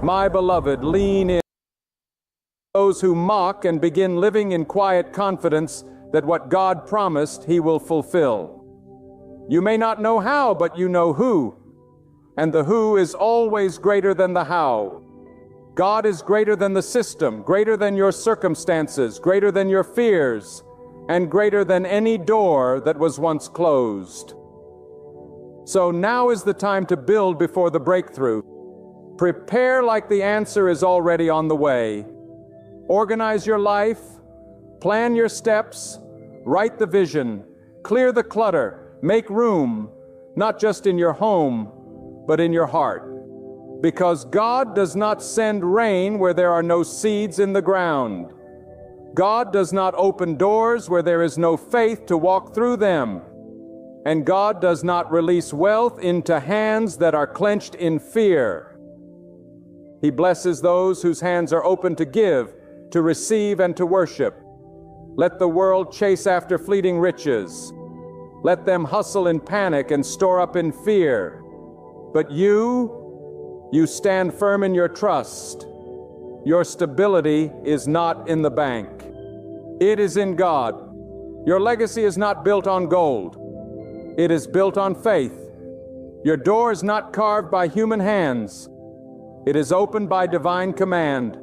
My beloved, lean in. Those who mock and begin living in quiet confidence that what God promised, He will fulfill. You may not know how, but you know who. And the who is always greater than the how. God is greater than the system, greater than your circumstances, greater than your fears, and greater than any door that was once closed. So now is the time to build before the breakthrough. Prepare like the answer is already on the way. Organize your life, plan your steps, write the vision, clear the clutter, make room, not just in your home, but in your heart. Because God does not send rain where there are no seeds in the ground. God does not open doors where there is no faith to walk through them. And God does not release wealth into hands that are clenched in fear. He blesses those whose hands are open to give, to receive, and to worship. Let the world chase after fleeting riches. Let them hustle in panic and store up in fear. But you stand firm in your trust. Your stability is not in the bank. It is in God. Your legacy is not built on gold. It is built on faith. Your door is not carved by human hands. It is opened by divine command.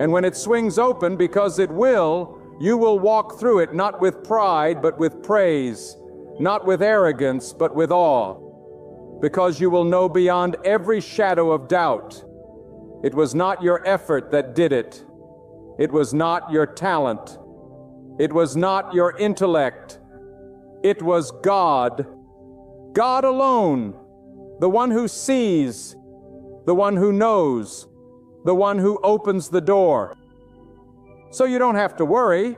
And when it swings open, because it will, you will walk through it not with pride, but with praise, not with arrogance, but with awe, because you will know beyond every shadow of doubt. It was not your effort that did it. It was not your talent. It was not your intellect. It was God. God alone, the one who sees, the one who knows, the one who opens the door. So you don't have to worry.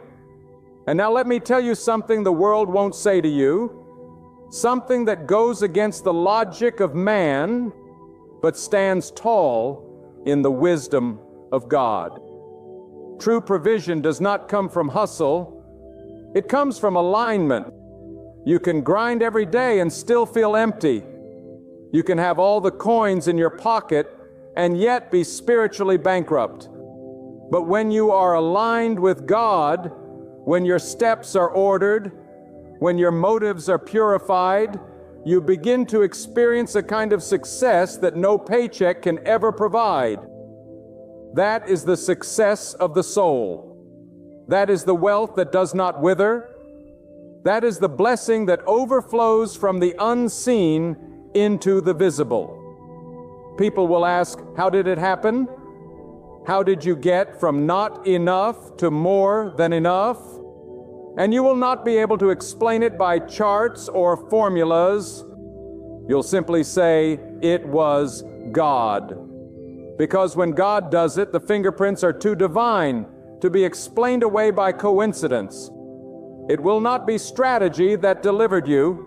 And now let me tell you something the world won't say to you, something that goes against the logic of man, but stands tall in the wisdom of God. True provision does not come from hustle. It comes from alignment. You can grind every day and still feel empty. You can have all the coins in your pocket and yet be spiritually bankrupt. But when you are aligned with God, when your steps are ordered, when your motives are purified, you begin to experience a kind of success that no paycheck can ever provide. That is the success of the soul. That is the wealth that does not wither. That is the blessing that overflows from the unseen into the visible. People will ask, how did it happen? How did you get from not enough to more than enough? And you will not be able to explain it by charts or formulas. You'll simply say, it was God. Because when God does it, the fingerprints are too divine to be explained away by coincidence. It will not be strategy that delivered you.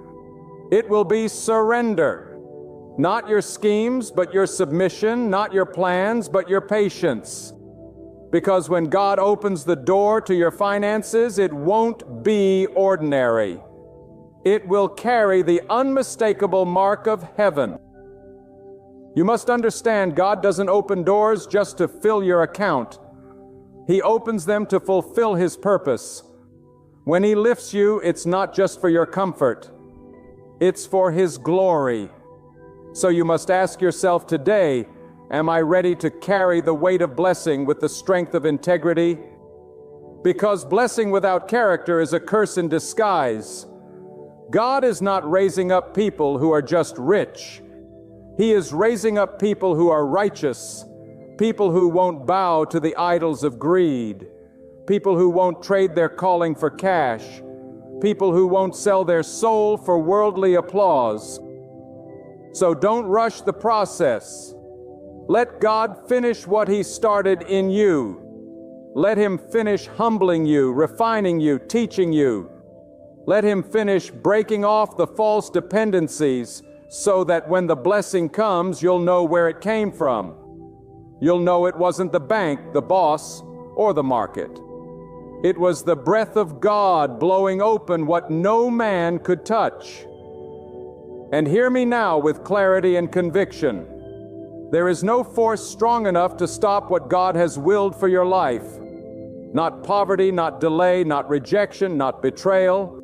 It will be surrender. Not your schemes, but your submission. Not your plans, but your patience. Because when God opens the door to your finances, it won't be ordinary. It will carry the unmistakable mark of heaven. You must understand, God doesn't open doors just to fill your account. He opens them to fulfill His purpose. When He lifts you, it's not just for your comfort. It's for His glory. So you must ask yourself today, am I ready to carry the weight of blessing with the strength of integrity? Because blessing without character is a curse in disguise. God is not raising up people who are just rich. He is raising up people who are righteous, people who won't bow to the idols of greed, people who won't trade their calling for cash, people who won't sell their soul for worldly applause. So don't rush the process. Let God finish what He started in you. Let Him finish humbling you, refining you, teaching you. Let Him finish breaking off the false dependencies so that when the blessing comes, you'll know where it came from. You'll know it wasn't the bank, the boss, or the market. It was the breath of God blowing open what no man could touch. And hear me now with clarity and conviction. There is no force strong enough to stop what God has willed for your life. Not poverty, not delay, not rejection, not betrayal.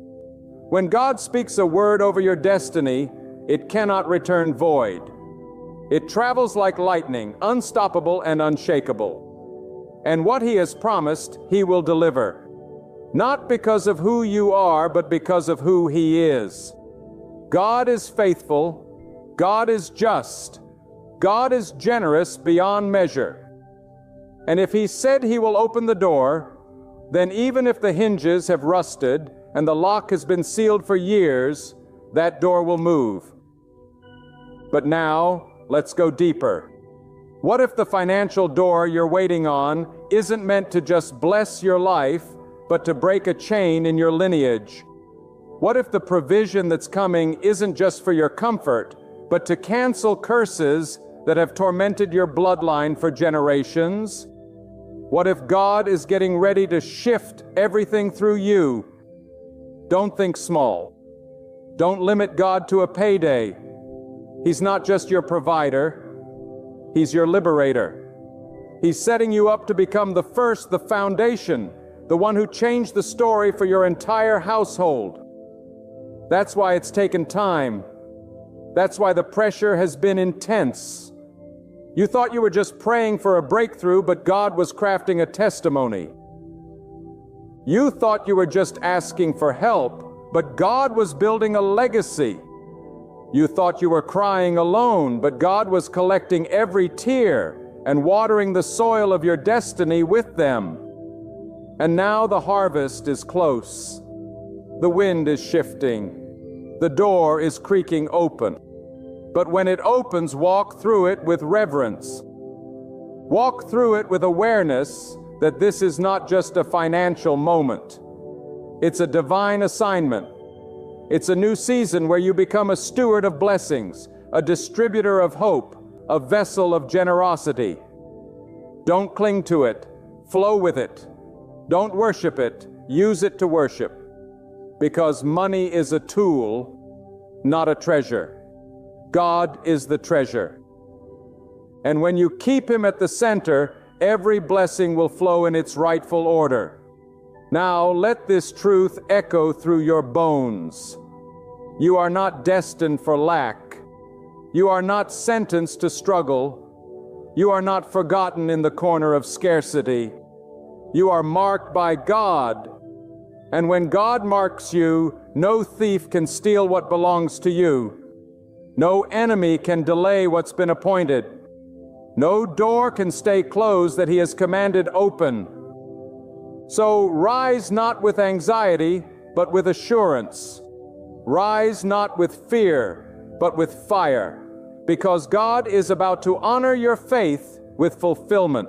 When God speaks a word over your destiny, it cannot return void. It travels like lightning, unstoppable and unshakable. And what He has promised, He will deliver. Not because of who you are, but because of who He is. God is faithful. God is just. God is generous beyond measure. And if He said He will open the door, then even if the hinges have rusted and the lock has been sealed for years, that door will move. But now, let's go deeper. What if the financial door you're waiting on isn't meant to just bless your life, but to break a chain in your lineage? What if the provision that's coming isn't just for your comfort, but to cancel curses that have tormented your bloodline for generations? What if God is getting ready to shift everything through you? Don't think small. Don't limit God to a payday. He's not just your provider. He's your liberator. He's setting you up to become the first, the foundation, the one who changed the story for your entire household. That's why it's taken time. That's why the pressure has been intense. You thought you were just praying for a breakthrough, but God was crafting a testimony. You thought you were just asking for help, but God was building a legacy. You thought you were crying alone, but God was collecting every tear and watering the soil of your destiny with them. And now the harvest is close. The wind is shifting. The door is creaking open. But when it opens, walk through it with reverence. Walk through it with awareness that this is not just a financial moment. It's a divine assignment. It's a new season where you become a steward of blessings, a distributor of hope, a vessel of generosity. Don't cling to it. Flow with it. Don't worship it. Use it to worship. Because money is a tool, not a treasure. God is the treasure. And when you keep Him at the center, every blessing will flow in its rightful order. Now let this truth echo through your bones. You are not destined for lack. You are not sentenced to struggle. You are not forgotten in the corner of scarcity. You are marked by God. And when God marks you, no thief can steal what belongs to you. No enemy can delay what's been appointed. No door can stay closed that He has commanded open. So rise not with anxiety, but with assurance. Rise not with fear, but with fire, because God is about to honor your faith with fulfillment.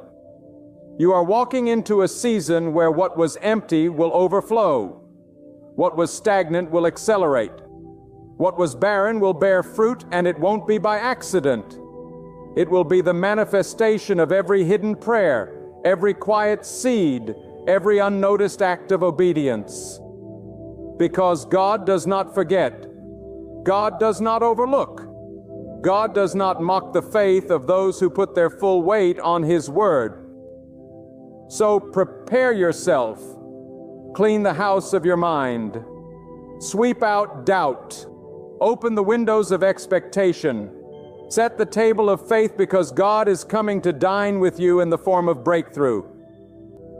You are walking into a season where what was empty will overflow. What was stagnant will accelerate. What was barren will bear fruit, and it won't be by accident. It will be the manifestation of every hidden prayer, every quiet seed, every unnoticed act of obedience. Because God does not forget. God does not overlook. God does not mock the faith of those who put their full weight on His word. So prepare yourself. Clean the house of your mind. Sweep out doubt. Open the windows of expectation. Set the table of faith, because God is coming to dine with you in the form of breakthrough.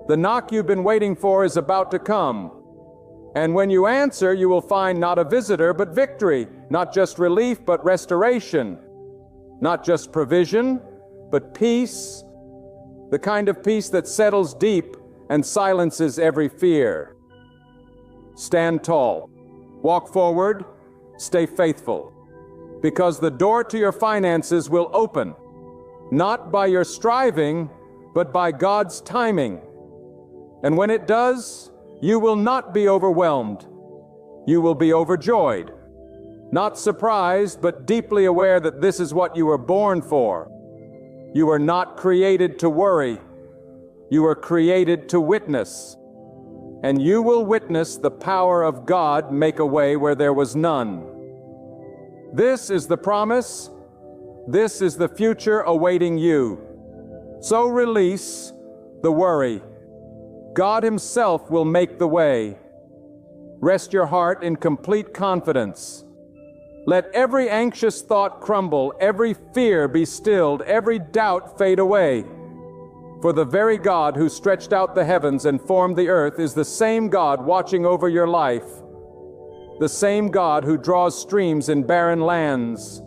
The knock you've been waiting for is about to come. And when you answer, you will find not a visitor, but victory. Not just relief, but restoration. Not just provision, but peace. The kind of peace that settles deep and silences every fear. Stand tall. Walk forward. Stay faithful. Because the door to your finances will open. Not by your striving, but by God's timing. And when it does, you will not be overwhelmed. You will be overjoyed. Not surprised, but deeply aware that this is what you were born for. You were not created to worry. You were created to witness. And you will witness the power of God make a way where there was none. This is the promise. This is the future awaiting you. So release the worry. God Himself will make the way. Rest your heart in complete confidence. Let every anxious thought crumble, every fear be stilled, every doubt fade away. For the very God who stretched out the heavens and formed the earth is the same God watching over your life, the same God who draws streams in barren lands,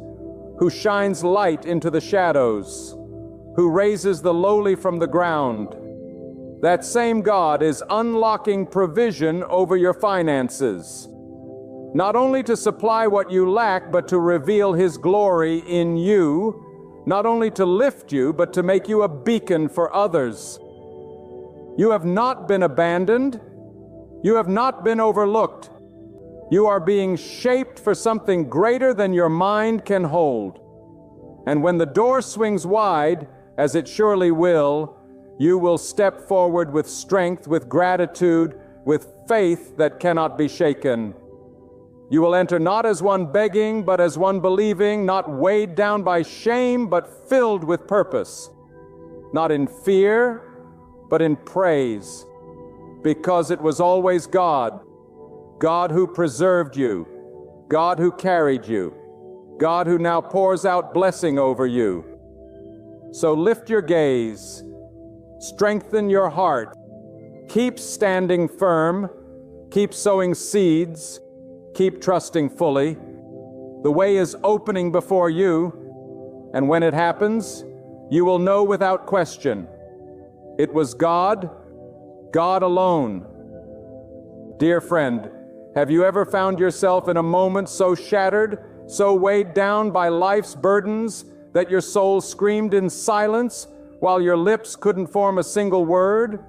who shines light into the shadows, who raises the lowly from the ground. That same God is unlocking provision over your finances, not only to supply what you lack, but to reveal His glory in you, not only to lift you, but to make you a beacon for others. You have not been abandoned. You have not been overlooked. You are being shaped for something greater than your mind can hold. And when the door swings wide, as it surely will, you will step forward with strength, with gratitude, with faith that cannot be shaken. You will enter not as one begging, but as one believing, not weighed down by shame, but filled with purpose. Not in fear, but in praise. Because it was always God. God who preserved you. God who carried you. God who now pours out blessing over you. So lift your gaze. Strengthen your heart. Keep standing firm. Keep sowing seeds. Keep trusting fully. The way is opening before you, and when it happens, you will know without question. It was God, God alone. Dear friend, have you ever found yourself in a moment so shattered, so weighed down by life's burdens, that your soul screamed in silence while your lips couldn't form a single word?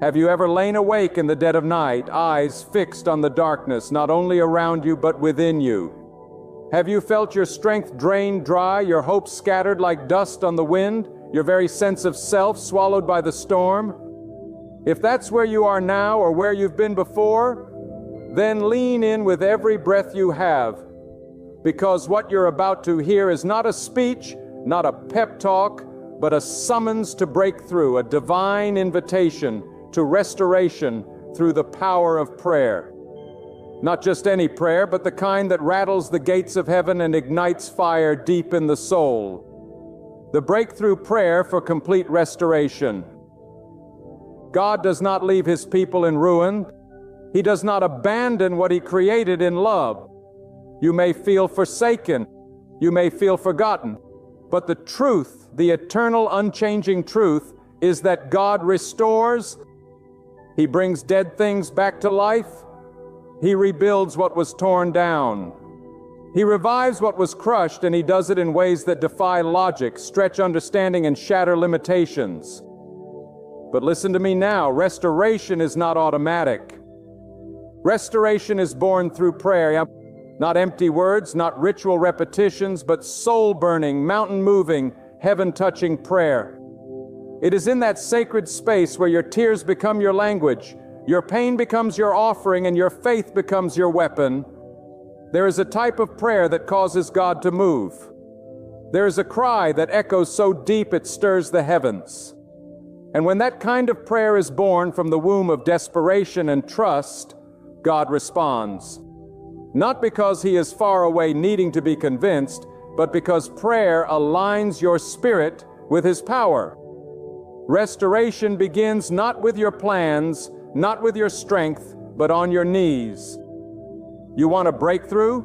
Have you ever lain awake in the dead of night, eyes fixed on the darkness, not only around you but within you? Have you felt your strength drained dry, your hopes scattered like dust on the wind, your very sense of self swallowed by the storm? If that's where you are now or where you've been before, then lean in with every breath you have, because what you're about to hear is not a speech, not a pep talk, but a summons to break through, a divine invitation to restoration through the power of prayer. Not just any prayer, but the kind that rattles the gates of heaven and ignites fire deep in the soul. The breakthrough prayer for complete restoration. God does not leave His people in ruin. He does not abandon what He created in love. You may feel forsaken. You may feel forgotten. But the truth, the eternal, unchanging truth, is that God restores. He brings dead things back to life. He rebuilds what was torn down. He revives what was crushed, and He does it in ways that defy logic, stretch understanding, and shatter limitations. But listen to me now, restoration is not automatic. Restoration is born through prayer. Not empty words, not ritual repetitions, but soul-burning, mountain-moving, heaven-touching prayer. It is in that sacred space where your tears become your language, your pain becomes your offering, and your faith becomes your weapon. There is a type of prayer that causes God to move. There is a cry that echoes so deep it stirs the heavens. And when that kind of prayer is born from the womb of desperation and trust, God responds. Not because He is far away needing to be convinced, but because prayer aligns your spirit with His power. Restoration begins not with your plans, not with your strength, but on your knees. You want a breakthrough?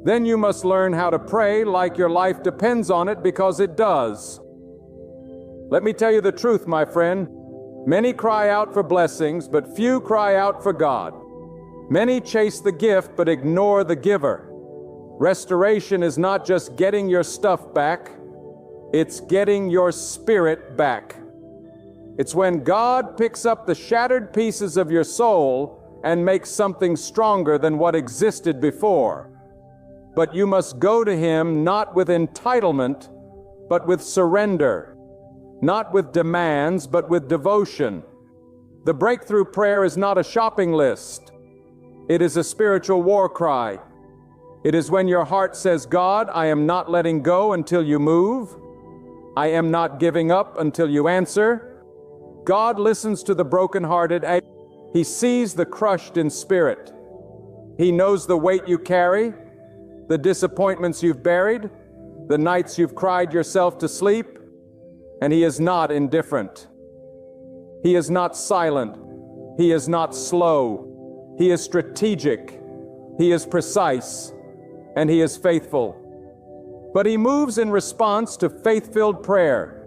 Then you must learn how to pray like your life depends on it, because it does. Let me tell you the truth, my friend. Many cry out for blessings, but few cry out for God. Many chase the gift, but ignore the giver. Restoration is not just getting your stuff back, it's getting your spirit back. It's when God picks up the shattered pieces of your soul and makes something stronger than what existed before. But you must go to Him not with entitlement, but with surrender. Not with demands, but with devotion. The breakthrough prayer is not a shopping list. It is a spiritual war cry. It is when your heart says, God, I am not letting go until you move. I am not giving up until you answer. God listens to the brokenhearted. He sees the crushed in spirit. He knows the weight you carry, the disappointments you've buried, the nights you've cried yourself to sleep, and He is not indifferent. He is not silent. He is not slow. He is strategic. He is precise, and He is faithful. But He moves in response to faith-filled prayer,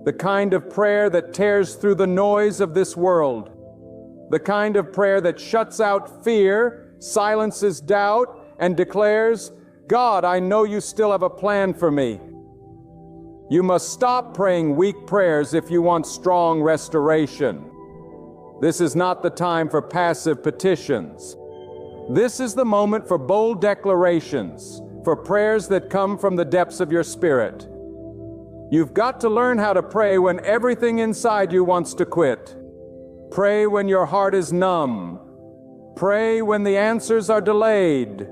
the kind of prayer that tears through the noise of this world, the kind of prayer that shuts out fear, silences doubt, and declares, God, I know you still have a plan for me. You must stop praying weak prayers if you want strong restoration. This is not the time for passive petitions. This is the moment for bold declarations, for prayers that come from the depths of your spirit. You've got to learn how to pray when everything inside you wants to quit. Pray when your heart is numb. Pray when the answers are delayed.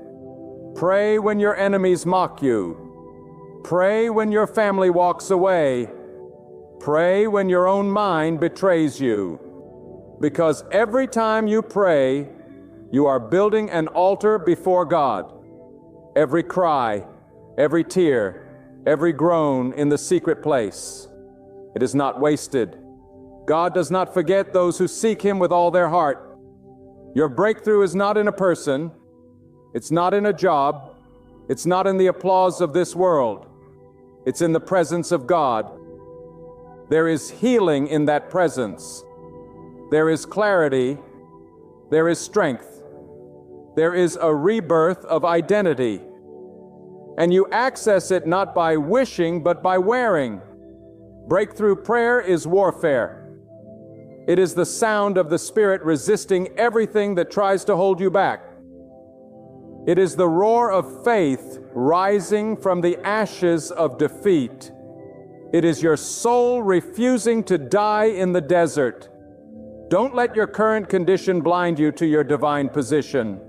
Pray when your enemies mock you. Pray when your family walks away. Pray when your own mind betrays you. Because every time you pray, you are building an altar before God. Every cry, every tear, every groan in the secret place, it is not wasted. God does not forget those who seek Him with all their heart. Your breakthrough is not in a person. It's not in a job. It's not in the applause of this world. It's in the presence of God. There is healing in that presence. There is clarity. There is strength. There is a rebirth of identity. And you access it not by wishing, but by wearing. Breakthrough prayer is warfare. It is the sound of the Spirit resisting everything that tries to hold you back. It is the roar of faith rising from the ashes of defeat. It is your soul refusing to die in the desert. Don't let your current condition blind you to your divine position.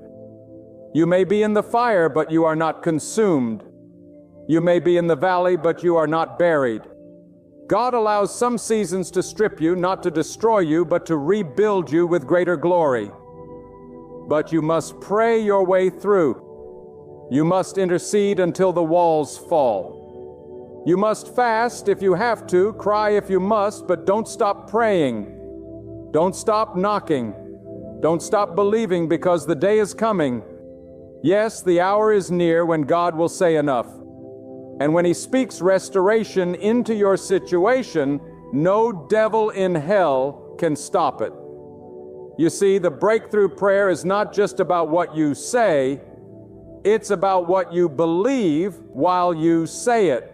You may be in the fire, but you are not consumed. You may be in the valley, but you are not buried. God allows some seasons to strip you, not to destroy you, but to rebuild you with greater glory. But you must pray your way through. You must intercede until the walls fall. You must fast if you have to, cry if you must, but don't stop praying. Don't stop knocking. Don't stop believing, because the day is coming. Yes, the hour is near when God will say enough. And when He speaks restoration into your situation, no devil in hell can stop it. You see, the breakthrough prayer is not just about what you say, it's about what you believe while you say it.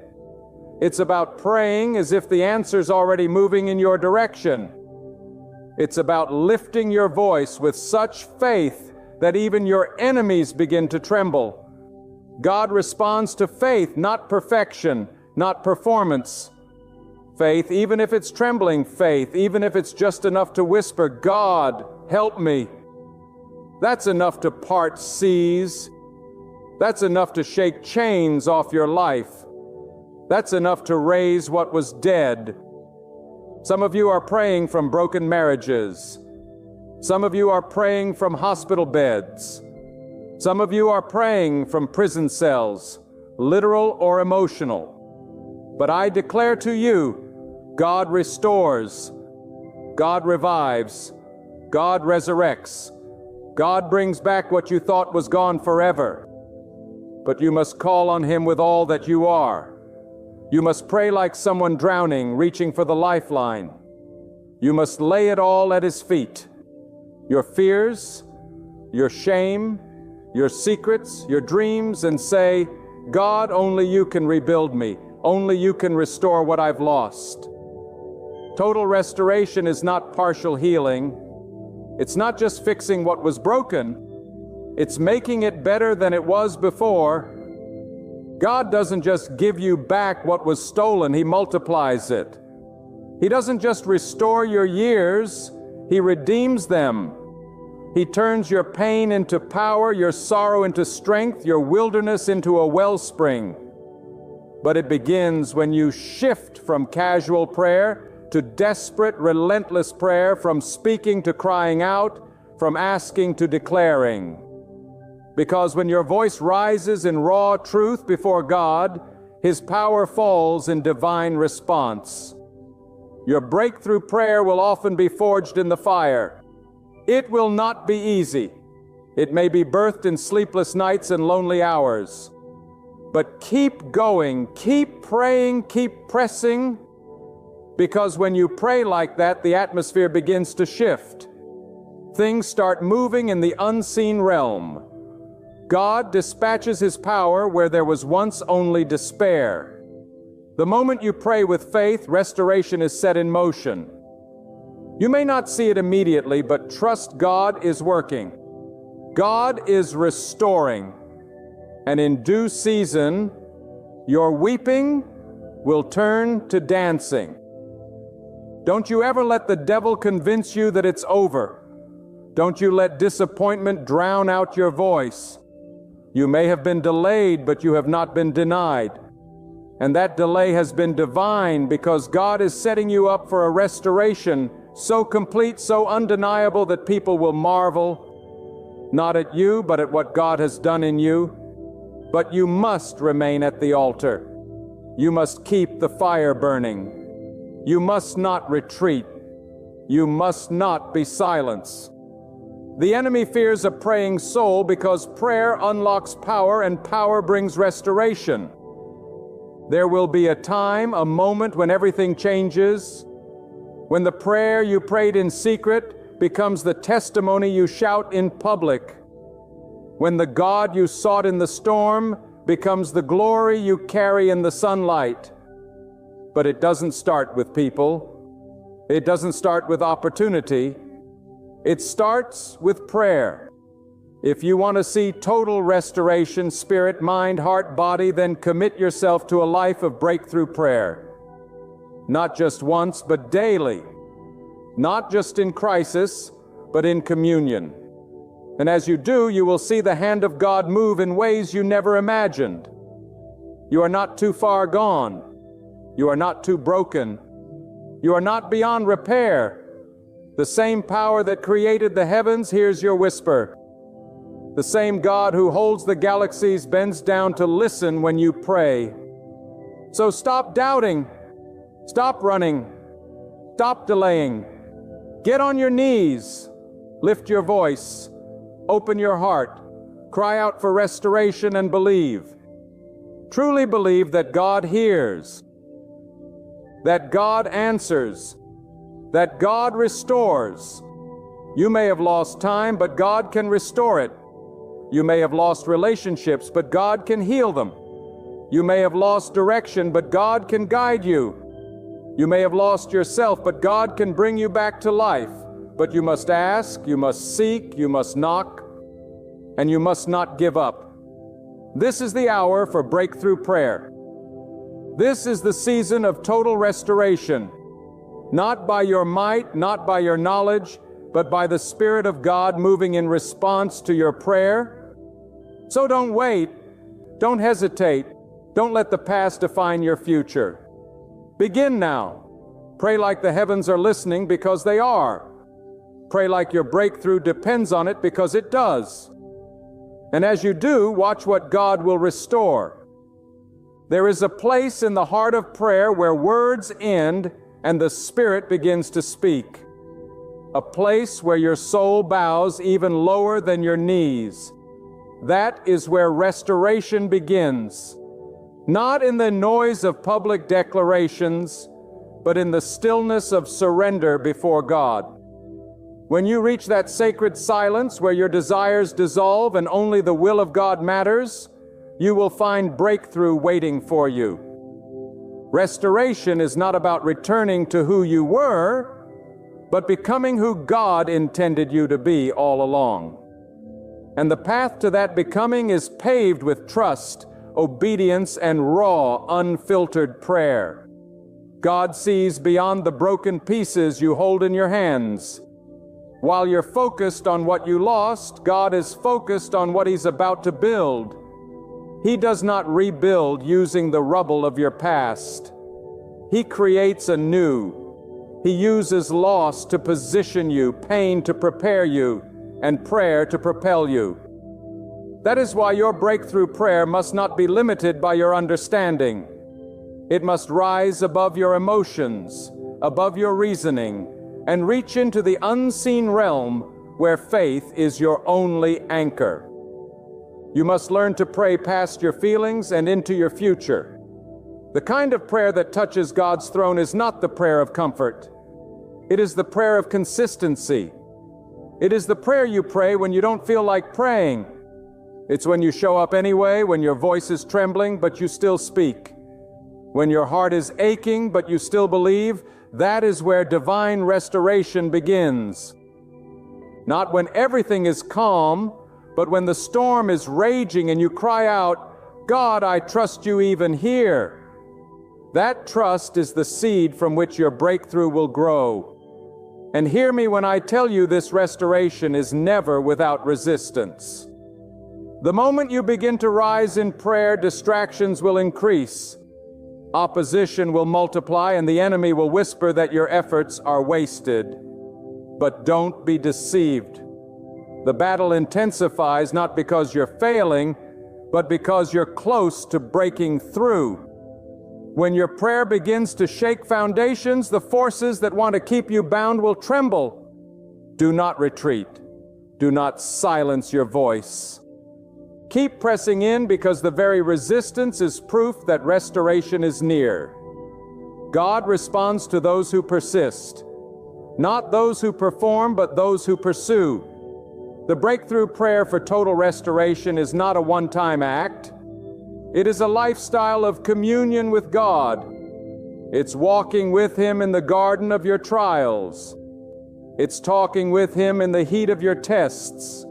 It's about praying as if the answer's already moving in your direction. It's about lifting your voice with such faith that even your enemies begin to tremble. God responds to faith, not perfection, not performance. Faith, even if it's trembling faith, even if it's just enough to whisper, God, help me. That's enough to part seas. That's enough to shake chains off your life. That's enough to raise what was dead. Some of you are praying from broken marriages. Some of you are praying from hospital beds. Some of you are praying from prison cells, literal or emotional. But I declare to you, God restores, God revives, God resurrects, God brings back what you thought was gone forever. But you must call on Him with all that you are. You must pray like someone drowning, reaching for the lifeline. You must lay it all at His feet. Your fears, your shame, your secrets, your dreams, and say, God, only you can rebuild me. Only you can restore what I've lost. Total restoration is not partial healing. It's not just fixing what was broken. It's making it better than it was before. God doesn't just give you back what was stolen, He multiplies it. He doesn't just restore your years, He redeems them. He turns your pain into power, your sorrow into strength, your wilderness into a wellspring. But it begins when you shift from casual prayer to desperate, relentless prayer, from speaking to crying out, from asking to declaring. Because when your voice rises in raw truth before God, His power falls in divine response. Your breakthrough prayer will often be forged in the fire. It will not be easy. It may be birthed in sleepless nights and lonely hours. But keep going, keep praying, keep pressing, because when you pray like that, the atmosphere begins to shift. Things start moving in the unseen realm. God dispatches His power where there was once only despair. The moment you pray with faith, restoration is set in motion. You may not see it immediately, but trust God is working. God is restoring. And in due season, your weeping will turn to dancing. Don't you ever let the devil convince you that it's over. Don't you let disappointment drown out your voice. You may have been delayed, but you have not been denied. And that delay has been divine, because God is setting you up for a restoration so complete, so undeniable that people will marvel, not at you, but at what God has done in you. But you must remain at the altar. You must keep the fire burning. You must not retreat. You must not be silenced. The enemy fears a praying soul because prayer unlocks power, and power brings restoration. There will be a time, a moment when everything changes, when the prayer you prayed in secret becomes the testimony you shout in public, when the God you sought in the storm becomes the glory you carry in the sunlight. But it doesn't start with people. It doesn't start with opportunity. It starts with prayer. If you want to see total restoration, spirit, mind, heart, body, then commit yourself to a life of breakthrough prayer. Not just once, but daily. Not just in crisis, but in communion. And as you do, you will see the hand of God move in ways you never imagined. You are not too far gone. You are not too broken. You are not beyond repair. The same power that created the heavens hears your whisper. The same God who holds the galaxies bends down to listen when you pray. So stop doubting. Stop running. Stop delaying. Get on your knees. Lift your voice. Open your heart. Cry out for restoration and believe. Truly believe that God hears, that God answers, that God restores. You may have lost time, but God can restore it. You may have lost relationships, but God can heal them. You may have lost direction, but God can guide you. You may have lost yourself, but God can bring you back to life. But you must ask, you must seek, you must knock, and you must not give up. This is the hour for breakthrough prayer. This is the season of total restoration, not by your might, not by your knowledge, but by the Spirit of God moving in response to your prayer. So don't wait, don't hesitate, don't let the past define your future. Begin now. Pray like the heavens are listening, because they are. Pray like your breakthrough depends on it, because it does. And as you do, watch what God will restore. There is a place in the heart of prayer where words end and the Spirit begins to speak. A place where your soul bows even lower than your knees. That is where restoration begins. Not in the noise of public declarations, but in the stillness of surrender before God. When you reach that sacred silence where your desires dissolve and only the will of God matters, you will find breakthrough waiting for you. Restoration is not about returning to who you were, but becoming who God intended you to be all along. And the path to that becoming is paved with trust, obedience, and raw, unfiltered prayer. God sees beyond the broken pieces you hold in your hands. While you're focused on what you lost, God is focused on what He's about to build. He does not rebuild using the rubble of your past. He creates anew. He uses loss to position you, pain to prepare you, and prayer to propel you. That is why your breakthrough prayer must not be limited by your understanding. It must rise above your emotions, above your reasoning, and reach into the unseen realm where faith is your only anchor. You must learn to pray past your feelings and into your future. The kind of prayer that touches God's throne is not the prayer of comfort. It is the prayer of consistency. It is the prayer you pray when you don't feel like praying. It's when you show up anyway, when your voice is trembling, but you still speak. When your heart is aching, but you still believe. That is where divine restoration begins. Not when everything is calm, but when the storm is raging and you cry out, "God, I trust you even here." That trust is the seed from which your breakthrough will grow. And hear me when I tell you this restoration is never without resistance. The moment you begin to rise in prayer, distractions will increase. Opposition will multiply and the enemy will whisper that your efforts are wasted. But don't be deceived. The battle intensifies not because you're failing, but because you're close to breaking through. When your prayer begins to shake foundations, the forces that want to keep you bound will tremble. Do not retreat. Do not silence your voice. Keep pressing in because the very resistance is proof that restoration is near. God responds to those who persist. Not those who perform, but those who pursue. The breakthrough prayer for total restoration is not a one-time act. It is a lifestyle of communion with God. It's walking with Him in the garden of your trials. It's talking with Him in the heat of your tests.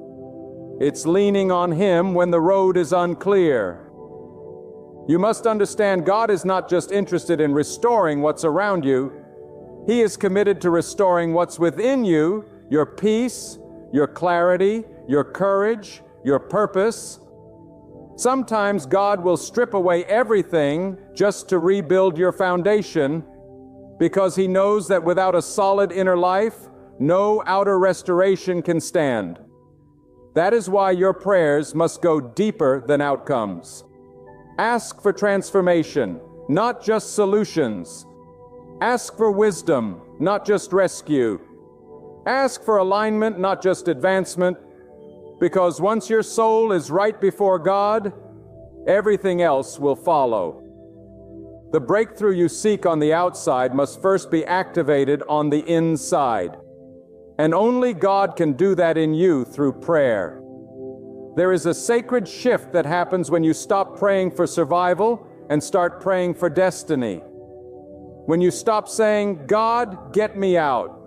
It's leaning on Him when the road is unclear. You must understand God is not just interested in restoring what's around you. He is committed to restoring what's within you, your peace, your clarity, your courage, your purpose. Sometimes God will strip away everything just to rebuild your foundation, because He knows that without a solid inner life, no outer restoration can stand. That is why your prayers must go deeper than outcomes. Ask for transformation, not just solutions. Ask for wisdom, not just rescue. Ask for alignment, not just advancement, because once your soul is right before God, everything else will follow. The breakthrough you seek on the outside must first be activated on the inside. And only God can do that in you through prayer. There is a sacred shift that happens when you stop praying for survival and start praying for destiny. When you stop saying, "God, get me out,"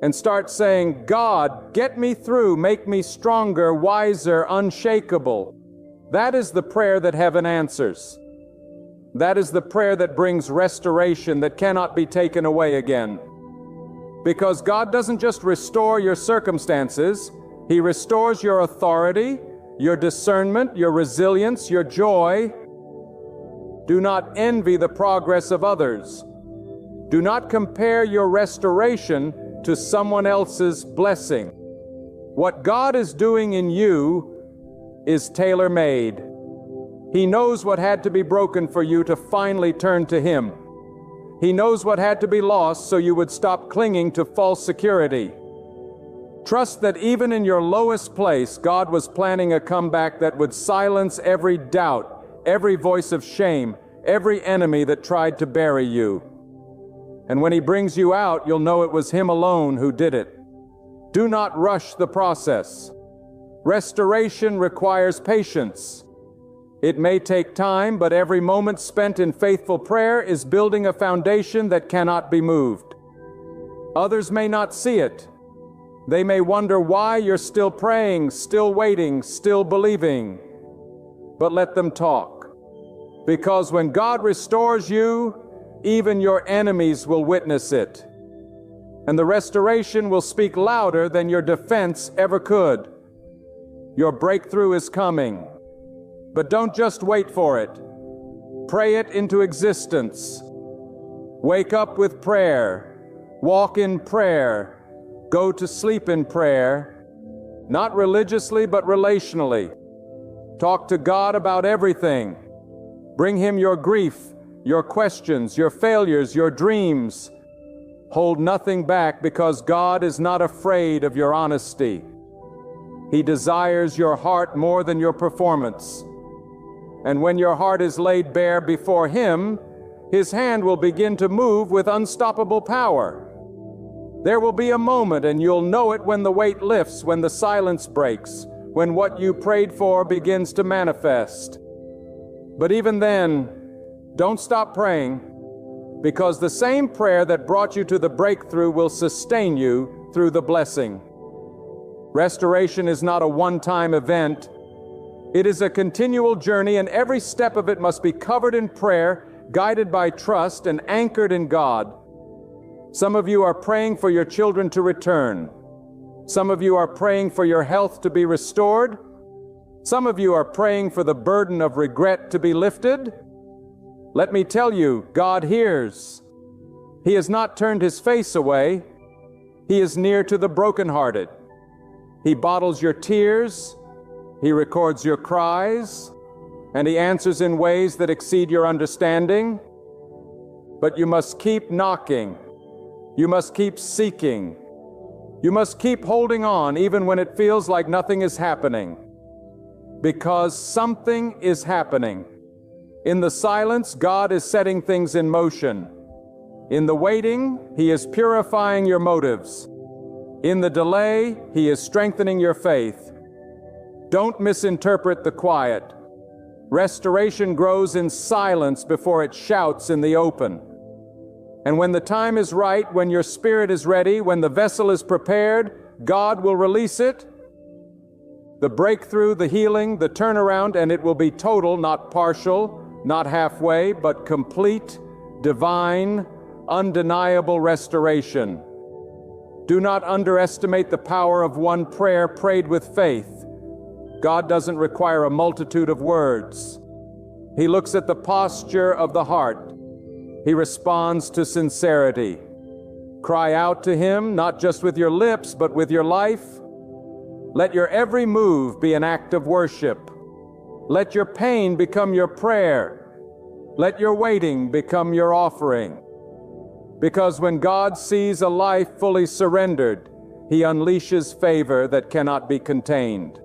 and start saying, "God, get me through, make me stronger, wiser, unshakable." That is the prayer that heaven answers. That is the prayer that brings restoration that cannot be taken away again. Because God doesn't just restore your circumstances, He restores your authority, your discernment, your resilience, your joy. Do not envy the progress of others. Do not compare your restoration to someone else's blessing. What God is doing in you is tailor-made. He knows what had to be broken for you to finally turn to Him. He knows what had to be lost so you would stop clinging to false security. Trust that even in your lowest place, God was planning a comeback that would silence every doubt, every voice of shame, every enemy that tried to bury you. And when He brings you out, you'll know it was Him alone who did it. Do not rush the process. Restoration requires patience. It may take time, but every moment spent in faithful prayer is building a foundation that cannot be moved. Others may not see it. They may wonder why you're still praying, still waiting, still believing. But let them talk. Because when God restores you, even your enemies will witness it. and the restoration will speak louder than your defense ever could. Your breakthrough is coming, but don't just wait for it. Pray it into existence. Wake up with prayer, walk in prayer, go to sleep in prayer, not religiously but relationally. Talk to God about everything. Bring Him your grief, your questions, your failures, your dreams. Hold nothing back, because God is not afraid of your honesty. He desires your heart more than your performance. And when your heart is laid bare before Him, His hand will begin to move with unstoppable power. There will be a moment, and you'll know it when the weight lifts, when the silence breaks, when what you prayed for begins to manifest. But even then, don't stop praying, because the same prayer that brought you to the breakthrough will sustain you through the blessing. Restoration is not a one-time event. It is a continual journey, and every step of it must be covered in prayer, guided by trust, and anchored in God. Some of you are praying for your children to return. Some of you are praying for your health to be restored. Some of you are praying for the burden of regret to be lifted. Let me tell you, God hears. He has not turned His face away. He is near to the brokenhearted. He bottles your tears. He records your cries, and He answers in ways that exceed your understanding. But you must keep knocking. You must keep seeking. You must keep holding on even when it feels like nothing is happening. Because something is happening. In the silence, God is setting things in motion. In the waiting, He is purifying your motives. In the delay, He is strengthening your faith. Don't misinterpret the quiet. Restoration grows in silence before it shouts in the open. And when the time is right, when your spirit is ready, when the vessel is prepared, God will release it. The breakthrough, the healing, the turnaround, and it will be total, not partial, not halfway, but complete, divine, undeniable restoration. Do not underestimate the power of one prayer prayed with faith. God doesn't require a multitude of words. He looks at the posture of the heart. He responds to sincerity. Cry out to Him, not just with your lips, but with your life. Let your every move be an act of worship. Let your pain become your prayer. Let your waiting become your offering. Because when God sees a life fully surrendered, He unleashes favor that cannot be contained.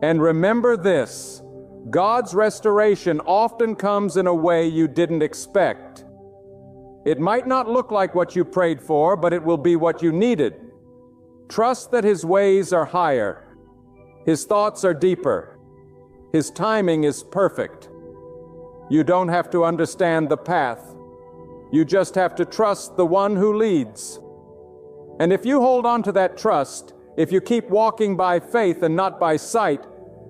And remember this, God's restoration often comes in a way you didn't expect. It might not look like what you prayed for, but it will be what you needed. Trust that His ways are higher. His thoughts are deeper. His timing is perfect. You don't have to understand the path. You just have to trust the one who leads. And if you hold on to that trust, if you keep walking by faith and not by sight,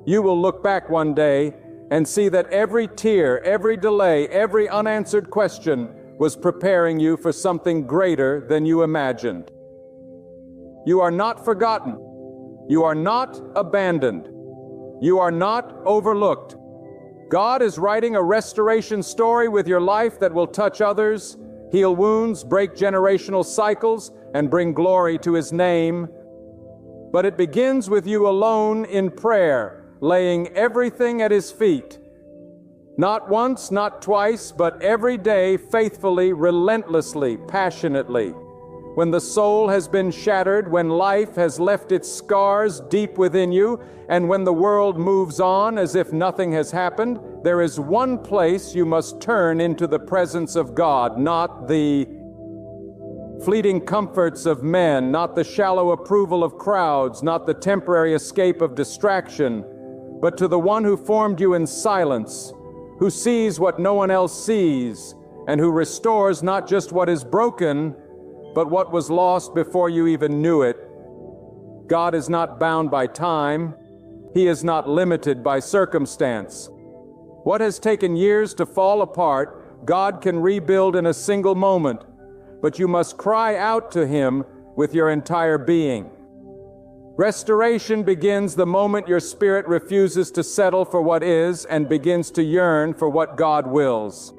you will look back one day and see that every tear, every delay, every unanswered question was preparing you for something greater than you imagined. You are not forgotten. You are not abandoned. You are not overlooked. God is writing a restoration story with your life that will touch others, heal wounds, break generational cycles, and bring glory to His name. But it begins with you alone in prayer, laying everything at His feet. Not once, not twice, but every day, faithfully, relentlessly, passionately. When the soul has been shattered, when life has left its scars deep within you, and when the world moves on as if nothing has happened, there is one place you must turn into the presence of God, not the fleeting comforts of men, not the shallow approval of crowds, not the temporary escape of distraction, but to the one who formed you in silence, who sees what no one else sees, and who restores not just what is broken, but what was lost before you even knew it. God is not bound by time. He is not limited by circumstance. What has taken years to fall apart, God can rebuild in a single moment. but you must cry out to Him with your entire being. Restoration begins the moment your spirit refuses to settle for what is and begins to yearn for what God wills.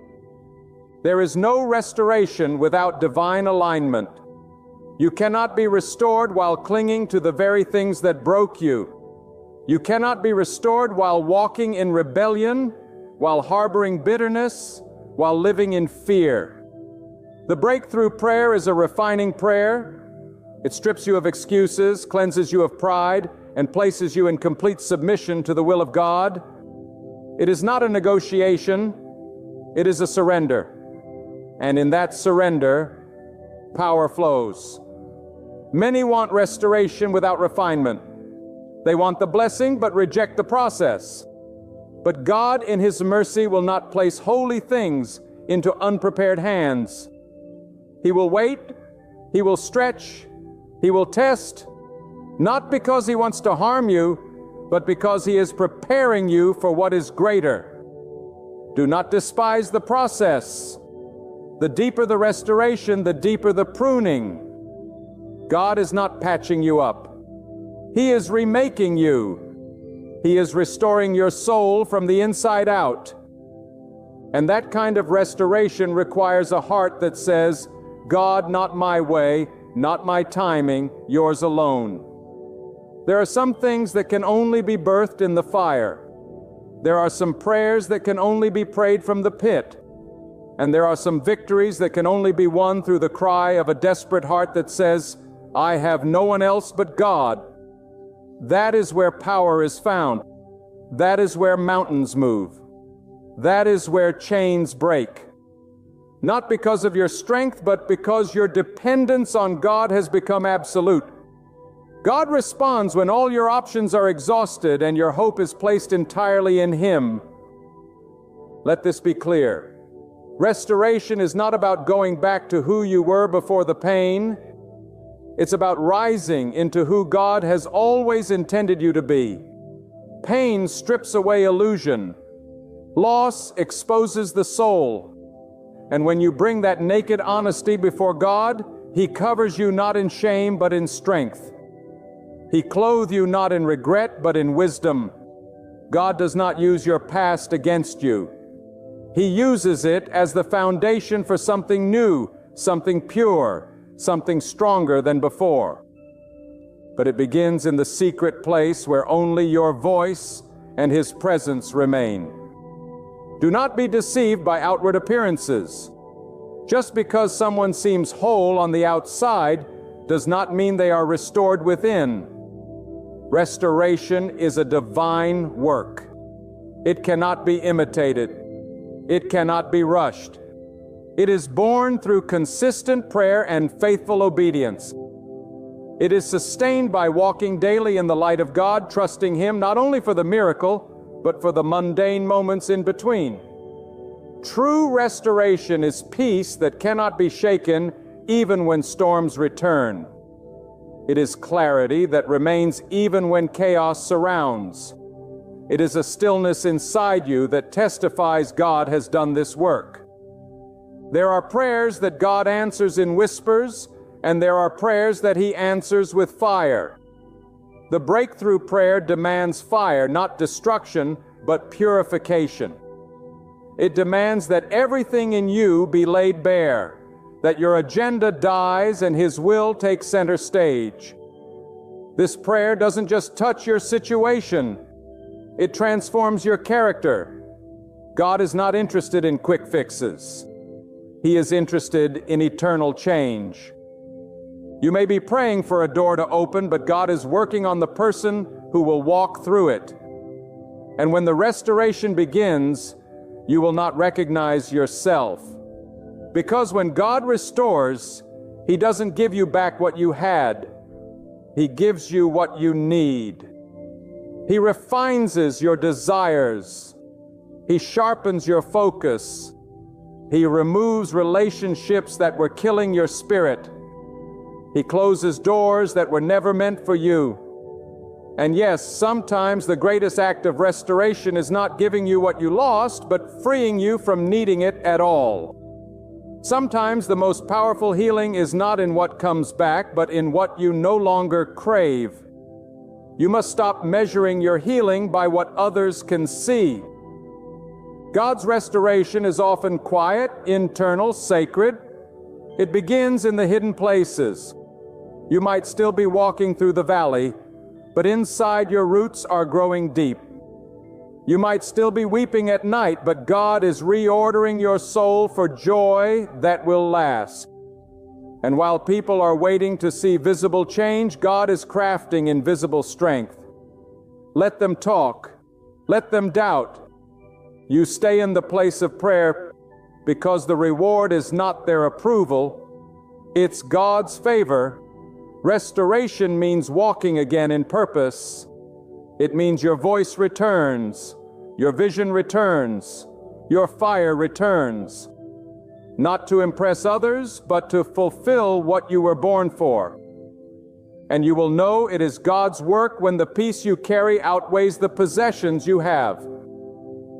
There is no restoration without divine alignment. You cannot be restored while clinging to the very things that broke you. You cannot be restored while walking in rebellion, while harboring bitterness, while living in fear. The breakthrough prayer is a refining prayer. It strips you of excuses, cleanses you of pride, and places you in complete submission to the will of God. It is not a negotiation, it is a surrender. And in that surrender, power flows. Many want restoration without refinement. They want the blessing but reject the process. But God in His mercy will not place holy things into unprepared hands. He will wait, He will stretch, He will test, not because He wants to harm you, but because He is preparing you for what is greater. Do not despise the process. The deeper the restoration, the deeper the pruning. God is not patching you up. He is remaking you. He is restoring your soul from the inside out. And that kind of restoration requires a heart that says, God, not my way, not my timing, yours alone. There are some things that can only be birthed in the fire. There are some prayers that can only be prayed from the pit. And there are some victories that can only be won through the cry of a desperate heart that says, I have no one else but God. That is where power is found. That is where mountains move. That is where chains break. Not because of your strength, but because your dependence on God has become absolute. God responds when all your options are exhausted and your hope is placed entirely in Him. Let this be clear. Restoration is not about going back to who you were before the pain. It's about rising into who God has always intended you to be. Pain strips away illusion. Loss exposes the soul. And when you bring that naked honesty before God, He covers you not in shame but in strength. He clothes you not in regret but in wisdom. God does not use your past against you. He uses it as the foundation for something new, something pure, something stronger than before. But it begins in the secret place where only your voice and His presence remain. Do not be deceived by outward appearances. Just because someone seems whole on the outside does not mean they are restored within. Restoration is a divine work. It cannot be imitated. It cannot be rushed. It is born through consistent prayer and faithful obedience. It is sustained by walking daily in the light of God, trusting Him not only for the miracle, but for the mundane moments in between. True restoration is peace that cannot be shaken even when storms return. It is clarity that remains even when chaos surrounds. It is a stillness inside you that testifies God has done this work. There are prayers that God answers in whispers, and there are prayers that He answers with fire. The breakthrough prayer demands fire, not destruction, but purification. It demands that everything in you be laid bare, that your agenda dies and His will takes center stage. This prayer doesn't just touch your situation, it transforms your character. God is not interested in quick fixes. He is interested in eternal change. You may be praying for a door to open, but God is working on the person who will walk through it. And when the restoration begins, you will not recognize yourself. Because when God restores, He doesn't give you back what you had. He gives you what you need. He refines your desires. He sharpens your focus. He removes relationships that were killing your spirit. He closes doors that were never meant for you. And yes, sometimes the greatest act of restoration is not giving you what you lost, but freeing you from needing it at all. Sometimes the most powerful healing is not in what comes back, but in what you no longer crave. You must stop measuring your healing by what others can see. God's restoration is often quiet, internal, sacred. It begins in the hidden places. You might still be walking through the valley, but inside your roots are growing deep. You might still be weeping at night, but God is reordering your soul for joy that will last. And while people are waiting to see visible change, God is crafting invisible strength. Let them talk. Let them doubt. You stay in the place of prayer because the reward is not their approval, it's God's favor. Restoration means walking again in purpose. It means your voice returns, your vision returns, your fire returns. Not to impress others, but to fulfill what you were born for. And you will know it is God's work when the peace you carry outweighs the possessions you have.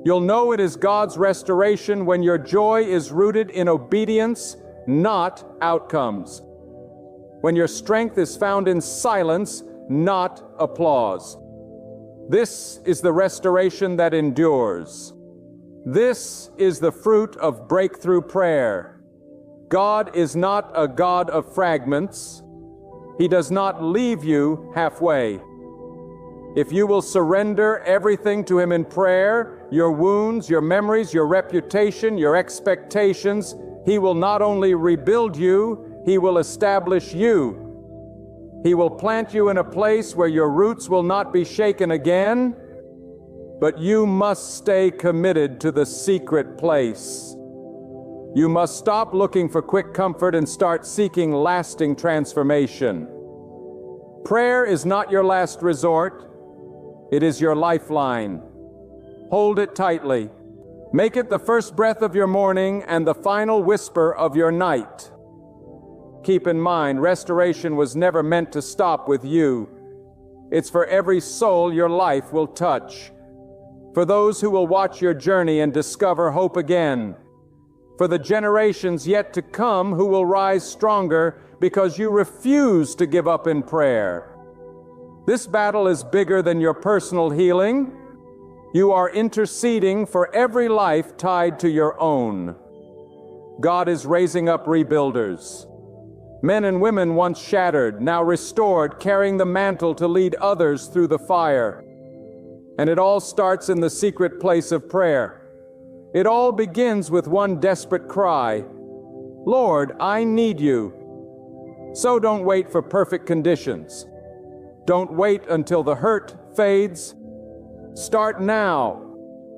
You'll know it is God's restoration when your joy is rooted in obedience, not outcomes. When your strength is found in silence, not applause. This is the restoration that endures. This is the fruit of breakthrough prayer. God is not a God of fragments. He does not leave you halfway. If you will surrender everything to Him in prayer, your wounds, your memories, your reputation, your expectations, He will not only rebuild you, He will establish you. He will plant you in a place where your roots will not be shaken again, but you must stay committed to the secret place. You must stop looking for quick comfort and start seeking lasting transformation. Prayer is not your last resort. It is your lifeline. Hold it tightly. Make it the first breath of your morning and the final whisper of your night. Keep in mind, restoration was never meant to stop with you. It's for every soul your life will touch. For those who will watch your journey and discover hope again. For the generations yet to come who will rise stronger because you refuse to give up in prayer. This battle is bigger than your personal healing. You are interceding for every life tied to your own. God is raising up rebuilders. Men and women once shattered, now restored, carrying the mantle to lead others through the fire. And it all starts in the secret place of prayer. It all begins with one desperate cry, "Lord, I need you." So don't wait for perfect conditions. Don't wait until the hurt fades. Start now.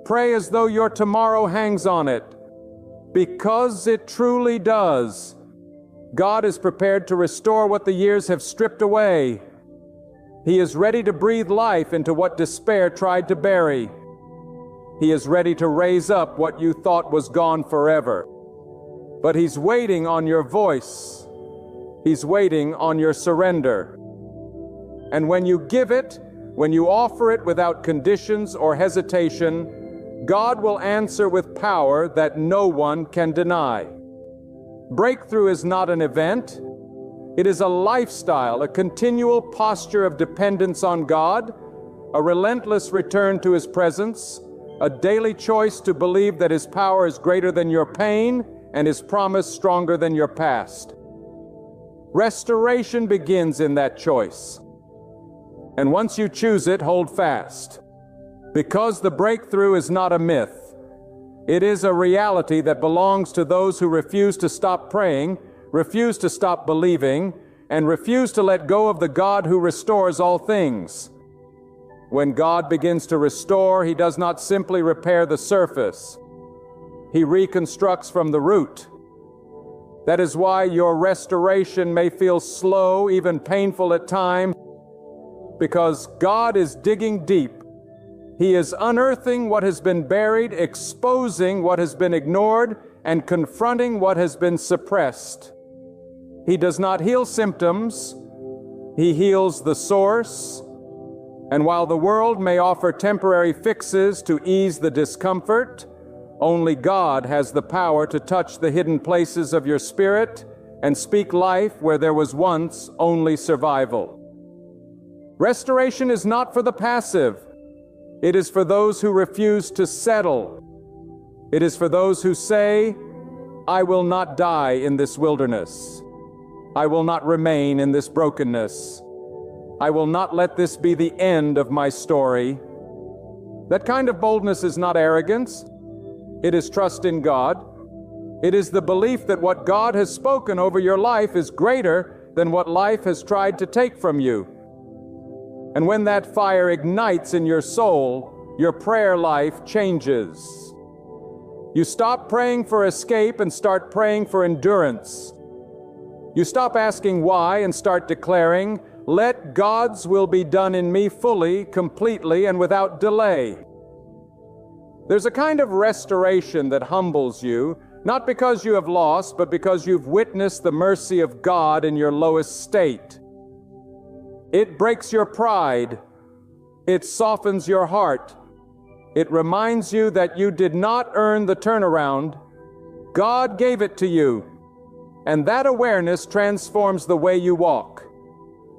Pray as though your tomorrow hangs on it, because it truly does. God is prepared to restore what the years have stripped away. He is ready to breathe life into what despair tried to bury. He is ready to raise up what you thought was gone forever. But He's waiting on your voice. He's waiting on your surrender. And when you give it, when you offer it without conditions or hesitation, God will answer with power that no one can deny. Breakthrough is not an event. It is a lifestyle, a continual posture of dependence on God, a relentless return to His presence, a daily choice to believe that His power is greater than your pain and His promise stronger than your past. Restoration begins in that choice. And once you choose it, hold fast. Because the breakthrough is not a myth. It is a reality that belongs to those who refuse to stop praying, refuse to stop believing, and refuse to let go of the God who restores all things. When God begins to restore, He does not simply repair the surface. He reconstructs from the root. That is why your restoration may feel slow, even painful at times, because God is digging deep. He is unearthing what has been buried, exposing what has been ignored, and confronting what has been suppressed. He does not heal symptoms. He heals the source. And while the world may offer temporary fixes to ease the discomfort, Only God has the power to touch the hidden places of your spirit and speak life where there was once only survival. Restoration is not for the passive. It is for those who refuse to settle. It is for those who say, I will not die in this wilderness. I will not remain in this brokenness. I will not let this be the end of my story. That kind of boldness is not arrogance. It is trust in God. It is the belief that what God has spoken over your life is greater than what life has tried to take from you. And when that fire ignites in your soul, your prayer life changes. You stop praying for escape and start praying for endurance. You stop asking why and start declaring, let God's will be done in me fully, completely, and without delay. There's a kind of restoration that humbles you, not because you have lost, but because you've witnessed the mercy of God in your lowest state. It breaks your pride. It softens your heart. It reminds you that you did not earn the turnaround. God gave it to you. And that awareness transforms the way you walk.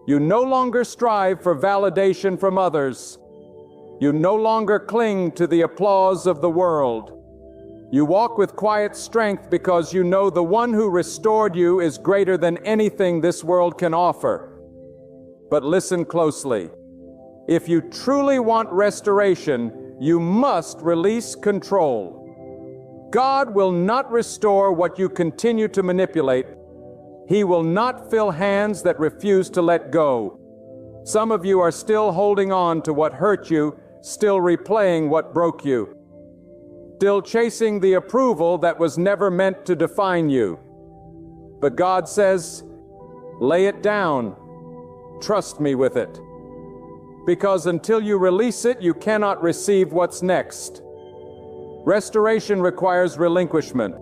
You no longer strive for validation from others. You no longer cling to the applause of the world. You walk with quiet strength because you know the one who restored you is greater than anything this world can offer. But listen closely. If you truly want restoration, you must release control. God will not restore what you continue to manipulate. He will not fill hands that refuse to let go. Some of you are still holding on to what hurt you, still replaying what broke you, still chasing the approval that was never meant to define you. But God says, lay it down. Trust me with it. Because until you release it, you cannot receive what's next. Restoration requires relinquishment.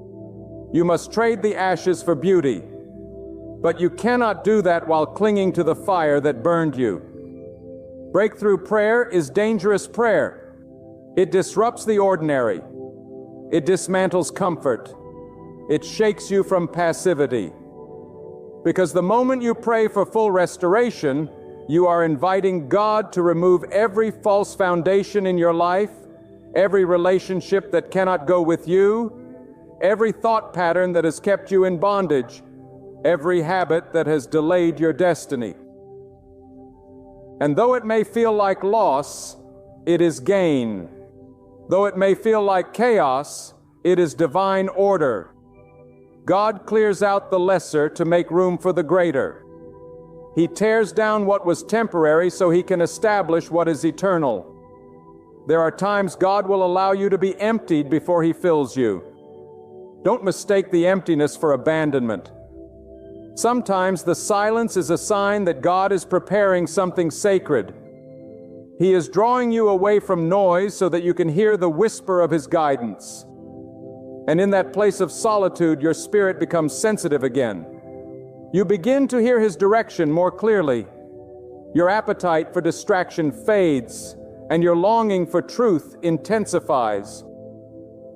You must trade the ashes for beauty. But you cannot do that while clinging to the fire that burned you. Breakthrough prayer is dangerous prayer. It disrupts the ordinary. It dismantles comfort. It shakes you from passivity. Because the moment you pray for full restoration, you are inviting God to remove every false foundation in your life, every relationship that cannot go with you, every thought pattern that has kept you in bondage, every habit that has delayed your destiny. And though it may feel like loss, it is gain. Though it may feel like chaos, it is divine order. God clears out the lesser to make room for the greater. He tears down what was temporary so He can establish what is eternal. There are times God will allow you to be emptied before He fills you. Don't mistake the emptiness for abandonment. Sometimes the silence is a sign that God is preparing something sacred. He is drawing you away from noise so that you can hear the whisper of His guidance. And in that place of solitude, your spirit becomes sensitive again. You begin to hear His direction more clearly. Your appetite for distraction fades, and your longing for truth intensifies.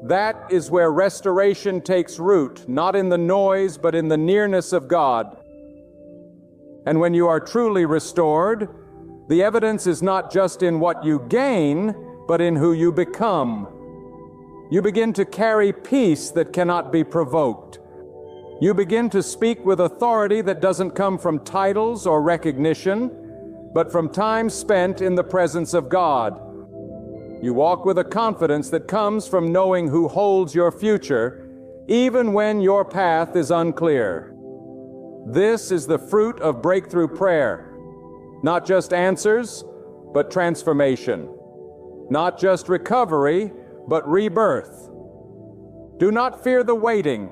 That is where restoration takes root, not in the noise, but in the nearness of God. And when you are truly restored, the evidence is not just in what you gain, but in who you become. You begin to carry peace that cannot be provoked. You begin to speak with authority that doesn't come from titles or recognition, but from time spent in the presence of God. You walk with a confidence that comes from knowing who holds your future, even when your path is unclear. This is the fruit of breakthrough prayer. Not just answers, but transformation. Not just recovery, but rebirth. Do not fear the waiting.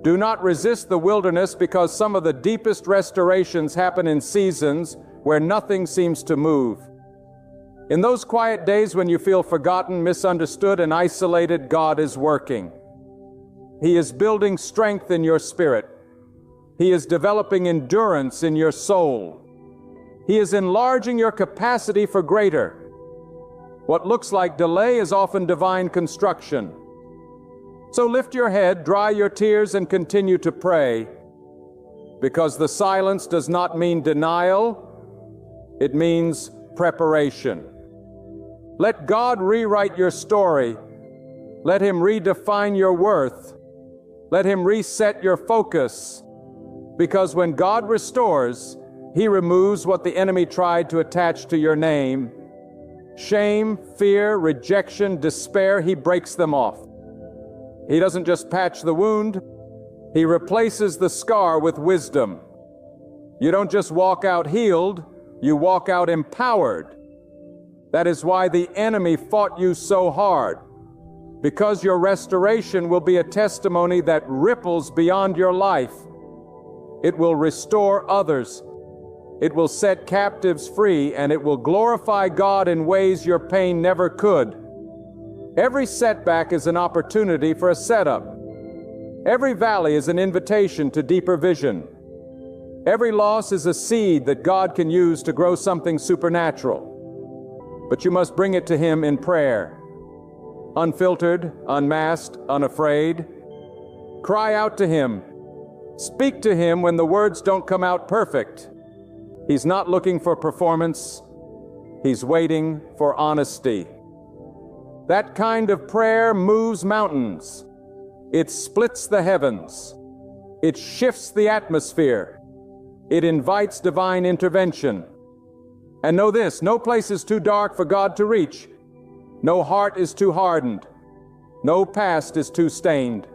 Do not resist the wilderness, because some of the deepest restorations happen in seasons where nothing seems to move. In those quiet days when you feel forgotten, misunderstood, and isolated, God is working. He is building strength in your spirit. He is developing endurance in your soul. He is enlarging your capacity for greater. What looks like delay is often divine construction. So lift your head, dry your tears, and continue to pray, because the silence does not mean denial, it means preparation. Let God rewrite your story. Let Him redefine your worth. Let Him reset your focus, because when God restores, He removes what the enemy tried to attach to your name. Shame, fear, rejection, despair, He breaks them off. He doesn't just patch the wound, He replaces the scar with wisdom. You don't just walk out healed, you walk out empowered. That is why the enemy fought you so hard, because your restoration will be a testimony that ripples beyond your life. It will restore others. It will set captives free, and it will glorify God in ways your pain never could. Every setback is an opportunity for a setup. Every valley is an invitation to deeper vision. Every loss is a seed that God can use to grow something supernatural. But you must bring it to Him in prayer. Unfiltered, unmasked, unafraid. Cry out to Him. Speak to Him when the words don't come out perfect. He's not looking for performance. He's waiting for honesty. That kind of prayer moves mountains. It splits the heavens. It shifts the atmosphere. It invites divine intervention. And know this, no place is too dark for God to reach. No heart is too hardened. No past is too stained.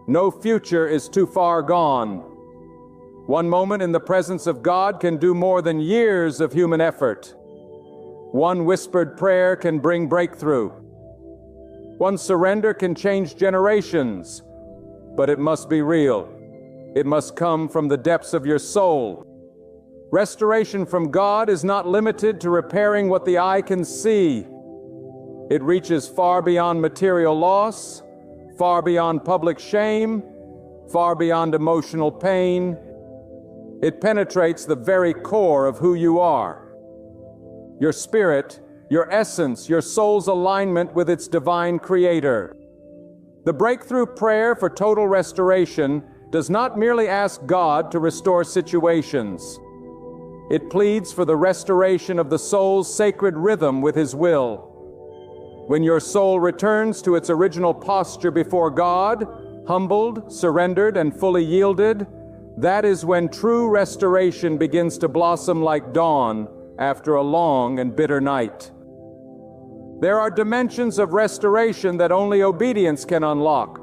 No future is too far gone. One moment in the presence of God can do more than years of human effort. One whispered prayer can bring breakthrough. One surrender can change generations, but it must be real. It must come from the depths of your soul. Restoration from God is not limited to repairing what the eye can see. It reaches far beyond material loss, far beyond public shame, far beyond emotional pain. It penetrates the very core of who you are. Your spirit, your essence, your soul's alignment with its divine Creator. The breakthrough prayer for total restoration does not merely ask God to restore situations. It pleads for the restoration of the soul's sacred rhythm with His will. When your soul returns to its original posture before God, humbled, surrendered, and fully yielded, that is when true restoration begins to blossom like dawn after a long and bitter night. There are dimensions of restoration that only obedience can unlock.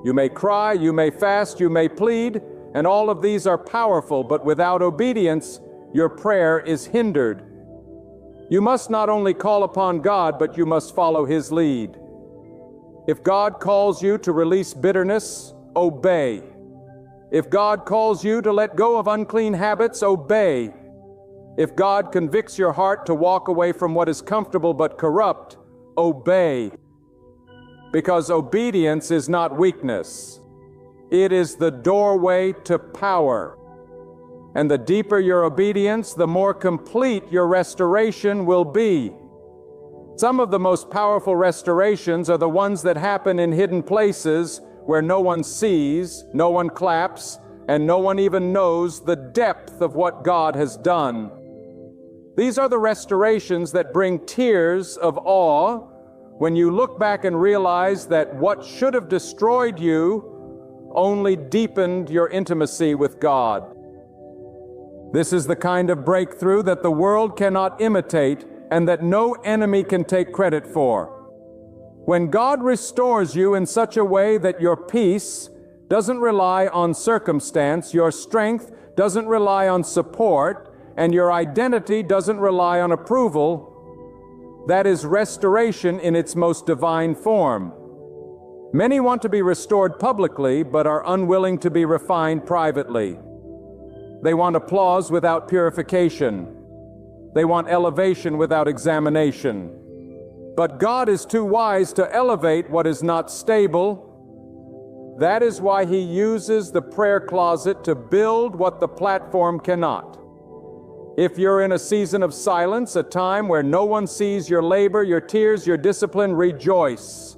You may cry, you may fast, you may plead, and all of these are powerful, but without obedience, your prayer is hindered. You must not only call upon God, but you must follow His lead. If God calls you to release bitterness, obey. If God calls you to let go of unclean habits, obey. If God convicts your heart to walk away from what is comfortable but corrupt, obey. Because obedience is not weakness. It is the doorway to power. And the deeper your obedience, the more complete your restoration will be. Some of the most powerful restorations are the ones that happen in hidden places where no one sees, no one claps, and no one even knows the depth of what God has done. These are the restorations that bring tears of awe when you look back and realize that what should have destroyed you only deepened your intimacy with God. This is the kind of breakthrough that the world cannot imitate and that no enemy can take credit for. When God restores you in such a way that your peace doesn't rely on circumstance, your strength doesn't rely on support, and your identity doesn't rely on approval, that is restoration in its most divine form. Many want to be restored publicly, but are unwilling to be refined privately. They want applause without purification. They want elevation without examination. But God is too wise to elevate what is not stable. That is why He uses the prayer closet to build what the platform cannot. If you're in a season of silence, a time where no one sees your labor, your tears, your discipline, rejoice.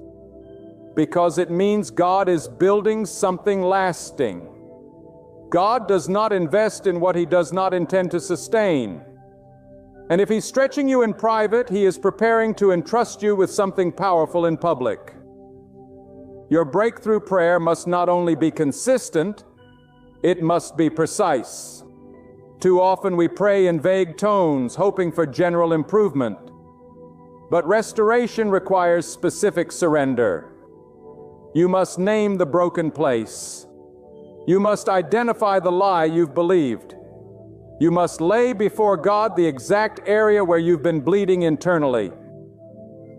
because it means God is building something lasting. God does not invest in what He does not intend to sustain. And if He's stretching you in private, He is preparing to entrust you with something powerful in public. Your breakthrough prayer must not only be consistent, it must be precise. Too often we pray in vague tones, hoping for general improvement. But restoration requires specific surrender. You must name the broken place. You must identify the lie you've believed. You must lay before God the exact area where you've been bleeding internally.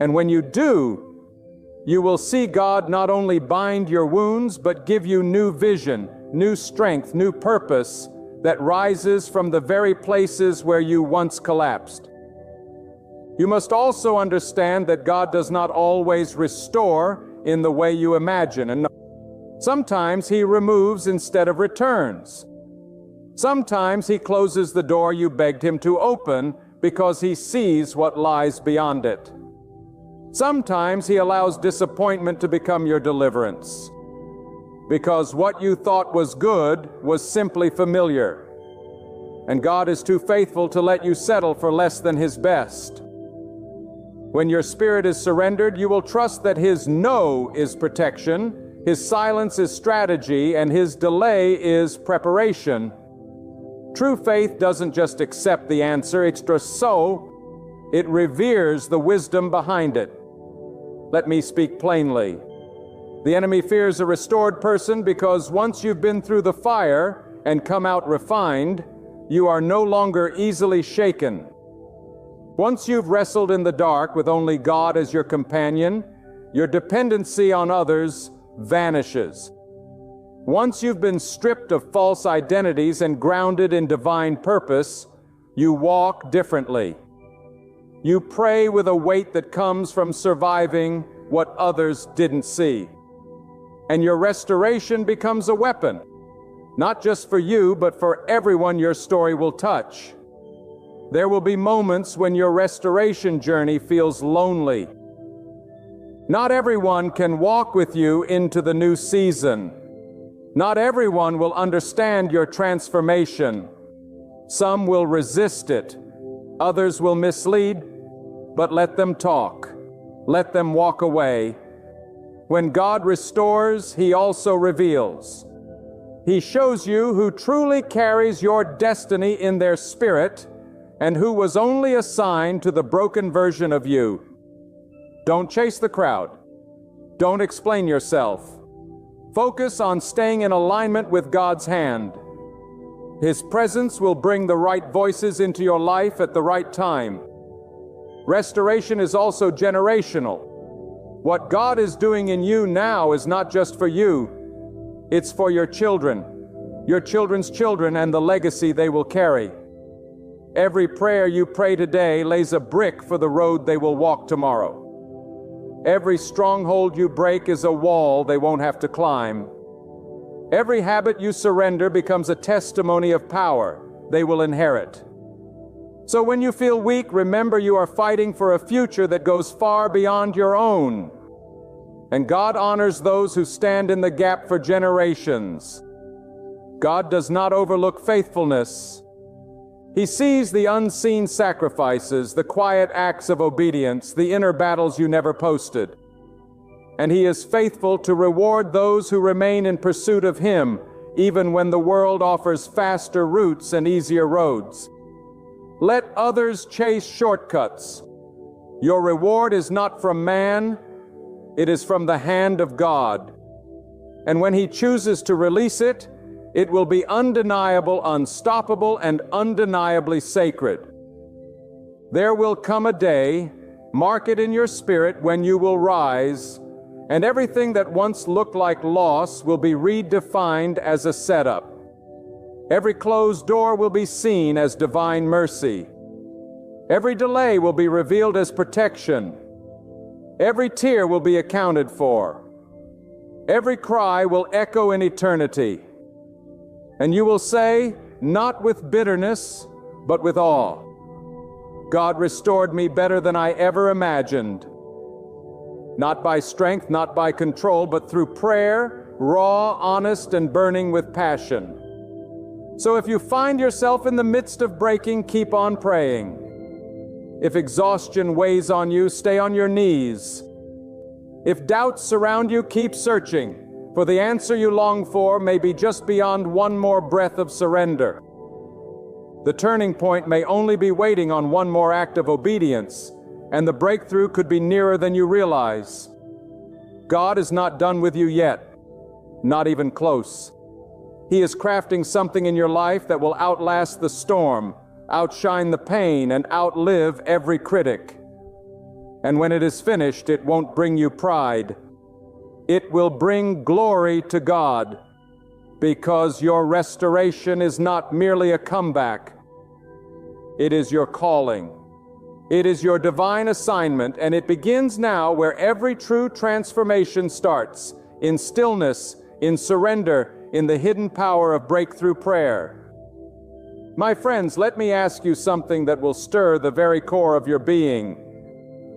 And when you do, you will see God not only bind your wounds, but give you new vision, new strength, new purpose that rises from the very places where you once collapsed. You must also understand that God does not always restore in the way you imagine, and sometimes He removes instead of returns. Sometimes He closes the door you begged Him to open because He sees what lies beyond it. Sometimes He allows disappointment to become your deliverance, because what you thought was good was simply familiar, and God is too faithful to let you settle for less than His best. When your spirit is surrendered, you will trust that His no is protection, His silence is strategy, and His delay is preparation. True faith doesn't just accept the answer, it reveres the wisdom behind it. Let me speak plainly. The enemy fears a restored person because once you've been through the fire and come out refined, you are no longer easily shaken. Once you've wrestled in the dark with only God as your companion, your dependency on others vanishes. Once you've been stripped of false identities and grounded in divine purpose, you walk differently. You pray with a weight that comes from surviving what others didn't see. And your restoration becomes a weapon, not just for you, but for everyone your story will touch. There will be moments when your restoration journey feels lonely. Not everyone can walk with you into the new season. Not everyone will understand your transformation. Some will resist it. Others will mislead, but let them talk. Let them walk away. When God restores, He also reveals. He shows you who truly carries your destiny in their spirit and who was only assigned to the broken version of you. Don't chase the crowd. Don't explain yourself. Focus on staying in alignment with God's hand. His presence will bring the right voices into your life at the right time. Restoration is also generational. What God is doing in you now is not just for you. It's for your children, your children's children, and the legacy they will carry. Every prayer you pray today lays a brick for the road they will walk tomorrow. Every stronghold you break is a wall they won't have to climb. Every habit you surrender becomes a testimony of power they will inherit. So when you feel weak, remember you are fighting for a future that goes far beyond your own. And God honors those who stand in the gap for generations. God does not overlook faithfulness. He sees the unseen sacrifices, the quiet acts of obedience, the inner battles you never posted. And He is faithful to reward those who remain in pursuit of Him, even when the world offers faster routes and easier roads. Let others chase shortcuts. Your reward is not from man, it is from the hand of God. And when He chooses to release it, it will be undeniable, unstoppable, and undeniably sacred. There will come a day, mark it in your spirit, when you will rise, and everything that once looked like loss will be redefined as a setup. Every closed door will be seen as divine mercy. Every delay will be revealed as protection. Every tear will be accounted for. Every cry will echo in eternity. And you will say, not with bitterness, but with awe, God restored me better than I ever imagined. Not by strength, not by control, but through prayer, raw, honest, and burning with passion. So if you find yourself in the midst of breaking, keep on praying. If exhaustion weighs on you, stay on your knees. If doubts surround you, keep searching, for the answer you long for may be just beyond one more breath of surrender. The turning point may only be waiting on one more act of obedience, and the breakthrough could be nearer than you realize. God is not done with you yet, not even close. He is crafting something in your life that will outlast the storm, outshine the pain, and outlive every critic. And when it is finished, it won't bring you pride. It will bring glory to God, because your restoration is not merely a comeback. It is your calling. It is your divine assignment, and it begins now where every true transformation starts, in stillness, in surrender, in the hidden power of breakthrough prayer. My friends, let me ask you something that will stir the very core of your being.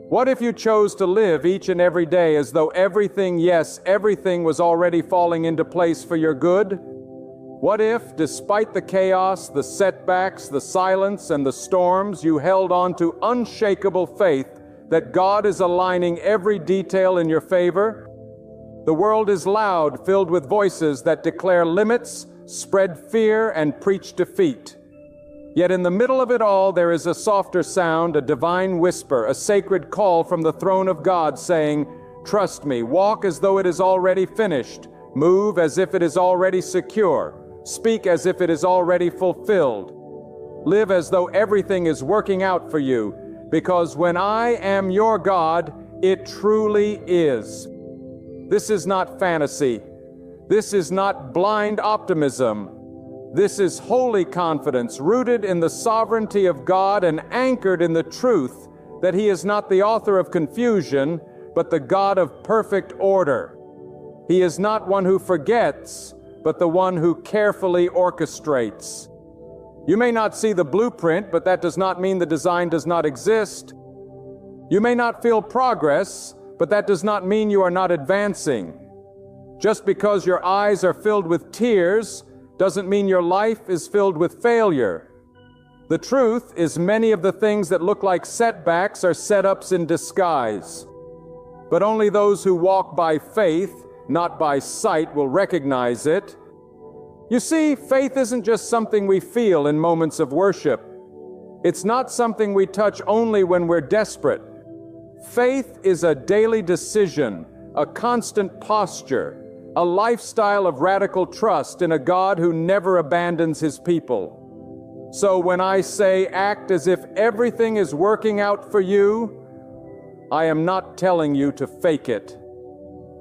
What if you chose to live each and every day as though everything, yes, everything was already falling into place for your good? What if, despite the chaos, the setbacks, the silence, and the storms, you held on to unshakable faith that God is aligning every detail in your favor? The world is loud, filled with voices that declare limits, spread fear, and preach defeat. Yet in the middle of it all, there is a softer sound, a divine whisper, a sacred call from the throne of God saying, "Trust me, walk as though it is already finished, move as if it is already secure, speak as if it is already fulfilled. Live as though everything is working out for you, because when I am your God, it truly is." This is not fantasy. This is not blind optimism. This is holy confidence, rooted in the sovereignty of God and anchored in the truth that He is not the author of confusion, but the God of perfect order. He is not one who forgets, but the one who carefully orchestrates. You may not see the blueprint, but that does not mean the design does not exist. You may not feel progress, but that does not mean you are not advancing. Just because your eyes are filled with tears doesn't mean your life is filled with failure. The truth is, many of the things that look like setbacks are setups in disguise. But only those who walk by faith, not by sight, will recognize it. You see, faith isn't just something we feel in moments of worship. It's not something we touch only when we're desperate. Faith is a daily decision, a constant posture, a lifestyle of radical trust in a God who never abandons His people. So when I say act as if everything is working out for you, I am not telling you to fake it.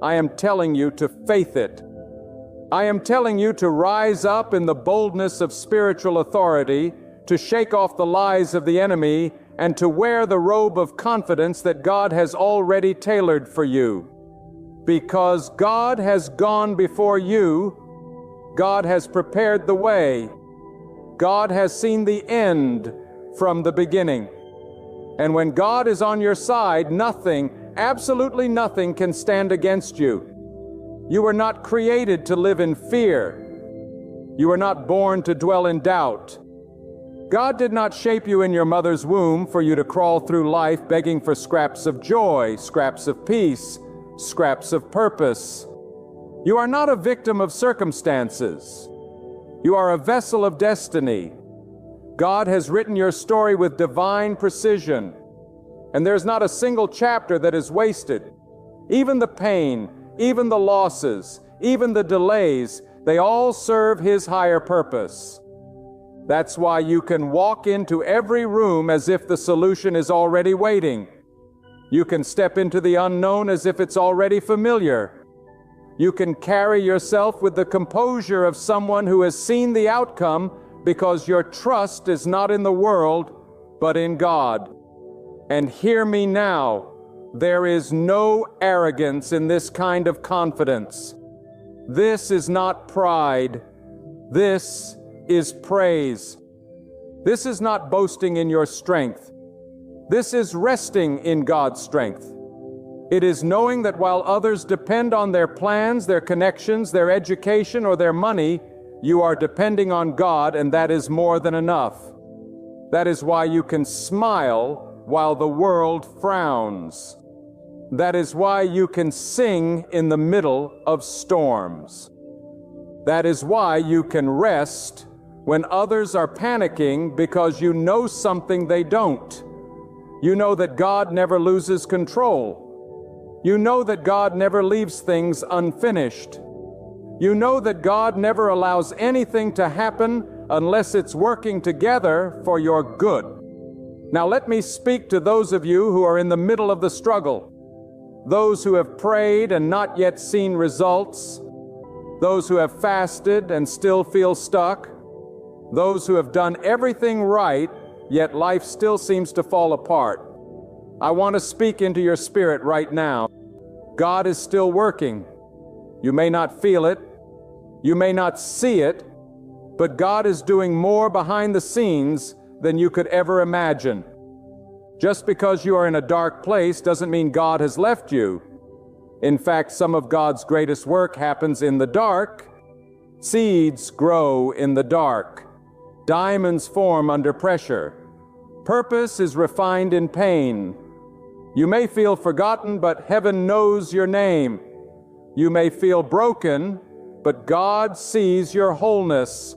I am telling you to faith it. I am telling you to rise up in the boldness of spiritual authority, to shake off the lies of the enemy, and to wear the robe of confidence that God has already tailored for you. Because God has gone before you, God has prepared the way, God has seen the end from the beginning. And when God is on your side, nothing, absolutely nothing, can stand against you. You were not created to live in fear. You were not born to dwell in doubt. God did not shape you in your mother's womb for you to crawl through life begging for scraps of joy, scraps of peace, scraps of purpose. You are not a victim of circumstances. You are a vessel of destiny. God has written your story with divine precision, and there's not a single chapter that is wasted. Even the pain, even the losses, even the delays, they all serve His higher purpose. That's why you can walk into every room as if the solution is already waiting. You can step into the unknown as if it's already familiar. You can carry yourself with the composure of someone who has seen the outcome, because your trust is not in the world, but in God. And hear me now, there is no arrogance in this kind of confidence. This is not pride. This is praise. This is not boasting in your strength. This is resting in God's strength. It is knowing that while others depend on their plans, their connections, their education, or their money, you are depending on God, and that is more than enough. That is why you can smile while the world frowns. That is why you can sing in the middle of storms. That is why you can rest when others are panicking, because you know something they don't. You know that God never loses control. You know that God never leaves things unfinished. You know that God never allows anything to happen unless it's working together for your good. Now let me speak to those of you who are in the middle of the struggle. Those who have prayed and not yet seen results. Those who have fasted and still feel stuck. Those who have done everything right, yet life still seems to fall apart. I want to speak into your spirit right now. God is still working. You may not feel it. You may not see it. But God is doing more behind the scenes than you could ever imagine. Just because you are in a dark place doesn't mean God has left you. In fact, some of God's greatest work happens in the dark. Seeds grow in the dark. Diamonds form under pressure. Purpose is refined in pain. You may feel forgotten, but heaven knows your name. You may feel broken, but God sees your wholeness.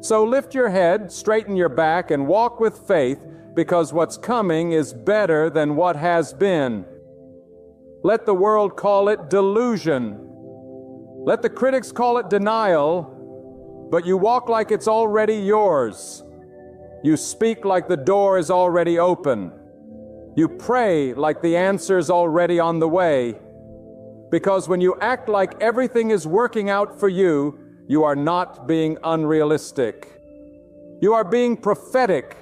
So lift your head, straighten your back, and walk with faith, because what's coming is better than what has been. Let the world call it delusion. Let the critics call it denial, but you walk like it's already yours. You speak like the door is already open. You pray like the answer's already on the way. Because when you act like everything is working out for you, you are not being unrealistic. You are being prophetic.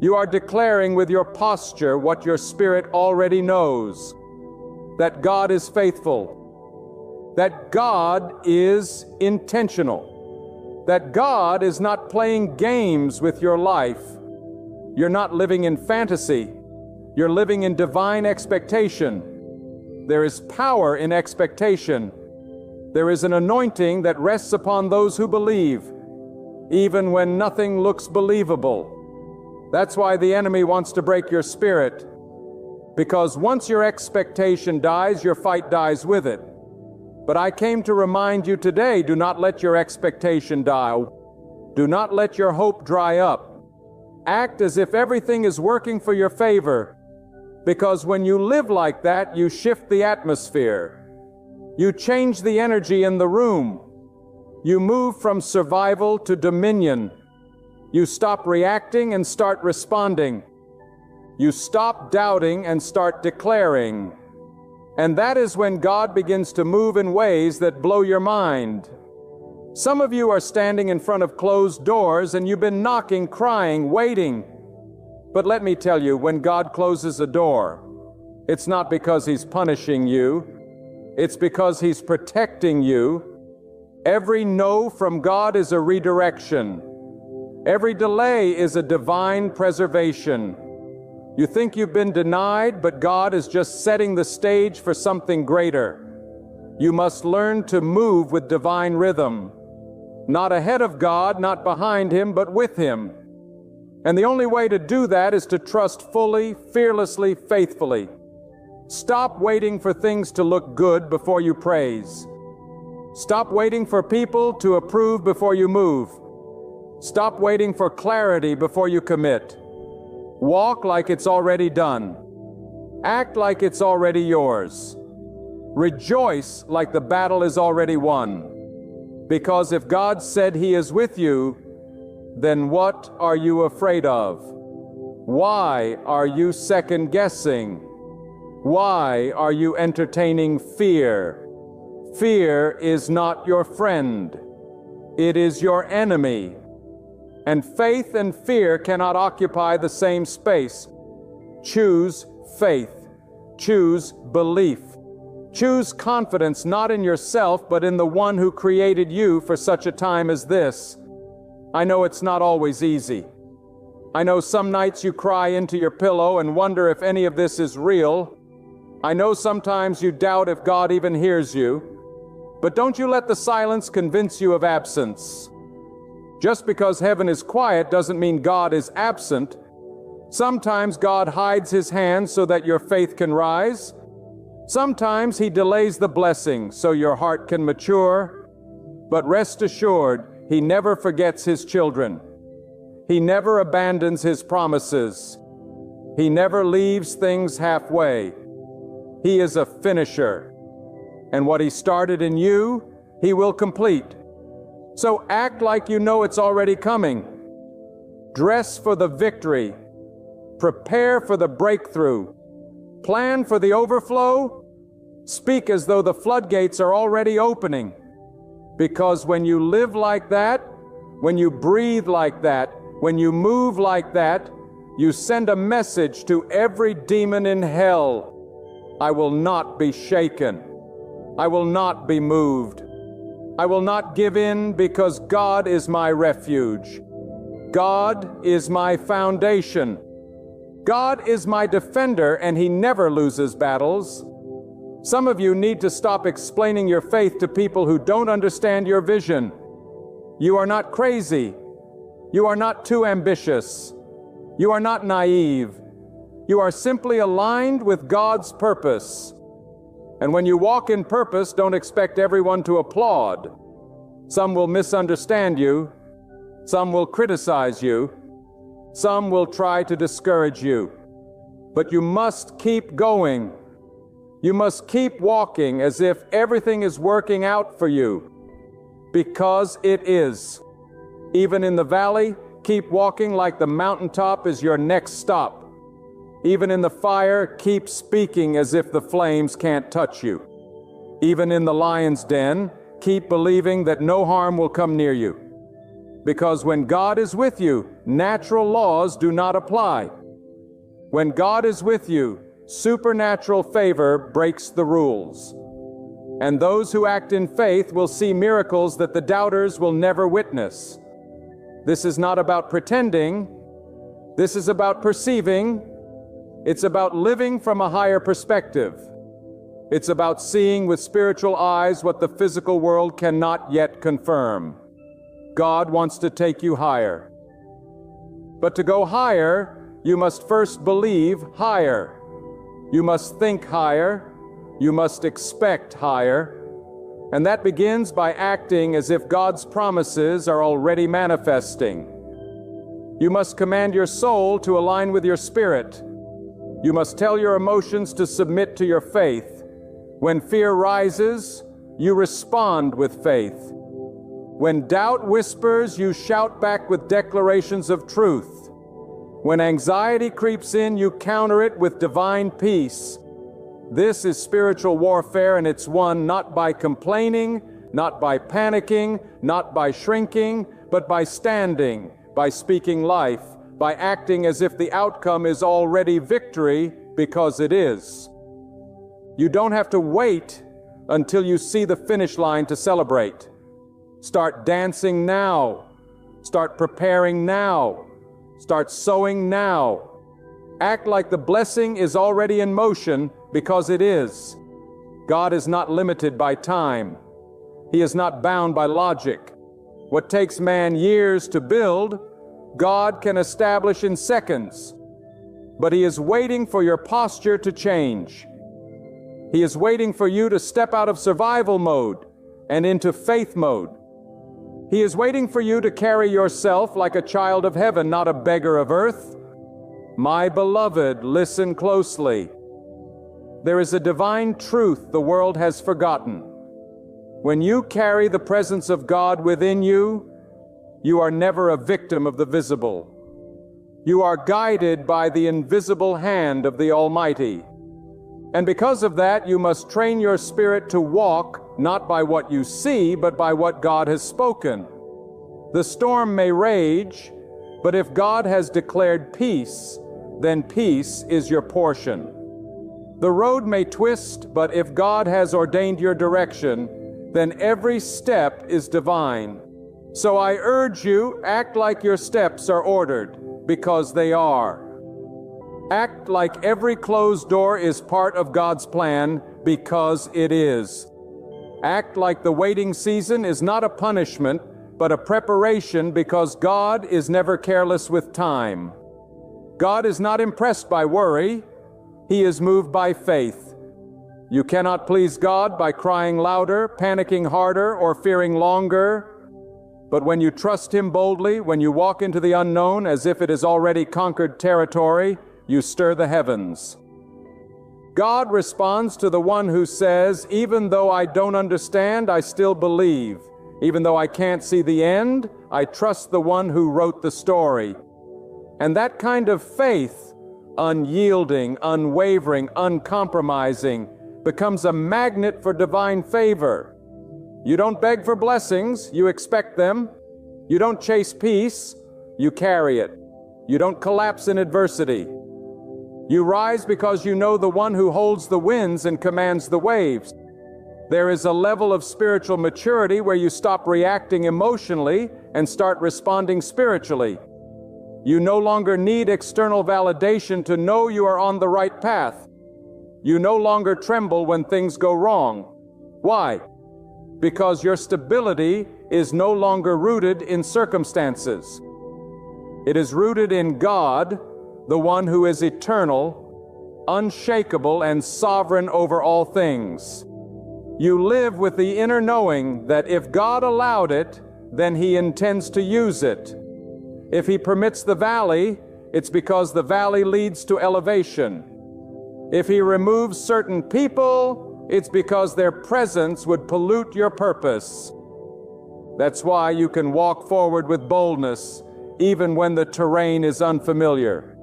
You are declaring with your posture what your spirit already knows. That God is faithful. That God is intentional. That God is not playing games with your life. You're not living in fantasy. You're living in divine expectation. There is power in expectation. There is an anointing that rests upon those who believe, even when nothing looks believable. That's why the enemy wants to break your spirit, because once your expectation dies, your fight dies with it. But I came to remind you today, do not let your expectation die. Do not let your hope dry up. Act as if everything is working for your favor, because when you live like that, you shift the atmosphere. You change the energy in the room. You move from survival to dominion. You stop reacting and start responding. You stop doubting and start declaring. And that is when God begins to move in ways that blow your mind. Some of you are standing in front of closed doors and you've been knocking, crying, waiting. But let me tell you, when God closes a door, it's not because He's punishing you. It's because He's protecting you. Every no from God is a redirection. Every delay is a divine preservation. You think you've been denied, but God is just setting the stage for something greater. You must learn to move with divine rhythm. Not ahead of God, not behind Him, but with Him. And the only way to do that is to trust fully, fearlessly, faithfully. Stop waiting for things to look good before you praise. Stop waiting for people to approve before you move. Stop waiting for clarity before you commit. Walk like it's already done. Act like it's already yours. Rejoice like the battle is already won. Because if God said He is with you, then what are you afraid of? Why are you second-guessing? Why are you entertaining fear? Fear is not your friend. It is your enemy. And faith and fear cannot occupy the same space. Choose faith. Choose belief. Choose confidence not in yourself, but in the one who created you for such a time as this. I know it's not always easy. I know some nights you cry into your pillow and wonder if any of this is real. I know sometimes you doubt if God even hears you, but don't you let the silence convince you of absence. Just because heaven is quiet doesn't mean God is absent. Sometimes God hides His hand so that your faith can rise. Sometimes He delays the blessing so your heart can mature. But rest assured, He never forgets His children. He never abandons His promises. He never leaves things halfway. He is a finisher. And what He started in you, He will complete. So act like you know it's already coming. Dress for the victory. Prepare for the breakthrough. Plan for the overflow. Speak as though the floodgates are already opening. Because when you live like that, when you breathe like that, when you move like that, you send a message to every demon in hell. I will not be shaken. I will not be moved. I will not give in because God is my refuge. God is my foundation. God is my defender, and He never loses battles. Some of you need to stop explaining your faith to people who don't understand your vision. You are not crazy. You are not too ambitious. You are not naive. You are simply aligned with God's purpose. And when you walk in purpose, don't expect everyone to applaud. Some will misunderstand you. Some will criticize you. Some will try to discourage you. But you must keep going. You must keep walking as if everything is working out for you. Because it is. Even in the valley, keep walking like the mountaintop is your next stop. Even in the fire, keep speaking as if the flames can't touch you. Even in the lion's den, keep believing that no harm will come near you. Because when God is with you, natural laws do not apply. When God is with you, supernatural favor breaks the rules. And those who act in faith will see miracles that the doubters will never witness. This is not about pretending. This is about perceiving. It's about living from a higher perspective. It's about seeing with spiritual eyes what the physical world cannot yet confirm. God wants to take you higher. But to go higher, you must first believe higher. You must think higher. You must expect higher. And that begins by acting as if God's promises are already manifesting. You must command your soul to align with your spirit. You must tell your emotions to submit to your faith. When fear rises, you respond with faith. When doubt whispers, you shout back with declarations of truth. When anxiety creeps in, you counter it with divine peace. This is spiritual warfare, and it's won not by complaining, not by panicking, not by shrinking, but by standing, by speaking life, by acting as if the outcome is already victory, because it is. You don't have to wait until you see the finish line to celebrate. Start dancing now. Start preparing now. Start sowing now. Act like the blessing is already in motion, because it is. God is not limited by time. He is not bound by logic. What takes man years to build, God can establish in seconds. But He is waiting for your posture to change. He is waiting for you to step out of survival mode and into faith mode. He is waiting for you to carry yourself like a child of heaven, not a beggar of earth. My beloved, listen closely. There is a divine truth the world has forgotten. When you carry the presence of God within you, you are never a victim of the visible. You are guided by the invisible hand of the Almighty. And because of that, you must train your spirit to walk not by what you see, but by what God has spoken. The storm may rage, but if God has declared peace, then peace is your portion. The road may twist, but if God has ordained your direction, then every step is divine. So I urge you, act like your steps are ordered, because they are. Act like every closed door is part of God's plan, because it is. Act like the waiting season is not a punishment, but a preparation, because God is never careless with time. God is not impressed by worry. He is moved by faith. You cannot please God by crying louder, panicking harder, or fearing longer. But when you trust Him boldly, when you walk into the unknown as if it is already conquered territory, you stir the heavens. God responds to the one who says, even though I don't understand, I still believe. Even though I can't see the end, I trust the one who wrote the story. And that kind of faith, unyielding, unwavering, uncompromising, becomes a magnet for divine favor. You don't beg for blessings, you expect them. You don't chase peace, you carry it. You don't collapse in adversity. You rise because you know the one who holds the winds and commands the waves. There is a level of spiritual maturity where you stop reacting emotionally and start responding spiritually. You no longer need external validation to know you are on the right path. You no longer tremble when things go wrong. Why? Because your stability is no longer rooted in circumstances. It is rooted in God, the one who is eternal, unshakable, and sovereign over all things. You live with the inner knowing that if God allowed it, then He intends to use it. If He permits the valley, it's because the valley leads to elevation. If He removes certain people, it's because their presence would pollute your purpose. That's why you can walk forward with boldness, even when the terrain is unfamiliar.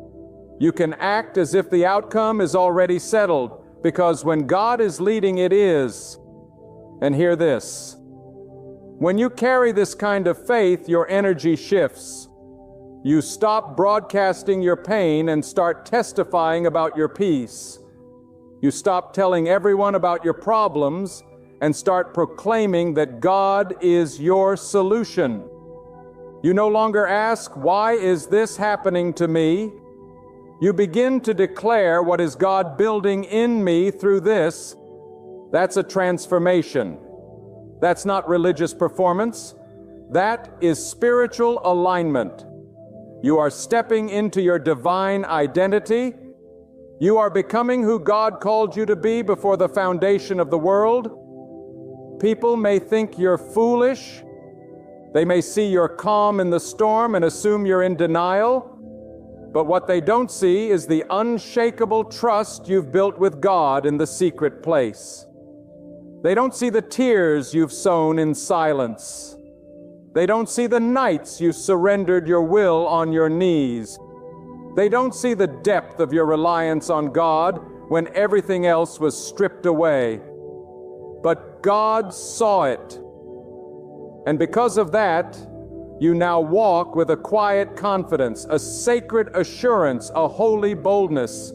You can act as if the outcome is already settled, because when God is leading, it is. And hear this. When you carry this kind of faith, your energy shifts. You stop broadcasting your pain and start testifying about your peace. You stop telling everyone about your problems and start proclaiming that God is your solution. You no longer ask, why is this happening to me? You begin to declare, what is God building in me through this? That's a transformation. That's not religious performance. That is spiritual alignment. You are stepping into your divine identity. You are becoming who God called you to be before the foundation of the world. People may think you're foolish. They may see you're calm in the storm and assume you're in denial. But what they don't see is the unshakable trust you've built with God in the secret place. They don't see the tears you've sown in silence. They don't see the nights you surrendered your will on your knees. They don't see the depth of your reliance on God when everything else was stripped away. But God saw it. And because of that, you now walk with a quiet confidence, a sacred assurance, a holy boldness.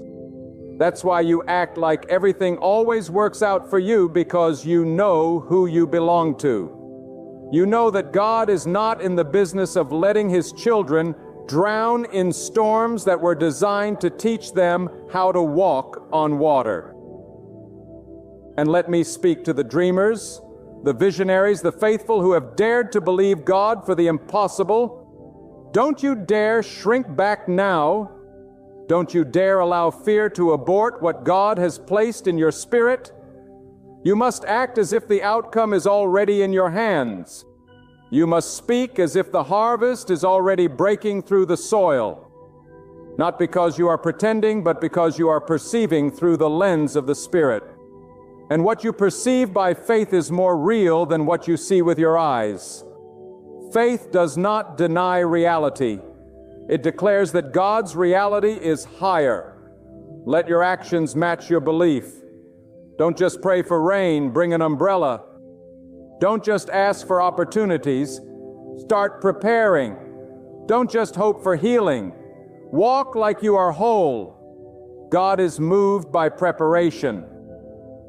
That's why you act like everything always works out for you, because you know who you belong to. You know that God is not in the business of letting His children drown in storms that were designed to teach them how to walk on water. And let me speak to the dreamers, the visionaries, the faithful who have dared to believe God for the impossible. Don't you dare shrink back now. Don't you dare allow fear to abort what God has placed in your spirit. You must act as if the outcome is already in your hands. You must speak as if the harvest is already breaking through the soil. Not because you are pretending, but because you are perceiving through the lens of the Spirit. And what you perceive by faith is more real than what you see with your eyes. Faith does not deny reality. It declares that God's reality is higher. Let your actions match your belief. Don't just pray for rain, bring an umbrella. Don't just ask for opportunities. Start preparing. Don't just hope for healing. Walk like you are whole. God is moved by preparation.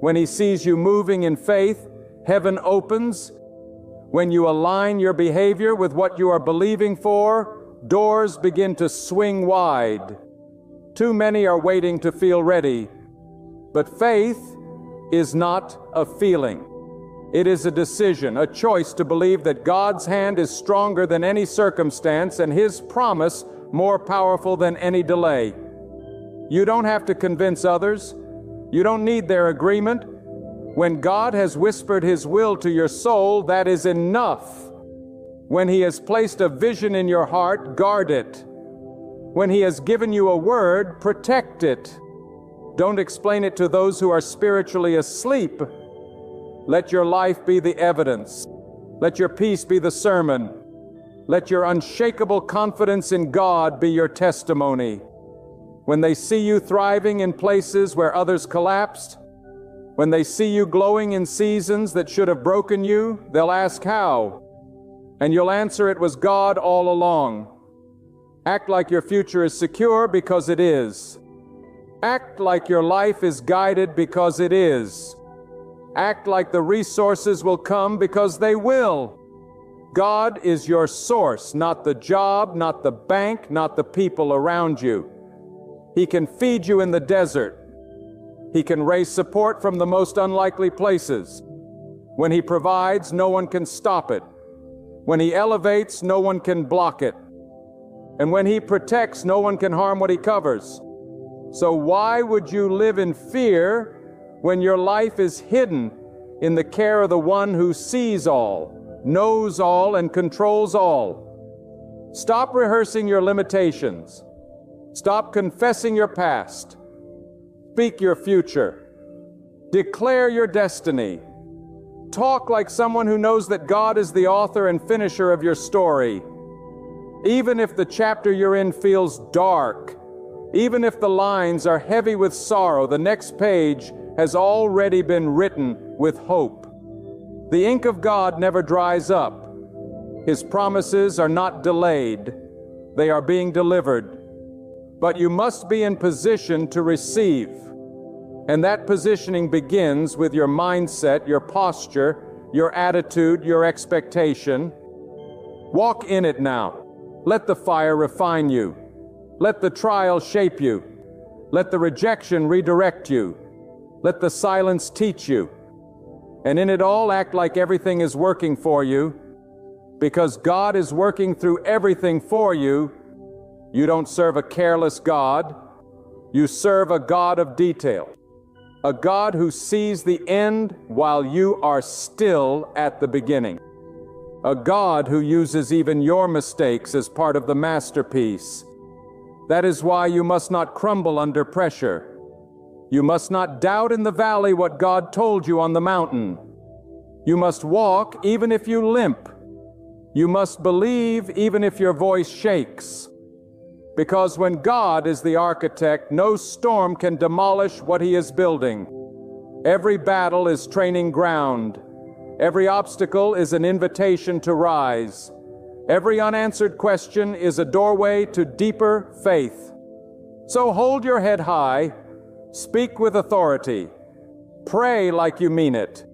When He sees you moving in faith, heaven opens. When you align your behavior with what you are believing for, doors begin to swing wide. Too many are waiting to feel ready. But faith is not a feeling. It is a decision, a choice to believe that God's hand is stronger than any circumstance and His promise more powerful than any delay. You don't have to convince others. You don't need their agreement. When God has whispered His will to your soul, that is enough. When He has placed a vision in your heart, guard it. When He has given you a word, protect it. Don't explain it to those who are spiritually asleep. Let your life be the evidence. Let your peace be the sermon. Let your unshakable confidence in God be your testimony. When they see you thriving in places where others collapsed, when they see you glowing in seasons that should have broken you, they'll ask how. And you'll answer it was God all along. Act like your future is secure because it is. Act like your life is guided because it is. Act like the resources will come because they will. God is your source, not the job, not the bank, not the people around you. He can feed you in the desert. He can raise support from the most unlikely places. When He provides, no one can stop it. When He elevates, no one can block it. And when He protects, no one can harm what He covers. So why would you live in fear when your life is hidden in the care of the one who sees all, knows all, and controls all? Stop rehearsing your limitations. Stop confessing your past. Speak your future. Declare your destiny. Talk like someone who knows that God is the author and finisher of your story. Even if the chapter you're in feels dark, even if the lines are heavy with sorrow, the next page has already been written with hope. The ink of God never dries up. His promises are not delayed. They are being delivered. But you must be in position to receive. And that positioning begins with your mindset, your posture, your attitude, your expectation. Walk in it now. Let the fire refine you. Let the trial shape you. Let the rejection redirect you. Let the silence teach you. And in it all, act like everything is working for you. Because God is working through everything for you. You don't serve a careless God. You serve a God of detail. A God who sees the end while you are still at the beginning. A God who uses even your mistakes as part of the masterpiece. That is why you must not crumble under pressure. You must not doubt in the valley what God told you on the mountain. You must walk even if you limp. You must believe even if your voice shakes. Because when God is the architect, no storm can demolish what He is building. Every battle is training ground. Every obstacle is an invitation to rise. Every unanswered question is a doorway to deeper faith. So hold your head high, speak with authority, pray like you mean it,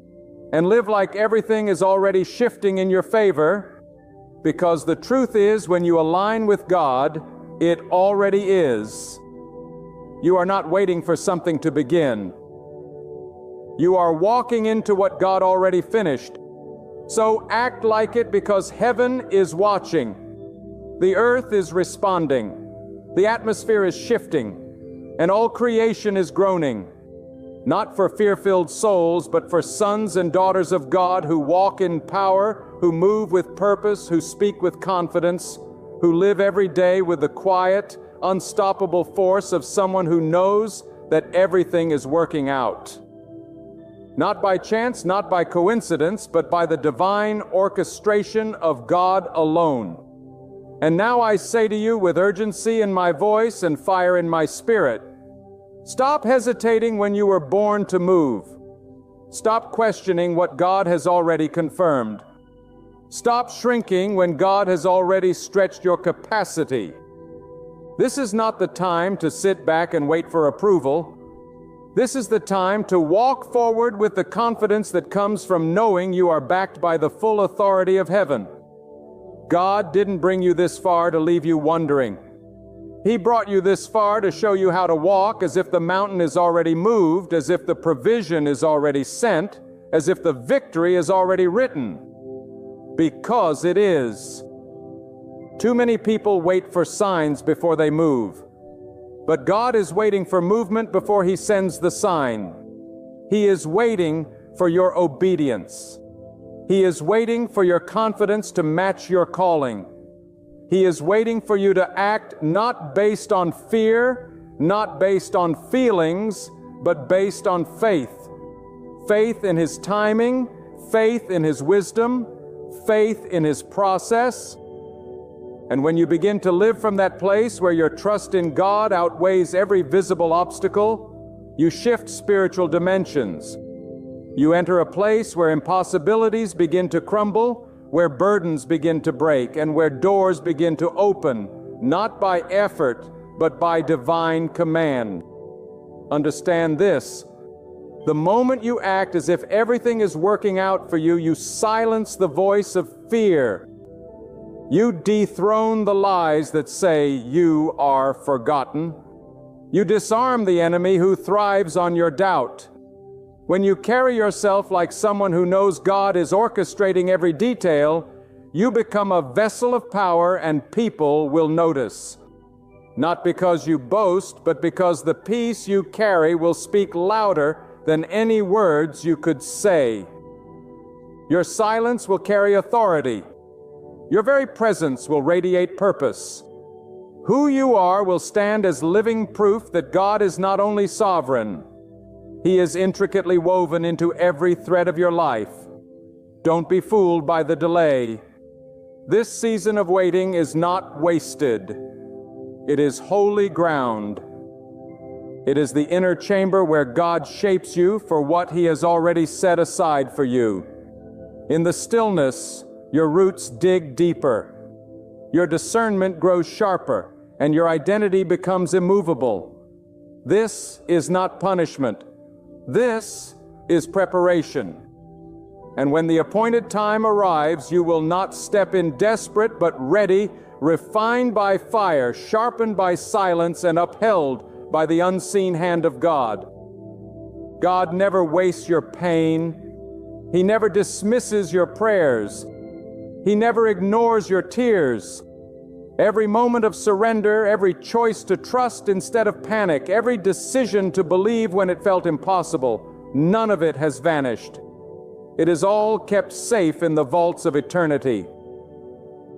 and live like everything is already shifting in your favor, because the truth is, when you align with God, it already is. You are not waiting for something to begin. You are walking into what God already finished. So act like it, because heaven is watching. The earth is responding. The atmosphere is shifting. And all creation is groaning. Not for fear-filled souls, but for sons and daughters of God who walk in power, who move with purpose, who speak with confidence, who live every day with the quiet, unstoppable force of someone who knows that everything is working out. Not by chance, not by coincidence, but by the divine orchestration of God alone. And now I say to you with urgency in my voice and fire in my spirit, stop hesitating when you were born to move. Stop questioning what God has already confirmed. Stop shrinking when God has already stretched your capacity. This is not the time to sit back and wait for approval. This is the time to walk forward with the confidence that comes from knowing you are backed by the full authority of heaven. God didn't bring you this far to leave you wondering. He brought you this far to show you how to walk as if the mountain is already moved, as if the provision is already sent, as if the victory is already written. Because it is. Too many people wait for signs before they move. But God is waiting for movement before He sends the sign. He is waiting for your obedience. He is waiting for your confidence to match your calling. He is waiting for you to act not based on fear, not based on feelings, but based on faith. Faith in His timing, faith in His wisdom, faith in His process. And when you begin to live from that place where your trust in God outweighs every visible obstacle, you shift spiritual dimensions. You enter a place where impossibilities begin to crumble, where burdens begin to break, and where doors begin to open, not by effort, but by divine command. Understand this. The moment you act as if everything is working out for you, you silence the voice of fear. You dethrone the lies that say you are forgotten. You disarm the enemy who thrives on your doubt. When you carry yourself like someone who knows God is orchestrating every detail, you become a vessel of power and people will notice. Not because you boast, but because the peace you carry will speak louder than any words you could say. Your silence will carry authority. Your very presence will radiate purpose. Who you are will stand as living proof that God is not only sovereign, He is intricately woven into every thread of your life. Don't be fooled by the delay. This season of waiting is not wasted. It is holy ground. It is the inner chamber where God shapes you for what He has already set aside for you. In the stillness, your roots dig deeper. Your discernment grows sharper, and your identity becomes immovable. This is not punishment. This is preparation. And when the appointed time arrives, you will not step in desperate, but ready, refined by fire, sharpened by silence, and upheld by the unseen hand of God. God never wastes your pain. He never dismisses your prayers. He never ignores your tears. Every moment of surrender, every choice to trust instead of panic, every decision to believe when it felt impossible, none of it has vanished. It is all kept safe in the vaults of eternity.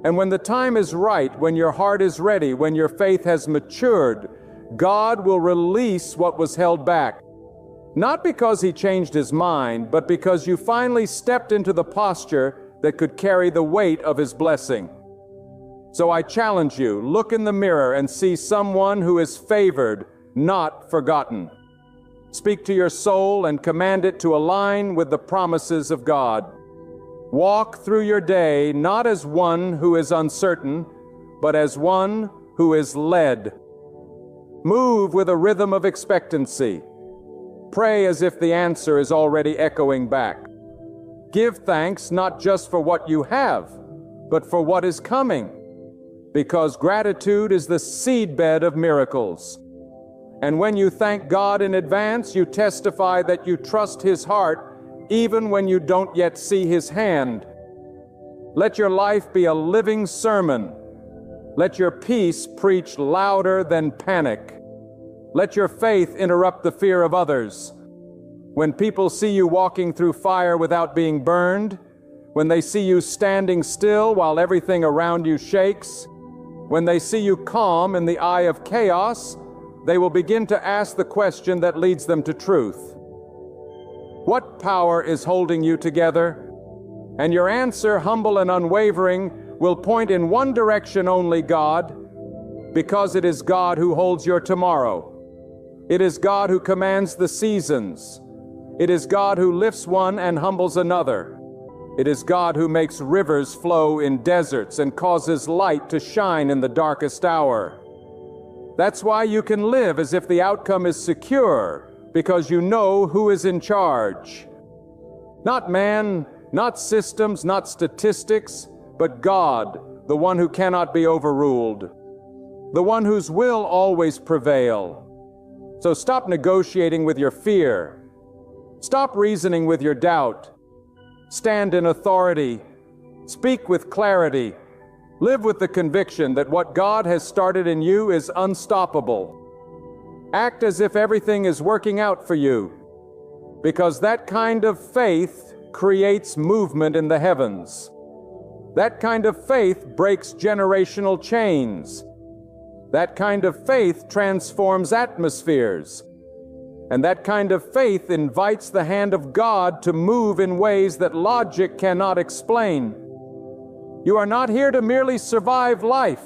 And when the time is right, when your heart is ready, when your faith has matured, God will release what was held back. Not because He changed His mind, but because you finally stepped into the posture that could carry the weight of His blessing. So I challenge you, look in the mirror and see someone who is favored, not forgotten. Speak to your soul and command it to align with the promises of God. Walk through your day not as one who is uncertain, but as one who is led. Move with a rhythm of expectancy. Pray as if the answer is already echoing back. Give thanks not just for what you have, but for what is coming. Because gratitude is the seedbed of miracles. And when you thank God in advance, you testify that you trust His heart, even when you don't yet see His hand. Let your life be a living sermon. Let your peace preach louder than panic. Let your faith interrupt the fear of others. When people see you walking through fire without being burned, when they see you standing still while everything around you shakes, when they see you calm in the eye of chaos, they will begin to ask the question that leads them to truth. What power is holding you together? And your answer, humble and unwavering, will point in one direction only, God, because it is God who holds your tomorrow. It is God who commands the seasons. It is God who lifts one and humbles another. It is God who makes rivers flow in deserts and causes light to shine in the darkest hour. That's why you can live as if the outcome is secure, because you know who is in charge. Not man, not systems, not statistics, but God, the one who cannot be overruled. the one whose will always prevail. So stop negotiating with your fear. Stop reasoning with your doubt. Stand in authority. Speak with clarity. Live with the conviction that what God has started in you is unstoppable. Act as if everything is working out for you, because that kind of faith creates movement in the heavens. That kind of faith breaks generational chains. That kind of faith transforms atmospheres. And that kind of faith invites the hand of God to move in ways that logic cannot explain. You are not here to merely survive life.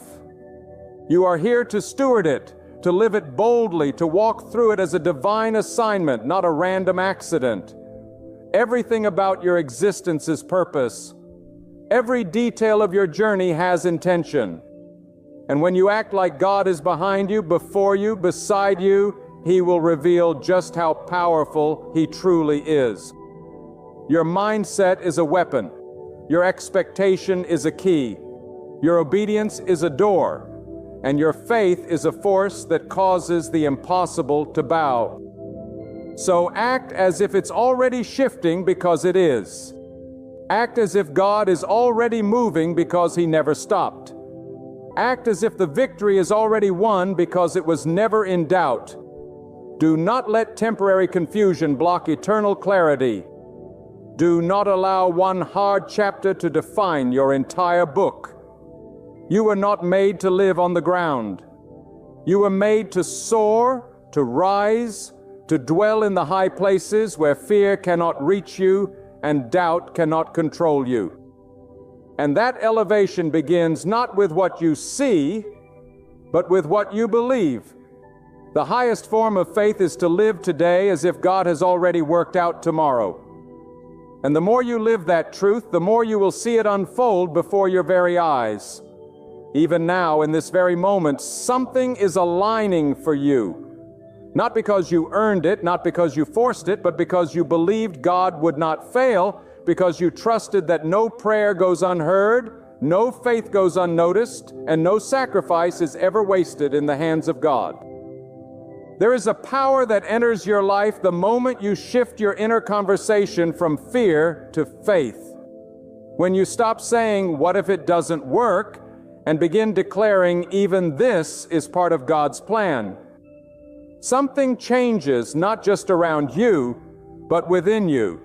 You are here to steward it, to live it boldly, to walk through it as a divine assignment, not a random accident. Everything about your existence is purpose. Every detail of your journey has intention. And when you act like God is behind you, before you, beside you, He will reveal just how powerful He truly is. Your mindset is a weapon. Your expectation is a key. Your obedience is a door. And your faith is a force that causes the impossible to bow. So act as if it's already shifting, because it is. Act as if God is already moving, because He never stopped. Act as if the victory is already won, because it was never in doubt. Do not let temporary confusion block eternal clarity. Do not allow one hard chapter to define your entire book. You were not made to live on the ground. You were made to soar, to rise, to dwell in the high places where fear cannot reach you and doubt cannot control you. And that elevation begins not with what you see, but with what you believe. The highest form of faith is to live today as if God has already worked out tomorrow. And the more you live that truth, the more you will see it unfold before your very eyes. Even now, in this very moment, something is aligning for you. Not because you earned it, not because you forced it, but because you believed God would not fail, because you trusted that no prayer goes unheard, no faith goes unnoticed, and no sacrifice is ever wasted in the hands of God. There is a power that enters your life the moment you shift your inner conversation from fear to faith. When you stop saying, "What if it doesn't work?" and begin declaring, "Even this is part of God's plan." Something changes not just around you, but within you.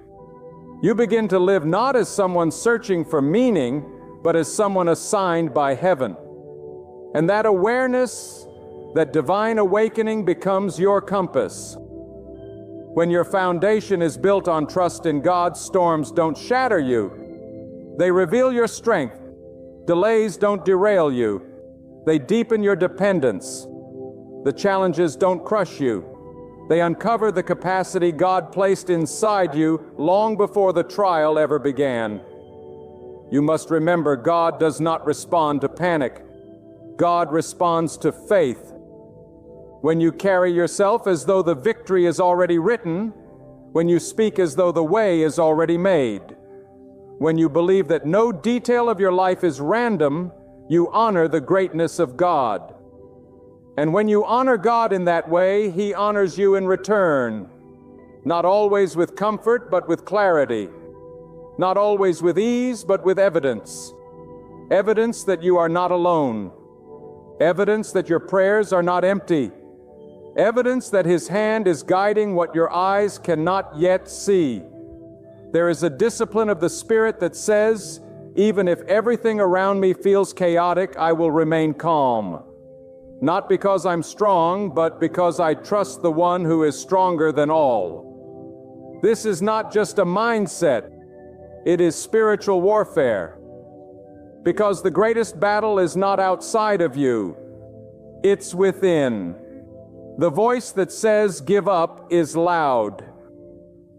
You begin to live not as someone searching for meaning, but as someone assigned by heaven. And that awareness, that divine awakening, becomes your compass. When your foundation is built on trust in God, storms don't shatter you. They reveal your strength. Delays don't derail you. They deepen your dependence. The challenges don't crush you. They uncover the capacity God placed inside you long before the trial ever began. You must remember, God does not respond to panic. God responds to faith. When you carry yourself as though the victory is already written, when you speak as though the way is already made, when you believe that no detail of your life is random, you honor the greatness of God. And when you honor God in that way, He honors you in return. Not always with comfort, but with clarity. Not always with ease, but with evidence. Evidence that you are not alone. Evidence that your prayers are not empty. Evidence that His hand is guiding what your eyes cannot yet see. There is a discipline of the Spirit that says, even if everything around me feels chaotic, I will remain calm. Not because I'm strong, but because I trust the one who is stronger than all. This is not just a mindset. It is spiritual warfare. Because the greatest battle is not outside of you. It's within. The voice that says, "Give up," is loud.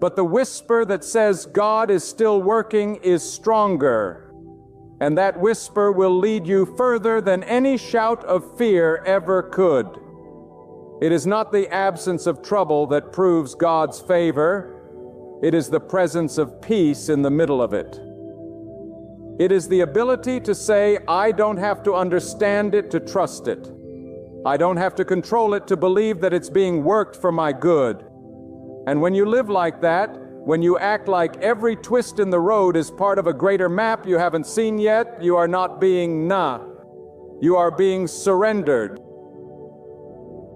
But the whisper that says God is still working is stronger. And that whisper will lead you further than any shout of fear ever could. It is not the absence of trouble that proves God's favor. It is the presence of peace in the middle of it. It is the ability to say, "I don't have to understand it to trust it. I don't have to control it to believe that it's being worked for my good. And when you live like that, when you act like every twist in the road is part of a greater map you haven't seen yet, you are not being you are being surrendered.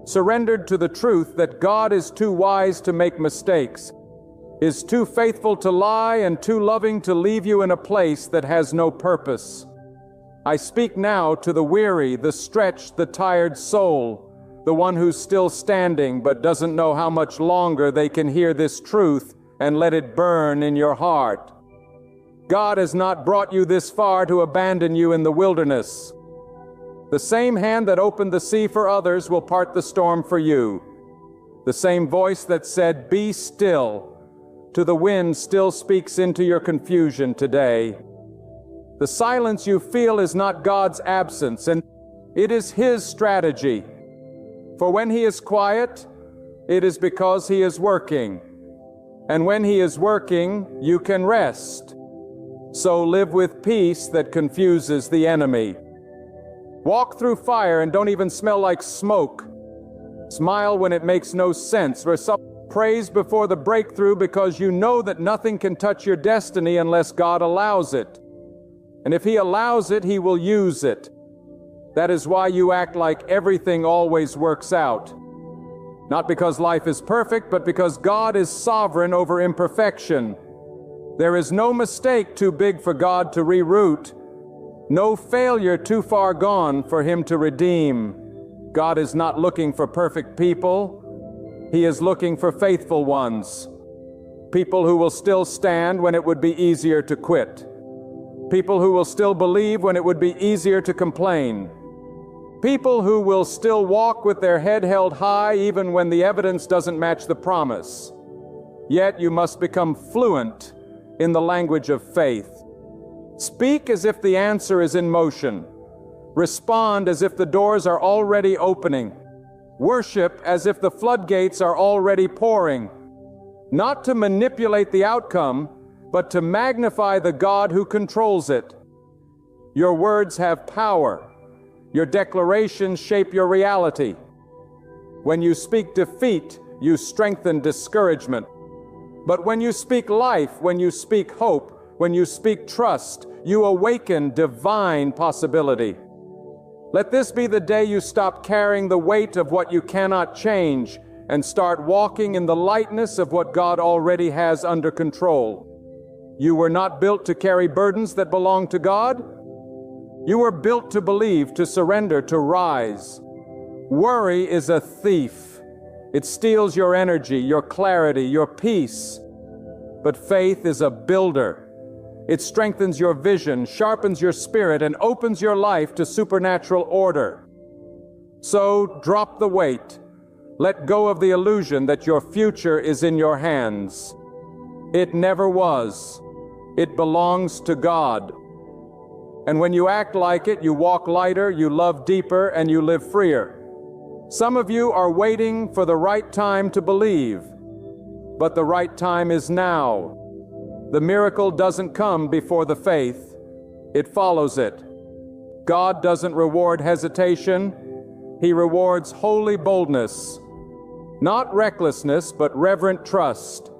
Surrendered to the truth that God is too wise to make mistakes, is too faithful to lie, and too loving to leave you in a place that has no purpose. I speak now to the weary, the stretched, the tired soul, the one who's still standing but doesn't know how much longer they can hear this truth and let it burn in your heart. God has not brought you this far to abandon you in the wilderness. The same hand that opened the sea for others will part the storm for you. The same voice that said, "Be still," to the wind still speaks into your confusion today. The silence you feel is not God's absence, and it is His strategy. For when He is quiet, it is because He is working. And when He is working, you can rest. So live with peace that confuses the enemy. Walk through fire and don't even smell like smoke. Smile when it makes no sense. Praise before the breakthrough because you know that nothing can touch your destiny unless God allows it. And if He allows it, He will use it. That is why you act like everything always works out. Not because life is perfect, but because God is sovereign over imperfection. There is no mistake too big for God to reroute, no failure too far gone for Him to redeem. God is not looking for perfect people. He is looking for faithful ones. People who will still stand when it would be easier to quit. People who will still believe when it would be easier to complain. People who will still walk with their head held high even when the evidence doesn't match the promise. Yet you must become fluent in the language of faith. Speak as if the answer is in motion. Respond as if the doors are already opening. Worship as if the floodgates are already pouring. Not to manipulate the outcome, but to magnify the God who controls it. Your words have power. Your declarations shape your reality. When you speak defeat, you strengthen discouragement. But when you speak life, when you speak hope, when you speak trust, you awaken divine possibility. Let this be the day you stop carrying the weight of what you cannot change and start walking in the lightness of what God already has under control. You were not built to carry burdens that belong to God. You were built to believe, to surrender, to rise. Worry is a thief. It steals your energy, your clarity, your peace. But faith is a builder. It strengthens your vision, sharpens your spirit, and opens your life to supernatural order. So drop the weight. Let go of the illusion that your future is in your hands. It never was. It belongs to God. And when you act like it, you walk lighter, you love deeper, and you live freer. Some of you are waiting for the right time to believe, but the right time is now. The miracle doesn't come before the faith, it follows it. God doesn't reward hesitation, He rewards holy boldness. Not recklessness, but reverent trust.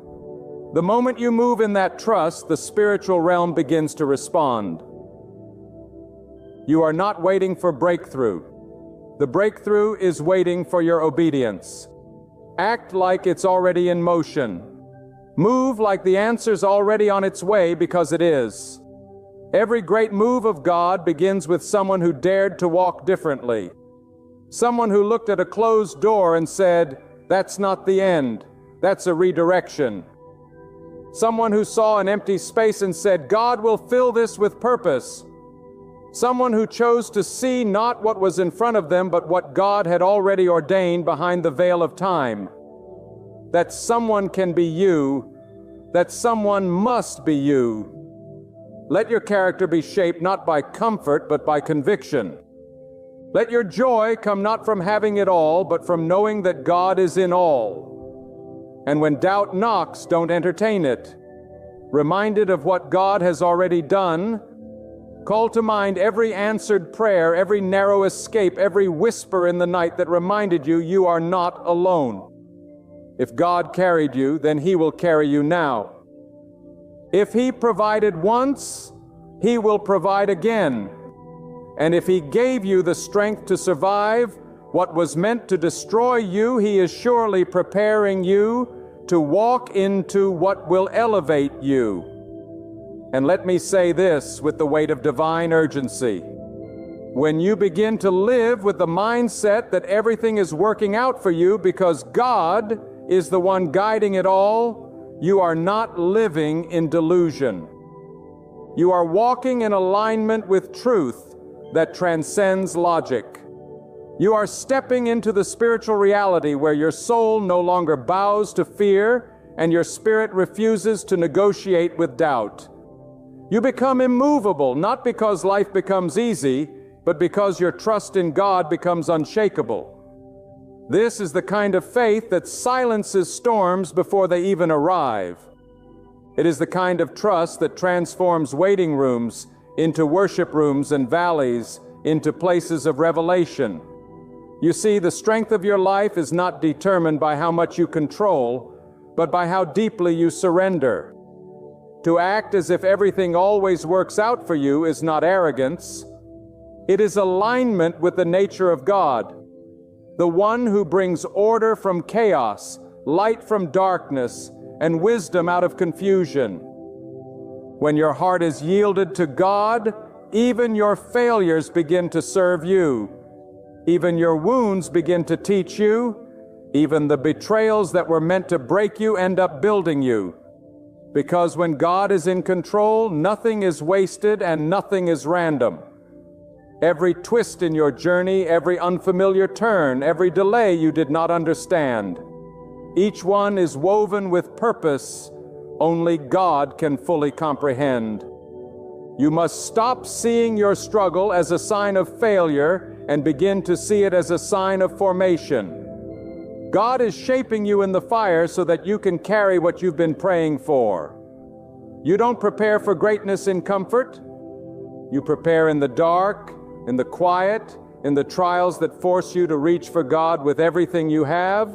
The moment you move in that trust, the spiritual realm begins to respond. You are not waiting for breakthrough. The breakthrough is waiting for your obedience. Act like it's already in motion. Move like the answer's already on its way, because it is. Every great move of God begins with someone who dared to walk differently. Someone who looked at a closed door and said, "That's not the end, that's a redirection." Someone who saw an empty space and said, "God will fill this with purpose." Someone who chose to see not what was in front of them, but what God had already ordained behind the veil of time. That someone can be you. That someone must be you. Let your character be shaped not by comfort, but by conviction. Let your joy come not from having it all, but from knowing that God is in all. And when doubt knocks, don't entertain it. Reminded of what God has already done, Call to mind every answered prayer, every narrow escape, every whisper in the night that reminded you you are not alone. If God carried you, then He will carry you now. If He provided once, He will provide again. And if He gave you the strength to survive what was meant to destroy you, He is surely preparing you to walk into what will elevate you. And let me say this with the weight of divine urgency. When you begin to live with the mindset that everything is working out for you because God is the one guiding it all, you are not living in delusion. You are walking in alignment with truth that transcends logic. You are stepping into the spiritual reality where your soul no longer bows to fear and your spirit refuses to negotiate with doubt. You become immovable, not because life becomes easy, but because your trust in God becomes unshakable. This is the kind of faith that silences storms before they even arrive. It is the kind of trust that transforms waiting rooms into worship rooms and valleys into places of revelation. You see, the strength of your life is not determined by how much you control, but by how deeply you surrender. To act as if everything always works out for you is not arrogance. It is alignment with the nature of God, the one who brings order from chaos, light from darkness, and wisdom out of confusion. When your heart is yielded to God, even your failures begin to serve you. Even your wounds begin to teach you. Even the betrayals that were meant to break you end up building you. Because when God is in control, nothing is wasted and nothing is random. Every twist in your journey, every unfamiliar turn, every delay you did not understand, each one is woven with purpose only God can fully comprehend. You must stop seeing your struggle as a sign of failure and begin to see it as a sign of formation. God is shaping you in the fire so that you can carry what you've been praying for. You don't prepare for greatness in comfort. You prepare in the dark, in the quiet, in the trials that force you to reach for God with everything you have.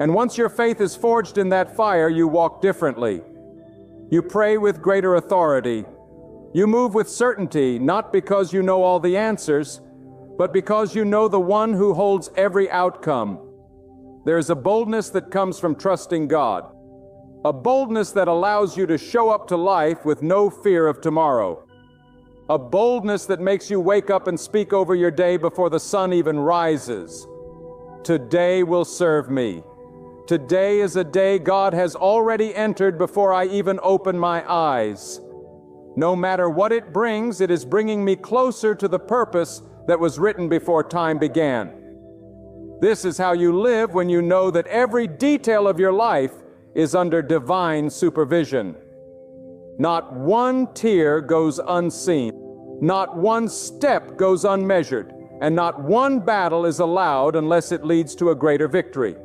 And once your faith is forged in that fire, you walk differently. You pray with greater authority. You move with certainty, not because you know all the answers, but because you know the one who holds every outcome. There is a boldness that comes from trusting God, a boldness that allows you to show up to life with no fear of tomorrow, a boldness that makes you wake up and speak over your day before the sun even rises. Today will serve me. Today is a day God has already entered before I even open my eyes. No matter what it brings, it is bringing me closer to the purpose that was written before time began. This is how you live when you know that every detail of your life is under divine supervision. Not one tear goes unseen, not one step goes unmeasured, and not one battle is allowed unless it leads to a greater victory.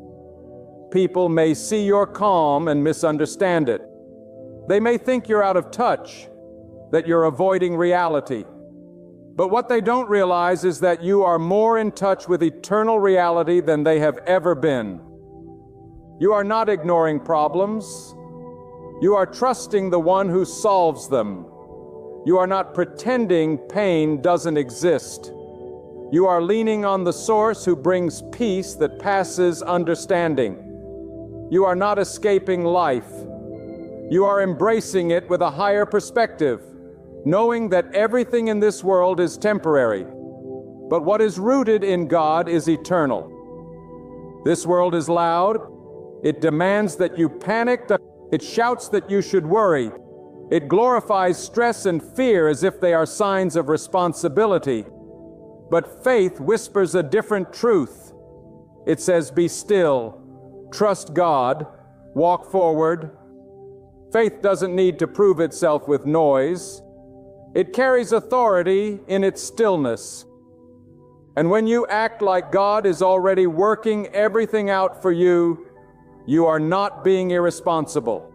People may see your calm and misunderstand it. They may think you're out of touch, that you're avoiding reality. But what they don't realize is that you are more in touch with eternal reality than they have ever been. You are not ignoring problems. You are trusting the one who solves them. You are not pretending pain doesn't exist. You are leaning on the source who brings peace that passes understanding. You are not escaping life. You are embracing it with a higher perspective, knowing that everything in this world is temporary, but what is rooted in God is eternal. This world is loud. It demands that you panic. It shouts that you should worry. It glorifies stress and fear as if they are signs of responsibility. But faith whispers a different truth. It says, be still, trust God, walk forward. Faith doesn't need to prove itself with noise. It carries authority in its stillness. And when you act like God is already working everything out for you, you are not being irresponsible.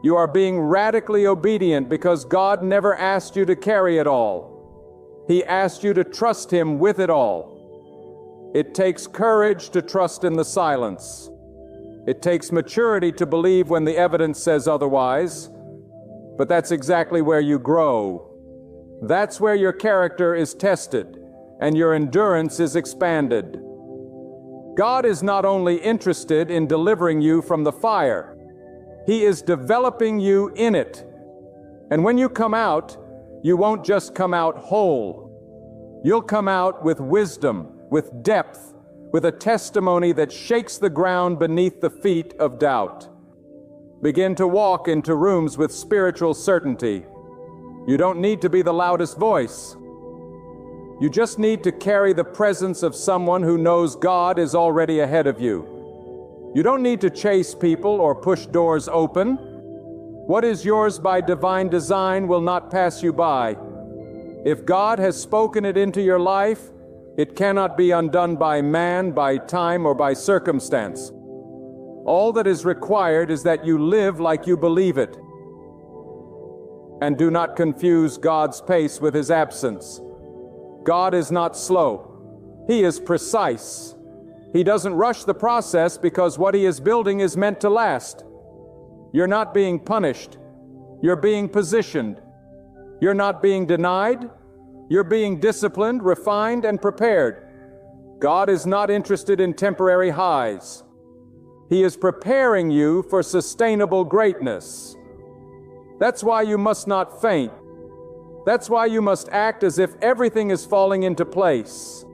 You are being radically obedient because God never asked you to carry it all. He asked you to trust Him with it all. It takes courage to trust in the silence. It takes maturity to believe when the evidence says otherwise, but that's exactly where you grow. That's where your character is tested and your endurance is expanded. God is not only interested in delivering you from the fire, He is developing you in it. And when you come out, you won't just come out whole. You'll come out with wisdom, with depth, with a testimony that shakes the ground beneath the feet of doubt. Begin to walk into rooms with spiritual certainty. You don't need to be the loudest voice. You just need to carry the presence of someone who knows God is already ahead of you. You don't need to chase people or push doors open. What is yours by divine design will not pass you by. If God has spoken it into your life, it cannot be undone by man, by time, or by circumstance. All that is required is that you live like you believe it. And do not confuse God's pace with His absence. God is not slow. He is precise. He doesn't rush the process because what He is building is meant to last. You're not being punished. You're being positioned. You're not being denied. You're being disciplined, refined, and prepared. God is not interested in temporary highs. He is preparing you for sustainable greatness. That's why you must not faint. That's why you must act as if everything is falling into place.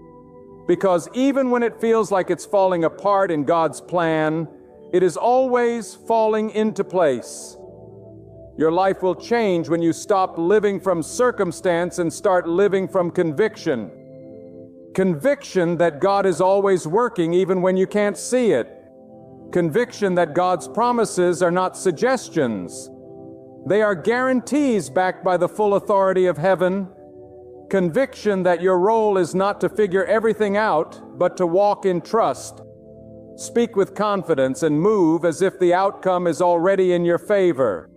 Because even when it feels like it's falling apart in God's plan, it is always falling into place. Your life will change when you stop living from circumstance and start living from conviction. Conviction that God is always working even when you can't see it. Conviction that God's promises are not suggestions. They are guarantees backed by the full authority of heaven. Conviction that your role is not to figure everything out, but to walk in trust. Speak with confidence and move as if the outcome is already in your favor.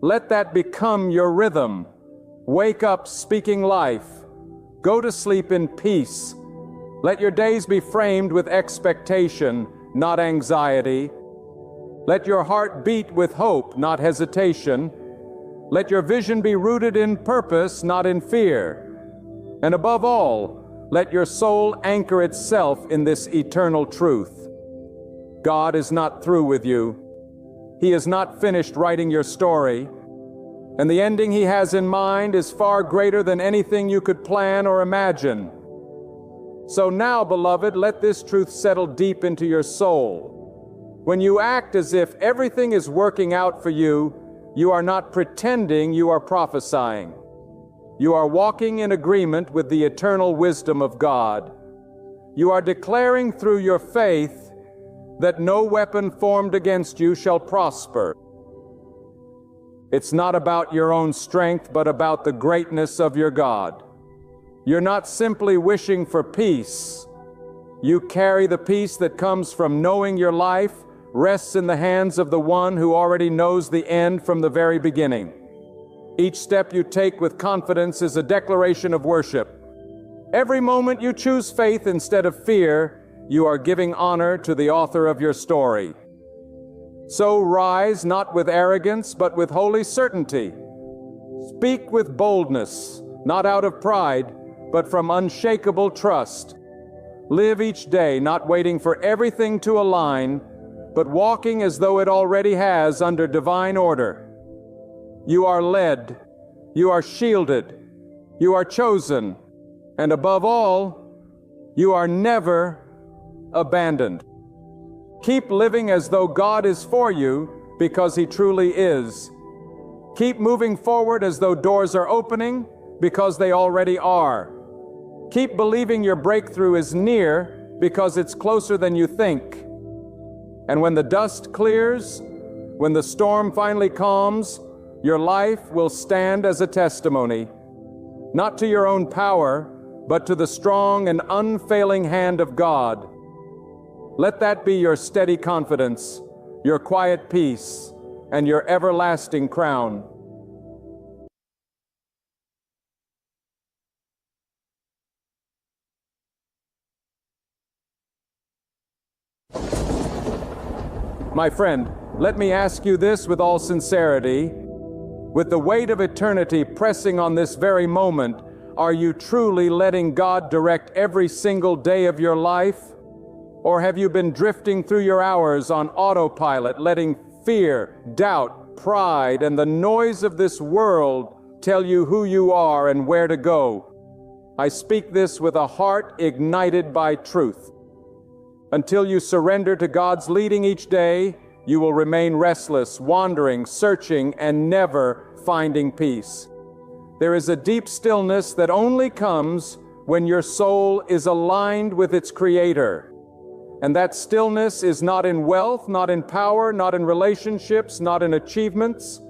Let that become your rhythm. Wake up speaking life. Go to sleep in peace. Let your days be framed with expectation, not anxiety. Let your heart beat with hope, not hesitation. Let your vision be rooted in purpose, not in fear. And above all, let your soul anchor itself in this eternal truth. God is not through with you. He is not finished writing your story, and the ending He has in mind is far greater than anything you could plan or imagine. So now, beloved, let this truth settle deep into your soul. When you act as if everything is working out for you, you are not pretending, you are prophesying. You are walking in agreement with the eternal wisdom of God. You are declaring through your faith that no weapon formed against you shall prosper. It's not about your own strength, but about the greatness of your God. You're not simply wishing for peace. You carry the peace that comes from knowing your life rests in the hands of the one who already knows the end from the very beginning. Each step you take with confidence is a declaration of worship. Every moment you choose faith instead of fear, you are giving honor to the author of your story. So rise not with arrogance, but with holy certainty. Speak with boldness, not out of pride, but from unshakable trust. Live each day not waiting for everything to align, but walking as though it already has under divine order. You are led, you are shielded, you are chosen, and above all, you are never abandoned. Keep living as though God is for you, because He truly is. Keep moving forward as though doors are opening, because they already are. Keep believing your breakthrough is near, because it's closer than you think. And when the dust clears, when the storm finally calms, your life will stand as a testimony, not to your own power, but to the strong and unfailing hand of God. Let that be your steady confidence, your quiet peace, and your everlasting crown. My friend, let me ask you this with all sincerity. With the weight of eternity pressing on this very moment, are you truly letting God direct every single day of your life? Or have you been drifting through your hours on autopilot, letting fear, doubt, pride, and the noise of this world tell you who you are and where to go? I speak this with a heart ignited by truth. Until you surrender to God's leading each day, you will remain restless, wandering, searching, and never finding peace. There is a deep stillness that only comes when your soul is aligned with its Creator. And that stillness is not in wealth, not in power, not in relationships, not in achievements.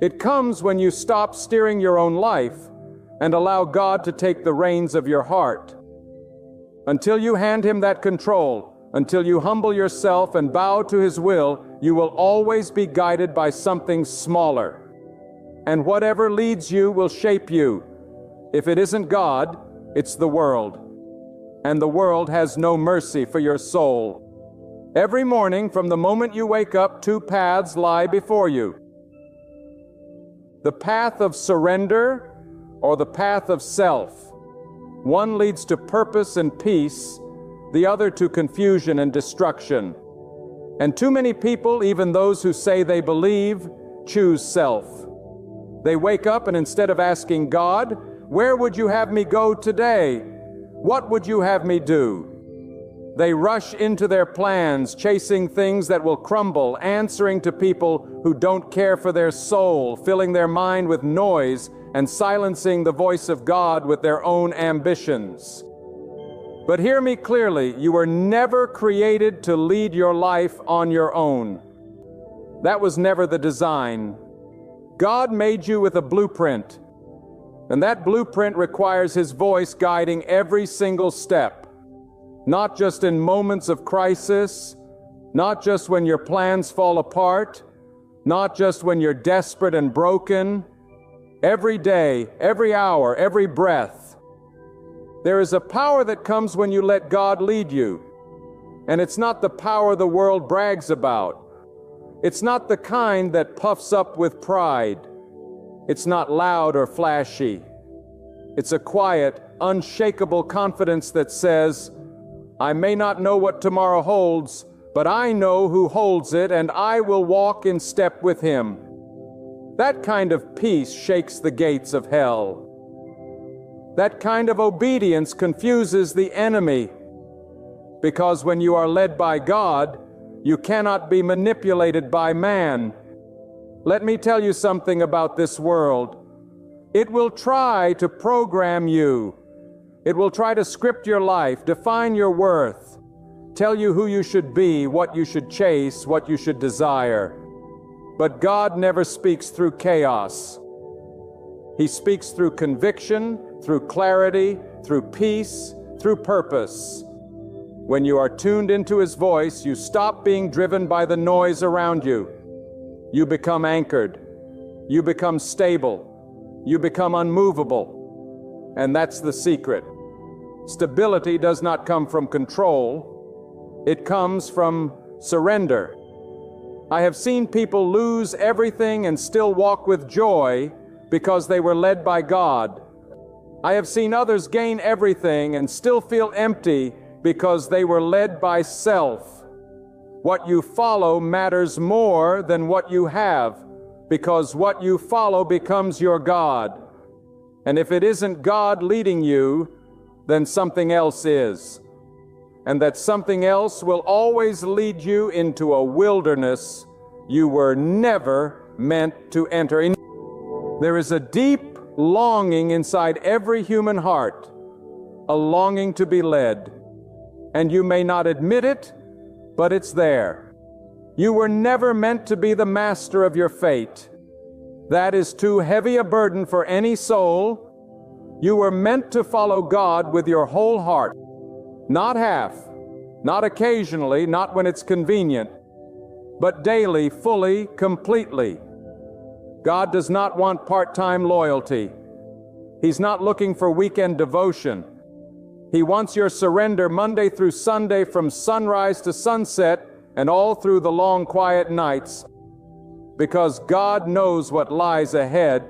It comes when you stop steering your own life and allow God to take the reins of your heart. Until you hand Him that control, until you humble yourself and bow to His will, you will always be guided by something smaller. And whatever leads you will shape you. If it isn't God, it's the world. And the world has no mercy for your soul. Every morning, from the moment you wake up, two paths lie before you. The path of surrender or the path of self. One leads to purpose and peace, the other to confusion and destruction. And too many people, even those who say they believe, choose self. They wake up and instead of asking God, "Where would you have me go today? What would you have me do?" they rush into their plans, chasing things that will crumble, answering to people who don't care for their soul, filling their mind with noise, and silencing the voice of God with their own ambitions. But hear me clearly, you were never created to lead your life on your own. That was never the design. God made you with a blueprint, and that blueprint requires His voice guiding every single step. Not just in moments of crisis, not just when your plans fall apart, not just when you're desperate and broken. Every day, every hour, every breath. There is a power that comes when you let God lead you. And it's not the power the world brags about. It's not the kind that puffs up with pride. It's not loud or flashy. It's a quiet, unshakable confidence that says, "I may not know what tomorrow holds, but I know who holds it, and I will walk in step with Him." That kind of peace shakes the gates of hell. That kind of obedience confuses the enemy, because when you are led by God, you cannot be manipulated by man. Let me tell you something about this world. It will try to program you. It will try to script your life, define your worth, tell you who you should be, what you should chase, what you should desire. But God never speaks through chaos. He speaks through conviction, through clarity, through peace, through purpose. When you are tuned into His voice, you stop being driven by the noise around you. You become anchored. You become stable. You become unmovable. And that's the secret. Stability does not come from control. It comes from surrender. I have seen people lose everything and still walk with joy because they were led by God. I have seen others gain everything and still feel empty because they were led by self. What you follow matters more than what you have, because what you follow becomes your God. And if it isn't God leading you, then something else is. And that something else will always lead you into a wilderness you were never meant to enter. There is a deep longing inside every human heart, a longing to be led. And you may not admit it, but it's there. You were never meant to be the master of your fate. That is too heavy a burden for any soul. You were meant to follow God with your whole heart. Not half, not occasionally, not when it's convenient. but daily, fully, completely. God does not want part-time loyalty. He's not looking for weekend devotion. He wants your surrender Monday through Sunday from sunrise to sunset and all through the long quiet nights. Because God knows what lies ahead,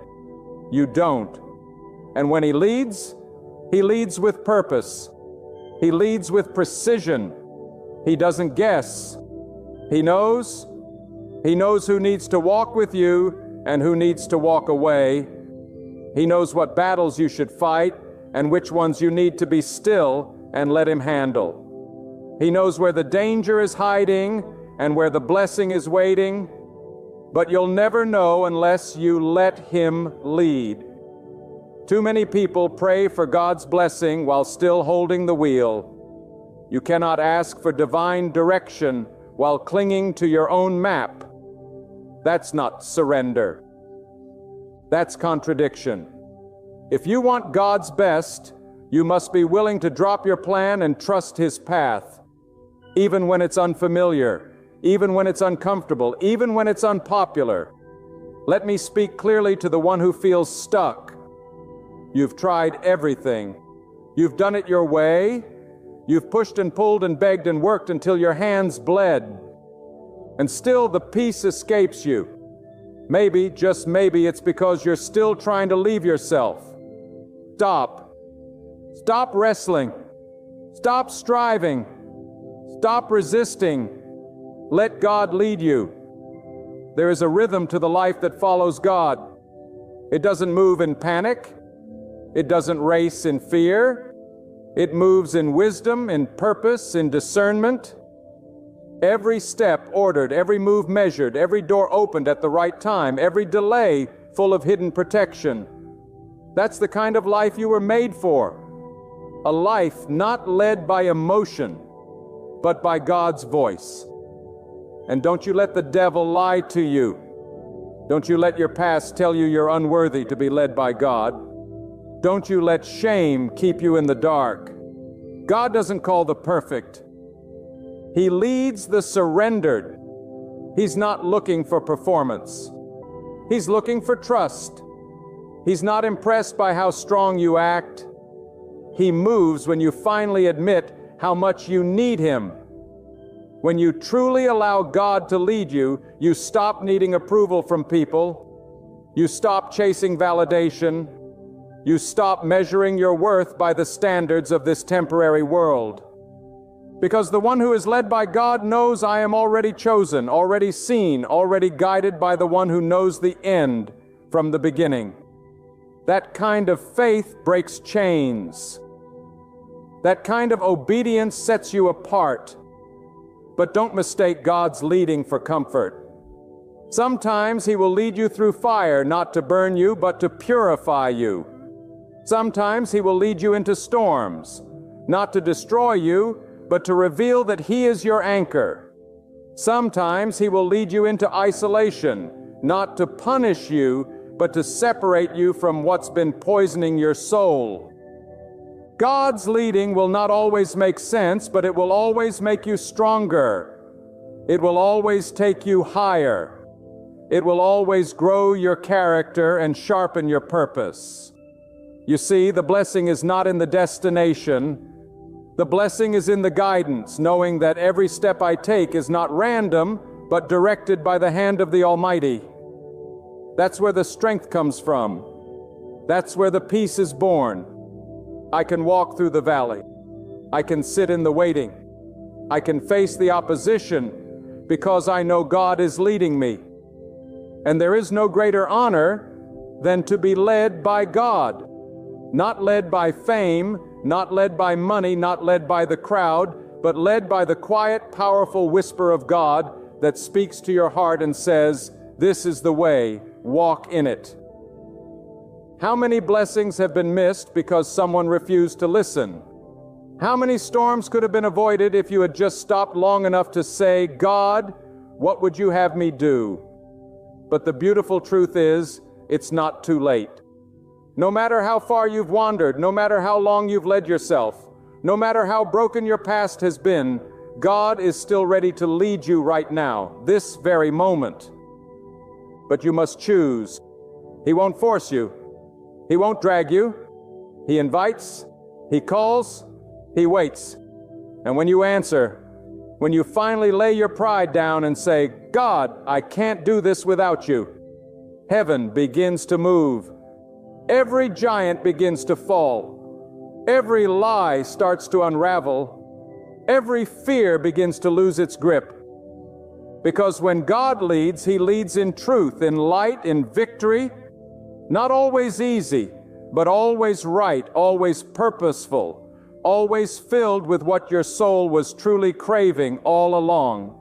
you don't. And when He leads with purpose. He leads with precision. He doesn't guess. He knows who needs to walk with you and who needs to walk away. He knows what battles you should fight and which ones you need to be still and let Him handle. He knows where the danger is hiding and where the blessing is waiting, but you'll never know unless you let Him lead. Too many people pray for God's blessing while still holding the wheel. You cannot ask for divine direction while clinging to your own map. That's not surrender. That's contradiction. If you want God's best, you must be willing to drop your plan and trust His path, even when it's unfamiliar, even when it's uncomfortable, even when it's unpopular. Let me speak clearly to the one who feels stuck. You've tried everything. You've done it your way. You've pushed and pulled and begged and worked until your hands bled. And still the peace escapes you. Maybe, just maybe, it's because you're still trying to leave yourself. Stop. Stop wrestling. Stop striving. Stop resisting. Let God lead you. There is a rhythm to the life that follows God. It doesn't move in panic. It doesn't race in fear. It moves in wisdom, in purpose, in discernment. Every step ordered, every move measured, every door opened at the right time, every delay full of hidden protection. That's the kind of life you were made for. A life not led by emotion, but by God's voice. And don't you let the devil lie to you. Don't you let your past tell you you're unworthy to be led by God. Don't you let shame keep you in the dark. God doesn't call the perfect. He leads the surrendered. He's not looking for performance. He's looking for trust. He's not impressed by how strong you act. He moves when you finally admit how much you need Him. When you truly allow God to lead you, you stop needing approval from people. You stop chasing validation. You stop measuring your worth by the standards of this temporary world. Because the one who is led by God knows I am already chosen, already seen, already guided by the one who knows the end from the beginning. That kind of faith breaks chains. That kind of obedience sets you apart. But don't mistake God's leading for comfort. Sometimes He will lead you through fire, not to burn you, but to purify you. Sometimes He will lead you into storms, not to destroy you, but to reveal that He is your anchor. Sometimes He will lead you into isolation, not to punish you, but to separate you from what's been poisoning your soul. God's leading will not always make sense, but it will always make you stronger. It will always take you higher. It will always grow your character and sharpen your purpose. You see, the blessing is not in the destination. The blessing is in the guidance, knowing that every step I take is not random, but directed by the hand of the Almighty. That's where the strength comes from. That's where the peace is born. I can walk through the valley. I can sit in the waiting. I can face the opposition because I know God is leading me. And there is no greater honor than to be led by God. Not led by fame, not led by money, not led by the crowd, but led by the quiet, powerful whisper of God that speaks to your heart and says, "This is the way, walk in it." How many blessings have been missed because someone refused to listen? How many storms could have been avoided if you had just stopped long enough to say, "God, what would you have me do?" But the beautiful truth is, it's not too late. No matter how far you've wandered, no matter how long you've led yourself, no matter how broken your past has been, God is still ready to lead you right now, this very moment. But you must choose. He won't force you. He won't drag you. He invites, He calls, He waits. And when you answer, when you finally lay your pride down and say, God, I can't do this without you, heaven begins to move. Every giant begins to fall. Every lie starts to unravel. Every fear begins to lose its grip. Because when God leads, He leads in truth, in light, in victory. Not always easy, but always right, always purposeful, always filled with what your soul was truly craving all along.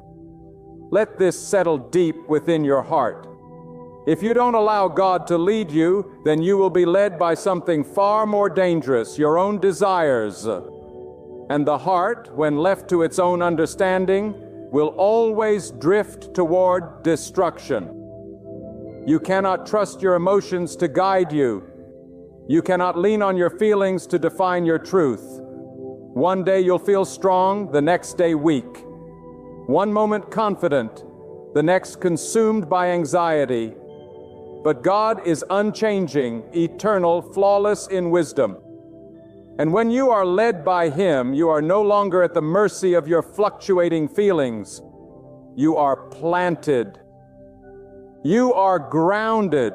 Let this settle deep within your heart. If you don't allow God to lead you, then you will be led by something far more dangerous, your own desires. And the heart, when left to its own understanding, will always drift toward destruction. You cannot trust your emotions to guide you. You cannot lean on your feelings to define your truth. One day you'll feel strong, the next day weak. One moment confident, the next consumed by anxiety. But God is unchanging, eternal, flawless in wisdom. And when you are led by Him, you are no longer at the mercy of your fluctuating feelings. You are planted. You are grounded.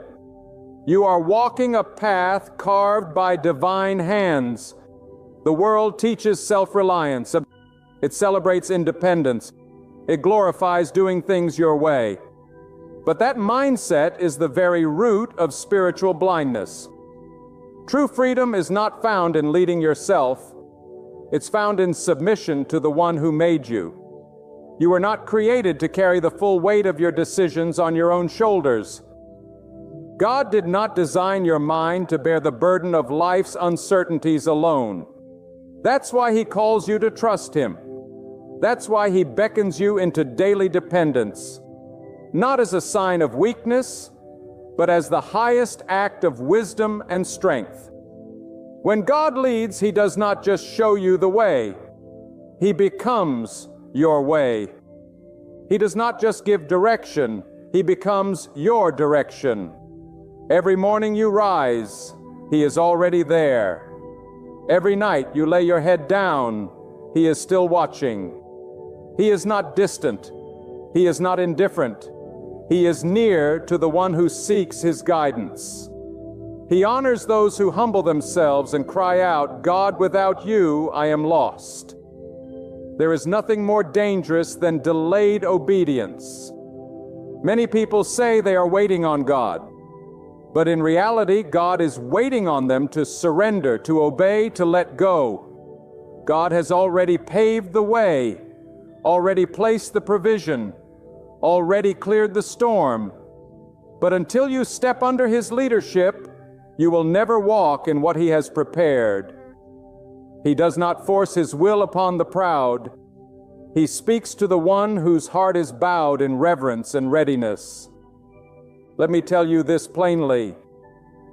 You are walking a path carved by divine hands. The world teaches self-reliance. It celebrates independence. It glorifies doing things your way. But that mindset is the very root of spiritual blindness. True freedom is not found in leading yourself. It's found in submission to the one who made you. You were not created to carry the full weight of your decisions on your own shoulders. God did not design your mind to bear the burden of life's uncertainties alone. That's why He calls you to trust Him. That's why He beckons you into daily dependence, not as a sign of weakness, but as the highest act of wisdom and strength. When God leads, He does not just show you the way. He becomes your way. He does not just give direction. He becomes your direction. Every morning you rise, He is already there. Every night you lay your head down, He is still watching. He is not distant. He is not indifferent. He is near to the one who seeks His guidance. He honors those who humble themselves and cry out, God, without you, I am lost. There is nothing more dangerous than delayed obedience. Many people say they are waiting on God, but in reality, God is waiting on them to surrender, to obey, to let go. God has already paved the way, already placed the provision, already cleared the storm. But until you step under His leadership, you will never walk in what He has prepared. He does not force His will upon the proud. He speaks to the one whose heart is bowed in reverence and readiness. Let me tell you this plainly.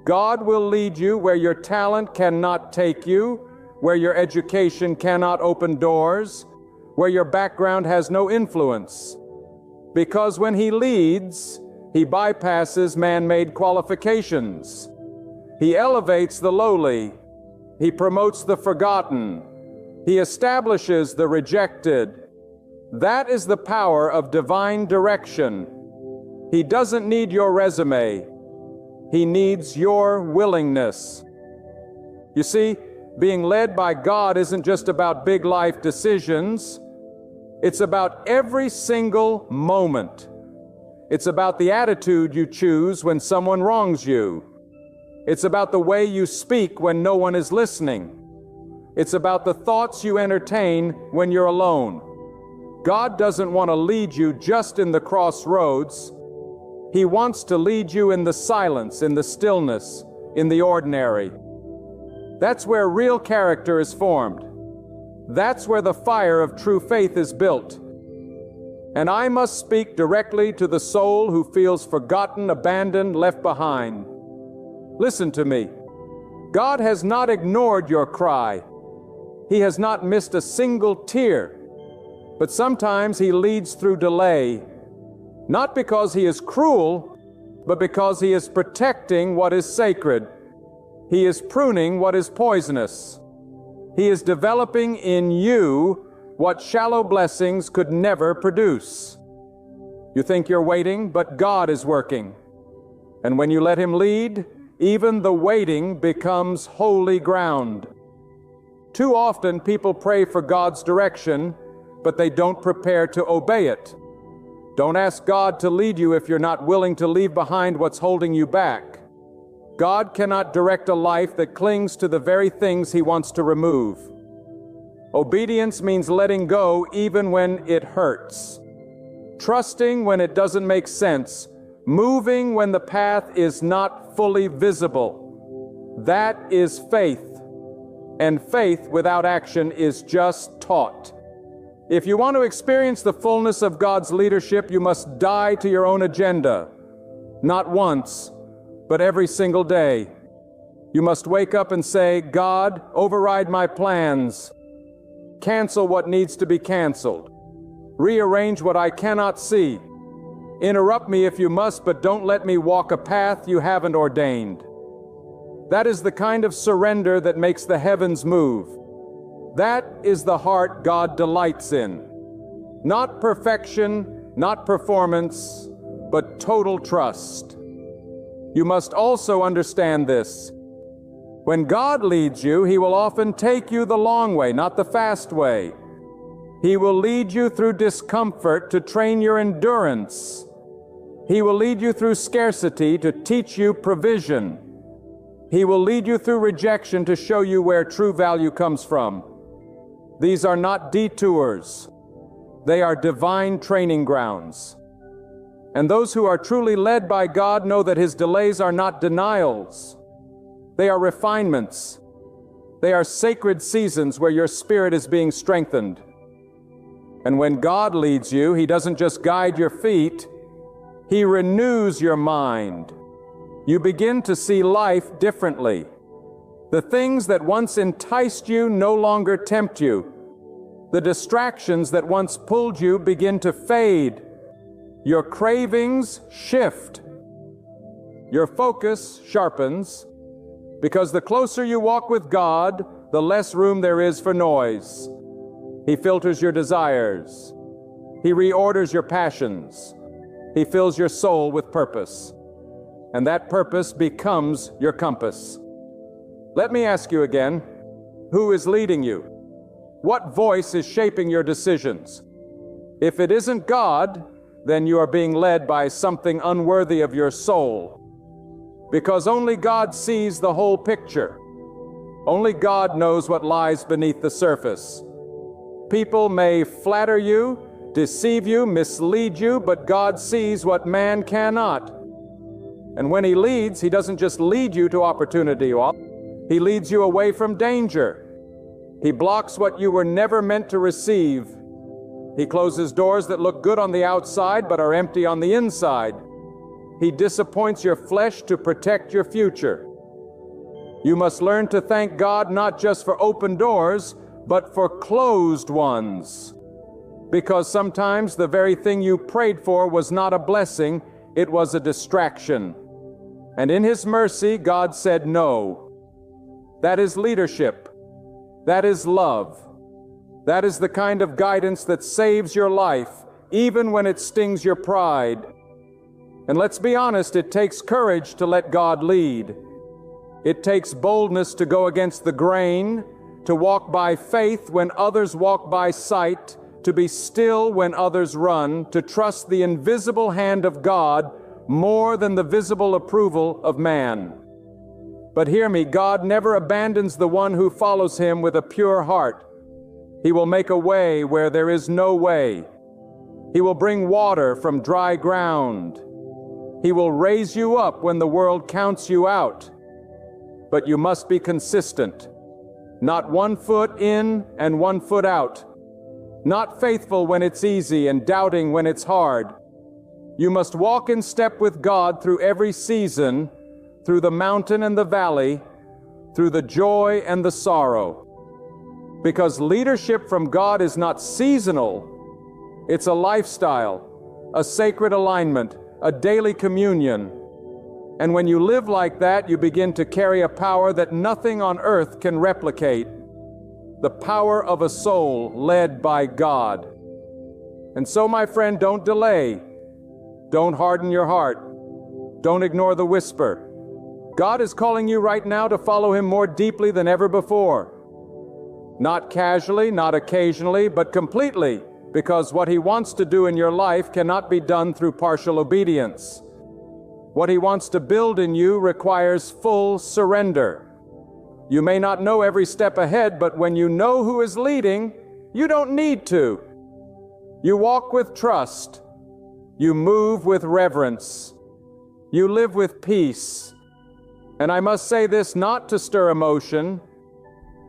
God will lead you where your talent cannot take you, where your education cannot open doors, where your background has no influence. Because when He leads, He bypasses man-made qualifications. He elevates the lowly. He promotes the forgotten. He establishes the rejected. That is the power of divine direction. He doesn't need your resume. He needs your willingness. You see, being led by God isn't just about big life decisions. It's about every single moment. It's about the attitude you choose when someone wrongs you. It's about the way you speak when no one is listening. It's about the thoughts you entertain when you're alone. God doesn't want to lead you just in the crossroads. He wants to lead you in the silence, in the stillness, in the ordinary. That's where real character is formed. That's where the fire of true faith is built. And I must speak directly to the soul who feels forgotten, abandoned, left behind. Listen to me. God has not ignored your cry. He has not missed a single tear. But sometimes He leads through delay, not because He is cruel, but because He is protecting what is sacred. He is pruning what is poisonous. He is developing in you what shallow blessings could never produce. You think you're waiting, but God is working. And when you let Him lead, even the waiting becomes holy ground. Too often people pray for God's direction, but they don't prepare to obey it. Don't ask God to lead you if you're not willing to leave behind what's holding you back. God cannot direct a life that clings to the very things He wants to remove. Obedience means letting go even when it hurts, trusting when it doesn't make sense, moving when the path is not fully visible. That is faith, and faith without action is just taught. If you want to experience the fullness of God's leadership, you must die to your own agenda, not once, but every single day. You must wake up and say, God, override my plans. Cancel what needs to be canceled. Rearrange what I cannot see. Interrupt me if you must, but don't let me walk a path you haven't ordained. That is the kind of surrender that makes the heavens move. That is the heart God delights in. Not perfection, not performance, but total trust. You must also understand this. When God leads you, He will often take you the long way, not the fast way. He will lead you through discomfort to train your endurance. He will lead you through scarcity to teach you provision. He will lead you through rejection to show you where true value comes from. These are not detours. They are divine training grounds. And those who are truly led by God know that His delays are not denials. They are refinements. They are sacred seasons where your spirit is being strengthened. And when God leads you, He doesn't just guide your feet, He renews your mind. You begin to see life differently. The things that once enticed you no longer tempt you. The distractions that once pulled you begin to fade. Your cravings shift. Your focus sharpens, because the closer you walk with God, the less room there is for noise. He filters your desires. He reorders your passions. He fills your soul with purpose. And that purpose becomes your compass. Let me ask you again, who is leading you? What voice is shaping your decisions? If it isn't God, then you are being led by something unworthy of your soul. Because only God sees the whole picture. Only God knows what lies beneath the surface. People may flatter you, deceive you, mislead you, but God sees what man cannot. And when He leads, He doesn't just lead you to opportunity. He leads you away from danger. He blocks what you were never meant to receive. He closes doors that look good on the outside but are empty on the inside. He disappoints your flesh to protect your future. You must learn to thank God not just for open doors, but for closed ones. Because sometimes the very thing you prayed for was not a blessing, it was a distraction. And in His mercy, God said no. That is leadership. That is love. That is the kind of guidance that saves your life, even when it stings your pride. And let's be honest, it takes courage to let God lead. It takes boldness to go against the grain, to walk by faith when others walk by sight, to be still when others run, to trust the invisible hand of God more than the visible approval of man. But hear me, God never abandons the one who follows Him with a pure heart. He will make a way where there is no way. He will bring water from dry ground. He will raise you up when the world counts you out. But you must be consistent. Not 1 foot in and 1 foot out. Not faithful when it's easy and doubting when it's hard. You must walk in step with God through every season, through the mountain and the valley, through the joy and the sorrow. Because leadership from God is not seasonal, It's a lifestyle, a sacred alignment, a daily communion. And when you live like that, you begin to carry a power that nothing on earth can replicate. The power of a soul led by God. And so, my friend, don't delay. Don't harden your heart. Don't ignore the whisper. God is calling you right now to follow Him more deeply than ever before. Not casually, not occasionally, but completely, because what He wants to do in your life cannot be done through partial obedience. What He wants to build in you requires full surrender. You may not know every step ahead, but when you know who is leading, you don't need to. You walk with trust. You move with reverence. You live with peace. And I must say this not to stir emotion,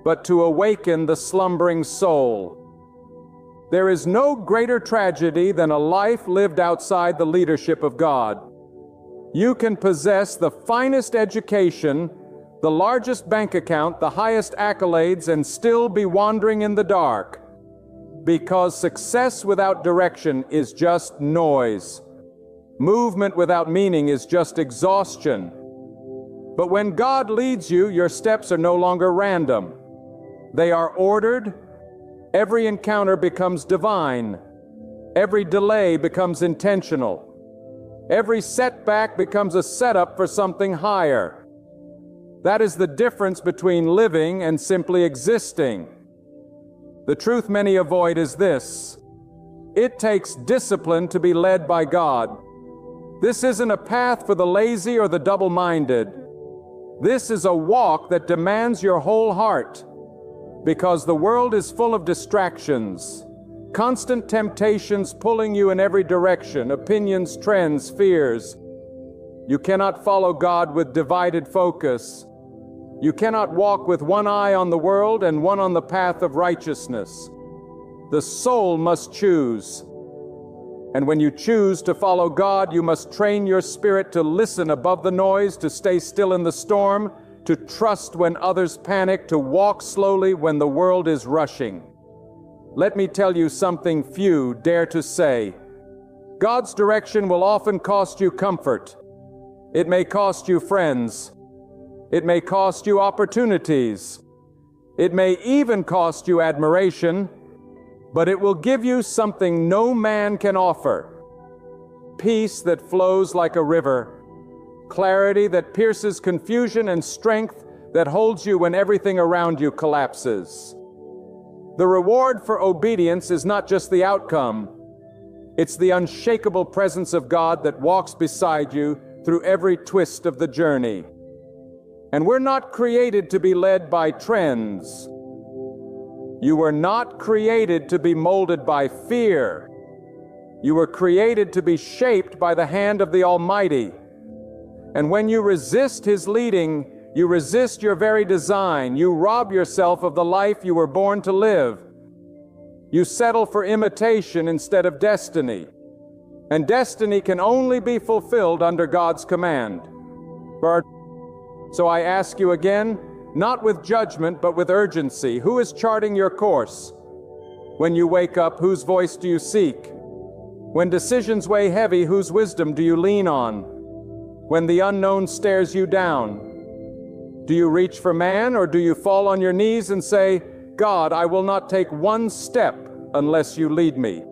but to awaken the slumbering soul. There is no greater tragedy than a life lived outside the leadership of God. You can possess the finest education, the largest bank account, the highest accolades, and still be wandering in the dark, because success without direction is just noise. Movement without meaning is just exhaustion. But when God leads you, your steps are no longer random. They are ordered. Every encounter becomes divine. Every delay becomes intentional. Every setback becomes a setup for something higher. That is the difference between living and simply existing. The truth many avoid is this: it takes discipline to be led by God. This isn't a path for the lazy or the double-minded. This is a walk that demands your whole heart, because the world is full of distractions, constant temptations pulling you in every direction, opinions, trends, fears. You cannot follow God with divided focus. You cannot walk with one eye on the world and one on the path of righteousness. The soul must choose. And when you choose to follow God, you must train your spirit to listen above the noise, to stay still in the storm, to trust when others panic, to walk slowly when the world is rushing. Let me tell you something few dare to say. God's direction will often cost you comfort. It may cost you friends. It may cost you opportunities. It may even cost you admiration, but it will give you something no man can offer. Peace that flows like a river, clarity that pierces confusion, and strength that holds you when everything around you collapses. The reward for obedience is not just the outcome. It's the unshakable presence of God that walks beside you through every twist of the journey. And we're not created to be led by trends. You were not created to be molded by fear. You were created to be shaped by the hand of the Almighty. And when you resist His leading, you resist your very design. You rob yourself of the life you were born to live. You settle for imitation instead of destiny. And destiny can only be fulfilled under God's command. So I ask you again, not with judgment, but with urgency, who is charting your course? When you wake up, whose voice do you seek? When decisions weigh heavy, whose wisdom do you lean on? When the unknown stares you down, do you reach for man, or do you fall on your knees and say, God, I will not take one step unless you lead me?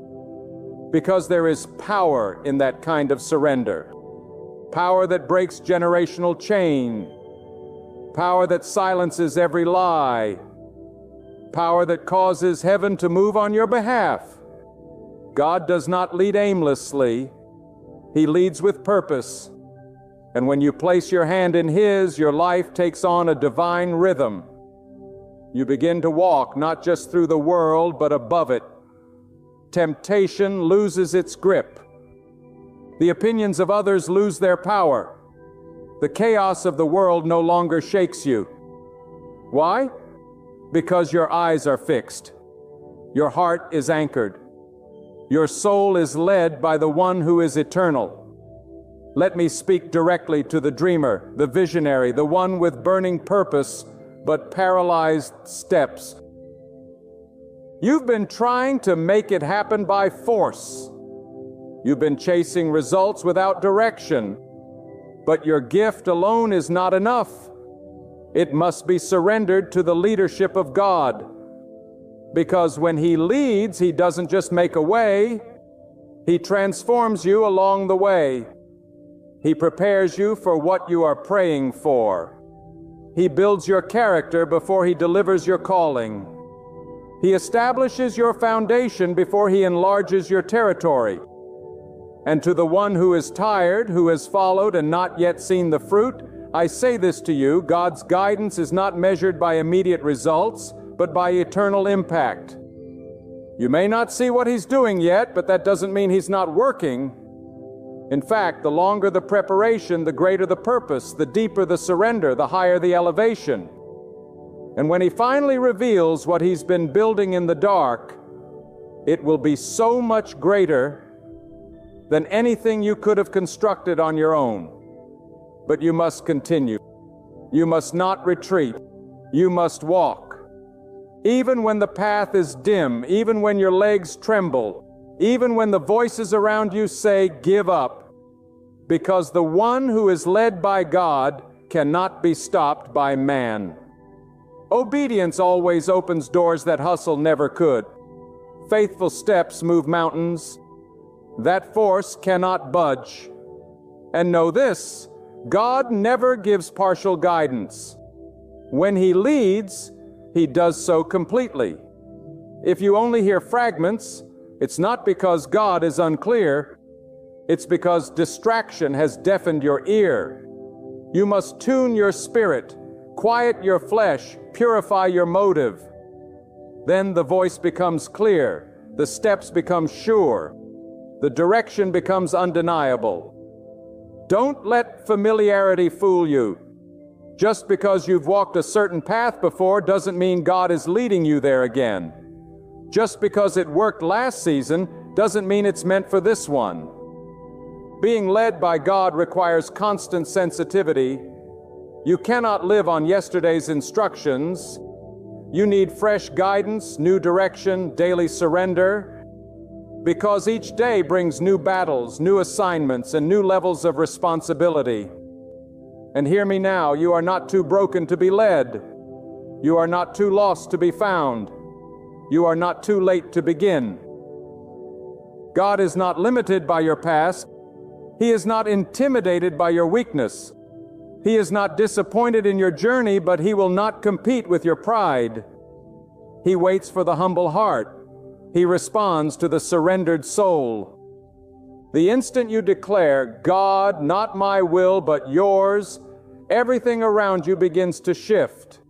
Because there is power in that kind of surrender. Power that breaks generational chain. Power that silences every lie. Power that causes heaven to move on your behalf. God does not lead aimlessly. He leads with purpose. And when you place your hand in His, your life takes on a divine rhythm. You begin to walk not just through the world, but above it. Temptation loses its grip. The opinions of others lose their power. The chaos of the world no longer shakes you. Why? Because your eyes are fixed. Your heart is anchored. Your soul is led by the one who is eternal. Let me speak directly to the dreamer, the visionary, the one with burning purpose but paralyzed steps. You've been trying to make it happen by force. You've been chasing results without direction. But your gift alone is not enough. It must be surrendered to the leadership of God. Because when He leads, He doesn't just make a way, He transforms you along the way. He prepares you for what you are praying for. He builds your character before He delivers your calling. He establishes your foundation before He enlarges your territory. And to the one who is tired, who has followed and not yet seen the fruit, I say this to you: God's guidance is not measured by immediate results, but by eternal impact. You may not see what He's doing yet, but that doesn't mean He's not working. In fact, the longer the preparation, the greater the purpose, the deeper the surrender, the higher the elevation. And when He finally reveals what He's been building in the dark, it will be so much greater than anything you could have constructed on your own. But you must continue. You must not retreat. You must walk. Even when the path is dim, even when your legs tremble, even when the voices around you say, "Give up," because the one who is led by God cannot be stopped by man. Obedience always opens doors that hustle never could. Faithful steps move mountains. That force cannot budge. And know this: God never gives partial guidance. When He leads, He does so completely. If you only hear fragments, it's not because God is unclear. It's because distraction has deafened your ear. You must tune your spirit, quiet your flesh, purify your motive. Then the voice becomes clear, the steps become sure, the direction becomes undeniable. Don't let familiarity fool you. Just because you've walked a certain path before doesn't mean God is leading you there again. Just because it worked last season doesn't mean it's meant for this one. Being led by God requires constant sensitivity. You cannot live on yesterday's instructions. You need fresh guidance, new direction, daily surrender, because each day brings new battles, new assignments, and new levels of responsibility. And hear me now, you are not too broken to be led. You are not too lost to be found. You are not too late to begin. God is not limited by your past. He is not intimidated by your weakness. He is not disappointed in your journey, but He will not compete with your pride. He waits for the humble heart. He responds to the surrendered soul. The instant you declare, "God, not my will, but yours," everything around you begins to shift.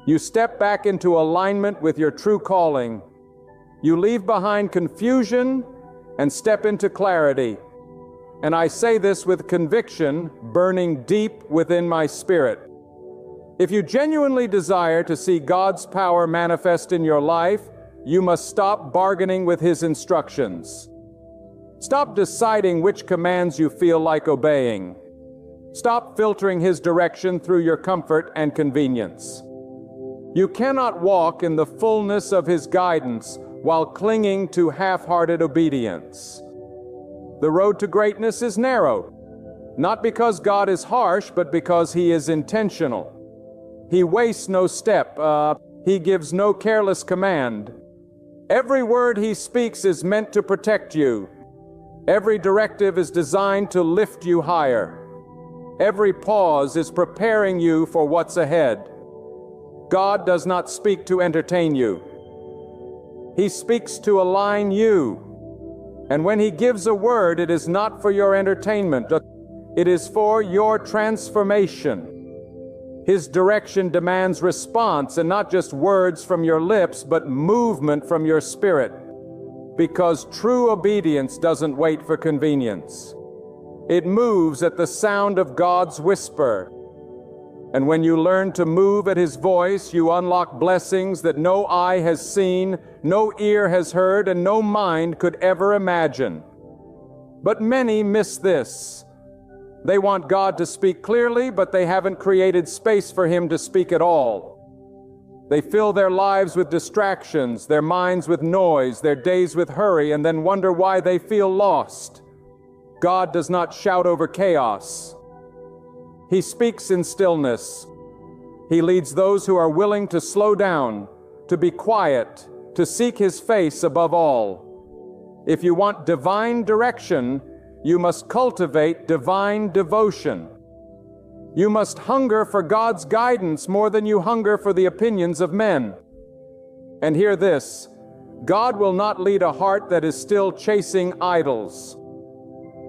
You step back into alignment with your true calling. You leave behind confusion and step into clarity. And I say this with conviction, burning deep within my spirit. If you genuinely desire to see God's power manifest in your life, you must stop bargaining with His instructions. Stop deciding which commands you feel like obeying. Stop filtering His direction through your comfort and convenience. You cannot walk in the fullness of His guidance while clinging to half-hearted obedience. The road to greatness is narrow, not because God is harsh, but because He is intentional. He wastes no step. He gives no careless command. Every word He speaks is meant to protect you. Every directive is designed to lift you higher. Every pause is preparing you for what's ahead. God does not speak to entertain you. He speaks to align you. And when He gives a word, it is not for your entertainment. It is for your transformation. His direction demands response, and not just words from your lips, but movement from your spirit. Because true obedience doesn't wait for convenience. It moves at the sound of God's whisper. And when you learn to move at His voice, you unlock blessings that no eye has seen, no ear has heard, and no mind could ever imagine. But many miss this. They want God to speak clearly, but they haven't created space for Him to speak at all. They fill their lives with distractions, their minds with noise, their days with hurry, and then wonder why they feel lost. God does not shout over chaos. He speaks in stillness. He leads those who are willing to slow down, to be quiet, to seek His face above all. If you want divine direction, you must cultivate divine devotion. You must hunger for God's guidance more than you hunger for the opinions of men. And hear this, God will not lead a heart that is still chasing idols.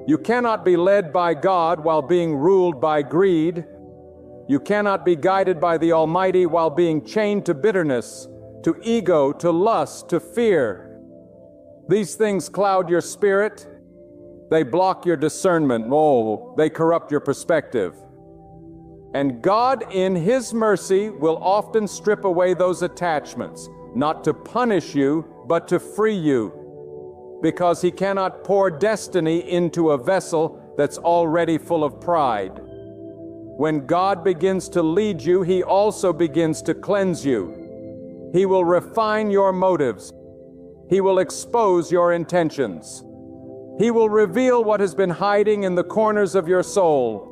You cannot be led by God while being ruled by greed. You cannot be guided by the Almighty while being chained to bitterness, to ego, to lust, to fear. These things cloud your spirit. They block your discernment. Oh, they corrupt your perspective. And God, in His mercy, will often strip away those attachments, not to punish you, but to free you, because He cannot pour destiny into a vessel that's already full of pride. When God begins to lead you, He also begins to cleanse you. He will refine your motives. He will expose your intentions. He will reveal what has been hiding in the corners of your soul,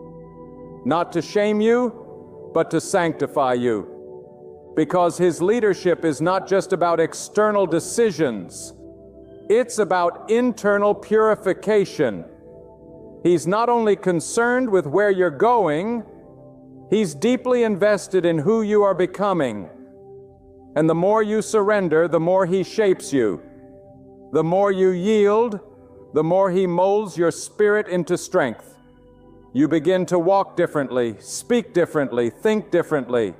not to shame you, but to sanctify you. Because His leadership is not just about external decisions. It's about internal purification. He's not only concerned with where you're going, He's deeply invested in who you are becoming. And the more you surrender, the more He shapes you. The more you yield, the more He molds your spirit into strength. You begin to walk differently, speak differently, think differently.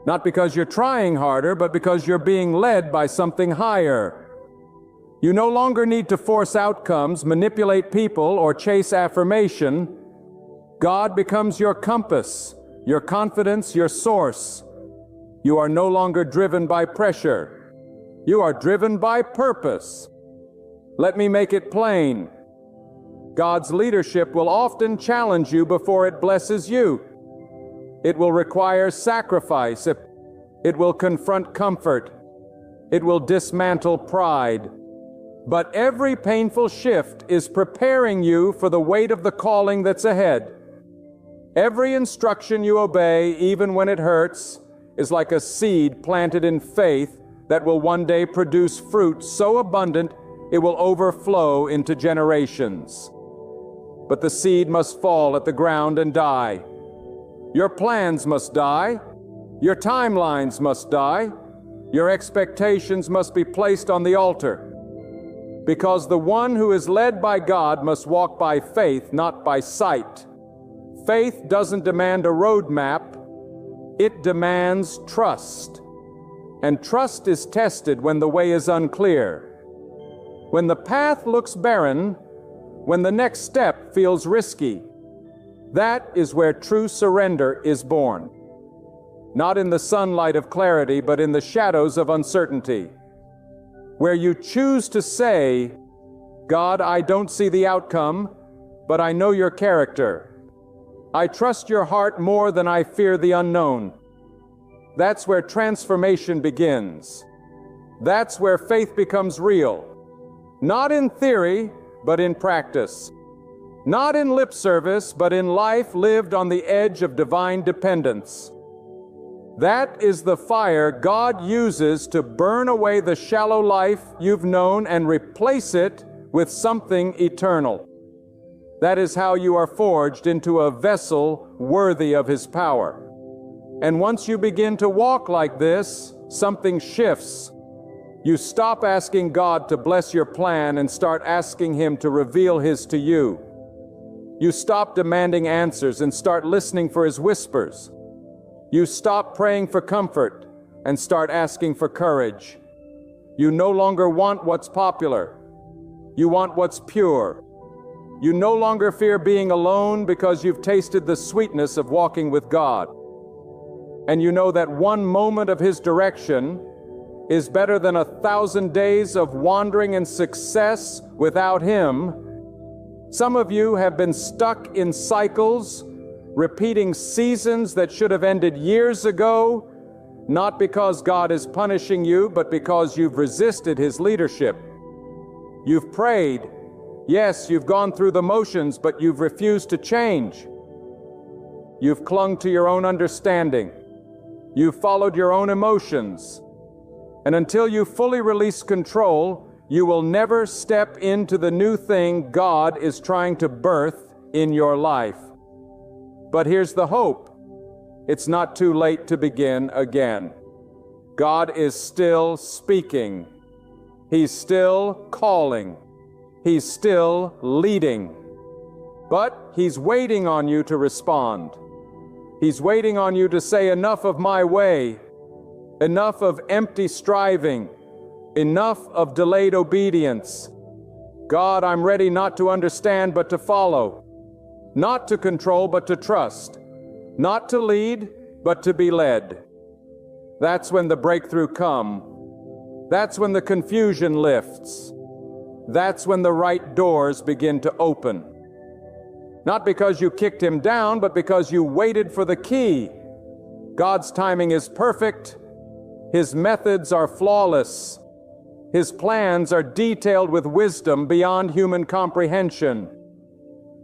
Not because you're trying harder, but because you're being led by something higher. You no longer need to force outcomes, manipulate people, or chase affirmation. God becomes your compass, your confidence, your source. You are no longer driven by pressure. You are driven by purpose. Let me make it plain. God's leadership will often challenge you before it blesses you. It will require sacrifice. It will confront comfort. It will dismantle pride. But every painful shift is preparing you for the weight of the calling that's ahead. Every instruction you obey, even when it hurts, is like a seed planted in faith that will one day produce fruit so abundant it will overflow into generations. But the seed must fall at the ground and die. Your plans must die. Your timelines must die. Your expectations must be placed on the altar. Because the one who is led by God must walk by faith, not by sight. Faith doesn't demand a roadmap. It demands trust. And trust is tested when the way is unclear. When the path looks barren, when the next step feels risky, that is where true surrender is born. Not in the sunlight of clarity, but in the shadows of uncertainty. Where you choose to say, God, I don't see the outcome, but I know your character. I trust your heart more than I fear the unknown. That's where transformation begins. That's where faith becomes real. Not in theory, but in practice. Not in lip service, but in life lived on the edge of divine dependence. That is the fire God uses to burn away the shallow life you've known and replace it with something eternal. That is how you are forged into a vessel worthy of His power. And once you begin to walk like this, something shifts. You stop asking God to bless your plan and start asking Him to reveal His to you. You stop demanding answers and start listening for His whispers. You stop praying for comfort and start asking for courage. You no longer want what's popular. You want what's pure. You no longer fear being alone because you've tasted the sweetness of walking with God. And you know that one moment of His direction is better than 1,000 days of wandering and success without Him. Some of you have been stuck in cycles, repeating seasons that should have ended years ago, Not because God is punishing you, but because you've resisted His leadership. You've prayed. Yes, you've gone through the motions, but you've refused to change. You've clung to your own understanding. You've followed your own emotions. And until you fully release control, you will never step into the new thing God is trying to birth in your life. But here's the hope. It's not too late to begin again. God is still speaking. He's still calling. He's still leading. But He's waiting on you to respond. He's waiting on you to say, enough of my way, enough of empty striving, enough of delayed obedience. God, I'm ready not to understand but to follow, not to control but to trust, not to lead, but to be led. That's when the breakthrough comes. That's when the confusion lifts. That's when the right doors begin to open. Not because you kicked Him down, but because you waited for the key. God's timing is perfect. His methods are flawless. His plans are detailed with wisdom beyond human comprehension.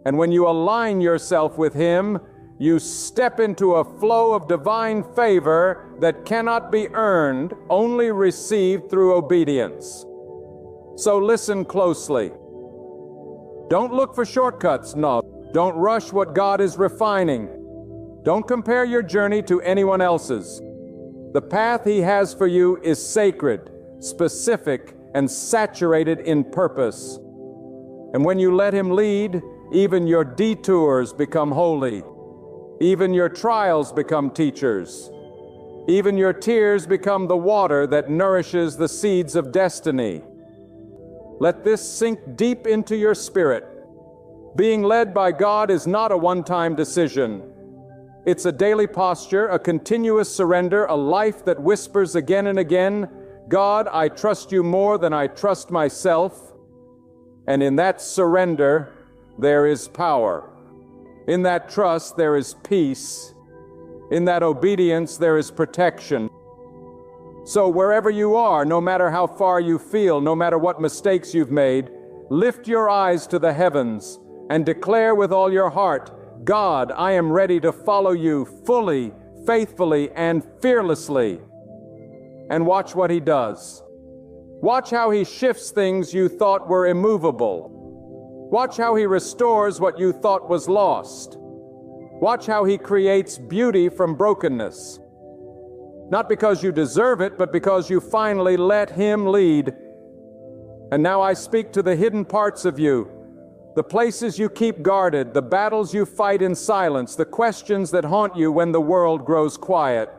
And when you align yourself with Him, you step into a flow of divine favor that cannot be earned, only received through obedience. So listen closely. Don't look for shortcuts, no. Don't rush what God is refining. Don't compare your journey to anyone else's. The path He has for you is sacred, specific, and saturated in purpose. And when you let Him lead, even your detours become holy. Even your trials become teachers. Even your tears become the water that nourishes the seeds of destiny. Let this sink deep into your spirit. Being led by God is not a one-time decision. It's a daily posture, a continuous surrender, a life that whispers again and again, God, I trust you more than I trust myself. And in that surrender, there is power. In that trust, there is peace. In that obedience, there is protection. So wherever you are, no matter how far you feel, no matter what mistakes you've made, lift your eyes to the heavens and declare with all your heart, God, I am ready to follow you fully, faithfully, and fearlessly. And watch what He does. Watch how He shifts things you thought were immovable. Watch how He restores what you thought was lost. Watch how He creates beauty from brokenness. Not because you deserve it, but because you finally let Him lead. And now I speak to the hidden parts of you, the places you keep guarded, the battles you fight in silence, the questions that haunt you when the world grows quiet.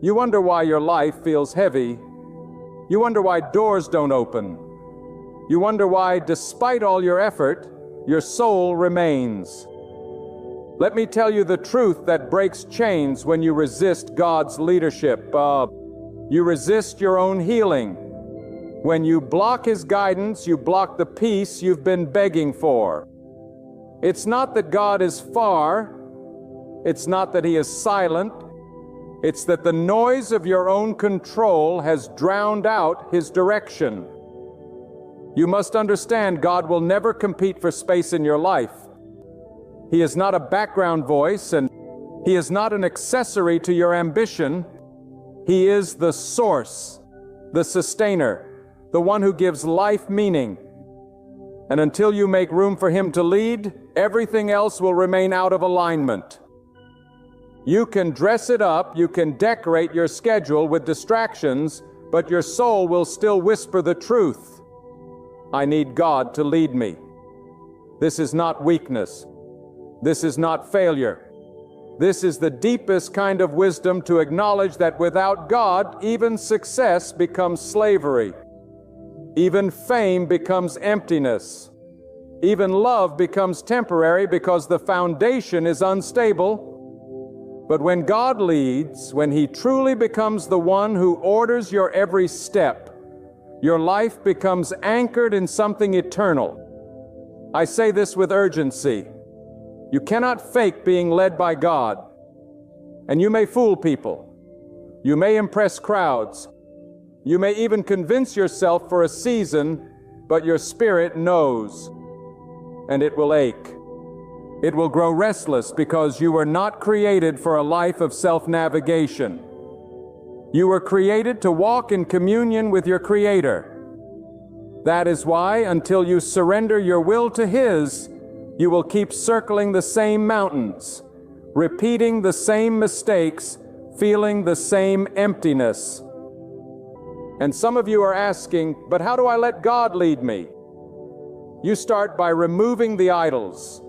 You wonder why your life feels heavy. You wonder why doors don't open. You wonder why, despite all your effort, your soul remains. Let me tell you the truth that breaks chains when you resist God's leadership. You resist your own healing. When you block His guidance, you block the peace you've been begging for. It's not that God is far. It's not that He is silent. It's that the noise of your own control has drowned out His direction. You must understand God will never compete for space in your life. He is not a background voice, and He is not an accessory to your ambition. He is the source, the sustainer, the one who gives life meaning. And until you make room for Him to lead, everything else will remain out of alignment. You can dress it up, you can decorate your schedule with distractions, but your soul will still whisper the truth. I need God to lead me. This is not weakness. This is not failure. This is the deepest kind of wisdom to acknowledge that without God, even success becomes slavery. Even fame becomes emptiness. Even love becomes temporary because the foundation is unstable. But when God leads, when He truly becomes the one who orders your every step, your life becomes anchored in something eternal. I say this with urgency. You cannot fake being led by God. And you may fool people. You may impress crowds. You may even convince yourself for a season, but your spirit knows, and it will ache. It will grow restless because you were not created for a life of self-navigation. You were created to walk in communion with your Creator. That is why, until you surrender your will to His, you will keep circling the same mountains, repeating the same mistakes, feeling the same emptiness. And some of you are asking, but how do I let God lead me? You start by removing the idols.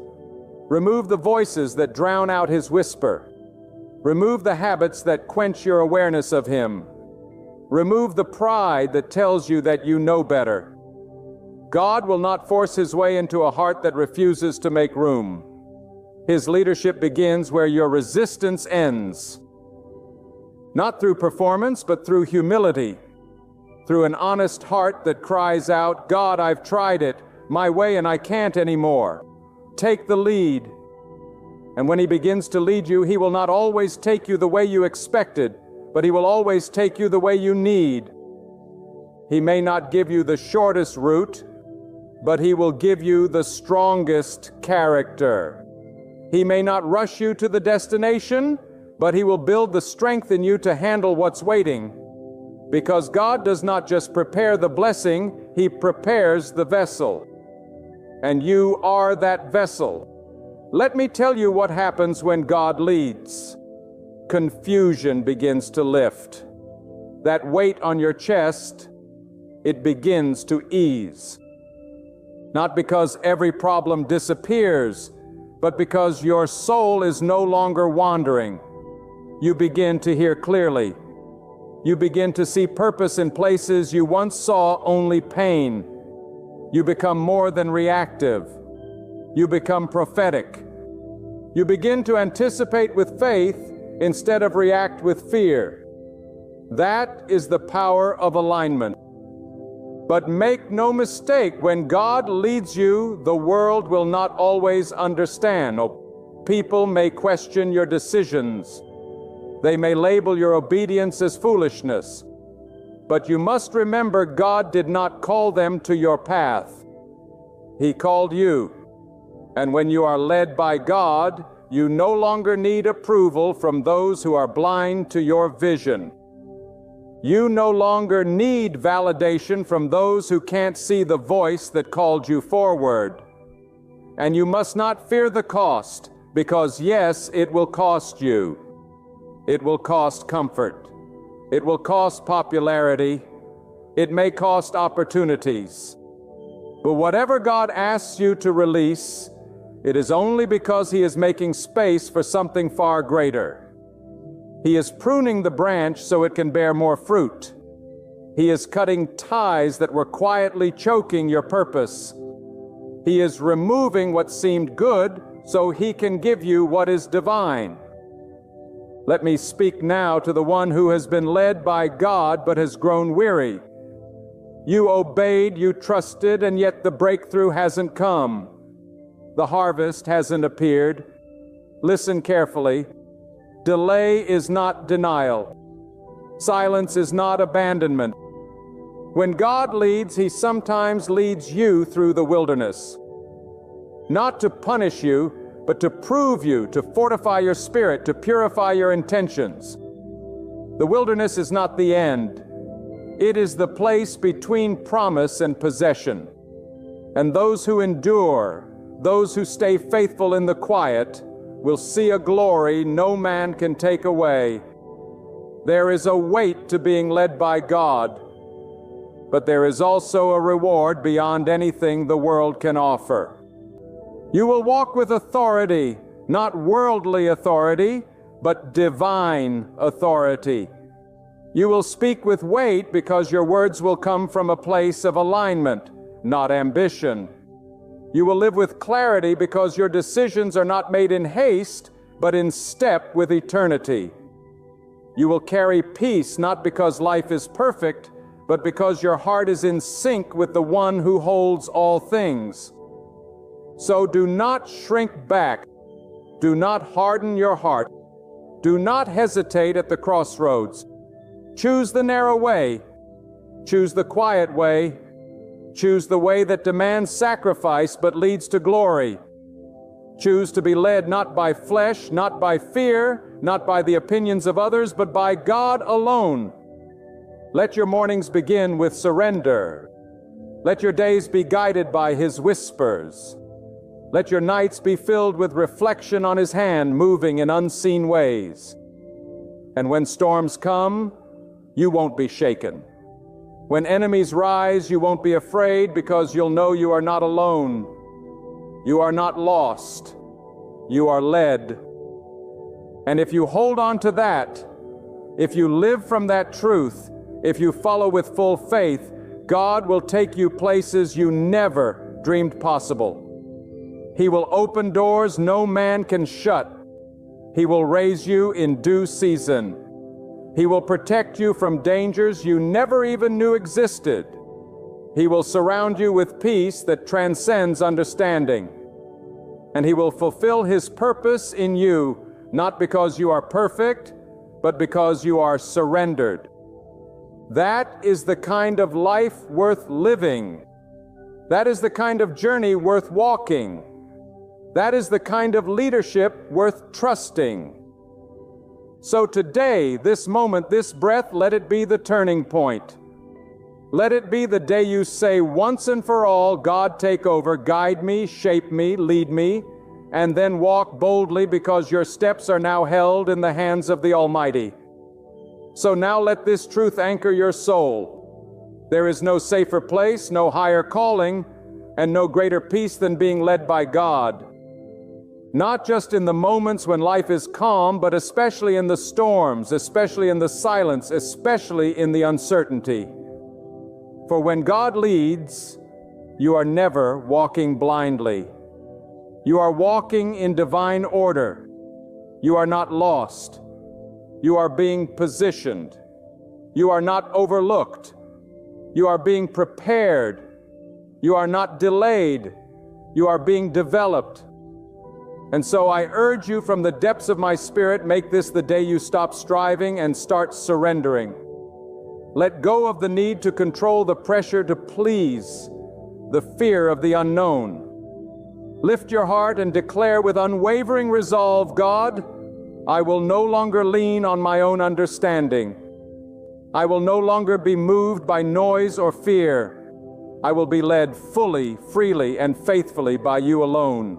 Remove the voices that drown out His whisper. Remove the habits that quench your awareness of Him. Remove the pride that tells you that you know better. God will not force His way into a heart that refuses to make room. His leadership begins where your resistance ends. Not through performance, but through humility. Through an honest heart that cries out, God, I've tried it, my way, and I can't anymore. Take the lead. And when He begins to lead you, He will not always take you the way you expected, but He will always take you the way you need. He may not give you the shortest route, but He will give you the strongest character. He may not rush you to the destination, but He will build the strength in you to handle what's waiting. Because God does not just prepare the blessing, He prepares the vessel. And you are that vessel. Let me tell you what happens when God leads. Confusion begins to lift. That weight on your chest, it begins to ease. Not because every problem disappears, but because your soul is no longer wandering. You begin to hear clearly. You begin to see purpose in places you once saw only pain. You become more than reactive. You become prophetic. You begin to anticipate with faith instead of react with fear. That is the power of alignment. But make no mistake, when God leads you, the world will not always understand. People may question your decisions. They may label your obedience as foolishness. But you must remember, God did not call them to your path. He called you. And when you are led by God, you no longer need approval from those who are blind to your vision. You no longer need validation from those who can't see the voice that called you forward. And you must not fear the cost, because yes, it will cost you. It will cost comfort. It will cost popularity. It may cost opportunities. But whatever God asks you to release, it is only because He is making space for something far greater. He is pruning the branch so it can bear more fruit. He is cutting ties that were quietly choking your purpose. He is removing what seemed good so He can give you what is divine. Let me speak now to the one who has been led by God but has grown weary. You obeyed, you trusted, and yet the breakthrough hasn't come. The harvest hasn't appeared. Listen carefully. Delay is not denial. Silence is not abandonment. When God leads, He sometimes leads you through the wilderness. Not to punish you, but to prove you, to fortify your spirit, to purify your intentions. The wilderness is not the end. It is the place between promise and possession. And those who endure, those who stay faithful in the quiet, will see a glory no man can take away. There is a weight to being led by God, but there is also a reward beyond anything the world can offer. You will walk with authority, not worldly authority, but divine authority. You will speak with weight because your words will come from a place of alignment, not ambition. You will live with clarity because your decisions are not made in haste, but in step with eternity. You will carry peace not because life is perfect, but because your heart is in sync with the one who holds all things. So do not shrink back. Do not harden your heart. Do not hesitate at the crossroads. Choose the narrow way. Choose the quiet way. Choose the way that demands sacrifice but leads to glory. Choose to be led not by flesh, not by fear, not by the opinions of others, but by God alone. Let your mornings begin with surrender. Let your days be guided by His whispers. Let your nights be filled with reflection on His hand moving in unseen ways. And when storms come, you won't be shaken. When enemies rise, you won't be afraid because you'll know you are not alone. You are not lost. You are led. And if you hold on to that, if you live from that truth, if you follow with full faith, God will take you places you never dreamed possible. He will open doors no man can shut. He will raise you in due season. He will protect you from dangers you never even knew existed. He will surround you with peace that transcends understanding. And He will fulfill His purpose in you, not because you are perfect, but because you are surrendered. That is the kind of life worth living. That is the kind of journey worth walking. That is the kind of leadership worth trusting. So today, this moment, this breath, let it be the turning point. Let it be the day you say once and for all, God, take over, guide me, shape me, lead me, and then walk boldly because your steps are now held in the hands of the Almighty. So now let this truth anchor your soul. There is no safer place, no higher calling, and no greater peace than being led by God. Not just in the moments when life is calm, but especially in the storms, especially in the silence, especially in the uncertainty. For when God leads, you are never walking blindly. You are walking in divine order. You are not lost. You are being positioned. You are not overlooked. You are being prepared. You are not delayed. You are being developed. And so I urge you from the depths of my spirit, make this the day you stop striving and start surrendering. Let go of the need to control the pressure to please, the fear of the unknown. Lift your heart and declare with unwavering resolve, God, I will no longer lean on my own understanding. I will no longer be moved by noise or fear. I will be led fully, freely, and faithfully by you alone.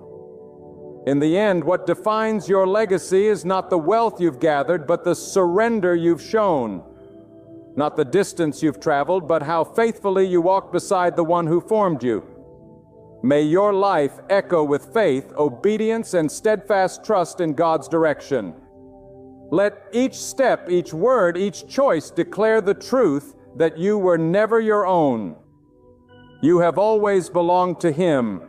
In the end, what defines your legacy is not the wealth you've gathered, but the surrender you've shown. Not the distance you've traveled, but how faithfully you walked beside the one who formed you. May your life echo with faith, obedience, and steadfast trust in God's direction. Let each step, each word, each choice declare the truth that you were never your own. You have always belonged to Him,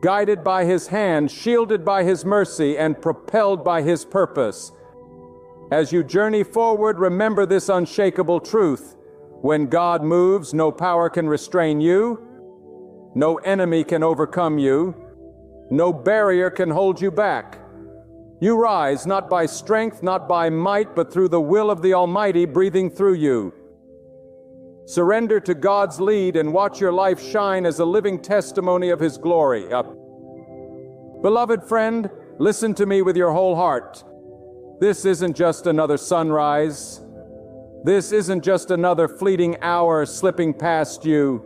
guided by His hand, shielded by His mercy, and propelled by His purpose. As you journey forward, remember this unshakable truth. When God moves, no power can restrain you. No enemy can overcome you. No barrier can hold you back. You rise not by strength, not by might, but through the will of the Almighty breathing through you. Surrender to God's lead and watch your life shine as a living testimony of His glory. Beloved friend, listen to me with your whole heart. This isn't just another sunrise. This isn't just another fleeting hour slipping past you.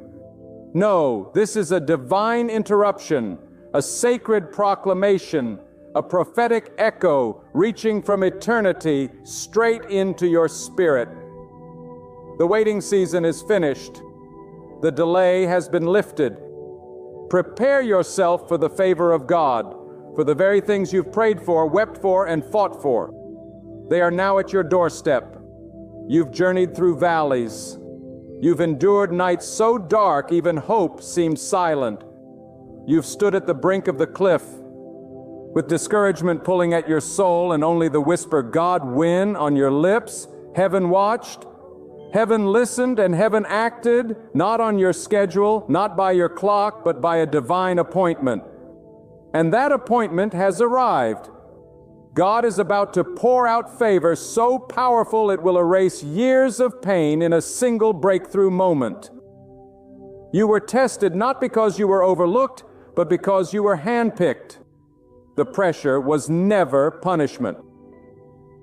No, this is a divine interruption, a sacred proclamation, a prophetic echo reaching from eternity straight into your spirit. The waiting season is finished. The delay has been lifted. Prepare yourself for the favor of God, for the very things you've prayed for, wept for, and fought for. They are now at your doorstep. You've journeyed through valleys. You've endured nights so dark even hope seemed silent. You've stood at the brink of the cliff, with discouragement pulling at your soul and only the whisper, God win, on your lips. Heaven watched. Heaven listened and heaven acted, not on your schedule, not by your clock, but by a divine appointment. And that appointment has arrived. God is about to pour out favor so powerful it will erase years of pain in a single breakthrough moment. You were tested not because you were overlooked, but because you were handpicked. The pressure was never punishment.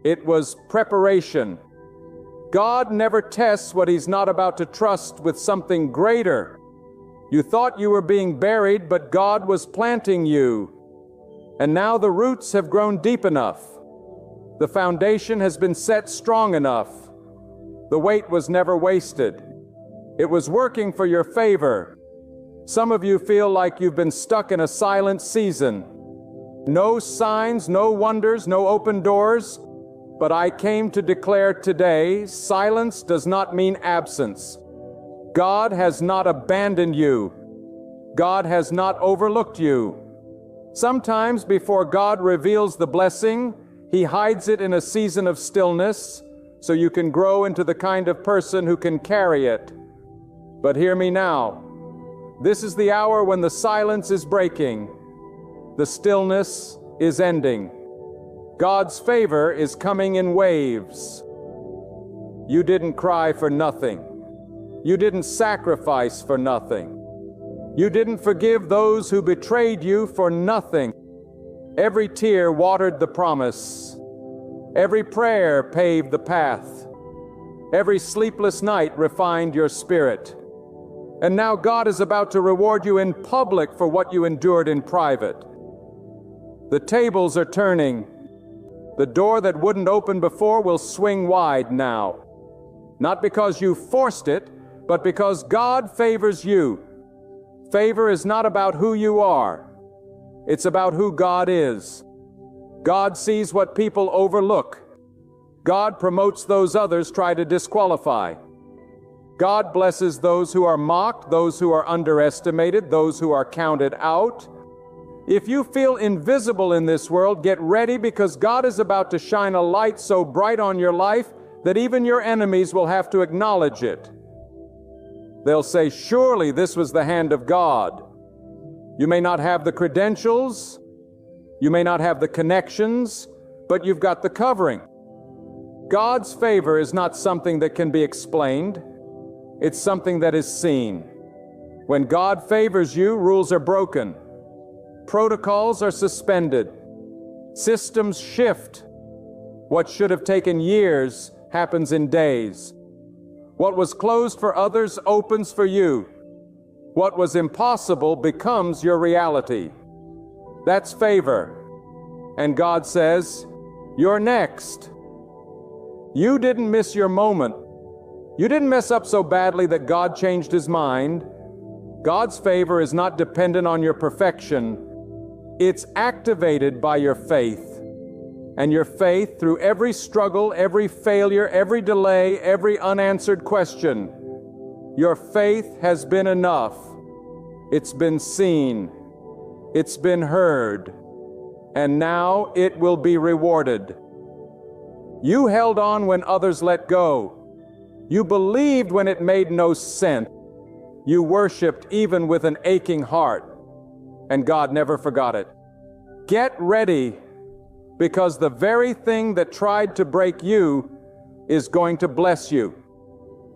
It was preparation. God never tests what He's not about to trust with something greater. You thought you were being buried, but God was planting you. And now the roots have grown deep enough. The foundation has been set strong enough. The wait was never wasted. It was working for your favor. Some of you feel like you've been stuck in a silent season. No signs, no wonders, no open doors. But I came to declare today, silence does not mean absence. God has not abandoned you. God has not overlooked you. Sometimes before God reveals the blessing, He hides it in a season of stillness so you can grow into the kind of person who can carry it. But hear me now. This is the hour when the silence is breaking. The stillness is ending. God's favor is coming in waves. You didn't cry for nothing. You didn't sacrifice for nothing. You didn't forgive those who betrayed you for nothing. Every tear watered the promise. Every prayer paved the path. Every sleepless night refined your spirit. And now God is about to reward you in public for what you endured in private. The tables are turning. The door that wouldn't open before will swing wide now. Not because you forced it, but because God favors you. Favor is not about who you are. It's about who God is. God sees what people overlook. God promotes those others try to disqualify. God blesses those who are mocked, those who are underestimated, those who are counted out. If you feel invisible in this world, get ready, because God is about to shine a light so bright on your life that even your enemies will have to acknowledge it. They'll say, surely this was the hand of God. You may not have the credentials, you may not have the connections, but you've got the covering. God's favor is not something that can be explained. It's something that is seen. When God favors you, rules are broken. Protocols are suspended. Systems shift. What should have taken years happens in days. What was closed for others opens for you. What was impossible becomes your reality. That's favor. And God says, you're next. You didn't miss your moment. You didn't mess up so badly that God changed His mind. God's favor is not dependent on your perfection. It's activated by your faith. And your faith, through every struggle, every failure, every delay, every unanswered question, your faith has been enough. It's been seen. It's been heard. And now it will be rewarded. You held on when others let go. You believed when it made no sense. You worshiped even with an aching heart. And God never forgot it. Get ready, because the very thing that tried to break you is going to bless you.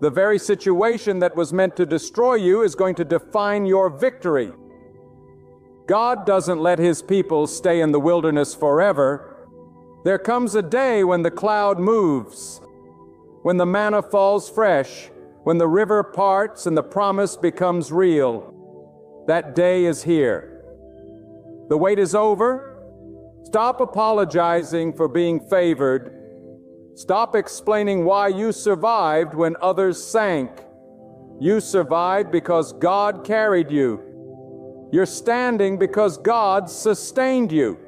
The very situation that was meant to destroy you is going to define your victory. God doesn't let His people stay in the wilderness forever. There comes a day when the cloud moves, when the manna falls fresh, when the river parts and the promise becomes real. That day is here. The wait is over. Stop apologizing for being favored. Stop explaining why you survived when others sank. You survived because God carried you. You're standing because God sustained you.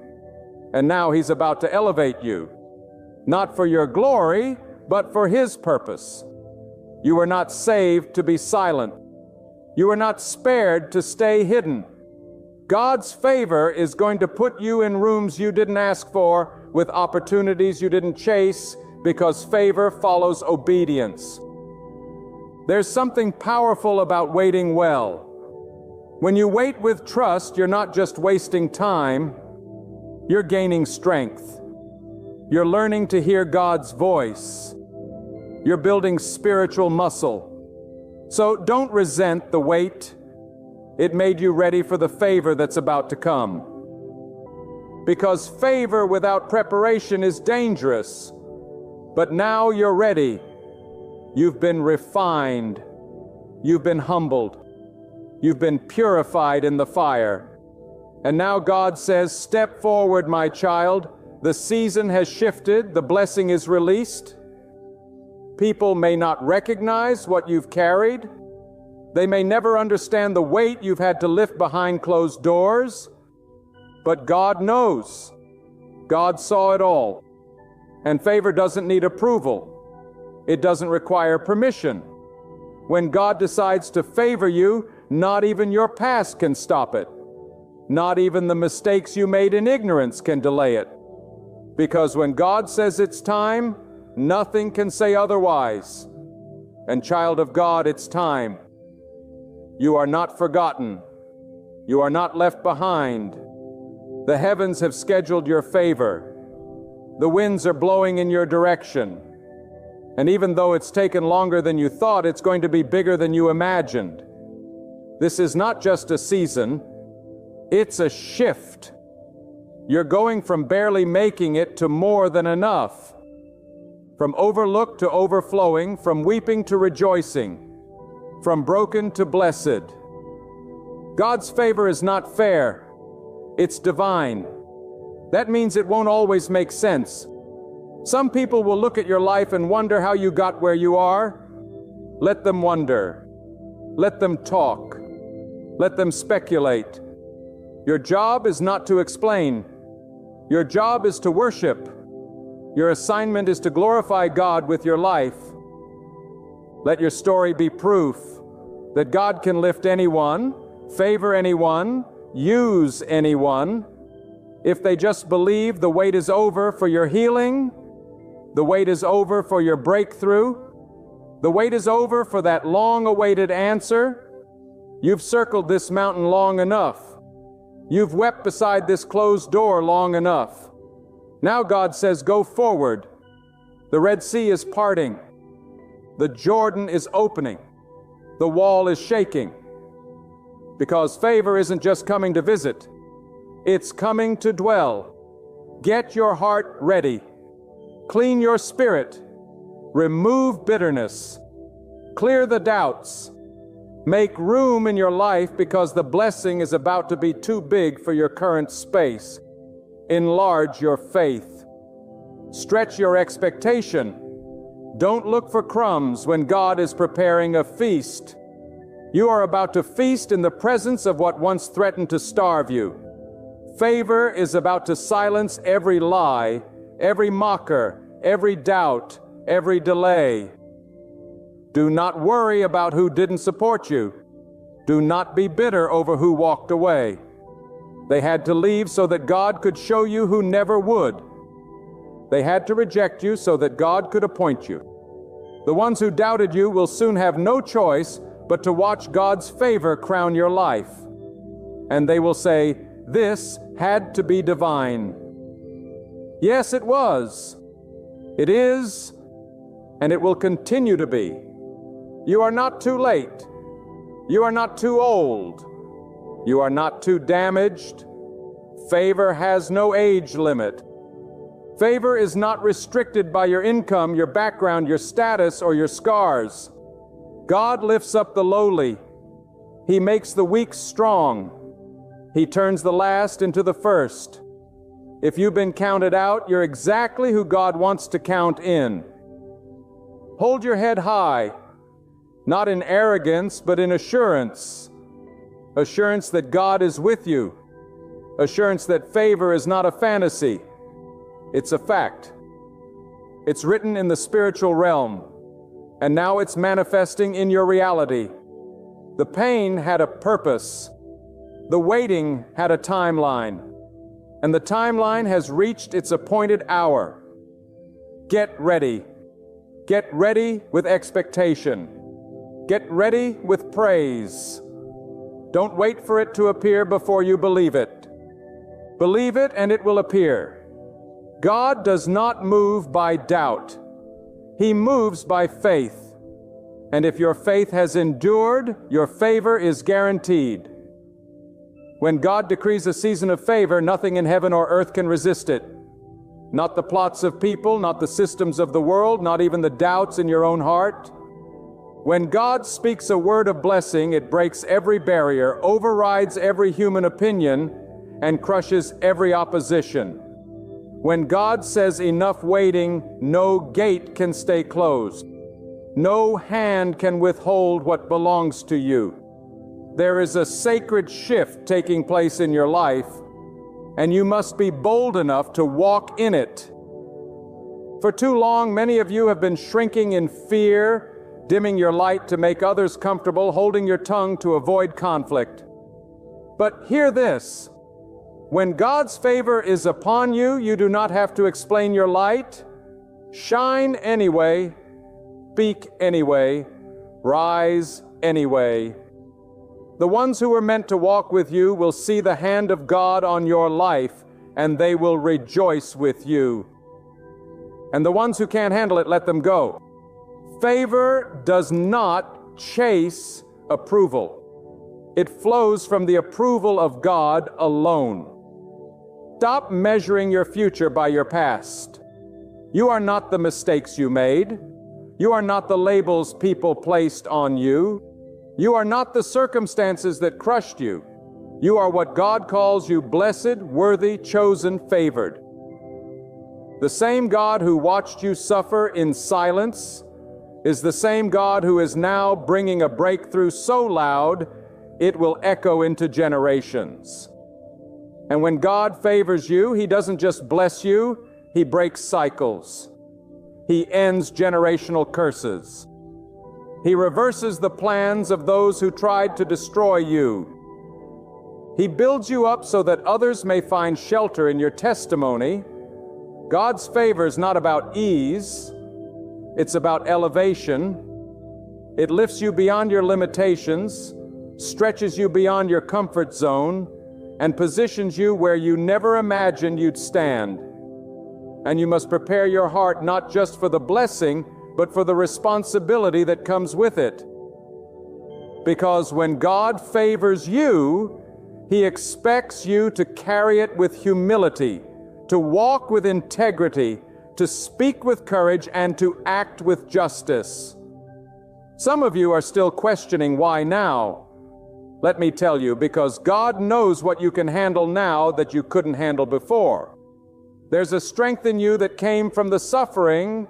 And now He's about to elevate you. Not for your glory, but for His purpose. You were not saved to be silent. You were not spared to stay hidden. God's favor is going to put you in rooms you didn't ask for, with opportunities you didn't chase, because favor follows obedience. There's something powerful about waiting well. When you wait with trust, you're not just wasting time, you're gaining strength. You're learning to hear God's voice. You're building spiritual muscle. So don't resent the wait. It made you ready for the favor that's about to come. Because favor without preparation is dangerous. But now you're ready. You've been refined. You've been humbled. You've been purified in the fire. And now God says, step forward, my child. The season has shifted. The blessing is released. People may not recognize what you've carried. They may never understand the weight you've had to lift behind closed doors. But God knows. God saw it all. And favor doesn't need approval. It doesn't require permission. When God decides to favor you, not even your past can stop it. Not even the mistakes you made in ignorance can delay it. Because when God says it's time, nothing can say otherwise. And child of God, it's time. You are not forgotten. You are not left behind. The heavens have scheduled your favor. The winds are blowing in your direction. And even though it's taken longer than you thought, it's going to be bigger than you imagined. This is not just a season, it's a shift. You're going from barely making it to more than enough. From overlooked to overflowing, from weeping to rejoicing, from broken to blessed. God's favor is not fair, it's divine. That means it won't always make sense. Some people will look at your life and wonder how you got where you are. Let them wonder. Let them talk. Let them speculate. Your job is not to explain. Your job is to worship. Your assignment is to glorify God with your life. Let your story be proof that God can lift anyone, favor anyone, use anyone, if they just believe the wait is over for your healing, the wait is over for your breakthrough, the wait is over for that long-awaited answer. You've circled this mountain long enough. You've wept beside this closed door long enough. Now God says, go forward. The Red Sea is parting. The Jordan is opening. The wall is shaking. Because favor isn't just coming to visit. It's coming to dwell. Get your heart ready. Clean your spirit. Remove bitterness. Clear the doubts. Make room in your life because the blessing is about to be too big for your current space. Enlarge your faith. Stretch your expectation. Don't look for crumbs when God is preparing a feast. You are about to feast in the presence of what once threatened to starve you. Favor is about to silence every lie, every mocker, every doubt, every delay. Do not worry about who didn't support you. Do not be bitter over who walked away. They had to leave so that God could show you who never would. They had to reject you so that God could appoint you. The ones who doubted you will soon have no choice but to watch God's favor crown your life. And they will say, this had to be divine. Yes, it was. It is, and it will continue to be. You are not too late. You are not too old. You are not too damaged. Favor has no age limit. Favor is not restricted by your income, your background, your status, or your scars. God lifts up the lowly. He makes the weak strong. He turns the last into the first. If you've been counted out, you're exactly who God wants to count in. Hold your head high, not in arrogance, but in assurance. Assurance that God is with you. Assurance that favor is not a fantasy. It's a fact. It's written in the spiritual realm, and now it's manifesting in your reality. The pain had a purpose. The waiting had a timeline, and the timeline has reached its appointed hour. Get ready. Get ready with expectation. Get ready with praise. Don't wait for it to appear before you believe it. Believe it and it will appear. God does not move by doubt. He moves by faith. And if your faith has endured, your favor is guaranteed. When God decrees a season of favor, nothing in heaven or earth can resist it. Not the plots of people, not the systems of the world, not even the doubts in your own heart. When God speaks a word of blessing, it breaks every barrier, overrides every human opinion, and crushes every opposition. When God says enough waiting, no gate can stay closed. No hand can withhold what belongs to you. There is a sacred shift taking place in your life, and you must be bold enough to walk in it. For too long, many of you have been shrinking in fear, dimming your light to make others comfortable, holding your tongue to avoid conflict. But hear this: when God's favor is upon you, you do not have to explain your light. Shine anyway, speak anyway, rise anyway. The ones who are meant to walk with you will see the hand of God on your life, and they will rejoice with you. And the ones who can't handle it, let them go. Favor does not chase approval. It flows from the approval of God alone. Stop measuring your future by your past. You are not the mistakes you made. You are not the labels people placed on you. You are not the circumstances that crushed you. You are what God calls you: blessed, worthy, chosen, favored. The same God who watched you suffer in silence is the same God who is now bringing a breakthrough so loud it will echo into generations. And when God favors you, He doesn't just bless you, He breaks cycles. He ends generational curses. He reverses the plans of those who tried to destroy you. He builds you up so that others may find shelter in your testimony. God's favor is not about ease. It's about elevation. It lifts you beyond your limitations, stretches you beyond your comfort zone, and positions you where you never imagined you'd stand. And you must prepare your heart not just for the blessing, but for the responsibility that comes with it. Because when God favors you, He expects you to carry it with humility, to walk with integrity, to speak with courage, and to act with justice. Some of you are still questioning why now. Let me tell you, because God knows what you can handle now that you couldn't handle before. There's a strength in you that came from the suffering.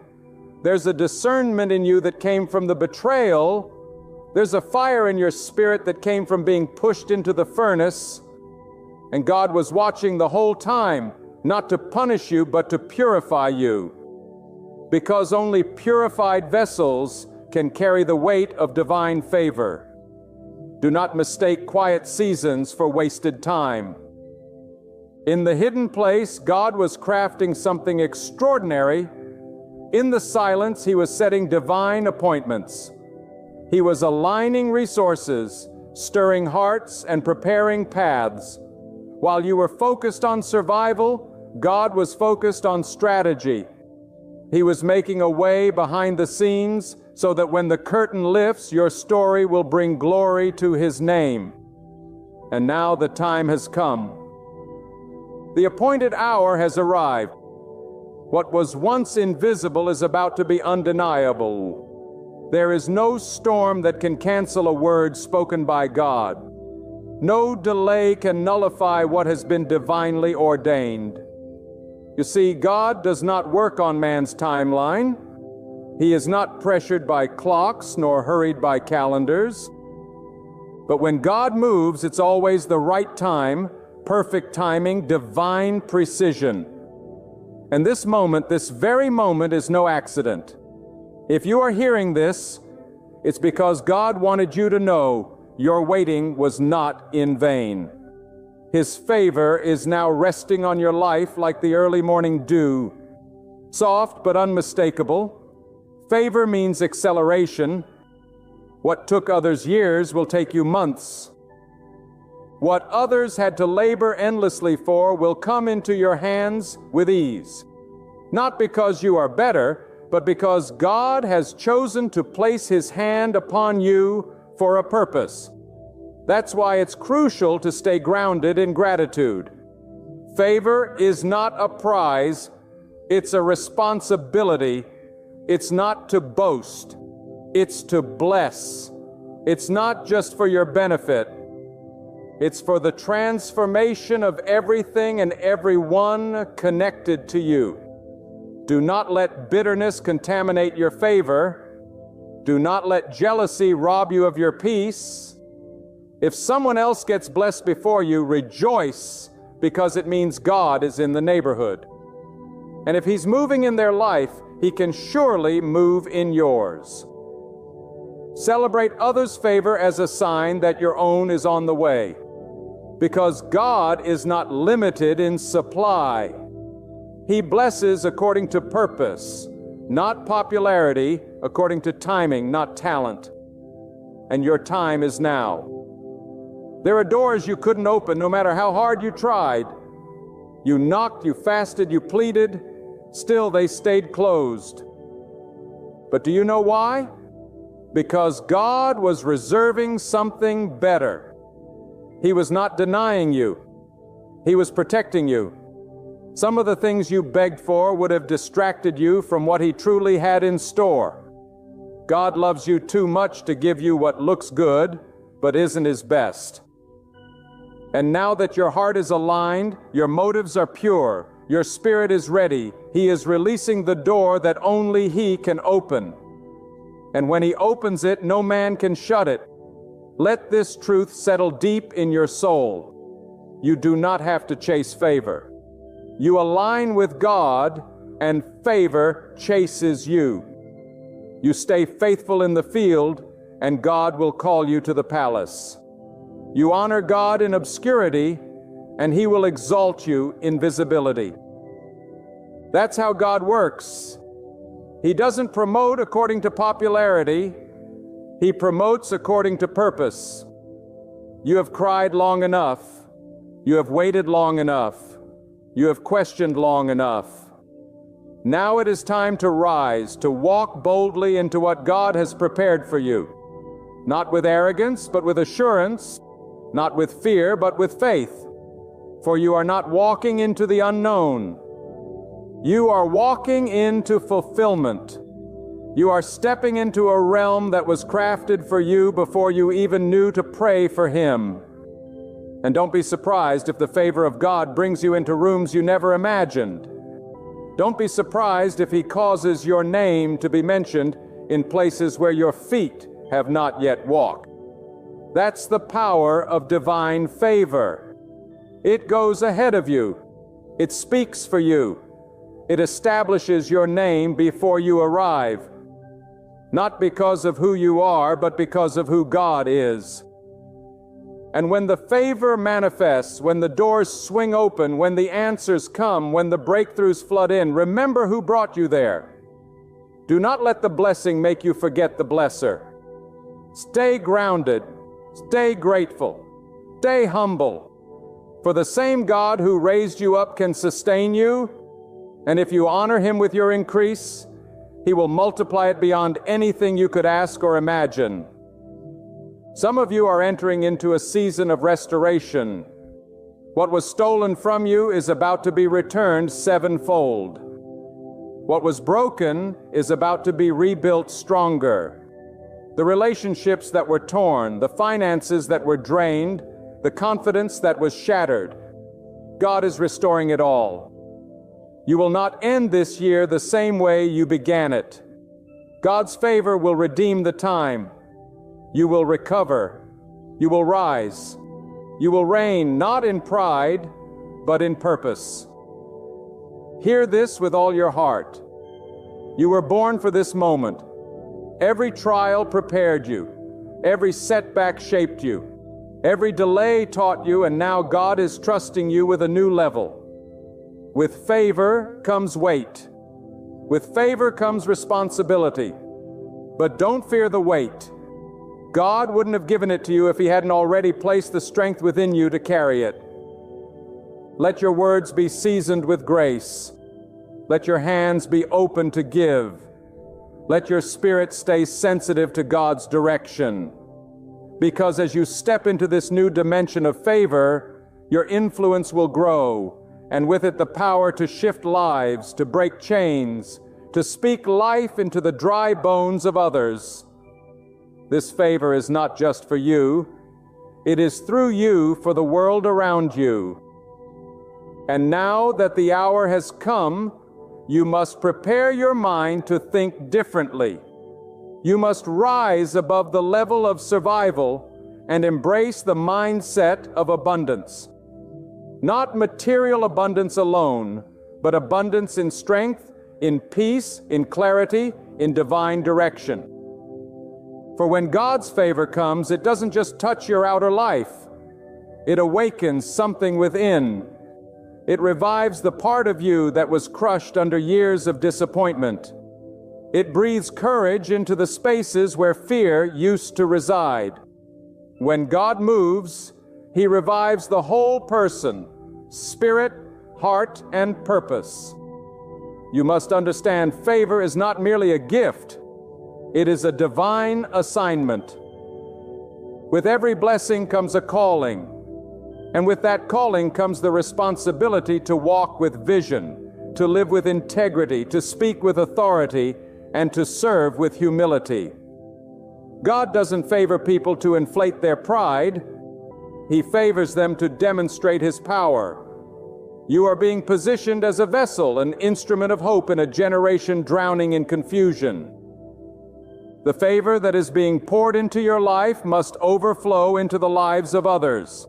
There's a discernment in you that came from the betrayal. There's a fire in your spirit that came from being pushed into the furnace. And God was watching the whole time, not to punish you, but to purify you. Because only purified vessels can carry the weight of divine favor. Do not mistake quiet seasons for wasted time. In the hidden place, God was crafting something extraordinary. In the silence, He was setting divine appointments. He was aligning resources, stirring hearts, and preparing paths. While you were focused on survival, God was focused on strategy. He was making a way behind the scenes so that when the curtain lifts, your story will bring glory to His name. And now the time has come. The appointed hour has arrived. What was once invisible is about to be undeniable. There is no storm that can cancel a word spoken by God. No delay can nullify what has been divinely ordained. You see, God does not work on man's timeline. He is not pressured by clocks nor hurried by calendars. But when God moves, it's always the right time, perfect timing, divine precision. And this moment, this very moment, is no accident. If you are hearing this, it's because God wanted you to know your waiting was not in vain. His favor is now resting on your life like the early morning dew. Soft but unmistakable. Favor means acceleration. What took others years will take you months. What others had to labor endlessly for will come into your hands with ease. not because you are better, but because God has chosen to place His hand upon you for a purpose. That's why it's crucial to stay grounded in gratitude. Favor is not a prize, it's a responsibility. It's not to boast, it's to bless. It's not just for your benefit, it's for the transformation of everything and everyone connected to you. Do not let bitterness contaminate your favor. Do not let jealousy rob you of your peace. If someone else gets blessed before you, rejoice, because it means God is in the neighborhood. And if He's moving in their life, He can surely move in yours. Celebrate others' favor as a sign that your own is on the way, because God is not limited in supply. He blesses according to purpose, not popularity, according to timing, not talent. And your time is now. There are doors you couldn't open no matter how hard you tried. You knocked, you fasted, you pleaded, still they stayed closed. But do you know why? Because God was reserving something better. He was not denying you. He was protecting you. Some of the things you begged for would have distracted you from what He truly had in store. God loves you too much to give you what looks good, but isn't His best. And now that your heart is aligned, your motives are pure, your spirit is ready, He is releasing the door that only He can open. And when He opens it, no man can shut it. Let this truth settle deep in your soul. You do not have to chase favor. You align with God, and favor chases you. You stay faithful in the field, and God will call you to the palace. You honor God in obscurity, and He will exalt you in visibility. That's how God works. He doesn't promote according to popularity. He promotes according to purpose. You have cried long enough. You have waited long enough. You have questioned long enough. Now it is time to rise, to walk boldly into what God has prepared for you. Not with arrogance, but with assurance. Not with fear, but with faith. For you are not walking into the unknown. You are walking into fulfillment. You are stepping into a realm that was crafted for you before you even knew to pray for Him. And don't be surprised if the favor of God brings you into rooms you never imagined. Don't be surprised if He causes your name to be mentioned in places where your feet have not yet walked. That's the power of divine favor. It goes ahead of you. It speaks for you. It establishes your name before you arrive. Not because of who you are, but because of who God is. And when the favor manifests, when the doors swing open, when the answers come, when the breakthroughs flood in, remember who brought you there. Do not let the blessing make you forget the blesser. Stay grounded. Stay grateful. Stay humble. For the same God who raised you up can sustain you, and if you honor Him with your increase, He will multiply it beyond anything you could ask or imagine. Some of you are entering into a season of restoration. What was stolen from you is about to be returned sevenfold. What was broken is about to be rebuilt stronger. The relationships that were torn, the finances that were drained, the confidence that was shattered, God is restoring it all. You will not end this year the same way you began it. God's favor will redeem the time. You will recover. You will rise. You will reign not in pride, but in purpose. Hear this with all your heart. You were born for this moment. Every trial prepared you. Every setback shaped you. Every delay taught you, and now God is trusting you with a new level. With favor comes weight. With favor comes responsibility. But don't fear the weight. God wouldn't have given it to you if He hadn't already placed the strength within you to carry it. Let your words be seasoned with grace. Let your hands be open to give. Let your spirit stay sensitive to God's direction. Because as you step into this new dimension of favor, your influence will grow, and with it the power to shift lives, to break chains, to speak life into the dry bones of others. This favor is not just for you. It is through you for the world around you. And now that the hour has come, you must prepare your mind to think differently. You must rise above the level of survival and embrace the mindset of abundance. Not material abundance alone, but abundance in strength, in peace, in clarity, in divine direction. For when God's favor comes, it doesn't just touch your outer life. It awakens something within. It revives the part of you that was crushed under years of disappointment. It breathes courage into the spaces where fear used to reside. When God moves, He revives the whole person, spirit, heart, and purpose. You must understand, favor is not merely a gift. It is a divine assignment. With every blessing comes a calling. And with that calling comes the responsibility to walk with vision, to live with integrity, to speak with authority, and to serve with humility. God doesn't favor people to inflate their pride. He favors them to demonstrate His power. You are being positioned as a vessel, an instrument of hope in a generation drowning in confusion. The favor that is being poured into your life must overflow into the lives of others.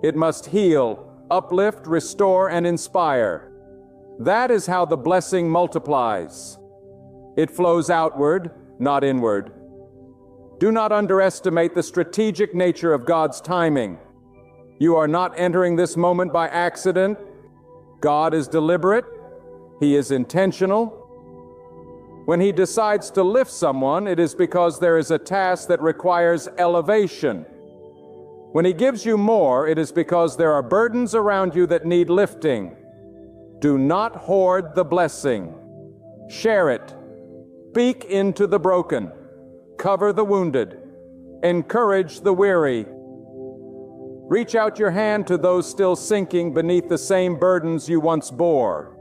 It must heal, uplift, restore, and inspire. That is how the blessing multiplies. It flows outward, not inward. Do not underestimate the strategic nature of God's timing. You are not entering this moment by accident. God is deliberate. He is intentional. When He decides to lift someone, it is because there is a task that requires elevation. When He gives you more, it is because there are burdens around you that need lifting. Do not hoard the blessing. Share it. Speak into the broken. Cover the wounded. Encourage the weary. Reach out your hand to those still sinking beneath the same burdens you once bore.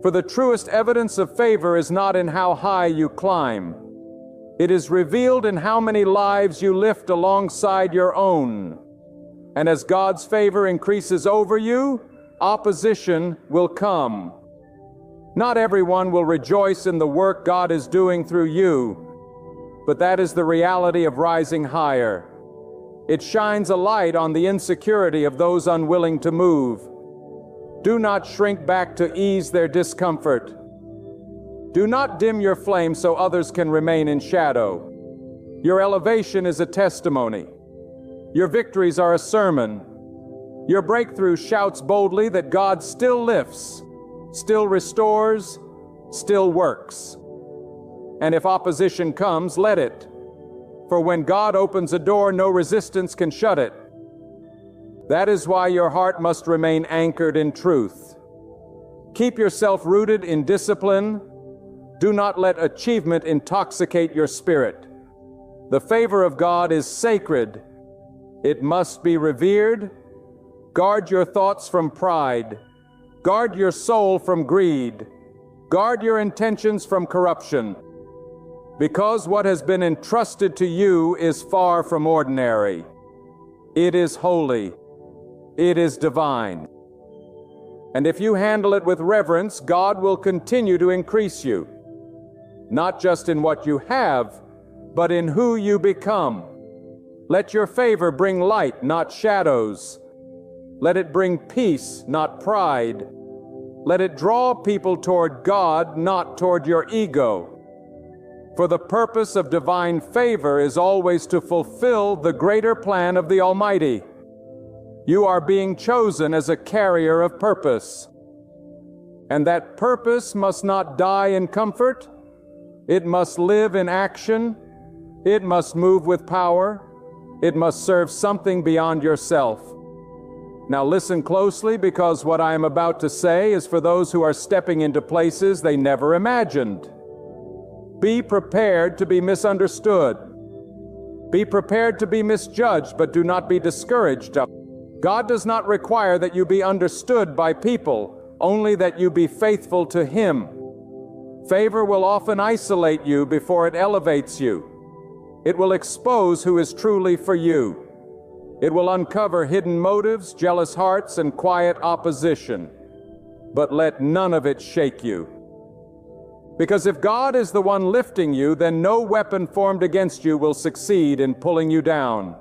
For the truest evidence of favor is not in how high you climb. It is revealed in how many lives you lift alongside your own. And as God's favor increases over you, opposition will come. Not everyone will rejoice in the work God is doing through you, but that is the reality of rising higher. It shines a light on the insecurity of those unwilling to move. Do not shrink back to ease their discomfort. Do not dim your flame so others can remain in shadow. Your elevation is a testimony. Your victories are a sermon. Your breakthrough shouts boldly that God still lifts, still restores, still works. And if opposition comes, let it. For when God opens a door, no resistance can shut it. That is why your heart must remain anchored in truth. Keep yourself rooted in discipline. Do not let achievement intoxicate your spirit. The favor of God is sacred. It must be revered. Guard your thoughts from pride. Guard your soul from greed. Guard your intentions from corruption. Because what has been entrusted to you is far from ordinary. It is holy. It is divine. And if you handle it with reverence, God will continue to increase you. Not just in what you have, but in who you become. Let your favor bring light, not shadows. Let it bring peace, not pride. Let it draw people toward God, not toward your ego. For the purpose of divine favor is always to fulfill the greater plan of the Almighty. You are being chosen as a carrier of purpose. And that purpose must not die in comfort. It must live in action. It must move with power. It must serve something beyond yourself. Now listen closely, because what I am about to say is for those who are stepping into places they never imagined. Be prepared to be misunderstood. Be prepared to be misjudged, but do not be discouraged. God does not require that you be understood by people, only that you be faithful to Him. Favor will often isolate you before it elevates you. It will expose who is truly for you. It will uncover hidden motives, jealous hearts, and quiet opposition. But let none of it shake you. Because if God is the one lifting you, then no weapon formed against you will succeed in pulling you down.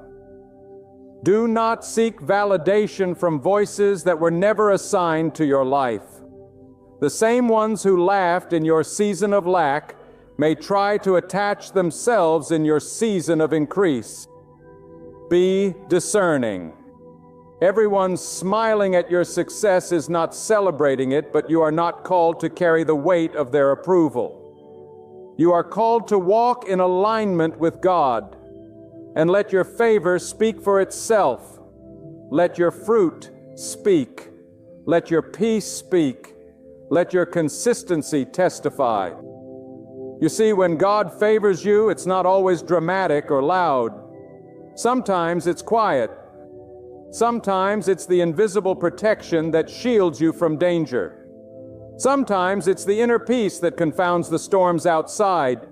Do not seek validation from voices that were never assigned to your life. The same ones who laughed in your season of lack may try to attach themselves in your season of increase. Be discerning. Everyone smiling at your success is not celebrating it, but you are not called to carry the weight of their approval. You are called to walk in alignment with God, and let your favor speak for itself. Let your fruit speak. Let your peace speak. Let your consistency testify. You see, when God favors you, it's not always dramatic or loud. Sometimes it's quiet. Sometimes it's the invisible protection that shields you from danger. Sometimes it's the inner peace that confounds the storms outside.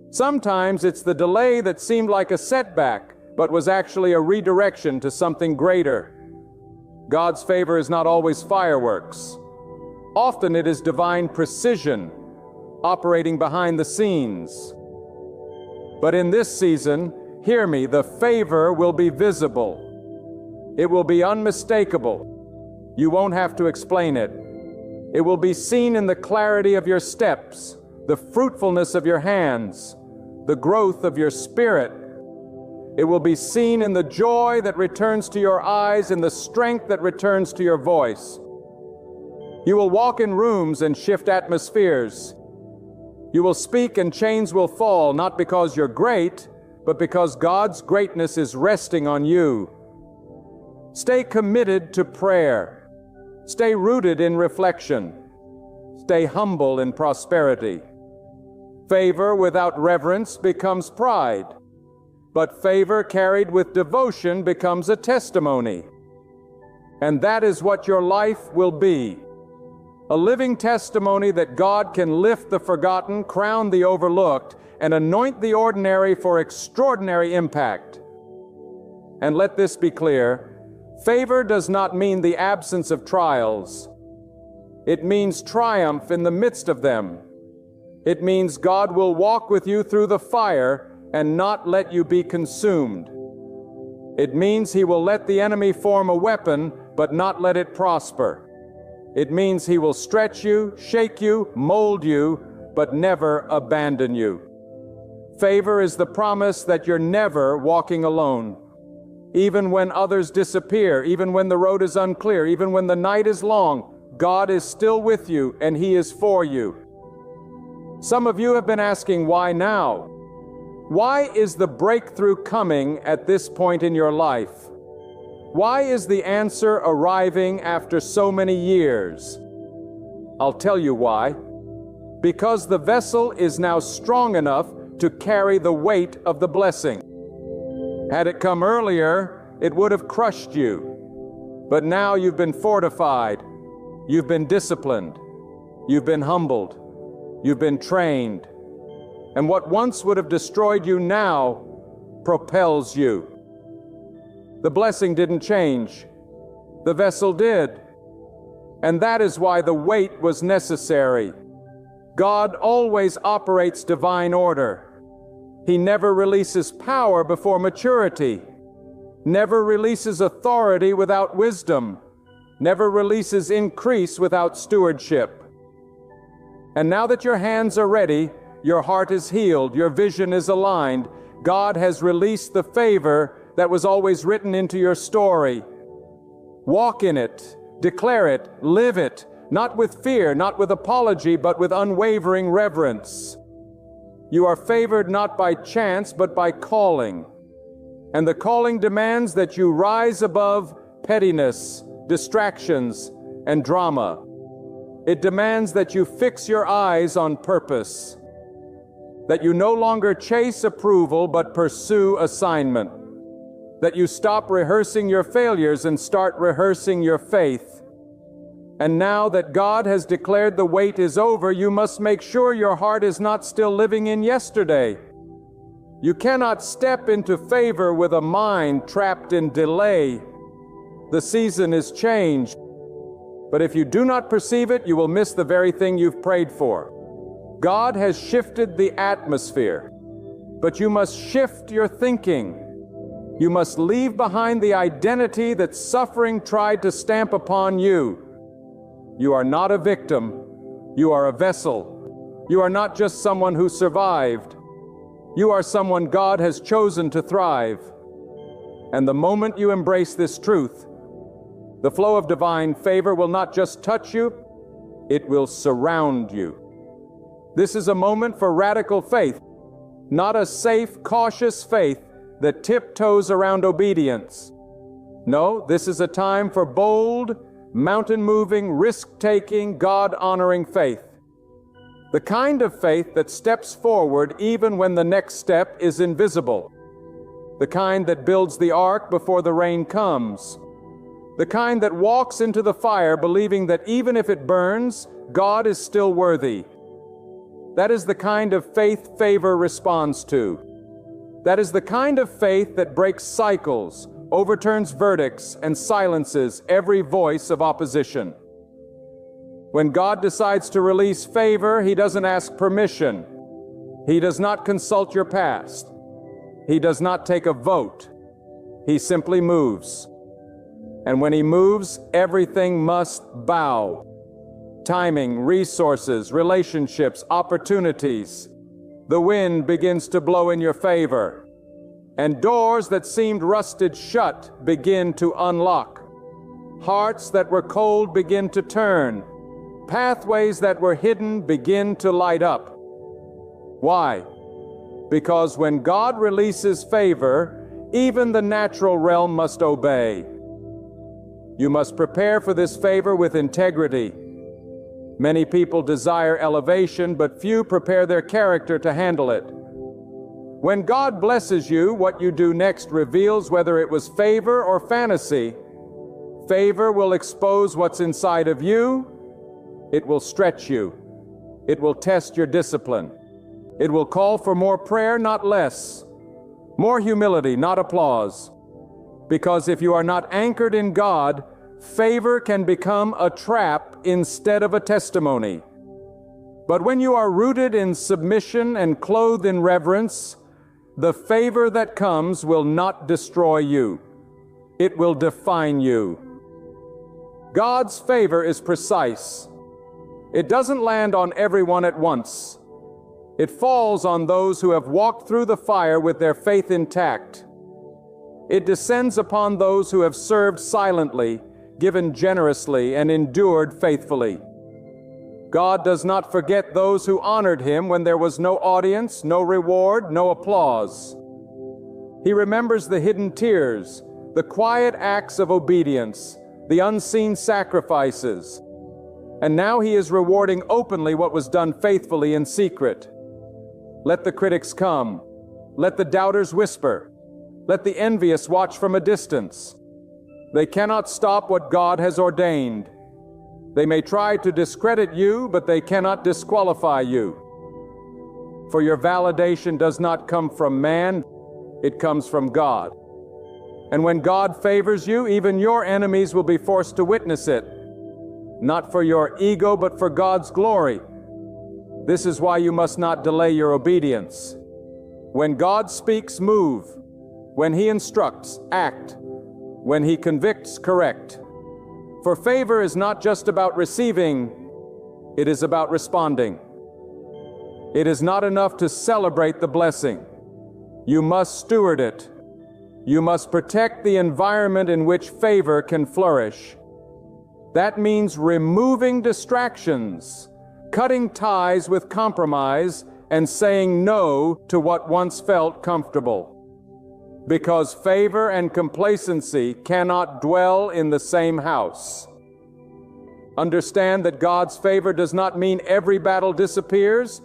Sometimes it's the delay that seemed like a setback, but was actually a redirection to something greater. God's favor is not always fireworks. Often it is divine precision, operating behind the scenes. But in this season, hear me, the favor will be visible. It will be unmistakable. You won't have to explain it. It will be seen in the clarity of your steps, the fruitfulness of your hands, the growth of your spirit. It will be seen in the joy that returns to your eyes and the strength that returns to your voice. You will walk in rooms and shift atmospheres. You will speak and chains will fall, not because you're great, but because God's greatness is resting on you. Stay committed to prayer. Stay rooted in reflection. Stay humble in prosperity. Favor without reverence becomes pride, but favor carried with devotion becomes a testimony. And that is what your life will be. A living testimony that God can lift the forgotten, crown the overlooked, and anoint the ordinary for extraordinary impact. And let this be clear, favor does not mean the absence of trials. It means triumph in the midst of them. It means God will walk with you through the fire and not let you be consumed. It means He will let the enemy form a weapon, but not let it prosper. It means He will stretch you, shake you, mold you, but never abandon you. Favor is the promise that you're never walking alone. Even when others disappear, even when the road is unclear, even when the night is long, God is still with you and He is for you. Some of you have been asking, why now? Why is the breakthrough coming at this point in your life? Why is the answer arriving after so many years? I'll tell you why. Because the vessel is now strong enough to carry the weight of the blessing. Had it come earlier, it would have crushed you. But now you've been fortified. You've been disciplined. You've been humbled. You've been trained. And what once would have destroyed you now propels you. The blessing didn't change. The vessel did. And that is why the weight was necessary. God always operates divine order. He never releases power before maturity, never releases authority without wisdom, never releases increase without stewardship. And now that your hands are ready, your heart is healed, your vision is aligned, God has released the favor that was always written into your story. Walk in it, declare it, live it, not with fear, not with apology, but with unwavering reverence. You are favored not by chance, but by calling. And the calling demands that you rise above pettiness, distractions, and drama. It demands that you fix your eyes on purpose, that you no longer chase approval but pursue assignment, that you stop rehearsing your failures and start rehearsing your faith. And now that God has declared the wait is over, you must make sure your heart is not still living in yesterday. You cannot step into favor with a mind trapped in delay. The season is changed, but if you do not perceive it, you will miss the very thing you've prayed for. God has shifted the atmosphere, but you must shift your thinking. You must leave behind the identity that suffering tried to stamp upon you. You are not a victim. You are a vessel. You are not just someone who survived. You are someone God has chosen to thrive. And the moment you embrace this truth, the flow of divine favor will not just touch you, it will surround you. This is a moment for radical faith, not a safe, cautious faith that tiptoes around obedience. No, this is a time for bold, mountain-moving, risk-taking, God-honoring faith. The kind of faith that steps forward even when the next step is invisible. The kind that builds the ark before the rain comes. The kind that walks into the fire believing that even if it burns, God is still worthy. That is the kind of faith favor responds to. That is the kind of faith that breaks cycles, overturns verdicts, and silences every voice of opposition. When God decides to release favor, He doesn't ask permission. He does not consult your past. He does not take a vote. He simply moves. And when He moves, everything must bow. Timing, resources, relationships, opportunities. The wind begins to blow in your favor, and doors that seemed rusted shut begin to unlock. Hearts that were cold begin to turn. Pathways that were hidden begin to light up. Why? Because when God releases favor, even the natural realm must obey. You must prepare for this favor with integrity. Many people desire elevation, but few prepare their character to handle it. When God blesses you, what you do next reveals whether it was favor or fantasy. Favor will expose what's inside of you. It will stretch you. It will test your discipline. It will call for more prayer, not less. More humility, not applause. Because if you are not anchored in God, favor can become a trap instead of a testimony. But when you are rooted in submission and clothed in reverence, the favor that comes will not destroy you. It will define you. God's favor is precise. It doesn't land on everyone at once. It falls on those who have walked through the fire with their faith intact. It descends upon those who have served silently, given generously, and endured faithfully. God does not forget those who honored Him when there was no audience, no reward, no applause. He remembers the hidden tears, the quiet acts of obedience, the unseen sacrifices. And now He is rewarding openly what was done faithfully in secret. Let the critics come. Let the doubters whisper. Let the envious watch from a distance. They cannot stop what God has ordained. They may try to discredit you, but they cannot disqualify you. For your validation does not come from man, it comes from God. And when God favors you, even your enemies will be forced to witness it. Not for your ego, but for God's glory. This is why you must not delay your obedience. When God speaks, move. When He instructs, act. When He convicts, correct. For favor is not just about receiving, it is about responding. It is not enough to celebrate the blessing. You must steward it. You must protect the environment in which favor can flourish. That means removing distractions, cutting ties with compromise, and saying no to what once felt comfortable. because favor and complacency cannot dwell in the same house. Understand that God's favor does not mean every battle disappears.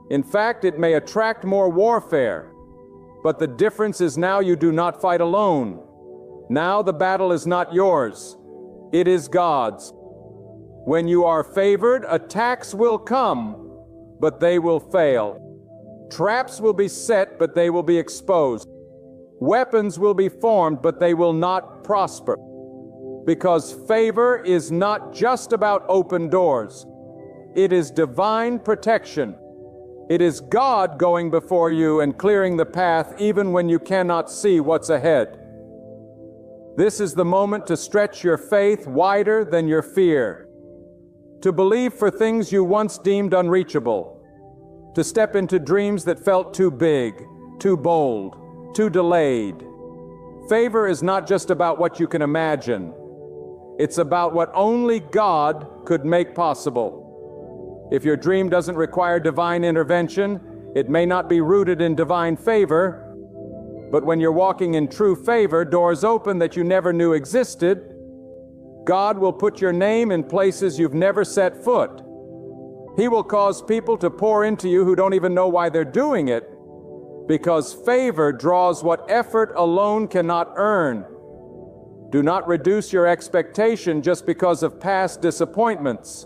In fact, it may attract more warfare. But the difference is now you do not fight alone. Now the battle is not yours. It is God's. When you are favored, attacks will come, but they will fail. Traps will be set, but they will be exposed. Weapons will be formed, but they will not prosper. Because favor is not just about open doors. It is divine protection. It is God going before you and clearing the path even when you cannot see what's ahead. This is the moment to stretch your faith wider than your fear, to believe for things you once deemed unreachable, to step into dreams that felt too big, too bold, too delayed. Favor is not just about what you can imagine. It's about what only God could make possible. If your dream doesn't require divine intervention, it may not be rooted in divine favor. But when you're walking in true favor, doors open that you never knew existed. God will put your name in places you've never set foot. He will cause people to pour into you who don't even know why they're doing it, because favor draws what effort alone cannot earn. Do not reduce your expectation just because of past disappointments.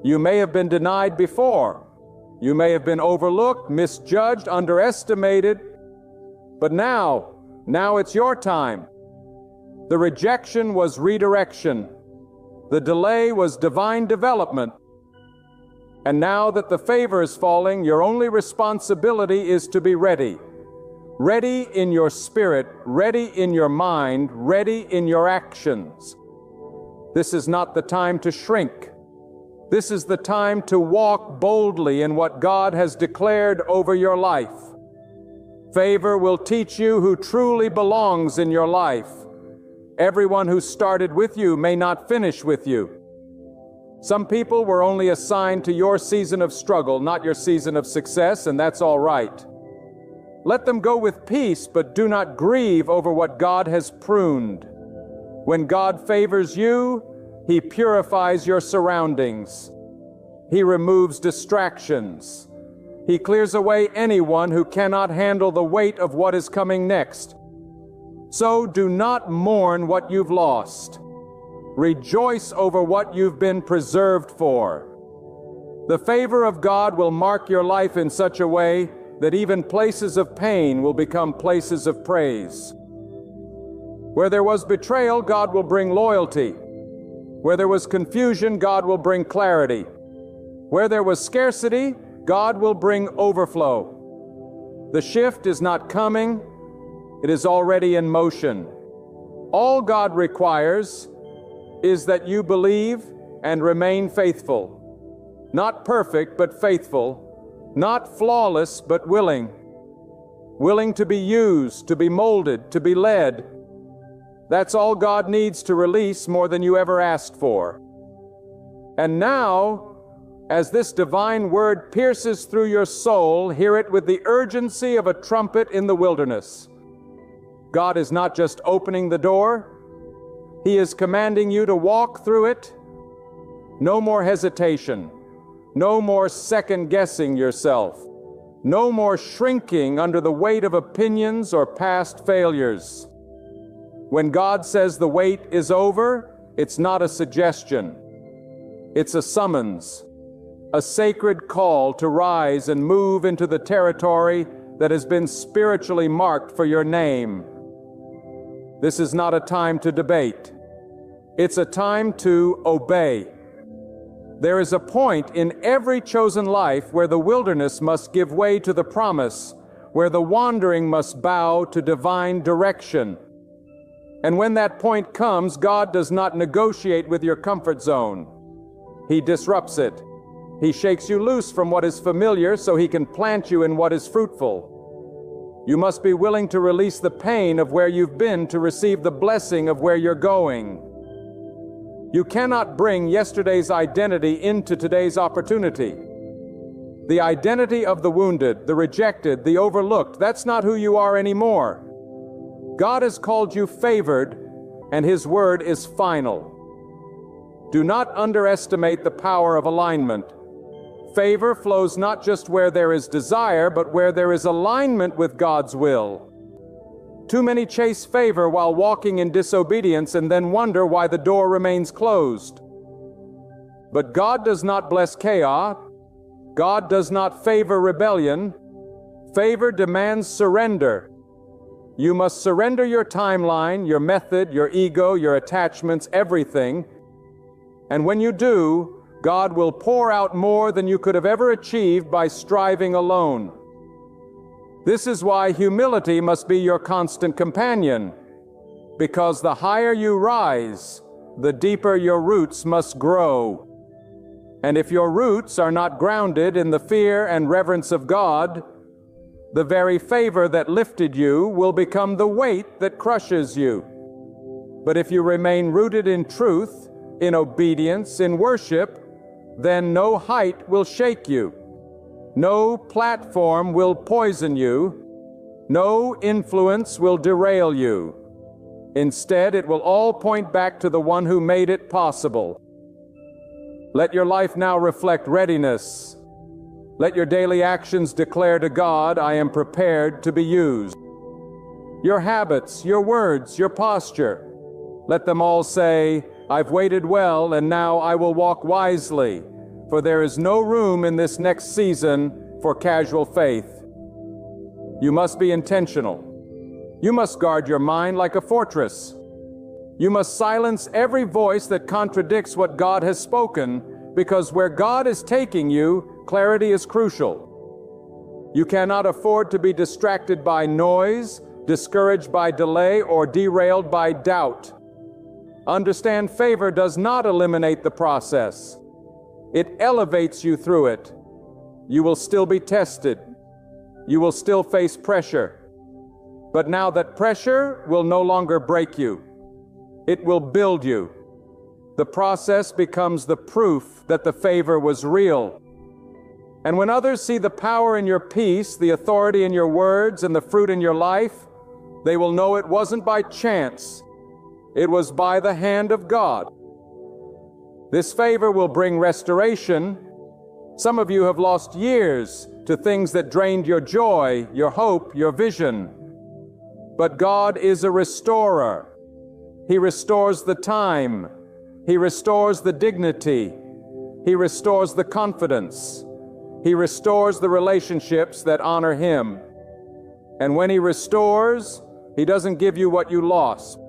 You may have been denied before. You may have been overlooked, misjudged, underestimated. But now it's your time. The rejection was redirection. The delay was divine development. And now that the favor is falling, your only responsibility is to be ready. Ready in your spirit, ready in your mind, ready in your actions. This is not the time to shrink. This is the time to walk boldly in what God has declared over your life. Favor will teach you who truly belongs in your life. Everyone who started with you may not finish with you. Some people were only assigned to your season of struggle, not your season of success, and that's all right. Let them go with peace, but do not grieve over what God has pruned. When God favors you, He purifies your surroundings. He removes distractions. He clears away anyone who cannot handle the weight of what is coming next. So do not mourn what you've lost. Rejoice over what you've been preserved for. The favor of God will mark your life in such a way that even places of pain will become places of praise. Where there was betrayal, God will bring loyalty. Where there was confusion, God will bring clarity. Where there was scarcity, God will bring overflow. The shift is not coming, it is already in motion. All God requires is that you believe and remain faithful. Not perfect, but faithful. Not flawless, but willing. Willing to be used, to be molded, to be led. That's all God needs to release more than you ever asked for. And now, as this divine word pierces through your soul, hear it with the urgency of a trumpet in the wilderness. God is not just opening the door, He is commanding you to walk through it. No more hesitation. No more second-guessing yourself. No more shrinking under the weight of opinions or past failures. When God says the wait is over, it's not a suggestion. It's a summons, a sacred call to rise and move into the territory that has been spiritually marked for your name. This is not a time to debate. It's a time to obey. There is a point in every chosen life where the wilderness must give way to the promise, where the wandering must bow to divine direction. And when that point comes, God does not negotiate with your comfort zone. He disrupts it. He shakes you loose from what is familiar so He can plant you in what is fruitful. You must be willing to release the pain of where you've been to receive the blessing of where you're going. You cannot bring yesterday's identity into today's opportunity. The identity of the wounded, the rejected, the overlooked, that's not who you are anymore. God has called you favored, and His word is final. Do not underestimate the power of alignment. Favor flows not just where there is desire, but where there is alignment with God's will. Too many chase favor while walking in disobedience and then wonder why the door remains closed. But God does not bless chaos. God does not favor rebellion. Favor demands surrender. You must surrender your timeline, your method, your ego, your attachments, everything. And when you do, God will pour out more than you could have ever achieved by striving alone. This is why humility must be your constant companion, because the higher you rise, the deeper your roots must grow. And if your roots are not grounded in the fear and reverence of God, the very favor that lifted you will become the weight that crushes you. But if you remain rooted in truth, in obedience, in worship, then no height will shake you. No platform will poison you. No influence will derail you. Instead, it will all point back to the one who made it possible. Let your life now reflect readiness. Let your daily actions declare to God, I am prepared to be used. Your habits, your words, your posture, let them all say, I've waited well, and now I will walk wisely, for there is no room in this next season for casual faith. You must be intentional. You must guard your mind like a fortress. You must silence every voice that contradicts what God has spoken, because where God is taking you, clarity is crucial. You cannot afford to be distracted by noise, discouraged by delay, or derailed by doubt. Understand, favor does not eliminate the process. It elevates you through it. You will still be tested. You will still face pressure. But now that pressure will no longer break you. It will build you. The process becomes the proof that the favor was real. And when others see the power in your peace, the authority in your words, and the fruit in your life, they will know it wasn't by chance. It was by the hand of God. This favor will bring restoration. Some of you have lost years to things that drained your joy, your hope, your vision. But God is a restorer. He restores the time. He restores the dignity. He restores the confidence. He restores the relationships that honor Him. And when He restores, He doesn't give you what you lost.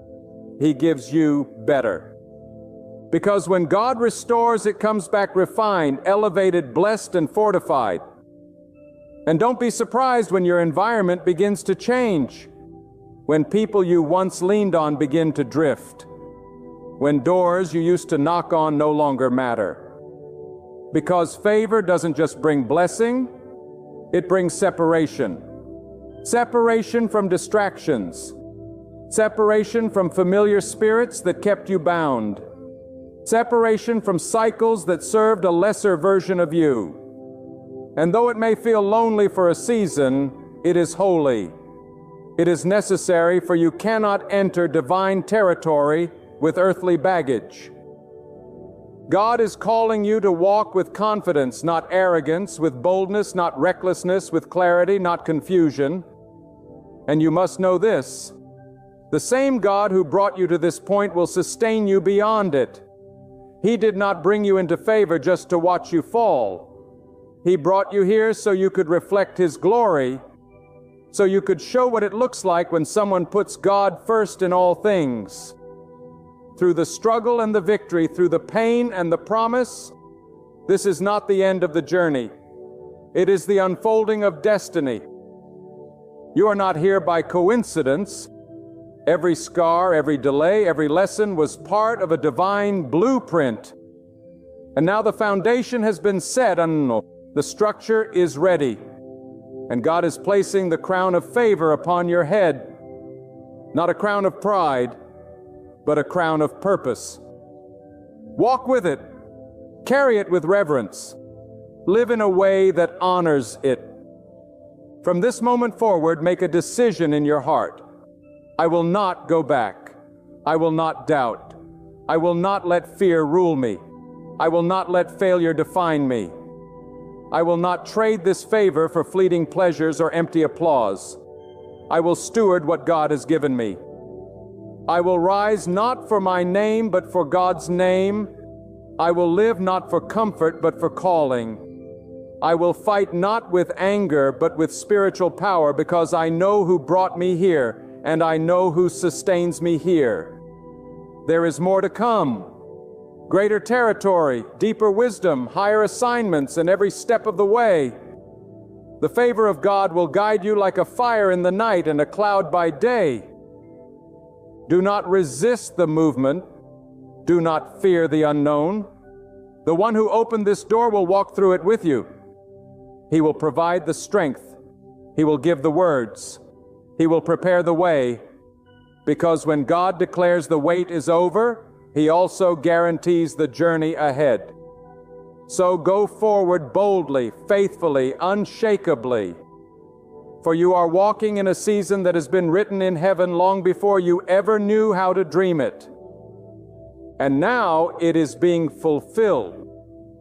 He gives you better. Because when God restores, it comes back refined, elevated, blessed, and fortified. And don't be surprised when your environment begins to change. When people you once leaned on begin to drift. When doors you used to knock on no longer matter. Because favor doesn't just bring blessing, it brings separation. Separation from distractions. Separation from familiar spirits that kept you bound. Separation from cycles that served a lesser version of you. And though it may feel lonely for a season, it is holy. It is necessary, for you cannot enter divine territory with earthly baggage. God is calling you to walk with confidence, not arrogance, with boldness, not recklessness, with clarity, not confusion. And you must know this: the same God who brought you to this point will sustain you beyond it. He did not bring you into favor just to watch you fall. He brought you here so you could reflect His glory, so you could show what it looks like when someone puts God first in all things. Through the struggle and the victory, through the pain and the promise, this is not the end of the journey. It is the unfolding of destiny. You are not here by coincidence. Every scar, every delay, every lesson was part of a divine blueprint. And now the foundation has been set, and the structure is ready. And God is placing the crown of favor upon your head. Not a crown of pride, but a crown of purpose. Walk with it. Carry it with reverence. Live in a way that honors it. From this moment forward, make a decision in your heart. I will not go back. I will not doubt. I will not let fear rule me. I will not let failure define me. I will not trade this favor for fleeting pleasures or empty applause. I will steward what God has given me. I will rise not for my name, but for God's name. I will live not for comfort, but for calling. I will fight not with anger, but with spiritual power, because I know who brought me here, and I know who sustains me here. There is more to come. Greater territory, deeper wisdom, higher assignments in every step of the way. The favor of God will guide you like a fire in the night and a cloud by day. Do not resist the movement. Do not fear the unknown. The one who opened this door will walk through it with you. He will provide the strength. He will give the words. He will prepare the way. Because when God declares the wait is over, He also guarantees the journey ahead. So go forward boldly, faithfully, unshakably. For you are walking in a season that has been written in heaven long before you ever knew how to dream it. And now it is being fulfilled.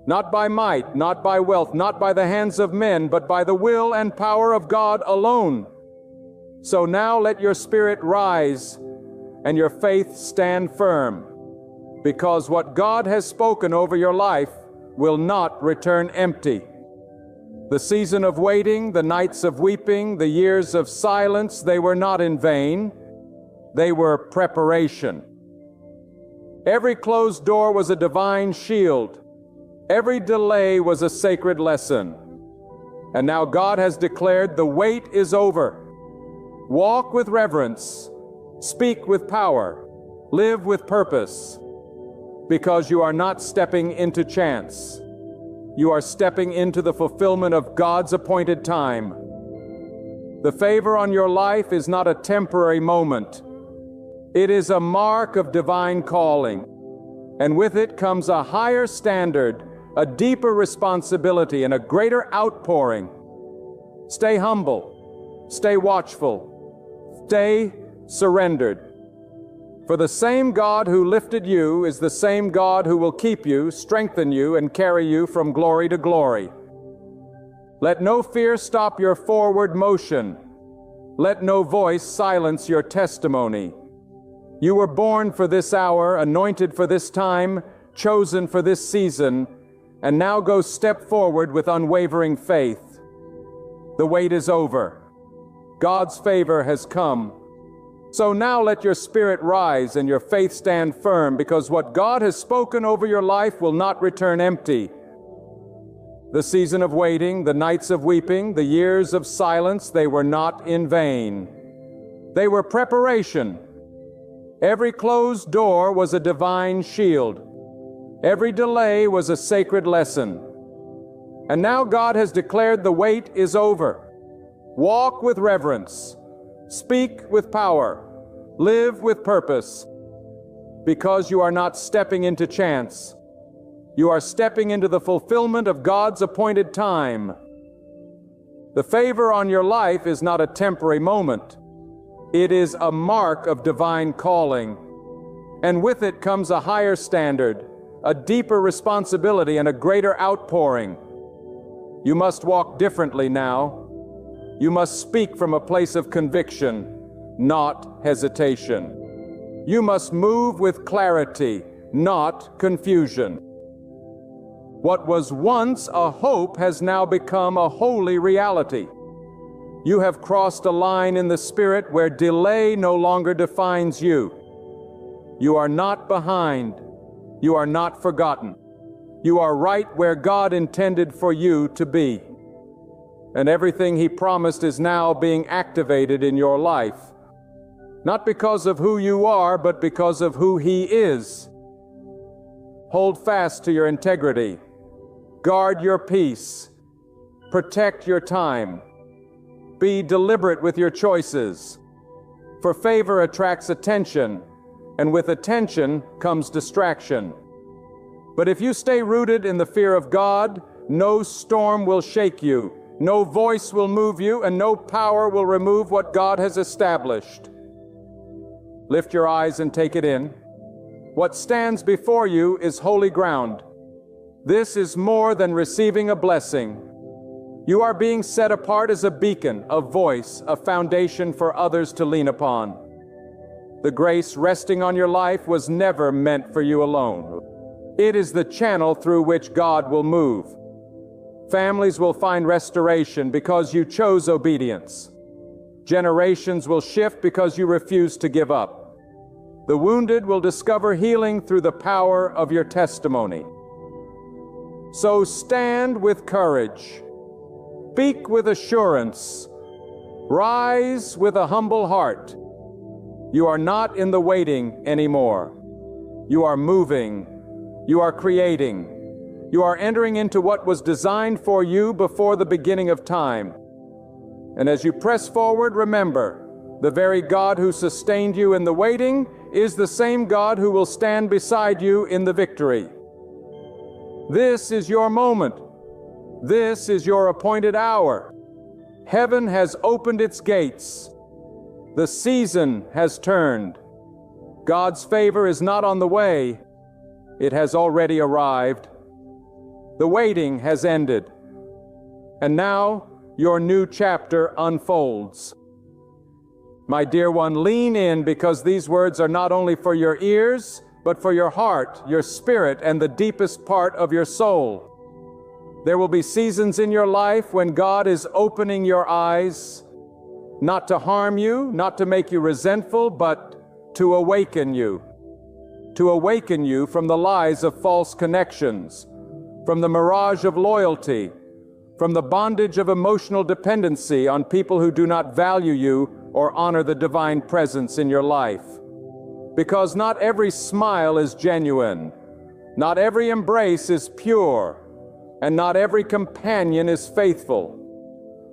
Not by might, not by wealth, not by the hands of men, but by the will and power of God alone. So now let your spirit rise and your faith stand firm, because what God has spoken over your life will not return empty. The season of waiting, the nights of weeping, the years of silence, they were not in vain. They were preparation. Every closed door was a divine shield. Every delay was a sacred lesson. And now God has declared the wait is over. Walk with reverence, speak with power, live with purpose, because you are not stepping into chance. You are stepping into the fulfillment of God's appointed time. The favor on your life is not a temporary moment. It is a mark of divine calling, and with it comes a higher standard, a deeper responsibility, and a greater outpouring. Stay humble, stay watchful, stay surrendered. For the same God who lifted you is the same God who will keep you, strengthen you, and carry you from glory to glory. Let no fear stop your forward motion. Let no voice silence your testimony. You were born for this hour, anointed for this time, chosen for this season, and now go step forward with unwavering faith. The wait is over. God's favor has come. So now let your spirit rise and your faith stand firm, because what God has spoken over your life will not return empty. The season of waiting, the nights of weeping, the years of silence, they were not in vain. They were preparation. Every closed door was a divine shield. Every delay was a sacred lesson. And now God has declared the wait is over. Walk with reverence. Speak with power. Live with purpose. Because you are not stepping into chance. You are stepping into the fulfillment of God's appointed time. The favor on your life is not a temporary moment. It is a mark of divine calling. And with it comes a higher standard, a deeper responsibility, and a greater outpouring. You must walk differently now. You must speak from a place of conviction, not hesitation. You must move with clarity, not confusion. What was once a hope has now become a holy reality. You have crossed a line in the Spirit where delay no longer defines you. You are not behind. You are not forgotten. You are right where God intended for you to be. And everything He promised is now being activated in your life. Not because of who you are, but because of who He is. Hold fast to your integrity. Guard your peace. Protect your time. Be deliberate with your choices. For favor attracts attention, and with attention comes distraction. But if you stay rooted in the fear of God, no storm will shake you, no voice will move you, and no power will remove what God has established. Lift your eyes and take it in. What stands before you is holy ground. This is more than receiving a blessing. You are being set apart as a beacon, a voice, a foundation for others to lean upon. The grace resting on your life was never meant for you alone. It is the channel through which God will move. Families will find restoration because you chose obedience. Generations will shift because you refuse to give up. The wounded will discover healing through the power of your testimony. So stand with courage. Speak with assurance. Rise with a humble heart. You are not in the waiting anymore. You are moving. You are creating. You are entering into what was designed for you before the beginning of time. And as you press forward, remember, the very God who sustained you in the waiting is the same God who will stand beside you in the victory. This is your moment. This is your appointed hour. Heaven has opened its gates. The season has turned. God's favor is not on the way. It has already arrived. The waiting has ended. And now, your new chapter unfolds. My dear one, lean in, because these words are not only for your ears, but for your heart, your spirit, and the deepest part of your soul. There will be seasons in your life when God is opening your eyes, not to harm you, not to make you resentful, but to awaken you. To awaken you from the lies of false connections, from the mirage of loyalty, from the bondage of emotional dependency on people who do not value you or honor the divine presence in your life. Because not every smile is genuine, not every embrace is pure, and not every companion is faithful.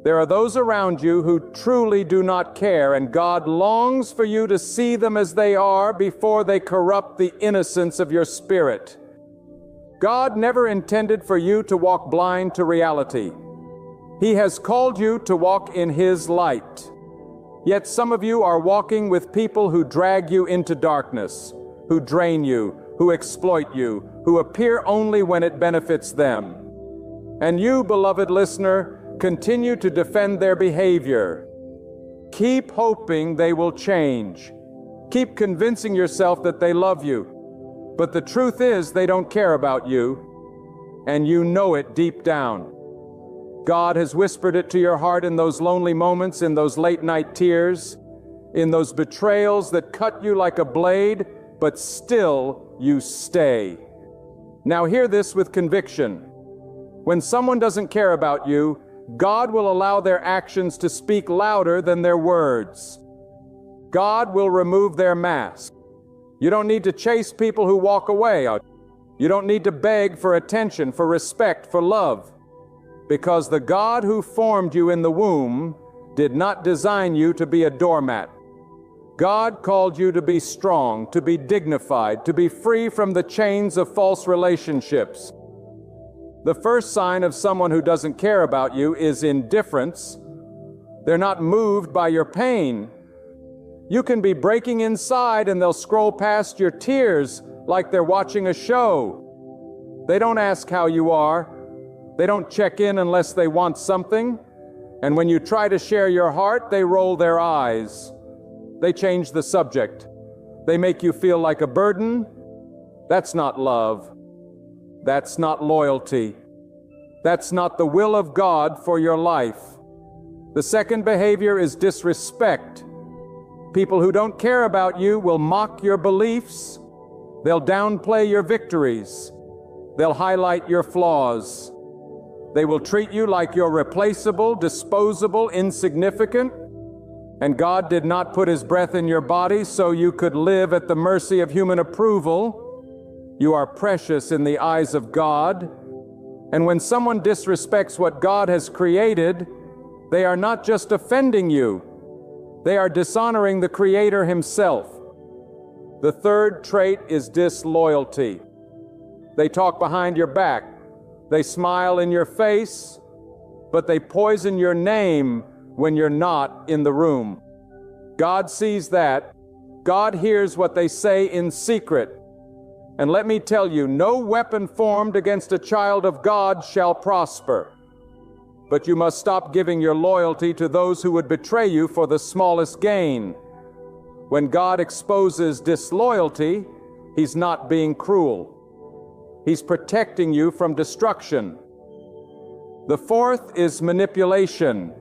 There are those around you who truly do not care, and God longs for you to see them as they are before they corrupt the innocence of your spirit. God never intended for you to walk blind to reality. He has called you to walk in His light. Yet some of you are walking with people who drag you into darkness, who drain you, who exploit you, who appear only when it benefits them. And you, beloved listener, continue to defend their behavior. Keep hoping they will change. Keep convincing yourself that they love you. But the truth is, they don't care about you, and you know it deep down. God has whispered it to your heart in those lonely moments, in those late-night tears, in those betrayals that cut you like a blade, but still you stay. Now hear this with conviction. When someone doesn't care about you, God will allow their actions to speak louder than their words. God will remove their mask. You don't need to chase people who walk away. You don't need to beg for attention, for respect, for love. Because the God who formed you in the womb did not design you to be a doormat. God called you to be strong, to be dignified, to be free from the chains of false relationships. The first sign of someone who doesn't care about you is indifference. They're not moved by your pain. You can be breaking inside and they'll scroll past your tears like they're watching a show. They don't ask how you are. They don't check in unless they want something. And when you try to share your heart, they roll their eyes. They change the subject. They make you feel like a burden. That's not love. That's not loyalty. That's not the will of God for your life. The second behavior is disrespect. People who don't care about you will mock your beliefs. They'll downplay your victories. They'll highlight your flaws. They will treat you like you're replaceable, disposable, insignificant. And God did not put His breath in your body so you could live at the mercy of human approval. You are precious in the eyes of God. And when someone disrespects what God has created, they are not just offending you. They are dishonoring the Creator Himself. The third trait is disloyalty. They talk behind your back. They smile in your face, but they poison your name when you're not in the room. God sees that, God hears what they say in secret. And let me tell you, no weapon formed against a child of God shall prosper. But you must stop giving your loyalty to those who would betray you for the smallest gain. When God exposes disloyalty, He's not being cruel. He's protecting you from destruction. The fourth is manipulation.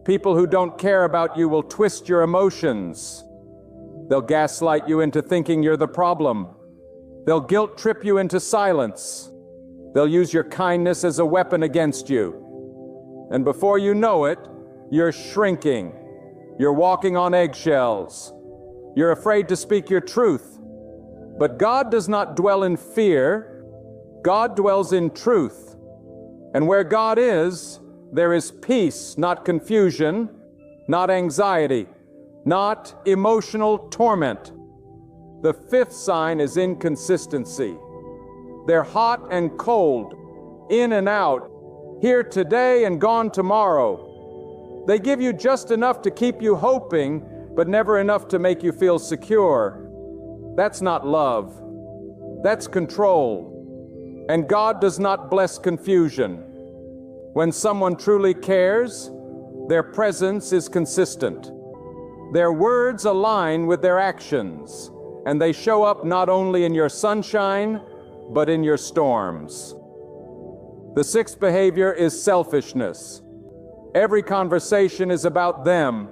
People who don't care about you will twist your emotions. They'll gaslight you into thinking you're the problem. They'll guilt trip you into silence. They'll use your kindness as a weapon against you. And before you know it, you're shrinking. You're walking on eggshells. You're afraid to speak your truth. But God does not dwell in fear. God dwells in truth. And where God is, there is peace, not confusion, not anxiety, not emotional torment. The fifth sign is inconsistency. They're hot and cold, in and out, here today and gone tomorrow. They give you just enough to keep you hoping, but never enough to make you feel secure. That's not love. That's control. And God does not bless confusion. When someone truly cares, their presence is consistent. Their words align with their actions, and they show up not only in your sunshine, but in your storms. The sixth behavior is selfishness. Every conversation is about them.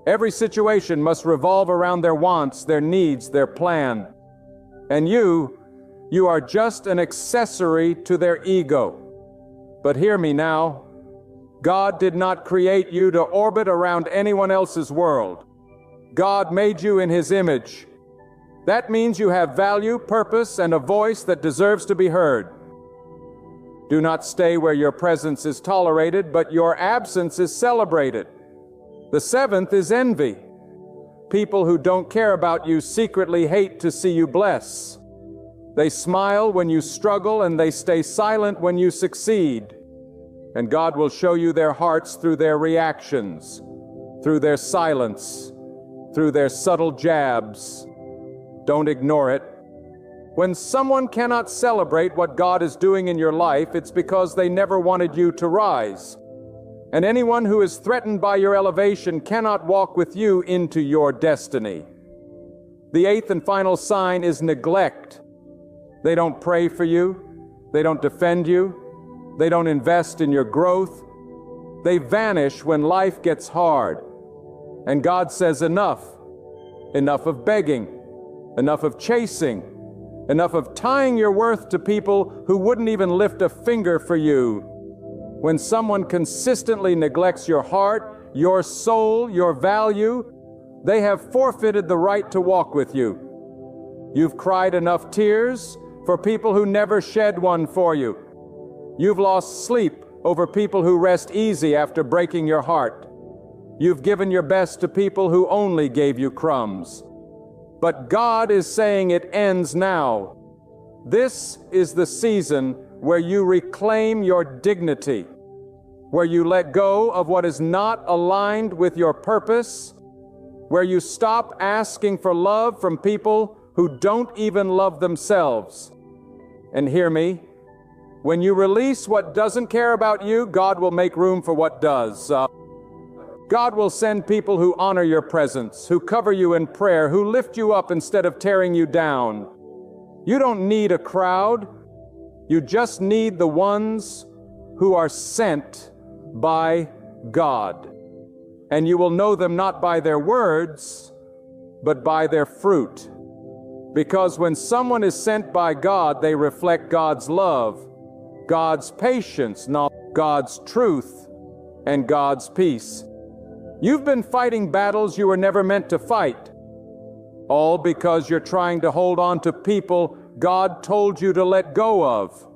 Every situation must revolve around their wants, their needs, their plan. And you are just an accessory to their ego. But hear me now. God did not create you to orbit around anyone else's world. God made you in His image. That means you have value, purpose, and a voice that deserves to be heard. Do not stay where your presence is tolerated, but your absence is celebrated. The seventh is envy. People who don't care about you secretly hate to see you bless. They smile when you struggle, and they stay silent when you succeed. And God will show you their hearts through their reactions, through their silence, through their subtle jabs. Don't ignore it. When someone cannot celebrate what God is doing in your life, it's because they never wanted you to rise. And anyone who is threatened by your elevation cannot walk with you into your destiny. The eighth and final sign is neglect. They don't pray for you. They don't defend you. They don't invest in your growth. They vanish when life gets hard. And God says enough. Enough of begging. Enough of chasing. Enough of tying your worth to people who wouldn't even lift a finger for you. When someone consistently neglects your heart, your soul, your value, they have forfeited the right to walk with you. You've cried enough tears for people who never shed one for you. You've lost sleep over people who rest easy after breaking your heart. You've given your best to people who only gave you crumbs. But God is saying it ends now. This is the season where you reclaim your dignity, where you let go of what is not aligned with your purpose, where you stop asking for love from people who don't even love themselves. And hear me, when you release what doesn't care about you, God will make room for what does. God will send people who honor your presence, who cover you in prayer, who lift you up instead of tearing you down. You don't need a crowd. You just need the ones who are sent by God. And you will know them not by their words, but by their fruit. Because when someone is sent by God, they reflect God's love, God's patience, not God's truth, and God's peace. You've been fighting battles you were never meant to fight, all because you're trying to hold on to people God told you to let go of.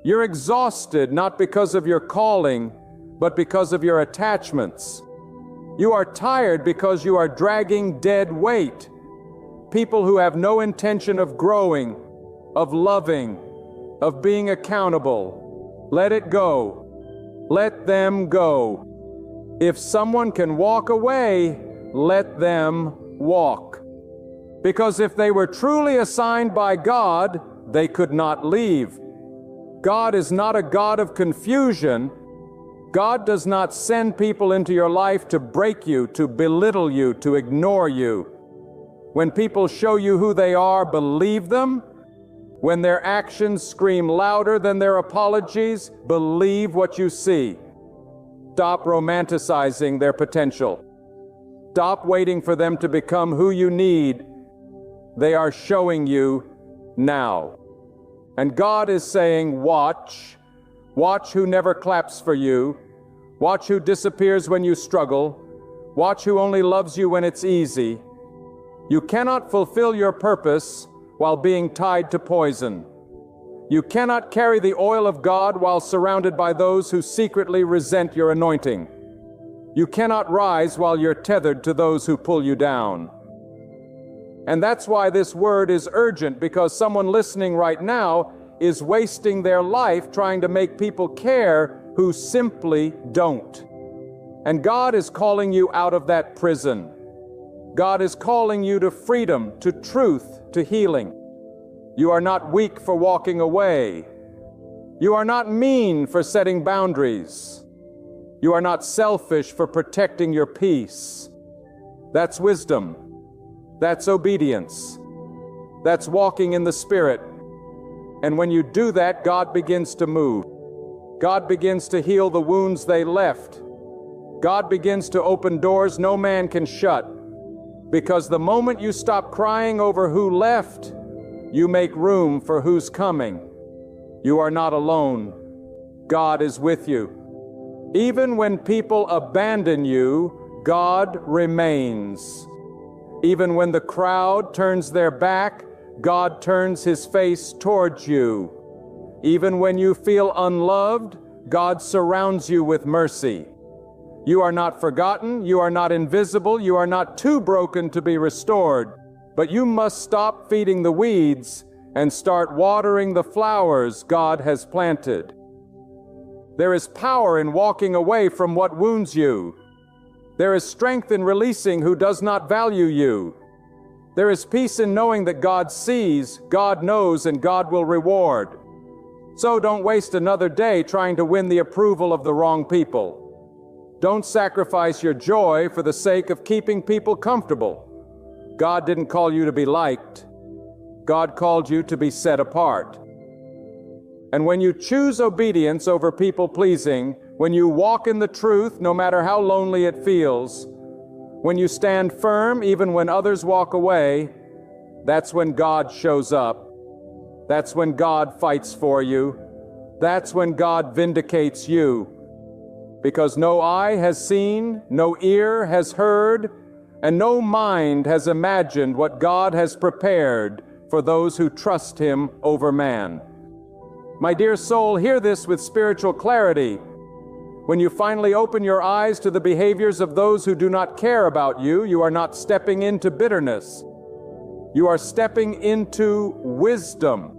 You're exhausted not because of your calling, but because of your attachments. You are tired because you are dragging dead weight. People who have no intention of growing, of loving, of being accountable. Let it go. Let them go. If someone can walk away, let them walk. Because if they were truly assigned by God, they could not leave. God is not a God of confusion. God does not send people into your life to break you, to belittle you, to ignore you. When people show you who they are, believe them. When their actions scream louder than their apologies, believe what you see. Stop romanticizing their potential. Stop waiting for them to become who you need. They are showing you now. And God is saying, watch. Watch who never claps for you. Watch who disappears when you struggle. Watch who only loves you when it's easy. You cannot fulfill your purpose while being tied to poison. You cannot carry the oil of God while surrounded by those who secretly resent your anointing. You cannot rise while you're tethered to those who pull you down. And that's why this word is urgent, because someone listening right now is wasting their life trying to make people care who simply don't. And God is calling you out of that prison. God is calling you to freedom, to truth, to healing. You are not weak for walking away. You are not mean for setting boundaries. You are not selfish for protecting your peace. That's wisdom. That's obedience. That's walking in the Spirit. And when you do that, God begins to move. God begins to heal the wounds they left. God begins to open doors no man can shut. Because the moment you stop crying over who left, you make room for who's coming. You are not alone. God is with you. Even when people abandon you, God remains. Even when the crowd turns their back, God turns His face towards you. Even when you feel unloved, God surrounds you with mercy. You are not forgotten, you are not invisible, you are not too broken to be restored, but you must stop feeding the weeds and start watering the flowers God has planted. There is power in walking away from what wounds you. There is strength in releasing who does not value you. There is peace in knowing that God sees, God knows, and God will reward. So don't waste another day trying to win the approval of the wrong people. Don't sacrifice your joy for the sake of keeping people comfortable. God didn't call you to be liked. God called you to be set apart. And when you choose obedience over people-pleasing, when you walk in the truth, no matter how lonely it feels, when you stand firm even when others walk away, that's when God shows up. That's when God fights for you. That's when God vindicates you. Because no eye has seen, no ear has heard, and no mind has imagined what God has prepared for those who trust Him over man. My dear soul, hear this with spiritual clarity. When you finally open your eyes to the behaviors of those who do not care about you, you are not stepping into bitterness. You are stepping into wisdom.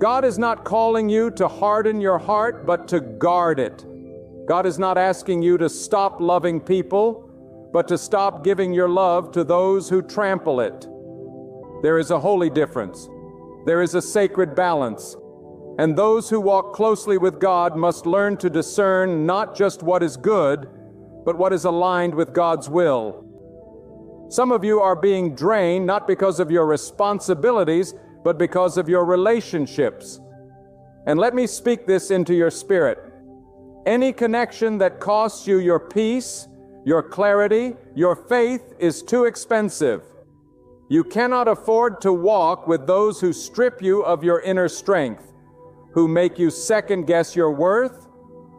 God is not calling you to harden your heart, but to guard it. God is not asking you to stop loving people, but to stop giving your love to those who trample it. There is a holy difference. There is a sacred balance. And those who walk closely with God must learn to discern not just what is good, but what is aligned with God's will. Some of you are being drained not because of your responsibilities, but because of your relationships. And let me speak this into your spirit. Any connection that costs you your peace, your clarity, your faith is too expensive. You cannot afford to walk with those who strip you of your inner strength, who make you second-guess your worth,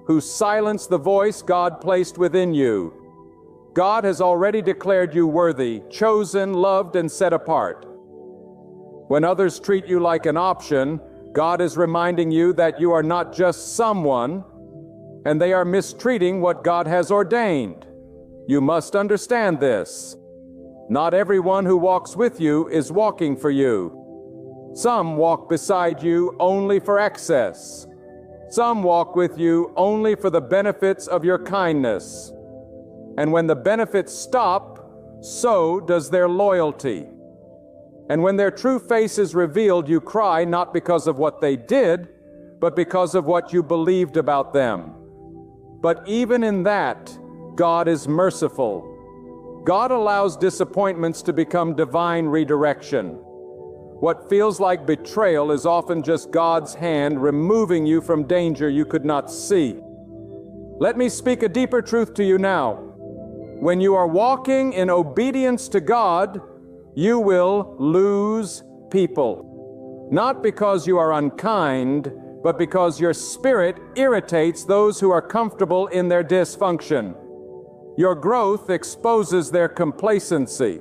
who silence the voice God placed within you. God has already declared you worthy, chosen, loved, and set apart. When others treat you like an option, God is reminding you that you are not just someone, and they are mistreating what God has ordained. You must understand this. Not everyone who walks with you is walking for you. Some walk beside you only for excess. Some walk with you only for the benefits of your kindness. And when the benefits stop, so does their loyalty. And when their true face is revealed, you cry not because of what they did, but because of what you believed about them. But even in that, God is merciful. God allows disappointments to become divine redirection. What feels like betrayal is often just God's hand removing you from danger you could not see. Let me speak a deeper truth to you now. When you are walking in obedience to God, you will lose people. Not because you are unkind, but because your spirit irritates those who are comfortable in their dysfunction. Your growth exposes their complacency.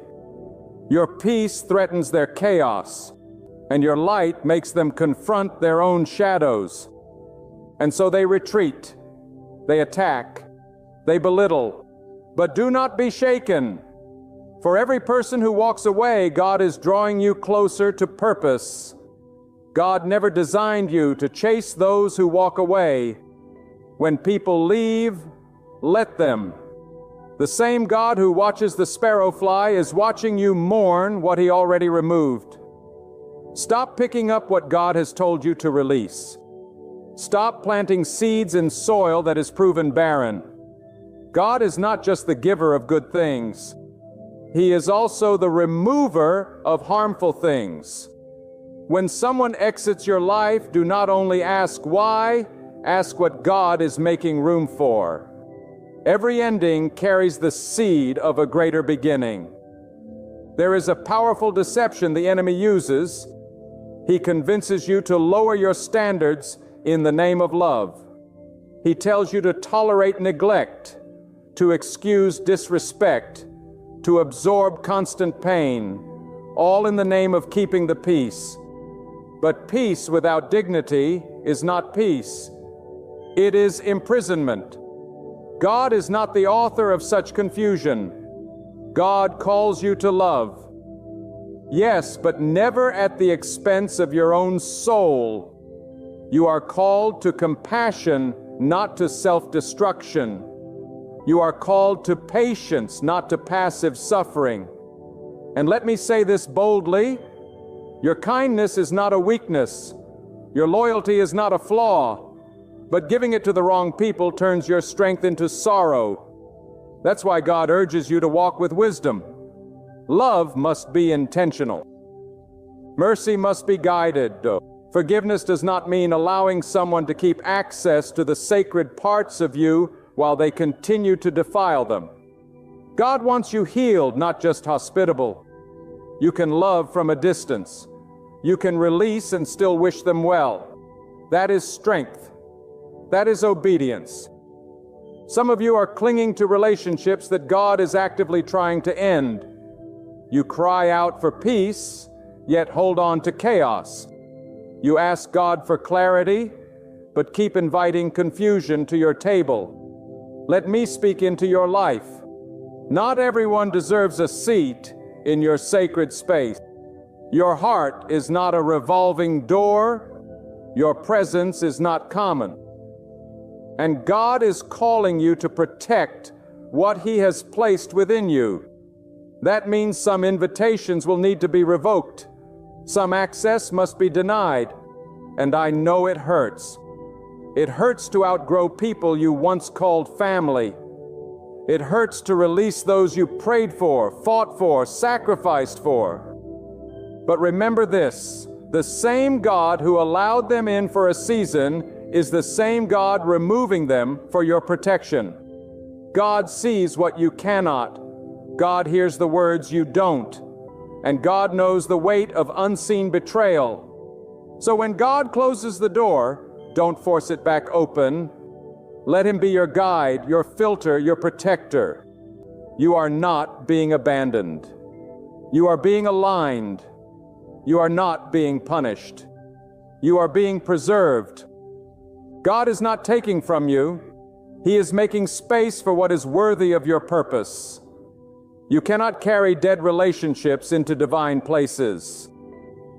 Your peace threatens their chaos, and your light makes them confront their own shadows. And so they retreat, they attack, they belittle. But do not be shaken. For every person who walks away, God is drawing you closer to purpose. God never designed you to chase those who walk away. When people leave, let them. The same God who watches the sparrow fly is watching you mourn what He already removed. Stop picking up what God has told you to release. Stop planting seeds in soil that is proven barren. God is not just the giver of good things. He is also the remover of harmful things. When someone exits your life, do not only ask why, ask what God is making room for. Every ending carries the seed of a greater beginning. There is a powerful deception the enemy uses. He convinces you to lower your standards in the name of love. He tells you to tolerate neglect, to excuse disrespect, to absorb constant pain, all in the name of keeping the peace. But peace without dignity is not peace. It is imprisonment. God is not the author of such confusion. God calls you to love. Yes, but never at the expense of your own soul. You are called to compassion, not to self-destruction. You are called to patience, not to passive suffering. And let me say this boldly, your kindness is not a weakness. Your loyalty is not a flaw. But giving it to the wrong people turns your strength into sorrow. That's why God urges you to walk with wisdom. Love must be intentional. Mercy must be guided. Forgiveness does not mean allowing someone to keep access to the sacred parts of you while they continue to defile them. God wants you healed, not just hospitable. You can love from a distance. You can release and still wish them well. That is strength. That is obedience. Some of you are clinging to relationships that God is actively trying to end. You cry out for peace, yet hold on to chaos. You ask God for clarity, but keep inviting confusion to your table. Let me speak into your life. Not everyone deserves a seat in your sacred space. Your heart is not a revolving door. Your presence is not common. And God is calling you to protect what He has placed within you. That means some invitations will need to be revoked. Some access must be denied. And I know it hurts. It hurts to outgrow people you once called family. It hurts to release those you prayed for, fought for, sacrificed for. But remember this, the same God who allowed them in for a season is the same God removing them for your protection. God sees what you cannot. God hears the words you don't. And God knows the weight of unseen betrayal. So when God closes the door, don't force it back open. Let Him be your guide, your filter, your protector. You are not being abandoned. You are being aligned. You are not being punished. You are being preserved. God is not taking from you. He is making space for what is worthy of your purpose. You cannot carry dead relationships into divine places.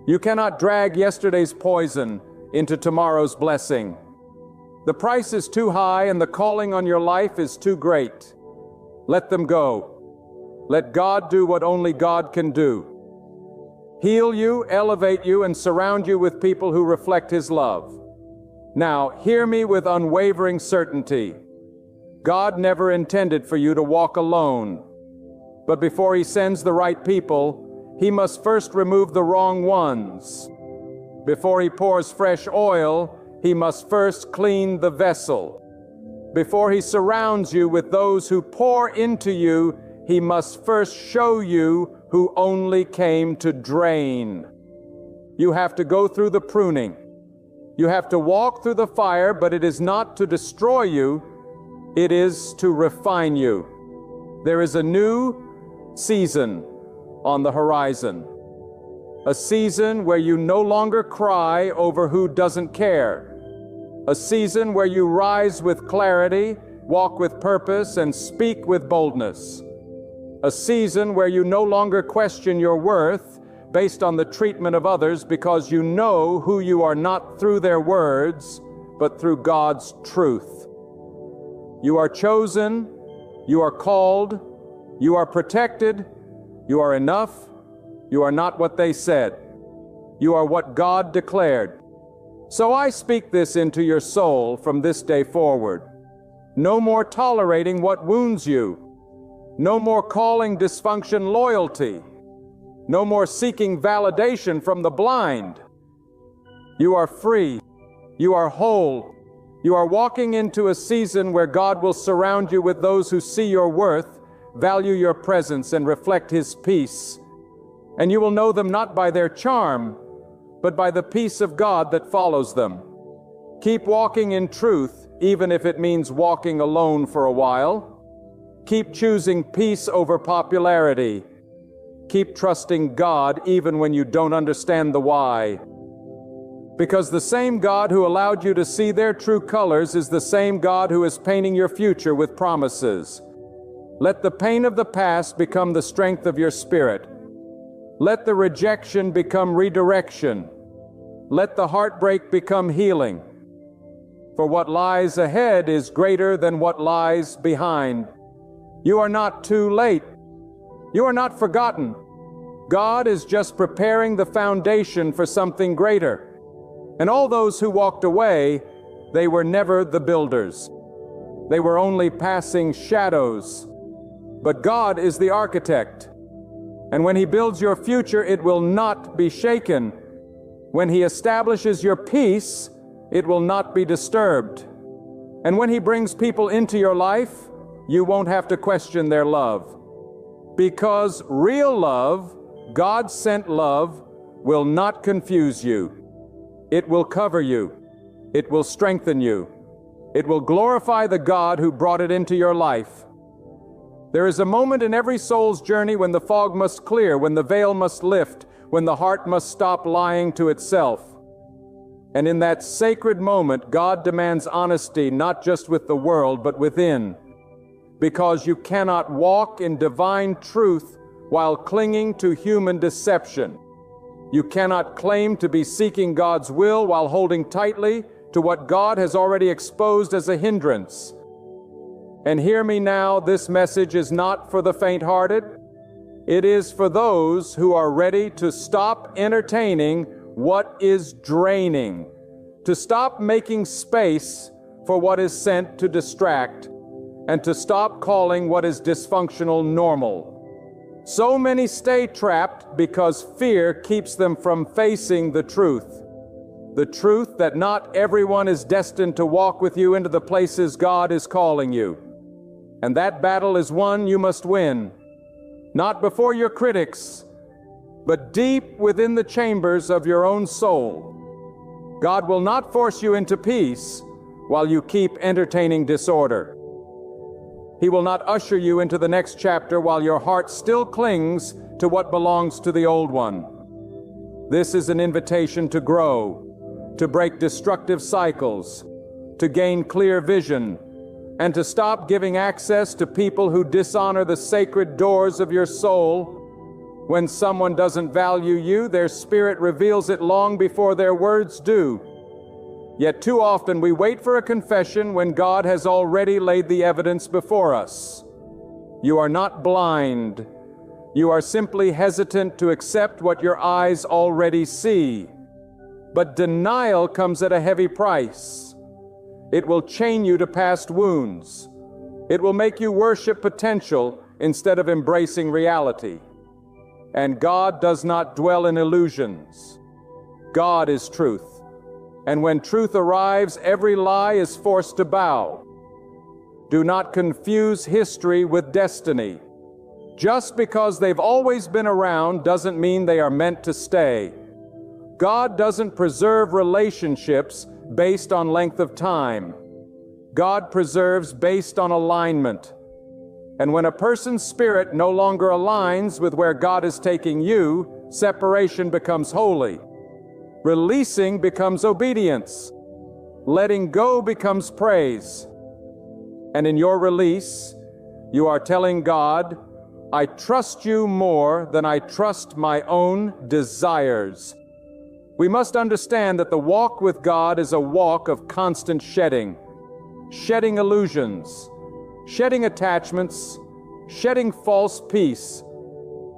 You cannot drag yesterday's poison into tomorrow's blessing. The price is too high and the calling on your life is too great. Let them go. Let God do what only God can do. heal you, elevate you, and surround you with people who reflect His love. Now, hear me with unwavering certainty. God never intended for you to walk alone. But before He sends the right people, He must first remove the wrong ones. Before He pours fresh oil, He must first clean the vessel. Before He surrounds you with those who pour into you, He must first show you who only came to drain. You have to go through the pruning. You have to walk through the fire, but it is not to destroy you, it is to refine you. There is a new season on the horizon. A season where you no longer cry over who doesn't care. A season where you rise with clarity, walk with purpose, and speak with boldness. A season where you no longer question your worth based on the treatment of others, because you know who you are not through their words, but through God's truth. You are chosen, you are called, you are protected, you are enough, you are not what they said. You are what God declared. So I speak this into your soul from this day forward. No more tolerating what wounds you. No more calling dysfunction loyalty. No more seeking validation from the blind. You are free. You are whole. You are walking into a season where God will surround you with those who see your worth, value your presence, and reflect His peace. And you will know them not by their charm, but by the peace of God that follows them. Keep walking in truth, even if it means walking alone for a while. Keep choosing peace over popularity. Keep trusting God even when you don't understand the why. Because the same God who allowed you to see their true colors is the same God who is painting your future with promises. Let the pain of the past become the strength of your spirit. Let the rejection become redirection. Let the heartbreak become healing. For what lies ahead is greater than what lies behind. You are not too late. You are not forgotten. God is just preparing the foundation for something greater. And all those who walked away, they were never the builders. They were only passing shadows. But God is the architect. And when He builds your future, it will not be shaken. When He establishes your peace, it will not be disturbed. And when He brings people into your life, you won't have to question their love. Because real love, God-sent love, will not confuse you. It will cover you. It will strengthen you. It will glorify the God who brought it into your life. There is a moment in every soul's journey when the fog must clear, when the veil must lift, when the heart must stop lying to itself. And in that sacred moment, God demands honesty, not just with the world, but within. Because you cannot walk in divine truth while clinging to human deception. You cannot claim to be seeking God's will while holding tightly to what God has already exposed as a hindrance. And hear me now, this message is not for the faint-hearted. It is for those who are ready to stop entertaining what is draining, to stop making space for what is sent to distract, and to stop calling what is dysfunctional normal. So many stay trapped because fear keeps them from facing the truth that not everyone is destined to walk with you into the places God is calling you. And that battle is one you must win, not before your critics, but deep within the chambers of your own soul. God will not force you into peace while you keep entertaining disorder. He will not usher you into the next chapter while your heart still clings to what belongs to the old one. This is an invitation to grow, to break destructive cycles, to gain clear vision, and to stop giving access to people who dishonor the sacred doors of your soul. When someone doesn't value you, their spirit reveals it long before their words do. Yet too often we wait for a confession when God has already laid the evidence before us. You are not blind. You are simply hesitant to accept what your eyes already see. But denial comes at a heavy price. It will chain you to past wounds. It will make you worship potential instead of embracing reality. And God does not dwell in illusions. God is truth. And when truth arrives, every lie is forced to bow. Do not confuse history with destiny. Just because they've always been around doesn't mean they are meant to stay. God doesn't preserve relationships based on length of time. God preserves based on alignment. And when a person's spirit no longer aligns with where God is taking you, separation becomes holy. Releasing becomes obedience. Letting go becomes praise. And in your release, you are telling God, I trust you more than I trust my own desires. We must understand that the walk with God is a walk of constant shedding. Shedding illusions, shedding attachments, shedding false peace.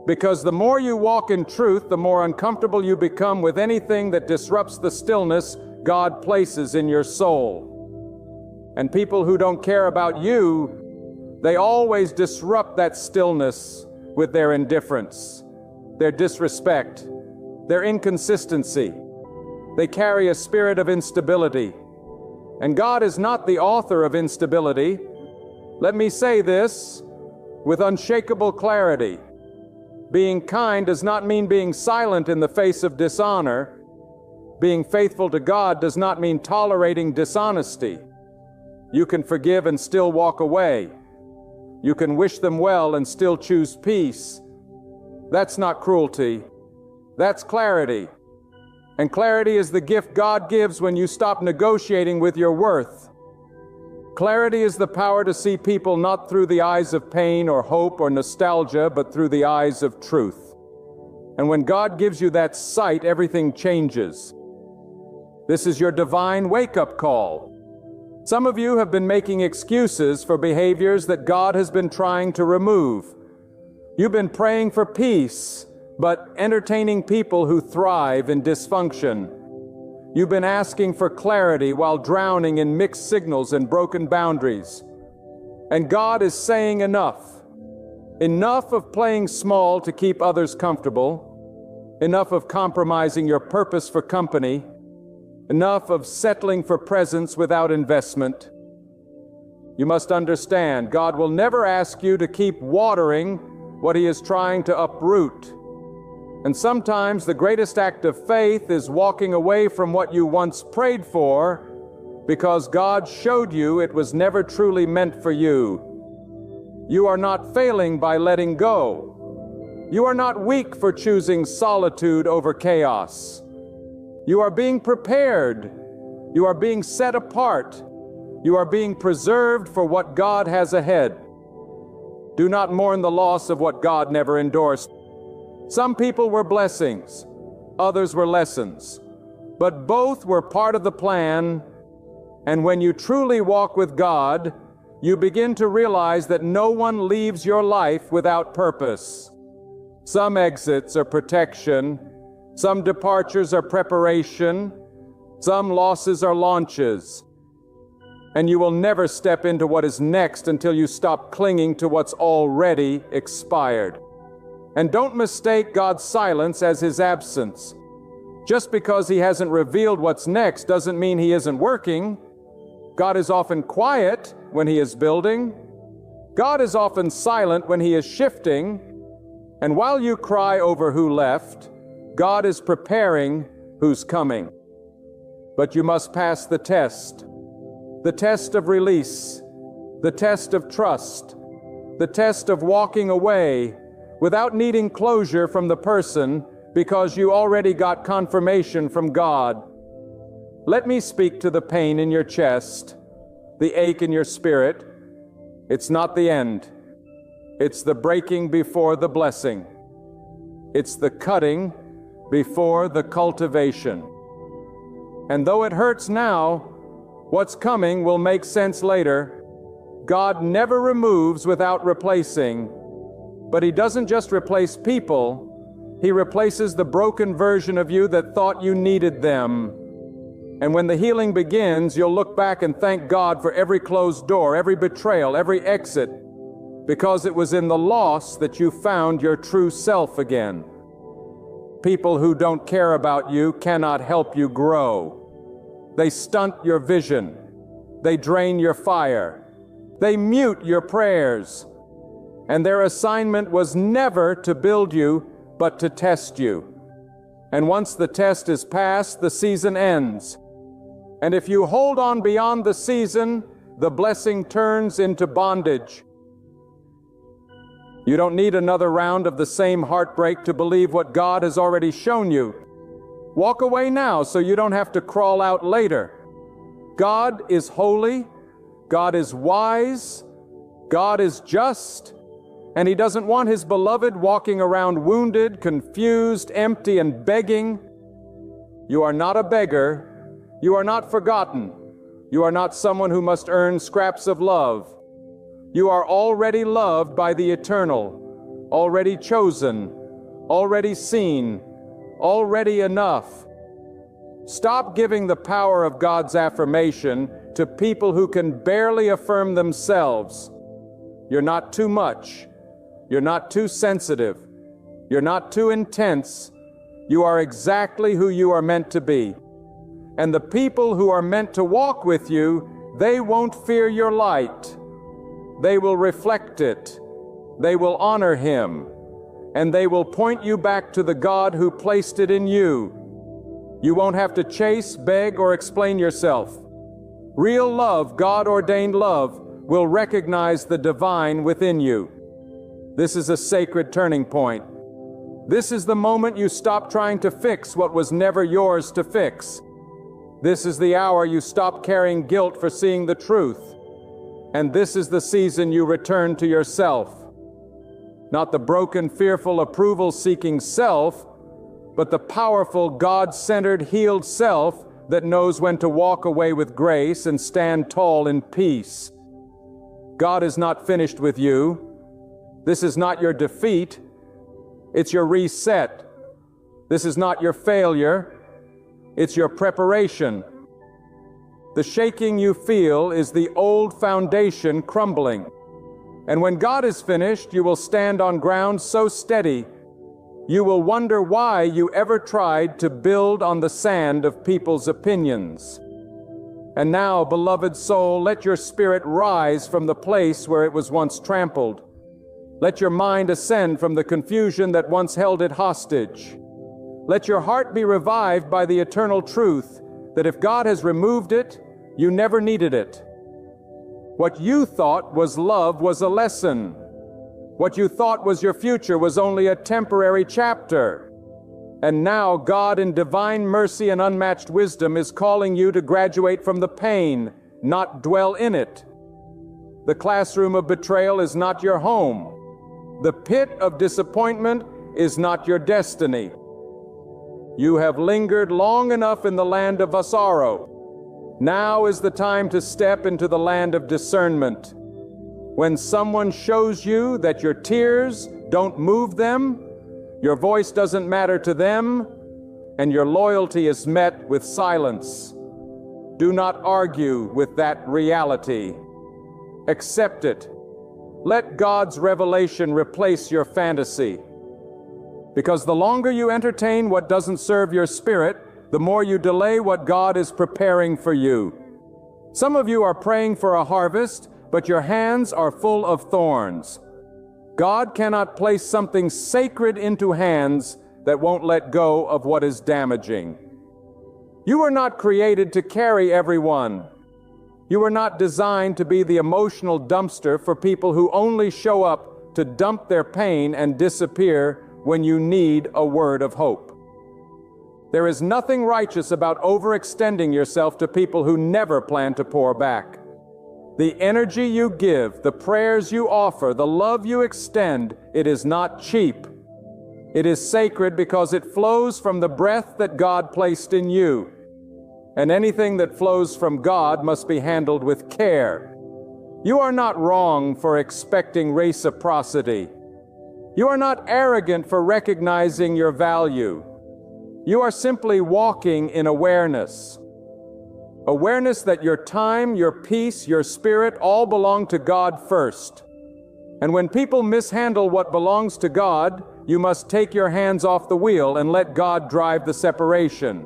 Because the more you walk in truth, the more uncomfortable you become with anything that disrupts the stillness God places in your soul. And people who don't care about you, they always disrupt that stillness with their indifference, their disrespect, their inconsistency. They carry a spirit of instability. And God is not the author of instability. Let me say this with unshakable clarity. Being kind does not mean being silent in the face of dishonor. Being faithful to God does not mean tolerating dishonesty. You can forgive and still walk away. You can wish them well and still choose peace. That's not cruelty. That's clarity. And clarity is the gift God gives when you stop negotiating with your worth. Clarity is the power to see people not through the eyes of pain or hope or nostalgia, but through the eyes of truth. And when God gives you that sight, everything changes. This is your divine wake-up call. Some of you have been making excuses for behaviors that God has been trying to remove. You've been praying for peace, but entertaining people who thrive in dysfunction. You've been asking for clarity while drowning in mixed signals and broken boundaries. And God is saying enough. Enough of playing small to keep others comfortable. Enough of compromising your purpose for company. Enough of settling for presence without investment. You must understand, God will never ask you to keep watering what He is trying to uproot. And sometimes the greatest act of faith is walking away from what you once prayed for because God showed you it was never truly meant for you. You are not failing by letting go. You are not weak for choosing solitude over chaos. You are being prepared. You are being set apart. You are being preserved for what God has ahead. Do not mourn the loss of what God never endorsed. Some people were blessings, others were lessons, but both were part of the plan. And when you truly walk with God, you begin to realize that no one leaves your life without purpose. Some exits are protection, some departures are preparation, some losses are launches. And you will never step into what is next until you stop clinging to what's already expired. And don't mistake God's silence as His absence. Just because He hasn't revealed what's next doesn't mean He isn't working. God is often quiet when He is building. God is often silent when He is shifting. And while you cry over who left, God is preparing who's coming. But you must pass the test of release, the test of trust, the test of walking away without needing closure from the person because you already got confirmation from God. Let me speak to the pain in your chest, the ache in your spirit. It's not the end. It's the breaking before the blessing. It's the cutting before the cultivation. And though it hurts now, what's coming will make sense later. God never removes without replacing. But He doesn't just replace people, He replaces the broken version of you that thought you needed them. And when the healing begins, you'll look back and thank God for every closed door, every betrayal, every exit, because it was in the loss that you found your true self again. People who don't care about you cannot help you grow. They stunt your vision. They drain your fire. They mute your prayers. And their assignment was never to build you, but to test you. And once the test is passed, the season ends. And if you hold on beyond the season, the blessing turns into bondage. You don't need another round of the same heartbreak to believe what God has already shown you. Walk away now so you don't have to crawl out later. God is holy, God is wise, God is just, and He doesn't want His beloved walking around wounded, confused, empty, and begging. You are not a beggar. You are not forgotten. You are not someone who must earn scraps of love. You are already loved by the eternal, already chosen, already seen, already enough. Stop giving the power of God's affirmation to people who can barely affirm themselves. You're not too much. You're not too sensitive. You're not too intense. You are exactly who you are meant to be. And the people who are meant to walk with you, they won't fear your light. They will reflect it. They will honor Him. And they will point you back to the God who placed it in you. You won't have to chase, beg, or explain yourself. Real love, God-ordained love, will recognize the divine within you. This is a sacred turning point. This is the moment you stop trying to fix what was never yours to fix. This is the hour you stop carrying guilt for seeing the truth. And this is the season you return to yourself. Not the broken, fearful, approval-seeking self, but the powerful, God-centered, healed self that knows when to walk away with grace and stand tall in peace. God is not finished with you. This is not your defeat. It's your reset. This is not your failure. It's your preparation. The shaking you feel is the old foundation crumbling. And when God is finished, you will stand on ground so steady, you will wonder why you ever tried to build on the sand of people's opinions. And now, beloved soul, let your spirit rise from the place where it was once trampled. Let your mind ascend from the confusion that once held it hostage. Let your heart be revived by the eternal truth that if God has removed it, you never needed it. What you thought was love was a lesson. What you thought was your future was only a temporary chapter. And now God in divine mercy and unmatched wisdom is calling you to graduate from the pain, not dwell in it. The classroom of betrayal is not your home. The pit of disappointment is not your destiny. You have lingered long enough in the land of Vasaro. Now is the time to step into the land of discernment. When someone shows you that your tears don't move them, your voice doesn't matter to them, and your loyalty is met with silence, do not argue with that reality. Accept it. Let God's revelation replace your fantasy. Because the longer you entertain what doesn't serve your spirit, the more you delay what God is preparing for you. Some of you are praying for a harvest, but your hands are full of thorns. God cannot place something sacred into hands that won't let go of what is damaging. You were not created to carry everyone. You were not designed to be the emotional dumpster for people who only show up to dump their pain and disappear when you need a word of hope. There is nothing righteous about overextending yourself to people who never plan to pour back. The energy you give, the prayers you offer, the love you extend, it is not cheap. It is sacred because it flows from the breath that God placed in you. And anything that flows from God must be handled with care. You are not wrong for expecting reciprocity. You are not arrogant for recognizing your value. You are simply walking in awareness. Awareness that your time, your peace, your spirit all belong to God first. And when people mishandle what belongs to God, you must take your hands off the wheel and let God drive the separation.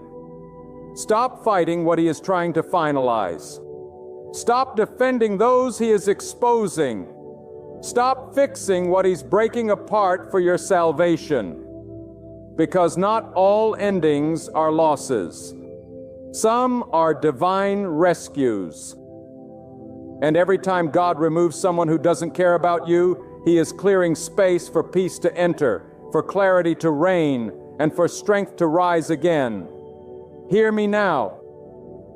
Stop fighting what He is trying to finalize. Stop defending those He is exposing. Stop fixing what He's breaking apart for your salvation. Because not all endings are losses. Some are divine rescues. And every time God removes someone who doesn't care about you, He is clearing space for peace to enter, for clarity to reign, and for strength to rise again. Hear me now.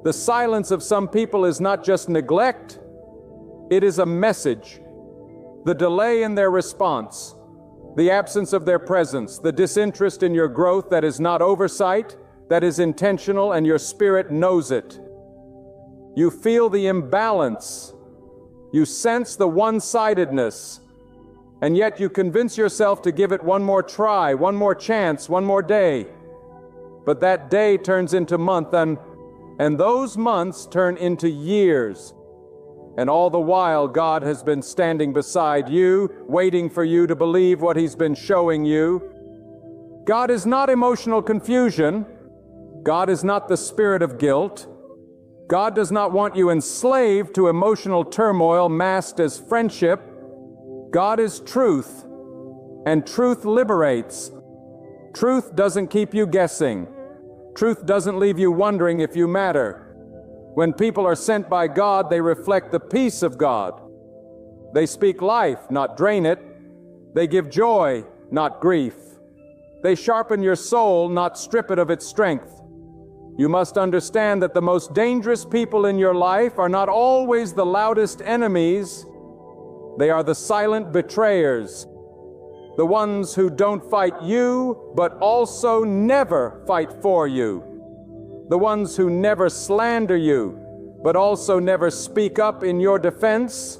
The silence of some people is not just neglect, it is a message. The delay in their response, the absence of their presence, the disinterest in your growth that is not oversight, that is intentional, and your spirit knows it. You feel the imbalance. You sense the one-sidedness. And yet you convince yourself to give it one more try, one more chance, one more day. But that day turns into month, and those months turn into years. And all the while, God has been standing beside you, waiting for you to believe what He's been showing you. God is not emotional confusion. God is not the spirit of guilt. God does not want you enslaved to emotional turmoil masked as friendship. God is truth, and truth liberates. Truth doesn't keep you guessing. Truth doesn't leave you wondering if you matter. When people are sent by God, they reflect the peace of God. They speak life, not drain it. They give joy, not grief. They sharpen your soul, not strip it of its strength. You must understand that the most dangerous people in your life are not always the loudest enemies. They are the silent betrayers, the ones who don't fight you, but also never fight for you. The ones who never slander you, but also never speak up in your defense.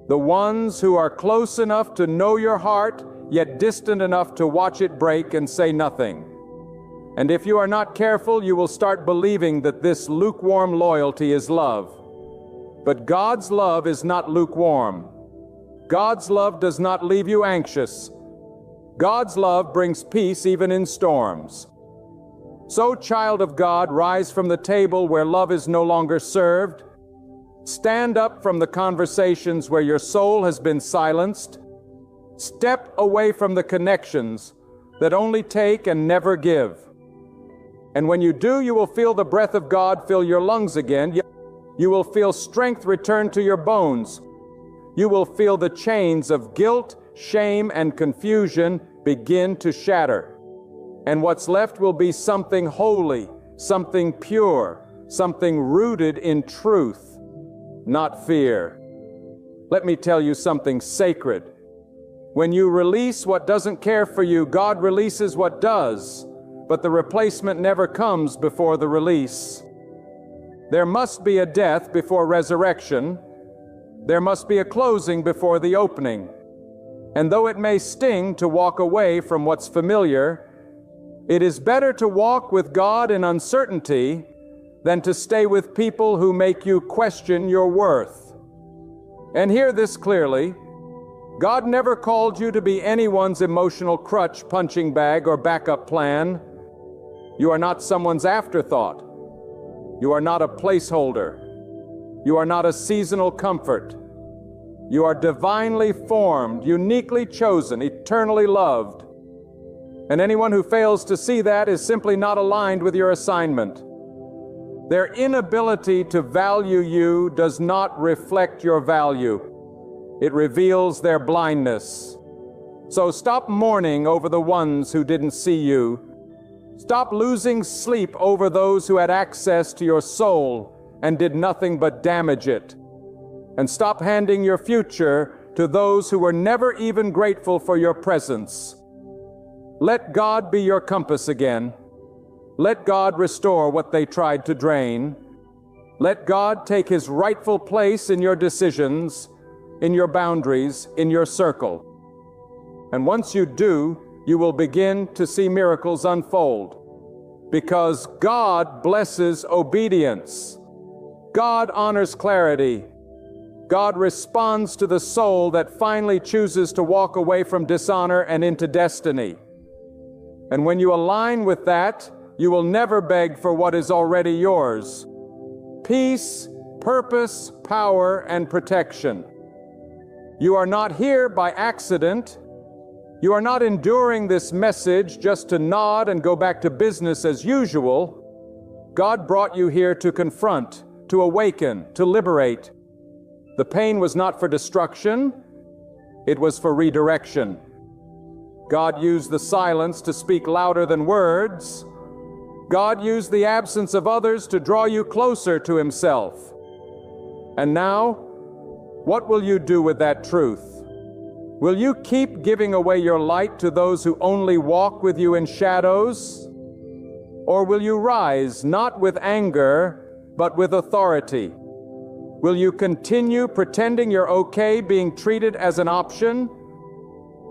The ones who are close enough to know your heart, yet distant enough to watch it break and say nothing. And if you are not careful, you will start believing that this lukewarm loyalty is love. But God's love is not lukewarm. God's love does not leave you anxious. God's love brings peace even in storms. So, child of God, rise from the table where love is no longer served. Stand up from the conversations where your soul has been silenced. Step away from the connections that only take and never give. And when you do, you will feel the breath of God fill your lungs again. You will feel strength return to your bones. You will feel the chains of guilt, shame, and confusion begin to shatter. And what's left will be something holy, something pure, something rooted in truth, not fear. Let me tell you something sacred. When you release what doesn't care for you, God releases what does, but the replacement never comes before the release. There must be a death before resurrection. There must be a closing before the opening. And though it may sting to walk away from what's familiar, it is better to walk with God in uncertainty than to stay with people who make you question your worth. And hear this clearly. God never called you to be anyone's emotional crutch, punching bag, or backup plan. You are not someone's afterthought. You are not a placeholder. You are not a seasonal comfort. You are divinely formed, uniquely chosen, eternally loved. And anyone who fails to see that is simply not aligned with your assignment. Their inability to value you does not reflect your value. It reveals their blindness. So stop mourning over the ones who didn't see you. Stop losing sleep over those who had access to your soul and did nothing but damage it. And stop handing your future to those who were never even grateful for your presence. Let God be your compass again. Let God restore what they tried to drain. Let God take His rightful place in your decisions, in your boundaries, in your circle. And once you do, you will begin to see miracles unfold. Because God blesses obedience. God honors clarity. God responds to the soul that finally chooses to walk away from dishonor and into destiny. And when you align with that, you will never beg for what is already yours. Peace, purpose, power, and protection. You are not here by accident. You are not enduring this message just to nod and go back to business as usual. God brought you here to confront, to awaken, to liberate. The pain was not for destruction, it was for redirection. God used the silence to speak louder than words. God used the absence of others to draw you closer to Himself. And now, what will you do with that truth? Will you keep giving away your light to those who only walk with you in shadows? Or will you rise not with anger, but with authority? Will you continue pretending you're okay being treated as an option?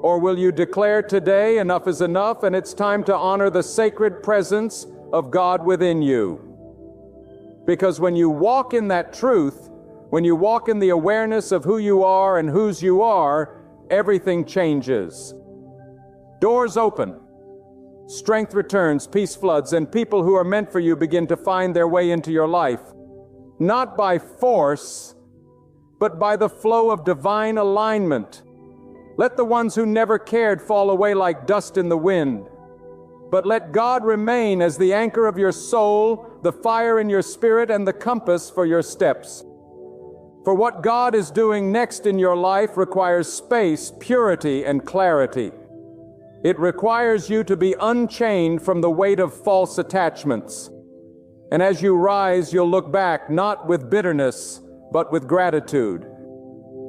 Or will you declare today enough is enough and it's time to honor the sacred presence of God within you? Because when you walk in that truth, when you walk in the awareness of who you are and whose you are, everything changes. Doors open, strength returns, peace floods, and people who are meant for you begin to find their way into your life. Not by force, but by the flow of divine alignment. Let the ones who never cared fall away like dust in the wind. But let God remain as the anchor of your soul, the fire in your spirit, and the compass for your steps. For what God is doing next in your life requires space, purity, and clarity. It requires you to be unchained from the weight of false attachments. And as you rise, you'll look back not with bitterness, but with gratitude.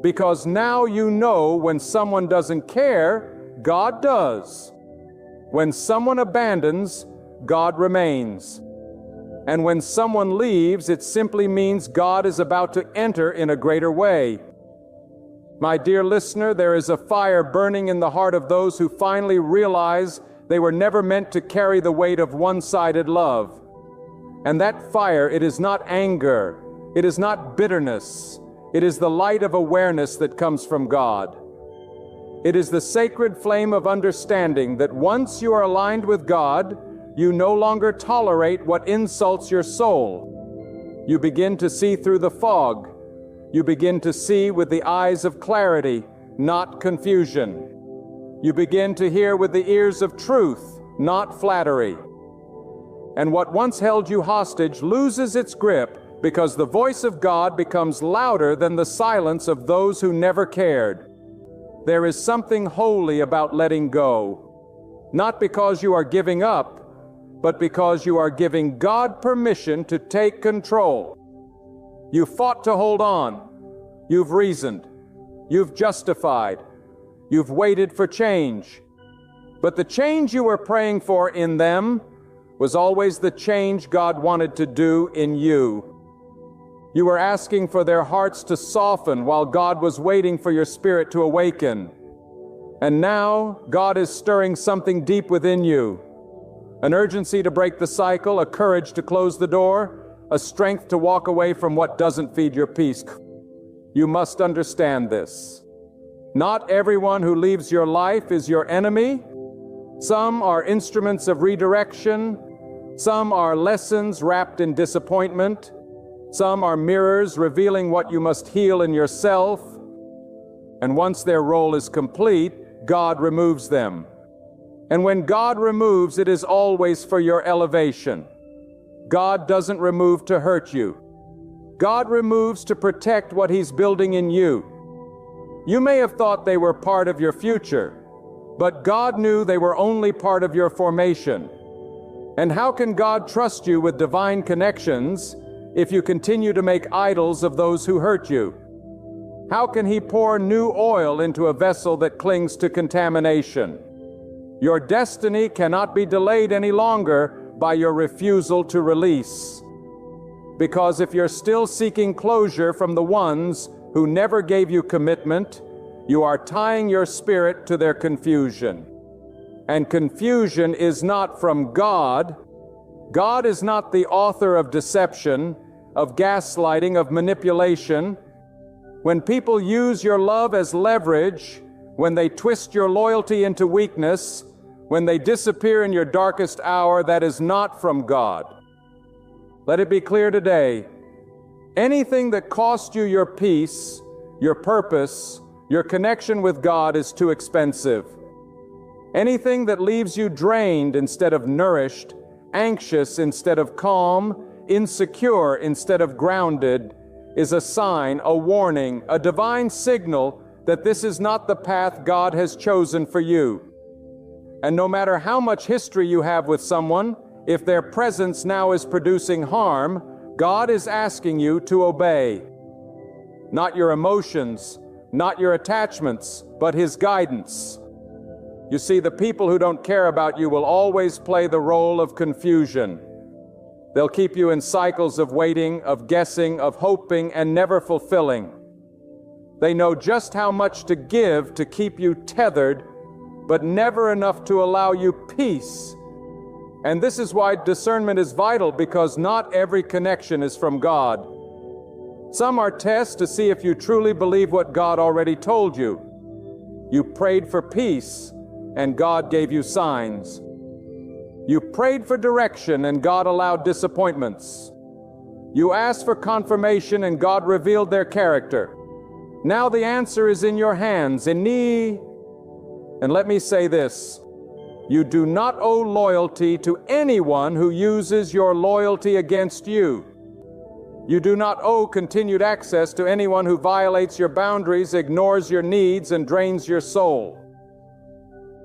Because now you know when someone doesn't care, God does. When someone abandons, God remains. And when someone leaves, it simply means God is about to enter in a greater way. My dear listener, there is a fire burning in the heart of those who finally realize they were never meant to carry the weight of one-sided love. And that fire, it is not anger, it is not bitterness, it is the light of awareness that comes from God. It is the sacred flame of understanding that once you are aligned with God, you no longer tolerate what insults your soul. You begin to see through the fog. You begin to see with the eyes of clarity, not confusion. You begin to hear with the ears of truth, not flattery. And what once held you hostage loses its grip because the voice of God becomes louder than the silence of those who never cared. There is something holy about letting go, not because you are giving up, but because you are giving God permission to take control. You fought to hold on. You've reasoned. You've justified. You've waited for change. But the change you were praying for in them was always the change God wanted to do in you. You were asking for their hearts to soften while God was waiting for your spirit to awaken. And now God is stirring something deep within you. An urgency to break the cycle, a courage to close the door, a strength to walk away from what doesn't feed your peace. You must understand this. Not everyone who leaves your life is your enemy. Some are instruments of redirection. Some are lessons wrapped in disappointment. Some are mirrors revealing what you must heal in yourself. And once their role is complete, God removes them. And when God removes, it is always for your elevation. God doesn't remove to hurt you. God removes to protect what He's building in you. You may have thought they were part of your future, but God knew they were only part of your formation. And how can God trust you with divine connections if you continue to make idols of those who hurt you? How can He pour new oil into a vessel that clings to contamination? Your destiny cannot be delayed any longer by your refusal to release. Because if you're still seeking closure from the ones who never gave you commitment, you are tying your spirit to their confusion. And confusion is not from God. God is not the author of deception, of gaslighting, of manipulation. When people use your love as leverage, when they twist your loyalty into weakness, when they disappear in your darkest hour, that is not from God. Let it be clear today, anything that cost you your peace, your purpose, your connection with God is too expensive. Anything that leaves you drained instead of nourished, anxious instead of calm, insecure instead of grounded, is a sign, a warning, a divine signal that this is not the path God has chosen for you. And no matter how much history you have with someone, if their presence now is producing harm, God is asking you to obey. Not your emotions, not your attachments, but His guidance. You see, the people who don't care about you will always play the role of confusion. They'll keep you in cycles of waiting, of guessing, of hoping, and never fulfilling. They know just how much to give to keep you tethered, but never enough to allow you peace. And this is why discernment is vital, because not every connection is from God. Some are tests to see if you truly believe what God already told you. You prayed for peace, and God gave you signs. You prayed for direction, and God allowed disappointments. You asked for confirmation, and God revealed their character. Now the answer is in your hands, and let me say this, you do not owe loyalty to anyone who uses your loyalty against you. You do not owe continued access to anyone who violates your boundaries, ignores your needs, and drains your soul.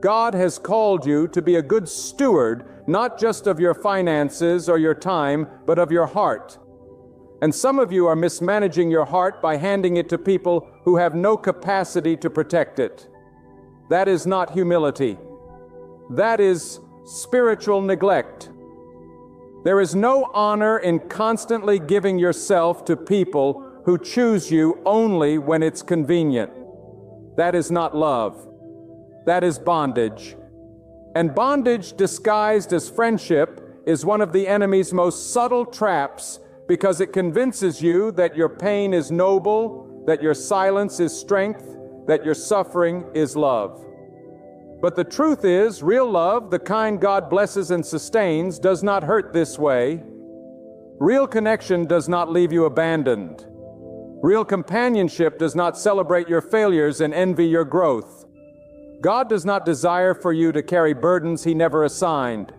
God has called you to be a good steward, not just of your finances or your time, but of your heart. And some of you are mismanaging your heart by handing it to people who have no capacity to protect it. That is not humility. That is spiritual neglect. There is no honor in constantly giving yourself to people who choose you only when it's convenient. That is not love. That is bondage. And bondage disguised as friendship is one of the enemy's most subtle traps, because it convinces you that your pain is noble, that your silence is strength, that your suffering is love. But the truth is, real love, the kind God blesses and sustains, does not hurt this way. Real connection does not leave you abandoned. Real companionship does not celebrate your failures and envy your growth. God does not desire for you to carry burdens He never assigned.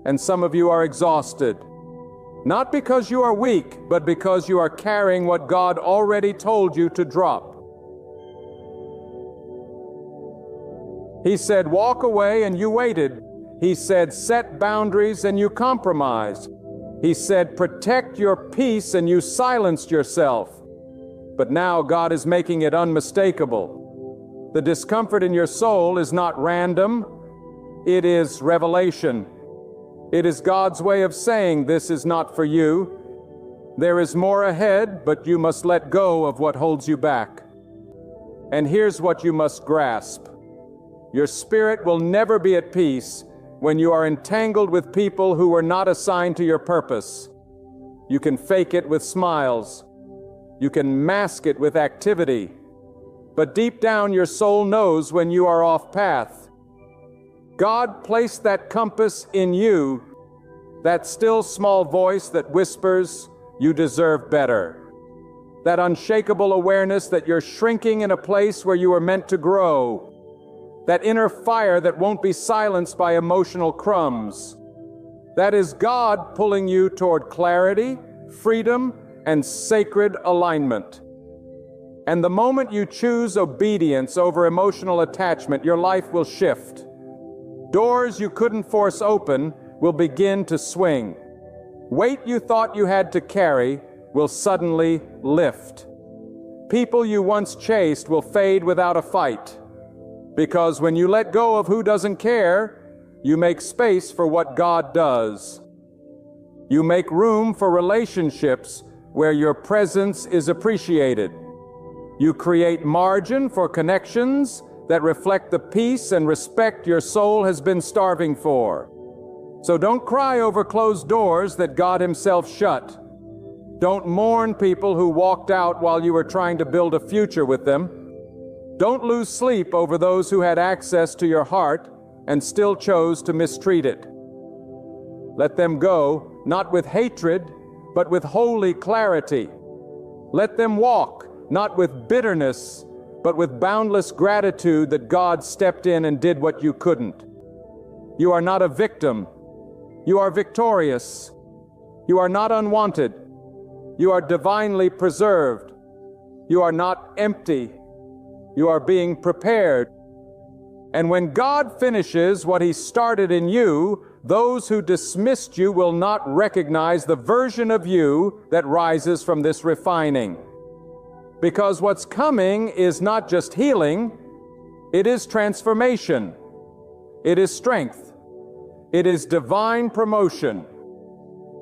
And some of you are exhausted. Not because you are weak, but because you are carrying what God already told you to drop. He said, walk away, and you waited. He said, set boundaries, and you compromised. He said, protect your peace, and you silenced yourself. But now God is making it unmistakable. The discomfort in your soul is not random. It is revelation. It is God's way of saying this is not for you. There is more ahead, but you must let go of what holds you back. And here's what you must grasp. Your spirit will never be at peace when you are entangled with people who were not assigned to your purpose. You can fake it with smiles. You can mask it with activity. But deep down your soul knows when you are off path. God placed that compass in you, that still small voice that whispers, you deserve better. That unshakable awareness that you're shrinking in a place where you were meant to grow. That inner fire that won't be silenced by emotional crumbs. That is God pulling you toward clarity, freedom, and sacred alignment. And the moment you choose obedience over emotional attachment, your life will shift. Doors you couldn't force open will begin to swing. Weight you thought you had to carry will suddenly lift. People you once chased will fade without a fight. Because when you let go of who doesn't care, you make space for what God does. You make room for relationships where your presence is appreciated. You create margin for connections that reflect the peace and respect your soul has been starving for. So don't cry over closed doors that God Himself shut. Don't mourn people who walked out while you were trying to build a future with them. Don't lose sleep over those who had access to your heart and still chose to mistreat it. Let them go, not with hatred, but with holy clarity. Let them walk, not with bitterness, but with boundless gratitude that God stepped in and did what you couldn't. You are not a victim. You are victorious. You are not unwanted. You are divinely preserved. You are not empty. You are being prepared. And when God finishes what He started in you, those who dismissed you will not recognize the version of you that rises from this refining. Because what's coming is not just healing, it is transformation. It is strength. It is divine promotion.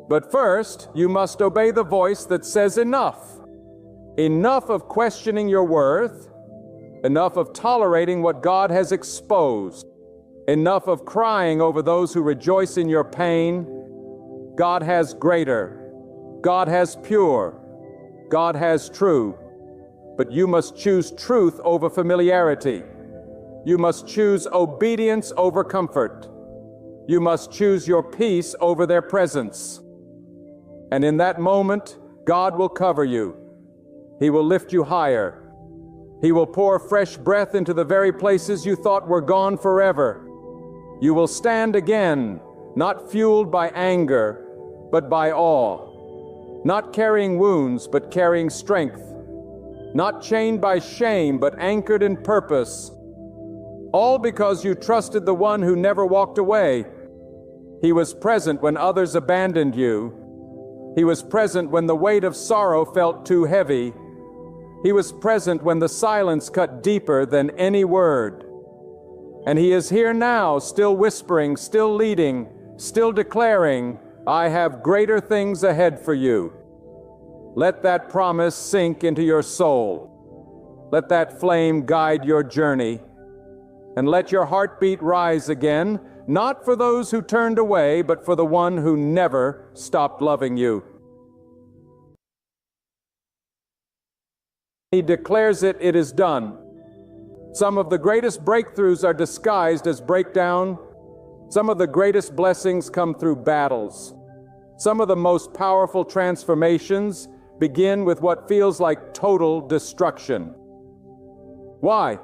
But first, you must obey the voice that says enough. Enough of questioning your worth. Enough of tolerating what God has exposed. Enough of crying over those who rejoice in your pain. God has greater. God has pure. God has true. But you must choose truth over familiarity. You must choose obedience over comfort. You must choose your peace over their presence. And in that moment, God will cover you. He will lift you higher. He will pour fresh breath into the very places you thought were gone forever. You will stand again, not fueled by anger, but by awe. Not carrying wounds, but carrying strength. Not chained by shame, but anchored in purpose. All because you trusted the one who never walked away. He was present when others abandoned you. He was present when the weight of sorrow felt too heavy. He was present when the silence cut deeper than any word. And He is here now, still whispering, still leading, still declaring, I have greater things ahead for you. Let that promise sink into your soul. Let that flame guide your journey. And let your heartbeat rise again, not for those who turned away, but for the one who never stopped loving you. He declares it is done. Some of the greatest breakthroughs are disguised as breakdown. Some of the greatest blessings come through battles. Some of the most powerful transformations begin with what feels like total destruction. Why?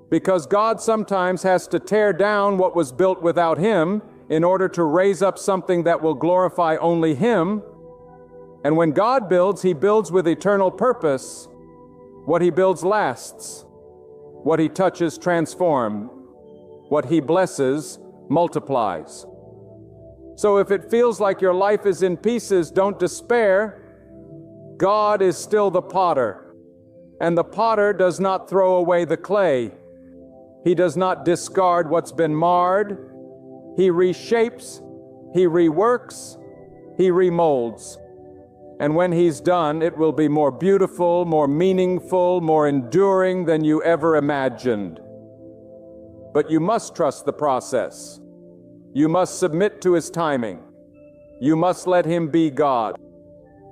Because God sometimes has to tear down what was built without Him in order to raise up something that will glorify only Him. And when God builds, He builds with eternal purpose. What He builds lasts. What He touches transforms. What He blesses multiplies. So if it feels like your life is in pieces, don't despair. God is still the potter, and the potter does not throw away the clay. He does not discard what's been marred. He reshapes, He reworks, He remolds. And when He's done, it will be more beautiful, more meaningful, more enduring than you ever imagined. But you must trust the process. You must submit to His timing. You must let Him be God.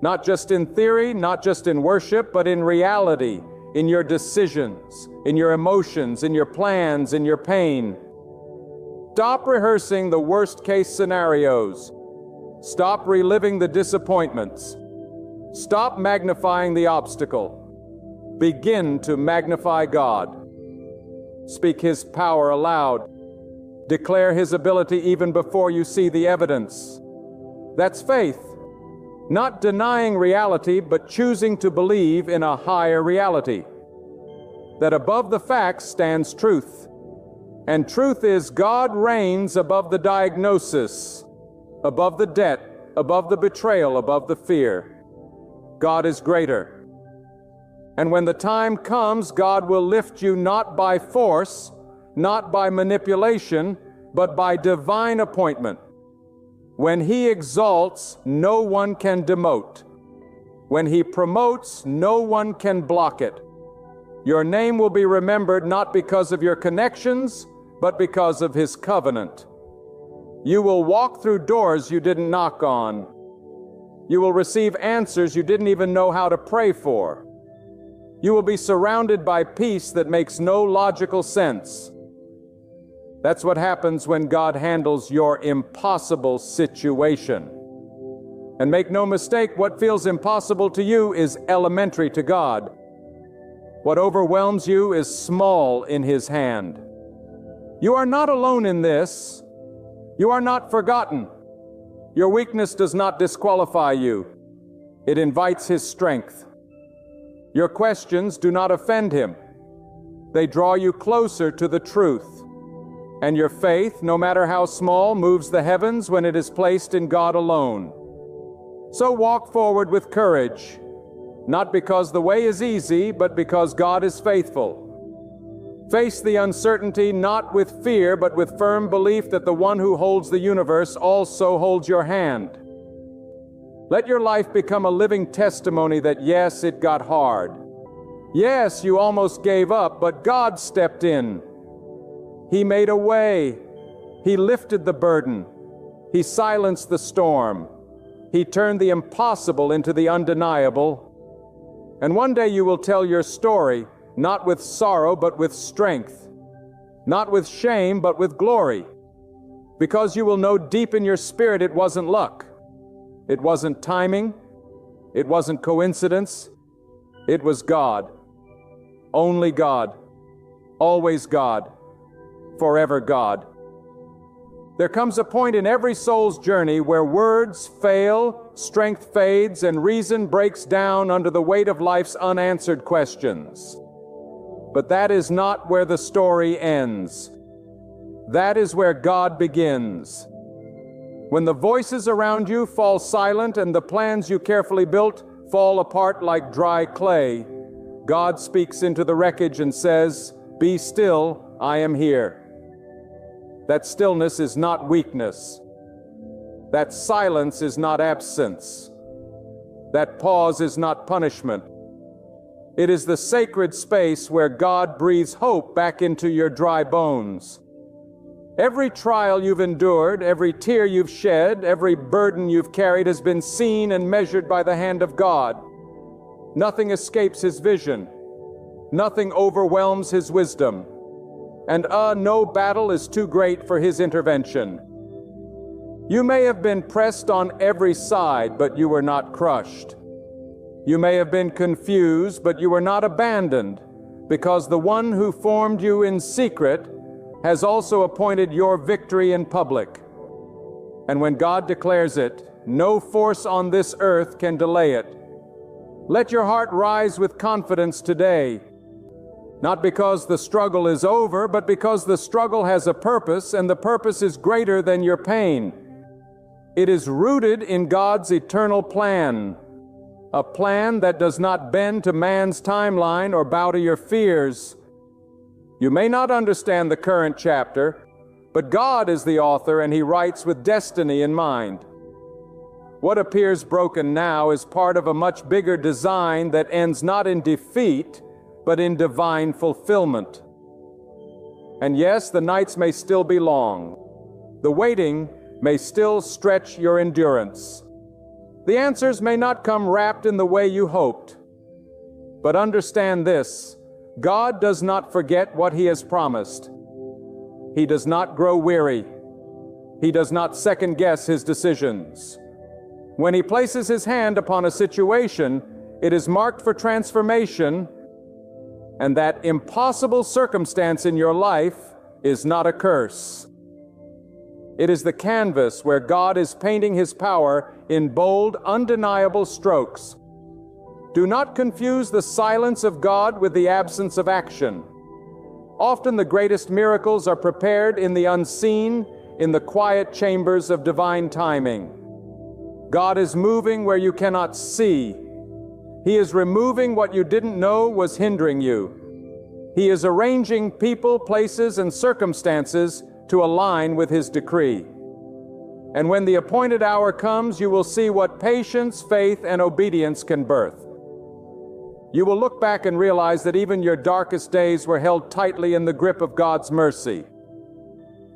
Not just in theory, not just in worship, but in reality, in your decisions, in your emotions, in your plans, in your pain. Stop rehearsing the worst-case scenarios. Stop reliving the disappointments. Stop magnifying the obstacle. Begin to magnify God. Speak His power aloud. Declare His ability even before you see the evidence. That's faith. Not denying reality, but choosing to believe in a higher reality. That above the facts stands truth. And truth is God reigns above the diagnosis, above the debt, above the betrayal, above the fear. God is greater. And when the time comes, God will lift you not by force, not by manipulation, but by divine appointment. When He exalts, no one can demote. When He promotes, no one can block it. Your name will be remembered not because of your connections, but because of His covenant. You will walk through doors you didn't knock on. You will receive answers you didn't even know how to pray for. You will be surrounded by peace that makes no logical sense. That's what happens when God handles your impossible situation. And make no mistake, what feels impossible to you is elementary to God. What overwhelms you is small in His hand. You are not alone in this. You are not forgotten. Your weakness does not disqualify you. It invites His strength. Your questions do not offend Him. They draw you closer to the truth. And your faith, no matter how small, moves the heavens when it is placed in God alone. So walk forward with courage, not because the way is easy, but because God is faithful. Face the uncertainty not with fear, but with firm belief that the one who holds the universe also holds your hand. Let your life become a living testimony that yes, it got hard. Yes, you almost gave up, but God stepped in. He made a way. He lifted the burden. He silenced the storm. He turned the impossible into the undeniable. And one day you will tell your story, not with sorrow, but with strength. Not with shame, but with glory. Because you will know deep in your spirit it wasn't luck. It wasn't timing. It wasn't coincidence. It was God. Only God. Always God. Forever God. There comes a point in every soul's journey where words fail, strength fades, and reason breaks down under the weight of life's unanswered questions. But that is not where the story ends. That is where God begins. When the voices around you fall silent and the plans you carefully built fall apart like dry clay, God speaks into the wreckage and says, "Be still, I am here." That stillness is not weakness. That silence is not absence. That pause is not punishment. It is the sacred space where God breathes hope back into your dry bones. Every trial you've endured, every tear you've shed, every burden you've carried has been seen and measured by the hand of God. Nothing escapes His vision. Nothing overwhelms His wisdom. And no battle is too great for His intervention. You may have been pressed on every side, but you were not crushed. You may have been confused, but you were not abandoned, because the one who formed you in secret has also appointed your victory in public. And when God declares it, no force on this earth can delay it. Let your heart rise with confidence today. Not because the struggle is over, but because the struggle has a purpose, and the purpose is greater than your pain. It is rooted in God's eternal plan, a plan that does not bend to man's timeline or bow to your fears. You may not understand the current chapter, but God is the author, and He writes with destiny in mind. What appears broken now is part of a much bigger design that ends not in defeat, but in divine fulfillment. And yes, the nights may still be long. The waiting may still stretch your endurance. The answers may not come wrapped in the way you hoped. But understand this, God does not forget what He has promised. He does not grow weary. He does not second-guess His decisions. When He places His hand upon a situation, it is marked for transformation, and that impossible circumstance in your life is not a curse. It is the canvas where God is painting His power in bold, undeniable strokes. Do not confuse the silence of God with the absence of action. Often the greatest miracles are prepared in the unseen, in the quiet chambers of divine timing. God is moving where you cannot see. He is removing what you didn't know was hindering you. He is arranging people, places, and circumstances to align with His decree. And when the appointed hour comes, you will see what patience, faith, and obedience can birth. You will look back and realize that even your darkest days were held tightly in the grip of God's mercy.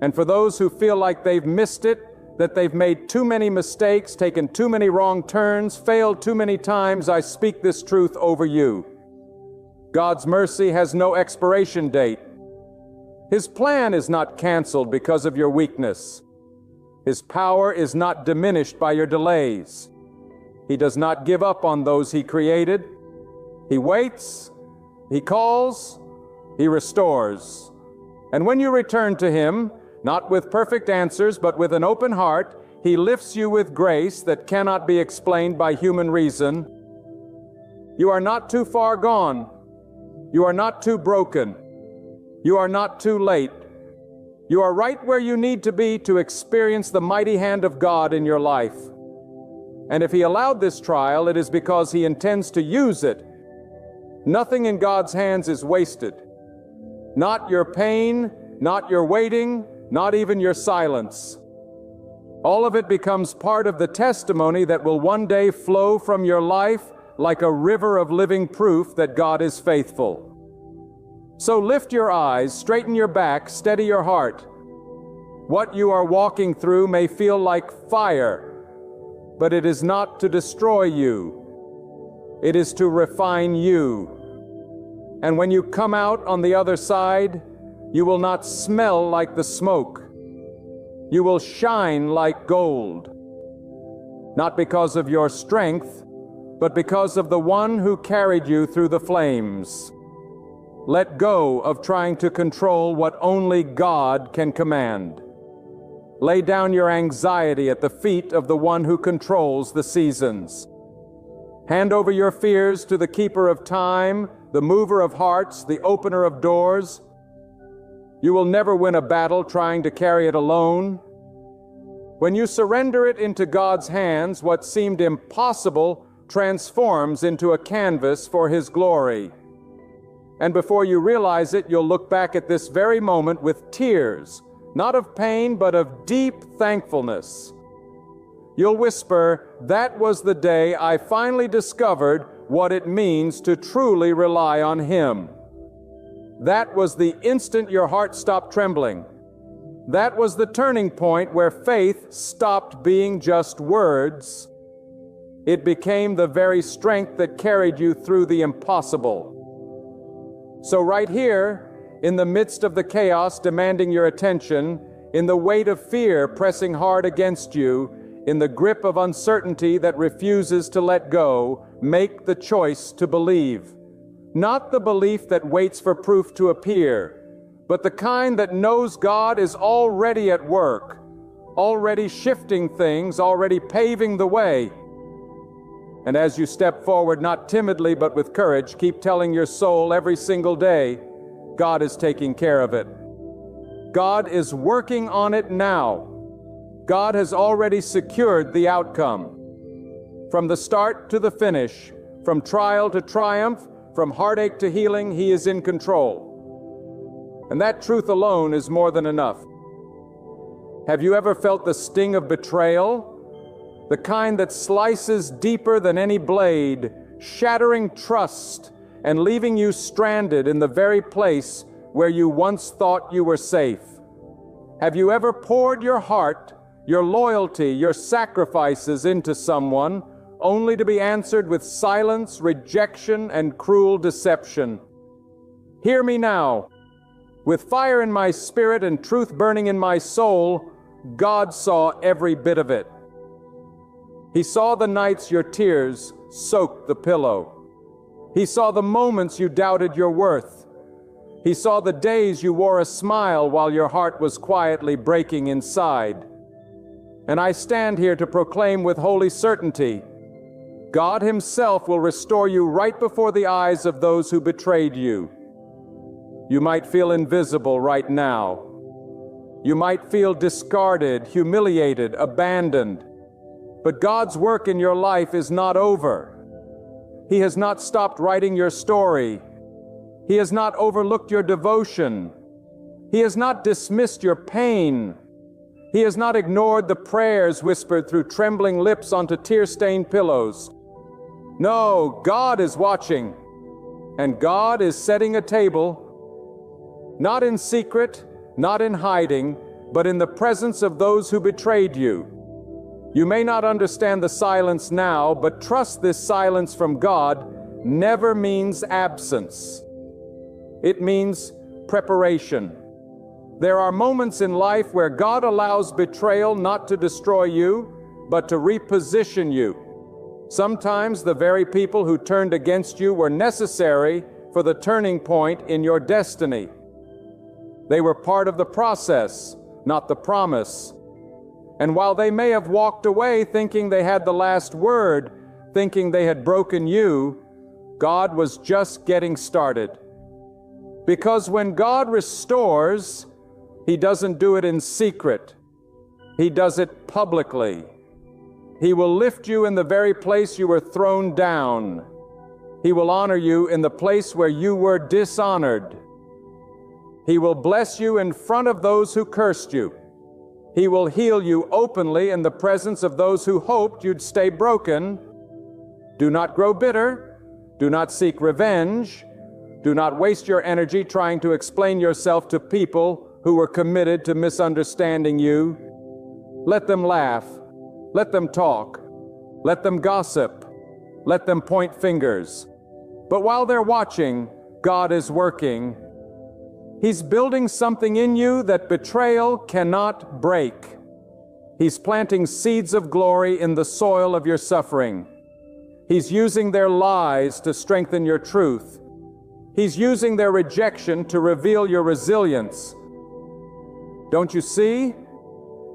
And for those who feel like they've missed it, that they've made too many mistakes, taken too many wrong turns, failed too many times, I speak this truth over you. God's mercy has no expiration date. His plan is not canceled because of your weakness. His power is not diminished by your delays. He does not give up on those He created. He waits, He calls, He restores. And when you return to Him, not with perfect answers, but with an open heart, He lifts you with grace that cannot be explained by human reason. You are not too far gone. You are not too broken. You are not too late. You are right where you need to be to experience the mighty hand of God in your life. And if He allowed this trial, it is because He intends to use it. Nothing in God's hands is wasted. Not your pain, not your waiting, not even your silence. All of it becomes part of the testimony that will one day flow from your life like a river of living proof that God is faithful. So lift your eyes, straighten your back, steady your heart. What you are walking through may feel like fire, but it is not to destroy you. It is to refine you. And when you come out on the other side, you will not smell like the smoke. You will shine like gold. Not because of your strength, but because of the one who carried you through the flames. Let go of trying to control what only God can command. Lay down your anxiety at the feet of the one who controls the seasons. Hand over your fears to the keeper of time, the mover of hearts, the opener of doors. You will never win a battle trying to carry it alone. When you surrender it into God's hands, what seemed impossible transforms into a canvas for His glory. And before you realize it, you'll look back at this very moment with tears, not of pain, but of deep thankfulness. You'll whisper, "That was the day I finally discovered what it means to truly rely on Him." That was the instant your heart stopped trembling. That was the turning point where faith stopped being just words. It became the very strength that carried you through the impossible. So right here, in the midst of the chaos demanding your attention, in the weight of fear pressing hard against you, in the grip of uncertainty that refuses to let go, make the choice to believe. Not the belief that waits for proof to appear, but the kind that knows God is already at work, already shifting things, already paving the way. And as you step forward, not timidly but with courage, keep telling your soul every single day, God is taking care of it. God is working on it now. God has already secured the outcome. From the start to the finish, from trial to triumph, from heartache to healing, He is in control. And that truth alone is more than enough. Have you ever felt the sting of betrayal? The kind that slices deeper than any blade, shattering trust and leaving you stranded in the very place where you once thought you were safe. Have you ever poured your heart, your loyalty, your sacrifices into someone, only to be answered with silence, rejection, and cruel deception? Hear me now. With fire in my spirit and truth burning in my soul, God saw every bit of it. He saw the nights your tears soaked the pillow. He saw the moments you doubted your worth. He saw the days you wore a smile while your heart was quietly breaking inside. And I stand here to proclaim with holy certainty, God Himself will restore you right before the eyes of those who betrayed you. You might feel invisible right now. You might feel discarded, humiliated, abandoned. But God's work in your life is not over. He has not stopped writing your story. He has not overlooked your devotion. He has not dismissed your pain. He has not ignored the prayers whispered through trembling lips onto tear-stained pillows. No, God is watching. And God is setting a table, not in secret, not in hiding, but in the presence of those who betrayed you. You may not understand the silence now, but trust this silence from God never means absence. It means preparation. There are moments in life where God allows betrayal not to destroy you, but to reposition you. Sometimes the very people who turned against you were necessary for the turning point in your destiny. They were part of the process, not the promise. And while they may have walked away thinking they had the last word, thinking they had broken you, God was just getting started. Because when God restores, He doesn't do it in secret. He does it publicly. He will lift you in the very place you were thrown down. He will honor you in the place where you were dishonored. He will bless you in front of those who cursed you. He will heal you openly in the presence of those who hoped you'd stay broken. Do not grow bitter. Do not seek revenge. Do not waste your energy trying to explain yourself to people who were committed to misunderstanding you. Let them laugh. Let them talk. Let them gossip. Let them point fingers. But while they're watching, God is working. He's building something in you that betrayal cannot break. He's planting seeds of glory in the soil of your suffering. He's using their lies to strengthen your truth. He's using their rejection to reveal your resilience. Don't you see?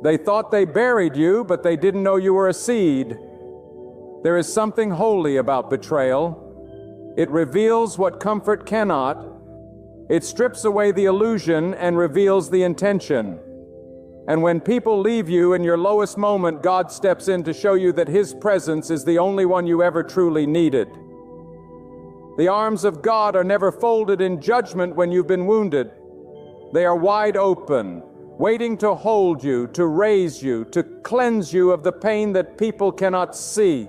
They thought they buried you, but they didn't know you were a seed. There is something holy about betrayal. It reveals what comfort cannot. It strips away the illusion and reveals the intention. And when people leave you in your lowest moment, God steps in to show you that His presence is the only one you ever truly needed. The arms of God are never folded in judgment when you've been wounded. They are wide open, waiting to hold you, to raise you, to cleanse you of the pain that people cannot see.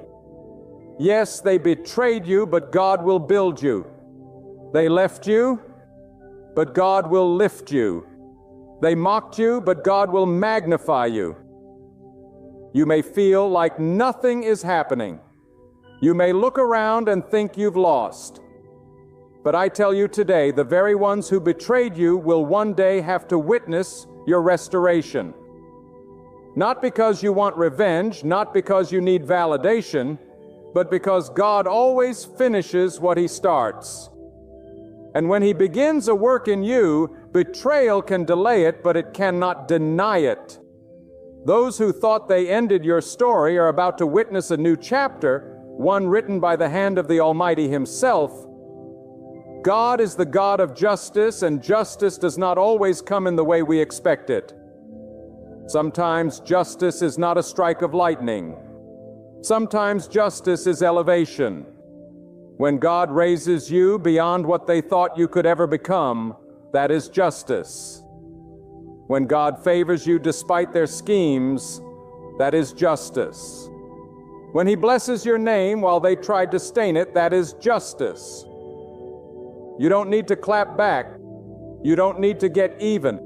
Yes, they betrayed you, but God will build you. They left you, but God will lift you. They mocked you, but God will magnify you. You may feel like nothing is happening. You may look around and think you've lost. But I tell you today, the very ones who betrayed you will one day have to witness your restoration. Not because you want revenge, not because you need validation, but because God always finishes what He starts. And when He begins a work in you, betrayal can delay it, but it cannot deny it. Those who thought they ended your story are about to witness a new chapter, one written by the hand of the Almighty Himself. God is the God of justice, and justice does not always come in the way we expect it. Sometimes justice is not a strike of lightning. Sometimes justice is elevation. When God raises you beyond what they thought you could ever become, that is justice. When God favors you despite their schemes, that is justice. When He blesses your name while they tried to stain it, that is justice. You don't need to clap back. You don't need to get even.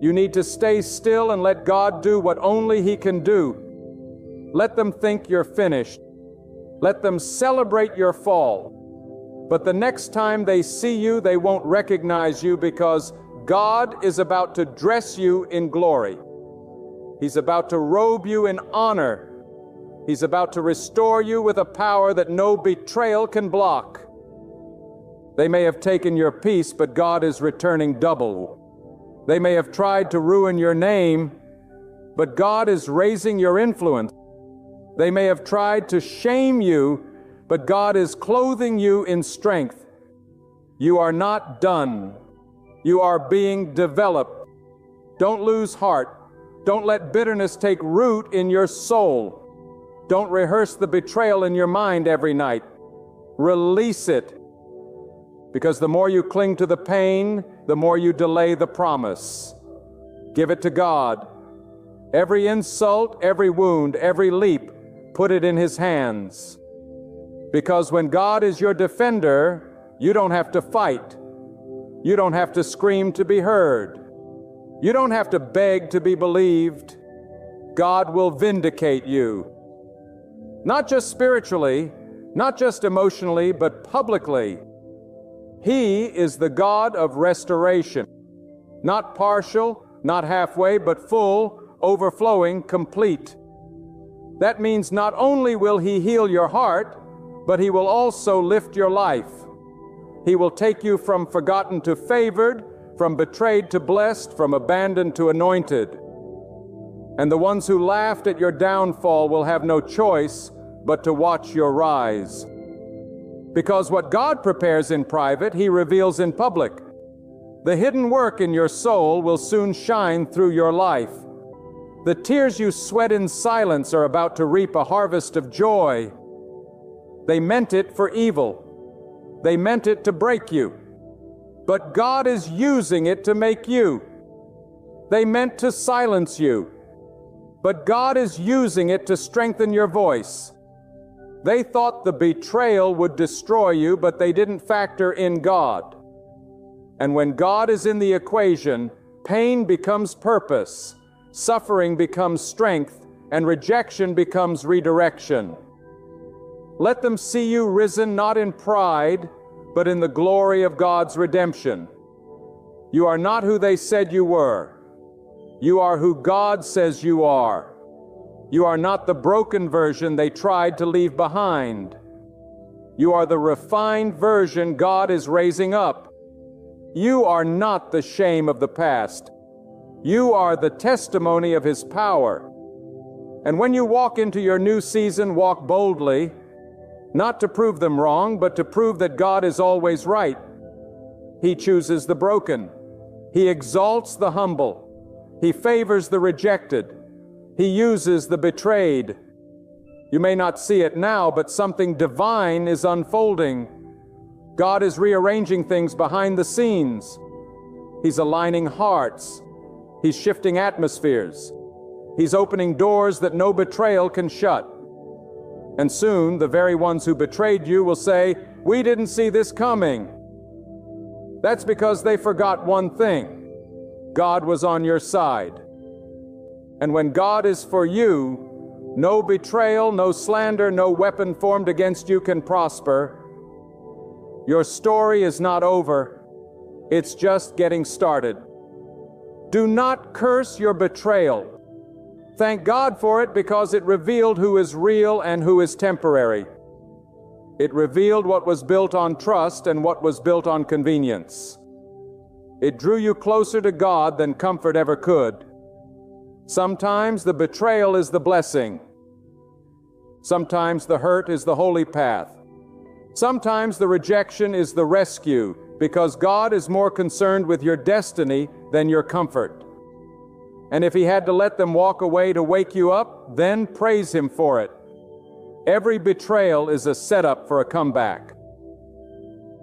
You need to stay still and let God do what only He can do. Let them think you're finished. Let them celebrate your fall. But the next time they see you, they won't recognize you because God is about to dress you in glory. He's about to robe you in honor. He's about to restore you with a power that no betrayal can block. They may have taken your peace, but God is returning double. They may have tried to ruin your name, but God is raising your influence. They may have tried to shame you, but God is clothing you in strength. You are not done. You are being developed. Don't lose heart. Don't let bitterness take root in your soul. Don't rehearse the betrayal in your mind every night. Release it. Because the more you cling to the pain, the more you delay the promise. Give it to God. Every insult, every wound, every leap, put it in His hands. Because when God is your defender, You don't have to fight. You don't have to scream to be heard. You don't have to beg to be believed. God will vindicate you. Not just spiritually, not just emotionally, but publicly. He is the God of restoration. Not partial, not halfway, but full, overflowing, complete. That means not only will He heal your heart, but He will also lift your life. He will take you from forgotten to favored, from betrayed to blessed, from abandoned to anointed. And the ones who laughed at your downfall will have no choice but to watch your rise. Because what God prepares in private, He reveals in public. The hidden work in your soul will soon shine through your life. The tears you sweat in silence are about to reap a harvest of joy. They meant it for evil. They meant it to break you. But God is using it to make you. They meant to silence you. But God is using it to strengthen your voice. They thought the betrayal would destroy you, but they didn't factor in God. And when God is in the equation, pain becomes purpose, suffering becomes strength, and rejection becomes redirection. Let them see you risen not in pride, but in the glory of God's redemption. You are not who they said you were. You are who God says you are. You are not the broken version they tried to leave behind. You are the refined version God is raising up. You are not the shame of the past. You are the testimony of His power. And when you walk into your new season, walk boldly, not to prove them wrong, but to prove that God is always right. He chooses the broken. He exalts the humble. He favors the rejected. He uses the betrayed. You may not see it now, but something divine is unfolding. God is rearranging things behind the scenes. He's aligning hearts. He's shifting atmospheres. He's opening doors that no betrayal can shut. And soon, the very ones who betrayed you will say, "We didn't see this coming." That's because they forgot one thing. God was on your side. And when God is for you, no betrayal, no slander, no weapon formed against you can prosper. Your story is not over. It's just getting started. Do not curse your betrayal. Thank God for it, because it revealed who is real and who is temporary. It revealed what was built on trust and what was built on convenience. It drew you closer to God than comfort ever could. Sometimes the betrayal is the blessing. Sometimes the hurt is the holy path. Sometimes the rejection is the rescue, because God is more concerned with your destiny than your comfort. And if He had to let them walk away to wake you up, then praise Him for it. Every betrayal is a setup for a comeback.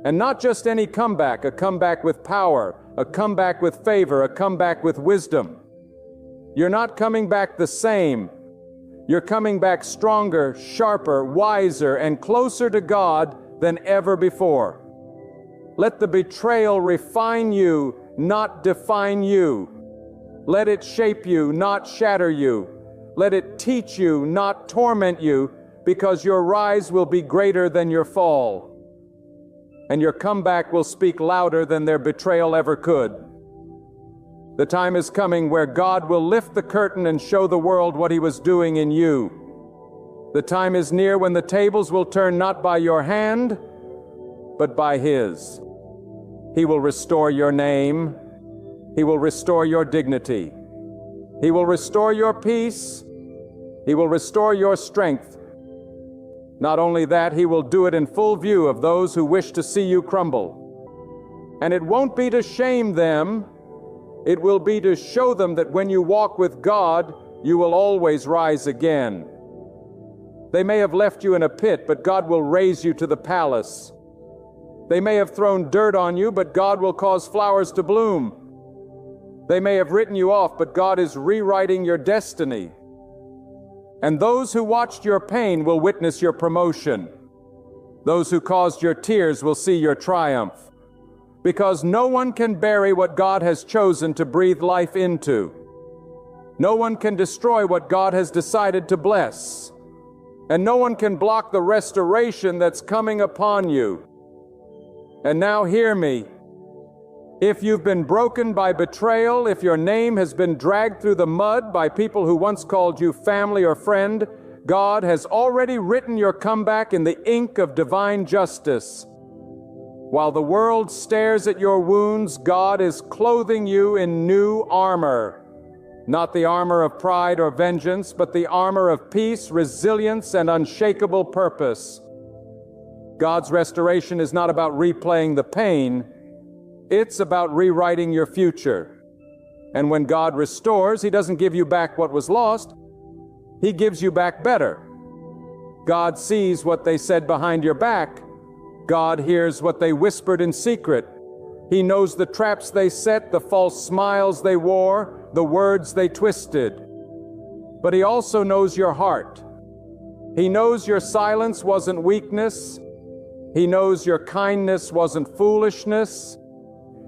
And not just any comeback, a comeback with power, a comeback with favor, a comeback with wisdom. You're not coming back the same. You're coming back stronger, sharper, wiser, and closer to God than ever before. Let the betrayal refine you, not define you. Let it shape you, not shatter you. Let it teach you, not torment you, because your rise will be greater than your fall. And your comeback will speak louder than their betrayal ever could. The time is coming where God will lift the curtain and show the world what He was doing in you. The time is near when the tables will turn not by your hand, but by His. He will restore your name. He will restore your dignity. He will restore your peace. He will restore your strength. Not only that, He will do it in full view of those who wish to see you crumble. And it won't be to shame them. It will be to show them that when you walk with God, you will always rise again. They may have left you in a pit, but God will raise you to the palace. They may have thrown dirt on you, but God will cause flowers to bloom. They may have written you off, but God is rewriting your destiny. And those who watched your pain will witness your promotion. Those who caused your tears will see your triumph. Because no one can bury what God has chosen to breathe life into. No one can destroy what God has decided to bless. And no one can block the restoration that's coming upon you. And now hear me. If you've been broken by betrayal, if your name has been dragged through the mud by people who once called you family or friend, God has already written your comeback in the ink of divine justice. While the world stares at your wounds, God is clothing you in new armor. Not the armor of pride or vengeance, but the armor of peace, resilience, and unshakable purpose. God's restoration is not about replaying the pain. It's about rewriting your future. And when God restores, He doesn't give you back what was lost. He gives you back better. God sees what they said behind your back. God hears what they whispered in secret. He knows the traps they set, the false smiles they wore, the words they twisted. But He also knows your heart. He knows your silence wasn't weakness. He knows your kindness wasn't foolishness.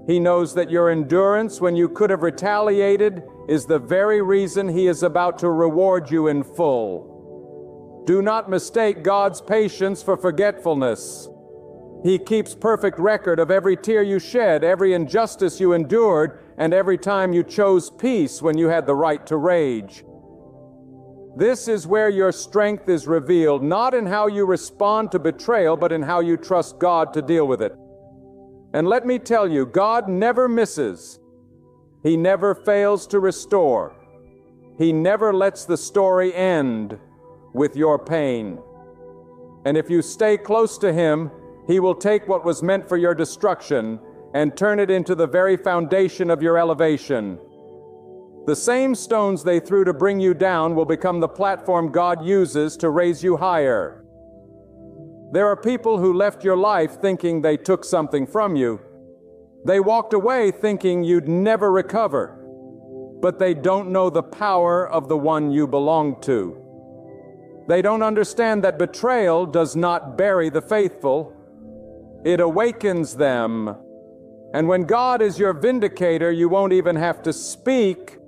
He knows that your endurance when you could have retaliated is the very reason He is about to reward you in full. Do not mistake God's patience for forgetfulness. He keeps perfect record of every tear you shed, every injustice you endured, and every time you chose peace when you had the right to rage. This is where your strength is revealed, not in how you respond to betrayal, but in how you trust God to deal with it. And let me tell you, God never misses. He never fails to restore. He never lets the story end with your pain. And if you stay close to Him, He will take what was meant for your destruction and turn it into the very foundation of your elevation. The same stones they threw to bring you down will become the platform God uses to raise you higher. There are people who left your life thinking they took something from you. They walked away thinking you'd never recover. But they don't know the power of the one you belong to. They don't understand that betrayal does not bury the faithful. It awakens them. And when God is your vindicator, you won't even have to speak.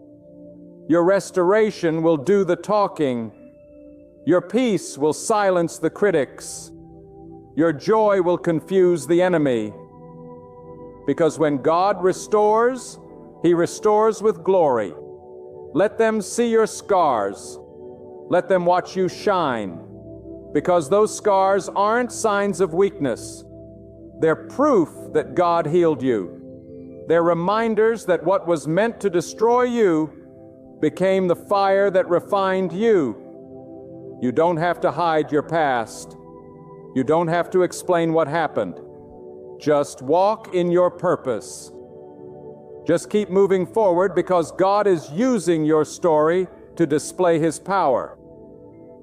Your restoration will do the talking. Your peace will silence the critics. Your joy will confuse the enemy. Because when God restores, He restores with glory. Let them see your scars. Let them watch you shine. Because those scars aren't signs of weakness. They're proof that God healed you. They're reminders that what was meant to destroy you became the fire that refined you. You don't have to hide your past. You don't have to explain what happened. Just walk in your purpose. Just keep moving forward because God is using your story to display His power.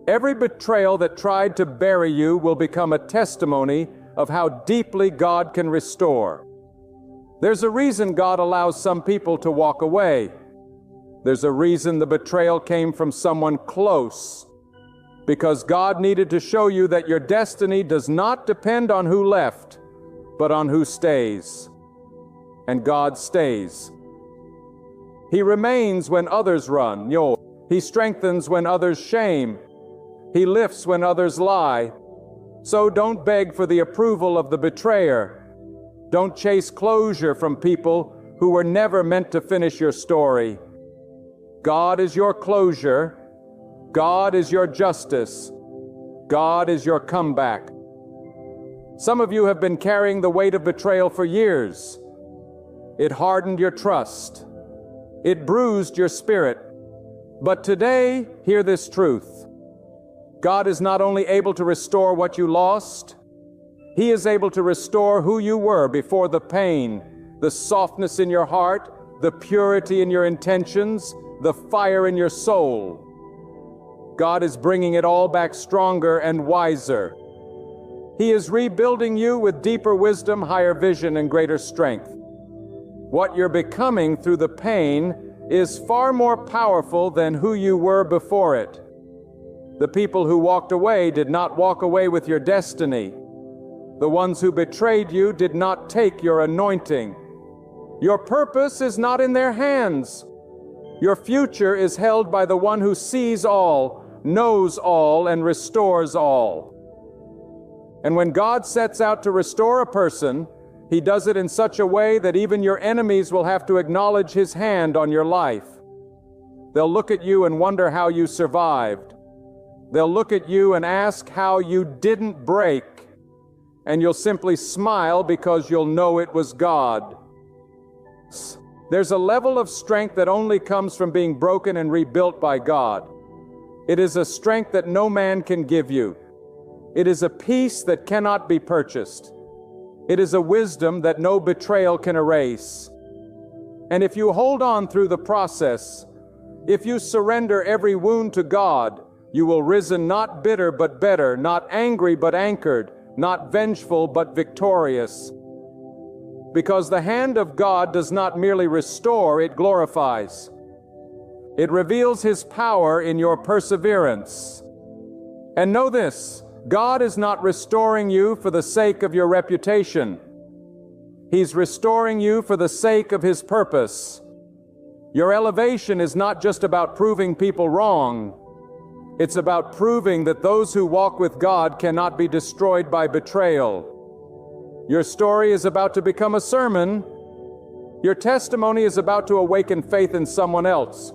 Every betrayal that tried to bury you will become a testimony of how deeply God can restore. There's a reason God allows some people to walk away. There's a reason the betrayal came from someone close. Because God needed to show you that your destiny does not depend on who left, but on who stays. And God stays. He remains when others run. He strengthens when others shame. He lifts when others lie. So don't beg for the approval of the betrayer. Don't chase closure from people who were never meant to finish your story. God is your closure. God is your justice. God is your comeback. Some of you have been carrying the weight of betrayal for years. It hardened your trust. It bruised your spirit. But today, hear this truth. God is not only able to restore what you lost, He is able to restore who you were before the pain, the softness in your heart, the purity in your intentions, the fire in your soul. God is bringing it all back stronger and wiser. He is rebuilding you with deeper wisdom, higher vision, and greater strength. What you're becoming through the pain is far more powerful than who you were before it. The people who walked away did not walk away with your destiny. The ones who betrayed you did not take your anointing. Your purpose is not in their hands. Your future is held by the one who sees all, knows all, and restores all. And when God sets out to restore a person, He does it in such a way that even your enemies will have to acknowledge His hand on your life. They'll look at you and wonder how you survived. They'll look at you and ask how you didn't break. And you'll simply smile because you'll know it was God. There's a level of strength that only comes from being broken and rebuilt by God. It is a strength that no man can give you. It is a peace that cannot be purchased. It is a wisdom that no betrayal can erase. And if you hold on through the process, if you surrender every wound to God, you will risen not bitter but better, not angry but anchored, not vengeful but victorious. Because the hand of God does not merely restore, it glorifies. It reveals His power in your perseverance. And know this, God is not restoring you for the sake of your reputation. He's restoring you for the sake of His purpose. Your elevation is not just about proving people wrong. It's about proving that those who walk with God cannot be destroyed by betrayal. Your story is about to become a sermon. Your testimony is about to awaken faith in someone else.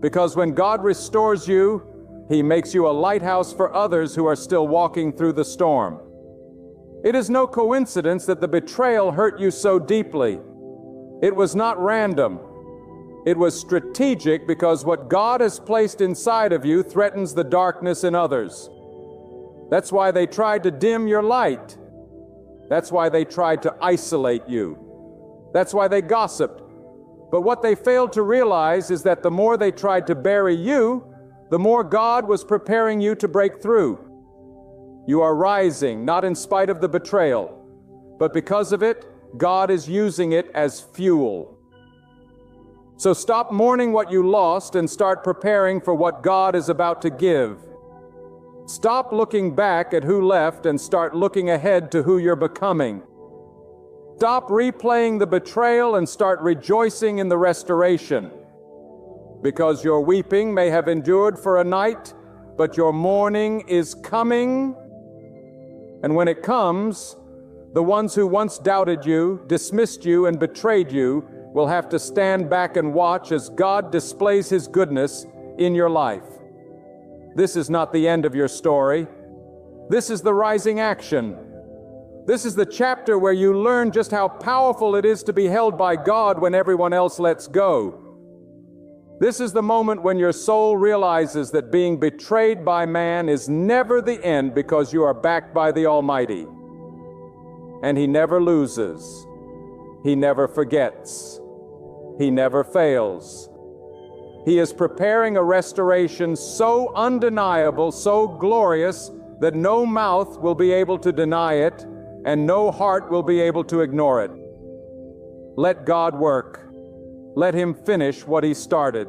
Because when God restores you, He makes you a lighthouse for others who are still walking through the storm. It is no coincidence that the betrayal hurt you so deeply. It was not random. It was strategic because what God has placed inside of you threatens the darkness in others. That's why they tried to dim your light. That's why they tried to isolate you. That's why they gossiped. But what they failed to realize is that the more they tried to bury you, the more God was preparing you to break through. You are rising, not in spite of the betrayal, but because of it, God is using it as fuel. So stop mourning what you lost and start preparing for what God is about to give. Stop looking back at who left and start looking ahead to who you're becoming. Stop replaying the betrayal and start rejoicing in the restoration. Because your weeping may have endured for a night, but your mourning is coming. And when it comes, the ones who once doubted you, dismissed you, and betrayed you will have to stand back and watch as God displays His goodness in your life. This is not the end of your story. This is the rising action. This is the chapter where you learn just how powerful it is to be held by God when everyone else lets go. This is the moment when your soul realizes that being betrayed by man is never the end because you are backed by the Almighty. And He never loses. He never forgets. He never fails. He is preparing a restoration so undeniable, so glorious, that no mouth will be able to deny it, and no heart will be able to ignore it. Let God work. Let Him finish what He started.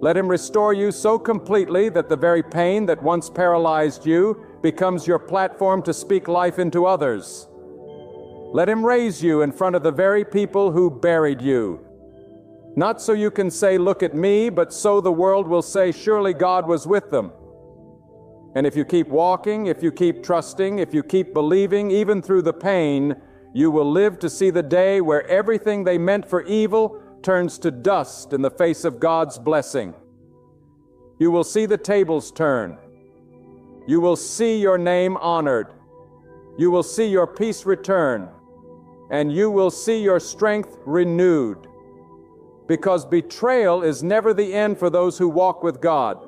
Let Him restore you so completely that the very pain that once paralyzed you becomes your platform to speak life into others. Let Him raise you in front of the very people who buried you. Not so you can say, "Look at me," but so the world will say, "Surely God was with them." And if you keep walking, if you keep trusting, if you keep believing, even through the pain, you will live to see the day where everything they meant for evil turns to dust in the face of God's blessing. You will see the tables turn. You will see your name honored. You will see your peace return. And you will see your strength renewed. Because betrayal is never the end for those who walk with God.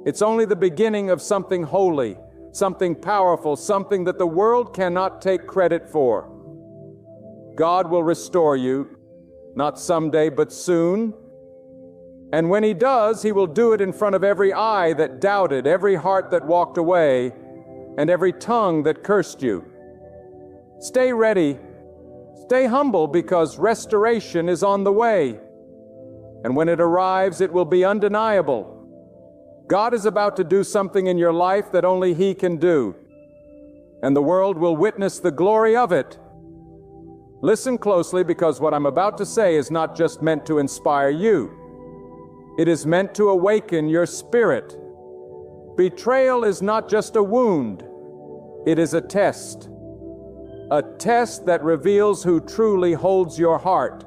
It's only the beginning of something holy, something powerful, something that the world cannot take credit for. God will restore you, not someday, but soon. And when He does, He will do it in front of every eye that doubted, every heart that walked away, and every tongue that cursed you. Stay ready. Stay humble, because restoration is on the way. And when it arrives, it will be undeniable. God is about to do something in your life that only He can do. and the world will witness the glory of it. Listen closely, because what I'm about to say is not just meant to inspire you. It is meant to awaken your spirit. Betrayal is not just a wound. It is a test. A test that reveals who truly holds your heart.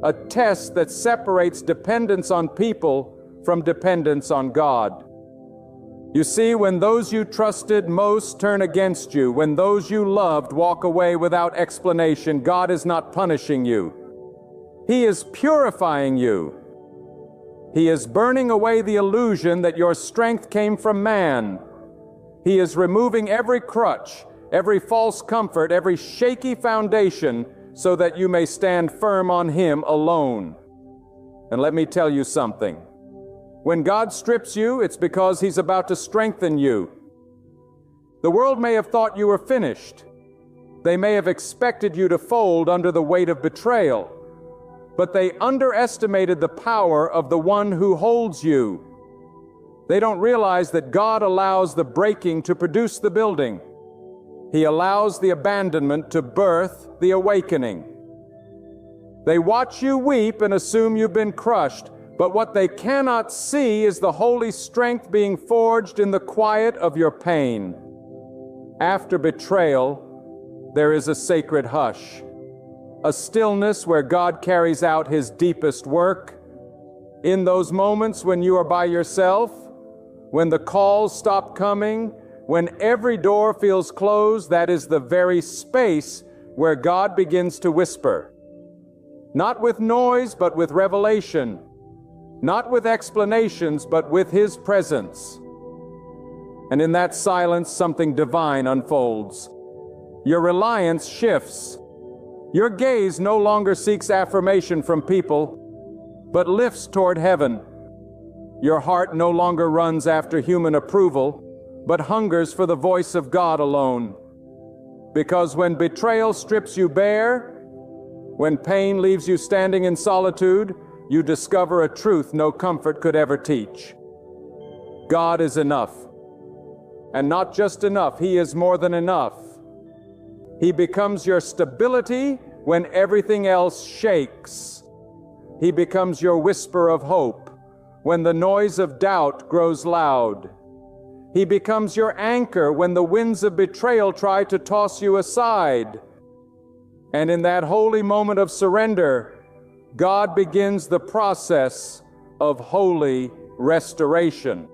A test that separates dependence on people from dependence on God. You see, when those you trusted most turn against you, when those you loved walk away without explanation, God is not punishing you. He is purifying you. He is burning away the illusion that your strength came from man. He is removing every crutch, every false comfort, every shaky foundation, so that you may stand firm on Him alone. And let me tell you something. When God strips you, it's because He's about to strengthen you. The world may have thought you were finished. They may have expected you to fold under the weight of betrayal, but they underestimated the power of the one who holds you. They don't realize that God allows the breaking to produce the building. He allows the abandonment to birth the awakening. They watch you weep and assume you've been crushed, but what they cannot see is the holy strength being forged in the quiet of your pain. After betrayal, there is a sacred hush, a stillness where God carries out His deepest work. In those moments when you are by yourself, when the calls stop coming, when every door feels closed, that is the very space where God begins to whisper. Not with noise, but with revelation. Not with explanations, but with His presence. And in that silence, something divine unfolds. Your reliance shifts. Your gaze no longer seeks affirmation from people, but lifts toward heaven. Your heart no longer runs after human approval, but hungers for the voice of God alone. Because when betrayal strips you bare, when pain leaves you standing in solitude, you discover a truth no comfort could ever teach. God is enough. And not just enough, He is more than enough. He becomes your stability when everything else shakes. He becomes your whisper of hope when the noise of doubt grows loud. He becomes your anchor when the winds of betrayal try to toss you aside. And in that holy moment of surrender, God begins the process of holy restoration.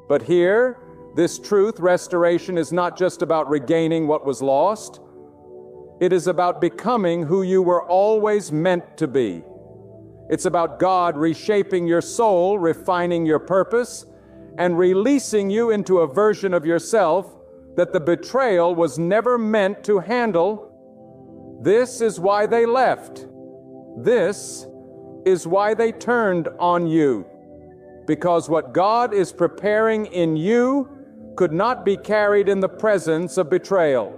But here, this truth, restoration, is not just about regaining what was lost. It is about becoming who you were always meant to be. It's about God reshaping your soul, refining your purpose, and releasing you into a version of yourself that the betrayal was never meant to handle. This is why they left. This is why they turned on you. Because what God is preparing in you could not be carried in the presence of betrayal.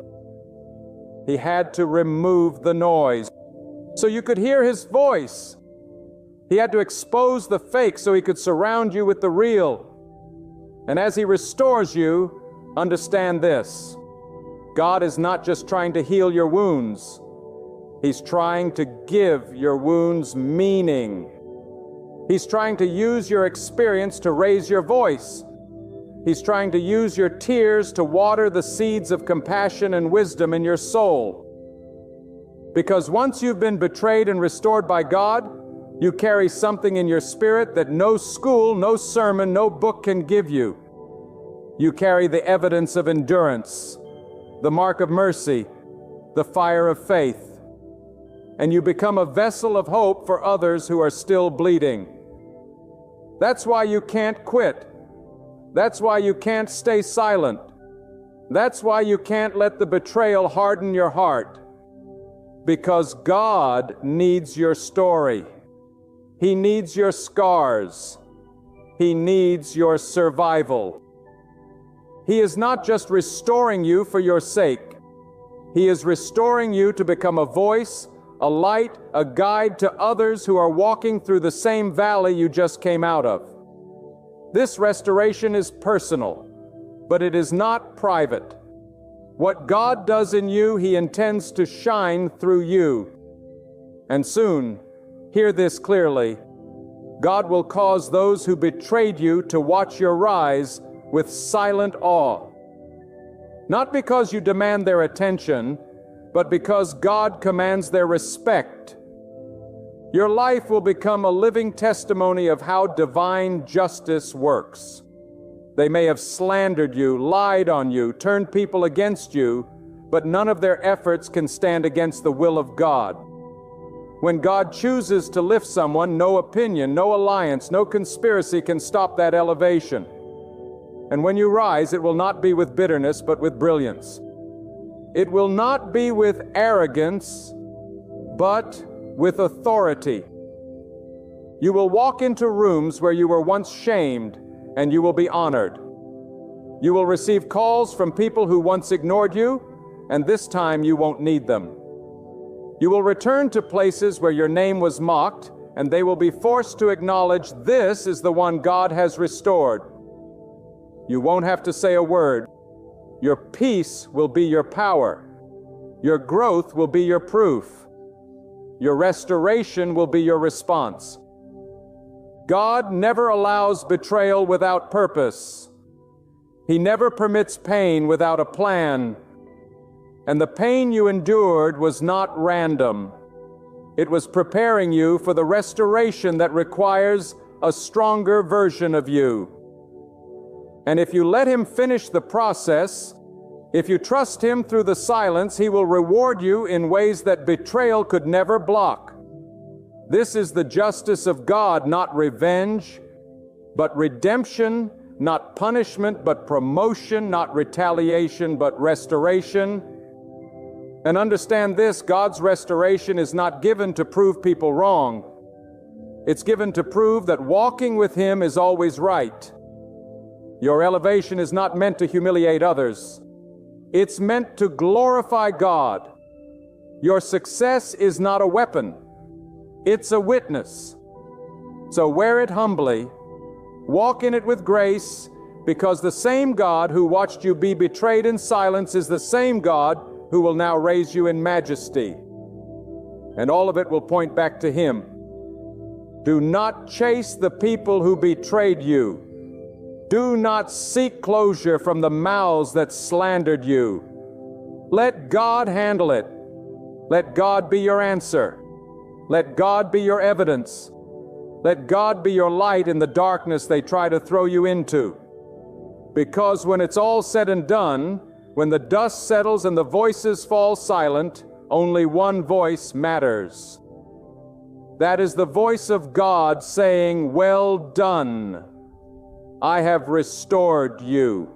He had to remove the noise so you could hear His voice. He had to expose the fake so He could surround you with the real. And as He restores you, understand this: God is not just trying to heal your wounds. He's trying to give your wounds meaning. He's trying to use your experience to raise your voice. He's trying to use your tears to water the seeds of compassion and wisdom in your soul. Because once you've been betrayed and restored by God, you carry something in your spirit that no school, no sermon, no book can give you. You carry the evidence of endurance, the mark of mercy, the fire of faith. And you become a vessel of hope for others who are still bleeding. That's why you can't quit. That's why you can't stay silent. That's why you can't let the betrayal harden your heart. Because God needs your story. He needs your scars. He needs your survival. He is not just restoring you for your sake. He is restoring you to become a voice, a light, a guide to others who are walking through the same valley you just came out of. This restoration is personal, but it is not private. What God does in you, He intends to shine through you. And soon, hear this clearly, God will cause those who betrayed you to watch your rise with silent awe. Not because you demand their attention, but because God commands their respect. Your life will become a living testimony of how divine justice works. They may have slandered you, lied on you, turned people against you, but none of their efforts can stand against the will of God. When God chooses to lift someone, no opinion, no alliance, no conspiracy can stop that elevation. And when you rise, it will not be with bitterness, but with brilliance. It will not be with arrogance, but with authority. You will walk into rooms where you were once shamed, and you will be honored. You will receive calls from people who once ignored you, and this time you won't need them. You will return to places where your name was mocked, and they will be forced to acknowledge this is the one God has restored. You won't have to say a word. Your peace will be your power. Your growth will be your proof. Your restoration will be your response. God never allows betrayal without purpose. He never permits pain without a plan. And the pain you endured was not random. It was preparing you for the restoration that requires a stronger version of you. And if you let Him finish the process, if you trust Him through the silence, He will reward you in ways that betrayal could never block. This is the justice of God, not revenge, but redemption, not punishment, but promotion, not retaliation, but restoration. And understand this, God's restoration is not given to prove people wrong. It's given to prove that walking with Him is always right. Your elevation is not meant to humiliate others. It's meant to glorify God. Your success is not a weapon. It's a witness. So wear it humbly, walk in it with grace, because the same God who watched you be betrayed in silence is the same God who will now raise you in majesty. And all of it will point back to Him. Do not chase the people who betrayed you. Do not seek closure from the mouths that slandered you. Let God handle it. Let God be your answer. Let God be your evidence. Let God be your light in the darkness they try to throw you into. Because when it's all said and done, when the dust settles and the voices fall silent, only one voice matters. That is the voice of God saying, "Well done. I have restored you."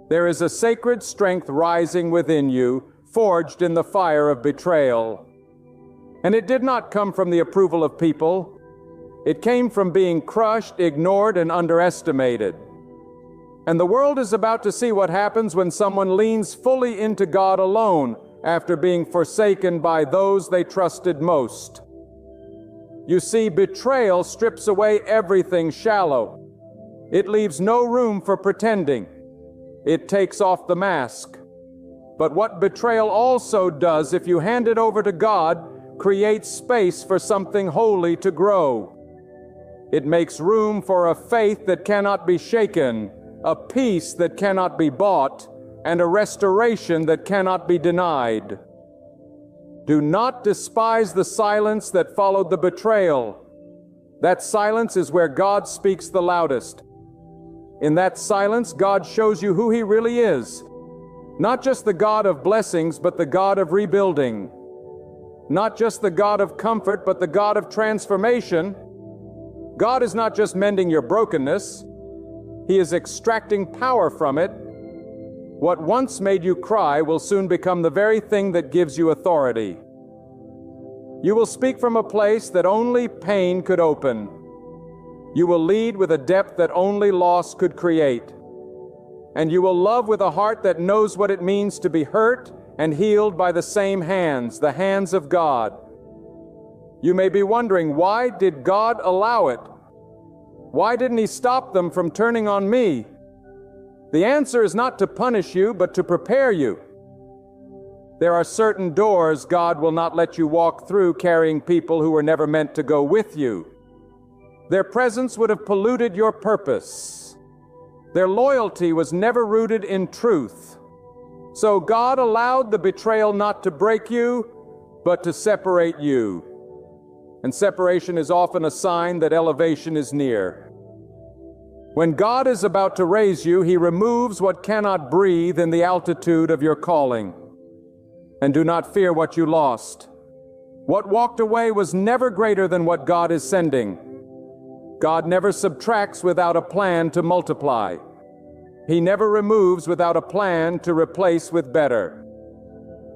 There is a sacred strength rising within you, forged in the fire of betrayal. And it did not come from the approval of people. It came from being crushed, ignored, and underestimated. And the world is about to see what happens when someone leans fully into God alone after being forsaken by those they trusted most. You see, betrayal strips away everything shallow. It leaves no room for pretending. It takes off the mask. But what betrayal also does, if you hand it over to God, creates space for something holy to grow. It makes room for a faith that cannot be shaken, a peace that cannot be bought, and a restoration that cannot be denied. Do not despise the silence that followed the betrayal. That silence is where God speaks the loudest. In that silence, God shows you who He really is. Not just the God of blessings, but the God of rebuilding. Not just the God of comfort, but the God of transformation. God is not just mending your brokenness. He is extracting power from it. What once made you cry will soon become the very thing that gives you authority. You will speak from a place that only pain could open. You will lead with a depth that only loss could create. And you will love with a heart that knows what it means to be hurt and healed by the same hands, the hands of God. You may be wondering, why did God allow it? Why didn't He stop them from turning on me? The answer is not to punish you, but to prepare you. There are certain doors God will not let you walk through carrying people who were never meant to go with you. Their presence would have polluted your purpose. Their loyalty was never rooted in truth. So God allowed the betrayal not to break you, but to separate you. And separation is often a sign that elevation is near. When God is about to raise you, He removes what cannot breathe in the altitude of your calling. And do not fear what you lost. What walked away was never greater than what God is sending. God never subtracts without a plan to multiply. He never removes without a plan to replace with better.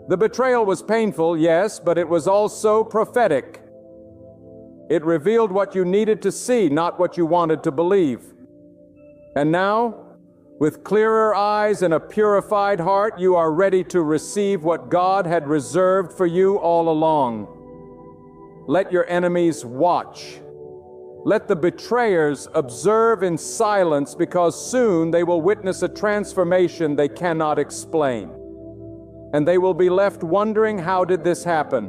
The betrayal was painful, yes, but it was also prophetic. It revealed what you needed to see, not what you wanted to believe. And now, with clearer eyes and a purified heart, you are ready to receive what God had reserved for you all along. Let your enemies watch. Let the betrayers observe in silence, because soon they will witness a transformation they cannot explain. And they will be left wondering, how did this happen?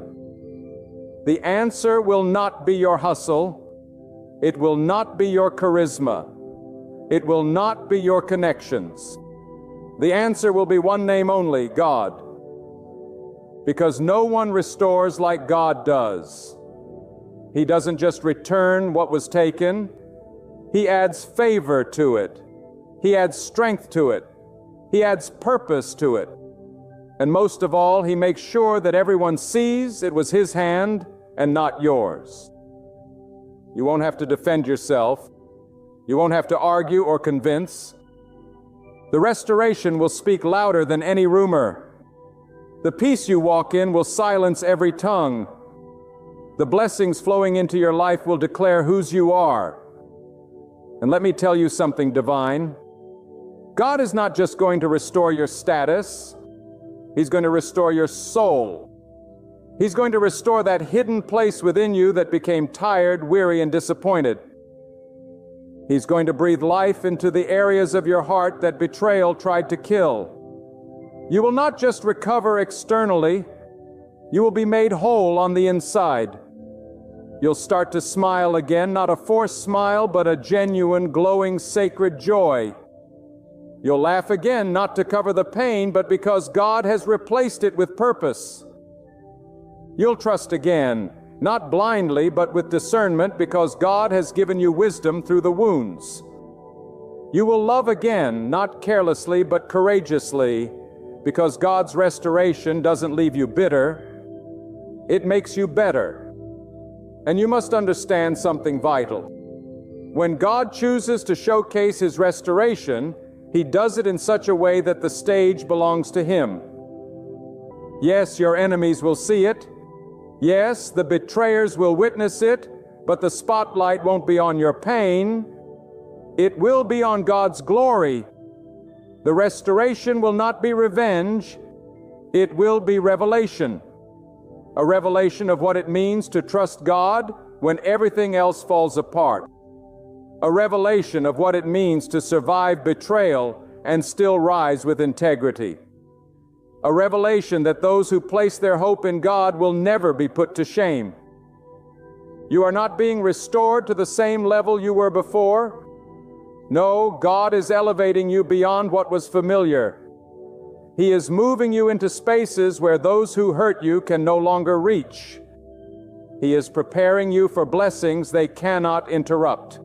The answer will not be your hustle. It will not be your charisma. It will not be your connections. The answer will be one name only, God. Because no one restores like God does. He doesn't just return what was taken. He adds favor to it. He adds strength to it. He adds purpose to it. And most of all, He makes sure that everyone sees it was His hand and not yours. You won't have to defend yourself. You won't have to argue or convince. The restoration will speak louder than any rumor. The peace you walk in will silence every tongue. The blessings flowing into your life will declare whose you are. And let me tell you something divine. God is not just going to restore your status. He's going to restore your soul. He's going to restore that hidden place within you that became tired, weary, and disappointed. He's going to breathe life into the areas of your heart that betrayal tried to kill. You will not just recover externally, you will be made whole on the inside. You'll start to smile again, not a forced smile, but a genuine, glowing, sacred joy. You'll laugh again, not to cover the pain, but because God has replaced it with purpose. You'll trust again, not blindly, but with discernment, because God has given you wisdom through the wounds. You will love again, not carelessly, but courageously, because God's restoration doesn't leave you bitter. It makes you better. And you must understand something vital. When God chooses to showcase His restoration, He does it in such a way that the stage belongs to Him. Yes, your enemies will see it. Yes, the betrayers will witness it, but the spotlight won't be on your pain. It will be on God's glory. The restoration will not be revenge. It will be revelation. A revelation of what it means to trust God when everything else falls apart. A revelation of what it means to survive betrayal and still rise with integrity. A revelation that those who place their hope in God will never be put to shame. You are not being restored to the same level you were before. No, God is elevating you beyond what was familiar. He is moving you into spaces where those who hurt you can no longer reach. He is preparing you for blessings they cannot interrupt.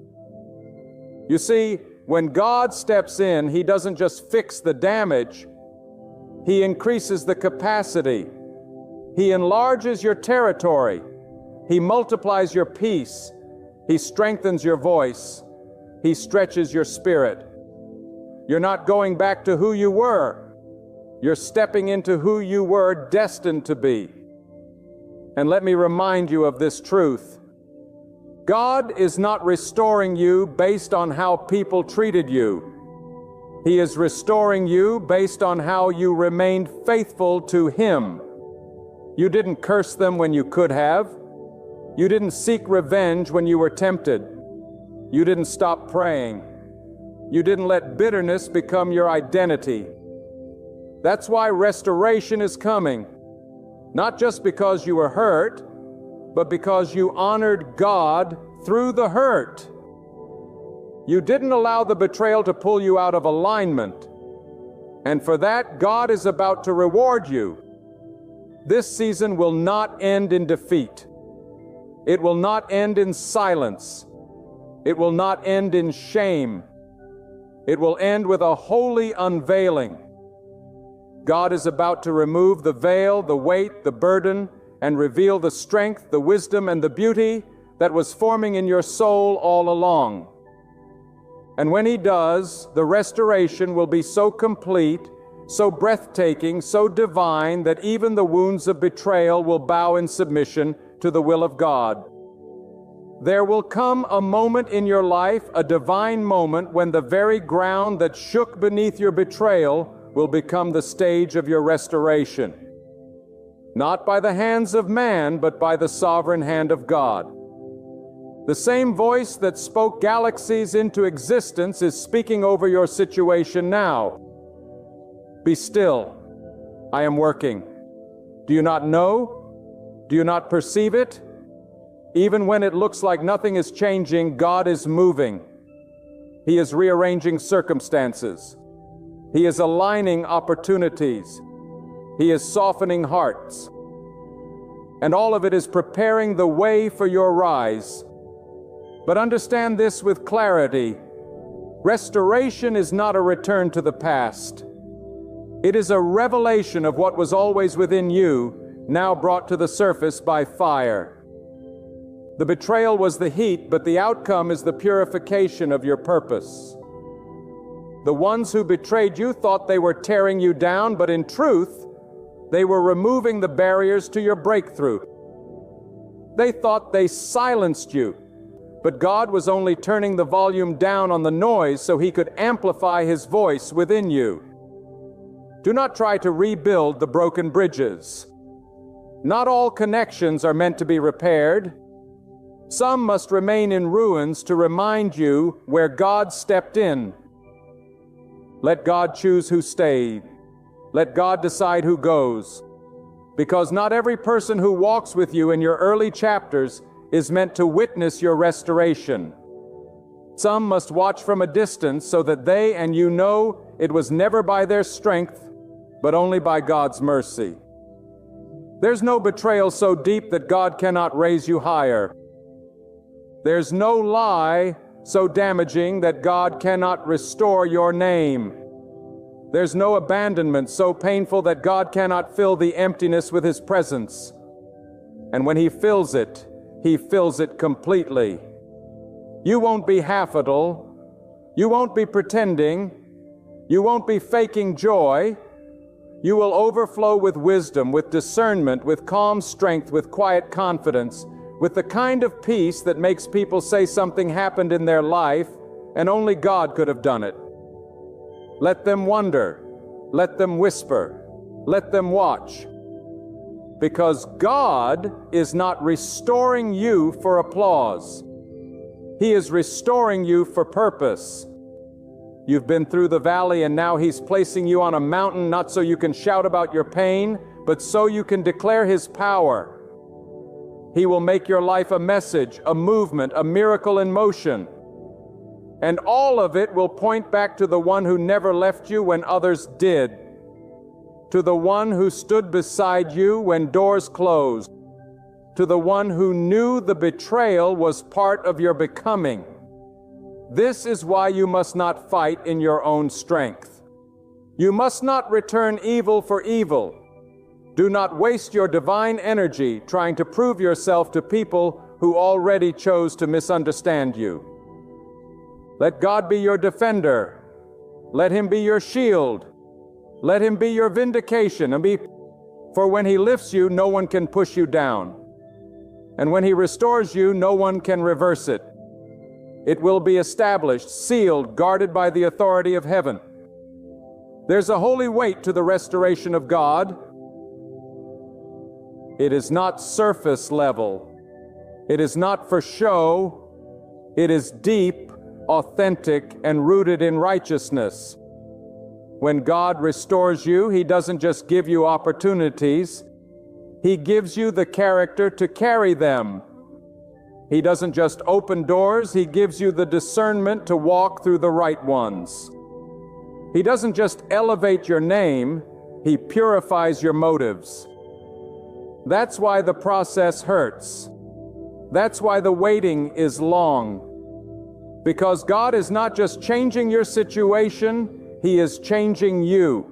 You see, when God steps in, He doesn't just fix the damage. He increases the capacity. He enlarges your territory. He multiplies your peace. He strengthens your voice. He stretches your spirit. You're not going back to who you were. You're stepping into who you were destined to be. And let me remind you of this truth. God is not restoring you based on how people treated you. He is restoring you based on how you remained faithful to Him. You didn't curse them when you could have. You didn't seek revenge when you were tempted. You didn't stop praying. You didn't let bitterness become your identity. That's why restoration is coming. Not just because you were hurt, but because you honored God through the hurt. You didn't allow the betrayal to pull you out of alignment. And for that, God is about to reward you. This season will not end in defeat. It will not end in silence. It will not end in shame. It will end with a holy unveiling. God is about to remove the veil, the weight, the burden, and reveal the strength, the wisdom, and the beauty that was forming in your soul all along. And when He does, the restoration will be so complete, so breathtaking, so divine, that even the wounds of betrayal will bow in submission to the will of God. There will come a moment in your life, a divine moment, when the very ground that shook beneath your betrayal will become the stage of your restoration. Not by the hands of man, but by the sovereign hand of God. The same voice that spoke galaxies into existence is speaking over your situation now. Be still. I am working. Do you not know? Do you not perceive it? Even when it looks like nothing is changing, God is moving. He is rearranging circumstances. He is aligning opportunities. He is softening hearts. And all of it is preparing the way for your rise. But understand this with clarity. Restoration is not a return to the past. It is a revelation of what was always within you, now brought to the surface by fire. The betrayal was the heat, but the outcome is the purification of your purpose. The ones who betrayed you thought they were tearing you down, but in truth, they were removing the barriers to your breakthrough. They thought they silenced you, but God was only turning the volume down on the noise so He could amplify His voice within you. Do not try to rebuild the broken bridges. Not all connections are meant to be repaired. Some must remain in ruins to remind you where God stepped in. Let God choose who stays. Let God decide who goes. Because not every person who walks with you in your early chapters is meant to witness your restoration. Some must watch from a distance so that they and you know it was never by their strength, but only by God's mercy. There's no betrayal so deep that God cannot raise you higher. There's no lie so damaging that God cannot restore your name. There's no abandonment so painful that God cannot fill the emptiness with His presence. And when He fills it completely. You won't be half-idle. You won't be pretending. You won't be faking joy. You will overflow with wisdom, with discernment, with calm strength, with quiet confidence, with the kind of peace that makes people say something happened in their life and only God could have done it. Let them wonder. Let them whisper. Let them watch. Because God is not restoring you for applause. He is restoring you for purpose. You've been through the valley and now He's placing you on a mountain not so you can shout about your pain, but so you can declare His power. He will make your life a message, a movement, a miracle in motion. And all of it will point back to the one who never left you when others did. To the one who stood beside you when doors closed. To the one who knew the betrayal was part of your becoming. This is why you must not fight in your own strength. You must not return evil for evil. Do not waste your divine energy trying to prove yourself to people who already chose to misunderstand you. Let God be your defender. Let Him be your shield. Let Him be your vindication. For when He lifts you, no one can push you down. And when He restores you, no one can reverse it. It will be established, sealed, guarded by the authority of heaven. There's a holy weight to the restoration of God. It is not surface level. It is not for show. It is deep, authentic, and rooted in righteousness. When God restores you, He doesn't just give you opportunities, He gives you the character to carry them. He doesn't just open doors, He gives you the discernment to walk through the right ones. He doesn't just elevate your name, He purifies your motives. That's why the process hurts. That's why the waiting is long. Because God is not just changing your situation, He is changing you.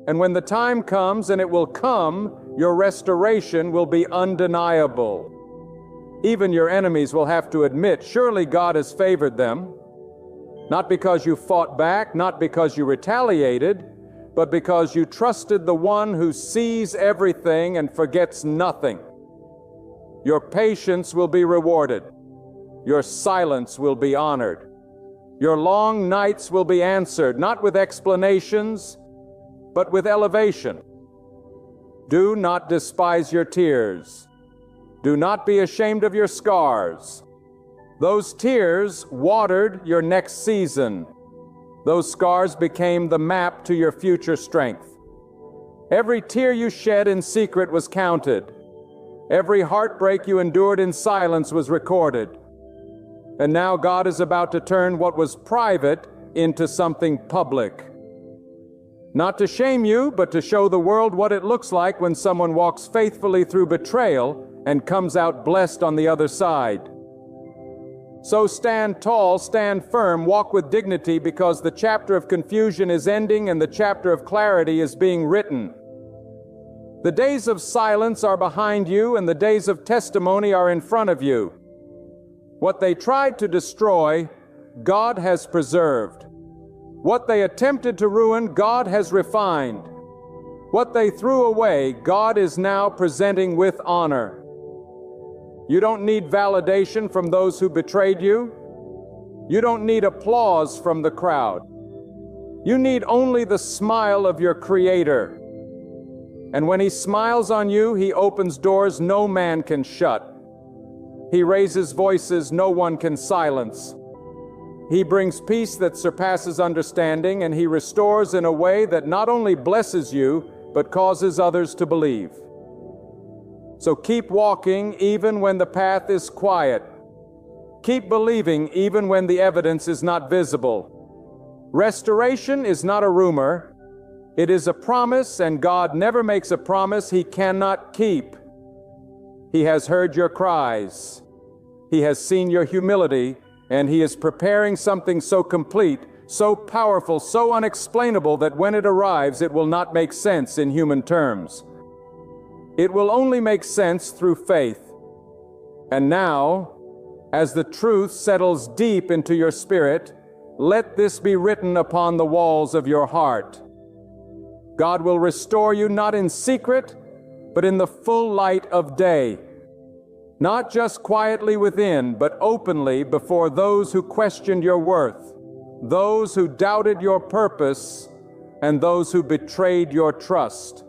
And when the time comes, and it will come, your restoration will be undeniable. Even your enemies will have to admit, surely God has favored them. Not because you fought back, not because you retaliated, but because you trusted the one who sees everything and forgets nothing. Your patience will be rewarded. Your silence will be honored. Your long nights will be answered, not with explanations, but with elevation. Do not despise your tears. Do not be ashamed of your scars. Those tears watered your next season. Those scars became the map to your future strength. Every tear you shed in secret was counted. Every heartbreak you endured in silence was recorded. And now God is about to turn what was private into something public. Not to shame you, but to show the world what it looks like when someone walks faithfully through betrayal and comes out blessed on the other side. So stand tall, stand firm, walk with dignity, because the chapter of confusion is ending and the chapter of clarity is being written. The days of silence are behind you and the days of testimony are in front of you. What they tried to destroy, God has preserved. What they attempted to ruin, God has refined. What they threw away, God is now presenting with honor. You don't need validation from those who betrayed you. You don't need applause from the crowd. You need only the smile of your Creator. And when He smiles on you, He opens doors no man can shut. He raises voices no one can silence. He brings peace that surpasses understanding, and He restores in a way that not only blesses you, but causes others to believe. So keep walking even when the path is quiet. Keep believing even when the evidence is not visible. Restoration is not a rumor. It is a promise, and God never makes a promise He cannot keep. He has heard your cries. He has seen your humility, and He is preparing something so complete, so powerful, so unexplainable that when it arrives, it will not make sense in human terms. It will only make sense through faith. And now, as the truth settles deep into your spirit, let this be written upon the walls of your heart. God will restore you not in secret, but in the full light of day. Not just quietly within, but openly before those who questioned your worth, those who doubted your purpose, and those who betrayed your trust.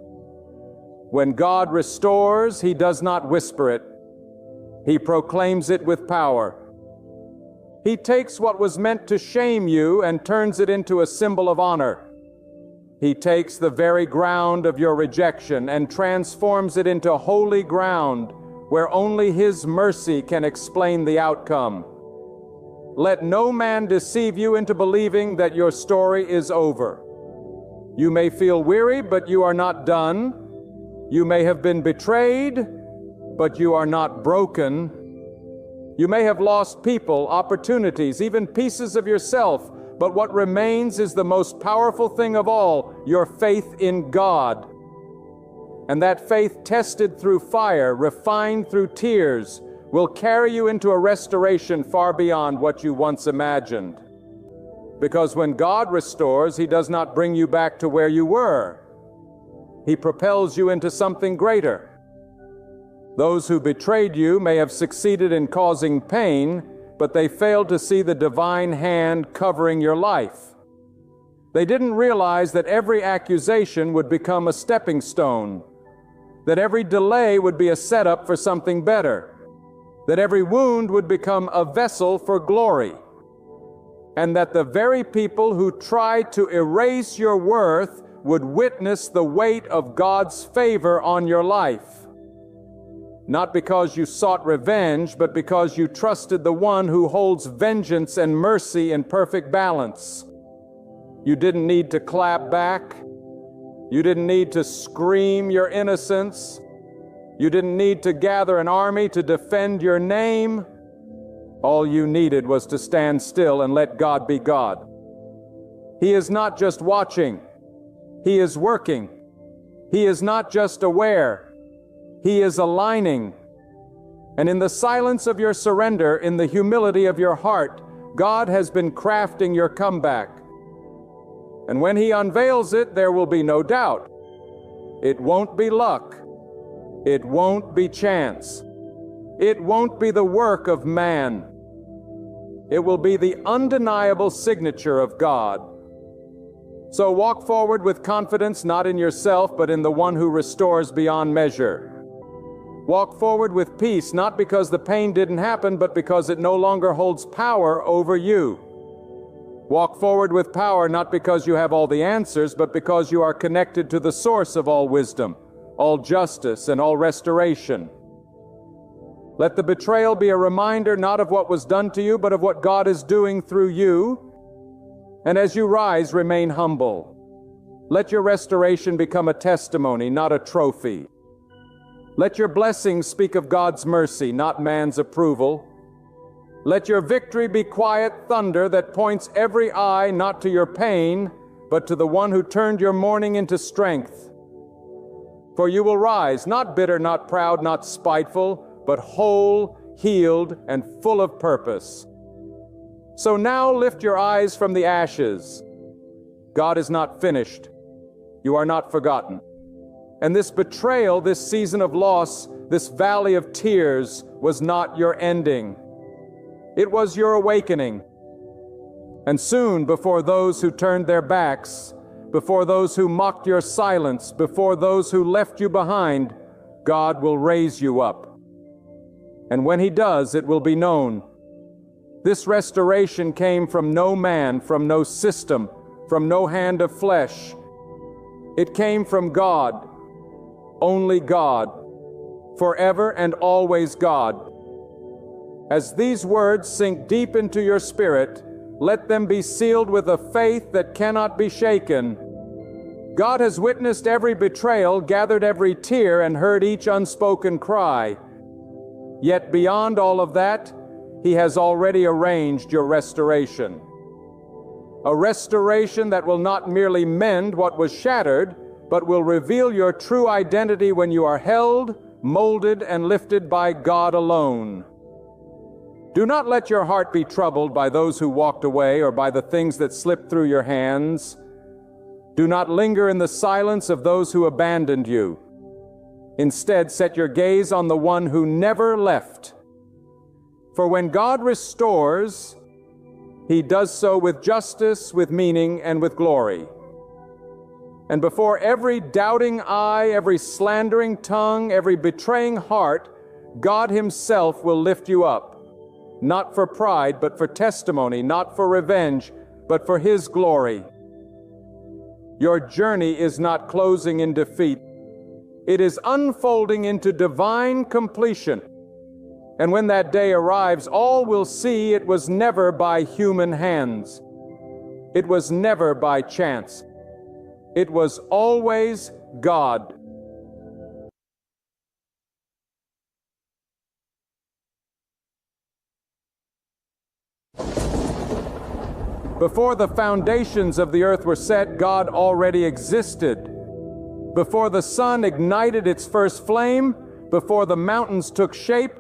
When God restores, He does not whisper it. He proclaims it with power. He takes what was meant to shame you and turns it into a symbol of honor. He takes the very ground of your rejection and transforms it into holy ground where only His mercy can explain the outcome. Let no man deceive you into believing that your story is over. You may feel weary, but you are not done. You may have been betrayed, but you are not broken. You may have lost people, opportunities, even pieces of yourself, but what remains is the most powerful thing of all, your faith in God. And that faith, tested through fire, refined through tears, will carry you into a restoration far beyond what you once imagined. Because when God restores, He does not bring you back to where you were. He propels you into something greater. Those who betrayed you may have succeeded in causing pain, but they failed to see the divine hand covering your life. They didn't realize that every accusation would become a stepping stone, that every delay would be a setup for something better, that every wound would become a vessel for glory. and that the very people who try to erase your worth would witness the weight of God's favor on your life. Not because you sought revenge, but because you trusted the one who holds vengeance and mercy in perfect balance. You didn't need to clap back. You didn't need to scream your innocence. You didn't need to gather an army to defend your name. All you needed was to stand still and let God be God. He is not just watching. He is working. He is not just aware. He is aligning. And in the silence of your surrender, in the humility of your heart, God has been crafting your comeback. And when He unveils it, there will be no doubt. It won't be luck. It won't be chance. It won't be the work of man. It will be the undeniable signature of God. So walk forward with confidence, not in yourself, but in the one who restores beyond measure. Walk forward with peace, not because the pain didn't happen, but because it no longer holds power over you. Walk forward with power, not because you have all the answers, but because you are connected to the source of all wisdom, all justice, and all restoration. Let the betrayal be a reminder not of what was done to you, but of what God is doing through you. And as you rise, remain humble. Let your restoration become a testimony, not a trophy. Let your blessings speak of God's mercy, not man's approval. Let your victory be quiet thunder that points every eye not to your pain, but to the one who turned your mourning into strength. For you will rise, not bitter, not proud, not spiteful, but whole, healed, and full of purpose. So now lift your eyes from the ashes. God is not finished. You are not forgotten. And this betrayal, this season of loss, this valley of tears was not your ending. It was your awakening. And soon, before those who turned their backs, before those who mocked your silence, before those who left you behind, God will raise you up. And when He does, it will be known. This restoration came from no man, from no system, from no hand of flesh. It came from God, only God, forever and always God. As these words sink deep into your spirit, let them be sealed with a faith that cannot be shaken. God has witnessed every betrayal, gathered every tear, and heard each unspoken cry. Yet beyond all of that, He has already arranged your restoration. A restoration that will not merely mend what was shattered, but will reveal your true identity when you are held, molded, and lifted by God alone. Do not let your heart be troubled by those who walked away or by the things that slipped through your hands. Do not linger in the silence of those who abandoned you. Instead, set your gaze on the one who never left. For when God restores, He does so with justice, with meaning, and with glory. And before every doubting eye, every slandering tongue, every betraying heart, God Himself will lift you up. Not for pride, but for testimony, not for revenge, but for His glory. Your journey is not closing in defeat. It is unfolding into divine completion. And when that day arrives, all will see it was never by human hands. It was never by chance. It was always God. Before the foundations of the earth were set, God already existed. Before the sun ignited its first flame, before the mountains took shape,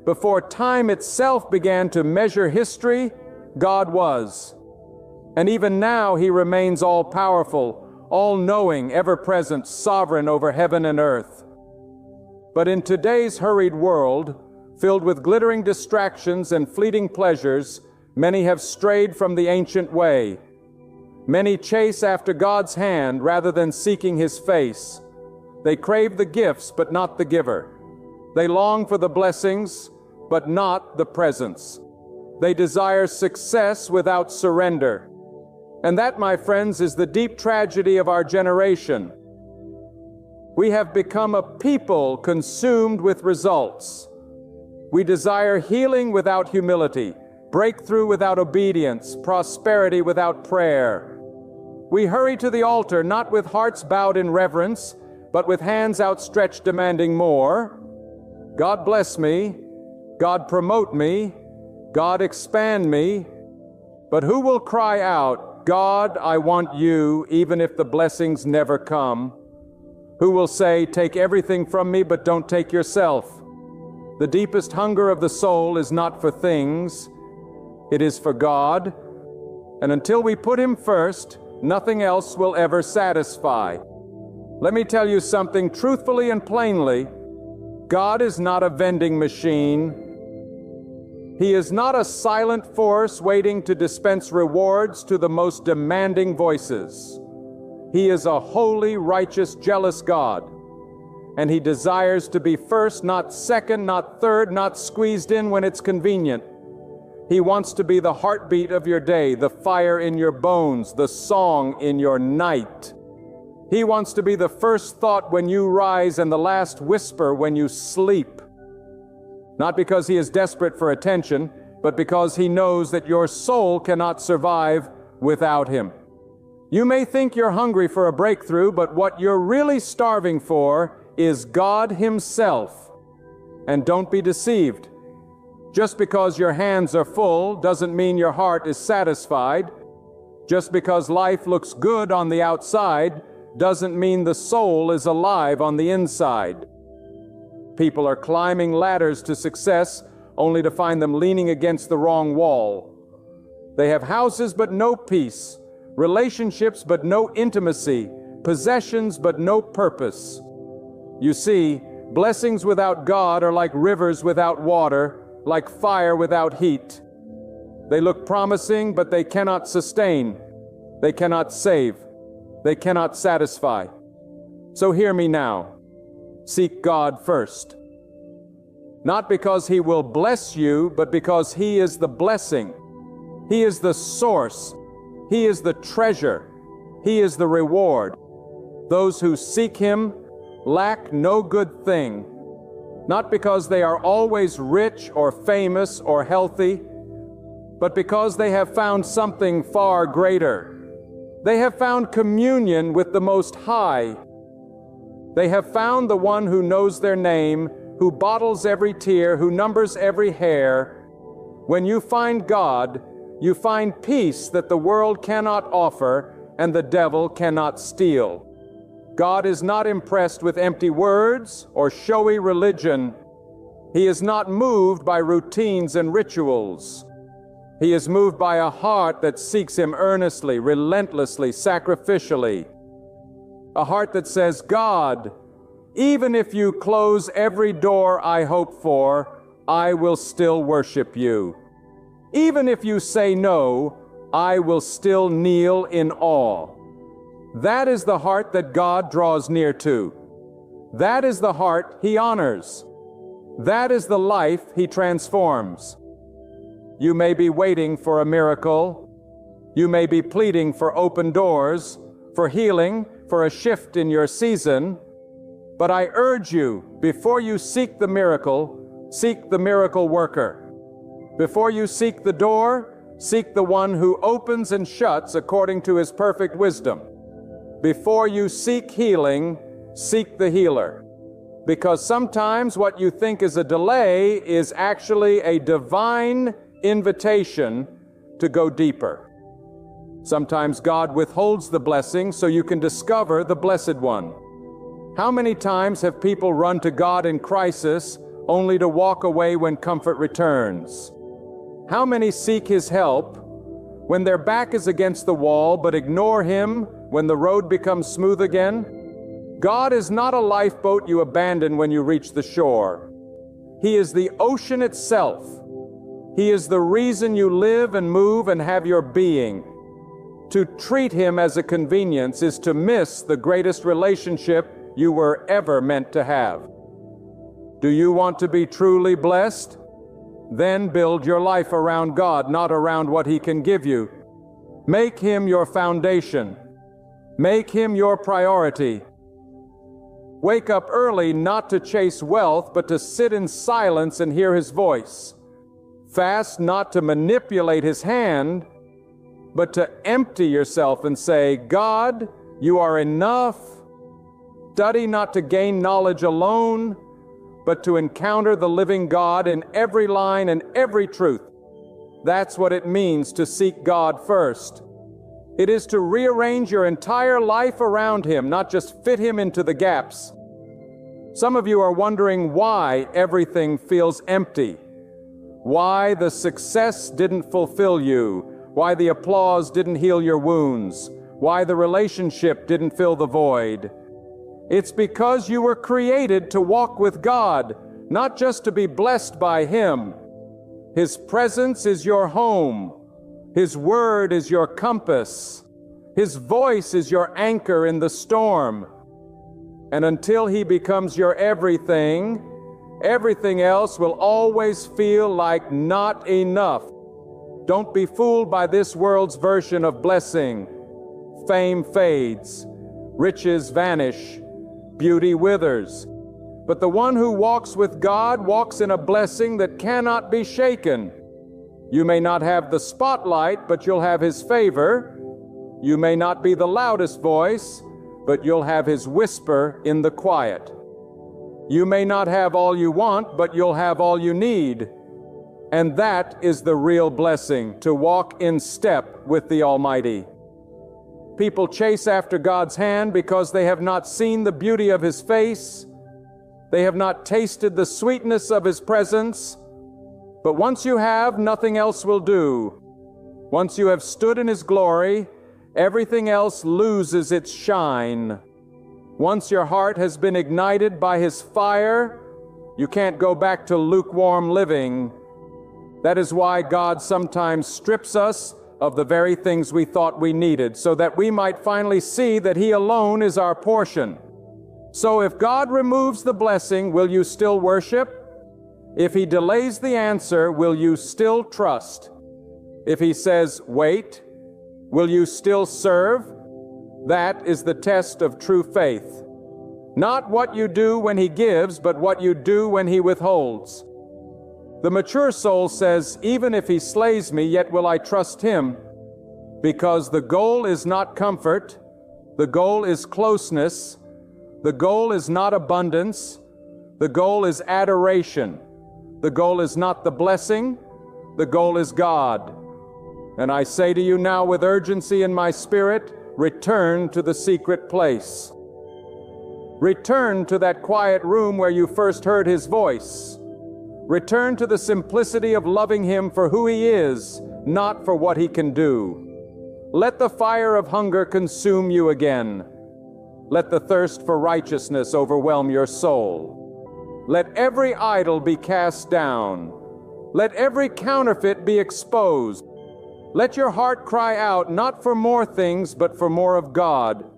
before time itself began to measure history, God was. And even now He remains all-powerful, all-knowing, ever-present, sovereign over heaven and earth. But in today's hurried world, filled with glittering distractions and fleeting pleasures, many have strayed from the ancient way. Many chase after God's hand rather than seeking His face. They crave the gifts, but not the giver. They long for the blessings, but not the presence. They desire success without surrender. And that, my friends, is the deep tragedy of our generation. We have become a people consumed with results. We desire healing without humility, breakthrough without obedience, prosperity without prayer. We hurry to the altar not with hearts bowed in reverence, but with hands outstretched demanding more. God bless me, God promote me, God expand me. But who will cry out, God, I want you, even if the blessings never come? Who will say, take everything from me, but don't take yourself? The deepest hunger of the soul is not for things, it is for God. And until we put Him first, nothing else will ever satisfy. Let me tell you something truthfully and plainly. God is not a vending machine. He is not a silent force waiting to dispense rewards to the most demanding voices. He is a holy, righteous, jealous God. And He desires to be first, not second, not third, not squeezed in when it's convenient. He wants to be the heartbeat of your day, the fire in your bones, the song in your night. He wants to be the first thought when you rise and the last whisper when you sleep. Not because He is desperate for attention, but because He knows that your soul cannot survive without Him. You may think you're hungry for a breakthrough, but what you're really starving for is God Himself. And don't be deceived. Just because your hands are full doesn't mean your heart is satisfied. Just because life looks good on the outside doesn't mean the soul is alive on the inside. People are climbing ladders to success only to find them leaning against the wrong wall. They have houses but no peace, relationships but no intimacy, possessions but no purpose. You see, blessings without God are like rivers without water, like fire without heat. They look promising, but they cannot sustain. They cannot save. They cannot satisfy. So hear me now. Seek God first. Not because He will bless you, but because He is the blessing. He is the source. He is the treasure. He is the reward. Those who seek Him lack no good thing. Not because they are always rich or famous or healthy, but because they have found something far greater. They have found communion with the Most High. They have found the one who knows their name, who bottles every tear, who numbers every hair. When you find God, you find peace that the world cannot offer and the devil cannot steal. God is not impressed with empty words or showy religion. He is not moved by routines and rituals. He is moved by a heart that seeks Him earnestly, relentlessly, sacrificially. A heart that says, God, even if you close every door I hope for, I will still worship you. Even if you say no, I will still kneel in awe. That is the heart that God draws near to. That is the heart He honors. That is the life He transforms. You may be waiting for a miracle. You may be pleading for open doors, for healing, for a shift in your season. But I urge you, before you seek the miracle worker. Before you seek the door, seek the one who opens and shuts according to His perfect wisdom. Before you seek healing, seek the healer. Because sometimes what you think is a delay is actually a divine invitation to go deeper. Sometimes God withholds the blessing so you can discover the Blessed One. How many times have people run to God in crisis only to walk away when comfort returns? How many seek His help when their back is against the wall but ignore Him when the road becomes smooth again? God is not a lifeboat you abandon when you reach the shore. He is the ocean itself. He is the reason you live and move and have your being. To treat Him as a convenience is to miss the greatest relationship you were ever meant to have. Do you want to be truly blessed? Then build your life around God, not around what He can give you. Make Him your foundation. Make Him your priority. Wake up early not to chase wealth, but to sit in silence and hear His voice. Fast not to manipulate His hand, but to empty yourself and say, God, You are enough. Study not to gain knowledge alone, but to encounter the living God in every line and every truth. That's what it means to seek God first. It is to rearrange your entire life around Him, not just fit Him into the gaps. Some of you are wondering why everything feels empty, why the success didn't fulfill you, why the applause didn't heal your wounds, why the relationship didn't fill the void. It's because you were created to walk with God, not just to be blessed by Him. His presence is your home. His word is your compass. His voice is your anchor in the storm. And until He becomes your everything, everything else will always feel like not enough. Don't be fooled by this world's version of blessing. Fame fades, riches vanish, beauty withers. But the one who walks with God walks in a blessing that cannot be shaken. You may not have the spotlight, but you'll have His favor. You may not be the loudest voice, but you'll have His whisper in the quiet. You may not have all you want, but you'll have all you need. And that is the real blessing, to walk in step with the Almighty. People chase after God's hand because they have not seen the beauty of His face. They have not tasted the sweetness of His presence. But once you have, nothing else will do. Once you have stood in His glory, everything else loses its shine. Once your heart has been ignited by His fire, you can't go back to lukewarm living. That is why God sometimes strips us of the very things we thought we needed, so that we might finally see that He alone is our portion. So if God removes the blessing, will you still worship? If He delays the answer, will you still trust? If He says, wait, will you still serve? That is the test of true faith. Not what you do when He gives, but what you do when He withholds. The mature soul says, even if He slays me, yet will I trust Him, because the goal is not comfort, the goal is closeness, the goal is not abundance, the goal is adoration, the goal is not the blessing, the goal is God. And I say to you now with urgency in my spirit, return to the secret place. Return to that quiet room where you first heard His voice. Return to the simplicity of loving Him for who He is, not for what He can do. Let the fire of hunger consume you again. Let the thirst for righteousness overwhelm your soul. Let every idol be cast down. Let every counterfeit be exposed. Let your heart cry out, not for more things, but for more of God.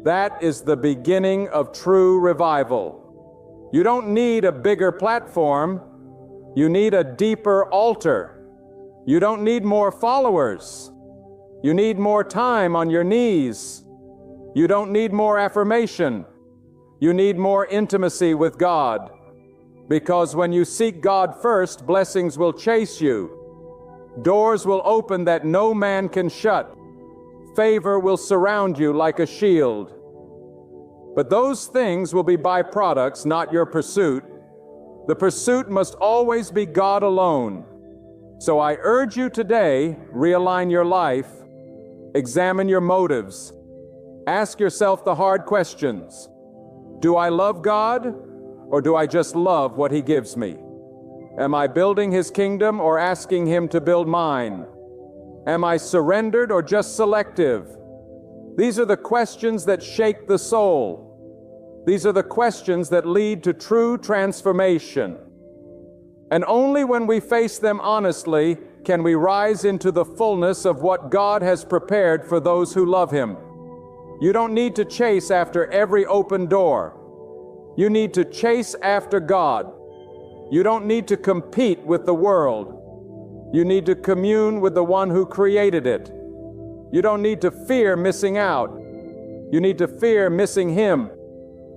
That is the beginning of true revival. You don't need a bigger platform. You need a deeper altar. You don't need more followers. You need more time on your knees. You don't need more affirmation. You need more intimacy with God. Because when you seek God first, blessings will chase you. Doors will open that no man can shut. Favor will surround you like a shield. But those things will be byproducts, not your pursuit. The pursuit must always be God alone. So I urge you today, realign your life, examine your motives, ask yourself the hard questions. Do I love God, or do I just love what He gives me? Am I building His kingdom or asking Him to build mine? Am I surrendered or just selective? These are the questions that shake the soul. These are the questions that lead to true transformation. And only when we face them honestly can we rise into the fullness of what God has prepared for those who love Him. You don't need to chase after every open door. You need to chase after God. You don't need to compete with the world. You need to commune with the one who created it. You don't need to fear missing out. You need to fear missing Him.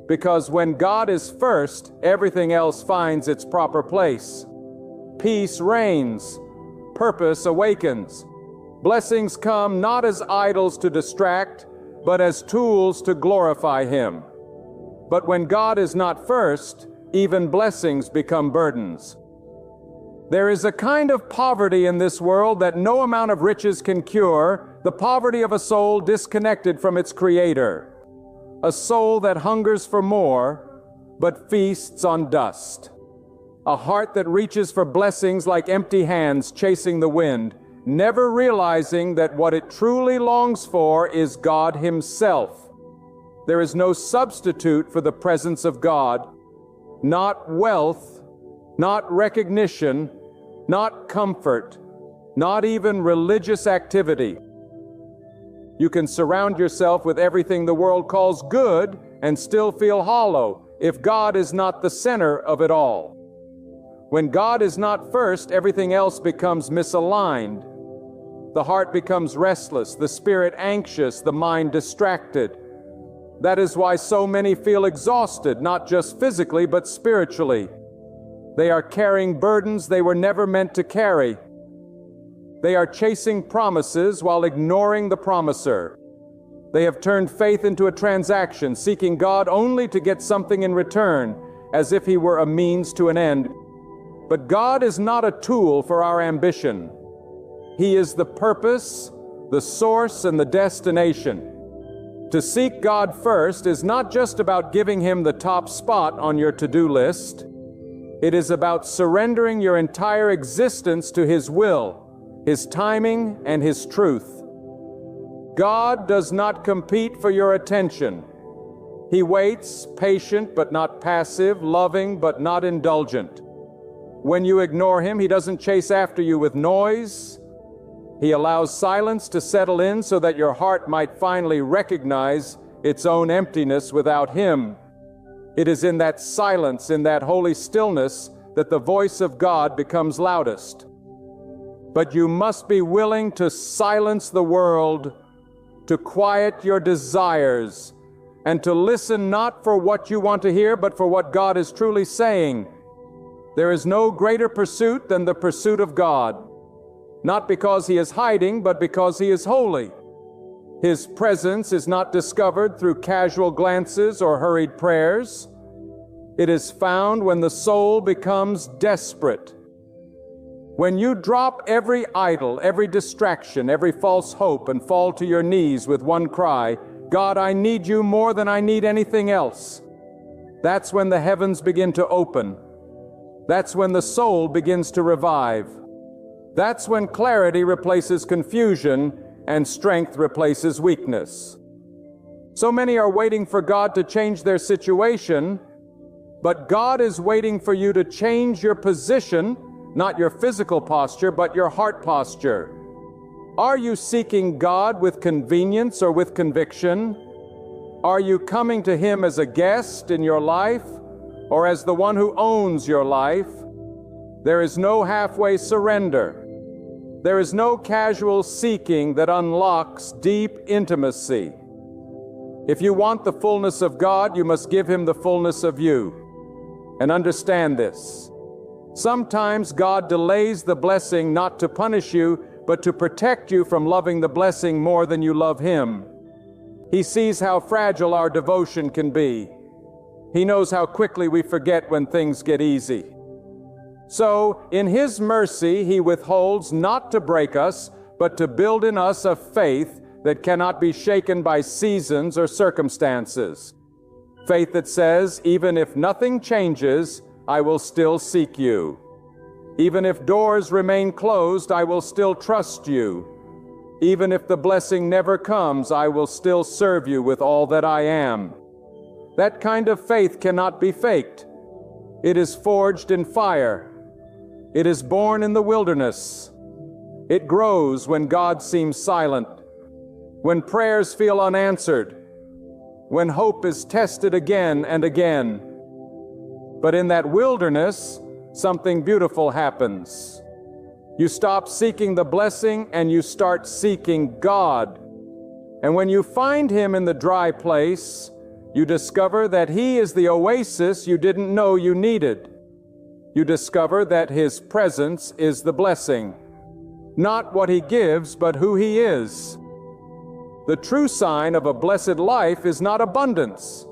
Because when God is first, everything else finds its proper place. Peace reigns. Purpose awakens. Blessings come not as idols to distract, but as tools to glorify Him. But when God is not first, even blessings become burdens. There is a kind of poverty in this world that no amount of riches can cure, the poverty of a soul disconnected from its Creator. A soul that hungers for more, but feasts on dust. A heart that reaches for blessings like empty hands chasing the wind, never realizing that what it truly longs for is God Himself. There is no substitute for the presence of God. Not wealth, not recognition, not comfort, not even religious activity. You can surround yourself with everything the world calls good and still feel hollow if God is not the center of it all. When God is not first, everything else becomes misaligned. The heart becomes restless, the spirit anxious, the mind distracted. That is why so many feel exhausted, not just physically, but spiritually. They are carrying burdens they were never meant to carry. They are chasing promises while ignoring the promiser. They have turned faith into a transaction, seeking God only to get something in return, as if He were a means to an end. But God is not a tool for our ambition. He is the purpose, the source, and the destination. To seek God first is not just about giving Him the top spot on your to-do list. It is about surrendering your entire existence to His will, His timing, and His truth. God does not compete for your attention. He waits, patient but not passive, loving but not indulgent. When you ignore Him, He doesn't chase after you with noise. He allows silence to settle in so that your heart might finally recognize its own emptiness without Him. It is in that silence, in that holy stillness, that the voice of God becomes loudest. But you must be willing to silence the world, to quiet your desires, and to listen not for what you want to hear, but for what God is truly saying. There is no greater pursuit than the pursuit of God. Not because He is hiding, but because He is holy. His presence is not discovered through casual glances or hurried prayers. It is found when the soul becomes desperate. When you drop every idol, every distraction, every false hope, and fall to your knees with one cry, God, I need You more than I need anything else. That's when the heavens begin to open. That's when the soul begins to revive. That's when clarity replaces confusion and strength replaces weakness. So many are waiting for God to change their situation, but God is waiting for you to change your position, not your physical posture, but your heart posture. Are you seeking God with convenience or with conviction? Are you coming to Him as a guest in your life or as the one who owns your life? There is no halfway surrender. There is no casual seeking that unlocks deep intimacy. If you want the fullness of God, you must give Him the fullness of you. And understand this. Sometimes God delays the blessing not to punish you, but to protect you from loving the blessing more than you love Him. He sees how fragile our devotion can be. He knows how quickly we forget when things get easy. So, in His mercy, He withholds not to break us, but to build in us a faith that cannot be shaken by seasons or circumstances. Faith that says, even if nothing changes, I will still seek You. Even if doors remain closed, I will still trust You. Even if the blessing never comes, I will still serve You with all that I am. That kind of faith cannot be faked. It is forged in fire. It is born in the wilderness. It grows when God seems silent, when prayers feel unanswered, when hope is tested again and again. But in that wilderness, something beautiful happens. You stop seeking the blessing and you start seeking God. And when you find Him in the dry place, you discover that He is the oasis you didn't know you needed. You discover that His presence is the blessing. Not what He gives, but who He is. The true sign of a blessed life is not abundance.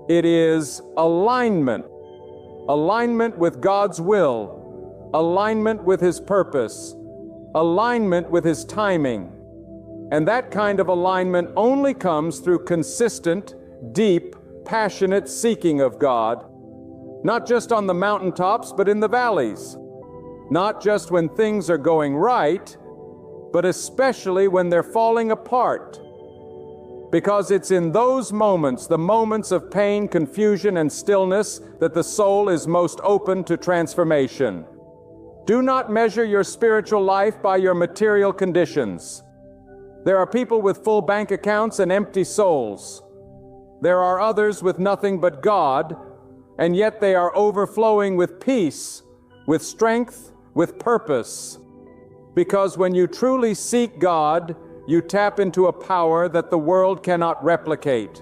It is alignment. Alignment with God's will. Alignment with His purpose. Alignment with His timing. And that kind of alignment only comes through consistent, deep, passionate seeking of God. Not just on the mountaintops, but in the valleys. Not just when things are going right, but especially when they're falling apart. Because it's in those moments, the moments of pain, confusion, and stillness, that the soul is most open to transformation. Do not measure your spiritual life by your material conditions. There are people with full bank accounts and empty souls. There are others with nothing but God, and yet they are overflowing with peace, with strength, with purpose. Because when you truly seek God, you tap into a power that the world cannot replicate.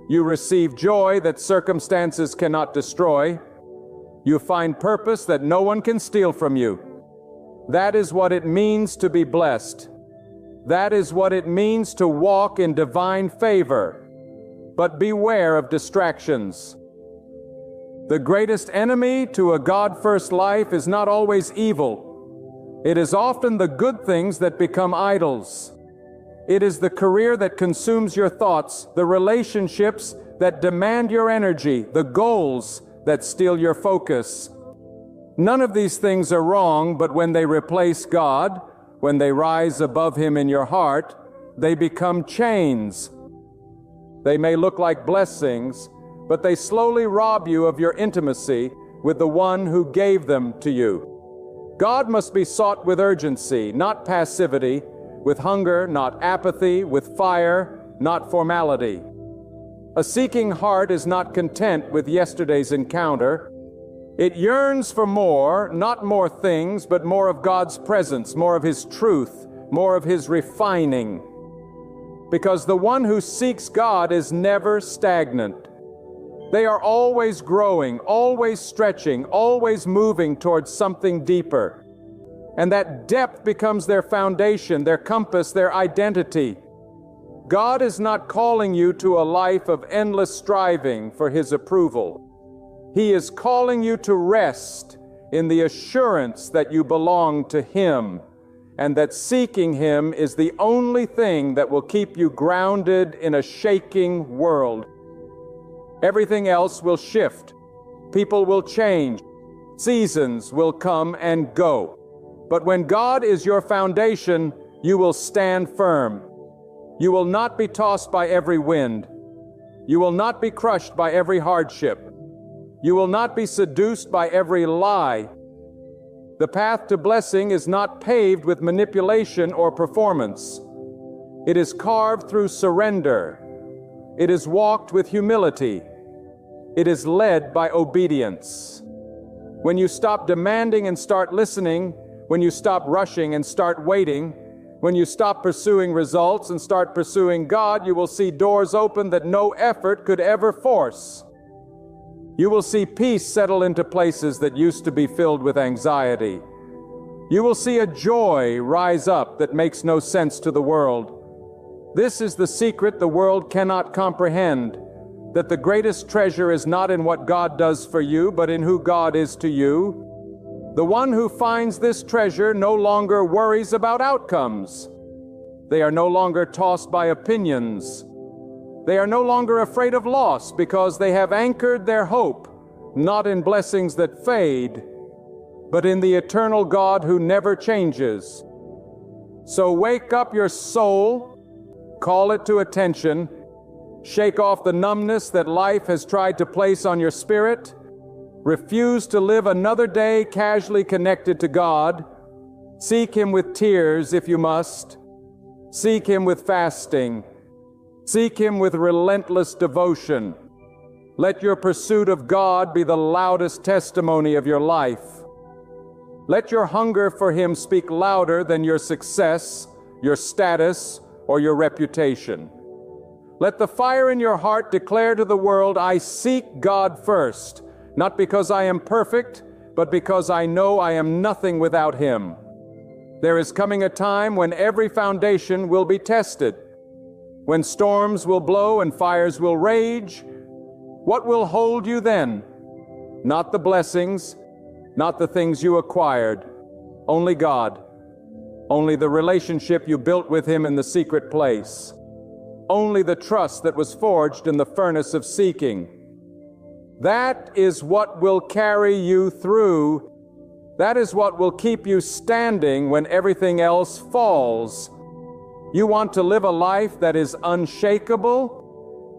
You receive joy that circumstances cannot destroy. You find purpose that no one can steal from you. That is what it means to be blessed. That is what it means to walk in divine favor. But beware of distractions. The greatest enemy to a God-first life is not always evil. It is often the good things that become idols. It is the career that consumes your thoughts, the relationships that demand your energy, the goals that steal your focus. None of these things are wrong, but when they replace God, when they rise above Him in your heart, they become chains. They may look like blessings, but they slowly rob you of your intimacy with the one who gave them to you. God must be sought with urgency, not passivity, with hunger, not apathy, with fire, not formality. A seeking heart is not content with yesterday's encounter. It yearns for more, not more things, but more of God's presence, more of His truth, more of His refining. Because the one who seeks God is never stagnant. They are always growing, always stretching, always moving towards something deeper. And that depth becomes their foundation, their compass, their identity. God is not calling you to a life of endless striving for His approval. He is calling you to rest in the assurance that you belong to Him, and that seeking Him is the only thing that will keep you grounded in a shaking world. Everything else will shift. People will change. Seasons will come and go. But when God is your foundation, you will stand firm. You will not be tossed by every wind. You will not be crushed by every hardship. You will not be seduced by every lie. The path to blessing is not paved with manipulation or performance. It is carved through surrender. It is walked with humility. It is led by obedience. When you stop demanding and start listening, when you stop rushing and start waiting, when you stop pursuing results and start pursuing God, you will see doors open that no effort could ever force. You will see peace settle into places that used to be filled with anxiety. You will see a joy rise up that makes no sense to the world. This is the secret the world cannot comprehend, that the greatest treasure is not in what God does for you, but in who God is to you. The one who finds this treasure no longer worries about outcomes. They are no longer tossed by opinions. They are no longer afraid of loss because they have anchored their hope, not in blessings that fade, but in the eternal God who never changes. So wake up your soul, call it to attention, shake off the numbness that life has tried to place on your spirit. Refuse to live another day casually connected to God. Seek Him with tears if you must. Seek Him with fasting. Seek Him with relentless devotion. Let your pursuit of God be the loudest testimony of your life. Let your hunger for Him speak louder than your success, your status, or your reputation. Let the fire in your heart declare to the world, I seek God first, not because I am perfect, but because I know I am nothing without Him. There is coming a time when every foundation will be tested, when storms will blow and fires will rage. What will hold you then? Not the blessings, not the things you acquired, only God, only the relationship you built with Him in the secret place, only the trust that was forged in the furnace of seeking. That is what will carry you through. That is what will keep you standing when everything else falls. You want to live a life that is unshakable?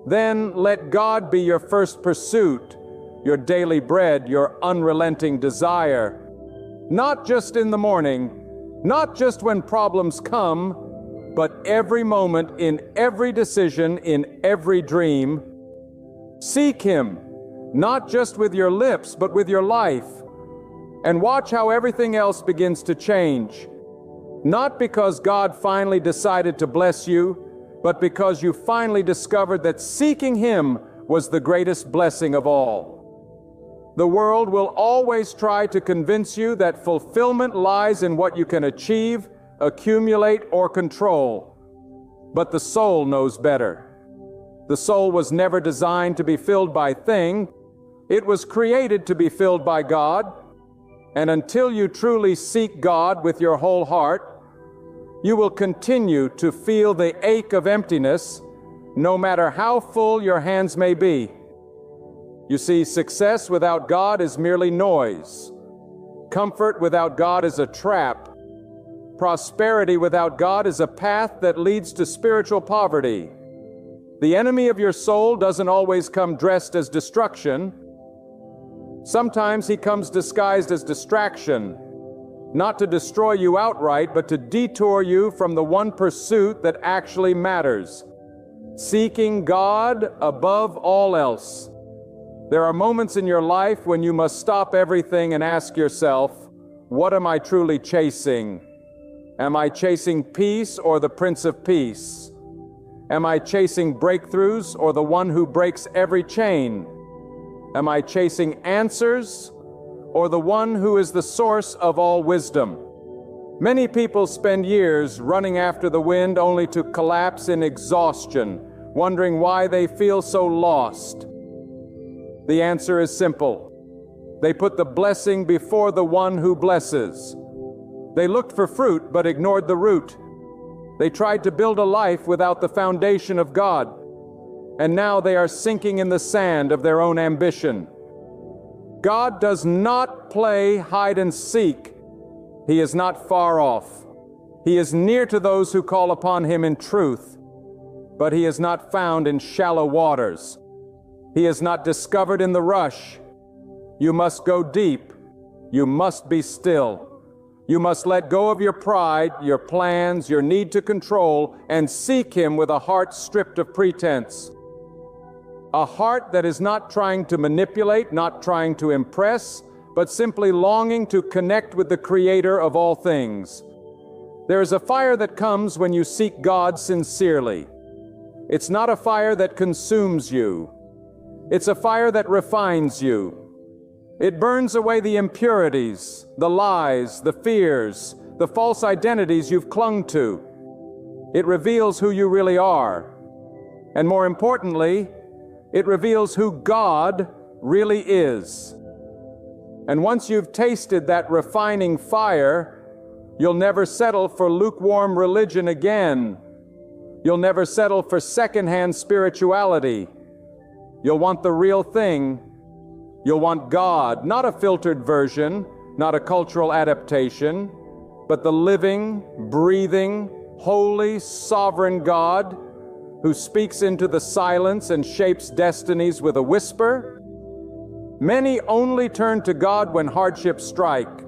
Then let God be your first pursuit, your daily bread, your unrelenting desire. Not just in the morning, not just when problems come, but every moment, in every decision, in every dream. Seek Him, not just with your lips, but with your life. And watch how everything else begins to change. Not because God finally decided to bless you, but because you finally discovered that seeking Him was the greatest blessing of all. The world will always try to convince you that fulfillment lies in what you can achieve, accumulate, or control. But the soul knows better. The soul was never designed to be filled by things. It was created to be filled by God. And until you truly seek God with your whole heart, you will continue to feel the ache of emptiness, no matter how full your hands may be. You see, success without God is merely noise. Comfort without God is a trap. Prosperity without God is a path that leads to spiritual poverty. The enemy of your soul doesn't always come dressed as destruction. Sometimes he comes disguised as distraction, not to destroy you outright, but to detour you from the one pursuit that actually matters, seeking God above all else. There are moments in your life when you must stop everything and ask yourself, what am I truly chasing? Am I chasing peace or the Prince of Peace? Am I chasing breakthroughs or the one who breaks every chain? Am I chasing answers or the one who is the source of all wisdom? Many people spend years running after the wind only to collapse in exhaustion, wondering why they feel so lost. The answer is simple. They put the blessing before the one who blesses. They looked for fruit but ignored the root. They tried to build a life without the foundation of God, and now they are sinking in the sand of their own ambition. God does not play hide and seek. He is not far off. He is near to those who call upon Him in truth, but He is not found in shallow waters. He is not discovered in the rush. You must go deep. You must be still. You must let go of your pride, your plans, your need to control, and seek Him with a heart stripped of pretense. A heart that is not trying to manipulate, not trying to impress, but simply longing to connect with the Creator of all things. There is a fire that comes when you seek God sincerely. It's not a fire that consumes you. It's a fire that refines you. It burns away the impurities, the lies, the fears, the false identities you've clung to. It reveals who you really are. And more importantly, it reveals who God really is. And once you've tasted that refining fire, you'll never settle for lukewarm religion again. You'll never settle for secondhand spirituality. You'll want the real thing. You'll want God, not a filtered version, not a cultural adaptation, but the living, breathing, holy, sovereign God who speaks into the silence and shapes destinies with a whisper. Many only turn to God when hardships strike,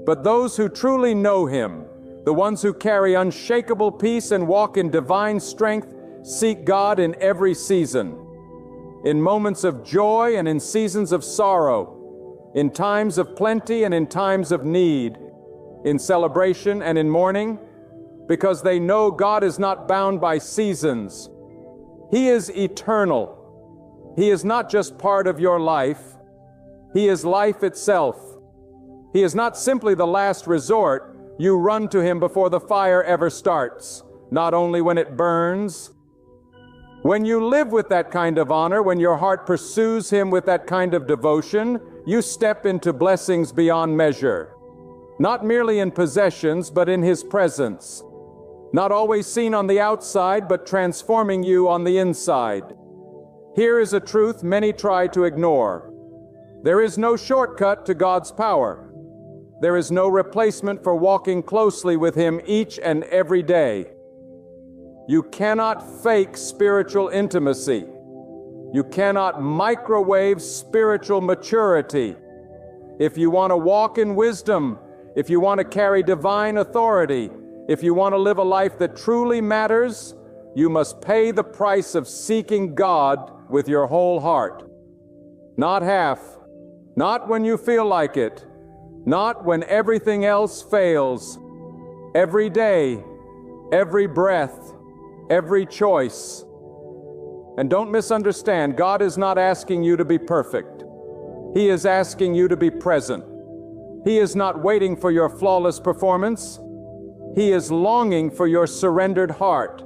but those who truly know Him, the ones who carry unshakable peace and walk in divine strength, seek God in every season. in moments of joy and in seasons of sorrow, in times of plenty and in times of need, in celebration and in mourning, because they know God is not bound by seasons. He is eternal. He is not just part of your life. He is life itself. He is not simply the last resort. You run to Him before the fire ever starts, not only when it burns. When you live with that kind of honor, when your heart pursues Him with that kind of devotion, you step into blessings beyond measure. Not merely in possessions, but in His presence. Not always seen on the outside, but transforming you on the inside. Here is a truth many try to ignore. There is no shortcut to God's power. There is no replacement for walking closely with Him each and every day. You cannot fake spiritual intimacy. You cannot microwave spiritual maturity. If you want to walk in wisdom, if you want to carry divine authority, if you want to live a life that truly matters, you must pay the price of seeking God with your whole heart. Not half, not when you feel like it, not when everything else fails. Every day, every breath, every choice. And don't misunderstand, God is not asking you to be perfect. He is asking you to be present. He is not waiting for your flawless performance. He is longing for your surrendered heart.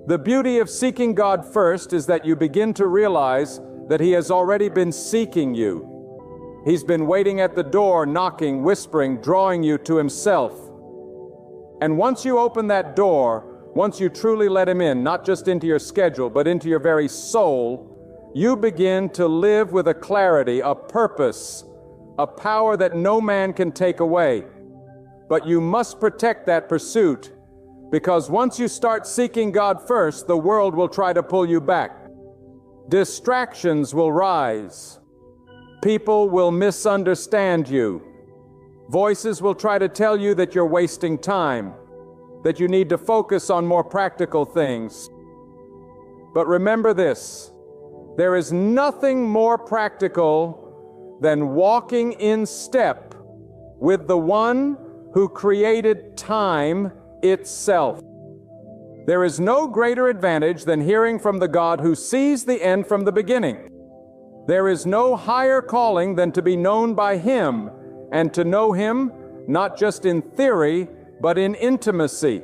The beauty of seeking God first is that you begin to realize that He has already been seeking you. He's been waiting at the door, knocking, whispering, drawing you to Himself. And once you open that door, once you truly let Him in, not just into your schedule, but into your very soul, you begin to live with a clarity, a purpose, a power that no man can take away. But you must protect that pursuit, because once you start seeking God first, the world will try to pull you back. Distractions will rise. People will misunderstand you. Voices will try to tell you that you're wasting time, that you need to focus on more practical things. But remember this, there is nothing more practical than walking in step with the One who created time itself. There is no greater advantage than hearing from the God who sees the end from the beginning. There is no higher calling than to be known by Him, and to know Him not just in theory, but in intimacy.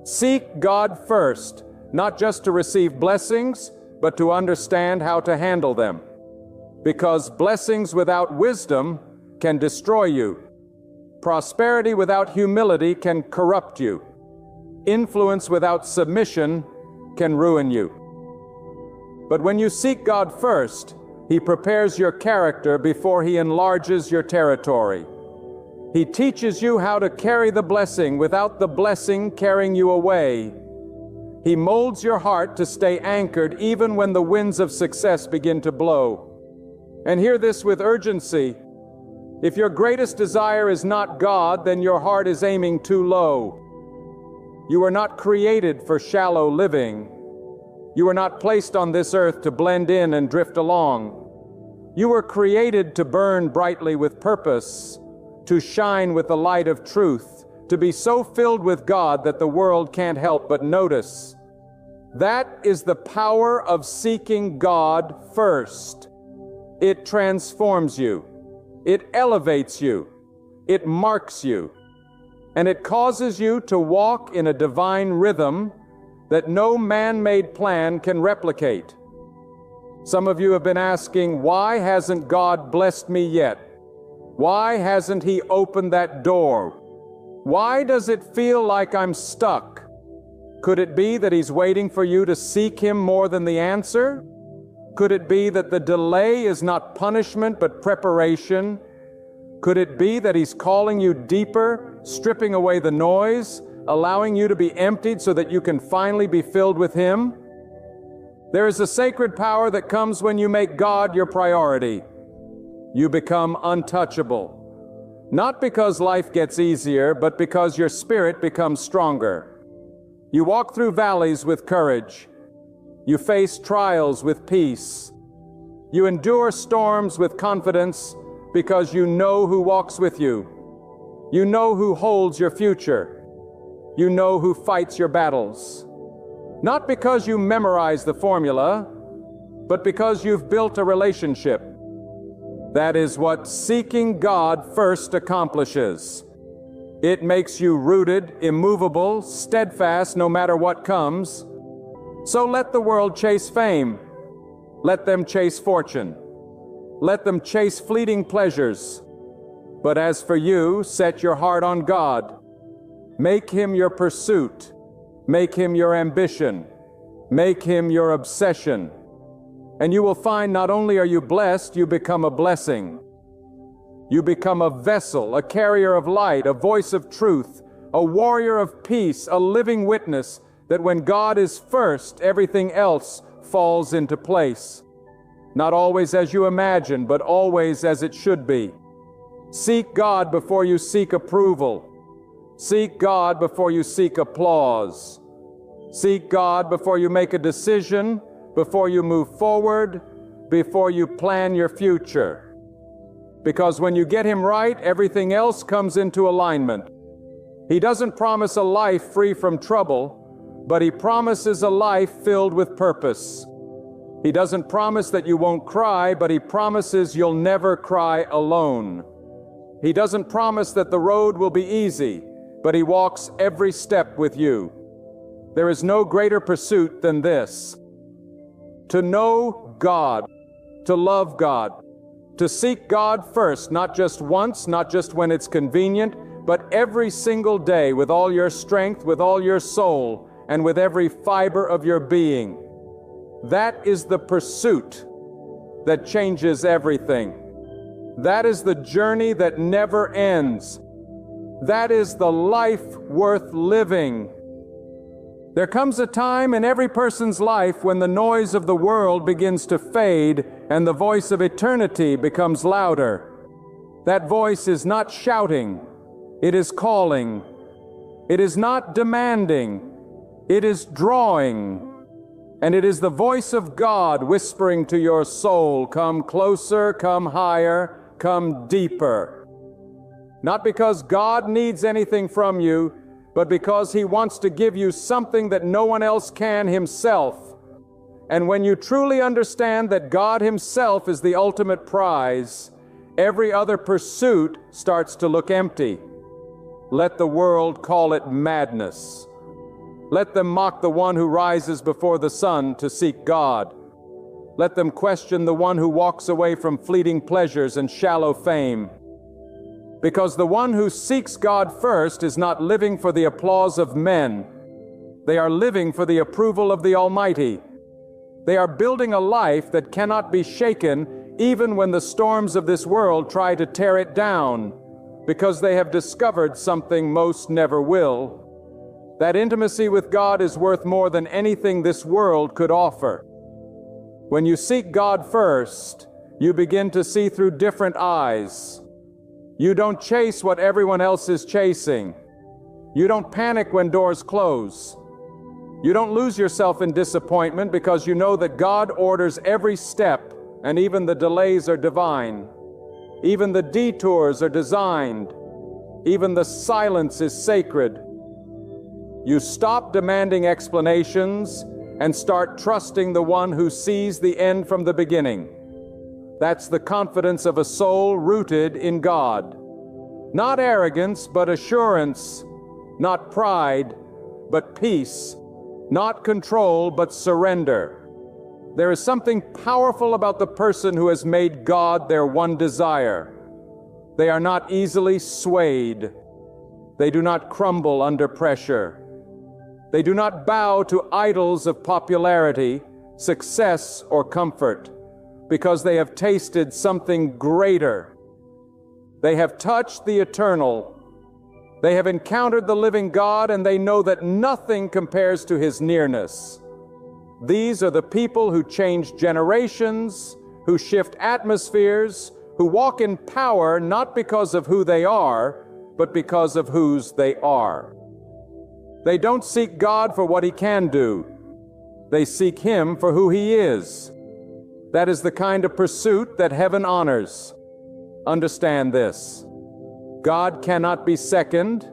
Seek God first, not just to receive blessings, but to understand how to handle them. Because blessings without wisdom can destroy you. Prosperity without humility can corrupt you. Influence without submission can ruin you. But when you seek God first, He prepares your character before He enlarges your territory. He teaches you how to carry the blessing without the blessing carrying you away. He molds your heart to stay anchored even when the winds of success begin to blow. And hear this with urgency. If your greatest desire is not God, then your heart is aiming too low. You are not created for shallow living. You are not placed on this earth to blend in and drift along. You were created to burn brightly with purpose, to shine with the light of truth, to be so filled with God that the world can't help but notice. That is the power of seeking God first. It transforms you. It elevates you. It marks you. And it causes you to walk in a divine rhythm that no man-made plan can replicate. Some of you have been asking, why hasn't God blessed me yet? Why hasn't He opened that door? Why does it feel like I'm stuck? Could it be that He's waiting for you to seek Him more than the answer? Could it be that the delay is not punishment but preparation? Could it be that He's calling you deeper, stripping away the noise, allowing you to be emptied so that you can finally be filled with Him? There is a sacred power that comes when you make God your priority. You become untouchable. Not because life gets easier, but because your spirit becomes stronger. You walk through valleys with courage. You face trials with peace. You endure storms with confidence because you know who walks with you. You know who holds your future. You know who fights your battles. Not because you memorize the formula, but because you've built a relationship. That is what seeking God first accomplishes. It makes you rooted, immovable, steadfast no matter what comes. So let the world chase fame. Let them chase fortune. Let them chase fleeting pleasures. But as for you, set your heart on God. Make Him your pursuit. Make Him your ambition. Make Him your obsession. And you will find not only are you blessed, you become a blessing. You become a vessel, a carrier of light, a voice of truth, a warrior of peace, a living witness that when God is first, everything else falls into place. Not always as you imagine, but always as it should be. Seek God before you seek approval. Seek God before you seek applause. Seek God before you make a decision, before you move forward, before you plan your future. Because when you get Him right, everything else comes into alignment. He doesn't promise a life free from trouble, but He promises a life filled with purpose. He doesn't promise that you won't cry, but He promises you'll never cry alone. He doesn't promise that the road will be easy, but He walks every step with you. There is no greater pursuit than this: to know God, to love God, to seek God first, not just once, not just when it's convenient, but every single day with all your strength, with all your soul, and with every fiber of your being. That is the pursuit that changes everything. That is the journey that never ends. That is the life worth living. There comes a time in every person's life when the noise of the world begins to fade and the voice of eternity becomes louder. That voice is not shouting, it is calling. It is not demanding, it is drawing. And it is the voice of God whispering to your soul, come closer, come higher, come deeper. Not because God needs anything from you, but because He wants to give you something that no one else can Himself. And when you truly understand that God Himself is the ultimate prize, every other pursuit starts to look empty. Let the world call it madness. Let them mock the one who rises before the sun to seek God. Let them question the one who walks away from fleeting pleasures and shallow fame. Because the one who seeks God first is not living for the applause of men. They are living for the approval of the Almighty. They are building a life that cannot be shaken even when the storms of this world try to tear it down, because they have discovered something most never will. That intimacy with God is worth more than anything this world could offer. When you seek God first, you begin to see through different eyes. You don't chase what everyone else is chasing. You don't panic when doors close. You don't lose yourself in disappointment because you know that God orders every step, and even the delays are divine. Even the detours are designed. Even the silence is sacred. You stop demanding explanations and start trusting the one who sees the end from the beginning. That's the confidence of a soul rooted in God. Not arrogance, but assurance. Not pride, but peace. Not control, but surrender. There is something powerful about the person who has made God their one desire. They are not easily swayed. They do not crumble under pressure. They do not bow to idols of popularity, success, or comfort, because they have tasted something greater. They have touched the eternal. They have encountered the living God, and they know that nothing compares to His nearness. These are the people who change generations, who shift atmospheres, who walk in power not because of who they are, but because of whose they are. They don't seek God for what He can do. They seek Him for who He is. That is the kind of pursuit that heaven honors. Understand this. God cannot be second.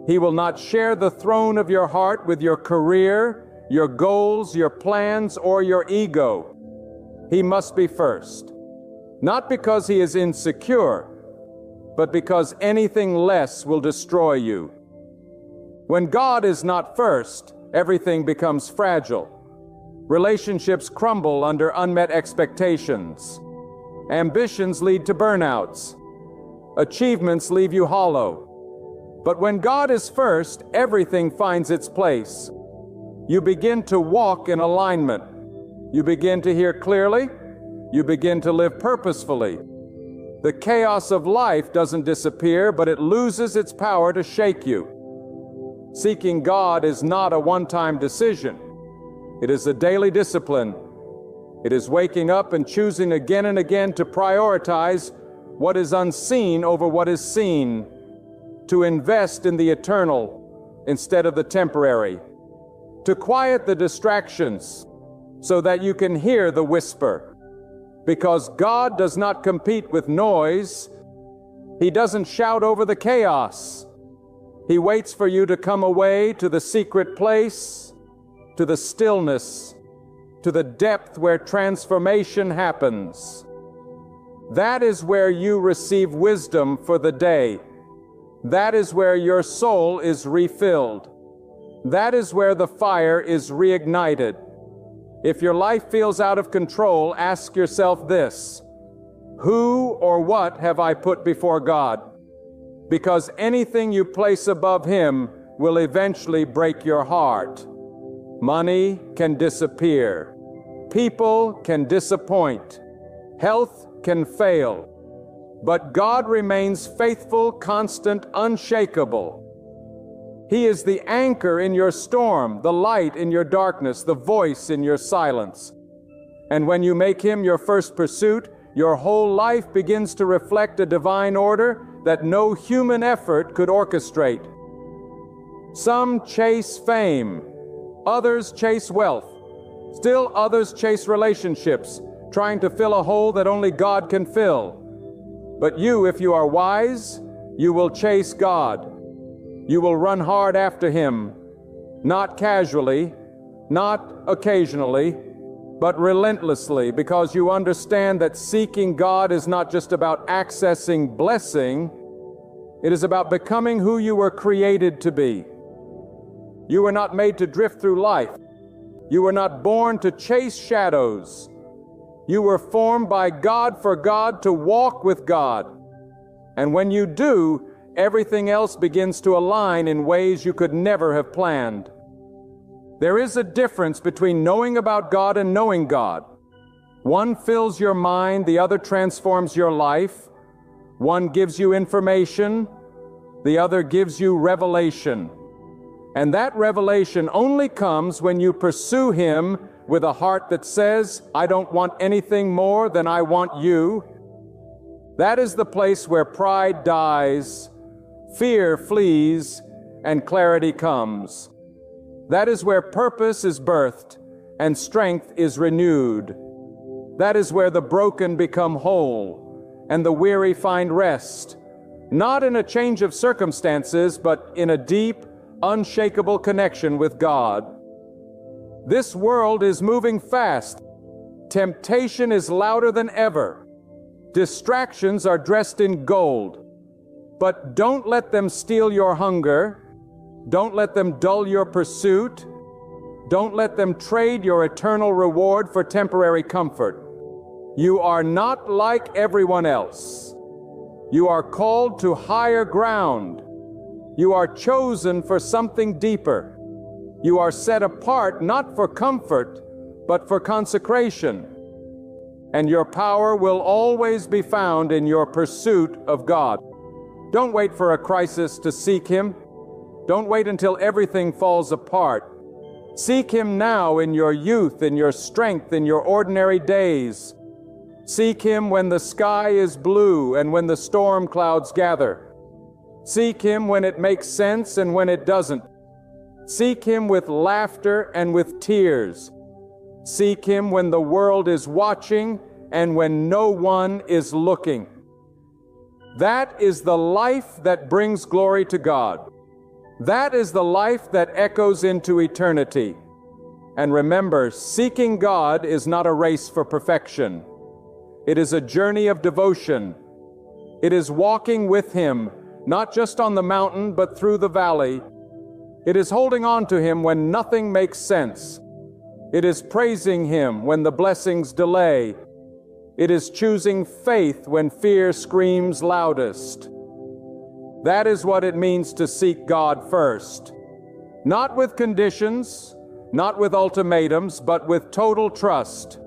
He will not share the throne of your heart with your career, your goals, your plans, or your ego. He must be first. Not because he is insecure, but because anything less will destroy you. When God is not first, everything becomes fragile. Relationships crumble under unmet expectations. Ambitions lead to burnouts. Achievements leave you hollow. But when God is first, everything finds its place. You begin to walk in alignment. You begin to hear clearly. You begin to live purposefully. The chaos of life doesn't disappear, but it loses its power to shake you. Seeking God is not a one-time decision. It is a daily discipline. It is waking up and choosing again and again to prioritize what is unseen over what is seen, to invest in the eternal instead of the temporary, to quiet the distractions so that you can hear the whisper. Because God does not compete with noise. He doesn't shout over the chaos. He waits for you to come away to the secret place, to the stillness, to the depth where transformation happens. That is where you receive wisdom for the day. That is where your soul is refilled. That is where the fire is reignited. If your life feels out of control, ask yourself this: who or what have I put before God? Because anything you place above Him will eventually break your heart. Money can disappear. People can disappoint. Health can fail. But God remains faithful, constant, unshakable. He is the anchor in your storm, the light in your darkness, the voice in your silence. And when you make Him your first pursuit, your whole life begins to reflect a divine order that no human effort could orchestrate. Some chase fame, others chase wealth, still others chase relationships, trying to fill a hole that only God can fill. But you, if you are wise, you will chase God. You will run hard after Him, not casually, not occasionally, but relentlessly, because you understand that seeking God is not just about accessing blessing, it is about becoming who you were created to be. You were not made to drift through life. You were not born to chase shadows. You were formed by God for God to walk with God. And when you do, everything else begins to align in ways you could never have planned. There is a difference between knowing about God and knowing God. One fills your mind, the other transforms your life. One gives you information, the other gives you revelation. And that revelation only comes when you pursue Him with a heart that says, I don't want anything more than I want you. That is the place where pride dies, fear flees, and clarity comes. That is where purpose is birthed and strength is renewed. That is where the broken become whole and the weary find rest, not in a change of circumstances, but in a deep, unshakable connection with God. This world is moving fast. Temptation is louder than ever. Distractions are dressed in gold. But don't let them steal your hunger. Don't let them dull your pursuit. Don't let them trade your eternal reward for temporary comfort. You are not like everyone else. You are called to higher ground. You are chosen for something deeper. You are set apart not for comfort, but for consecration. And your power will always be found in your pursuit of God. Don't wait for a crisis to seek Him. Don't wait until everything falls apart. Seek Him now in your youth, in your strength, in your ordinary days. Seek Him when the sky is blue and when the storm clouds gather. Seek Him when it makes sense and when it doesn't. Seek Him with laughter and with tears. Seek Him when the world is watching and when no one is looking. That is the life that brings glory to God. That is the life that echoes into eternity. And remember, seeking God is not a race for perfection. It is a journey of devotion. It is walking with Him, not just on the mountain, but through the valley. It is holding on to Him when nothing makes sense. It is praising Him when the blessings delay. It is choosing faith when fear screams loudest. That is what it means to seek God first. Not with conditions, not with ultimatums, but with total trust.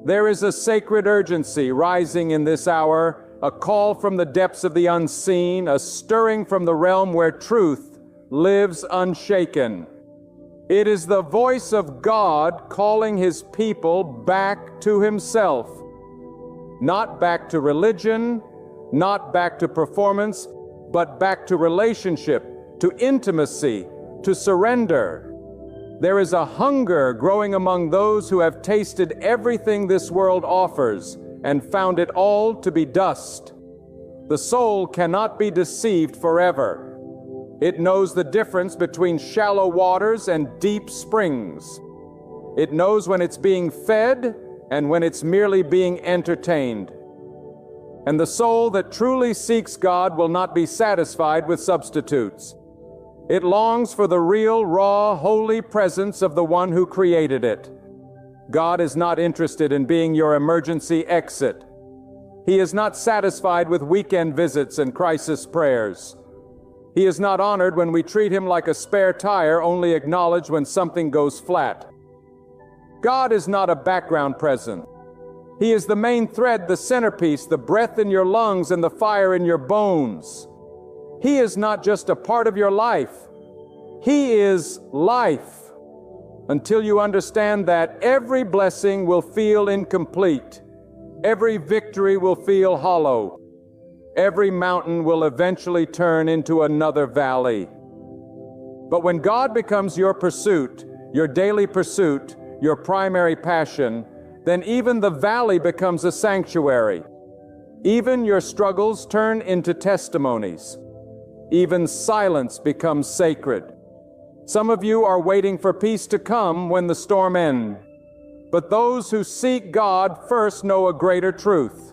There is a sacred urgency rising in this hour, a call from the depths of the unseen, a stirring from the realm where truth lives unshaken. It is the voice of God calling His people back to Himself. Not back to religion, not back to performance, but back to relationship, to intimacy, to surrender. There is a hunger growing among those who have tasted everything this world offers and found it all to be dust. The soul cannot be deceived forever. It knows the difference between shallow waters and deep springs. It knows when it's being fed and when it's merely being entertained. And the soul that truly seeks God will not be satisfied with substitutes. It longs for the real, raw, holy presence of the one who created it. God is not interested in being your emergency exit. He is not satisfied with weekend visits and crisis prayers. He is not honored when we treat Him like a spare tire, only acknowledged when something goes flat. God is not a background presence. He is the main thread, the centerpiece, the breath in your lungs and the fire in your bones. He is not just a part of your life. He is life. Until you understand that, every blessing will feel incomplete. Every victory will feel hollow. Every mountain will eventually turn into another valley. But when God becomes your pursuit, your daily pursuit, your primary passion, then even the valley becomes a sanctuary. Even your struggles turn into testimonies. Even silence becomes sacred. Some of you are waiting for peace to come when the storm ends. But those who seek God first know a greater truth.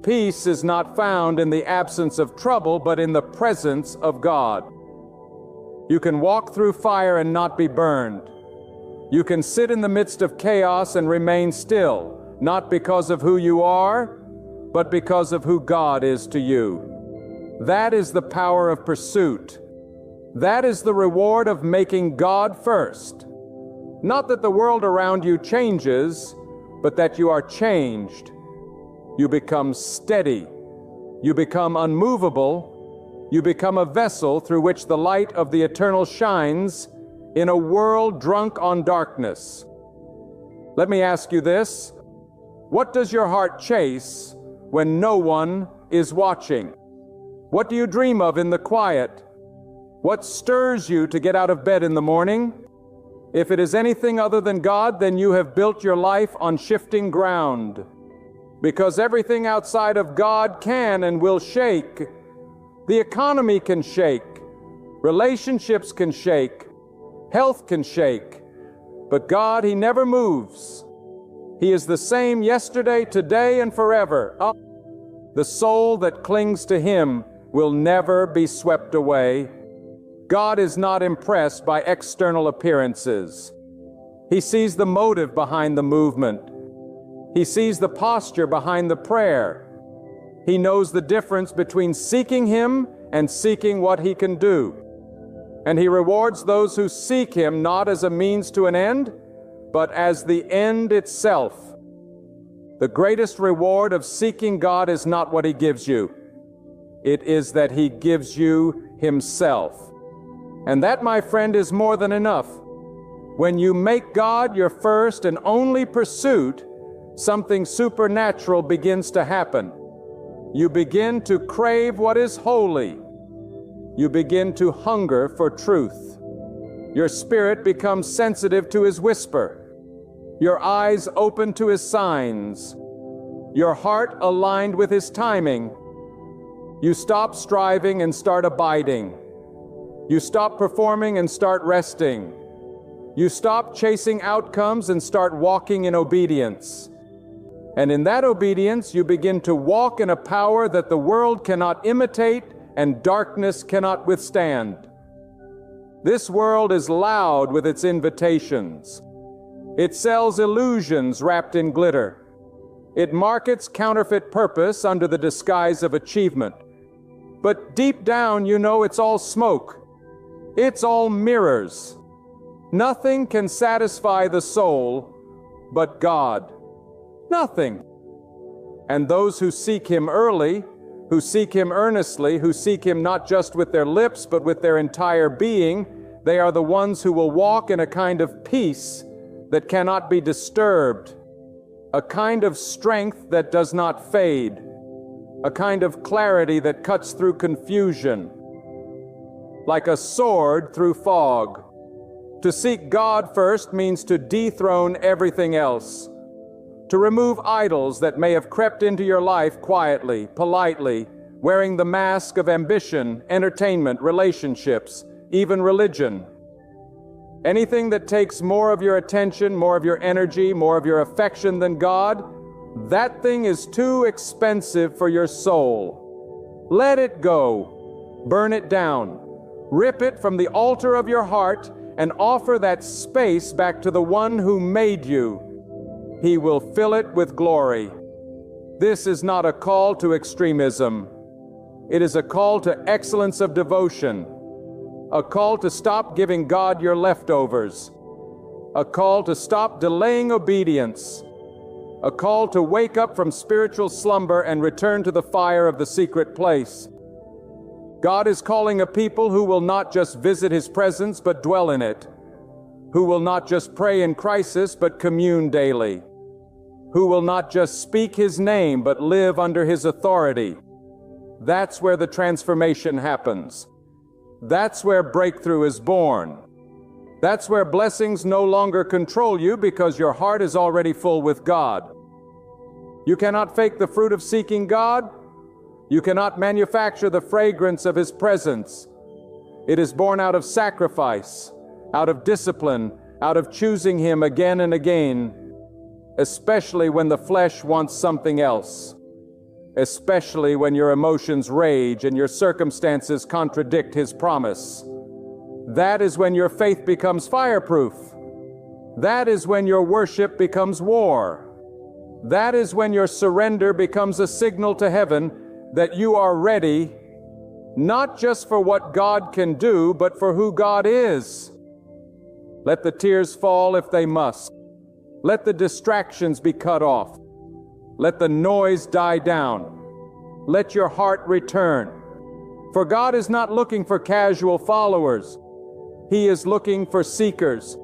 Peace is not found in the absence of trouble, but in the presence of God. You can walk through fire and not be burned. You can sit in the midst of chaos and remain still, not because of who you are, but because of who God is to you. That is the power of pursuit. That is the reward of making God first. Not that the world around you changes, but that you are changed. You become steady. You become unmovable. You become a vessel through which the light of the eternal shines in a world drunk on darkness. Let me ask you this. What does your heart chase when no one is watching? What do you dream of in the quiet? What stirs you to get out of bed in the morning? If it is anything other than God, then you have built your life on shifting ground. Because everything outside of God can and will shake. The economy can shake. Relationships can shake. Health can shake. But God, He never moves. He is the same yesterday, today, and forever. The soul that clings to Him will never be swept away. God is not impressed by external appearances. He sees the motive behind the movement. He sees the posture behind the prayer. He knows the difference between seeking Him and seeking what He can do. And He rewards those who seek Him not as a means to an end, but as the end itself. The greatest reward of seeking God is not what He gives you. It is that He gives you Himself. And that, my friend, is more than enough. When you make God your first and only pursuit, something supernatural begins to happen. You begin to crave what is holy. You begin to hunger for truth. Your spirit becomes sensitive to His whisper. your eyes open to His signs, your heart aligned with His timing. You stop striving and start abiding. You stop performing and start resting. You stop chasing outcomes and start walking in obedience. And in that obedience, you begin to walk in a power that the world cannot imitate and darkness cannot withstand. This world is loud with its invitations. It sells illusions wrapped in glitter. It markets counterfeit purpose under the disguise of achievement. But deep down, you know it's all smoke. It's all mirrors. Nothing can satisfy the soul but God. Nothing. And those who seek Him early, who seek Him earnestly, who seek Him not just with their lips but with their entire being, they are the ones who will walk in a kind of peace that cannot be disturbed, a kind of strength that does not fade, a kind of clarity that cuts through confusion, like a sword through fog. To seek God first means to dethrone everything else, to remove idols that may have crept into your life quietly, politely, wearing the mask of ambition, entertainment, relationships, even religion. Anything that takes more of your attention, more of your energy, more of your affection than God, that thing is too expensive for your soul. Let it go. Burn it down. Rip it from the altar of your heart and offer that space back to the one who made you. He will fill it with glory. This is not a call to extremism. It is a call to excellence of devotion. A call to stop giving God your leftovers. A call to stop delaying obedience. A call to wake up from spiritual slumber and return to the fire of the secret place. God is calling a people who will not just visit His presence but dwell in it. Who will not just pray in crisis but commune daily. Who will not just speak His name but live under His authority. That's where the transformation happens. That's where breakthrough is born. That's where blessings no longer control you because your heart is already full with God. You cannot fake the fruit of seeking God. You cannot manufacture the fragrance of His presence. It is born out of sacrifice, out of discipline, out of choosing Him again and again, especially when the flesh wants something else. Especially when your emotions rage and your circumstances contradict His promise. That is when your faith becomes fireproof. That is when your worship becomes war. That is when your surrender becomes a signal to heaven that you are ready, not just for what God can do, but for who God is. Let the tears fall if they must. Let the distractions be cut off. Let the noise die down. Let your heart return. For God is not looking for casual followers. He is looking for seekers.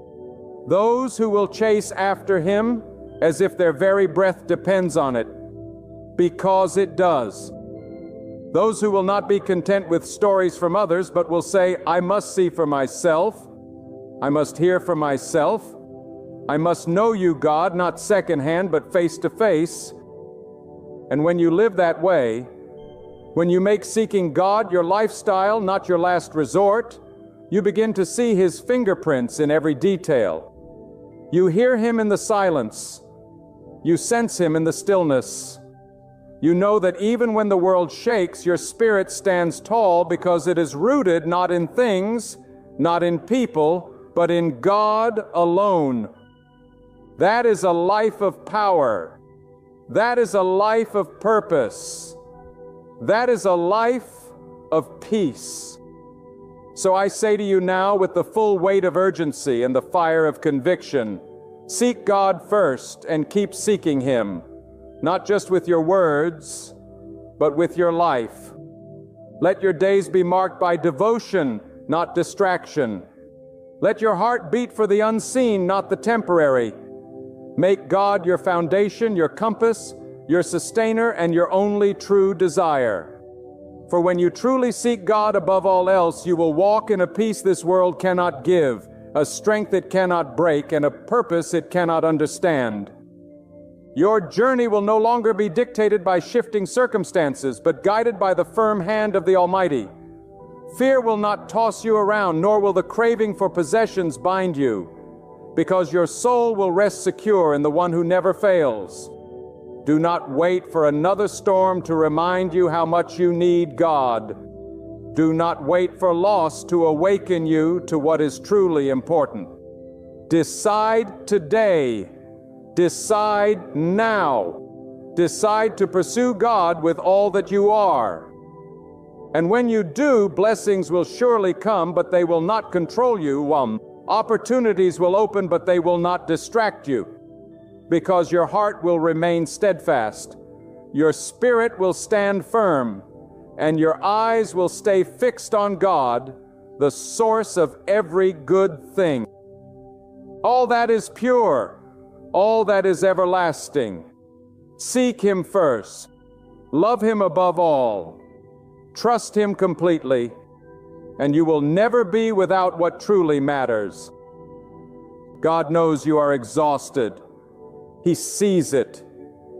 Those who will chase after Him as if their very breath depends on it, because it does. Those who will not be content with stories from others, but will say, I must see for myself. I must hear for myself. I must know you, God, not secondhand, but face to face. And when you live that way, when you make seeking God your lifestyle, not your last resort, you begin to see His fingerprints in every detail. You hear Him in the silence. You sense Him in the stillness. You know that even when the world shakes, your spirit stands tall because it is rooted not in things, not in people, but in God alone. That is a life of power. That is a life of purpose. That is a life of peace. So I say to you now with the full weight of urgency and the fire of conviction, seek God first and keep seeking Him, not just with your words, but with your life. Let your days be marked by devotion, not distraction. Let your heart beat for the unseen, not the temporary. Make God your foundation, your compass, your sustainer, and your only true desire. For when you truly seek God above all else, you will walk in a peace this world cannot give, a strength it cannot break, and a purpose it cannot understand. Your journey will no longer be dictated by shifting circumstances, but guided by the firm hand of the Almighty. Fear will not toss you around, nor will the craving for possessions bind you, because your soul will rest secure in the one who never fails. Do not wait for another storm to remind you how much you need God. Do not wait for loss to awaken you to what is truly important. Decide today. Decide now. Decide to pursue God with all that you are. And when you do, blessings will surely come, but they will not control you. Opportunities will open, but they will not distract you, because your heart will remain steadfast. Your spirit will stand firm, and your eyes will stay fixed on God, the source of every good thing. All that is pure, all that is everlasting. Seek Him first. Love Him above all. Trust Him completely, and you will never be without what truly matters. God knows you are exhausted. He sees it.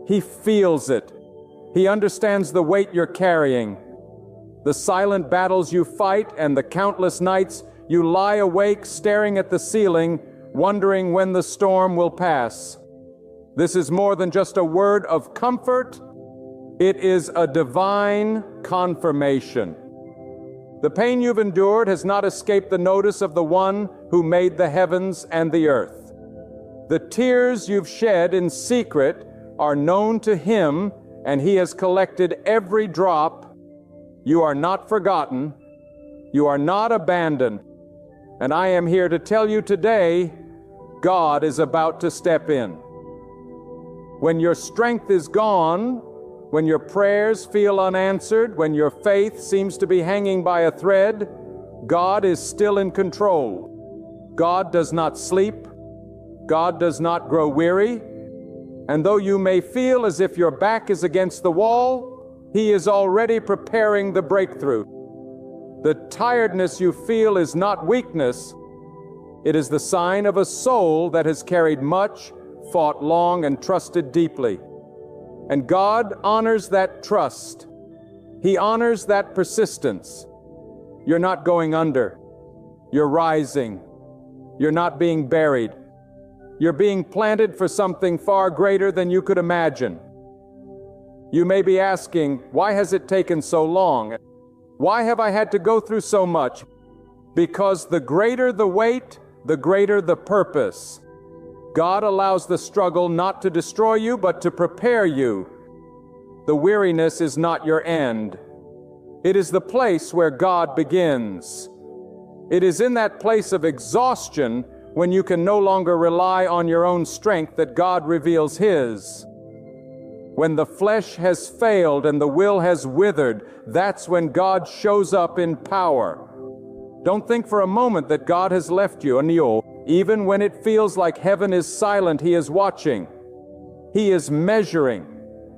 He feels it. He understands the weight you're carrying, the silent battles you fight, and the countless nights you lie awake staring at the ceiling, wondering when the storm will pass. This is more than just a word of comfort. It is a divine confirmation. The pain you've endured has not escaped the notice of the one who made the heavens and the earth. The tears you've shed in secret are known to Him, and He has collected every drop. You are not forgotten. You are not abandoned. And I am here to tell you today, God is about to step in. When your strength is gone, when your prayers feel unanswered, when your faith seems to be hanging by a thread, God is still in control. God does not sleep. God does not grow weary. And though you may feel as if your back is against the wall, He is already preparing the breakthrough. The tiredness you feel is not weakness. It is the sign of a soul that has carried much, fought long, and trusted deeply. And God honors that trust. He honors that persistence. You're not going under. You're rising. You're not being buried. You're being planted for something far greater than you could imagine. You may be asking, why has it taken so long? Why have I had to go through so much? Because the greater the weight, the greater the purpose. God allows the struggle not to destroy you, but to prepare you. The weariness is not your end. It is the place where God begins. It is in that place of exhaustion, when you can no longer rely on your own strength, that God reveals His. When the flesh has failed and the will has withered, that's when God shows up in power. Don't think for a moment that God has left you. Even when it feels like heaven is silent, He is watching. He is measuring.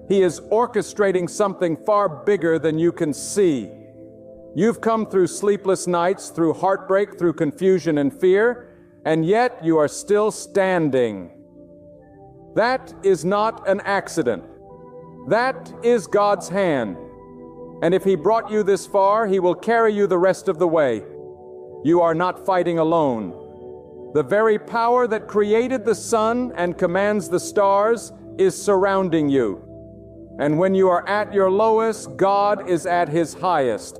He is orchestrating something far bigger than you can see. You've come through sleepless nights, through heartbreak, through confusion and fear, and yet you are still standing. That is not an accident. That is God's hand. And if He brought you this far, He will carry you the rest of the way. You are not fighting alone. The very power that created the sun and commands the stars is surrounding you. And when you are at your lowest, God is at His highest.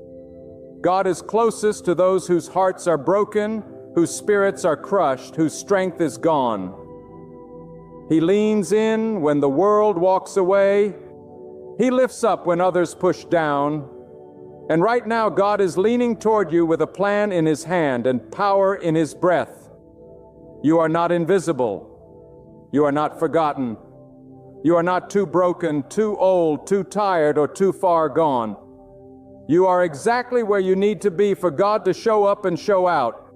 God is closest to those whose hearts are broken, whose spirits are crushed, whose strength is gone. He leans in when the world walks away. He lifts up when others push down. And right now, God is leaning toward you with a plan in His hand and power in His breath. You are not invisible. You are not forgotten. You are not too broken, too old, too tired, or too far gone. You are exactly where you need to be for God to show up and show out.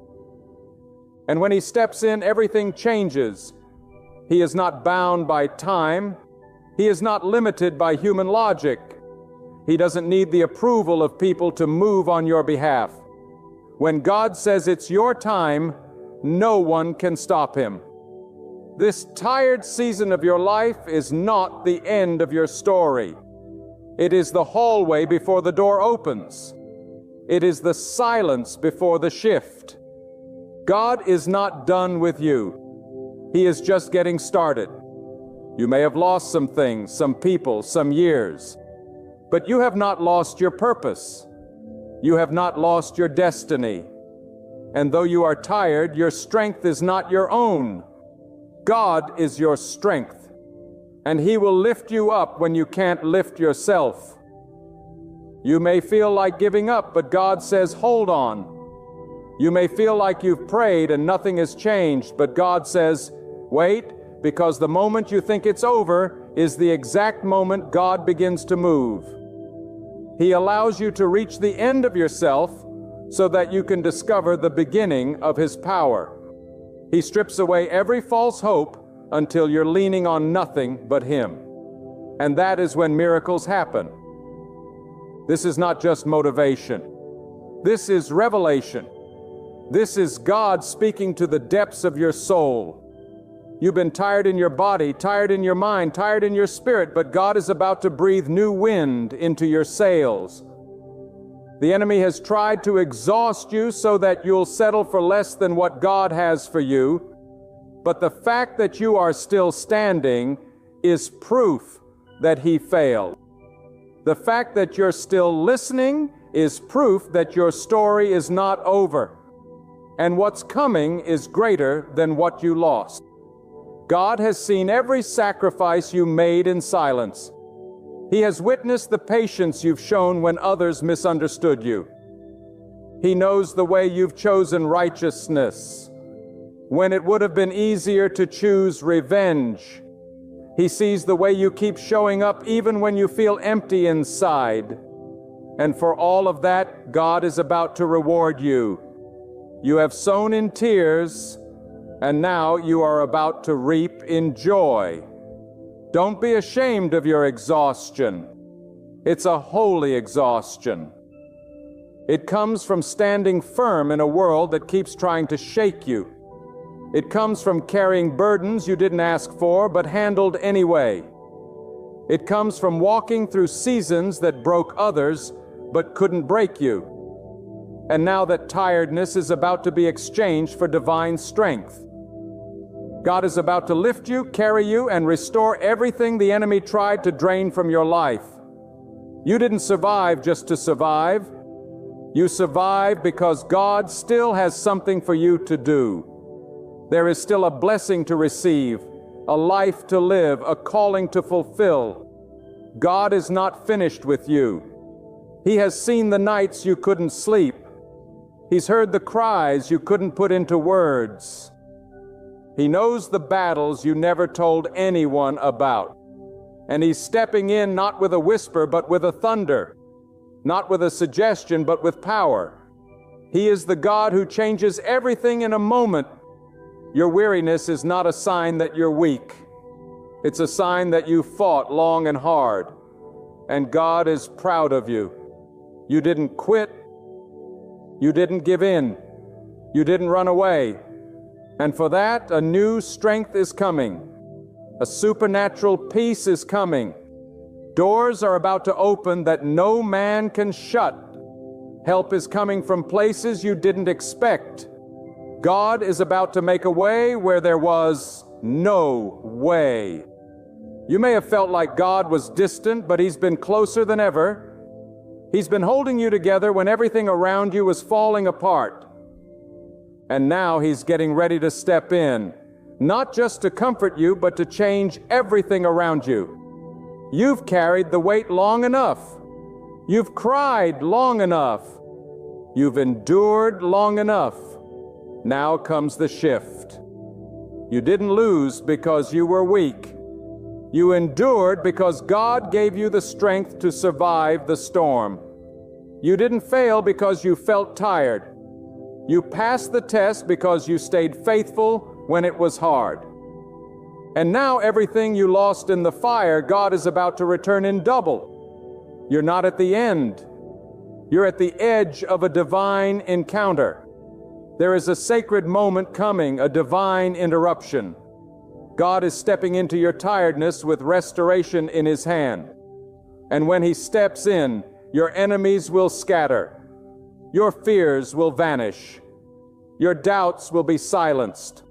And when He steps in, everything changes. He is not bound by time. He is not limited by human logic. He doesn't need the approval of people to move on your behalf. When God says it's your time, no one can stop him. This tired season of your life is not the end of your story. It is the hallway before the door opens. It is the silence before the shift. God is not done with you. He is just getting started. You may have lost some things, some people, some years, but you have not lost your purpose. You have not lost your destiny. And though you are tired, your strength is not your own. God is your strength, and He will lift you up when you can't lift yourself. You may feel like giving up, but God says, hold on. You may feel like you've prayed and nothing has changed, but God says, wait, because the moment you think it's over is the exact moment God begins to move. He allows you to reach the end of yourself so that you can discover the beginning of His power. He strips away every false hope until you're leaning on nothing but Him. And that is when miracles happen. This is not just motivation. This is revelation. This is God speaking to the depths of your soul. You've been tired in your body, tired in your mind, tired in your spirit, but God is about to breathe new wind into your sails. The enemy has tried to exhaust you so that you'll settle for less than what God has for you, but the fact that you are still standing is proof that He failed. The fact that you're still listening is proof that your story is not over, and what's coming is greater than what you lost. God has seen every sacrifice you made in silence. He has witnessed the patience you've shown when others misunderstood you. He knows the way you've chosen righteousness when it would have been easier to choose revenge. He sees the way you keep showing up even when you feel empty inside. And for all of that, God is about to reward you. You have sown in tears, and now you are about to reap in joy. Don't be ashamed of your exhaustion. It's a holy exhaustion. It comes from standing firm in a world that keeps trying to shake you. It comes from carrying burdens you didn't ask for but handled anyway. It comes from walking through seasons that broke others but couldn't break you. And now that tiredness is about to be exchanged for divine strength. God is about to lift you, carry you, and restore everything the enemy tried to drain from your life. You didn't survive just to survive. You survived because God still has something for you to do. There is still a blessing to receive, a life to live, a calling to fulfill. God is not finished with you. He has seen the nights you couldn't sleep. He's heard the cries you couldn't put into words. He knows the battles you never told anyone about. And He's stepping in not with a whisper, but with a thunder. Not with a suggestion, but with power. He is the God who changes everything in a moment. Your weariness is not a sign that you're weak. It's a sign that you fought long and hard. And God is proud of you. You didn't quit. You didn't give in. You didn't run away. And for that, a new strength is coming. A supernatural peace is coming. Doors are about to open that no man can shut. Help is coming from places you didn't expect. God is about to make a way where there was no way. You may have felt like God was distant, but He's been closer than ever. He's been holding you together when everything around you was falling apart. And now He's getting ready to step in, not just to comfort you, but to change everything around you. You've carried the weight long enough. You've cried long enough. You've endured long enough. Now comes the shift. You didn't lose because you were weak. You endured because God gave you the strength to survive the storm. You didn't fail because you felt tired. You passed the test because you stayed faithful when it was hard. And now everything you lost in the fire, God is about to return in double. You're not at the end. You're at the edge of a divine encounter. There is a sacred moment coming, a divine interruption. God is stepping into your tiredness with restoration in His hand. And when He steps in, your enemies will scatter. Your fears will vanish. Your doubts will be silenced.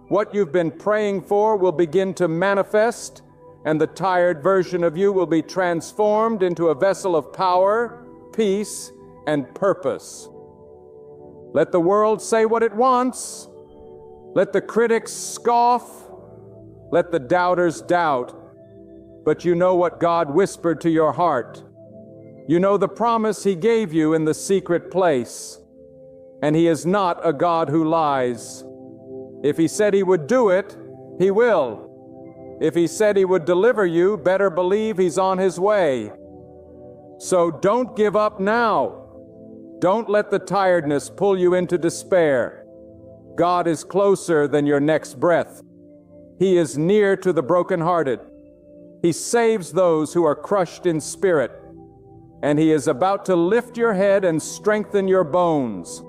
What you've been praying for will begin to manifest, and the tired version of you will be transformed into a vessel of power, peace, and purpose. Let the world say what it wants. Let the critics scoff. Let the doubters doubt. But you know what God whispered to your heart. You know the promise He gave you in the secret place. And He is not a God who lies. If He said He would do it, He will. If He said He would deliver you, better believe He's on His way. So don't give up now. Don't let the tiredness pull you into despair. God is closer than your next breath. He is near to the brokenhearted. He saves those who are crushed in spirit. And He is about to lift your head and strengthen your bones.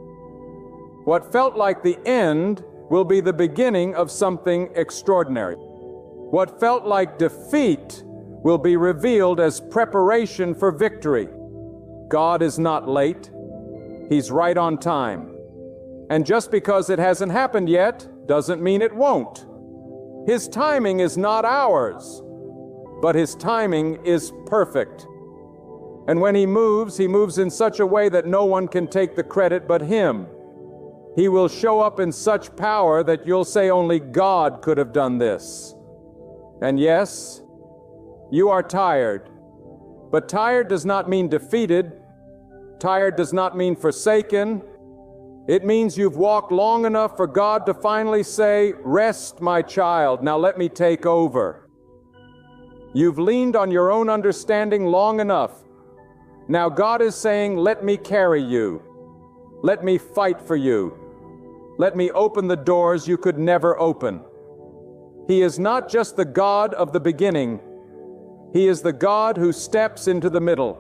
What felt like the end will be the beginning of something extraordinary. What felt like defeat will be revealed as preparation for victory. God is not late. He's right on time. And just because it hasn't happened yet doesn't mean it won't. His timing is not ours, but His timing is perfect. And when He moves in such a way that no one can take the credit but Him. He will show up in such power that you'll say only God could have done this. And yes, you are tired. But tired does not mean defeated. Tired does not mean forsaken. It means you've walked long enough for God to finally say, "Rest, my child, now let me take over." You've leaned on your own understanding long enough. Now God is saying, "Let me carry you. Let me fight for you. Let me open the doors you could never open." He is not just the God of the beginning. He is the God who steps into the middle,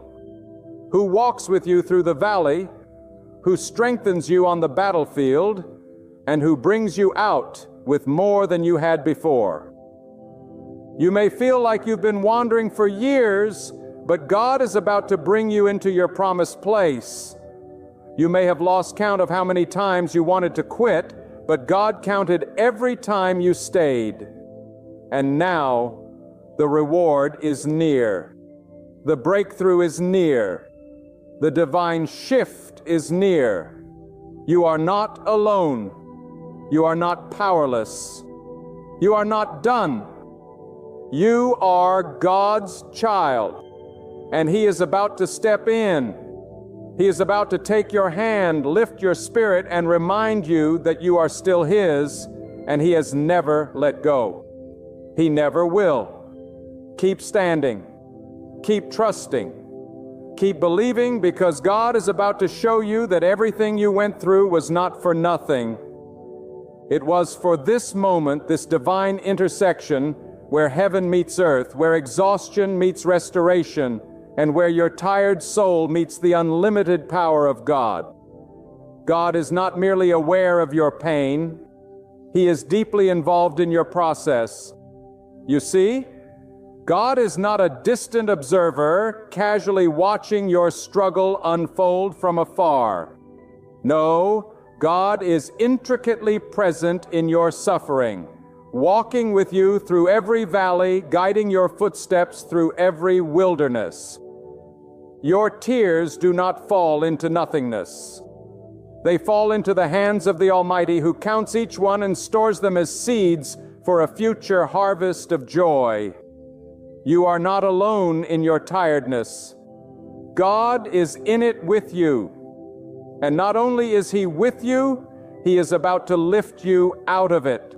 who walks with you through the valley, who strengthens you on the battlefield, and who brings you out with more than you had before. You may feel like you've been wandering for years, but God is about to bring you into your promised place. You may have lost count of how many times you wanted to quit, but God counted every time you stayed. And now, the reward is near. The breakthrough is near. The divine shift is near. You are not alone. You are not powerless. You are not done. You are God's child, and He is about to step in. He is about to take your hand, lift your spirit, and remind you that you are still His, and He has never let go. He never will. Keep standing. Keep trusting. Keep believing, because God is about to show you that everything you went through was not for nothing. It was for this moment, this divine intersection, where heaven meets earth, where exhaustion meets restoration, and where your tired soul meets the unlimited power of God. God is not merely aware of your pain. He is deeply involved in your process. You see, God is not a distant observer, casually watching your struggle unfold from afar. No, God is intricately present in your suffering, walking with you through every valley, guiding your footsteps through every wilderness. Your tears do not fall into nothingness. They fall into the hands of the Almighty, who counts each one and stores them as seeds for a future harvest of joy. You are not alone in your tiredness. God is in it with you. And not only is He with you, He is about to lift you out of it.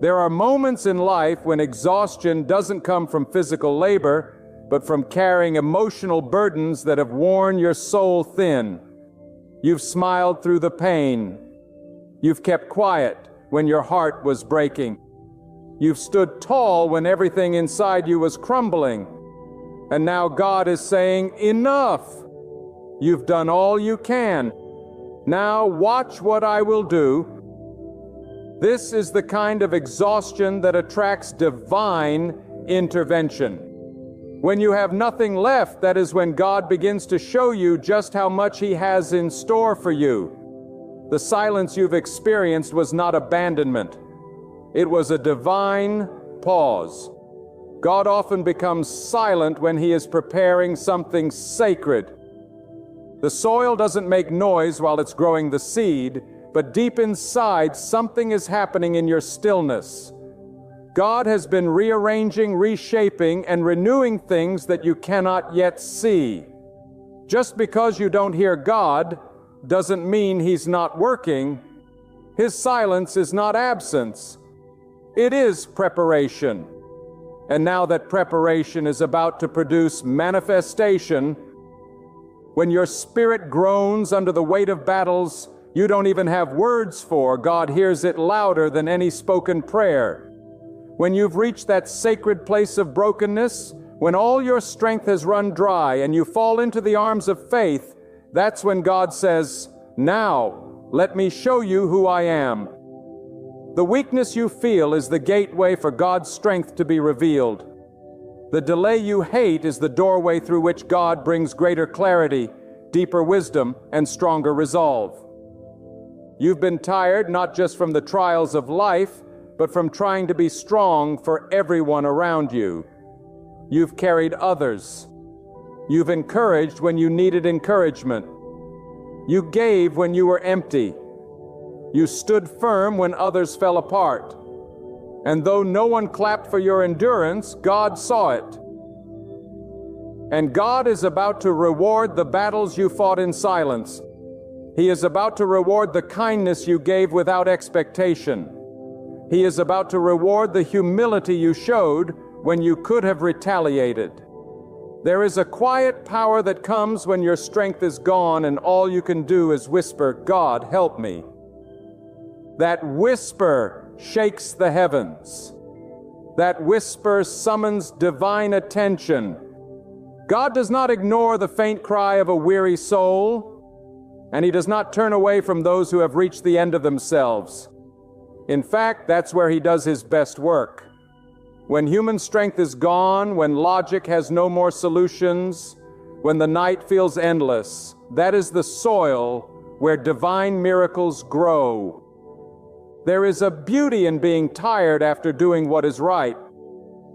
There are moments in life when exhaustion doesn't come from physical labor, but from carrying emotional burdens that have worn your soul thin. You've smiled through the pain. You've kept quiet when your heart was breaking. You've stood tall when everything inside you was crumbling. And now God is saying, "Enough! You've done all you can. Now watch what I will do. This is the kind of exhaustion that attracts divine intervention. When you have nothing left, that is when God begins to show you just how much He has in store for you. The silence you've experienced was not abandonment. It was a divine pause. God often becomes silent when He is preparing something sacred. The soil doesn't make noise while it's growing the seed, but deep inside, something is happening in your stillness. God has been rearranging, reshaping, and renewing things that you cannot yet see. Just because you don't hear God doesn't mean He's not working. His silence is not absence. It is preparation. And now that preparation is about to produce manifestation, when your spirit groans under the weight of battles you don't even have words for, God hears it louder than any spoken prayer. When you've reached that sacred place of brokenness, when all your strength has run dry and you fall into the arms of faith, that's when God says, "Now, let me show you who I am." The weakness you feel is the gateway for God's strength to be revealed. The delay you hate is the doorway through which God brings greater clarity, deeper wisdom, and stronger resolve. You've been tired not just from the trials of life, but from trying to be strong for everyone around you. You've carried others. You've encouraged when you needed encouragement. You gave when you were empty. You stood firm when others fell apart. And though no one clapped for your endurance, God saw it. And God is about to reward the battles you fought in silence. He is about to reward the kindness you gave without expectation. He is about to reward the humility you showed when you could have retaliated. There is a quiet power that comes when your strength is gone and all you can do is whisper, "God, help me." That whisper shakes the heavens. That whisper summons divine attention. God does not ignore the faint cry of a weary soul, and He does not turn away from those who have reached the end of themselves. In fact, that's where He does His best work. When human strength is gone, when logic has no more solutions, when the night feels endless, that is the soil where divine miracles grow. There is a beauty in being tired after doing what is right.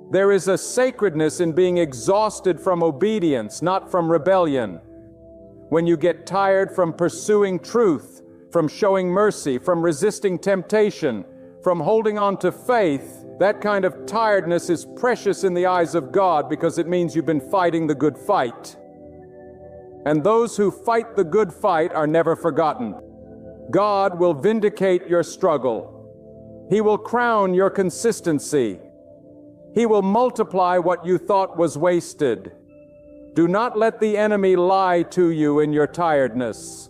There is a sacredness in being exhausted from obedience, not from rebellion. When you get tired from pursuing truth, from showing mercy, from resisting temptation, from holding on to faith, that kind of tiredness is precious in the eyes of God because it means you've been fighting the good fight. And those who fight the good fight are never forgotten. God will vindicate your struggle. He will crown your consistency. He will multiply what you thought was wasted. Do not let the enemy lie to you in your tiredness.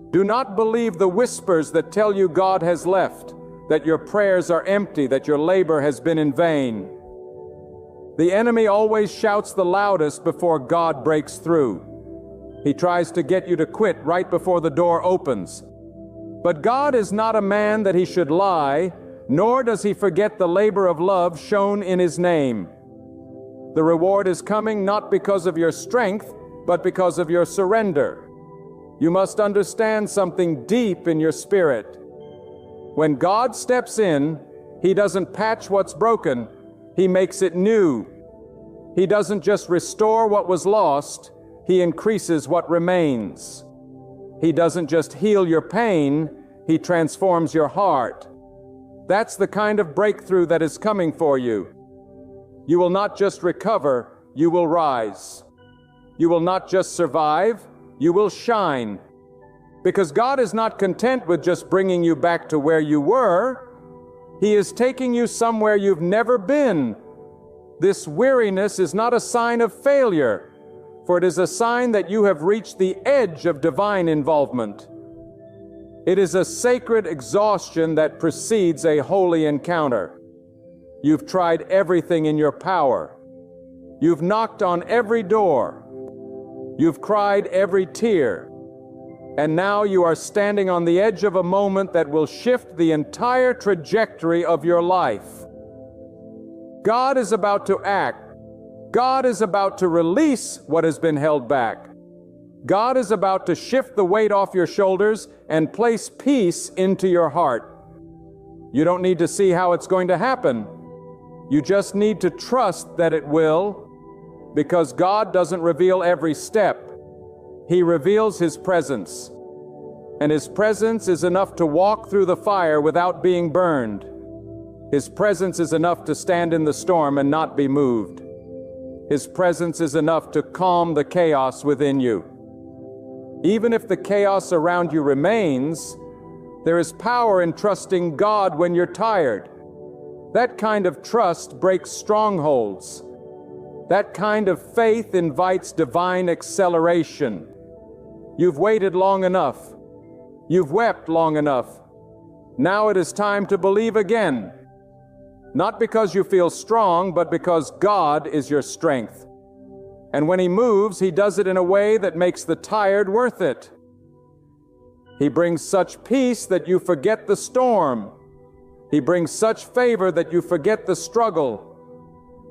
Do not believe the whispers that tell you God has left, that your prayers are empty, that your labor has been in vain. The enemy always shouts the loudest before God breaks through. He tries to get you to quit right before the door opens. But God is not a man that He should lie, nor does He forget the labor of love shown in His name. The reward is coming not because of your strength, but because of your surrender. You must understand something deep in your spirit. When God steps in, He doesn't patch what's broken, He makes it new. He doesn't just restore what was lost, He increases what remains. He doesn't just heal your pain, He transforms your heart. That's the kind of breakthrough that is coming for you. You will not just recover, you will rise. You will not just survive, you will shine. Because God is not content with just bringing you back to where you were. He is taking you somewhere you've never been. This weariness is not a sign of failure, for it is a sign that you have reached the edge of divine involvement. It is a sacred exhaustion that precedes a holy encounter. You've tried everything in your power. You've knocked on every door. You've cried every tear. And now you are standing on the edge of a moment that will shift the entire trajectory of your life. God is about to act. God is about to release what has been held back. God is about to shift the weight off your shoulders and place peace into your heart. You don't need to see how it's going to happen. You just need to trust that it will, because God doesn't reveal every step. He reveals His presence. And His presence is enough to walk through the fire without being burned. His presence is enough to stand in the storm and not be moved. His presence is enough to calm the chaos within you. Even if the chaos around you remains, there is power in trusting God when you're tired. That kind of trust breaks strongholds. That kind of faith invites divine acceleration. You've waited long enough. You've wept long enough. Now it is time to believe again. Not because you feel strong, but because God is your strength. And when He moves, He does it in a way that makes the tired worth it. He brings such peace that you forget the storm. He brings such favor that you forget the struggle.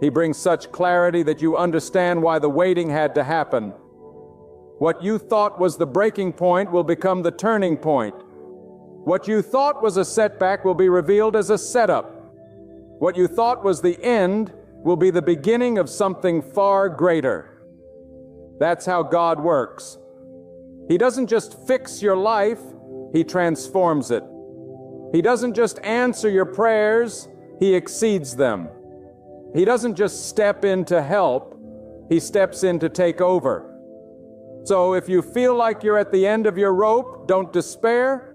He brings such clarity that you understand why the waiting had to happen. What you thought was the breaking point will become the turning point. What you thought was a setback will be revealed as a setup. What you thought was the end will be the beginning of something far greater. That's how God works. He doesn't just fix your life, He transforms it. He doesn't just answer your prayers, He exceeds them. He doesn't just step in to help, He steps in to take over. So if you feel like you're at the end of your rope, don't despair.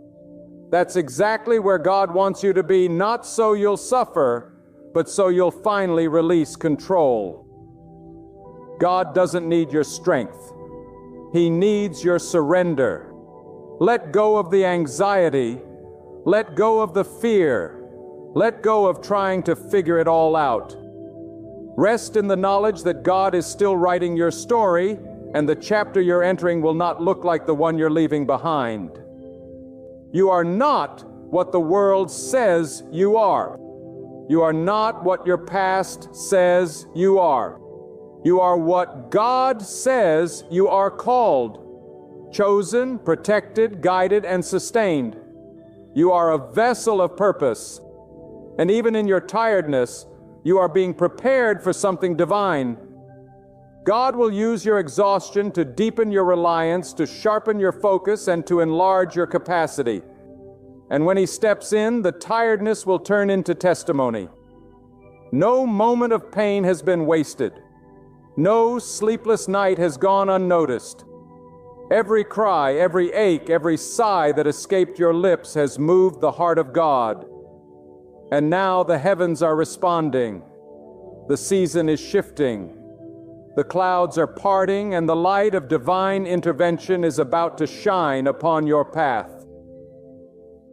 That's exactly where God wants you to be, not so you'll suffer, but so you'll finally release control. God doesn't need your strength. He needs your surrender. Let go of the anxiety. Let go of the fear. Let go of trying to figure it all out. Rest in the knowledge that God is still writing your story, and the chapter you're entering will not look like the one you're leaving behind. You are not what the world says you are. You are not what your past says you are. You are what God says you are called, chosen, protected, guided, and sustained. You are a vessel of purpose, and even in your tiredness, you are being prepared for something divine. God will use your exhaustion to deepen your reliance, to sharpen your focus, and to enlarge your capacity. And when He steps in, the tiredness will turn into testimony. No moment of pain has been wasted. No sleepless night has gone unnoticed. Every cry, every ache, every sigh that escaped your lips has moved the heart of God. And now the heavens are responding. The season is shifting. The clouds are parting, and the light of divine intervention is about to shine upon your path.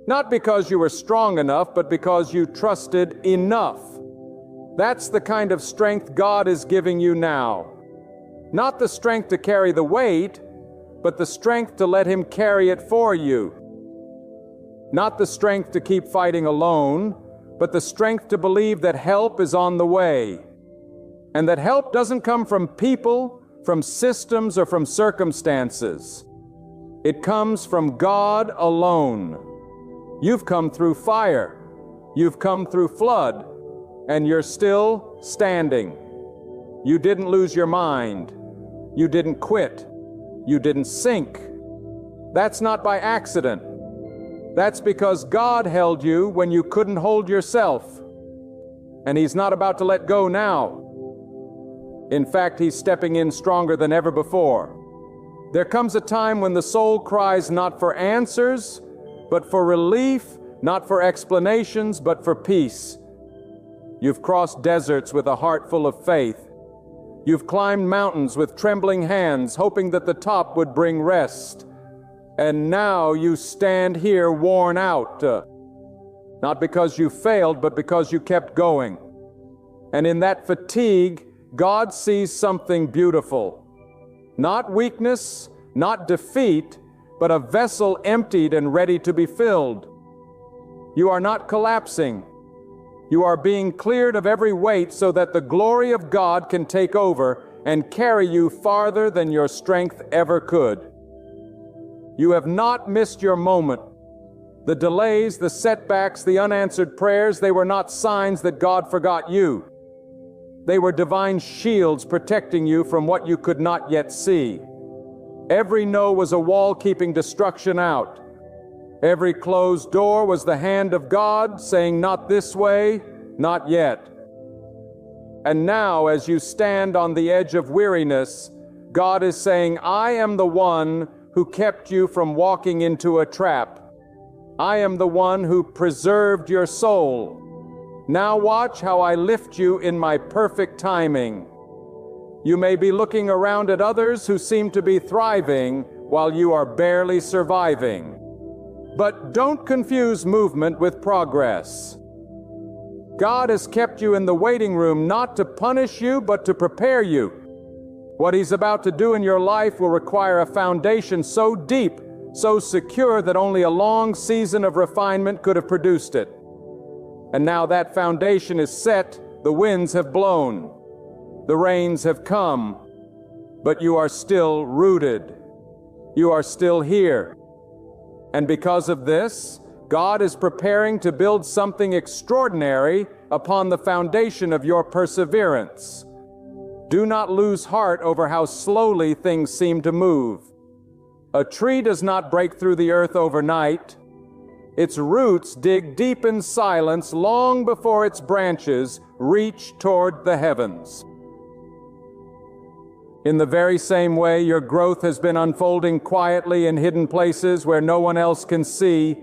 Not because you were strong enough, but because you trusted enough. That's the kind of strength God is giving you now. Not the strength to carry the weight, but the strength to let Him carry it for you. Not the strength to keep fighting alone, but the strength to believe that help is on the way. And that help doesn't come from people, from systems, or from circumstances. It comes from God alone. You've come through fire. You've come through flood. And you're still standing. You didn't lose your mind. You didn't quit. You didn't sink. That's not by accident. That's because God held you when you couldn't hold yourself. And He's not about to let go now. In fact, He's stepping in stronger than ever before. There comes a time when the soul cries not for answers, but for relief, not for explanations, but for peace. You've crossed deserts with a heart full of faith. You've climbed mountains with trembling hands, hoping that the top would bring rest. And now you stand here worn out, not because you failed, but because you kept going. And in that fatigue, God sees something beautiful. Not weakness, not defeat, but a vessel emptied and ready to be filled. You are not collapsing. You are being cleared of every weight so that the glory of God can take over and carry you farther than your strength ever could. You have not missed your moment. The delays, the setbacks, the unanswered prayers, they were not signs that God forgot you. They were divine shields protecting you from what you could not yet see. Every no was a wall keeping destruction out. Every closed door was the hand of God saying, not this way, not yet. And now, as you stand on the edge of weariness, God is saying, I am the one who kept you from walking into a trap. I am the one who preserved your soul. Now watch how I lift you in my perfect timing. You may be looking around at others who seem to be thriving while you are barely surviving. But don't confuse movement with progress. God has kept you in the waiting room not to punish you, but to prepare you. What He's about to do in your life will require a foundation so deep, so secure that only a long season of refinement could have produced it. And now that foundation is set, the winds have blown, the rains have come, but you are still rooted. You are still here. And because of this, God is preparing to build something extraordinary upon the foundation of your perseverance. Do not lose heart over how slowly things seem to move. A tree does not break through the earth overnight. Its roots dig deep in silence long before its branches reach toward the heavens. In the very same way, your growth has been unfolding quietly in hidden places where no one else can see.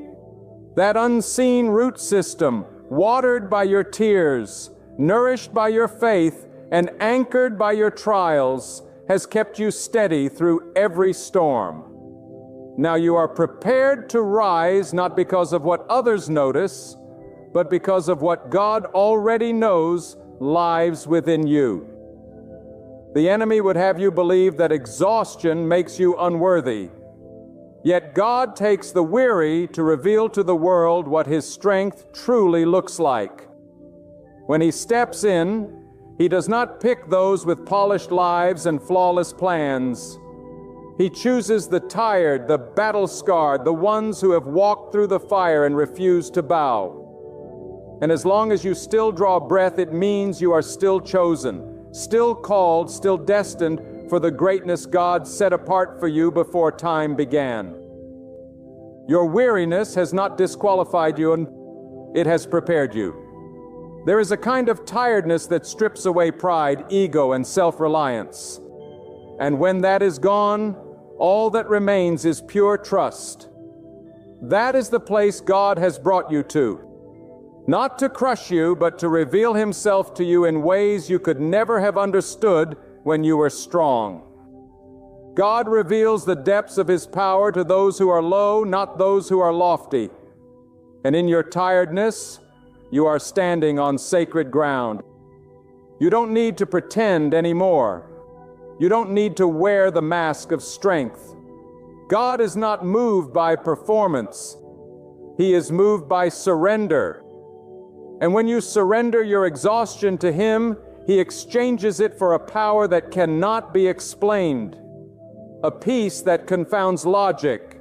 That unseen root system, watered by your tears, nourished by your faith, and anchored by your trials, has kept you steady through every storm. Now you are prepared to rise not because of what others notice, but because of what God already knows lives within you. The enemy would have you believe that exhaustion makes you unworthy. Yet God takes the weary to reveal to the world what His strength truly looks like. When He steps in, He does not pick those with polished lives and flawless plans. He chooses the tired, the battle-scarred, the ones who have walked through the fire and refused to bow. And as long as you still draw breath, it means you are still chosen, still called, still destined for the greatness God set apart for you before time began. Your weariness has not disqualified you, and it has prepared you. There is a kind of tiredness that strips away pride, ego, and self-reliance. And when that is gone, all that remains is pure trust. That is the place God has brought you to. Not to crush you, but to reveal Himself to you in ways you could never have understood when you were strong. God reveals the depths of His power to those who are low, not those who are lofty. And in your tiredness, you are standing on sacred ground. You don't need to pretend anymore. You don't need to wear the mask of strength. God is not moved by performance. He is moved by surrender. And when you surrender your exhaustion to Him, He exchanges it for a power that cannot be explained, a peace that confounds logic,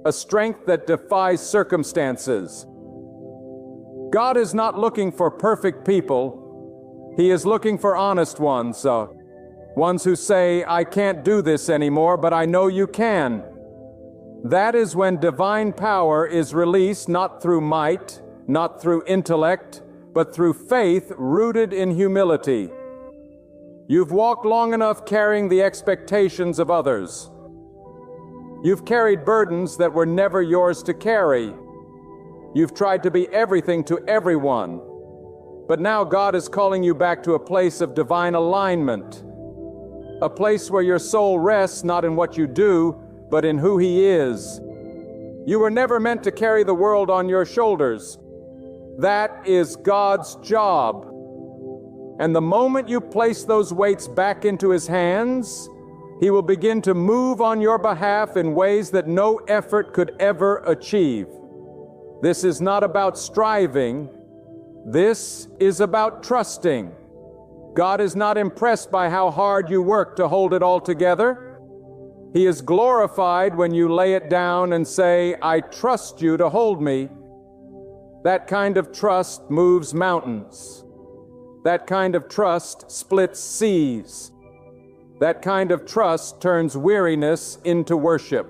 a strength that defies circumstances. God is not looking for perfect people. He is looking for honest ones, ones who say, I can't do this anymore, but I know you can. That is when divine power is released not through might, not through intellect, but through faith rooted in humility. You've walked long enough carrying the expectations of others. You've carried burdens that were never yours to carry. You've tried to be everything to everyone. But now God is calling you back to a place of divine alignment, a place where your soul rests not in what you do, but in who He is. You were never meant to carry the world on your shoulders. That is God's job. And the moment you place those weights back into His hands, He will begin to move on your behalf in ways that no effort could ever achieve. This is not about striving. This is about trusting. God is not impressed by how hard you work to hold it all together. He is glorified when you lay it down and say, I trust you to hold me. That kind of trust moves mountains. That kind of trust splits seas. That kind of trust turns weariness into worship.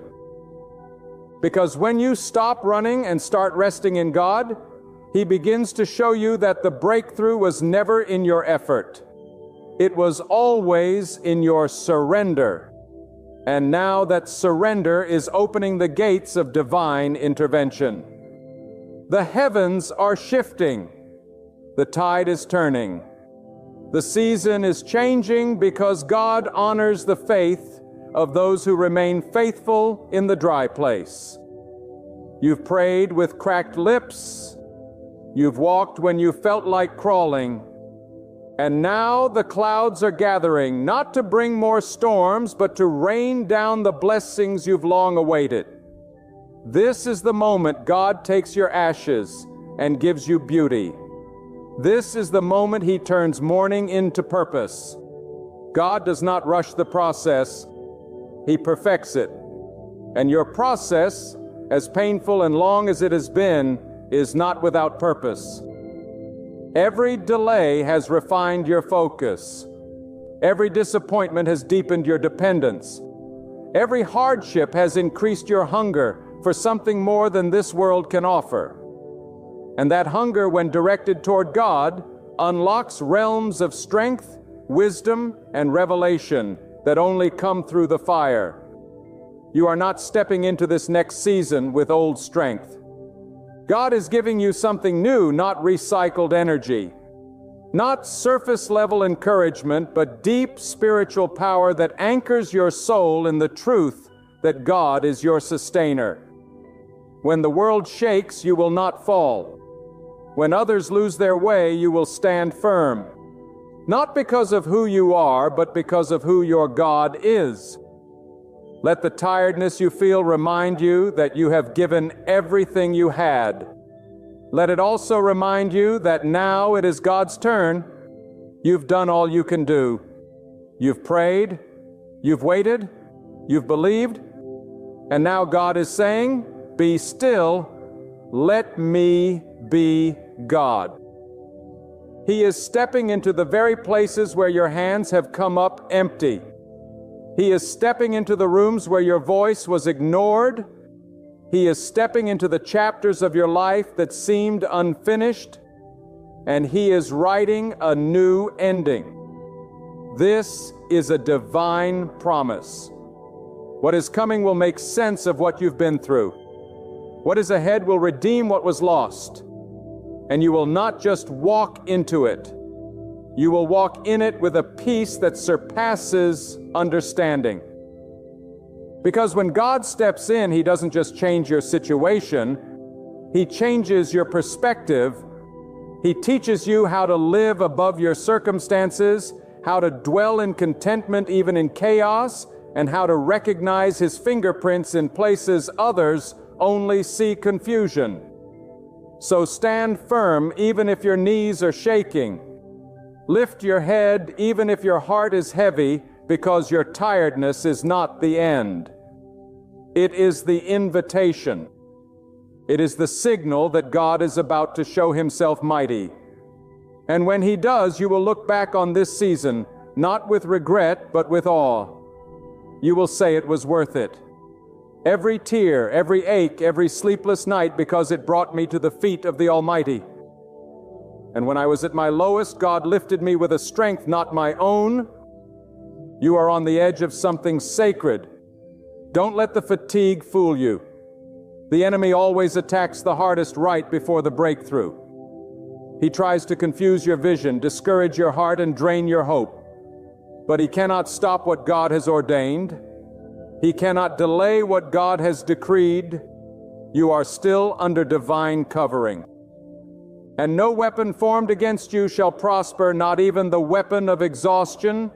Because when you stop running and start resting in God, He begins to show you that the breakthrough was never in your effort. It was always in your surrender. And now that surrender is opening the gates of divine intervention. The heavens are shifting. The tide is turning. The season is changing because God honors the faith of those who remain faithful in the dry place. You've prayed with cracked lips. You've walked when you felt like crawling. And now the clouds are gathering, not to bring more storms, but to rain down the blessings you've long awaited. This is the moment God takes your ashes and gives you beauty. This is the moment He turns mourning into purpose. God does not rush the process. He perfects it. And your process, as painful and long as it has been, is not without purpose. Every delay has refined your focus. Every disappointment has deepened your dependence. Every hardship has increased your hunger for something more than this world can offer. And that hunger, when directed toward God, unlocks realms of strength, wisdom, and revelation that only come through the fire. You are not stepping into this next season with old strength. God is giving you something new, not recycled energy. Not surface-level encouragement, but deep spiritual power that anchors your soul in the truth that God is your sustainer. When the world shakes, you will not fall. When others lose their way, you will stand firm. Not because of who you are, but because of who your God is. Let the tiredness you feel remind you that you have given everything you had. Let it also remind you that now it is God's turn. You've done all you can do. You've prayed, you've waited, you've believed, and now God is saying, be still, let me be God. He is stepping into the very places where your hands have come up empty. He is stepping into the rooms where your voice was ignored. He is stepping into the chapters of your life that seemed unfinished, and He is writing a new ending. This is a divine promise. What is coming will make sense of what you've been through. What is ahead will redeem what was lost. And you will not just walk into it. You will walk in it with a peace that surpasses understanding. Because when God steps in, He doesn't just change your situation. He changes your perspective. He teaches you how to live above your circumstances, how to dwell in contentment even in chaos, and how to recognize His fingerprints in places others only see confusion. So stand firm even if your knees are shaking. Lift your head even if your heart is heavy, because your tiredness is not the end. It is the invitation. It is the signal that God is about to show Himself mighty. And when He does, you will look back on this season, not with regret, but with awe. You will say it was worth it. Every tear, every ache, every sleepless night, because it brought me to the feet of the Almighty. And when I was at my lowest, God lifted me with a strength not my own. You are on the edge of something sacred. Don't let the fatigue fool you. The enemy always attacks the hardest right before the breakthrough. He tries to confuse your vision, discourage your heart, and drain your hope. But he cannot stop what God has ordained. He cannot delay what God has decreed. You are still under divine covering. And no weapon formed against you shall prosper, not even the weapon of exhaustion.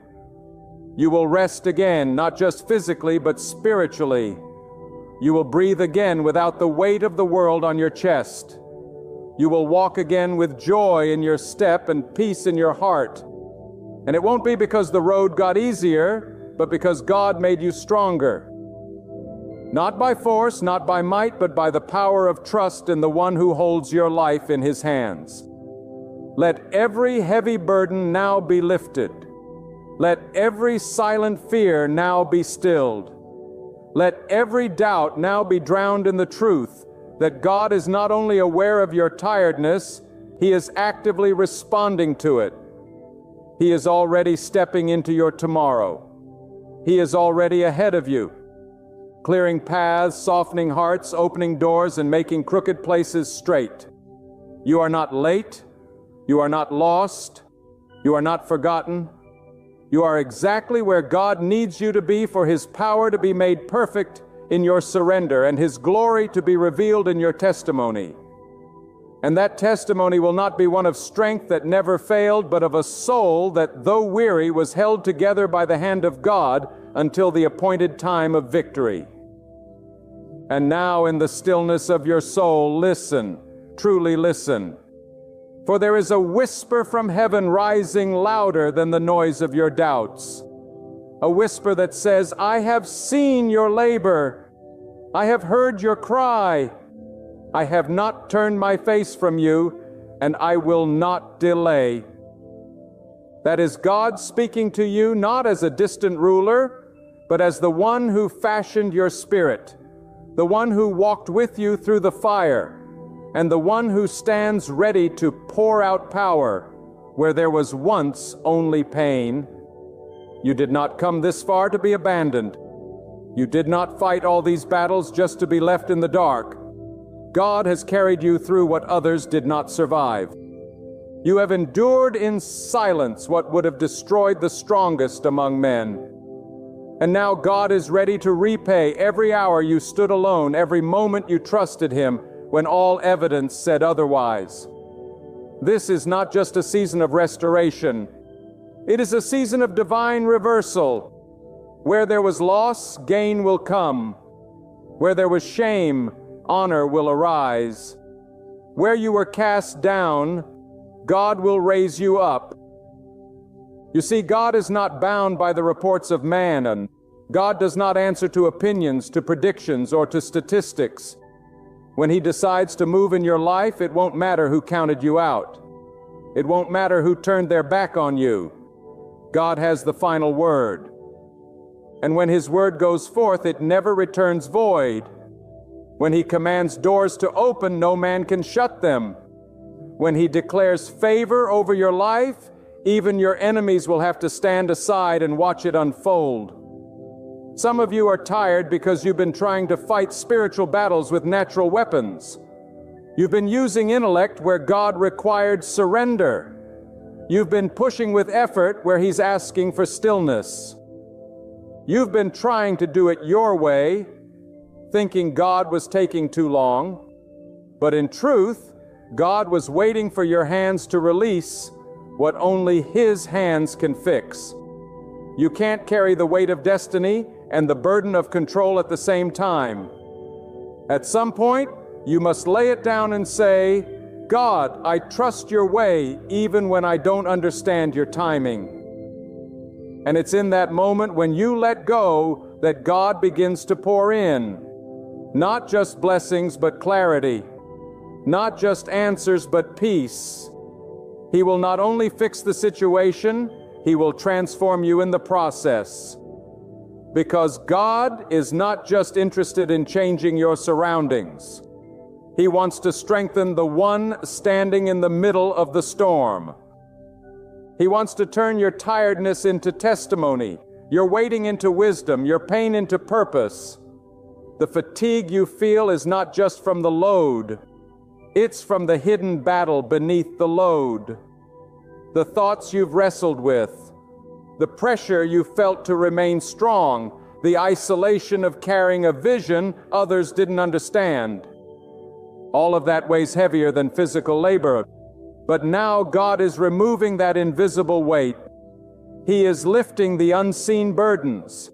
You will rest again, not just physically, but spiritually. You will breathe again without the weight of the world on your chest. You will walk again with joy in your step and peace in your heart. And it won't be because the road got easier, but because God made you stronger. Not by force, not by might, but by the power of trust in the one who holds your life in his hands. Let every heavy burden now be lifted. Let every silent fear now be stilled. Let every doubt now be drowned in the truth that God is not only aware of your tiredness, he is actively responding to it. He is already stepping into your tomorrow. He is already ahead of you, clearing paths, softening hearts, opening doors, and making crooked places straight. You are not late. You are not lost. You are not forgotten. You are exactly where God needs you to be for his power to be made perfect in your surrender and his glory to be revealed in your testimony. And that testimony will not be one of strength that never failed, but of a soul that, though weary, was held together by the hand of God until the appointed time of victory. And now in the stillness of your soul, listen, truly listen. For there is a whisper from heaven rising louder than the noise of your doubts. A whisper that says, I have seen your labor. I have heard your cry. I have not turned my face from you, and I will not delay. That is God speaking to you not as a distant ruler, but as the one who fashioned your spirit, the one who walked with you through the fire, and the one who stands ready to pour out power where there was once only pain. You did not come this far to be abandoned. You did not fight all these battles just to be left in the dark. God has carried you through what others did not survive. You have endured in silence what would have destroyed the strongest among men. And now God is ready to repay every hour you stood alone, every moment you trusted him, when all evidence said otherwise. This is not just a season of restoration. It is a season of divine reversal. Where there was loss, gain will come. Where there was shame, honor will arise. Where you were cast down, God will raise you up. You see, God is not bound by the reports of man, and God does not answer to opinions, to predictions, or to statistics. When he decides to move in your life, it won't matter who counted you out. It won't matter who turned their back on you. God has the final word. And when his word goes forth, it never returns void. When he commands doors to open, no man can shut them. When he declares favor over your life, even your enemies will have to stand aside and watch it unfold. Some of you are tired because you've been trying to fight spiritual battles with natural weapons. You've been using intellect where God required surrender. You've been pushing with effort where he's asking for stillness. You've been trying to do it your way, thinking God was taking too long. But in truth, God was waiting for your hands to release what only his hands can fix. You can't carry the weight of destiny and the burden of control at the same time. At some point, you must lay it down and say, God, I trust your way even when I don't understand your timing. And it's in that moment when you let go that God begins to pour in. Not just blessings, but clarity. Not just answers, but peace. He will not only fix the situation, he will transform you in the process. Because God is not just interested in changing your surroundings. He wants to strengthen the one standing in the middle of the storm. He wants to turn your tiredness into testimony, your waiting into wisdom, your pain into purpose. The fatigue you feel is not just from the load. It's from the hidden battle beneath the load. The thoughts you've wrestled with, the pressure you felt to remain strong, the isolation of carrying a vision others didn't understand. All of that weighs heavier than physical labor. But now God is removing that invisible weight. He is lifting the unseen burdens.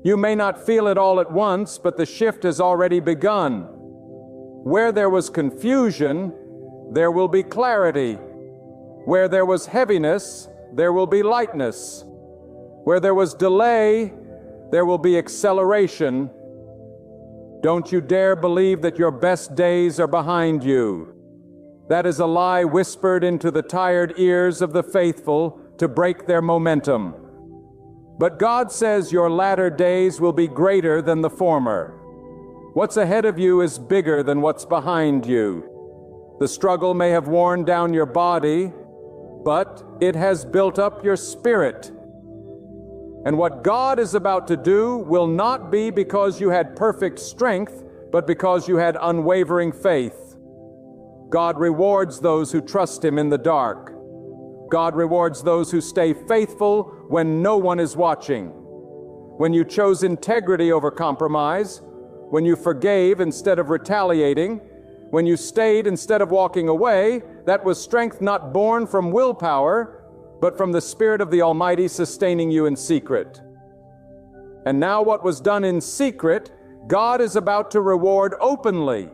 You may not feel it all at once, but the shift has already begun. Where there was confusion, there will be clarity. Where there was heaviness, there will be lightness. Where there was delay, there will be acceleration. Don't you dare believe that your best days are behind you. That is a lie whispered into the tired ears of the faithful to break their momentum. But God says your latter days will be greater than the former. What's ahead of you is bigger than what's behind you. The struggle may have worn down your body, but it has built up your spirit. And what God is about to do will not be because you had perfect strength, but because you had unwavering faith. God rewards those who trust Him in the dark. God rewards those who stay faithful when no one is watching. When you chose integrity over compromise, when you forgave instead of retaliating, when you stayed instead of walking away, that was strength not born from willpower, but from the Spirit of the Almighty sustaining you in secret. And now what was done in secret, God is about to reward openly.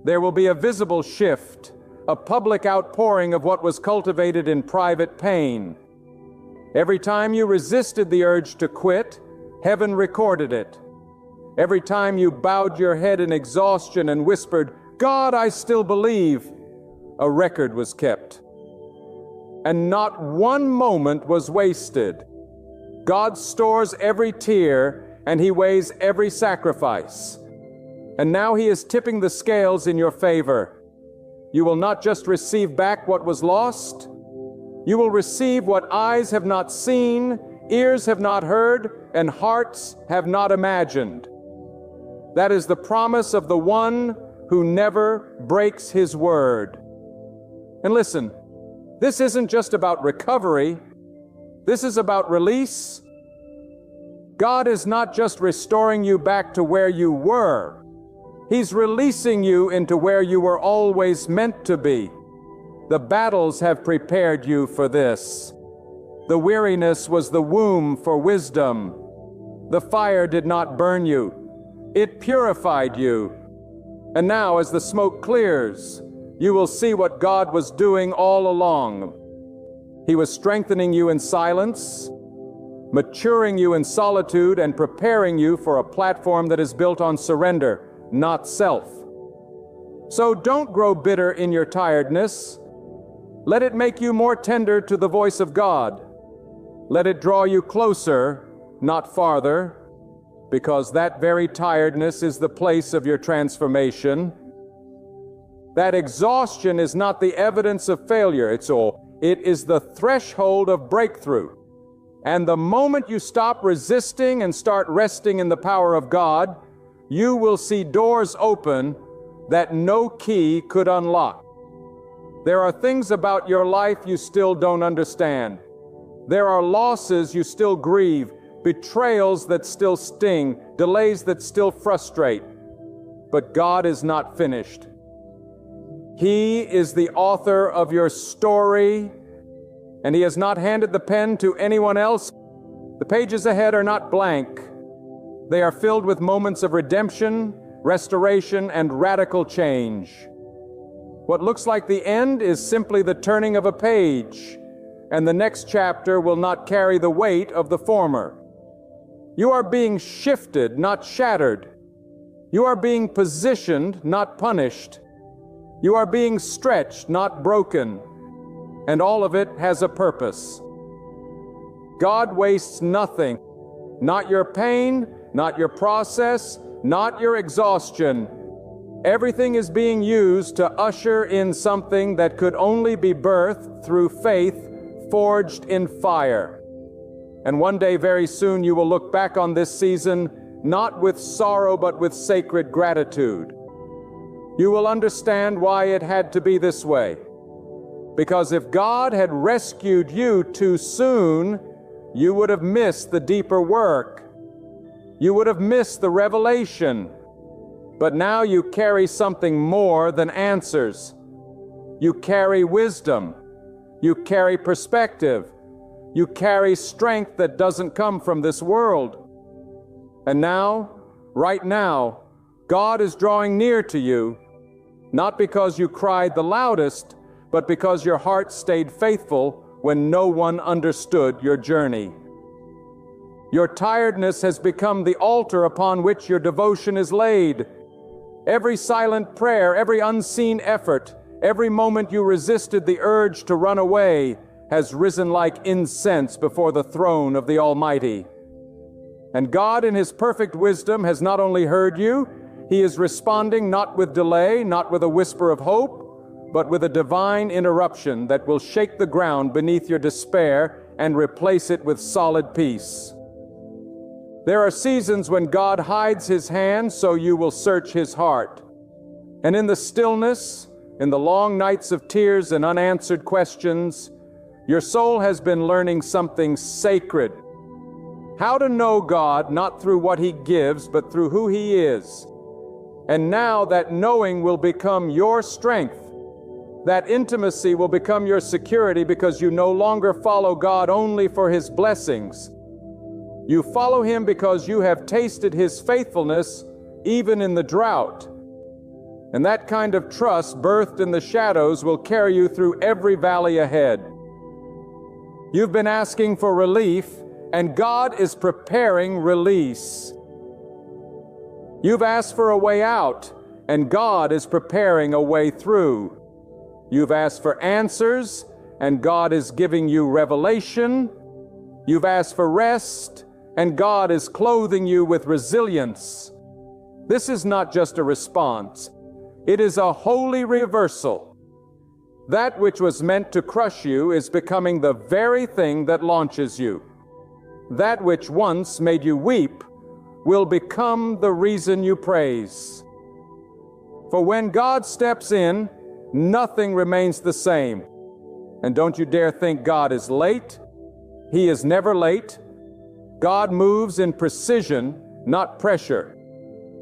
There will be a visible shift, a public outpouring of what was cultivated in private pain. Every time you resisted the urge to quit, heaven recorded it. Every time you bowed your head in exhaustion and whispered, "God, I still believe," a record was kept. And not one moment was wasted. God stores every tear, and He weighs every sacrifice. And now He is tipping the scales in your favor. You will not just receive back what was lost, you will receive what eyes have not seen, ears have not heard, and hearts have not imagined. That is the promise of the one who never breaks His word. And listen, this isn't just about recovery, this is about release. God is not just restoring you back to where you were, He's releasing you into where you were always meant to be. The battles have prepared you for this. The weariness was the womb for wisdom. The fire did not burn you. It purified you. And now, as the smoke clears, you will see what God was doing all along. He was strengthening you in silence, maturing you in solitude, and preparing you for a platform that is built on surrender, not self. So don't grow bitter in your tiredness. Let it make you more tender to the voice of God. Let it draw you closer, not farther, because that very tiredness is the place of your transformation. That exhaustion is not the evidence of failure, it is the threshold of breakthrough. And the moment you stop resisting and start resting in the power of God, you will see doors open that no key could unlock. There are things about your life you still don't understand. There are losses you still grieve, betrayals that still sting, delays that still frustrate. But God is not finished. He is the author of your story, and He has not handed the pen to anyone else. The pages ahead are not blank. They are filled with moments of redemption, restoration, and radical change. What looks like the end is simply the turning of a page, and the next chapter will not carry the weight of the former. You are being shifted, not shattered. You are being positioned, not punished. You are being stretched, not broken. And all of it has a purpose. God wastes nothing. Not your pain, not your process, not your exhaustion. Everything is being used to usher in something that could only be birthed through faith forged in fire. And one day very soon you will look back on this season not with sorrow but with sacred gratitude. You will understand why it had to be this way. Because if God had rescued you too soon, you would have missed the deeper work. You would have missed the revelation. But now you carry something more than answers. You carry wisdom. You carry perspective. You carry strength that doesn't come from this world. And now, right now, God is drawing near to you, not because you cried the loudest, but because your heart stayed faithful when no one understood your journey. Your tiredness has become the altar upon which your devotion is laid. Every silent prayer, every unseen effort, every moment you resisted the urge to run away has risen like incense before the throne of the Almighty. And God, in His perfect wisdom, has not only heard you, He is responding not with delay, not with a whisper of hope, but with a divine interruption that will shake the ground beneath your despair and replace it with solid peace. There are seasons when God hides His hand so you will search His heart. And in the stillness, in the long nights of tears and unanswered questions, your soul has been learning something sacred. How to know God not through what He gives, but through who He is. And now that knowing will become your strength. That intimacy will become your security because you no longer follow God only for His blessings. You follow Him because you have tasted His faithfulness even in the drought. And that kind of trust birthed in the shadows will carry you through every valley ahead. You've been asking for relief, and God is preparing release. You've asked for a way out, and God is preparing a way through. You've asked for answers, and God is giving you revelation. You've asked for rest, and God is clothing you with resilience. This is not just a response. It is a holy reversal. That which was meant to crush you is becoming the very thing that launches you. That which once made you weep will become the reason you praise. For when God steps in, nothing remains the same. And don't you dare think God is late. He is never late. God moves in precision, not pressure.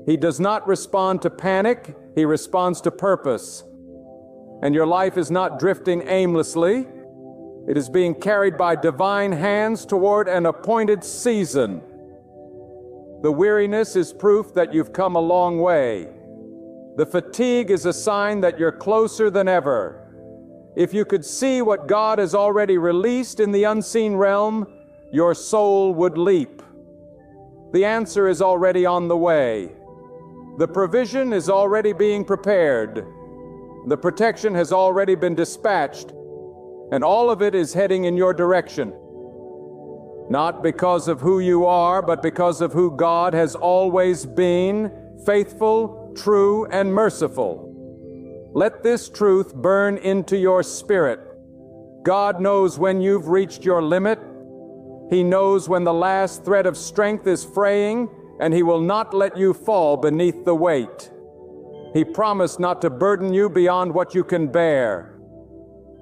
He does not respond to panic, He responds to purpose. And your life is not drifting aimlessly. It is being carried by divine hands toward an appointed season. The weariness is proof that you've come a long way. The fatigue is a sign that you're closer than ever. If you could see what God has already released in the unseen realm, your soul would leap. The answer is already on the way. The provision is already being prepared. The protection has already been dispatched, and all of it is heading in your direction. Not because of who you are, but because of who God has always been, faithful, true, and merciful. Let this truth burn into your spirit. God knows when you've reached your limit. He knows when the last thread of strength is fraying, and He will not let you fall beneath the weight. He promised not to burden you beyond what you can bear.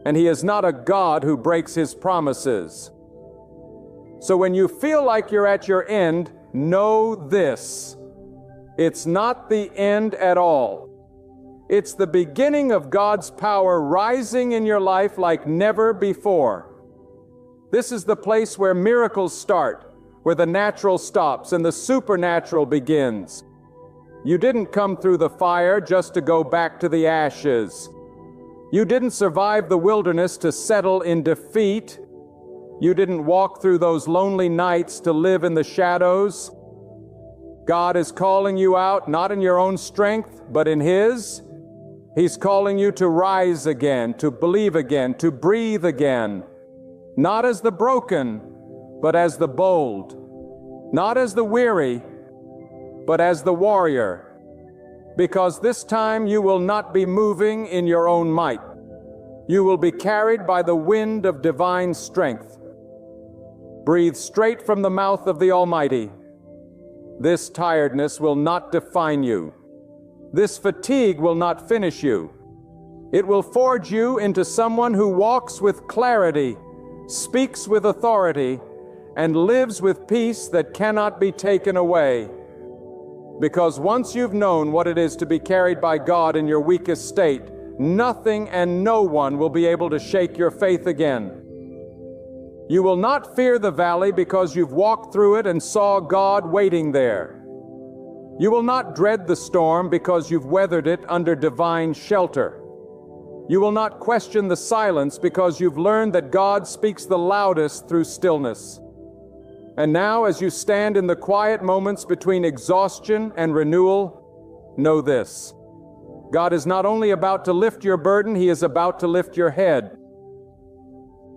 And He is not a God who breaks His promises. So when you feel like you're at your end, know this: it's not the end at all. It's the beginning of God's power rising in your life like never before. This is the place where miracles start, where the natural stops and the supernatural begins. You didn't come through the fire just to go back to the ashes. You didn't survive the wilderness to settle in defeat. You didn't walk through those lonely nights to live in the shadows. God is calling you out, not in your own strength, but in His. He's calling you to rise again, to believe again, to breathe again. Not as the broken, but as the bold. Not as the weary, but as the warrior. Because this time you will not be moving in your own might. You will be carried by the wind of divine strength. Breathe straight from the mouth of the Almighty. This tiredness will not define you. This fatigue will not finish you. It will forge you into someone who walks with clarity, speaks with authority, and lives with peace that cannot be taken away. Because once you've known what it is to be carried by God in your weakest state, nothing and no one will be able to shake your faith again. You will not fear the valley because you've walked through it and saw God waiting there. You will not dread the storm because you've weathered it under divine shelter. You will not question the silence because you've learned that God speaks the loudest through stillness. And now, as you stand in the quiet moments between exhaustion and renewal, know this: God is not only about to lift your burden, He is about to lift your head.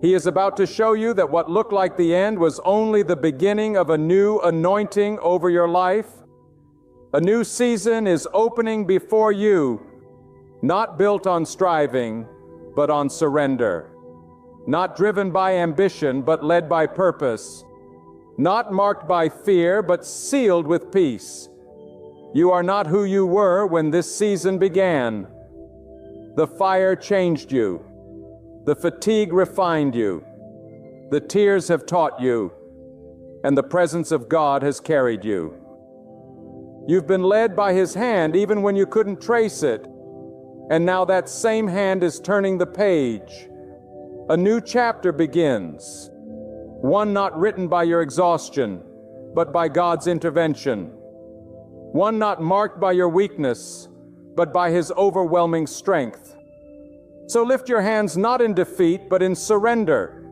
He is about to show you that what looked like the end was only the beginning of a new anointing over your life. A new season is opening before you, not built on striving, but on surrender. Not driven by ambition, but led by purpose. Not marked by fear, but sealed with peace. You are not who you were when this season began. The fire changed you. The fatigue refined you. The tears have taught you. And the presence of God has carried you. You've been led by His hand even when you couldn't trace it. And now that same hand is turning the page. A new chapter begins. One not written by your exhaustion, but by God's intervention. One not marked by your weakness, but by His overwhelming strength. So lift your hands not in defeat, but in surrender.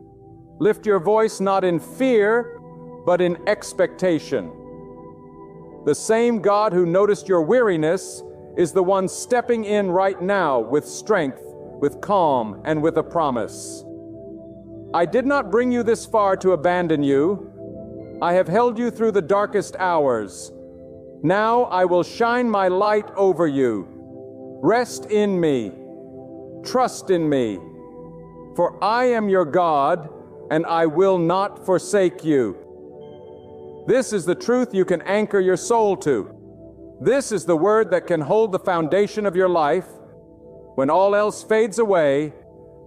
Lift your voice not in fear, but in expectation. The same God who noticed your weariness is the one stepping in right now with strength, with calm, and with a promise. I did not bring you this far to abandon you. I have held you through the darkest hours. Now I will shine my light over you. Rest in me. Trust in me. For I am your God, and I will not forsake you. This is the truth you can anchor your soul to. This is the word that can hold the foundation of your life. When all else fades away,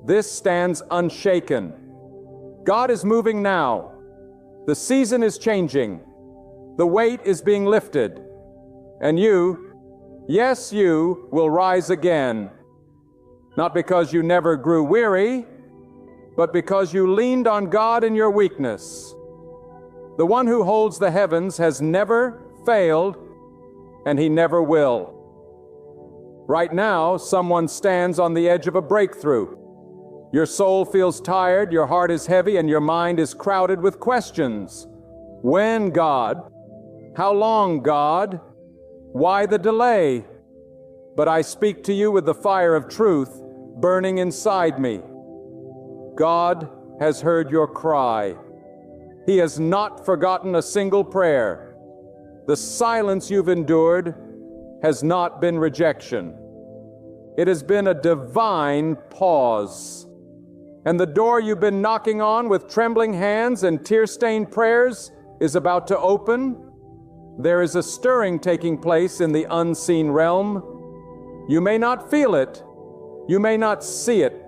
this stands unshaken. God is moving now. The season is changing. The weight is being lifted. And you, yes, you, will rise again. Not because you never grew weary, but because you leaned on God in your weakness. The one who holds the heavens has never failed, and He never will. Right now, someone stands on the edge of a breakthrough. Your soul feels tired, your heart is heavy, and your mind is crowded with questions. When, God? How long, God? Why the delay? But I speak to you with the fire of truth burning inside me. God has heard your cry. He has not forgotten a single prayer. The silence you've endured has not been rejection. It has been a divine pause. And the door you've been knocking on with trembling hands and tear-stained prayers is about to open. There is a stirring taking place in the unseen realm. You may not feel it, you may not see it,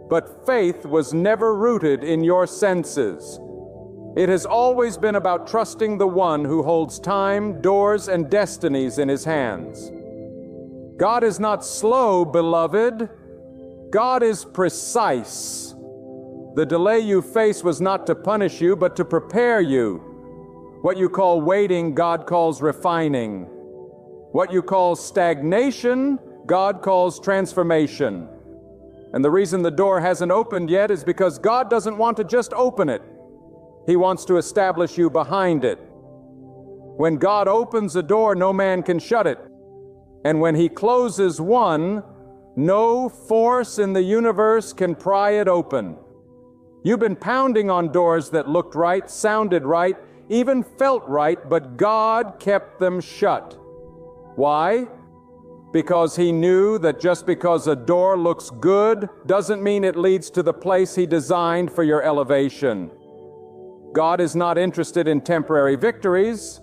but faith was never rooted in your senses. It has always been about trusting the one who holds time, doors, and destinies in His hands. God is not slow, beloved. God is precise. The delay you face was not to punish you, but to prepare you. What you call waiting, God calls refining. What you call stagnation, God calls transformation. And the reason the door hasn't opened yet is because God doesn't want to just open it. He wants to establish you behind it. When God opens a door, no man can shut it. And when He closes one, no force in the universe can pry it open. You've been pounding on doors that looked right, sounded right, even felt right, but God kept them shut. Why? Because He knew that just because a door looks good doesn't mean it leads to the place He designed for your elevation. God is not interested in temporary victories.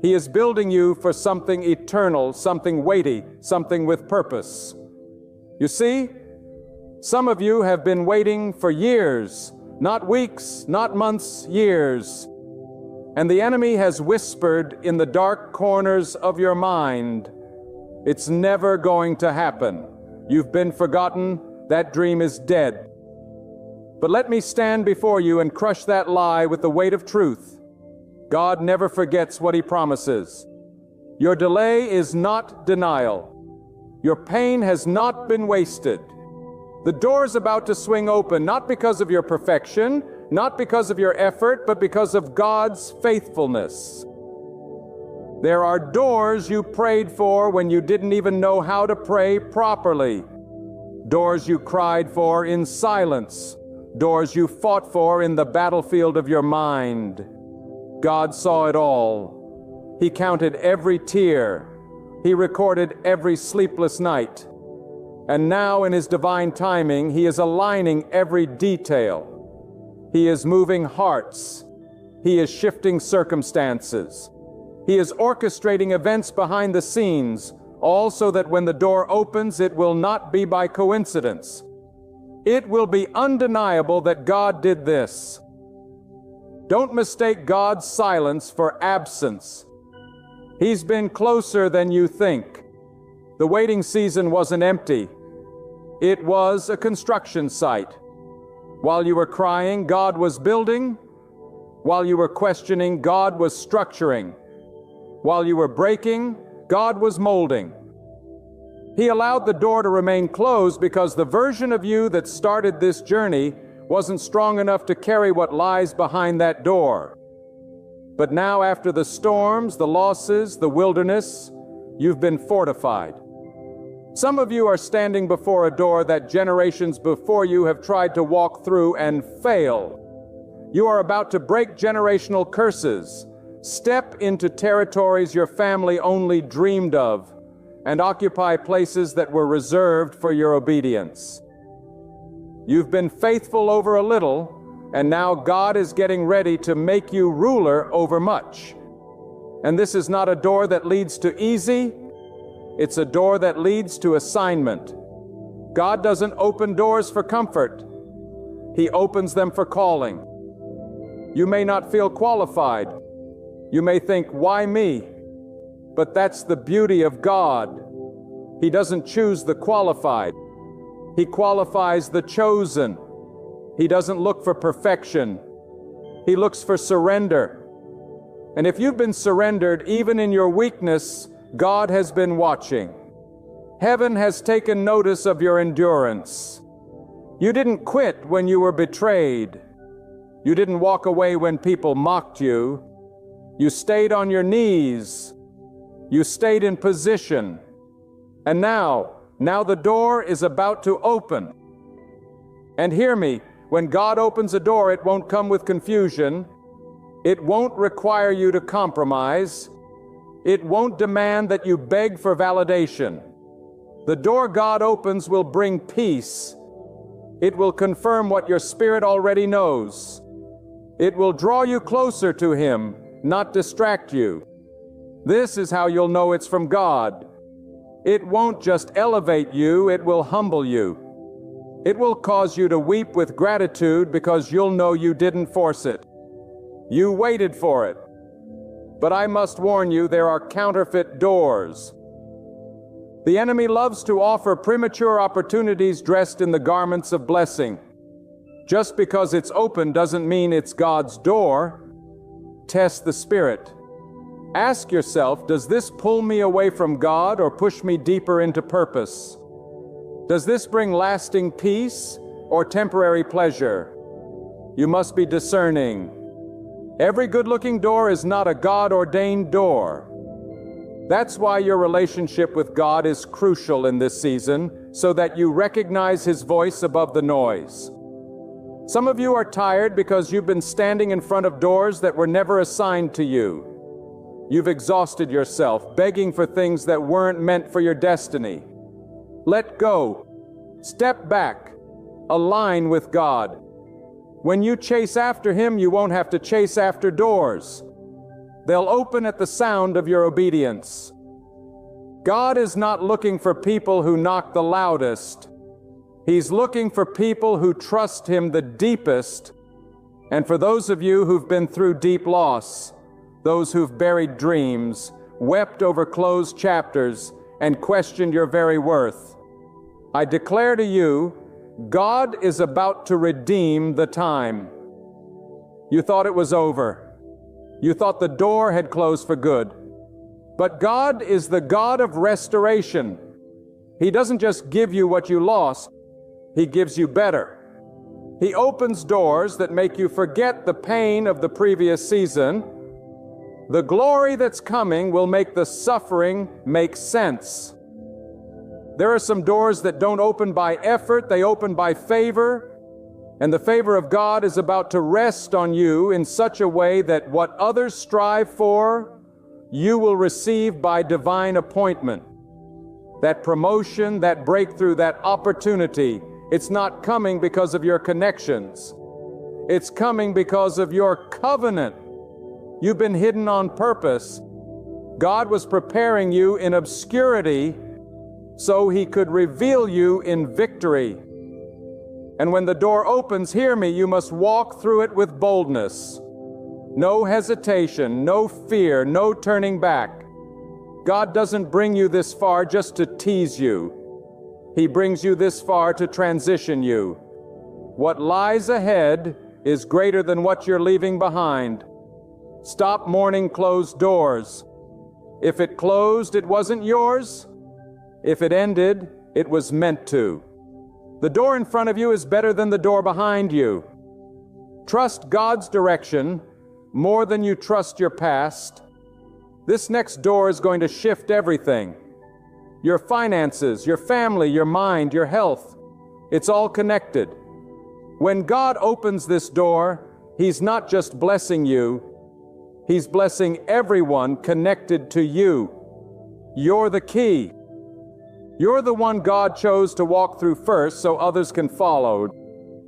He is building you for something eternal, something weighty, something with purpose. You see, some of you have been waiting for years, not weeks, not months, years. And the enemy has whispered in the dark corners of your mind, it's never going to happen. You've been forgotten. That dream is dead. But let me stand before you and crush that lie with the weight of truth. God never forgets what He promises. Your delay is not denial. Your pain has not been wasted. The door is about to swing open, not because of your perfection, not because of your effort, but because of God's faithfulness. There are doors you prayed for when you didn't even know how to pray properly. Doors you cried for in silence. Doors you fought for in the battlefield of your mind. God saw it all. He counted every tear. He recorded every sleepless night. And now in His divine timing, He is aligning every detail. He is moving hearts. He is shifting circumstances. He is orchestrating events behind the scenes, all so that when the door opens, it will not be by coincidence. It will be undeniable that God did this. Don't mistake God's silence for absence. He's been closer than you think. The waiting season wasn't empty. It was a construction site. While you were crying, God was building. While you were questioning, God was structuring. While you were breaking, God was molding. He allowed the door to remain closed because the version of you that started this journey wasn't strong enough to carry what lies behind that door. But now, after the storms, the losses, the wilderness, you've been fortified. Some of you are standing before a door that generations before you have tried to walk through and fail. You are about to break generational curses, step into territories your family only dreamed of, and occupy places that were reserved for your obedience. You've been faithful over a little, and now God is getting ready to make you ruler over much. And this is not a door that leads to easy, it's a door that leads to assignment. God doesn't open doors for comfort. He opens them for calling. You may not feel qualified. You may think, why me? But that's the beauty of God. He doesn't choose the qualified. He qualifies the chosen. He doesn't look for perfection. He looks for surrender. And if you've been surrendered, even in your weakness, God has been watching. Heaven has taken notice of your endurance. You didn't quit when you were betrayed. You didn't walk away when people mocked you. You stayed on your knees. You stayed in position. And now the door is about to open. And hear me, when God opens a door, it won't come with confusion. It won't require you to compromise. It won't demand that you beg for validation. The door God opens will bring peace. It will confirm what your spirit already knows. It will draw you closer to Him, not distract you. This is how you'll know it's from God. It won't just elevate you, it will humble you. It will cause you to weep with gratitude because you'll know you didn't force it. You waited for it. But I must warn you, there are counterfeit doors. The enemy loves to offer premature opportunities dressed in the garments of blessing. Just because it's open doesn't mean it's God's door. Test the Spirit. Ask yourself, does this pull me away from God or push me deeper into purpose? Does this bring lasting peace or temporary pleasure? You must be discerning. Every good-looking door is not a God-ordained door. That's why your relationship with God is crucial in this season, so that you recognize His voice above the noise. Some of you are tired because you've been standing in front of doors that were never assigned to you. You've exhausted yourself, begging for things that weren't meant for your destiny. Let go. Step back. Align with God. When you chase after Him, you won't have to chase after doors. They'll open at the sound of your obedience. God is not looking for people who knock the loudest. He's looking for people who trust Him the deepest. And for those of you who've been through deep loss, those who've buried dreams, wept over closed chapters, and questioned your very worth, I declare to you, God is about to redeem the time. You thought it was over. You thought the door had closed for good. But God is the God of restoration. He doesn't just give you what you lost, He gives you better. He opens doors that make you forget the pain of the previous season. The glory that's coming will make the suffering make sense. There are some doors that don't open by effort, they open by favor. And the favor of God is about to rest on you in such a way that what others strive for, you will receive by divine appointment. That promotion, that breakthrough, that opportunity, it's not coming because of your connections. It's coming because of your covenant. You've been hidden on purpose. God was preparing you in obscurity so He could reveal you in victory. And when the door opens, hear me, you must walk through it with boldness. No hesitation, no fear, no turning back. God doesn't bring you this far just to tease you. He brings you this far to transition you. What lies ahead is greater than what you're leaving behind. Stop mourning closed doors. If it closed, it wasn't yours. If it ended, it was meant to. The door in front of you is better than the door behind you. Trust God's direction more than you trust your past. This next door is going to shift everything. Your finances, your family, your mind, your health. It's all connected. When God opens this door, He's not just blessing you, He's blessing everyone connected to you. You're the key. You're the one God chose to walk through first so others can follow.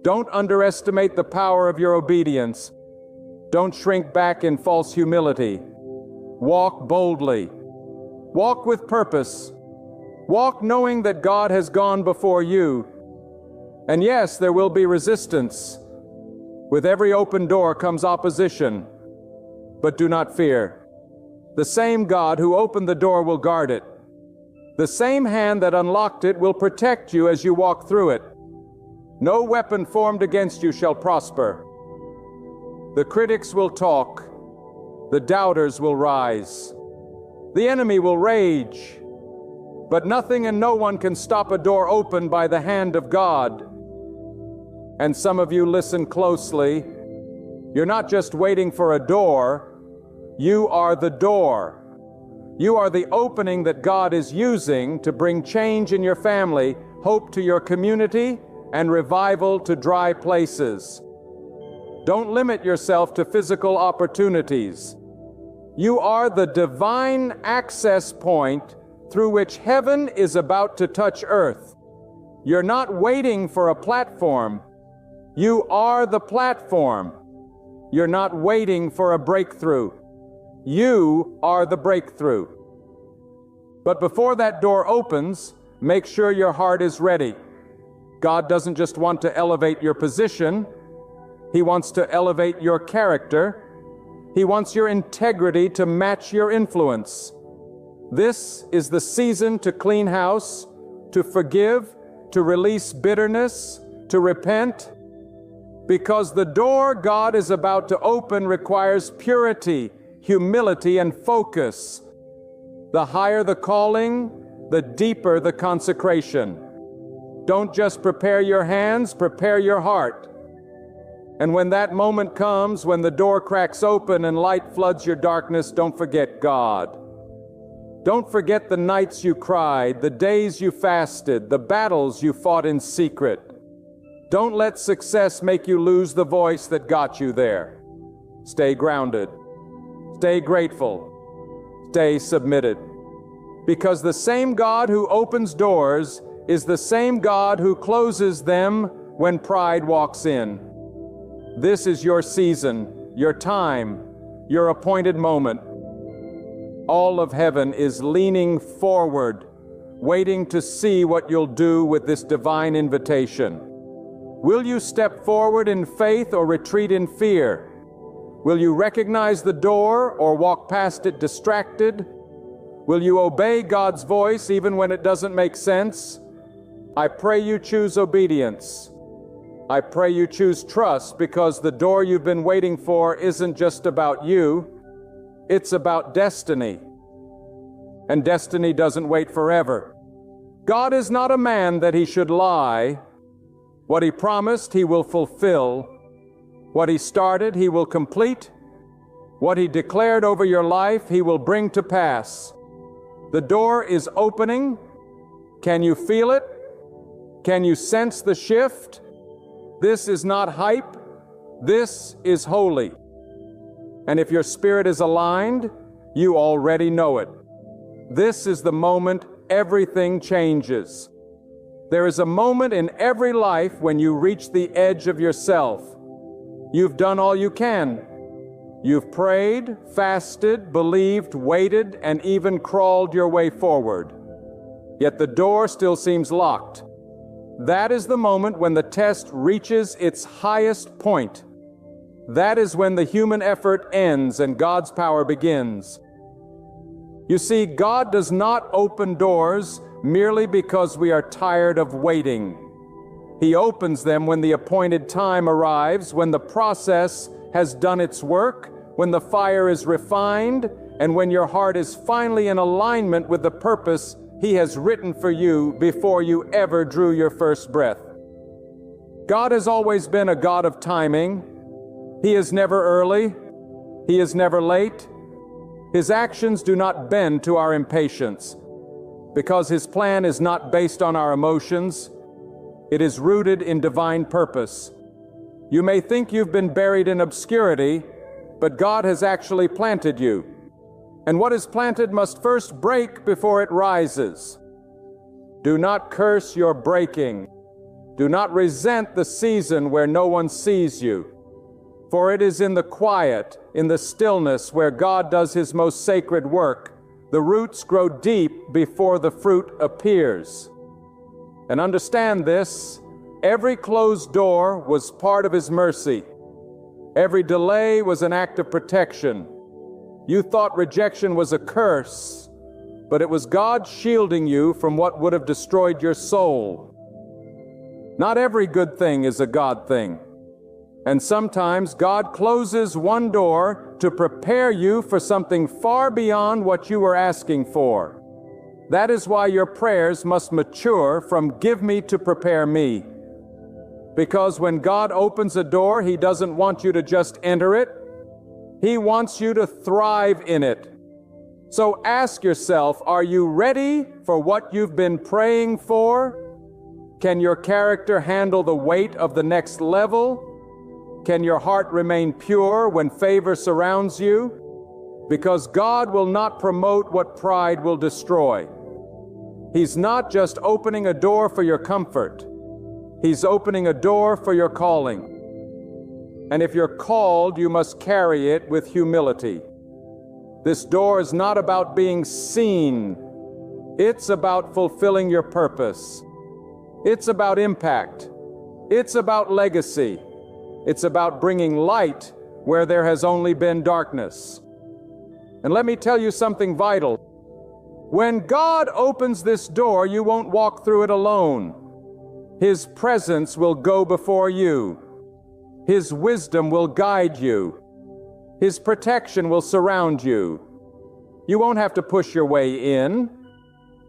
Don't underestimate the power of your obedience. Don't shrink back in false humility. Walk boldly. Walk with purpose. Walk knowing that God has gone before you. And yes, there will be resistance. With every open door comes opposition. But do not fear. The same God who opened the door will guard it. The same hand that unlocked it will protect you as you walk through it. No weapon formed against you shall prosper. The critics will talk. The doubters will rise. The enemy will rage. But nothing and no one can stop a door opened by the hand of God. And some of you listen closely. You're not just waiting for a door. You are the door. You are the opening that God is using to bring change in your family, hope to your community, and revival to dry places. Don't limit yourself to physical opportunities. You are the divine access point through which heaven is about to touch earth. You're not waiting for a platform. You are the platform. You're not waiting for a breakthrough. You are the breakthrough. But before that door opens, make sure your heart is ready. God doesn't just want to elevate your position. He wants to elevate your character. He wants your integrity to match your influence. This is the season to clean house, to forgive, to release bitterness, to repent. Because the door God is about to open requires purity, humility, and focus. The higher the calling, the deeper the consecration. Don't just prepare your hands, prepare your heart. And when that moment comes, when the door cracks open and light floods your darkness, don't forget God. Don't forget the nights you cried, the days you fasted, the battles you fought in secret. Don't let success make you lose the voice that got you there. Stay grounded. Stay grateful. Stay submitted. Because the same God who opens doors is the same God who closes them when pride walks in. This is your season, your time, your appointed moment. All of heaven is leaning forward, waiting to see what you'll do with this divine invitation. Will you step forward in faith or retreat in fear? Will you recognize the door or walk past it distracted? Will you obey God's voice even when it doesn't make sense? I pray you choose obedience. I pray you choose trust, because the door you've been waiting for isn't just about you, it's about destiny. And destiny doesn't wait forever. God is not a man that he should lie. What he promised, he will fulfill. What he started, he will complete. What he declared over your life, he will bring to pass. The door is opening. Can you feel it? Can you sense the shift? This is not hype. This is holy. And if your spirit is aligned, you already know it. This is the moment everything changes. There is a moment in every life when you reach the edge of yourself. You've done all you can. You've prayed, fasted, believed, waited, and even crawled your way forward. Yet the door still seems locked. That is the moment when the test reaches its highest point. That is when the human effort ends and God's power begins. You see, God does not open doors merely because we are tired of waiting. He opens them when the appointed time arrives, when the process has done its work, when the fire is refined, and when your heart is finally in alignment with the purpose He has written for you before you ever drew your first breath. God has always been a God of timing. He is never early. He is never late. His actions do not bend to our impatience, because His plan is not based on our emotions. It is rooted in divine purpose. You may think you've been buried in obscurity, but God has actually planted you. And what is planted must first break before it rises. Do not curse your breaking. Do not resent the season where no one sees you. For it is in the quiet, in the stillness, where God does His most sacred work. The roots grow deep before the fruit appears. And understand this, every closed door was part of His mercy. Every delay was an act of protection. You thought rejection was a curse, but it was God shielding you from what would have destroyed your soul. Not every good thing is a God thing. And sometimes God closes one door to prepare you for something far beyond what you were asking for. That is why your prayers must mature from "give me" to "prepare me." Because when God opens a door, He doesn't want you to just enter it. He wants you to thrive in it. So ask yourself, are you ready for what you've been praying for? Can your character handle the weight of the next level? Can your heart remain pure when favor surrounds you? Because God will not promote what pride will destroy. He's not just opening a door for your comfort. He's opening a door for your calling. And if you're called, you must carry it with humility. This door is not about being seen. It's about fulfilling your purpose. It's about impact. It's about legacy. It's about bringing light where there has only been darkness. And let me tell you something vital. When God opens this door, you won't walk through it alone. His presence will go before you. His wisdom will guide you. His protection will surround you. You won't have to push your way in.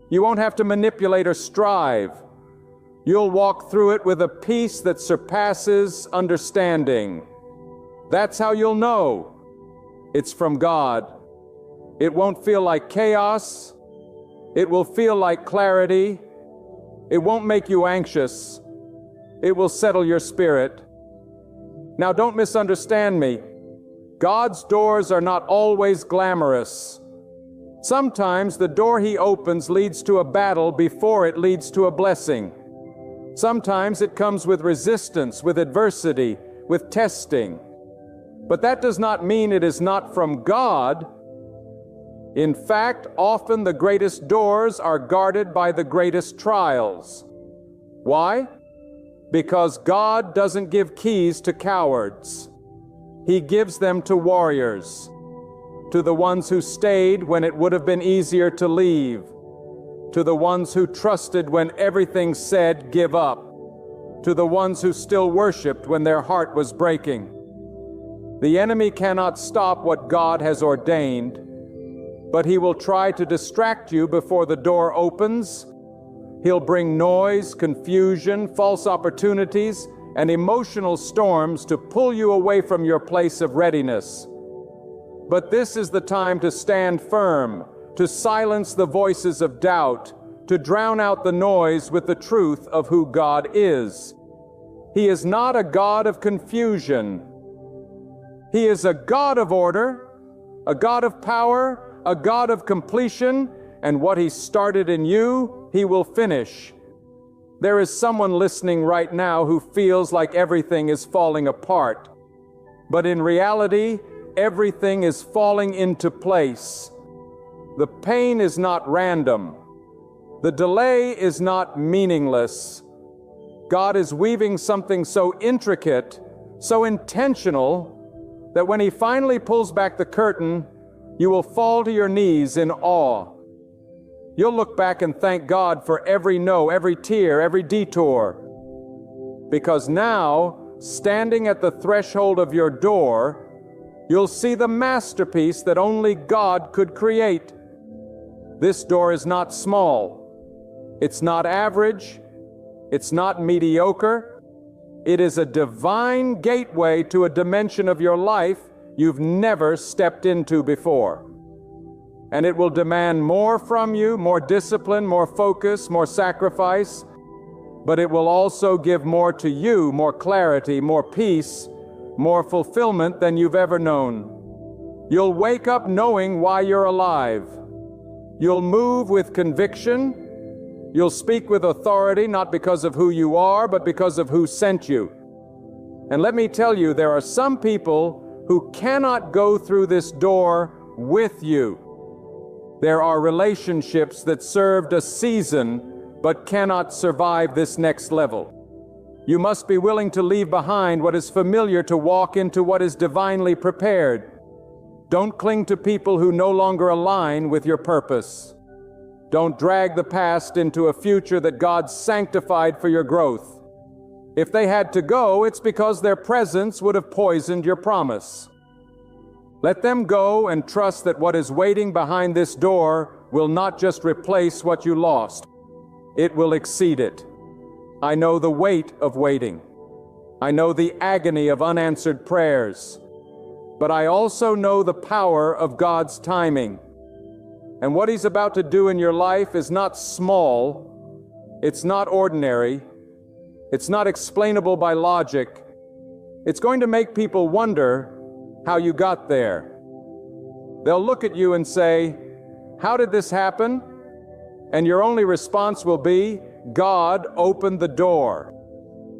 You won't have to manipulate or strive. You'll walk through it with a peace that surpasses understanding. That's how you'll know it's from God. It won't feel like chaos. It will feel like clarity. It won't make you anxious. It will settle your spirit. Now, don't misunderstand me. God's doors are not always glamorous. Sometimes the door He opens leads to a battle before it leads to a blessing. Sometimes it comes with resistance, with adversity, with testing. But that does not mean it is not from God. In fact, often the greatest doors are guarded by the greatest trials. Why? Because God doesn't give keys to cowards. He gives them to warriors, to the ones who stayed when it would have been easier to leave, To the ones who trusted when everything said, give up. To the ones who still worshiped when their heart was breaking. The enemy cannot stop what God has ordained, but he will try to distract you before the door opens. He'll bring noise, confusion, false opportunities, and emotional storms to pull you away from your place of readiness. But this is the time to stand firm, to silence the voices of doubt, to drown out the noise with the truth of who God is. He is not a God of confusion. He is a God of order, a God of power, a God of completion, and what He started in you, He will finish. There is someone listening right now who feels like everything is falling apart. But in reality, everything is falling into place. The pain is not random. The delay is not meaningless. God is weaving something so intricate, so intentional, that when He finally pulls back the curtain, you will fall to your knees in awe. You'll look back and thank God for every no, every tear, every detour. Because now, standing at the threshold of your door, you'll see the masterpiece that only God could create. This door is not small. It's not average. It's not mediocre. It is a divine gateway to a dimension of your life you've never stepped into before. And it will demand more from you, more discipline, more focus, more sacrifice, but it will also give more to you, more clarity, more peace, more fulfillment than you've ever known. You'll wake up knowing why you're alive. You'll move with conviction. You'll speak with authority, not because of who you are, but because of who sent you. And let me tell you, there are some people who cannot go through this door with you. There are relationships that served a season but cannot survive this next level. You must be willing to leave behind what is familiar to walk into what is divinely prepared. Don't cling to people who no longer align with your purpose. Don't drag the past into a future that God sanctified for your growth. If they had to go, it's because their presence would have poisoned your promise. Let them go and trust that what is waiting behind this door will not just replace what you lost. It will exceed it. I know the weight of waiting. I know the agony of unanswered prayers. But I also know the power of God's timing. And what He's about to do in your life is not small. It's not ordinary. It's not explainable by logic. It's going to make people wonder how you got there. They'll look at you and say, "How did this happen?" And your only response will be, "God opened the door."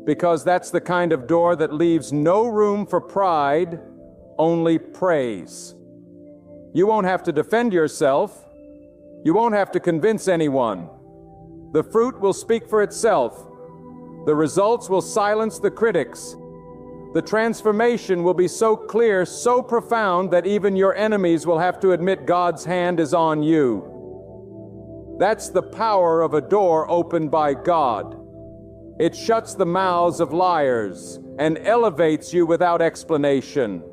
Because that's the kind of door that leaves no room for pride, only praise. You won't have to defend yourself. You won't have to convince anyone. The fruit will speak for itself. The results will silence the critics. The transformation will be so clear, so profound, that even your enemies will have to admit God's hand is on you. That's the power of a door opened by God. It shuts the mouths of liars and elevates you without explanation.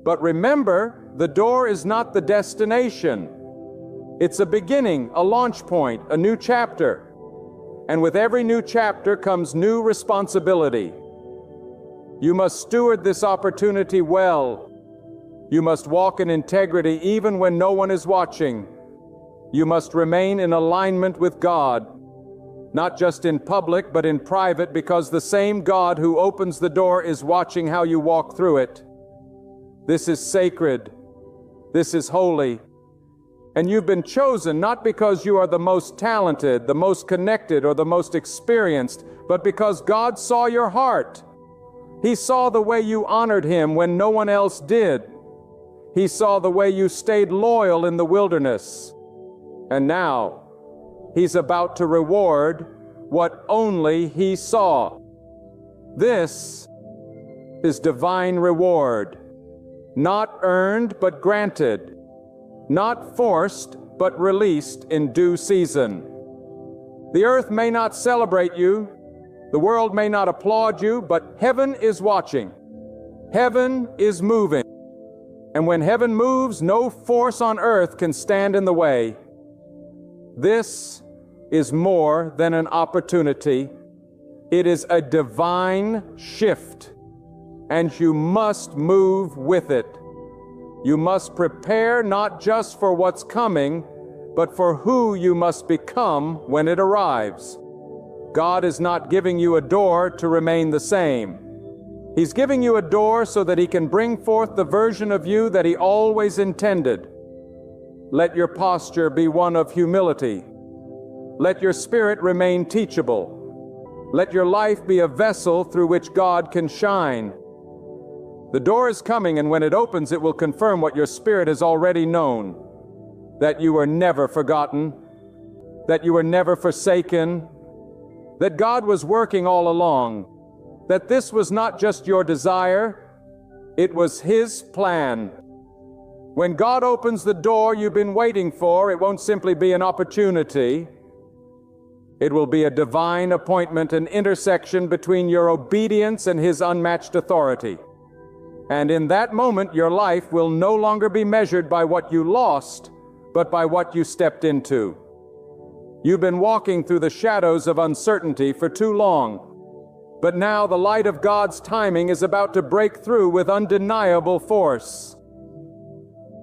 But remember, the door is not the destination. It's a beginning, a launch point, a new chapter. And with every new chapter comes new responsibility. You must steward this opportunity well. You must walk in integrity even when no one is watching. You must remain in alignment with God, not just in public but in private, because the same God who opens the door is watching how you walk through it. This is sacred. This is holy. And you've been chosen not because you are the most talented, the most connected, or the most experienced, but because God saw your heart. He saw the way you honored Him when no one else did. He saw the way you stayed loyal in the wilderness. And now, He's about to reward what only He saw. This is divine reward. Not earned, but granted. Not forced, but released in due season. The earth may not celebrate you, the world may not applaud you, but heaven is watching. Heaven is moving. And when heaven moves, no force on earth can stand in the way. This is more than an opportunity. It is a divine shift, and you must move with it. You must prepare not just for what's coming, but for who you must become when it arrives. God is not giving you a door to remain the same. He's giving you a door so that He can bring forth the version of you that He always intended. Let your posture be one of humility. Let your spirit remain teachable. Let your life be a vessel through which God can shine. The door is coming, and when it opens, it will confirm what your spirit has already known: that you were never forgotten, that you were never forsaken, that God was working all along, that this was not just your desire, it was His plan. When God opens the door you've been waiting for, it won't simply be an opportunity. It will be a divine appointment, an intersection between your obedience and His unmatched authority. And in that moment, your life will no longer be measured by what you lost, but by what you stepped into. You've been walking through the shadows of uncertainty for too long, but now the light of God's timing is about to break through with undeniable force.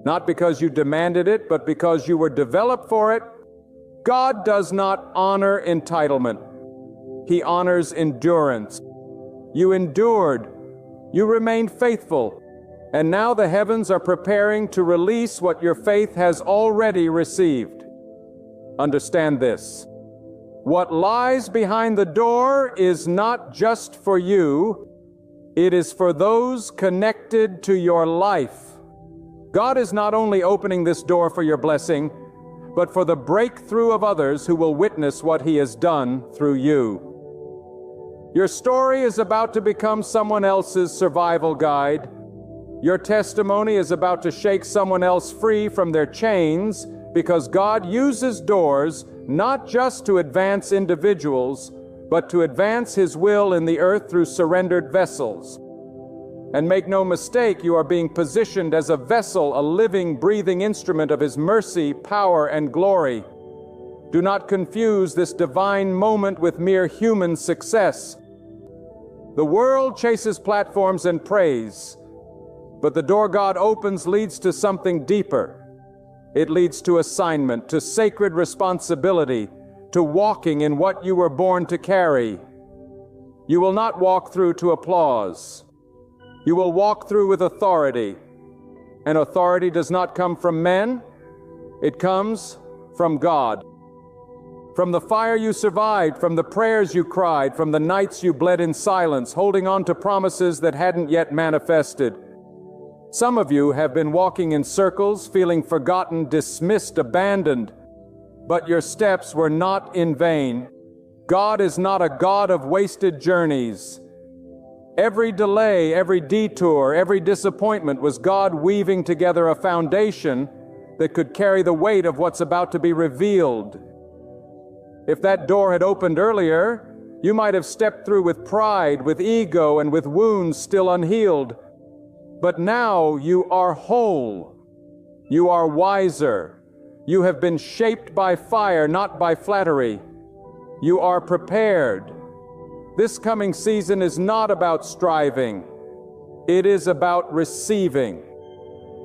Not because you demanded it, but because you were developed for it. God does not honor entitlement. He honors endurance. You endured. You remained faithful. And now the heavens are preparing to release what your faith has already received. Understand this. What lies behind the door is not just for you. It is for those connected to your life. God is not only opening this door for your blessing, but for the breakthrough of others who will witness what He has done through you. Your story is about to become someone else's survival guide. Your testimony is about to shake someone else free from their chains, because God uses doors not just to advance individuals, but to advance His will in the earth through surrendered vessels. And make no mistake, you are being positioned as a vessel, a living, breathing instrument of His mercy, power, and glory. Do not confuse this divine moment with mere human success. The world chases platforms and praise, but the door God opens leads to something deeper. It leads to assignment, to sacred responsibility, to walking in what you were born to carry. You will not walk through to applause. You will walk through with authority. And authority does not come from men. It comes from God. From the fire you survived, from the prayers you cried, from the nights you bled in silence, holding on to promises that hadn't yet manifested. Some of you have been walking in circles, feeling forgotten, dismissed, abandoned. But your steps were not in vain. God is not a God of wasted journeys. Every delay, every detour, every disappointment was God weaving together a foundation that could carry the weight of what's about to be revealed. If that door had opened earlier, you might have stepped through with pride, with ego, and with wounds still unhealed. But now you are whole. You are wiser. You have been shaped by fire, not by flattery. You are prepared. This coming season is not about striving. It is about receiving.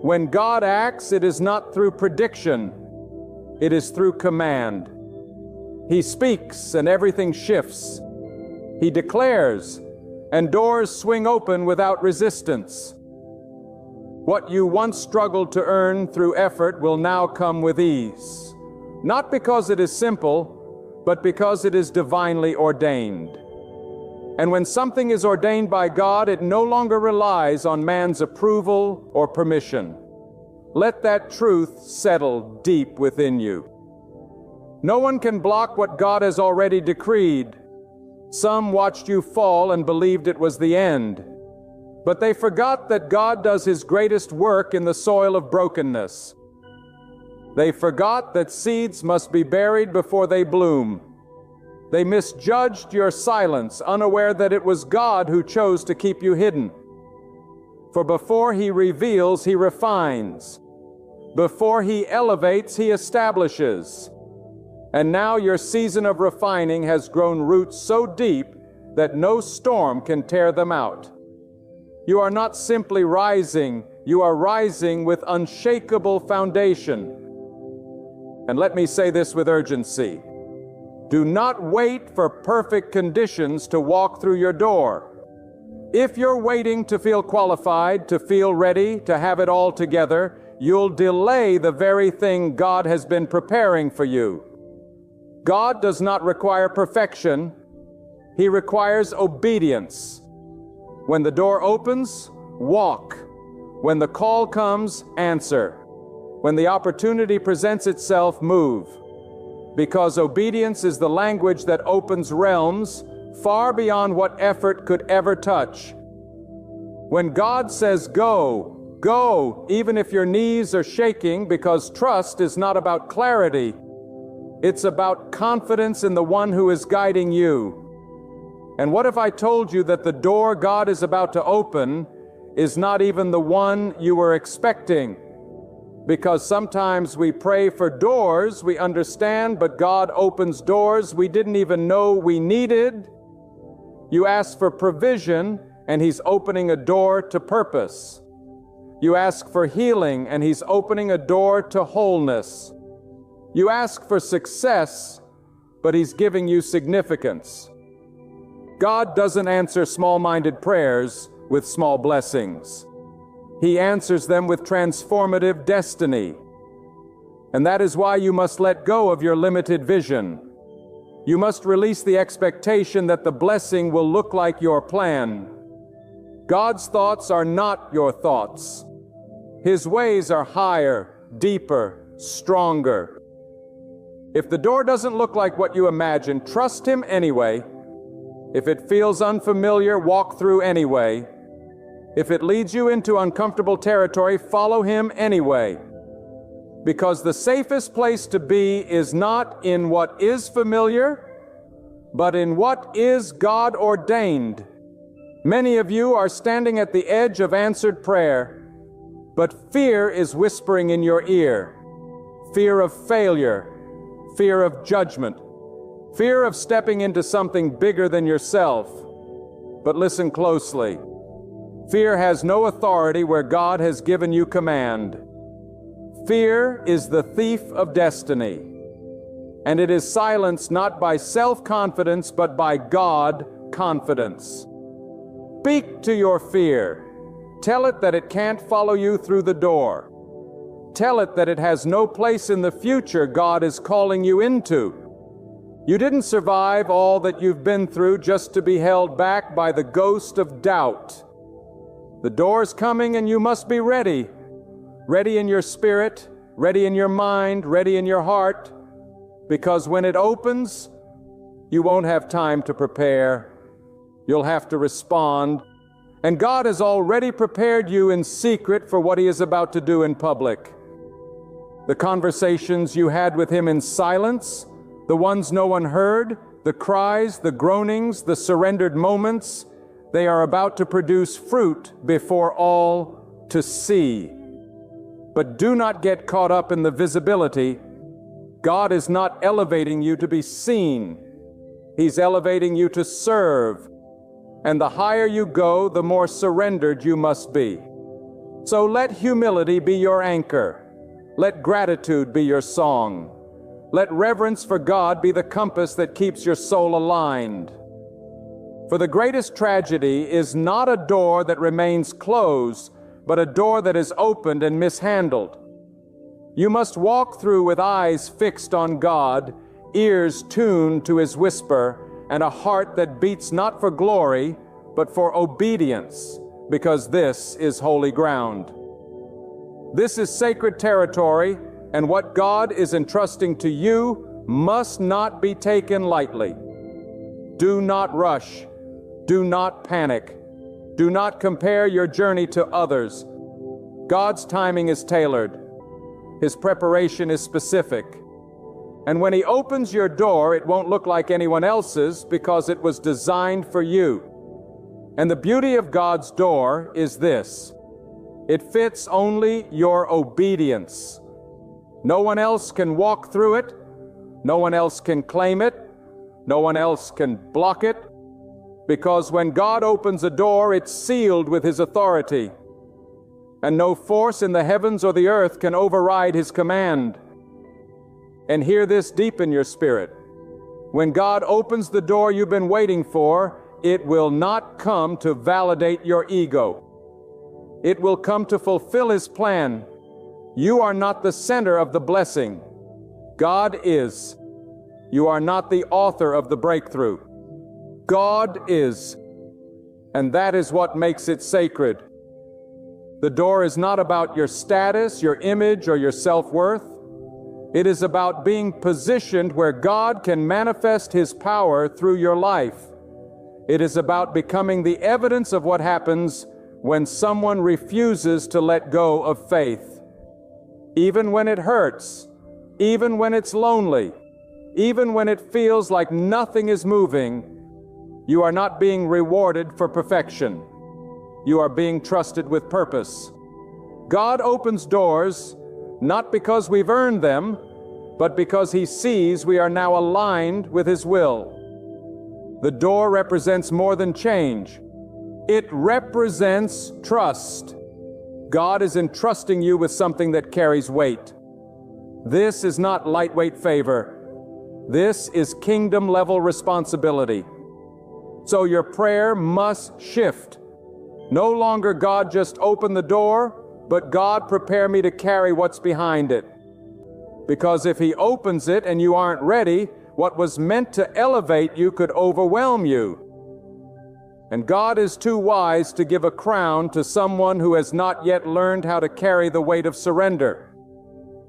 When God acts, it is not through prediction. It is through command. He speaks and everything shifts. He declares and doors swing open without resistance. What you once struggled to earn through effort will now come with ease. Not because it is simple, but because it is divinely ordained. And when something is ordained by God, it no longer relies on man's approval or permission. Let that truth settle deep within you. No one can block what God has already decreed. Some watched you fall and believed it was the end. But they forgot that God does His greatest work in the soil of brokenness. They forgot that seeds must be buried before they bloom. They misjudged your silence, unaware that it was God who chose to keep you hidden. For before He reveals, He refines. Before He elevates, He establishes. And now your season of refining has grown roots so deep that no storm can tear them out. You are not simply rising, you are rising with unshakable foundation. And let me say this with urgency. Do not wait for perfect conditions to walk through your door. If you're waiting to feel qualified, to feel ready, to have it all together, you'll delay the very thing God has been preparing for you. God does not require perfection. He requires obedience. When the door opens, walk. When the call comes, answer. When the opportunity presents itself, move. Because obedience is the language that opens realms far beyond what effort could ever touch. When God says go, go, even if your knees are shaking, because trust is not about clarity. It's about confidence in the one who is guiding you. And what if I told you that the door God is about to open is not even the one you were expecting? Because sometimes we pray for doors we understand, but God opens doors we didn't even know we needed. You ask for provision, and He's opening a door to purpose. You ask for healing, and He's opening a door to wholeness. You ask for success, but He's giving you significance. God doesn't answer small-minded prayers with small blessings. He answers them with transformative destiny. And that is why you must let go of your limited vision. You must release the expectation that the blessing will look like your plan. God's thoughts are not your thoughts. His ways are higher, deeper, stronger. If the door doesn't look like what you imagine, trust Him anyway. If it feels unfamiliar, walk through anyway. If it leads you into uncomfortable territory, follow Him anyway. Because the safest place to be is not in what is familiar, but in what is God ordained. Many of you are standing at the edge of answered prayer, but fear is whispering in your ear. Fear of failure, fear of judgment, fear of stepping into something bigger than yourself. But listen closely. Fear has no authority where God has given you command. Fear is the thief of destiny, and it is silenced not by self-confidence but by God confidence. Speak to your fear. Tell it that it can't follow you through the door. Tell it that it has no place in the future God is calling you into. You didn't survive all that you've been through just to be held back by the ghost of doubt. The door's coming and you must be ready. Ready in your spirit, ready in your mind, ready in your heart. Because when it opens, you won't have time to prepare. You'll have to respond. And God has already prepared you in secret for what He is about to do in public. The conversations you had with Him in silence, the ones no one heard, the cries, the groanings, the surrendered moments, they are about to produce fruit before all to see. But do not get caught up in the visibility. God is not elevating you to be seen. He's elevating you to serve. And the higher you go, the more surrendered you must be. So let humility be your anchor. Let gratitude be your song. Let reverence for God be the compass that keeps your soul aligned. For the greatest tragedy is not a door that remains closed, but a door that is opened and mishandled. You must walk through with eyes fixed on God, ears tuned to His whisper, and a heart that beats not for glory, but for obedience, because this is holy ground. This is sacred territory, and what God is entrusting to you must not be taken lightly. Do not rush. Do not panic. Do not compare your journey to others. God's timing is tailored. His preparation is specific. And when He opens your door, it won't look like anyone else's because it was designed for you. And the beauty of God's door is this: it fits only your obedience. No one else can walk through it. No one else can claim it. No one else can block it. Because when God opens a door, it's sealed with His authority. And no force in the heavens or the earth can override His command. And hear this deep in your spirit. When God opens the door you've been waiting for, it will not come to validate your ego. It will come to fulfill His plan. You are not the center of the blessing. God is. You are not the author of the breakthrough. God is. And that is what makes it sacred. The door is not about your status, your image, or your self-worth. It is about being positioned where God can manifest His power through your life. It is about becoming the evidence of what happens when someone refuses to let go of faith. Even when it hurts, even when it's lonely, even when it feels like nothing is moving, you are not being rewarded for perfection. You are being trusted with purpose. God opens doors not because we've earned them, but because He sees we are now aligned with His will. The door represents more than change. It represents trust. God is entrusting you with something that carries weight. This is not lightweight favor. This is kingdom-level responsibility. So your prayer must shift. No longer God just open the door, but God prepare me to carry what's behind it. Because if He opens it and you aren't ready, what was meant to elevate you could overwhelm you. And God is too wise to give a crown to someone who has not yet learned how to carry the weight of surrender.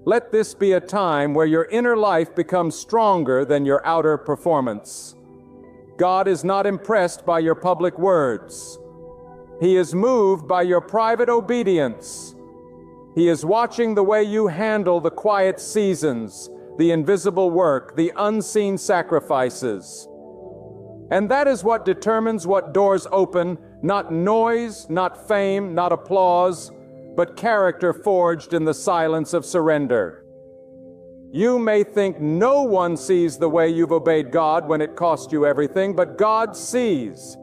Let this be a time where your inner life becomes stronger than your outer performance. God is not impressed by your public words. He is moved by your private obedience. He is watching the way you handle the quiet seasons, the invisible work, the unseen sacrifices. And that is what determines what doors open, not noise, not fame, not applause, but character forged in the silence of surrender. You may think no one sees the way you've obeyed God when it cost you everything, but God sees.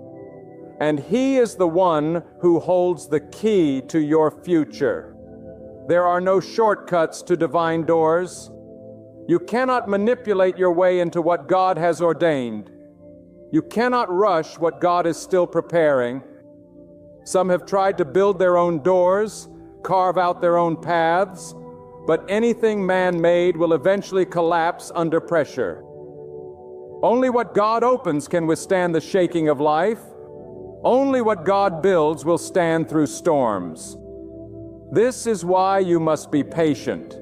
And He is the one who holds the key to your future. There are no shortcuts to divine doors. You cannot manipulate your way into what God has ordained. You cannot rush what God is still preparing. Some have tried to build their own doors, carve out their own paths, but anything man-made will eventually collapse under pressure. Only what God opens can withstand the shaking of life. Only what God builds will stand through storms. This is why you must be patient.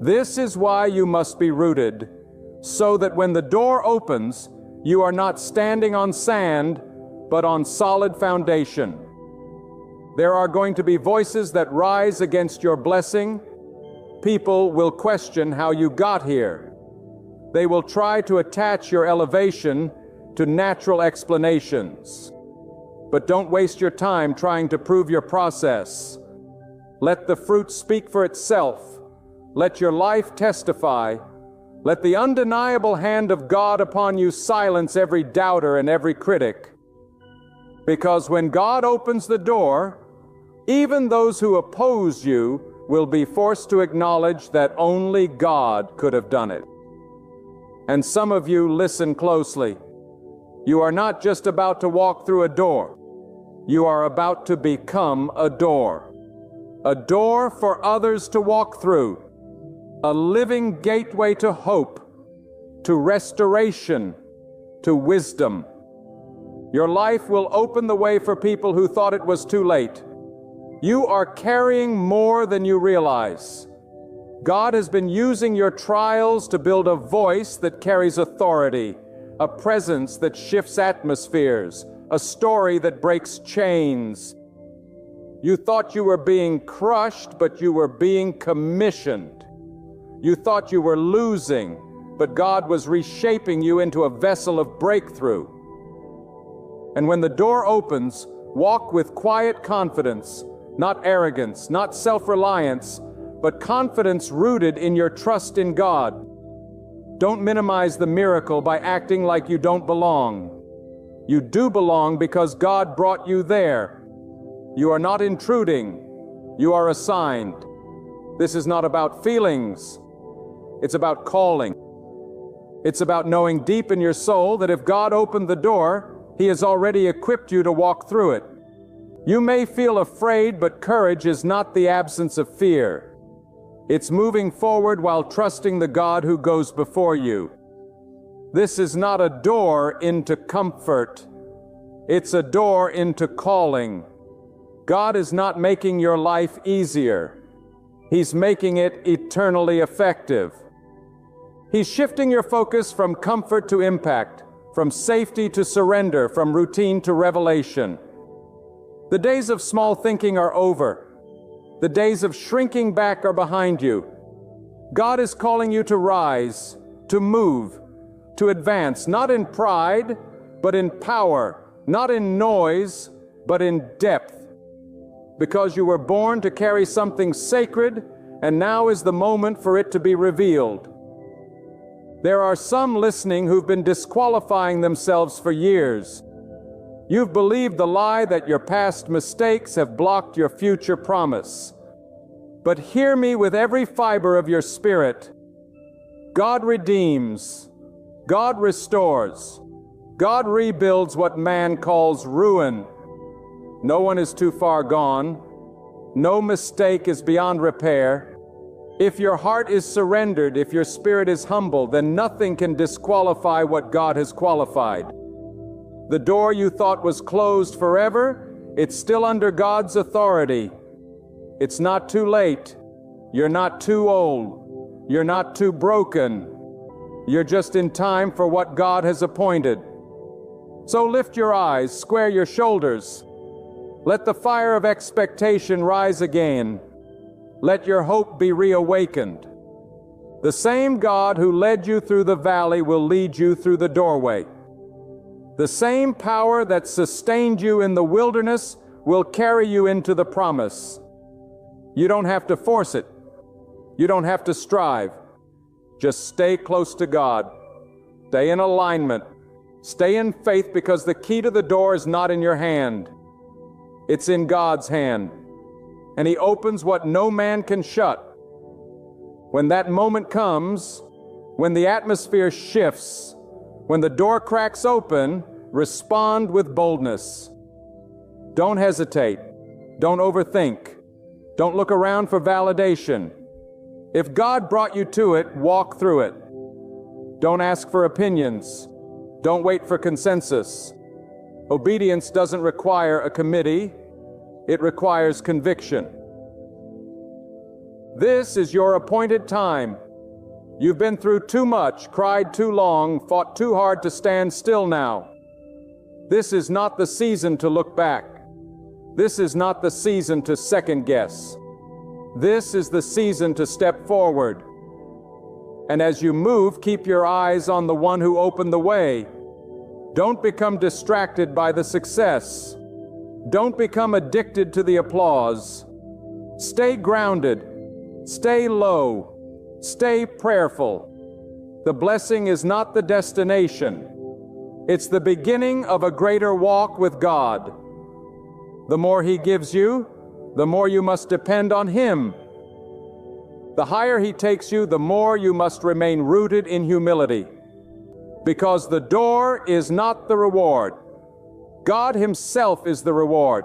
This is why you must be rooted, so that when the door opens, you are not standing on sand, but on solid foundation. There are going to be voices that rise against your blessing. People will question how you got here. They will try to attach your elevation to natural explanations. But don't waste your time trying to prove your process. Let the fruit speak for itself. Let your life testify. Let the undeniable hand of God upon you silence every doubter and every critic. Because when God opens the door, even those who oppose you will be forced to acknowledge that only God could have done it. And some of you, listen closely. You are not just about to walk through a door. You are about to become a door. A door for others to walk through. A living gateway to hope, to restoration, to wisdom. Your life will open the way for people who thought it was too late. You are carrying more than you realize. God has been using your trials to build a voice that carries authority, a presence that shifts atmospheres, a story that breaks chains. You thought you were being crushed, but you were being commissioned. You thought you were losing, but God was reshaping you into a vessel of breakthrough. And when the door opens, walk with quiet confidence, not arrogance, not self-reliance, but confidence rooted in your trust in God. Don't minimize the miracle by acting like you don't belong. You do belong because God brought you there. You are not intruding. You are assigned. This is not about feelings. It's about calling. It's about knowing deep in your soul that if God opened the door, He has already equipped you to walk through it. You may feel afraid, but courage is not the absence of fear. It's moving forward while trusting the God who goes before you. This is not a door into comfort. It's a door into calling. God is not making your life easier. He's making it eternally effective. He's shifting your focus from comfort to impact, from safety to surrender, from routine to revelation. The days of small thinking are over. The days of shrinking back are behind you. God is calling you to rise, to move, to advance, not in pride, but in power, not in noise, but in depth. Because you were born to carry something sacred, and now is the moment for it to be revealed. There are some listening who've been disqualifying themselves for years. You've believed the lie that your past mistakes have blocked your future promise. But hear me with every fiber of your spirit. God redeems. God restores. God rebuilds what man calls ruin. No one is too far gone. No mistake is beyond repair. If your heart is surrendered, if your spirit is humble, then nothing can disqualify what God has qualified. The door you thought was closed forever, it's still under God's authority. It's not too late. You're not too old. You're not too broken. You're just in time for what God has appointed. So lift your eyes, square your shoulders. Let the fire of expectation rise again. Let your hope be reawakened. The same God who led you through the valley will lead you through the doorway. The same power that sustained you in the wilderness will carry you into the promise. You don't have to force it. You don't have to strive. Just stay close to God. Stay in alignment. Stay in faith, because the key to the door is not in your hand. It's in God's hand. And He opens what no man can shut. When that moment comes, when the atmosphere shifts, when the door cracks open, respond with boldness. Don't hesitate. Don't overthink. Don't look around for validation. If God brought you to it, walk through it. Don't ask for opinions. Don't wait for consensus. Obedience doesn't require a committee. It requires conviction. This is your appointed time. You've been through too much, cried too long, fought too hard to stand still now. This is not the season to look back. This is not the season to second guess. This is the season to step forward. And as you move, keep your eyes on the one who opened the way. Don't become distracted by the success. Don't become addicted to the applause. Stay grounded. Stay low. Stay prayerful. The blessing is not the destination. It's the beginning of a greater walk with God. The more He gives you, the more you must depend on Him. The higher He takes you, the more you must remain rooted in humility. Because the door is not the reward. God Himself is the reward.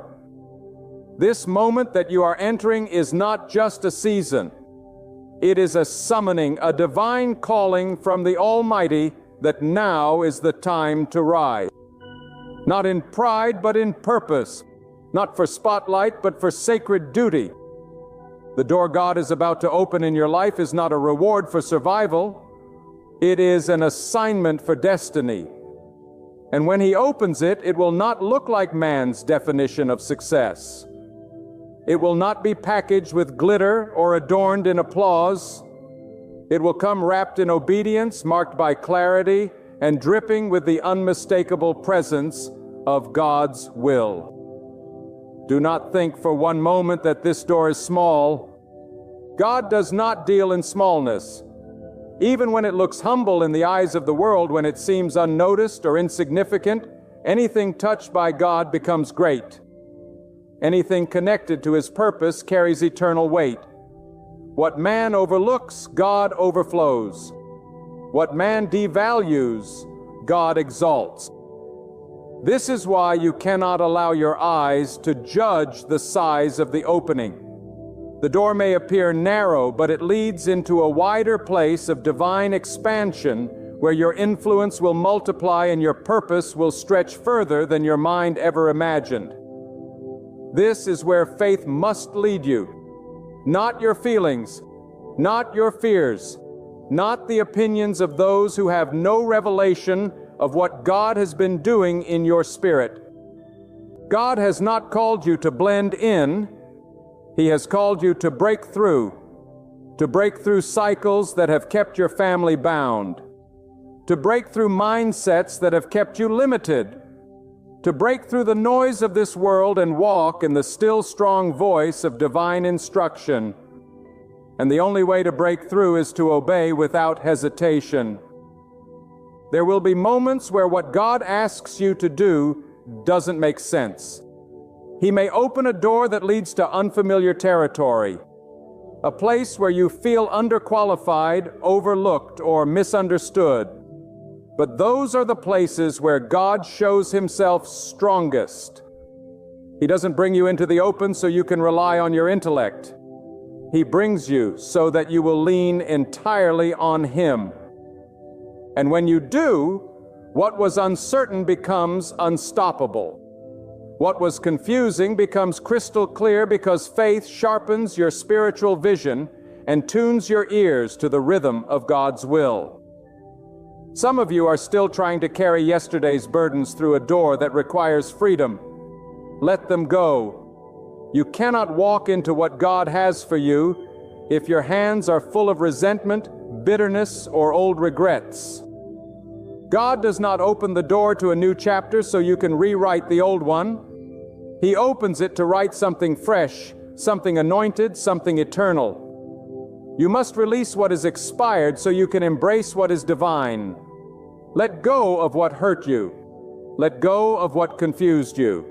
This moment that you are entering is not just a season. It is a summoning, a divine calling from the Almighty that now is the time to rise. Not in pride, but in purpose. Not for spotlight, but for sacred duty. The door God is about to open in your life is not a reward for survival. It is an assignment for destiny. And when He opens it, it will not look like man's definition of success. It will not be packaged with glitter or adorned in applause. It will come wrapped in obedience, marked by clarity, and dripping with the unmistakable presence of God's will. Do not think for one moment that this door is small. God does not deal in smallness. Even when it looks humble in the eyes of the world, when it seems unnoticed or insignificant, anything touched by God becomes great. Anything connected to His purpose carries eternal weight. What man overlooks, God overflows. What man devalues, God exalts. This is why you cannot allow your eyes to judge the size of the opening. The door may appear narrow, but it leads into a wider place of divine expansion where your influence will multiply and your purpose will stretch further than your mind ever imagined. This is where faith must lead you. Not your feelings, not your fears, not the opinions of those who have no revelation of what God has been doing in your spirit. God has not called you to blend in. He has called you to break through cycles that have kept your family bound, to break through mindsets that have kept you limited, to break through the noise of this world and walk in the still strong voice of divine instruction. And the only way to break through is to obey without hesitation. There will be moments where what God asks you to do doesn't make sense. He may open a door that leads to unfamiliar territory, a place where you feel underqualified, overlooked, or misunderstood. But those are the places where God shows Himself strongest. He doesn't bring you into the open so you can rely on your intellect. He brings you so that you will lean entirely on Him. And when you do, what was uncertain becomes unstoppable. What was confusing becomes crystal clear because faith sharpens your spiritual vision and tunes your ears to the rhythm of God's will. Some of you are still trying to carry yesterday's burdens through a door that requires freedom. Let them go. You cannot walk into what God has for you if your hands are full of resentment, bitterness, or old regrets. God does not open the door to a new chapter so you can rewrite the old one. He opens it to write something fresh, something anointed, something eternal. You must release what is expired so you can embrace what is divine. Let go of what hurt you. Let go of what confused you.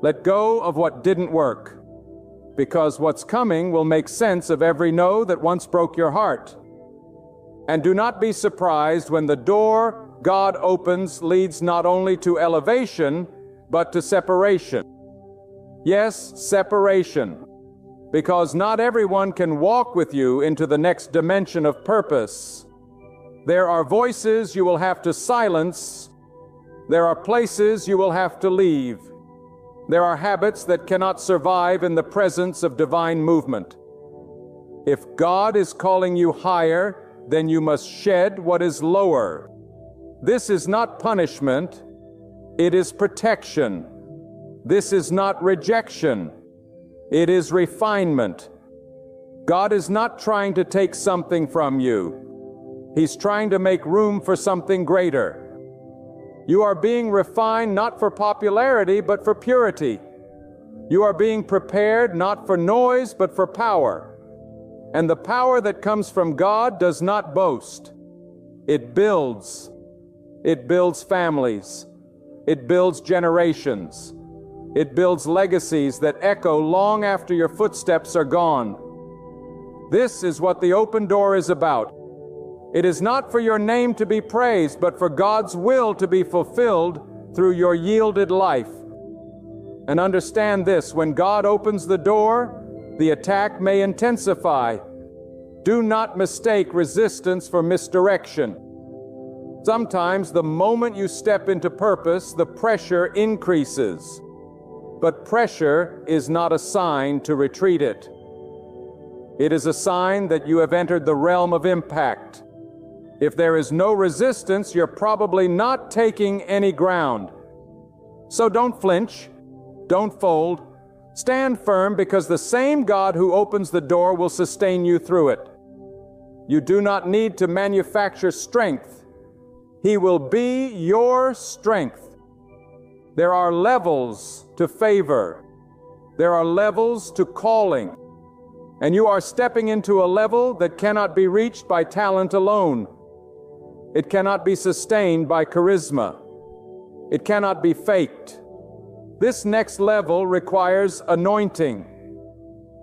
Let go of what didn't work. Because what's coming will make sense of every no that once broke your heart. And do not be surprised when the door God opens leads not only to elevation, but to separation. Yes, separation. Because not everyone can walk with you into the next dimension of purpose. There are voices you will have to silence. There are places you will have to leave. There are habits that cannot survive in the presence of divine movement. If God is calling you higher, then you must shed what is lower. This is not punishment, it is protection. This is not rejection, it is refinement. God is not trying to take something from you. He's trying to make room for something greater. You are being refined not for popularity, but for purity. You are being prepared not for noise, but for power. And the power that comes from God does not boast. It builds. It builds families. It builds generations. It builds legacies that echo long after your footsteps are gone. This is what the open door is about. It is not for your name to be praised, but for God's will to be fulfilled through your yielded life. And understand this, when God opens the door, the attack may intensify. Do not mistake resistance for misdirection. Sometimes the moment you step into purpose, the pressure increases. But pressure is not a sign to retreat it. It is a sign that you have entered the realm of impact. If there is no resistance, you're probably not taking any ground. So don't flinch, don't fold. Stand firm, because the same God who opens the door will sustain you through it. You do not need to manufacture strength. He will be your strength. There are levels to favor. There are levels to calling. And you are stepping into a level that cannot be reached by talent alone. It cannot be sustained by charisma. It cannot be faked. This next level requires anointing.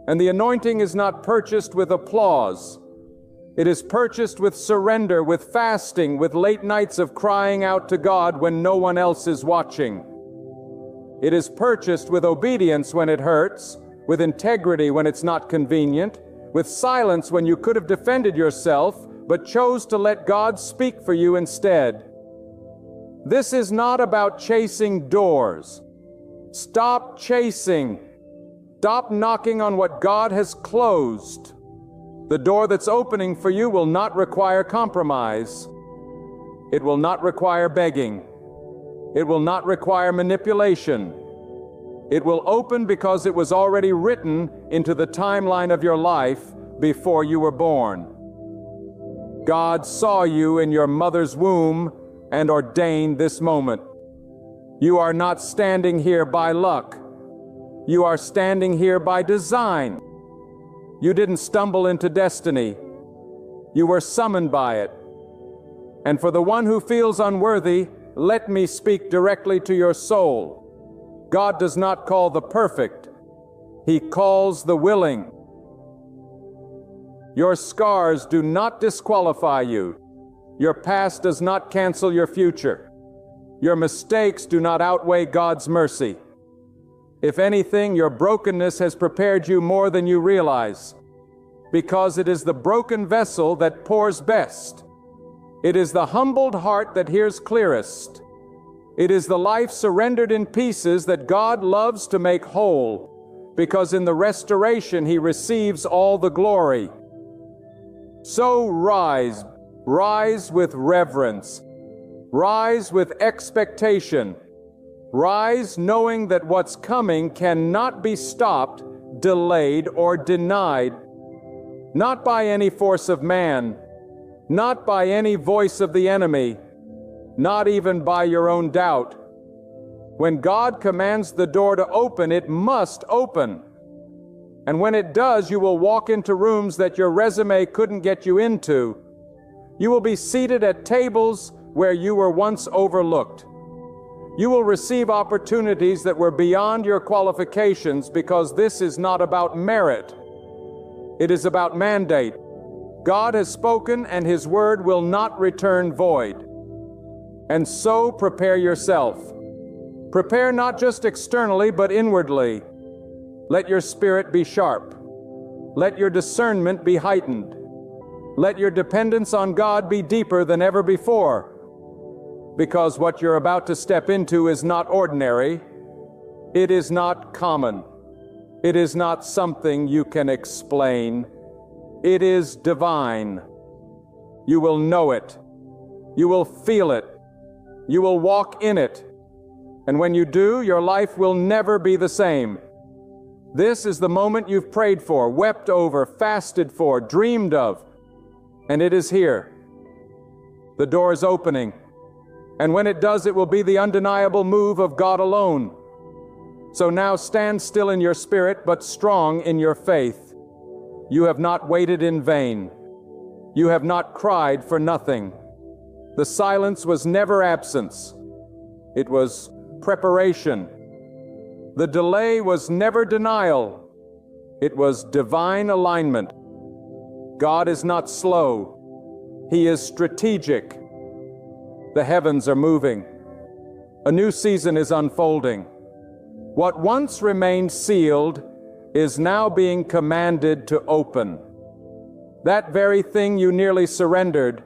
And the anointing is not purchased with applause. It is purchased with surrender, with fasting, with late nights of crying out to God when no one else is watching. It is purchased with obedience when it hurts, with integrity when it's not convenient, with silence when you could have defended yourself, but chose to let God speak for you instead. This is not about chasing doors. Stop chasing. Stop knocking on what God has closed. The door that's opening for you will not require compromise. It will not require begging. It will not require manipulation. It will open because it was already written into the timeline of your life before you were born. God saw you in your mother's womb and ordained this moment. You are not standing here by luck. You are standing here by design. You didn't stumble into destiny. You were summoned by it. And for the one who feels unworthy, let me speak directly to your soul. God does not call the perfect. He calls the willing. Your scars do not disqualify you. Your past does not cancel your future. Your mistakes do not outweigh God's mercy. If anything, your brokenness has prepared you more than you realize, because it is the broken vessel that pours best. It is the humbled heart that hears clearest. It is the life surrendered in pieces that God loves to make whole, because in the restoration He receives all the glory. So rise, rise with reverence, rise with expectation, rise knowing that what's coming cannot be stopped, delayed, or denied, not by any force of man, not by any voice of the enemy, not even by your own doubt. When God commands the door to open, it must open. And when it does, you will walk into rooms that your resume couldn't get you into. You will be seated at tables where you were once overlooked. You will receive opportunities that were beyond your qualifications, because this is not about merit. It is about mandate. God has spoken, and His word will not return void. And so prepare yourself. Prepare not just externally, but inwardly. Let your spirit be sharp. Let your discernment be heightened. Let your dependence on God be deeper than ever before. Because what you're about to step into is not ordinary. It is not common. It is not something you can explain. It is divine. You will know it. You will feel it. You will walk in it. And when you do, your life will never be the same. This is the moment you've prayed for, wept over, fasted for, dreamed of. And it is here. The door is opening. And when it does, it will be the undeniable move of God alone. So now stand still in your spirit, but strong in your faith. You have not waited in vain. You have not cried for nothing. The silence was never absence. It was preparation. The delay was never denial. It was divine alignment. God is not slow. He is strategic. The heavens are moving. A new season is unfolding. What once remained sealed is now being commanded to open. That very thing you nearly surrendered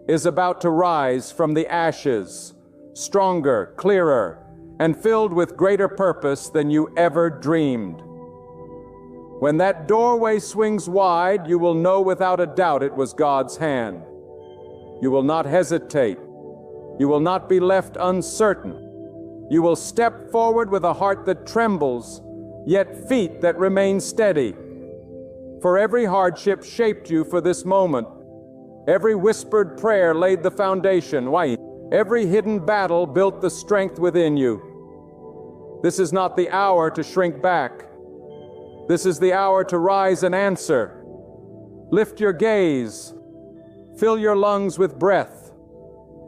is about to rise from the ashes, stronger, clearer, and filled with greater purpose than you ever dreamed. When that doorway swings wide, you will know without a doubt it was God's hand. You will not hesitate. You will not be left uncertain. You will step forward with a heart that trembles, yet feet that remain steady. For every hardship shaped you for this moment. Every whispered prayer laid the foundation. Why? Every hidden battle built the strength within you. This is not the hour to shrink back. This is the hour to rise and answer. Lift your gaze. Fill your lungs with breath.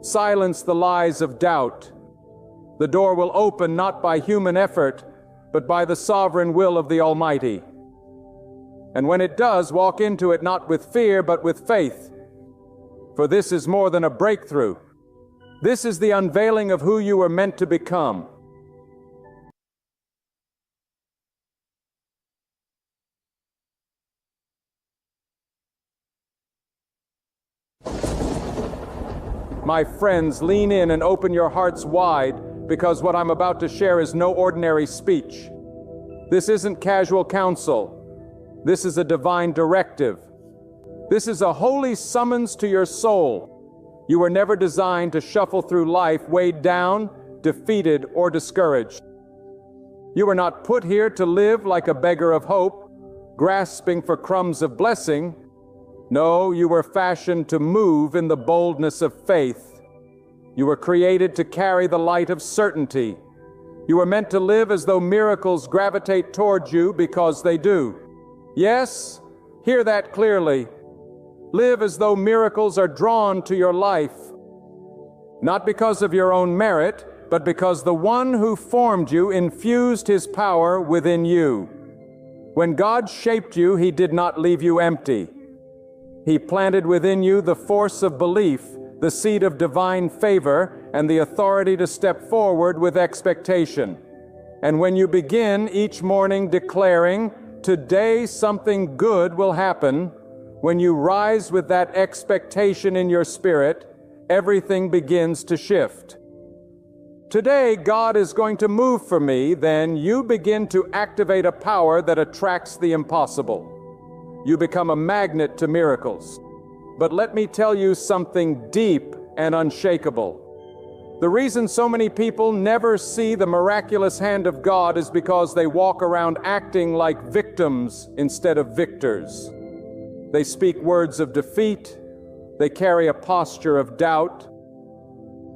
Silence the lies of doubt. The door will open not by human effort, but by the sovereign will of the Almighty. And when it does, walk into it not with fear, but with faith. For this is more than a breakthrough. This is the unveiling of who you were meant to become. My friends, lean in and open your hearts wide, because what I'm about to share is no ordinary speech. This isn't casual counsel. This is a divine directive. This is a holy summons to your soul. You were never designed to shuffle through life weighed down, defeated, or discouraged. You were not put here to live like a beggar of hope, grasping for crumbs of blessing. No, you were fashioned to move in the boldness of faith. You were created to carry the light of certainty. You were meant to live as though miracles gravitate towards you, because they do. Yes, hear that clearly. Live as though miracles are drawn to your life, not because of your own merit, but because the one who formed you infused his power within you. When God shaped you, he did not leave you empty. He planted within you the force of belief, the seed of divine favor, and the authority to step forward with expectation. And when you begin each morning declaring, "Today something good will happen," when you rise with that expectation in your spirit, everything begins to shift. Today, God is going to move for me, then you begin to activate a power that attracts the impossible. You become a magnet to miracles. But let me tell you something deep and unshakable. The reason so many people never see the miraculous hand of God is because they walk around acting like victims instead of victors. They speak words of defeat. They carry a posture of doubt.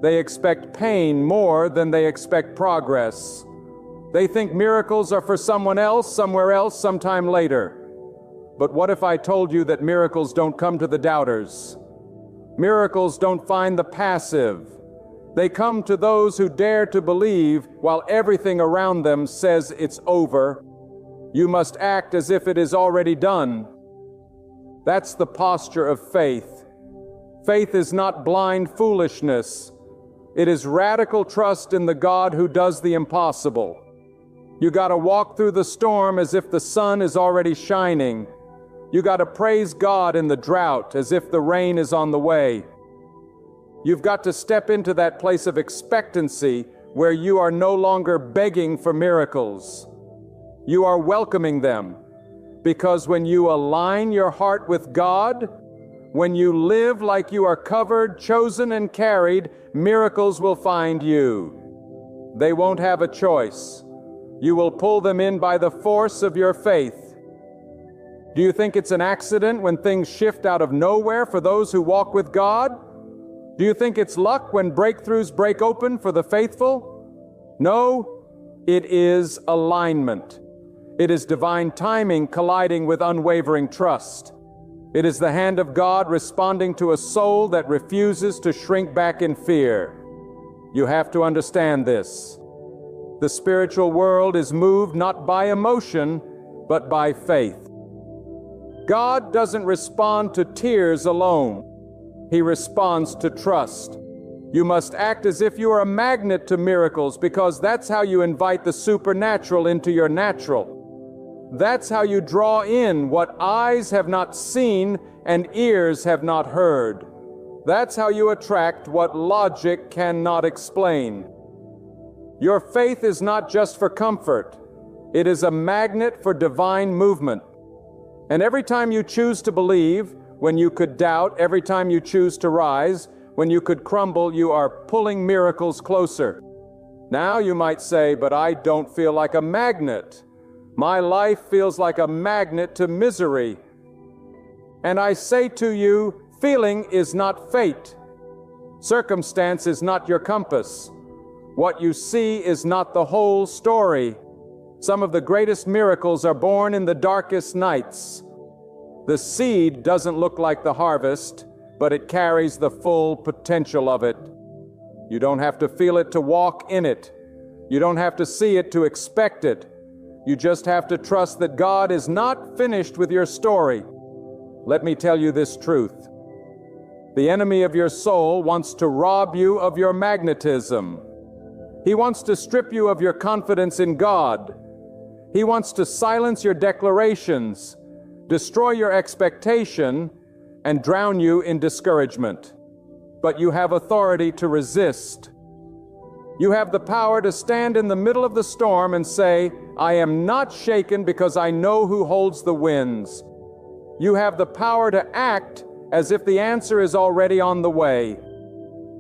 They expect pain more than they expect progress. They think miracles are for someone else, somewhere else, sometime later. But what if I told you that miracles don't come to the doubters? Miracles don't find the passive. They come to those who dare to believe while everything around them says it's over. You must act as if it is already done. That's the posture of faith. Faith is not blind foolishness. It is radical trust in the God who does the impossible. You got to walk through the storm as if the sun is already shining. You got to praise God in the drought as if the rain is on the way. You've got to step into that place of expectancy where you are no longer begging for miracles. You are welcoming them. Because when you align your heart with God, when you live like you are covered, chosen, and carried, miracles will find you. They won't have a choice. You will pull them in by the force of your faith. Do you think it's an accident when things shift out of nowhere for those who walk with God? Do you think it's luck when breakthroughs break open for the faithful? No, it is alignment. It is divine timing colliding with unwavering trust. It is the hand of God responding to a soul that refuses to shrink back in fear. You have to understand this. The spiritual world is moved not by emotion, but by faith. God doesn't respond to tears alone. He responds to trust. You must act as if you are a magnet to miracles, because that's how you invite the supernatural into your natural. That's how you draw in what eyes have not seen and ears have not heard. That's how you attract what logic cannot explain. Your faith is not just for comfort. It is a magnet for divine movement. And every time you choose to believe, when you could doubt, every time you choose to rise, when you could crumble, you are pulling miracles closer. Now you might say, but I don't feel like a magnet. My life feels like a magnet to misery. And I say to you, Feeling is not fate. Circumstance is not your compass. What you see is not the whole story. Some of the greatest miracles are born in the darkest nights. The seed doesn't look like the harvest, but it carries the full potential of it. You don't have to feel it to walk in it. You don't have to see it to expect it. You just have to trust that God is not finished with your story. Let me tell you this truth. The enemy of your soul wants to rob you of your magnetism. He wants to strip you of your confidence in God. He wants to silence your declarations, destroy your expectation, and drown you in discouragement. But you have authority to resist. You have the power to stand in the middle of the storm and say, I am not shaken because I know who holds the winds. You have the power to act as if the answer is already on the way.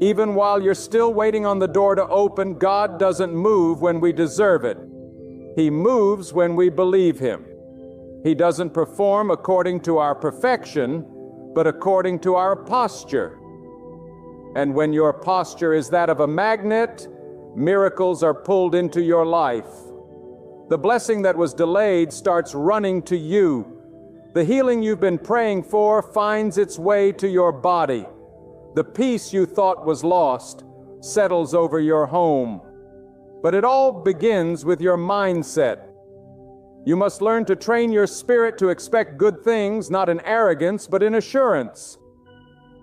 Even while you're still waiting on the door to open, God doesn't move when we deserve it. He moves when we believe Him. He doesn't perform according to our perfection, but according to our posture. And when your posture is that of a magnet, miracles are pulled into your life. The blessing that was delayed starts running to you. The healing you've been praying for finds its way to your body. The peace you thought was lost settles over your home. But it all begins with your mindset. You must learn to train your spirit to expect good things, not in arrogance, but in assurance.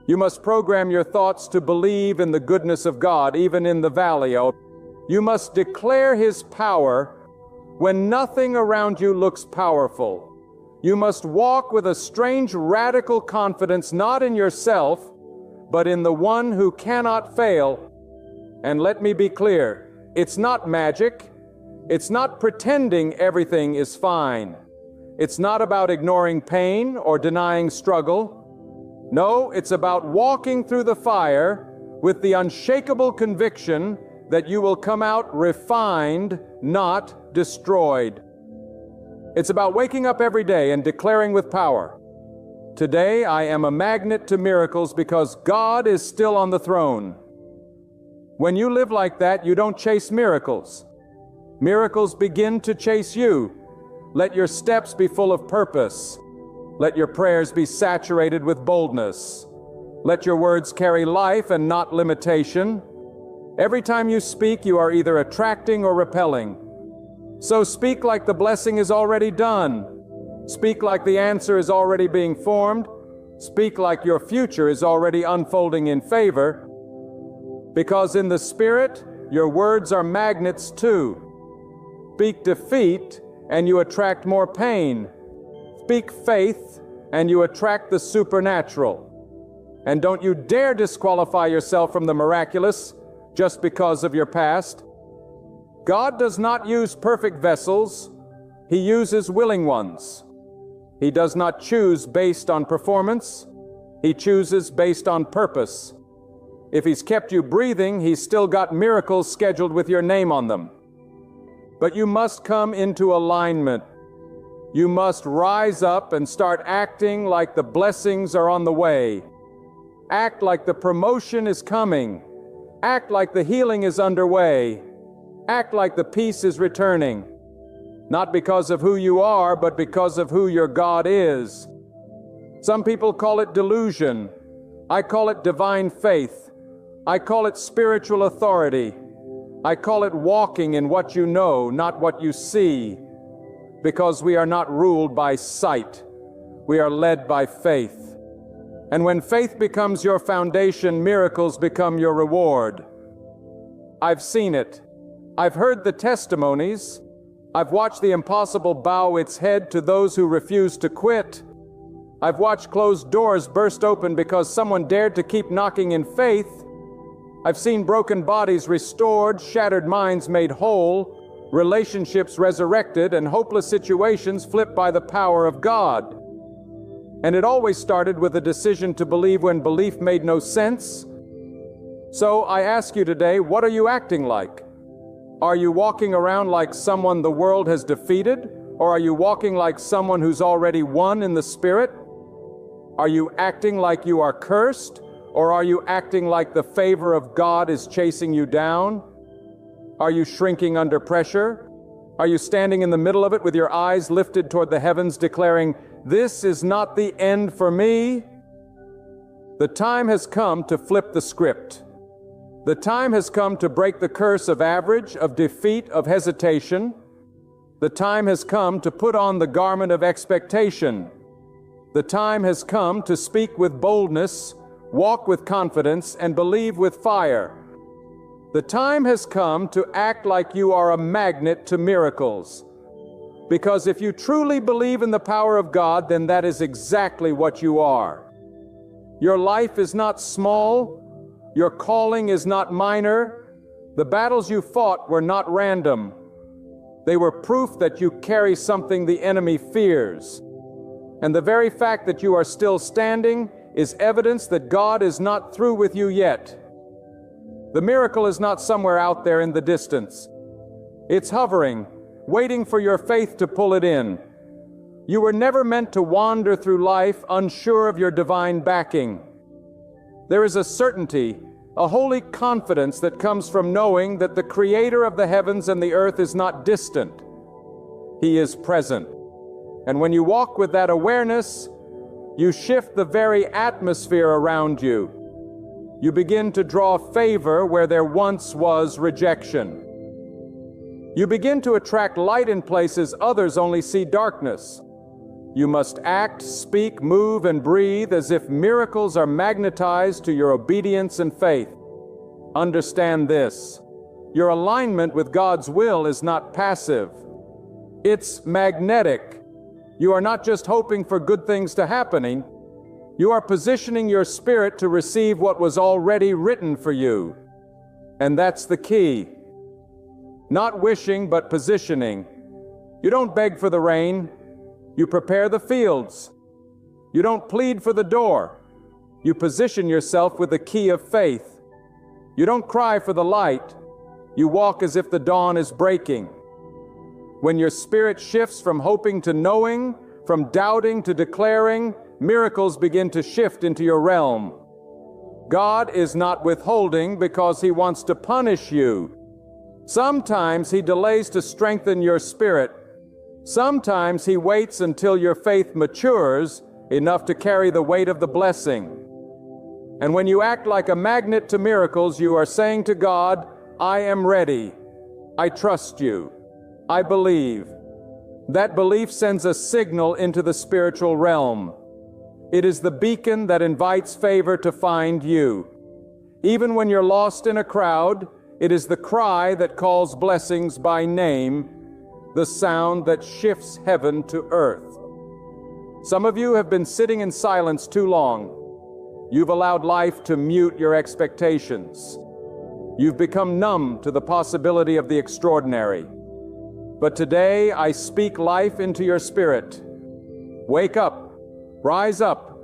You must program your thoughts to believe in the goodness of God, even in the valley. You must declare His power when nothing around you looks powerful. You must walk with a strange, radical confidence, not in yourself, but in the one who cannot fail. And let me be clear, it's not magic. It's not pretending everything is fine. It's not about ignoring pain or denying struggle. No, it's about walking through the fire with the unshakable conviction that you will come out refined, not destroyed. It's about waking up every day and declaring with power, today I am a magnet to miracles because God is still on the throne. When you live like that, you don't chase miracles. Miracles begin to chase you. Let your steps be full of purpose. Let your prayers be saturated with boldness. Let your words carry life and not limitation. Every time you speak, you are either attracting or repelling. So speak like the blessing is already done. Speak like the answer is already being formed. Speak like your future is already unfolding in favor. Because in the Spirit, your words are magnets too. Speak defeat, and you attract more pain. Speak faith, and you attract the supernatural. And don't you dare disqualify yourself from the miraculous just because of your past. God does not use perfect vessels. He uses willing ones. He does not choose based on performance. He chooses based on purpose. If He's kept you breathing, He's still got miracles scheduled with your name on them. But you must come into alignment. You must rise up and start acting like the blessings are on the way. Act like the promotion is coming. Act like the healing is underway. Act like the peace is returning. Not because of who you are, but because of who your God is. Some people call it delusion. I call it divine faith. I call it spiritual authority. I call it walking in what you know, not what you see. Because we are not ruled by sight. We are led by faith. And when faith becomes your foundation, miracles become your reward. I've seen it. I've heard the testimonies. I've watched the impossible bow its head to those who refuse to quit. I've watched closed doors burst open because someone dared to keep knocking in faith. I've seen broken bodies restored, shattered minds made whole, relationships resurrected, and hopeless situations flipped by the power of God. And it always started with a decision to believe when belief made no sense. So I ask you today, what are you acting like? Are you walking around like someone the world has defeated? Or are you walking like someone who's already won in the Spirit? Are you acting like you are cursed, or are you acting like the favor of God is chasing you down? Are you shrinking under pressure? Are you standing in the middle of it with your eyes lifted toward the heavens, declaring, "This is not the end for me"? The time has come to flip the script. The time has come to break the curse of average, of defeat, of hesitation. The time has come to put on the garment of expectation. The time has come to speak with boldness, walk with confidence, and believe with fire. The time has come to act like you are a magnet to miracles. Because if you truly believe in the power of God, then that is exactly what you are. Your life is not small. Your calling is not minor. The battles you fought were not random. They were proof that you carry something the enemy fears. And the very fact that you are still standing is evidence that God is not through with you yet. The miracle is not somewhere out there in the distance. It's hovering, waiting for your faith to pull it in. You were never meant to wander through life unsure of your divine backing. There is a certainty, a holy confidence that comes from knowing that the Creator of the heavens and the earth is not distant. He is present. And when you walk with that awareness, you shift the very atmosphere around you. You begin to draw favor where there once was rejection. You begin to attract light in places others only see darkness. You must act, speak, move, and breathe as if miracles are magnetized to your obedience and faith. Understand this: your alignment with God's will is not passive. It's magnetic. You are not just hoping for good things to happen. You are positioning your spirit to receive what was already written for you. And that's the key. Not wishing, but positioning. You don't beg for the rain. You prepare the fields. You don't plead for the door. You position yourself with the key of faith. You don't cry for the light. You walk as if the dawn is breaking. When your spirit shifts from hoping to knowing, from doubting to declaring, miracles begin to shift into your realm. God is not withholding because He wants to punish you. Sometimes He delays to strengthen your spirit. Sometimes He waits until your faith matures enough to carry the weight of the blessing. And when you act like a magnet to miracles, you are saying to God, "I am ready. I trust you. I believe." That belief sends a signal into the spiritual realm. It is the beacon that invites favor to find you. Even when you're lost in a crowd, it is the cry that calls blessings by name, the sound that shifts heaven to earth. Some of you have been sitting in silence too long. You've allowed life to mute your expectations. You've become numb to the possibility of the extraordinary. But today I speak life into your spirit. Wake up, rise up,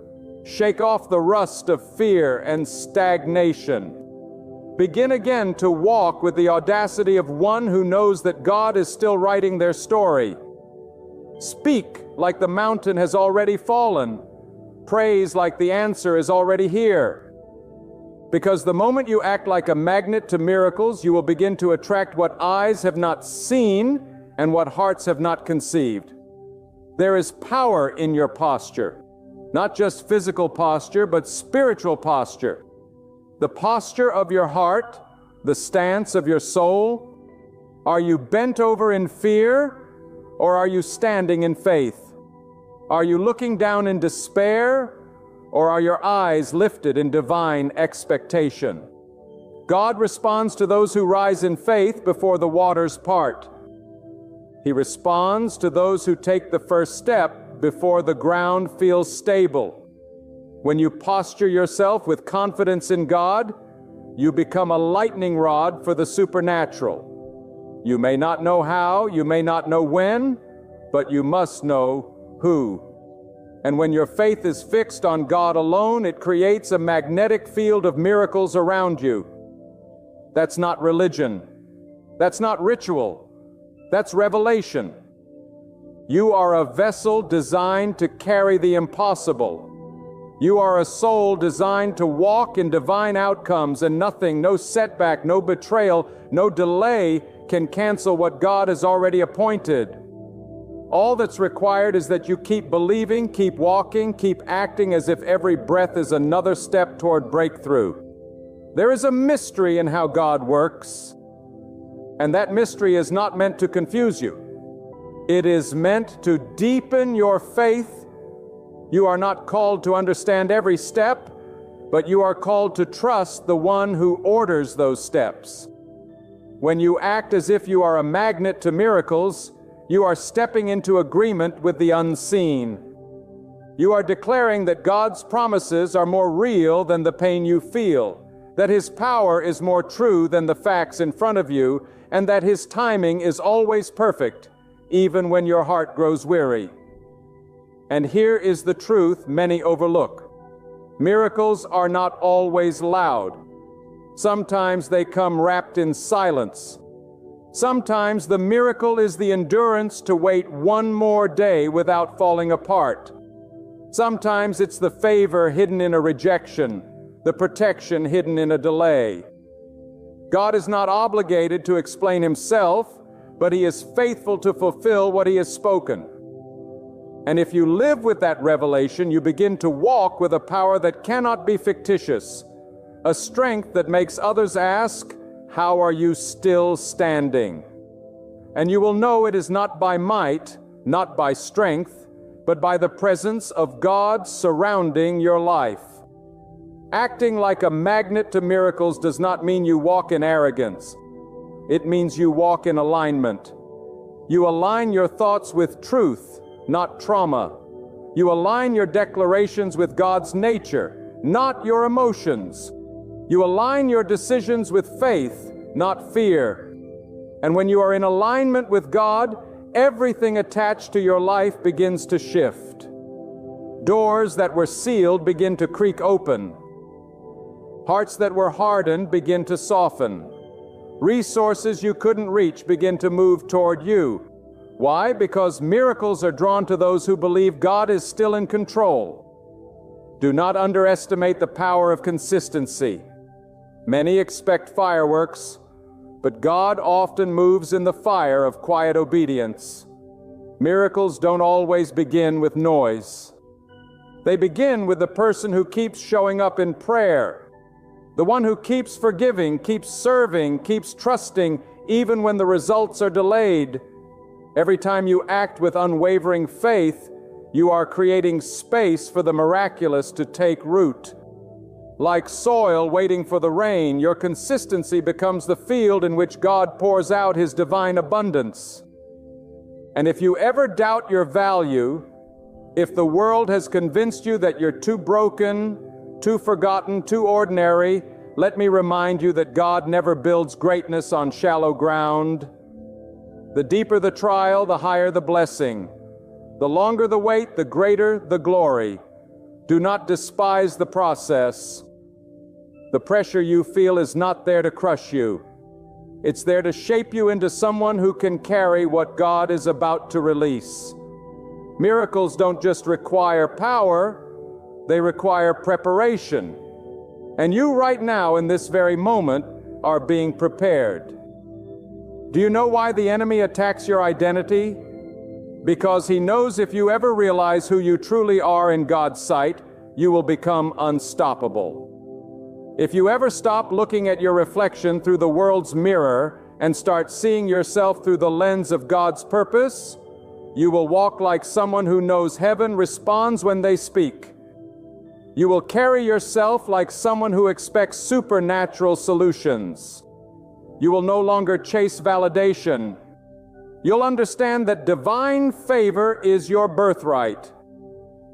shake off the rust of fear and stagnation. Begin again to walk with the audacity of one who knows that God is still writing their story. Speak like the mountain has already fallen. Praise like the answer is already here. Because the moment you act like a magnet to miracles, you will begin to attract what eyes have not seen and what hearts have not conceived. There is power in your posture. Not just physical posture, but spiritual posture. The posture of your heart, the stance of your soul. Are you bent over in fear, or are you standing in faith? Are you looking down in despair, or are your eyes lifted in divine expectation? God responds to those who rise in faith before the waters part. He responds to those who take the first step before the ground feels stable. When you posture yourself with confidence in God, you become a lightning rod for the supernatural. You may not know how, you may not know when, but you must know who. And when your faith is fixed on God alone, it creates a magnetic field of miracles around you. That's not religion. That's not ritual. That's revelation. You are a vessel designed to carry the impossible. You are a soul designed to walk in divine outcomes, and nothing, no setback, no betrayal, no delay can cancel what God has already appointed. All that's required is that you keep believing, keep walking, keep acting as if every breath is another step toward breakthrough. There is a mystery in how God works, and that mystery is not meant to confuse you. It is meant to deepen your faith. You are not called to understand every step, but you are called to trust the one who orders those steps. When you act as if you are a magnet to miracles, you are stepping into agreement with the unseen. You are declaring that God's promises are more real than the pain you feel, that His power is more true than the facts in front of you, and that His timing is always perfect, even when your heart grows weary. And here is the truth many overlook. Miracles are not always loud. Sometimes they come wrapped in silence. Sometimes the miracle is the endurance to wait one more day without falling apart. Sometimes it's the favor hidden in a rejection, the protection hidden in a delay. God is not obligated to explain Himself, but He is faithful to fulfill what He has spoken. And if you live with that revelation, you begin to walk with a power that cannot be fictitious, a strength that makes others ask, "How are you still standing?" And you will know it is not by might, not by strength, but by the presence of God surrounding your life. Acting like a magnet to miracles does not mean you walk in arrogance. It means you walk in alignment. You align your thoughts with truth, not trauma. You align your declarations with God's nature, not your emotions. You align your decisions with faith, not fear. And when you are in alignment with God, everything attached to your life begins to shift. Doors that were sealed begin to creak open. Hearts that were hardened begin to soften. Resources you couldn't reach begin to move toward you. Why? Because miracles are drawn to those who believe God is still in control. Do not underestimate the power of consistency. Many expect fireworks, but God often moves in the fire of quiet obedience. Miracles don't always begin with noise. They begin with the person who keeps showing up in prayer, the one who keeps forgiving, keeps serving, keeps trusting, even when the results are delayed. Every time you act with unwavering faith, you are creating space for the miraculous to take root. Like soil waiting for the rain, your consistency becomes the field in which God pours out His divine abundance. And if you ever doubt your value, if the world has convinced you that you're too broken, too forgotten, too ordinary, let me remind you that God never builds greatness on shallow ground. The deeper the trial, the higher the blessing. The longer the wait, the greater the glory. Do not despise the process. The pressure you feel is not there to crush you. It's there to shape you into someone who can carry what God is about to release. Miracles don't just require power, they require preparation. And you right now, in this very moment, are being prepared. Do you know why the enemy attacks your identity? Because he knows if you ever realize who you truly are in God's sight, you will become unstoppable. If you ever stop looking at your reflection through the world's mirror and start seeing yourself through the lens of God's purpose, you will walk like someone who knows heaven responds when they speak. You will carry yourself like someone who expects supernatural solutions. You will no longer chase validation. You'll understand that divine favor is your birthright.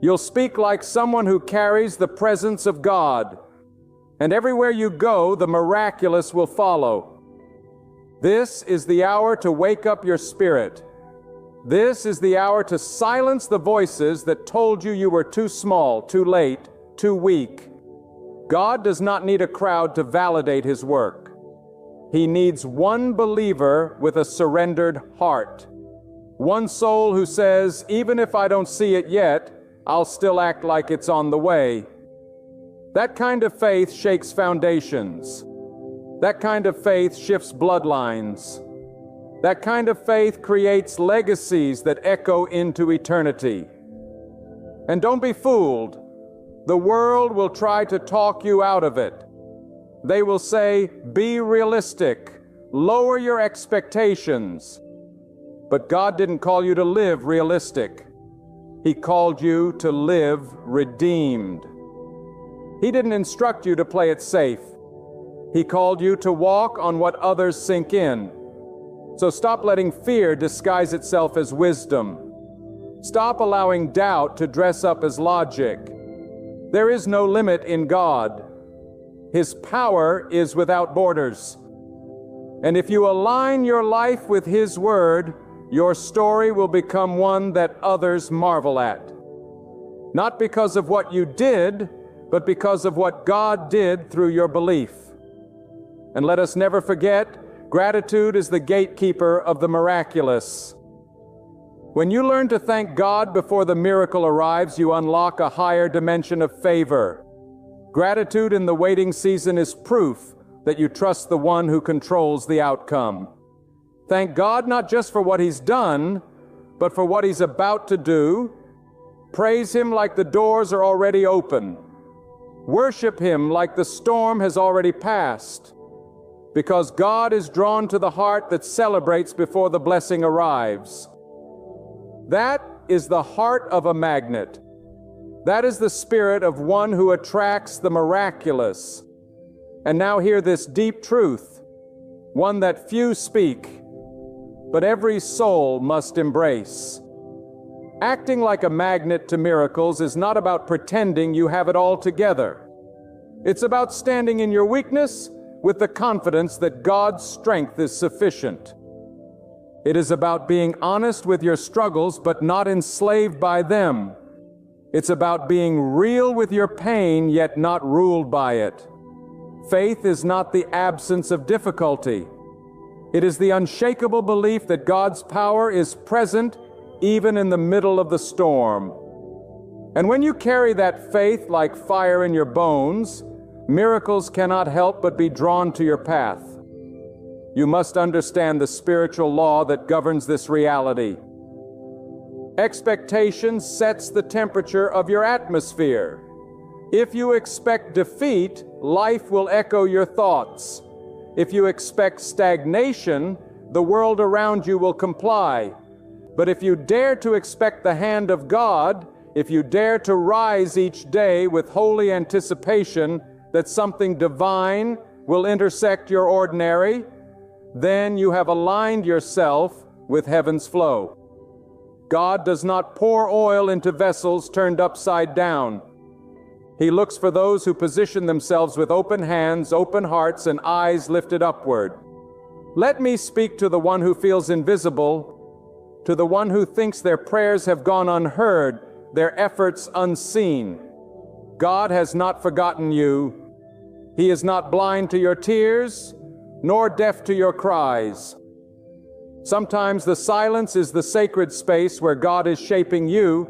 You'll speak like someone who carries the presence of God. And everywhere you go, the miraculous will follow. This is the hour to wake up your spirit. This is the hour to silence the voices that told you you were too small, too late, too weak. God does not need a crowd to validate His work. He needs one believer with a surrendered heart. One soul who says, even if I don't see it yet, I'll still act like it's on the way. That kind of faith shakes foundations. That kind of faith shifts bloodlines. That kind of faith creates legacies that echo into eternity. And don't be fooled. The world will try to talk you out of it. They will say, be realistic, lower your expectations. But God didn't call you to live realistic. He called you to live redeemed. He didn't instruct you to play it safe. He called you to walk on what others sink in. So stop letting fear disguise itself as wisdom. Stop allowing doubt to dress up as logic. There is no limit in God. His power is without borders. And if you align your life with His Word, your story will become one that others marvel at. Not because of what you did, but because of what God did through your belief. And let us never forget, gratitude is the gatekeeper of the miraculous. When you learn to thank God before the miracle arrives, you unlock a higher dimension of favor. Gratitude in the waiting season is proof that you trust the one who controls the outcome. Thank God not just for what He's done, but for what He's about to do. Praise Him like the doors are already open. Worship Him like the storm has already passed. Because God is drawn to the heart that celebrates before the blessing arrives. That is the heart of a magnet. That is the spirit of one who attracts the miraculous. And now hear this deep truth, one that few speak, but every soul must embrace. Acting like a magnet to miracles is not about pretending you have it all together. It's about standing in your weakness with the confidence that God's strength is sufficient. It is about being honest with your struggles, but not enslaved by them. It's about being real with your pain, yet not ruled by it. Faith is not the absence of difficulty. It is the unshakable belief that God's power is present even in the middle of the storm. And when you carry that faith like fire in your bones, miracles cannot help but be drawn to your path. You must understand the spiritual law that governs this reality. Expectation sets the temperature of your atmosphere. If you expect defeat, life will echo your thoughts. If you expect stagnation, the world around you will comply. But if you dare to expect the hand of God, if you dare to rise each day with holy anticipation that something divine will intersect your ordinary, then you have aligned yourself with heaven's flow. God does not pour oil into vessels turned upside down. He looks for those who position themselves with open hands, open hearts, and eyes lifted upward. Let me speak to the one who feels invisible, to the one who thinks their prayers have gone unheard, their efforts unseen. God has not forgotten you. He is not blind to your tears, nor deaf to your cries. Sometimes the silence is the sacred space where God is shaping you.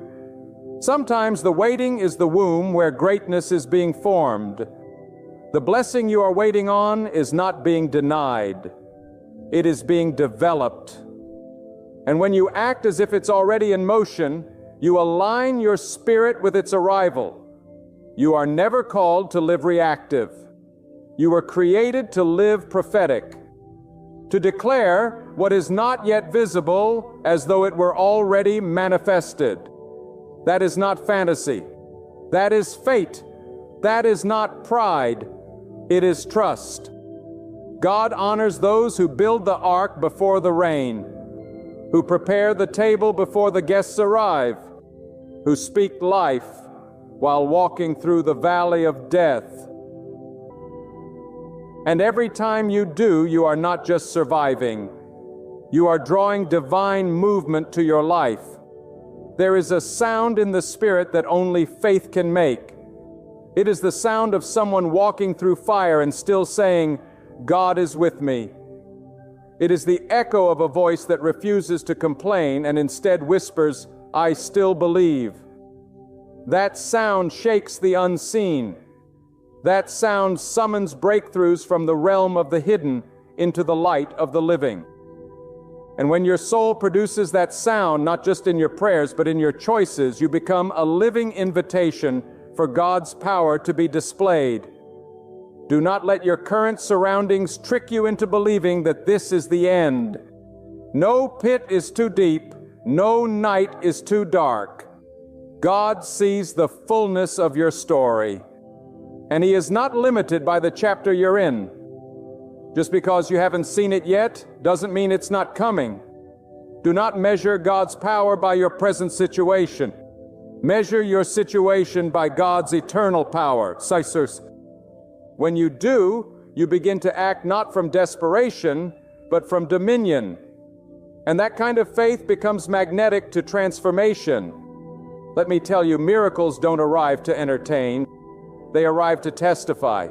Sometimes the waiting is the womb where greatness is being formed. The blessing you are waiting on is not being denied. It is being developed. And when you act as if it's already in motion, you align your spirit with its arrival. You are never called to live reactive. You were created to live prophetic, to declare what is not yet visible as though it were already manifested. That is not fantasy. That is fate. That is not pride. It is trust. God honors those who build the ark before the rain, who prepare the table before the guests arrive, who speak life while walking through the valley of death. And every time you do, you are not just surviving. You are drawing divine movement to your life. There is a sound in the Spirit that only faith can make. It is the sound of someone walking through fire and still saying, God is with me. It is the echo of a voice that refuses to complain and instead whispers, I still believe. That sound shakes the unseen. That sound summons breakthroughs from the realm of the hidden into the light of the living. And when your soul produces that sound, not just in your prayers, but in your choices, you become a living invitation for God's power to be displayed. Do not let your current surroundings trick you into believing that this is the end. No pit is too deep, no night is too dark. God sees the fullness of your story, and He is not limited by the chapter you're in. Just because you haven't seen it yet doesn't mean it's not coming. Do not measure God's power by your present situation. Measure your situation by God's eternal power. When you do, you begin to act not from desperation, but from dominion. And that kind of faith becomes magnetic to transformation. Let me tell you, miracles don't arrive to entertain. They arrive to testify.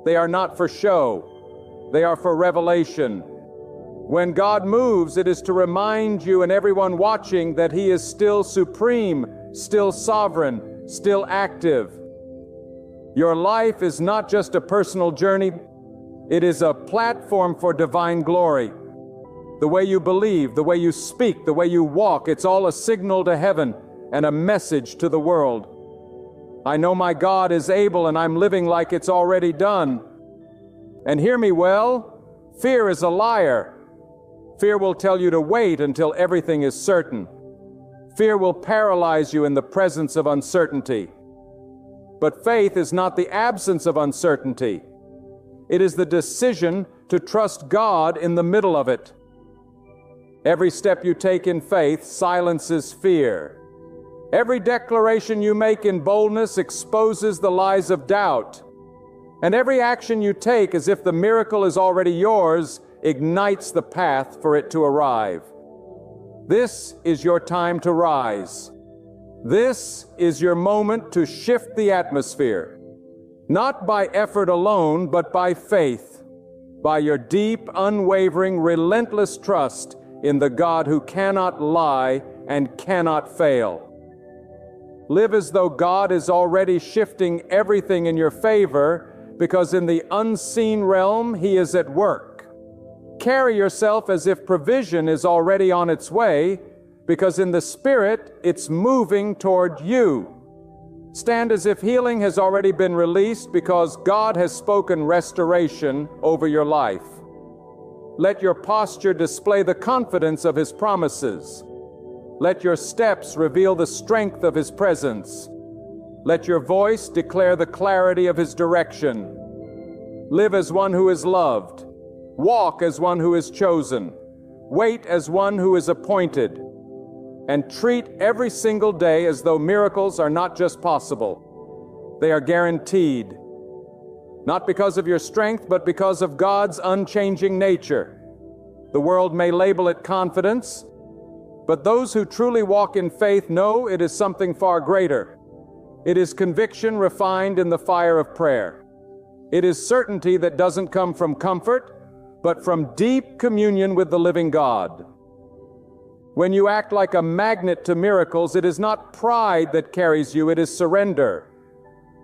They are not for show. They are for revelation. When God moves, it is to remind you and everyone watching that He is still supreme, still sovereign, still active. Your life is not just a personal journey. It is a platform for divine glory. The way you believe, the way you speak, the way you walk, it's all a signal to heaven and a message to the world. I know my God is able, and I'm living like it's already done. And hear me well, fear is a liar. Fear will tell you to wait until everything is certain. Fear will paralyze you in the presence of uncertainty. But faith is not the absence of uncertainty. It is the decision to trust God in the middle of it. Every step you take in faith silences fear. Every declaration you make in boldness exposes the lies of doubt. And every action you take as if the miracle is already yours ignites the path for it to arrive. This is your time to rise. This is your moment to shift the atmosphere, not by effort alone, but by faith, by your deep, unwavering, relentless trust in the God who cannot lie and cannot fail. Live as though God is already shifting everything in your favor, because in the unseen realm He is at work. Carry yourself as if provision is already on its way, because in the Spirit it's moving toward you. Stand as if healing has already been released, because God has spoken restoration over your life. Let your posture display the confidence of His promises. Let your steps reveal the strength of His presence. Let your voice declare the clarity of His direction. Live as one who is loved. Walk as one who is chosen. Wait as one who is appointed. And treat every single day as though miracles are not just possible. They are guaranteed. Not because of your strength, but because of God's unchanging nature. The world may label it confidence, but those who truly walk in faith know it is something far greater. It is conviction refined in the fire of prayer. It is certainty that doesn't come from comfort, but from deep communion with the living God. When you act like a magnet to miracles, it is not pride that carries you, it is surrender.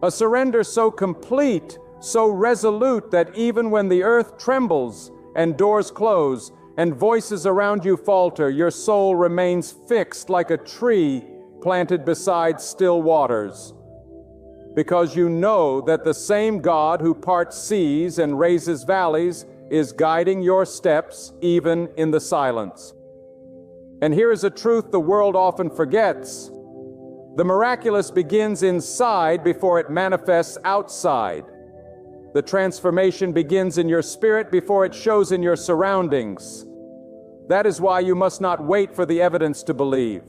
A surrender so complete, so resolute that even when the earth trembles and doors close and voices around you falter, your soul remains fixed like a tree planted beside still waters. Because you know that the same God who parts seas and raises valleys is guiding your steps even in the silence. And here is a truth the world often forgets. The miraculous begins inside before it manifests outside. The transformation begins in your spirit before it shows in your surroundings. That is why you must not wait for the evidence to believe.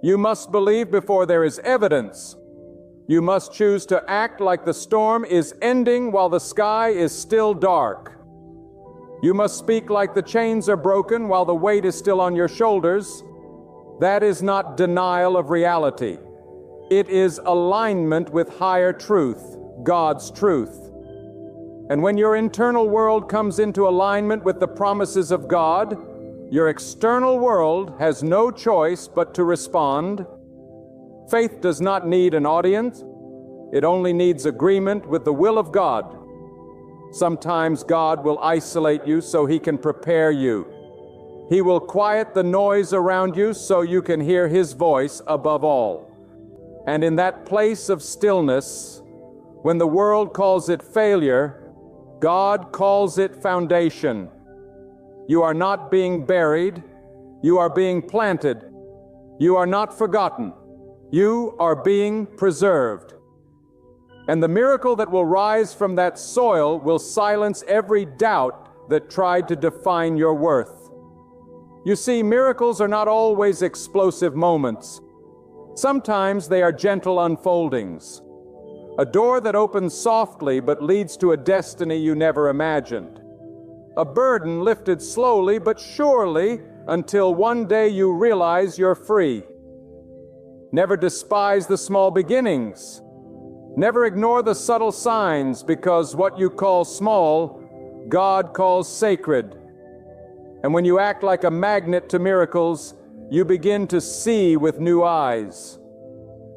You must believe before there is evidence. You must choose to act like the storm is ending while the sky is still dark. You must speak like the chains are broken while the weight is still on your shoulders. That is not denial of reality. It is alignment with higher truth, God's truth. And when your internal world comes into alignment with the promises of God, your external world has no choice but to respond. Faith does not need an audience. It only needs agreement with the will of God. Sometimes God will isolate you so He can prepare you. He will quiet the noise around you so you can hear His voice above all. And in that place of stillness, when the world calls it failure, God calls it foundation. You are not being buried. You are being planted. You are not forgotten. You are being preserved. And the miracle that will rise from that soil will silence every doubt that tried to define your worth. You see, miracles are not always explosive moments. Sometimes they are gentle unfoldings. A door that opens softly but leads to a destiny you never imagined. A burden lifted slowly but surely until one day you realize you're free. Never despise the small beginnings. Never ignore the subtle signs, because what you call small, God calls sacred. And when you act like a magnet to miracles, you begin to see with new eyes.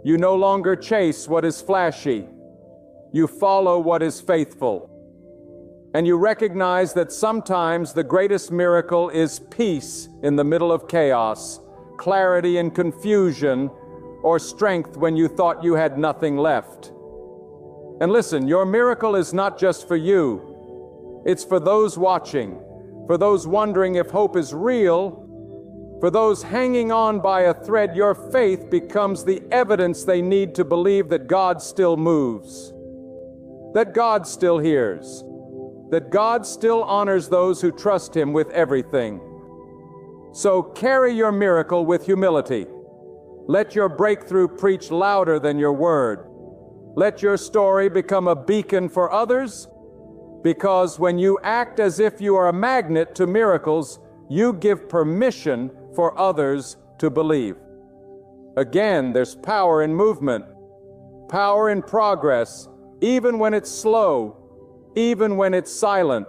You no longer chase what is flashy. You follow what is faithful. And you recognize that sometimes the greatest miracle is peace in the middle of chaos, clarity in confusion, or strength when you thought you had nothing left. And listen, your miracle is not just for you. It's for those watching, for those wondering if hope is real, for those hanging on by a thread. Your faith becomes the evidence they need to believe that God still moves, that God still hears, that God still honors those who trust Him with everything. So carry your miracle with humility. Let your breakthrough preach louder than your word. Let your story become a beacon for others, because when you act as if you are a magnet to miracles, you give permission for others to believe. Again, there's power in movement, power in progress, even when it's slow, even when it's silent.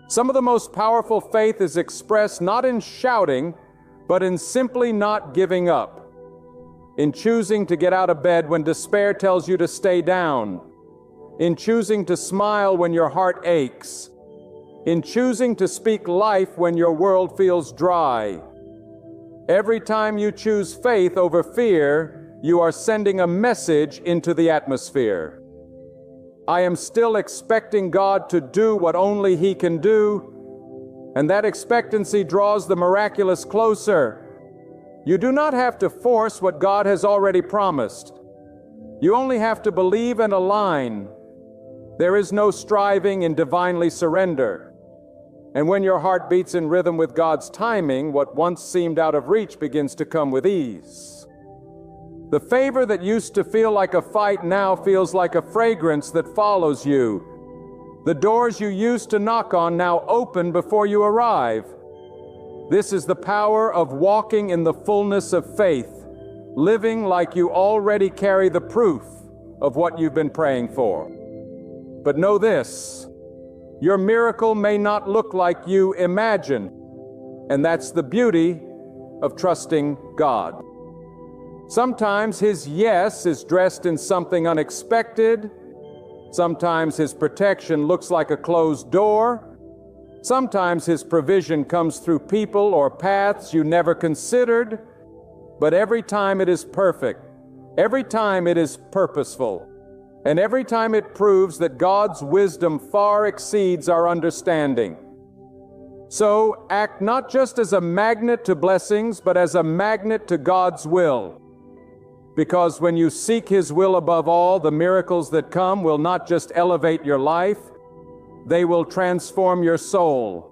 Some of the most powerful faith is expressed not in shouting, but in simply not giving up. In choosing to get out of bed when despair tells you to stay down. In choosing to smile when your heart aches. In choosing to speak life when your world feels dry. Every time you choose faith over fear, you are sending a message into the atmosphere. I am still expecting God to do what only He can do, and that expectancy draws the miraculous closer. You do not have to force what God has already promised. You only have to believe and align. There is no striving in divinely surrender. And when your heart beats in rhythm with God's timing, what once seemed out of reach begins to come with ease. The favor that used to feel like a fight now feels like a fragrance that follows you. The doors you used to knock on now open before you arrive. This is the power of walking in the fullness of faith, living like you already carry the proof of what you've been praying for. But know this, your miracle may not look like you imagine, and that's the beauty of trusting God. Sometimes His yes is dressed in something unexpected. Sometimes His protection looks like a closed door. Sometimes His provision comes through people or paths you never considered, but every time it is perfect, every time it is purposeful, and every time it proves that God's wisdom far exceeds our understanding. So act not just as a magnet to blessings, but as a magnet to God's will. Because when you seek His will above all, the miracles that come will not just elevate your life, they will transform your soul.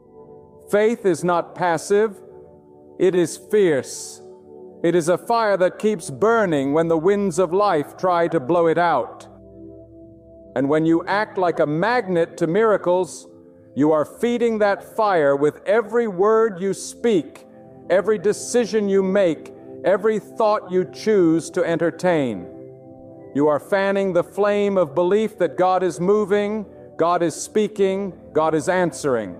Faith is not passive, it is fierce. It is a fire that keeps burning when the winds of life try to blow it out. And when you act like a magnet to miracles, you are feeding that fire with every word you speak, every decision you make, every thought you choose to entertain. You are fanning the flame of belief that God is moving, God is speaking, God is answering.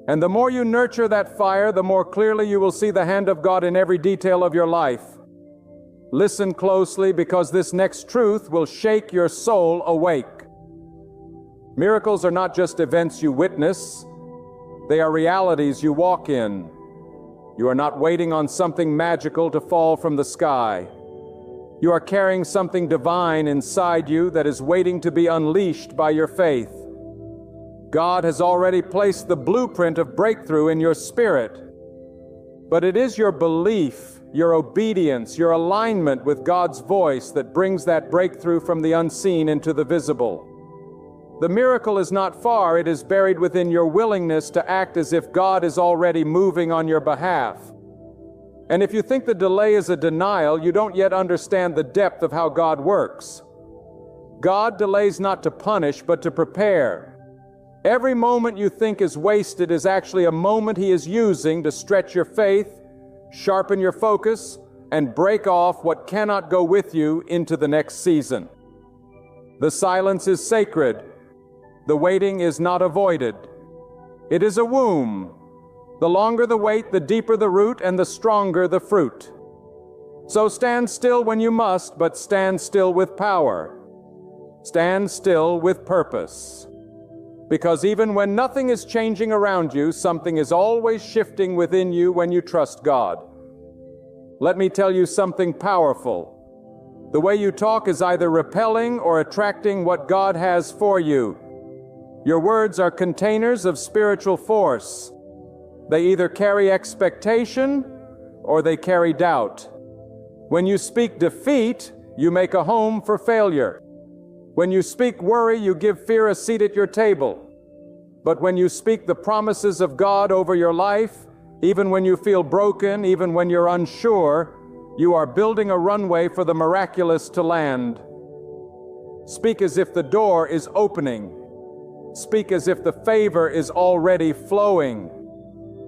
And the more you nurture that fire, the more clearly you will see the hand of God in every detail of your life. Listen closely, because this next truth will shake your soul awake. Miracles are not just events you witness, they are realities you walk in. You are not waiting on something magical to fall from the sky. You are carrying something divine inside you that is waiting to be unleashed by your faith. God has already placed the blueprint of breakthrough in your spirit. But it is your belief, your obedience, your alignment with God's voice that brings that breakthrough from the unseen into the visible. The miracle is not far, it is buried within your willingness to act as if God is already moving on your behalf. And if you think the delay is a denial, you don't yet understand the depth of how God works. God delays not to punish, but to prepare. Every moment you think is wasted is actually a moment He is using to stretch your faith, sharpen your focus, and break off what cannot go with you into the next season. The silence is sacred. The waiting is not avoided. It is a womb. The longer the wait, the deeper the root, and the stronger the fruit. So stand still when you must, but stand still with power. Stand still with purpose. Because even when nothing is changing around you, something is always shifting within you when you trust God. Let me tell you something powerful. The way you talk is either repelling or attracting what God has for you. Your words are containers of spiritual force. They either carry expectation or they carry doubt. When you speak defeat, you make a home for failure. When you speak worry, you give fear a seat at your table. But when you speak the promises of God over your life, even when you feel broken, even when you're unsure, you are building a runway for the miraculous to land. Speak as if the door is opening. Speak as if the favor is already flowing.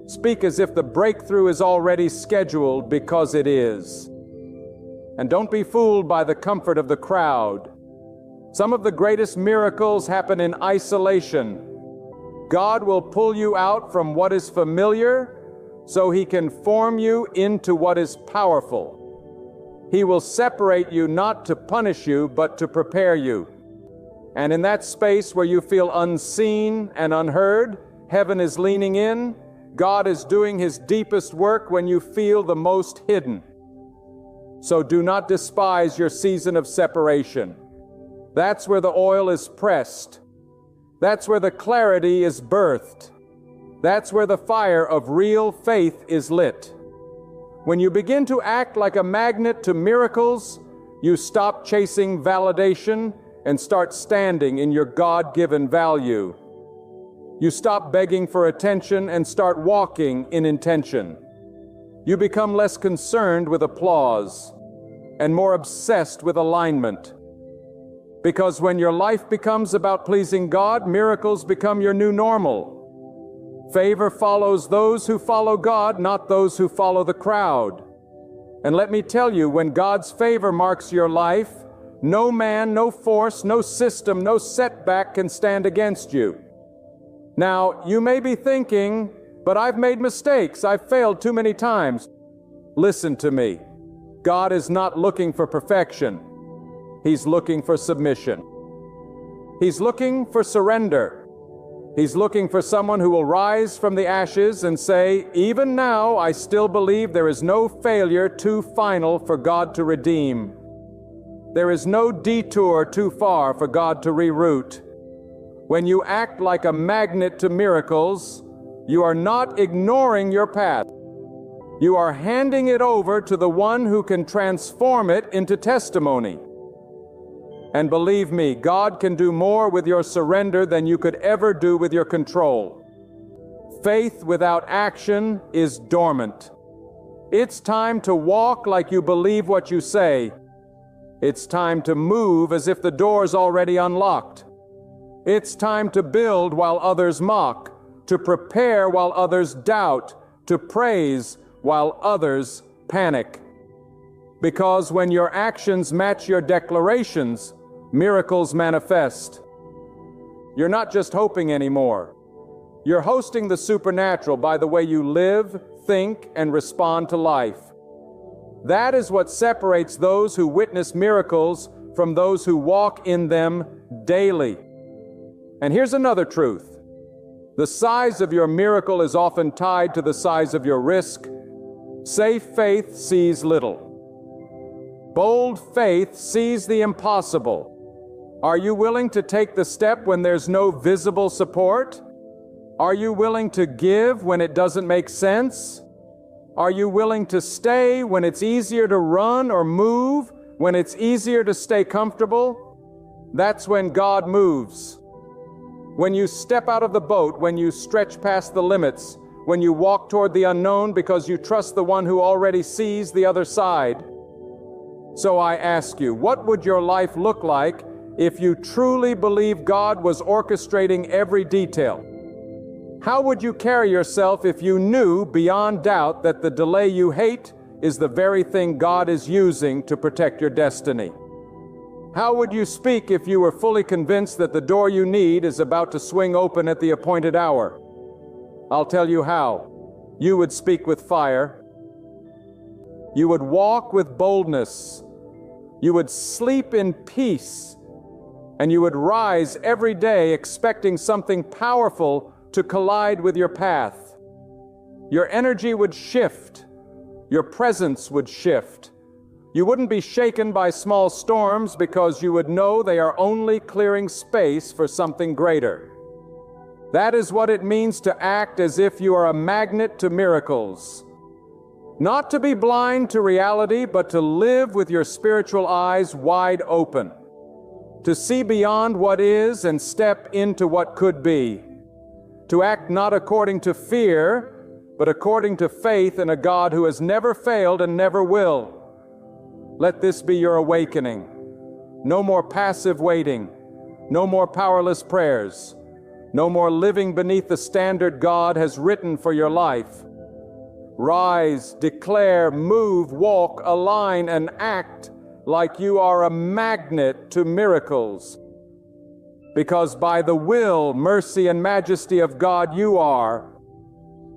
Speak as if the breakthrough is already scheduled, because it is. And don't be fooled by the comfort of the crowd. Some of the greatest miracles happen in isolation. God will pull you out from what is familiar so He can form you into what is powerful. He will separate you not to punish you, but to prepare you. And in that space where you feel unseen and unheard, heaven is leaning in. God is doing His deepest work when you feel the most hidden. So do not despise your season of separation. That's where the oil is pressed. That's where the clarity is birthed. That's where the fire of real faith is lit. When you begin to act like a magnet to miracles, you stop chasing validation and start standing in your God-given value. You stop begging for attention and start walking in intention. You become less concerned with applause and more obsessed with alignment. Because when your life becomes about pleasing God, miracles become your new normal. Favor follows those who follow God, not those who follow the crowd. And let me tell you, when God's favor marks your life, no man, no force, no system, no setback can stand against you. Now, you may be thinking, but I've made mistakes. I've failed too many times. Listen to me. God is not looking for perfection. He's looking for submission. He's looking for surrender. He's looking for someone who will rise from the ashes and say, even now, I still believe there is no failure too final for God to redeem. There is no detour too far for God to reroute. When you act like a magnet to miracles, you are not ignoring your path. You are handing it over to the one who can transform it into testimony. And believe me, God can do more with your surrender than you could ever do with your control. Faith without action is dormant. It's time to walk like you believe what you say. It's time to move as if the door's already unlocked. It's time to build while others mock, to prepare while others doubt, to praise while others panic. Because when your actions match your declarations, miracles manifest. You're not just hoping anymore. You're hosting the supernatural by the way you live, think, and respond to life. That is what separates those who witness miracles from those who walk in them daily. And here's another truth. The size of your miracle is often tied to the size of your risk. Safe faith sees little. Bold faith sees the impossible. Are you willing to take the step when there's no visible support? Are you willing to give when it doesn't make sense? Are you willing to stay when it's easier to run or move, when it's easier to stay comfortable? That's when God moves. When you step out of the boat, when you stretch past the limits, when you walk toward the unknown because you trust the one who already sees the other side. So I ask you, what would your life look like if you truly believe God was orchestrating every detail? How would you carry yourself if you knew beyond doubt that the delay you hate is the very thing God is using to protect your destiny? How would you speak if you were fully convinced that the door you need is about to swing open at the appointed hour? I'll tell you how. You would speak with fire. You would walk with boldness. You would sleep in peace. And you would rise every day expecting something powerful to collide with your path. Your energy would shift. Your presence would shift. You wouldn't be shaken by small storms because you would know they are only clearing space for something greater. That is what it means to act as if you are a magnet to miracles. Not to be blind to reality, but to live with your spiritual eyes wide open. To see beyond what is and step into what could be. To act not according to fear, but according to faith in a God who has never failed and never will. Let this be your awakening. No more passive waiting. No more powerless prayers. No more living beneath the standard God has written for your life. Rise, declare, move, walk, align, and act like you are a magnet to miracles. Because by the will, mercy, and majesty of God you are.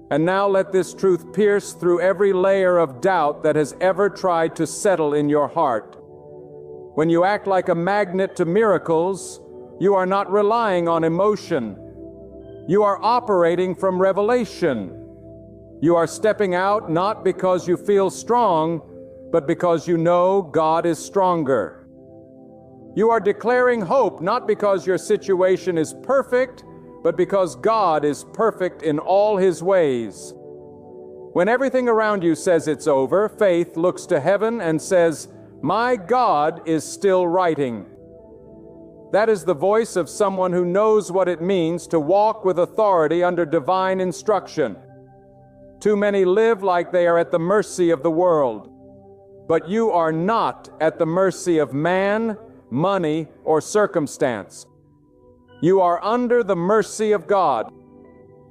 And now let this truth pierce through every layer of doubt that has ever tried to settle in your heart. When you act like a magnet to miracles, you are not relying on emotion. You are operating from revelation. You are stepping out not because you feel strong, but because you know God is stronger. You are declaring hope not because your situation is perfect, but because God is perfect in all His ways. When everything around you says it's over, faith looks to heaven and says, "My God is still writing." That is the voice of someone who knows what it means to walk with authority under divine instruction. Too many live like they are at the mercy of the world. But you are not at the mercy of man, money, or circumstance. You are under the mercy of God,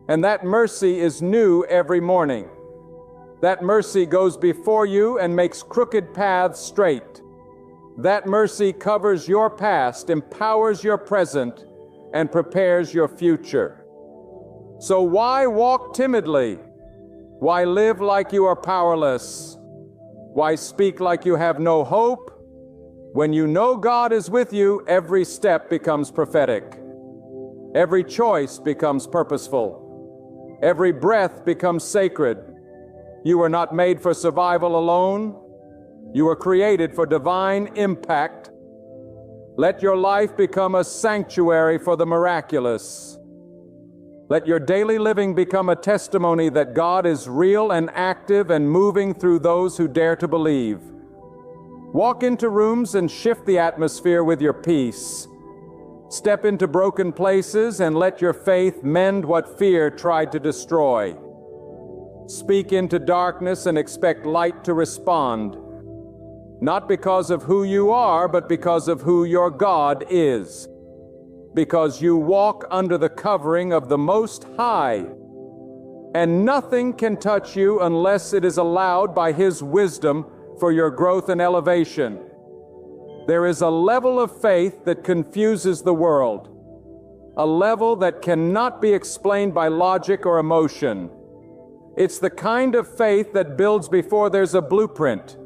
and that mercy is new every morning. That mercy goes before you and makes crooked paths straight. That mercy covers your past, empowers your present, and prepares your future. So why walk timidly? Why live like you are powerless? Why speak like you have no hope? When you know God is with you, every step becomes prophetic. Every choice becomes purposeful. Every breath becomes sacred. You are not made for survival alone. You are created for divine impact. Let your life become a sanctuary for the miraculous. Let your daily living become a testimony that God is real and active and moving through those who dare to believe. Walk into rooms and shift the atmosphere with your peace. Step into broken places and let your faith mend what fear tried to destroy. Speak into darkness and expect light to respond. Not because of who you are, but because of who your God is. Because you walk under the covering of the Most High. And nothing can touch you unless it is allowed by His wisdom for your growth and elevation. There is a level of faith that confuses the world. A level that cannot be explained by logic or emotion. It's the kind of faith that builds before there's a blueprint.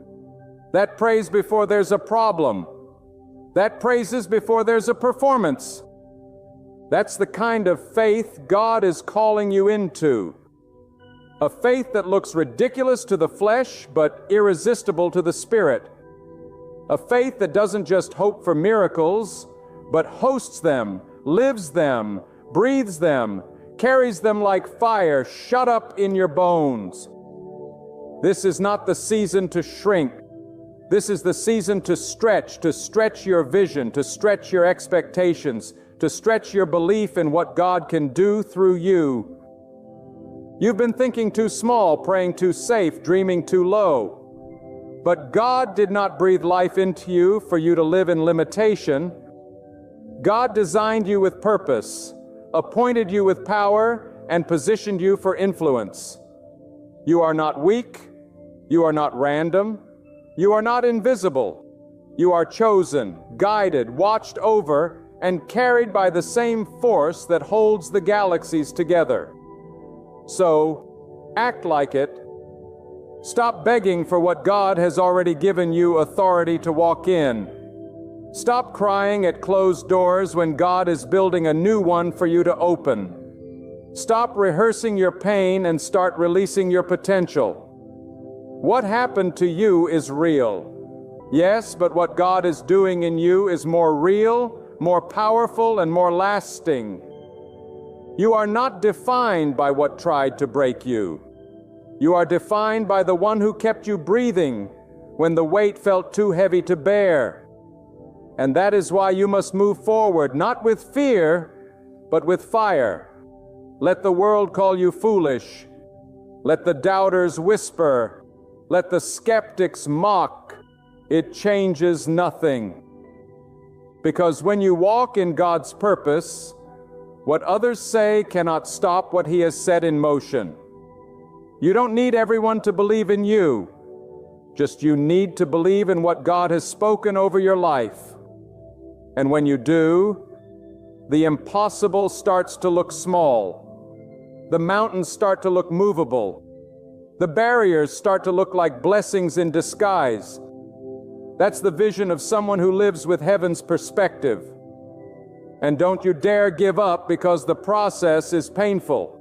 That prays before there's a problem. That praises before there's a performance. That's the kind of faith God is calling you into. A faith that looks ridiculous to the flesh, but irresistible to the spirit. A faith that doesn't just hope for miracles, but hosts them, lives them, breathes them, carries them like fire shut up in your bones. This is not the season to shrink. This is the season to stretch your vision, to stretch your expectations, to stretch your belief in what God can do through you. You've been thinking too small, praying too safe, dreaming too low. But God did not breathe life into you for you to live in limitation. God designed you with purpose, appointed you with power, and positioned you for influence. You are not weak. You are not random. You are not invisible. You are chosen, guided, watched over, and carried by the same force that holds the galaxies together. So, act like it. Stop begging for what God has already given you authority to walk in. Stop crying at closed doors when God is building a new one for you to open. Stop rehearsing your pain and start releasing your potential. What happened to you is real. Yes, but what God is doing in you is more real, more powerful, and more lasting. You are not defined by what tried to break you. You are defined by the one who kept you breathing when the weight felt too heavy to bear. And that is why you must move forward, not with fear, but with fire. Let the world call you foolish. Let the doubters whisper. Let the skeptics mock. It changes nothing. Because when you walk in God's purpose, what others say cannot stop what He has set in motion. You don't need everyone to believe in you. Just you need to believe in what God has spoken over your life. And when you do, the impossible starts to look small. The mountains start to look movable. The barriers start to look like blessings in disguise. That's the vision of someone who lives with heaven's perspective. And don't you dare give up because the process is painful.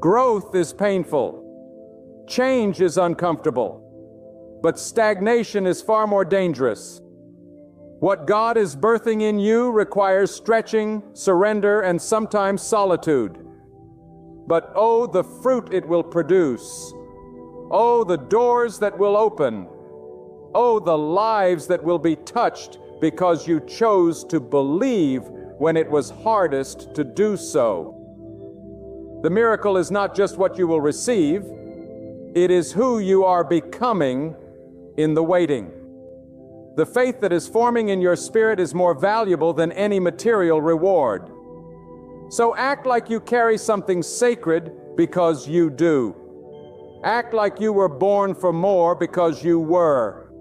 Growth is painful. Change is uncomfortable. But stagnation is far more dangerous. What God is birthing in you requires stretching, surrender, and sometimes solitude. But oh, the fruit it will produce. Oh, the doors that will open. Oh, the lives that will be touched because you chose to believe when it was hardest to do so. The miracle is not just what you will receive, it is who you are becoming in the waiting. The faith that is forming in your spirit is more valuable than any material reward. So act like you carry something sacred because you do. Act like you were born for more because you were.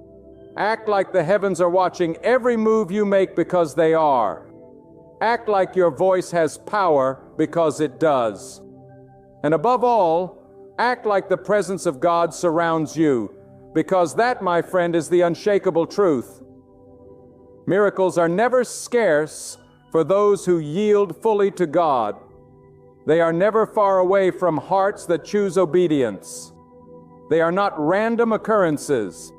Act like the heavens are watching every move you make because they are. Act like your voice has power because it does. And above all, act like the presence of God surrounds you, because that, my friend, is the unshakable truth. Miracles are never scarce for those who yield fully to God. They are never far away from hearts that choose obedience. They are not random occurrences.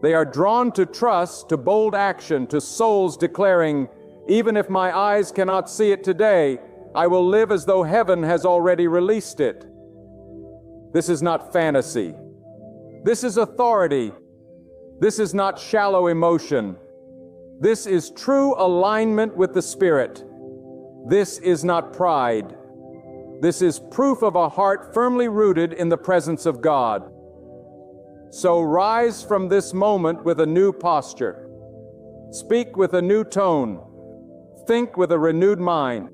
They are drawn to trust, to bold action, to souls declaring, even if my eyes cannot see it today, I will live as though heaven has already released it. This is not fantasy. This is authority. This is not shallow emotion. This is true alignment with the Spirit. This is not pride. This is proof of a heart firmly rooted in the presence of God. So rise from this moment with a new posture. Speak with a new tone. Think with a renewed mind.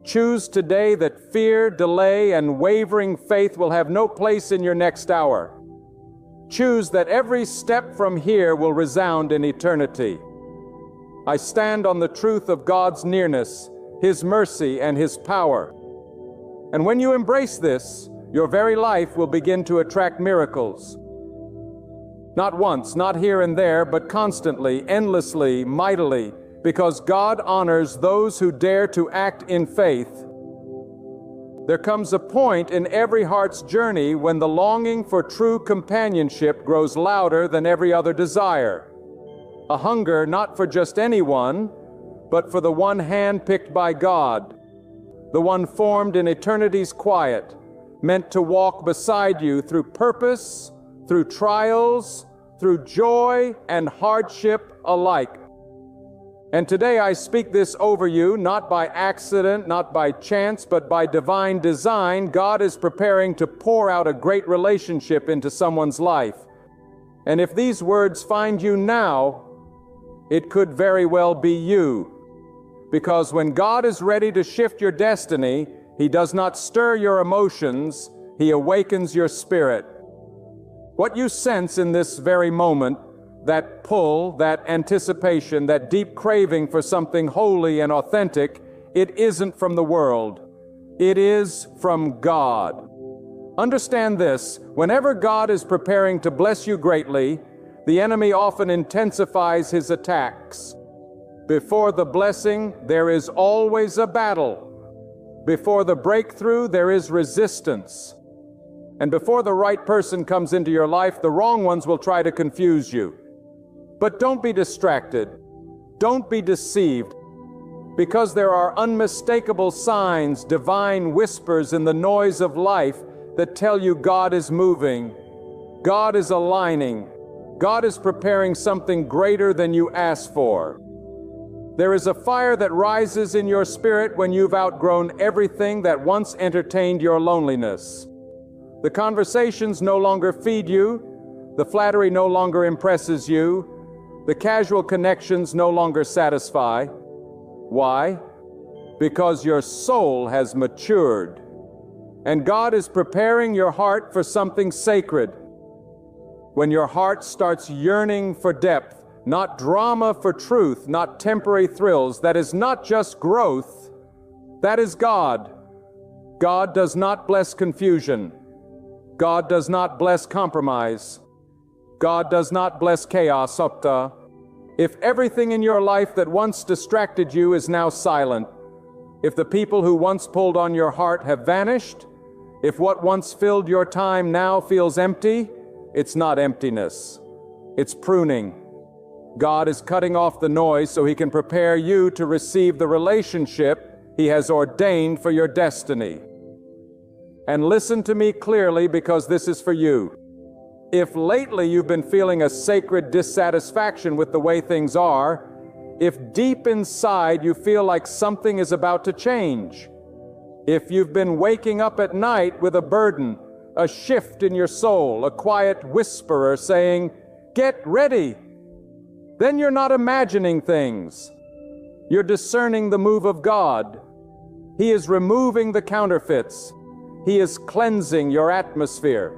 Choose today that fear, delay, and wavering faith will have no place in your next hour. Choose that every step from here will resound in eternity. I stand on the truth of God's nearness, His mercy, and His power. And when you embrace this, your very life will begin to attract miracles. Not once, not here and there, but constantly, endlessly, mightily, because God honors those who dare to act in faith. There comes a point in every heart's journey when the longing for true companionship grows louder than every other desire. A hunger not for just anyone, but for the one hand-picked by God, the one formed in eternity's quiet, meant to walk beside you through purpose, through trials, through joy and hardship alike. And today I speak this over you, not by accident, not by chance, but by divine design. God is preparing to pour out a great relationship into someone's life. And if these words find you now, it could very well be you. Because when God is ready to shift your destiny, He does not stir your emotions, He awakens your spirit. What you sense in this very moment, that pull, that anticipation, that deep craving for something holy and authentic, it isn't from the world. It is from God. Understand this, whenever God is preparing to bless you greatly, the enemy often intensifies his attacks. Before the blessing, there is always a battle. Before the breakthrough, there is resistance. And before the right person comes into your life, the wrong ones will try to confuse you. But don't be distracted. Don't be deceived, because there are unmistakable signs, divine whispers in the noise of life that tell you God is moving, God is aligning, God is preparing something greater than you asked for. There is a fire that rises in your spirit when you've outgrown everything that once entertained your loneliness. The conversations no longer feed you, the flattery no longer impresses you, the casual connections no longer satisfy. Why? Because your soul has matured, and God is preparing your heart for something sacred. When your heart starts yearning for depth, not drama for truth, not temporary thrills, that is not just growth, that is God. God does not bless confusion. God does not bless compromise. God does not bless chaos. If everything in your life that once distracted you is now silent, if the people who once pulled on your heart have vanished, if what once filled your time now feels empty, it's not emptiness. It's pruning. God is cutting off the noise so He can prepare you to receive the relationship He has ordained for your destiny. And listen to me clearly, because this is for you. If lately you've been feeling a sacred dissatisfaction with the way things are, if deep inside you feel like something is about to change, if you've been waking up at night with a burden, a shift in your soul, a quiet whisperer saying, "Get ready," then you're not imagining things. You're discerning the move of God. He is removing the counterfeits. He is cleansing your atmosphere.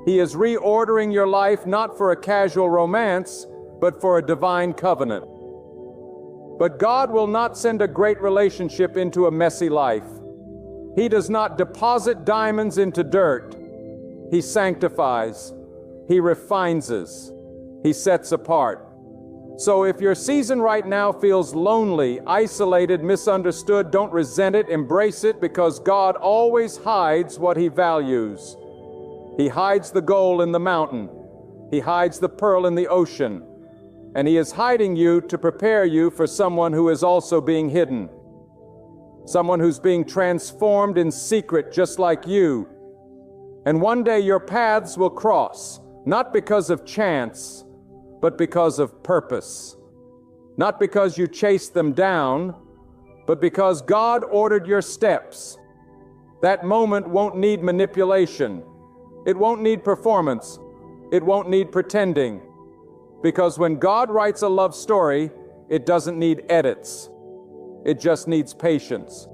He is reordering your life not for a casual romance, but for a divine covenant. But God will not send a great relationship into a messy life. He does not deposit diamonds into dirt. He sanctifies. He refines us. He sets apart. So if your season right now feels lonely, isolated, misunderstood, don't resent it, embrace it, because God always hides what He values. He hides the gold in the mountain. He hides the pearl in the ocean. And He is hiding you to prepare you for someone who is also being hidden. Someone who's being transformed in secret just like you. And one day your paths will cross, not because of chance, but because of purpose. Not because you chased them down, but because God ordered your steps. That moment won't need manipulation. It won't need performance. It won't need pretending. Because when God writes a love story, it doesn't need edits. It just needs patience.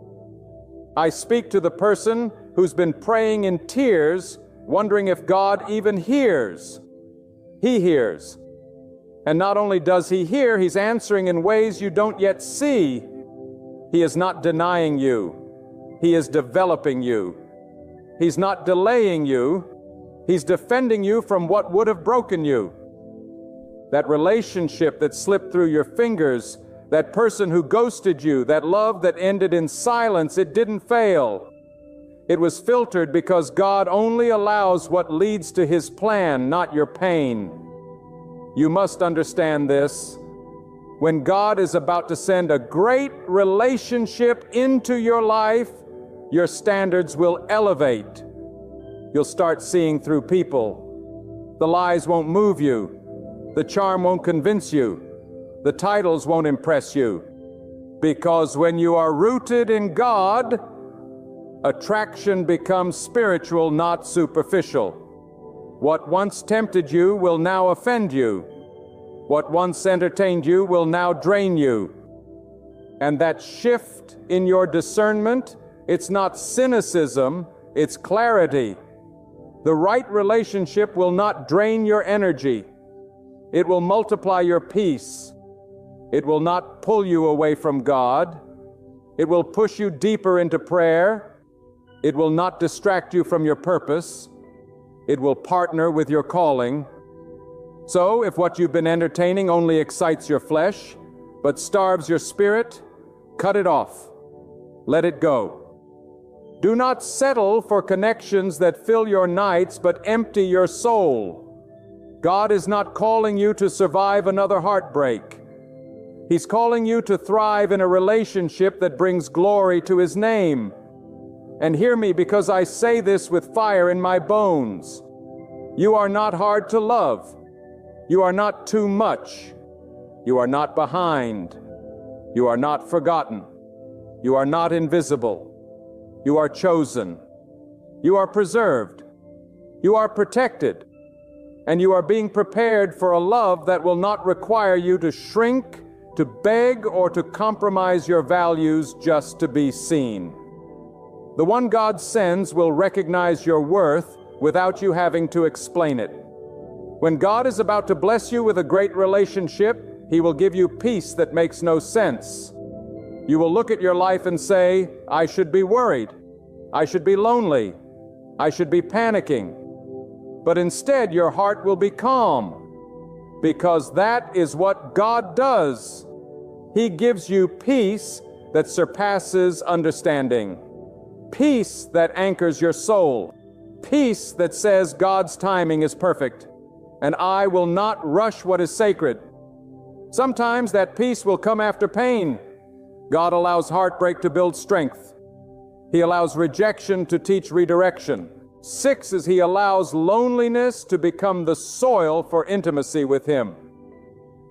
I speak to the person who's been praying in tears, wondering if God even hears. He hears. And not only does He hear, He's answering in ways you don't yet see. He is not denying you. He is developing you. He's not delaying you. He's defending you from what would have broken you. that relationship that slipped through your fingers, that person who ghosted you, that love that ended in silence, it didn't fail. It was filtered because God only allows what leads to His plan, not your pain. You must understand this. When God is about to send a great relationship into your life, your standards will elevate. You'll start seeing through people. The lies won't move you. The charm won't convince you. The titles won't impress you. Because when you are rooted in God, attraction becomes spiritual, not superficial. What once tempted you will now offend you. What once entertained you will now drain you. And that shift in your discernment, it's not cynicism, it's clarity. The right relationship will not drain your energy. It will multiply your peace. It will not pull you away from God. It will push you deeper into prayer. It will not distract you from your purpose. It will partner with your calling. So, if what you've been entertaining only excites your flesh, but starves your spirit, cut it off. Let it go. Do not settle for connections that fill your nights but empty your soul. God is not calling you to survive another heartbreak. He's calling you to thrive in a relationship that brings glory to His name. And hear me, because I say this with fire in my bones. You are not hard to love. You are not too much. You are not behind. You are not forgotten. You are not invisible. You are chosen. You are preserved. You are protected. And you are being prepared for a love that will not require you to shrink, to beg, or to compromise your values just to be seen. The one God sends will recognize your worth without you having to explain it. When God is about to bless you with a great relationship, He will give you peace that makes no sense. You will look at your life and say, I should be worried. I should be lonely. I should be panicking. But instead, your heart will be calm, because that is what God does. He gives you peace that surpasses understanding. Peace that anchors your soul. Peace that says God's timing is perfect, and I will not rush what is sacred. Sometimes that peace will come after pain. God allows heartbreak to build strength. He allows rejection to teach redirection. 6 is He allows loneliness to become the soil for intimacy with Him.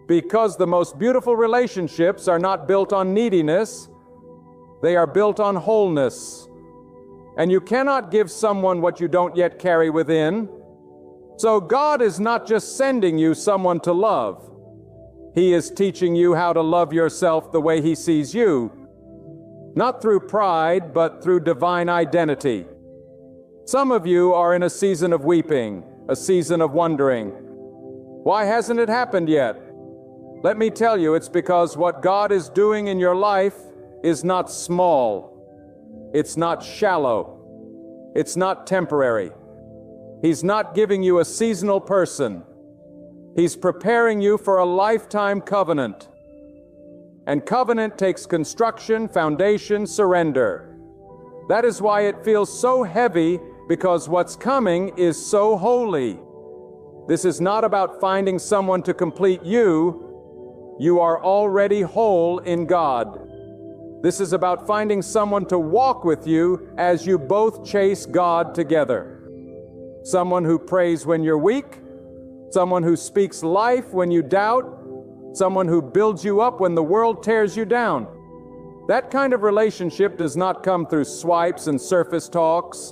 Because the most beautiful relationships are not built on neediness, they are built on wholeness. And you cannot give someone what you don't yet carry within. So God is not just sending you someone to love. He is teaching you how to love yourself the way He sees you. Not through pride, but through divine identity. Some of you are in a season of weeping, a season of wondering. Why hasn't it happened yet? Let me tell you, it's because what God is doing in your life is not small. It's not shallow. It's not temporary. He's not giving you a seasonal person. He's preparing you for a lifetime covenant. And covenant takes construction, foundation, surrender. That is why it feels so heavy, because what's coming is so holy. This is not about finding someone to complete you. You are already whole in God. This is about finding someone to walk with you as you both chase God together. Someone who prays when you're weak, someone who speaks life when you doubt, someone who builds you up when the world tears you down. That kind of relationship does not come through swipes and surface talks.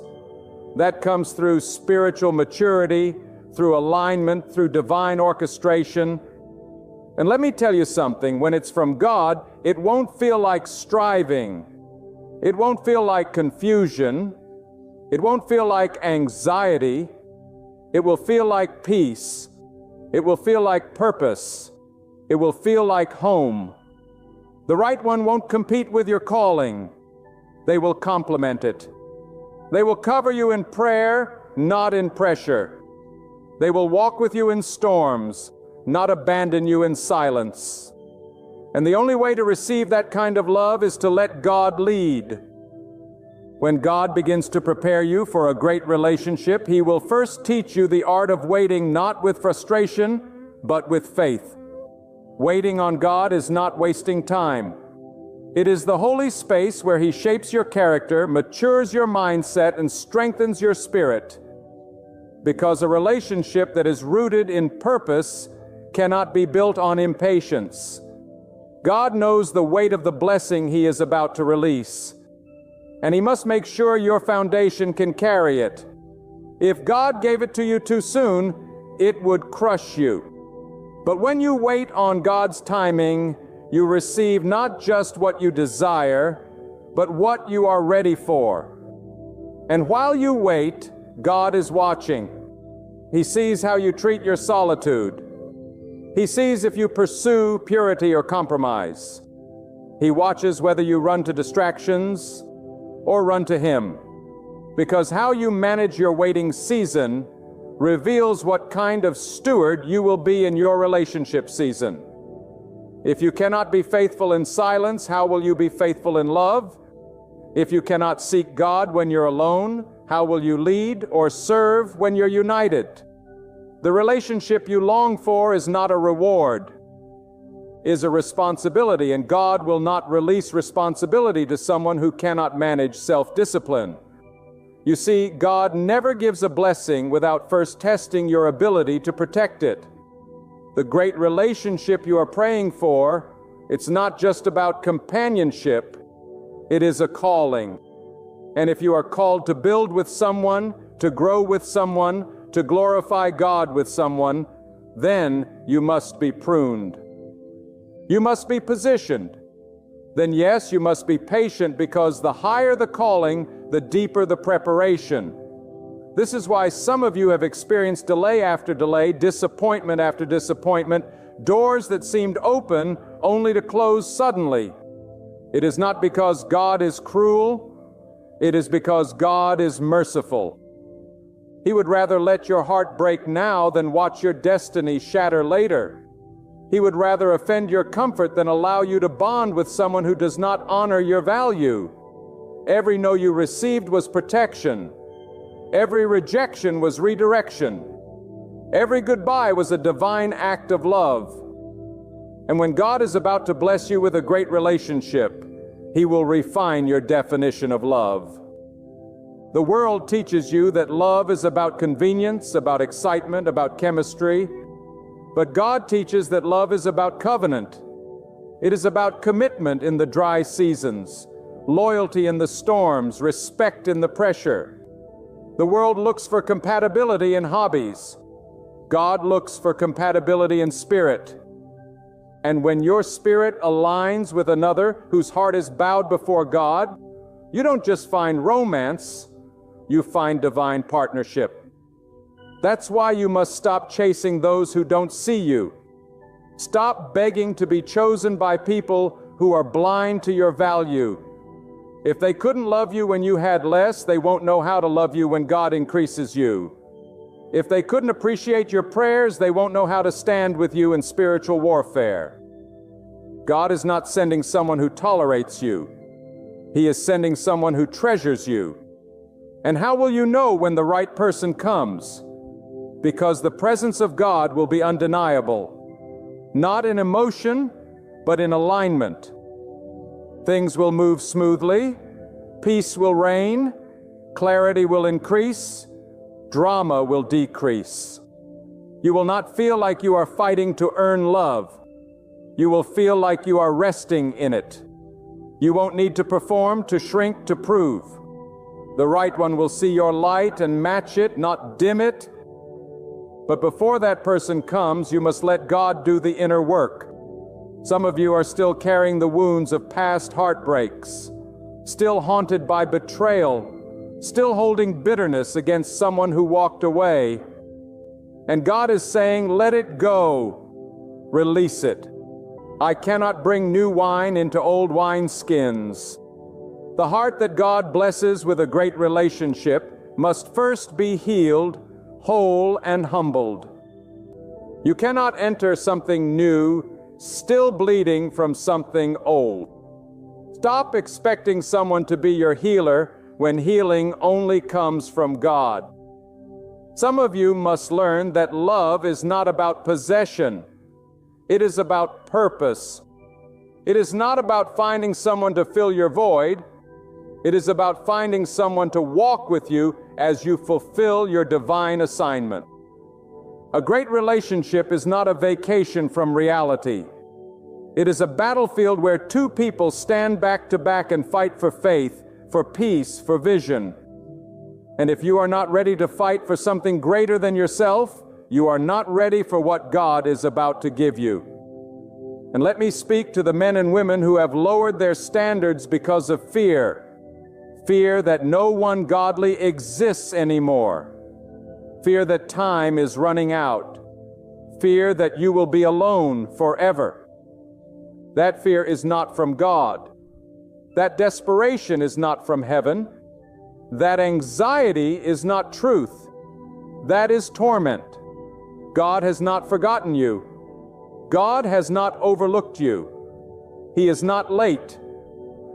That comes through spiritual maturity, through alignment, through divine orchestration. And let me tell you something, when it's from God, it won't feel like striving. It won't feel like confusion. It won't feel like anxiety. It will feel like peace. It will feel like purpose. It will feel like home. The right one won't compete with your calling. They will complement it. They will cover you in prayer, not in pressure. They will walk with you in storms, not abandon you in silence. And the only way to receive that kind of love is to let God lead. When God begins to prepare you for a great relationship, He will first teach you the art of waiting not with frustration, but with faith. Waiting on God is not wasting time. It is the holy space where He shapes your character, matures your mindset, and strengthens your spirit. Because a relationship that is rooted in purpose cannot be built on impatience. God knows the weight of the blessing He is about to release, and He must make sure your foundation can carry it. If God gave it to you too soon, it would crush you. But when you wait on God's timing, you receive not just what you desire, but what you are ready for. And while you wait, God is watching. He sees how you treat your solitude. He sees if you pursue purity or compromise. He watches whether you run to distractions or run to Him. Because how you manage your waiting season reveals what kind of steward you will be in your relationship season. If you cannot be faithful in silence, how will you be faithful in love? If you cannot seek God when you're alone, how will you lead or serve when you're united? The relationship you long for is not a reward, is a responsibility, and God will not release responsibility to someone who cannot manage self-discipline. You see, God never gives a blessing without first testing your ability to protect it. The great relationship you are praying for, it's not just about companionship, it is a calling. And if you are called to build with someone, to grow with someone, to glorify God with someone, then you must be pruned. You must be positioned. Then yes, you must be patient, because the higher the calling, the deeper the preparation. This is why some of you have experienced delay after delay, disappointment after disappointment, doors that seemed open only to close suddenly. It is not because God is cruel, it is because God is merciful. He would rather let your heart break now than watch your destiny shatter later. He would rather offend your comfort than allow you to bond with someone who does not honor your value. Every no you received was protection. Every rejection was redirection. Every goodbye was a divine act of love. And when God is about to bless you with a great relationship, He will refine your definition of love. The world teaches you that love is about convenience, about excitement, about chemistry. But God teaches that love is about covenant. It is about commitment in the dry seasons, loyalty in the storms, respect in the pressure. The world looks for compatibility in hobbies. God looks for compatibility in spirit. And when your spirit aligns with another whose heart is bowed before God, you don't just find romance, you find divine partnership. That's why you must stop chasing those who don't see you. Stop begging to be chosen by people who are blind to your value. If they couldn't love you when you had less, they won't know how to love you when God increases you. If they couldn't appreciate your prayers, they won't know how to stand with you in spiritual warfare. God is not sending someone who tolerates you. He is sending someone who treasures you. And how will you know when the right person comes? Because the presence of God will be undeniable. Not in emotion, but in alignment. Things will move smoothly, peace will reign, clarity will increase, drama will decrease. You will not feel like you are fighting to earn love. You will feel like you are resting in it. You won't need to perform, to shrink, to prove. The right one will see your light and match it, not dim it. But before that person comes, you must let God do the inner work. Some of you are still carrying the wounds of past heartbreaks, still haunted by betrayal, still holding bitterness against someone who walked away. And God is saying, let it go. Release it. I cannot bring new wine into old wineskins. The heart that God blesses with a great relationship must first be healed, whole, and humbled. You cannot enter something new, still bleeding from something old. Stop expecting someone to be your healer when healing only comes from God. Some of you must learn that love is not about possession. It is about purpose. It is not about finding someone to fill your void. It is about finding someone to walk with you as you fulfill your divine assignment. A great relationship is not a vacation from reality. It is a battlefield where two people stand back to back and fight for faith, for peace, for vision. And if you are not ready to fight for something greater than yourself, you are not ready for what God is about to give you. And let me speak to the men and women who have lowered their standards because of fear. Fear that no one godly exists anymore. Fear that time is running out. Fear that you will be alone forever. That fear is not from God. That desperation is not from heaven. That anxiety is not truth. That is torment. God has not forgotten you. God has not overlooked you. He is not late.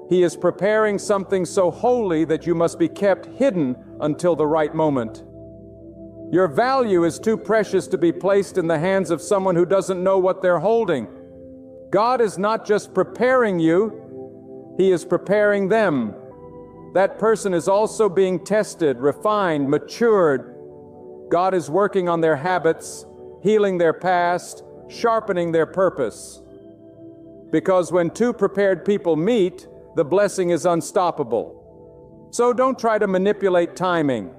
He is preparing something so holy that you must be kept hidden until the right moment. Your value is too precious to be placed in the hands of someone who doesn't know what they're holding. God is not just preparing you, He is preparing them. That person is also being tested, refined, matured. God is working on their habits, healing their past, sharpening their purpose. Because when two prepared people meet, the blessing is unstoppable. So don't try to manipulate timing.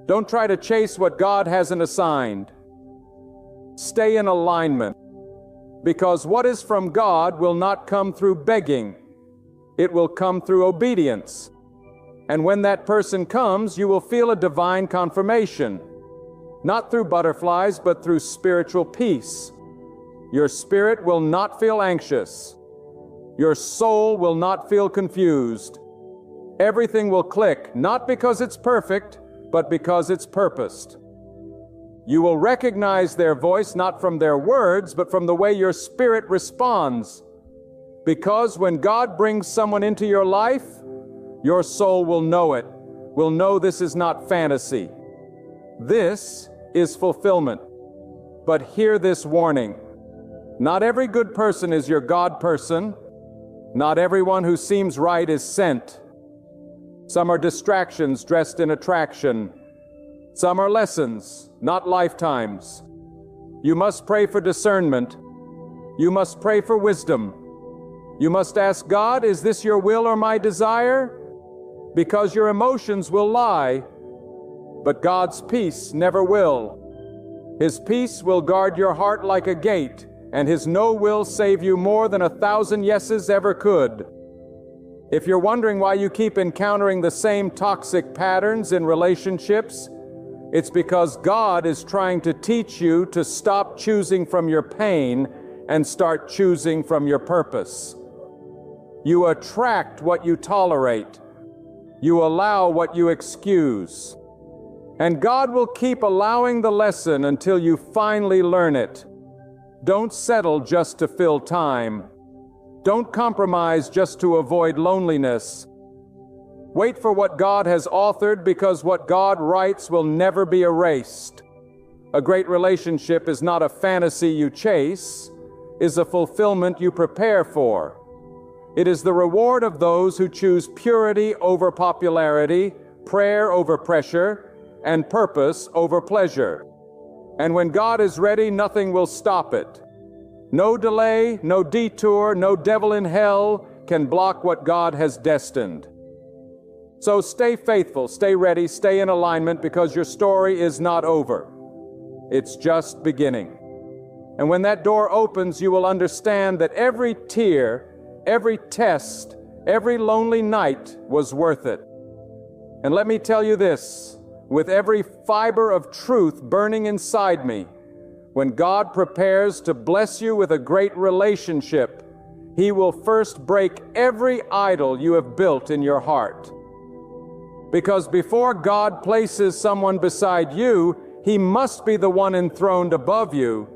Don't try to chase what God hasn't assigned. Stay in alignment. Because what is from God will not come through begging. It will come through obedience. And when that person comes, you will feel a divine confirmation. Not through butterflies, but through spiritual peace. Your spirit will not feel anxious. Your soul will not feel confused. Everything will click, not because it's perfect, but because it's purposed. You will recognize their voice not from their words, but from the way your spirit responds. Because when God brings someone into your life, your soul will know it, will know this is not fantasy. This is fulfillment. But hear this warning. Not every good person is your God person. Not everyone who seems right is sent. Some are distractions dressed in attraction. Some are lessons, not lifetimes. You must pray for discernment. You must pray for wisdom. You must ask God, is this your will or my desire? Because your emotions will lie, but God's peace never will. His peace will guard your heart like a gate, and His no will save you more than 1,000 yeses ever could. If you're wondering why you keep encountering the same toxic patterns in relationships, it's because God is trying to teach you to stop choosing from your pain and start choosing from your purpose. You attract what you tolerate. You allow what you excuse. And God will keep allowing the lesson until you finally learn it. Don't settle just to fill time. Don't compromise just to avoid loneliness. Wait for what God has authored, because what God writes will never be erased. A great relationship is not a fantasy you chase, is a fulfillment you prepare for. It is the reward of those who choose purity over popularity, prayer over pressure, and purpose over pleasure. And when God is ready, nothing will stop it. No delay, no detour, no devil in hell can block what God has destined. So stay faithful, stay ready, stay in alignment, because your story is not over. It's just beginning. And when that door opens, you will understand that every tear, every test, every lonely night was worth it. And let me tell you this, with every fiber of truth burning inside me, when God prepares to bless you with a great relationship, He will first break every idol you have built in your heart. Because before God places someone beside you, He must be the one enthroned above you.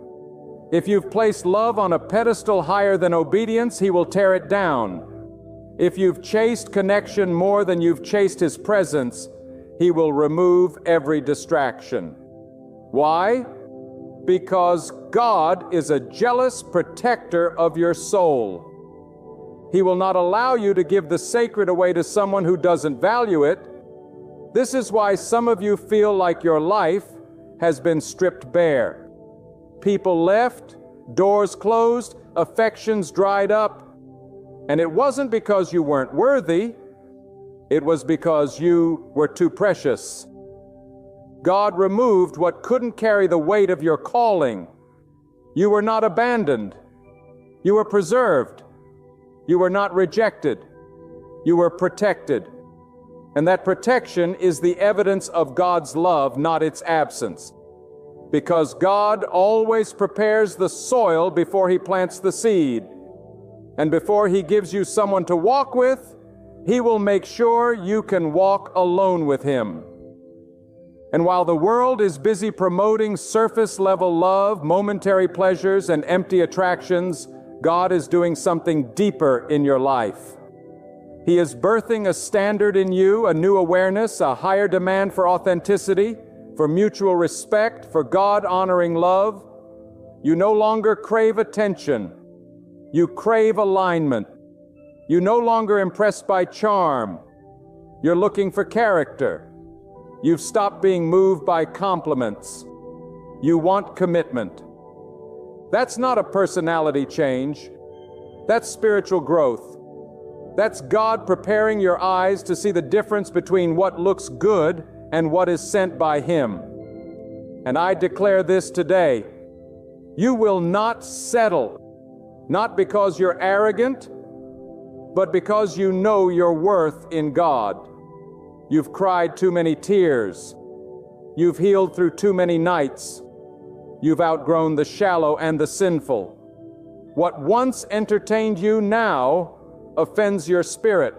If you've placed love on a pedestal higher than obedience, He will tear it down. If you've chased connection more than you've chased His presence, He will remove every distraction. Why? Because God is a jealous protector of your soul. He will not allow you to give the sacred away to someone who doesn't value it. This is why some of you feel like your life has been stripped bare. People left, doors closed, affections dried up. And it wasn't because you weren't worthy. It was because you were too precious. God removed what couldn't carry the weight of your calling. You were not abandoned. You were preserved. You were not rejected. You were protected. And that protection is the evidence of God's love, not its absence. Because God always prepares the soil before He plants the seed. And before He gives you someone to walk with, He will make sure you can walk alone with Him. And while the world is busy promoting surface-level love, momentary pleasures, and empty attractions, God is doing something deeper in your life. He is birthing a standard in you, a new awareness, a higher demand for authenticity, for mutual respect, for God-honoring love. You no longer crave attention. You crave alignment. You're no longer impressed by charm. You're looking for character. You've stopped being moved by compliments. You want commitment. That's not a personality change. That's spiritual growth. That's God preparing your eyes to see the difference between what looks good and what is sent by Him. And I declare this today. You will not settle, not because you're arrogant, but because you know your worth in God. You've cried too many tears. You've healed through too many nights. You've outgrown the shallow and the sinful. What once entertained you now offends your spirit.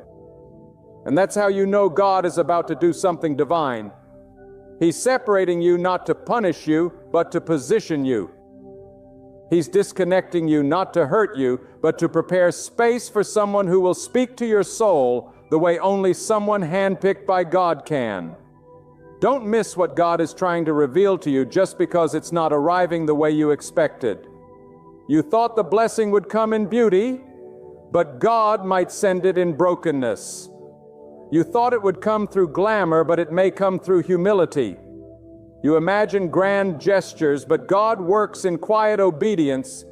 And that's how you know God is about to do something divine. He's separating you not to punish you, but to position you. He's disconnecting you not to hurt you, but to prepare space for someone who will speak to your soul the way only someone handpicked by God can. Don't miss what God is trying to reveal to you just because it's not arriving the way you expected. You thought the blessing would come in beauty, but God might send it in brokenness. You thought it would come through glamour, but it may come through humility. You imagine grand gestures, but God works in quiet obedience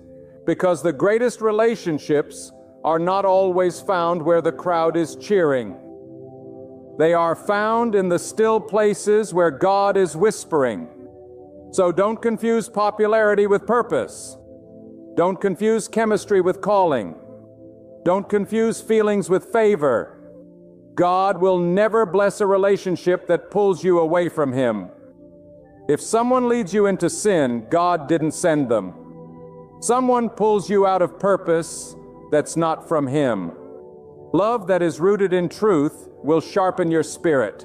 because the greatest relationships are not always found where the crowd is cheering. They are found in the still places where God is whispering. So don't confuse popularity with purpose. Don't confuse chemistry with calling. Don't confuse feelings with favor. God will never bless a relationship that pulls you away from Him. If someone leads you into sin, God didn't send them. Someone pulls you out of purpose that's not from Him. Love that is rooted in truth will sharpen your spirit.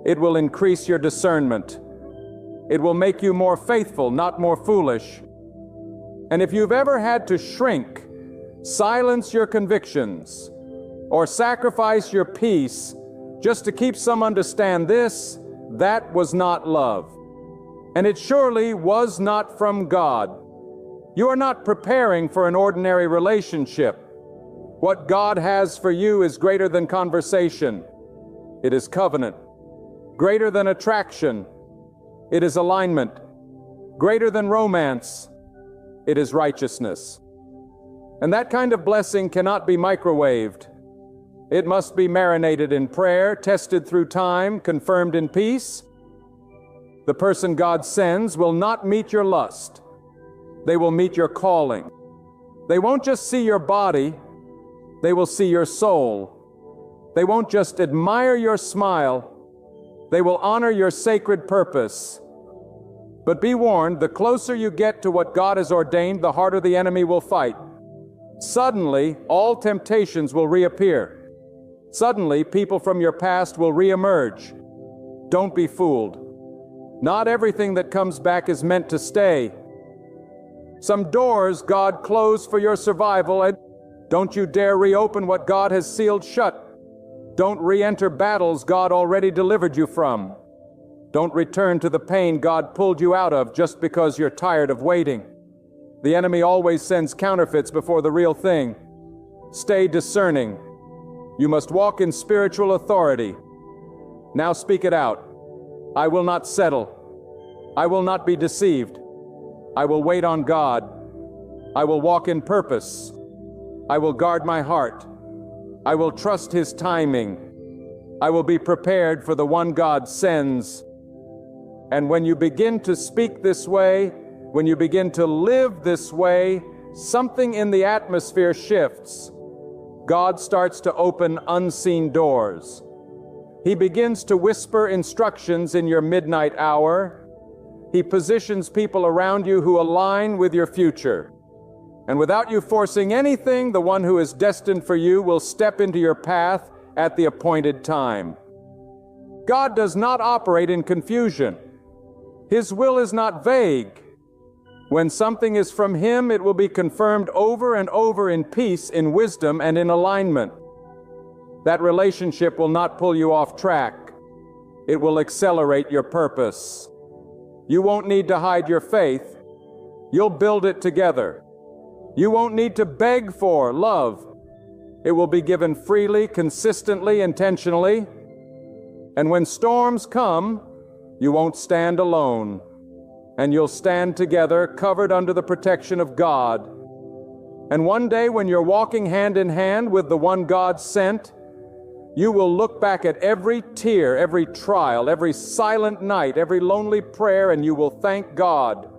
It will increase your discernment. It will make you more faithful, not more foolish. And if you've ever had to shrink, silence your convictions, or sacrifice your peace just to keep someone to stand this, that was not love. And it surely was not from God. You are not preparing for an ordinary relationship. What God has for you is greater than conversation. It is covenant. Greater than attraction. It is alignment. Greater than romance. It is righteousness. And that kind of blessing cannot be microwaved. It must be marinated in prayer, tested through time, confirmed in peace. The person God sends will not meet your lust. They will meet your calling. They won't just see your body, they will see your soul. They won't just admire your smile, they will honor your sacred purpose. But be warned, the closer you get to what God has ordained, the harder the enemy will fight. Suddenly, all temptations will reappear. Suddenly, people from your past will reemerge. Don't be fooled. Not everything that comes back is meant to stay. Some doors God closed for your survival, and don't you dare reopen what God has sealed shut. Don't re-enter battles God already delivered you from. Don't return to the pain God pulled you out of just because you're tired of waiting. The enemy always sends counterfeits before the real thing. Stay discerning. You must walk in spiritual authority. Now speak it out. I will not settle. I will not be deceived. I will wait on God. I will walk in purpose. I will guard my heart. I will trust His timing. I will be prepared for the one God sends. And when you begin to speak this way, when you begin to live this way, something in the atmosphere shifts. God starts to open unseen doors. He begins to whisper instructions in your midnight hour. He positions people around you who align with your future. And without you forcing anything, the one who is destined for you will step into your path at the appointed time. God does not operate in confusion. His will is not vague. When something is from Him, it will be confirmed over and over in peace, in wisdom, and in alignment. That relationship will not pull you off track. It will accelerate your purpose. You won't need to hide your faith. You'll build it together. You won't need to beg for love. It will be given freely, consistently, intentionally. And when storms come, you won't stand alone. And you'll stand together, covered under the protection of God. And one day, when you're walking hand in hand with the one God sent, you will look back at every tear, every trial, every silent night, every lonely prayer, and you will thank God.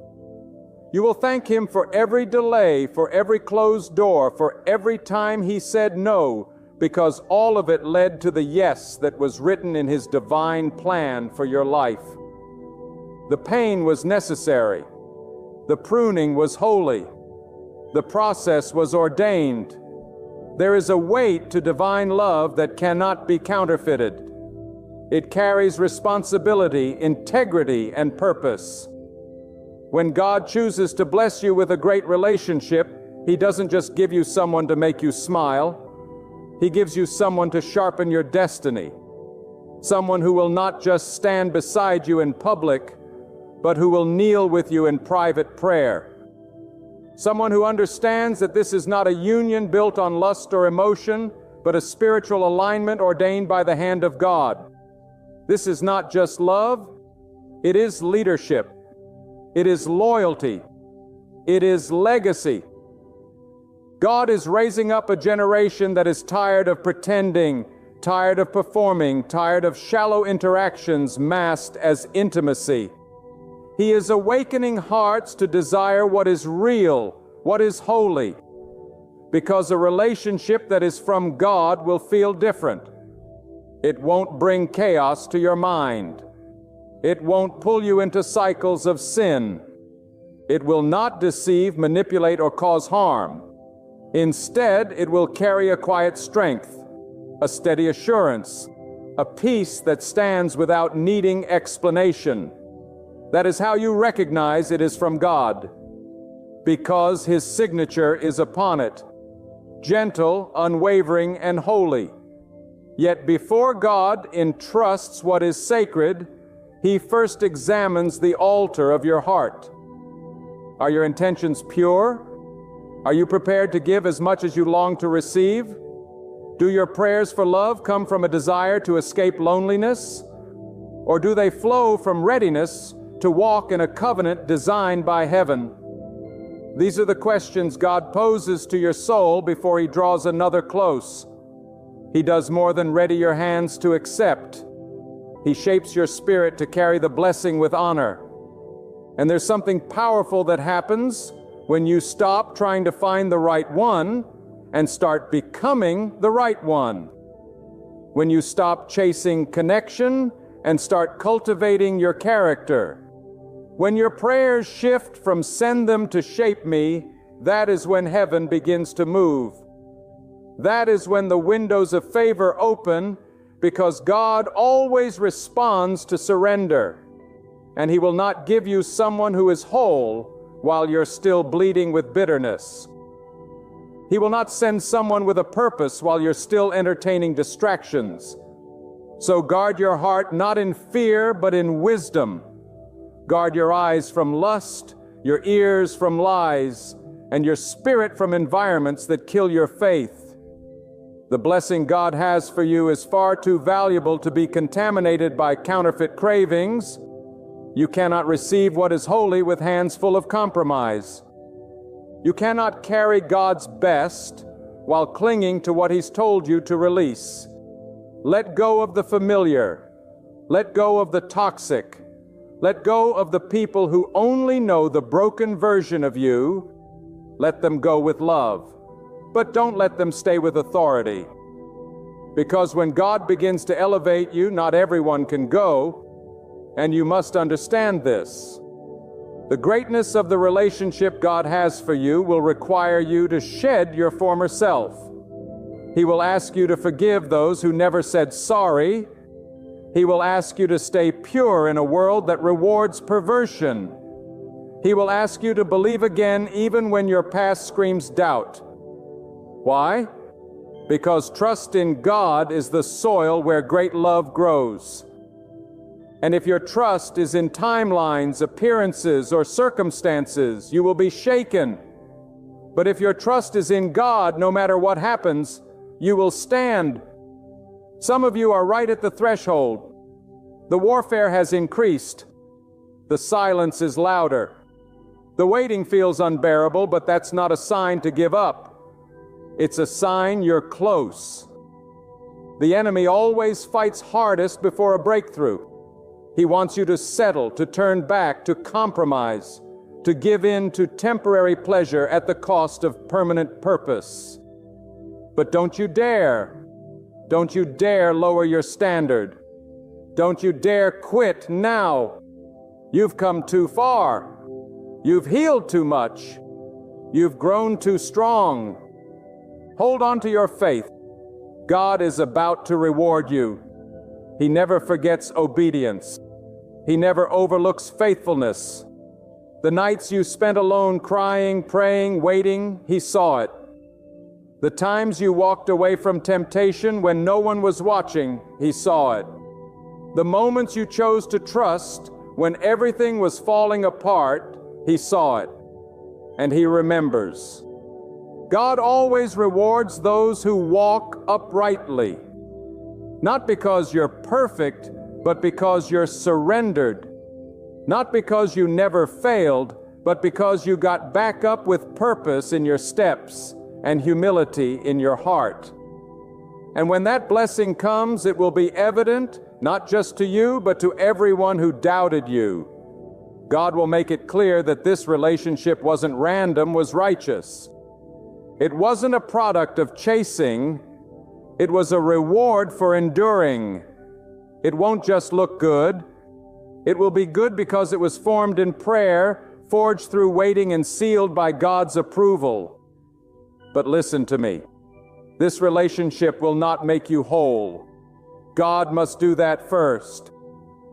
You will thank Him for every delay, for every closed door, for every time He said no, because all of it led to the yes that was written in His divine plan for your life. The pain was necessary. The pruning was holy. The process was ordained. There is a weight to divine love that cannot be counterfeited. It carries responsibility, integrity, and purpose. When God chooses to bless you with a great relationship, He doesn't just give you someone to make you smile. He gives you someone to sharpen your destiny. Someone who will not just stand beside you in public, but who will kneel with you in private prayer. Someone who understands that this is not a union built on lust or emotion, but a spiritual alignment ordained by the hand of God. This is not just love, it is leadership. It is loyalty. It is legacy. God is raising up a generation that is tired of pretending, tired of performing, tired of shallow interactions masked as intimacy. He is awakening hearts to desire what is real, what is holy, because a relationship that is from God will feel different. It won't bring chaos to your mind. It won't pull you into cycles of sin. It will not deceive, manipulate, or cause harm. Instead, it will carry a quiet strength, a steady assurance, a peace that stands without needing explanation. That is how you recognize it is from God, because His signature is upon it, gentle, unwavering, and holy. Yet before God entrusts what is sacred, He first examines the altar of your heart. Are your intentions pure? Are you prepared to give as much as you long to receive? Do your prayers for love come from a desire to escape loneliness? Or do they flow from readiness to walk in a covenant designed by heaven? These are the questions God poses to your soul before He draws another close. He does more than ready your hands to accept. He shapes your spirit to carry the blessing with honor. And there's something powerful that happens when you stop trying to find the right one and start becoming the right one. When you stop chasing connection and start cultivating your character. When your prayers shift from send them to shape me, that is when heaven begins to move. That is when the windows of favor open, because God always responds to surrender. And He will not give you someone who is whole, while you're still bleeding with bitterness. He will not send someone with a purpose while you're still entertaining distractions. So guard your heart not in fear, but in wisdom. Guard your eyes from lust, your ears from lies, and your spirit from environments that kill your faith. The blessing God has for you is far too valuable to be contaminated by counterfeit cravings. You cannot receive what is holy with hands full of compromise. You cannot carry God's best while clinging to what He's told you to release. Let go of the familiar. Let go of the toxic. Let go of the people who only know the broken version of you. Let them go with love. But don't let them stay with authority. Because when God begins to elevate you, not everyone can go, and you must understand this. The greatness of the relationship God has for you will require you to shed your former self. He will ask you to forgive those who never said sorry. He will ask you to stay pure in a world that rewards perversion. He will ask you to believe again even when your past screams doubt. Why? Because trust in God is the soil where great love grows. And if your trust is in timelines, appearances, or circumstances, you will be shaken. But if your trust is in God, no matter what happens, you will stand. Some of you are right at the threshold. The warfare has increased. The silence is louder. The waiting feels unbearable, but that's not a sign to give up. It's a sign you're close. The enemy always fights hardest before a breakthrough. He wants you to settle, to turn back, to compromise, to give in to temporary pleasure at the cost of permanent purpose. But don't you dare lower your standard. Don't you dare quit now. You've come too far. You've healed too much. You've grown too strong. Hold on to your faith. God is about to reward you. He never forgets obedience. He never overlooks faithfulness. The nights you spent alone crying, praying, waiting, He saw it. The times you walked away from temptation when no one was watching, He saw it. The moments you chose to trust when everything was falling apart, He saw it. And He remembers. God always rewards those who walk uprightly. Not because you're perfect, but because you're surrendered. Not because you never failed, but because you got back up with purpose in your steps and humility in your heart. And when that blessing comes, it will be evident, not just to you, but to everyone who doubted you. God will make it clear that this relationship wasn't random, was righteous. It wasn't a product of chasing. It was a reward for enduring. It won't just look good. It will be good because it was formed in prayer, forged through waiting, and sealed by God's approval. But listen to me. This relationship will not make you whole. God must do that first.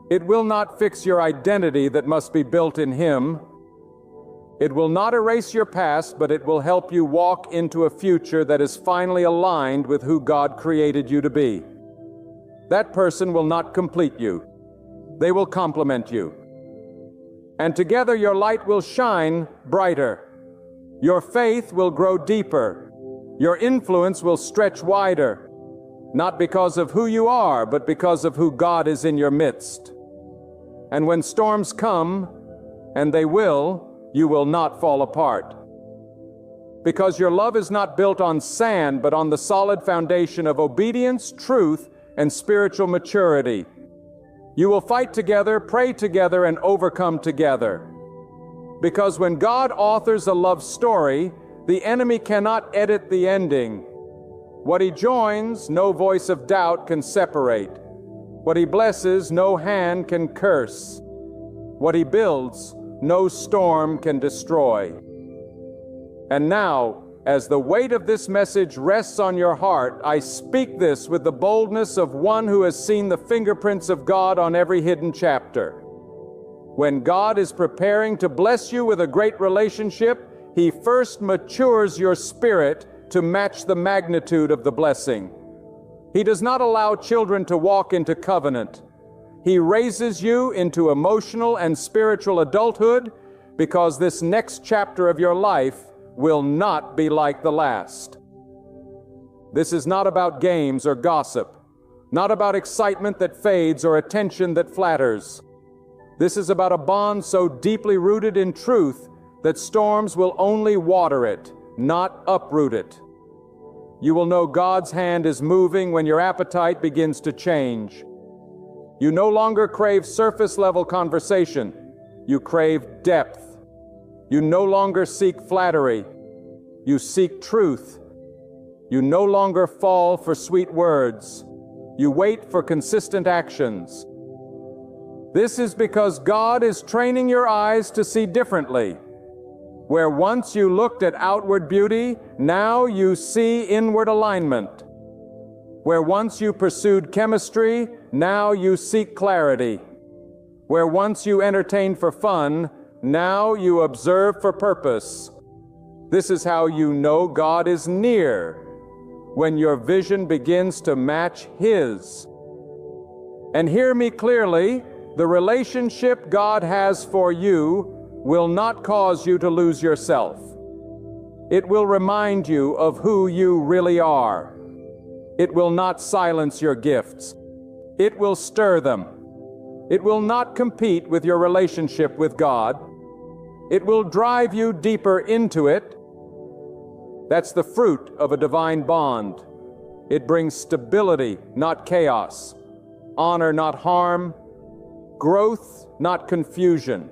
It will not fix your identity that must be built in Him. It will not erase your past, but it will help you walk into a future that is finally aligned with who God created you to be. That person will not complete you. They will complement you. And together your light will shine brighter. Your faith will grow deeper. Your influence will stretch wider. Not because of who you are, but because of who God is in your midst. And when storms come, and they will, you will not fall apart. Because your love is not built on sand, but on the solid foundation of obedience, truth, and spiritual maturity. You will fight together, pray together, and overcome together. Because when God authors a love story, the enemy cannot edit the ending. What He joins, no voice of doubt can separate. What He blesses, no hand can curse. What He builds, no storm can destroy. And now, as the weight of this message rests on your heart, I speak this with the boldness of one who has seen the fingerprints of God on every hidden chapter. When God is preparing to bless you with a great relationship, He first matures your spirit to match the magnitude of the blessing. He does not allow children to walk into covenant. He raises you into emotional and spiritual adulthood because this next chapter of your life will not be like the last. This is not about games or gossip, not about excitement that fades or attention that flatters. This is about a bond so deeply rooted in truth that storms will only water it, not uproot it. You will know God's hand is moving when your appetite begins to change. You no longer crave surface-level conversation. You crave depth. You no longer seek flattery. You seek truth. You no longer fall for sweet words. You wait for consistent actions. This is because God is training your eyes to see differently. Where once you looked at outward beauty, now you see inward alignment. Where once you pursued chemistry, now you seek clarity. Where once you entertained for fun, now you observe for purpose. This is how you know God is near, when your vision begins to match His. And hear me clearly, the relationship God has for you will not cause you to lose yourself. It will remind you of who you really are. It will not silence your gifts. It will stir them. It will not compete with your relationship with God. It will drive you deeper into it. That's the fruit of a divine bond. It brings stability, not chaos. Honor, not harm. Growth, not confusion.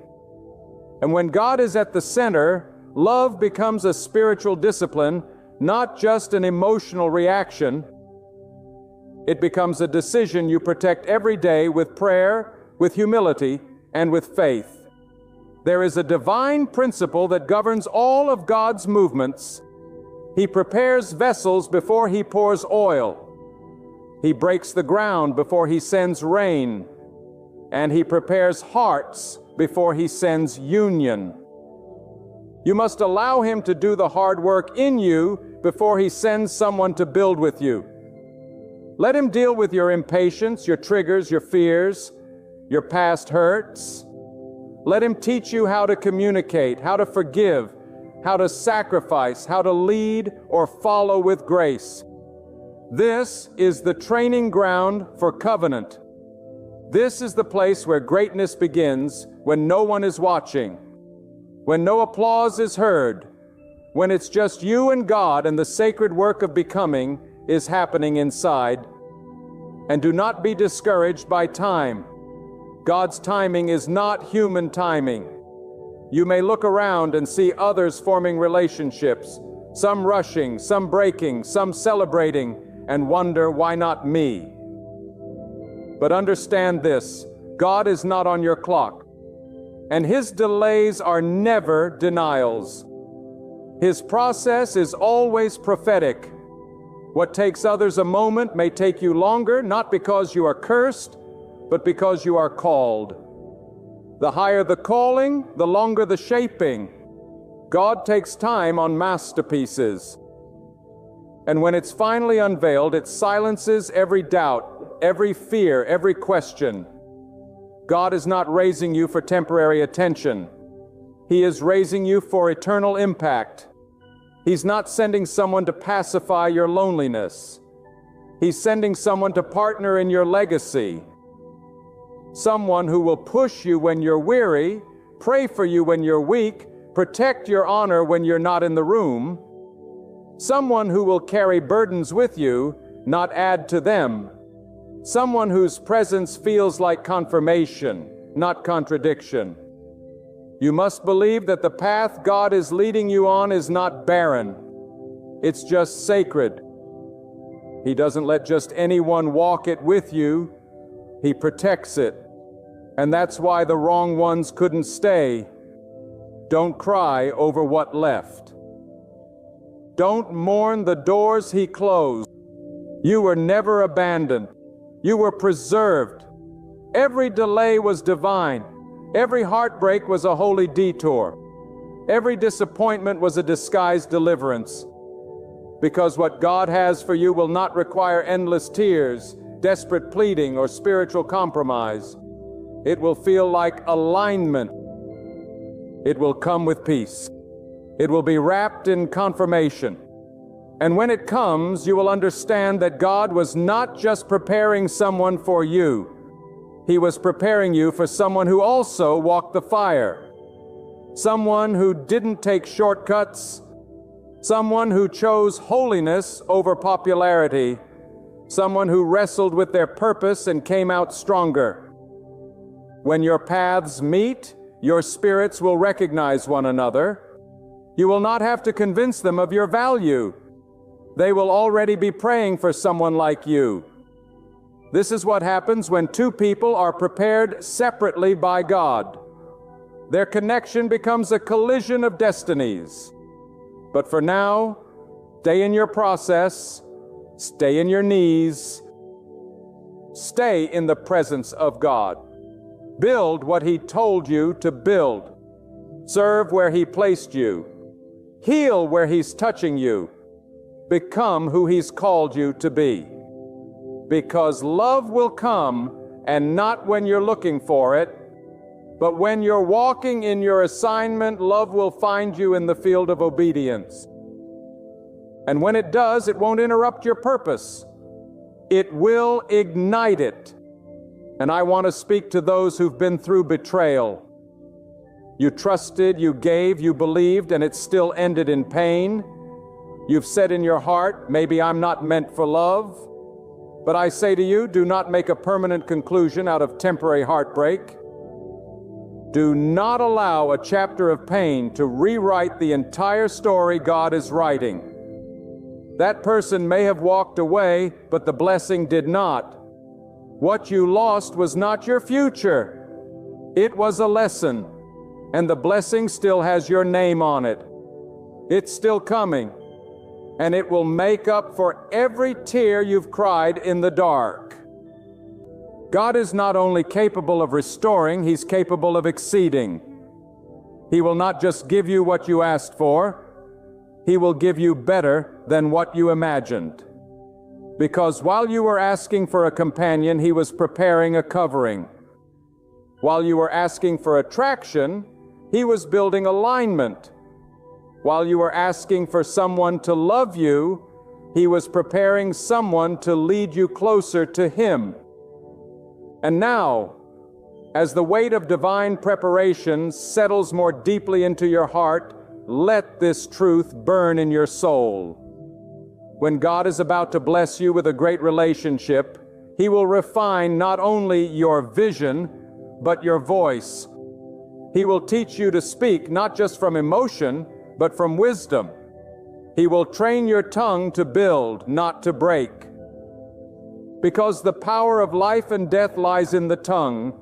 And when God is at the center, love becomes a spiritual discipline, not just an emotional reaction. It becomes a decision you protect every day with prayer, with humility, and with faith. There is a divine principle that governs all of God's movements. He prepares vessels before He pours oil. He breaks the ground before He sends rain. And He prepares hearts before He sends union. You must allow Him to do the hard work in you before He sends someone to build with you. Let Him deal with your impatience, your triggers, your fears, your past hurts. Let Him teach you how to communicate, how to forgive, how to sacrifice, how to lead or follow with grace. This is the training ground for covenant. This is the place where greatness begins when no one is watching, when no applause is heard, when it's just you and God and the sacred work of becoming is happening inside. And do not be discouraged by time. God's timing is not human timing. You may look around and see others forming relationships, some rushing, some breaking, some celebrating, and wonder, why not me? But understand this, God is not on your clock, and His delays are never denials. His process is always prophetic. What takes others a moment may take you longer, not because you are cursed, but because you are called. The higher the calling, the longer the shaping. God takes time on masterpieces. And when it's finally unveiled, it silences every doubt, every fear, every question. God is not raising you for temporary attention. He is raising you for eternal impact. He's not sending someone to pacify your loneliness. He's sending someone to partner in your legacy. Someone who will push you when you're weary, pray for you when you're weak, protect your honor when you're not in the room. Someone who will carry burdens with you, not add to them. Someone whose presence feels like confirmation, not contradiction. You must believe that the path God is leading you on is not barren. It's just sacred. He doesn't let just anyone walk it with you. He protects it. And that's why the wrong ones couldn't stay. Don't cry over what left. Don't mourn the doors He closed. You were never abandoned. You were preserved. Every delay was divine. Every heartbreak was a holy detour. Every disappointment was a disguised deliverance. Because what God has for you will not require endless tears, desperate pleading, or spiritual compromise. It will feel like alignment. It will come with peace. It will be wrapped in confirmation. And when it comes, you will understand that God was not just preparing someone for you. He was preparing you for someone who also walked the fire. Someone who didn't take shortcuts. Someone who chose holiness over popularity. Someone who wrestled with their purpose and came out stronger. When your paths meet, your spirits will recognize one another. You will not have to convince them of your value. They will already be praying for someone like you. This is what happens when two people are prepared separately by God. Their connection becomes a collision of destinies. But for now, stay in your process, stay in your knees, stay in the presence of God. Build what He told you to build. Serve where He placed you. Heal where He's touching you. Become who He's called you to be. Because love will come, and not when you're looking for it, but when you're walking in your assignment, love will find you in the field of obedience. And when it does, it won't interrupt your purpose. It will ignite it. And I want to speak to those who've been through betrayal. You trusted, you gave, you believed, and it still ended in pain. You've said in your heart, maybe I'm not meant for love. But I say to you, do not make a permanent conclusion out of temporary heartbreak. Do not allow a chapter of pain to rewrite the entire story God is writing. That person may have walked away, but the blessing did not. What you lost was not your future. It was a lesson, and the blessing still has your name on it. It's still coming, and it will make up for every tear you've cried in the dark. God is not only capable of restoring, He's capable of exceeding. He will not just give you what you asked for, He will give you better than what you imagined. Because while you were asking for a companion, He was preparing a covering. While you were asking for attraction, He was building alignment. While you were asking for someone to love you, He was preparing someone to lead you closer to Him. And now, as the weight of divine preparation settles more deeply into your heart, let this truth burn in your soul. When God is about to bless you with a great relationship, He will refine not only your vision, but your voice. He will teach you to speak not just from emotion, but from wisdom. He will train your tongue to build, not to break. Because the power of life and death lies in the tongue,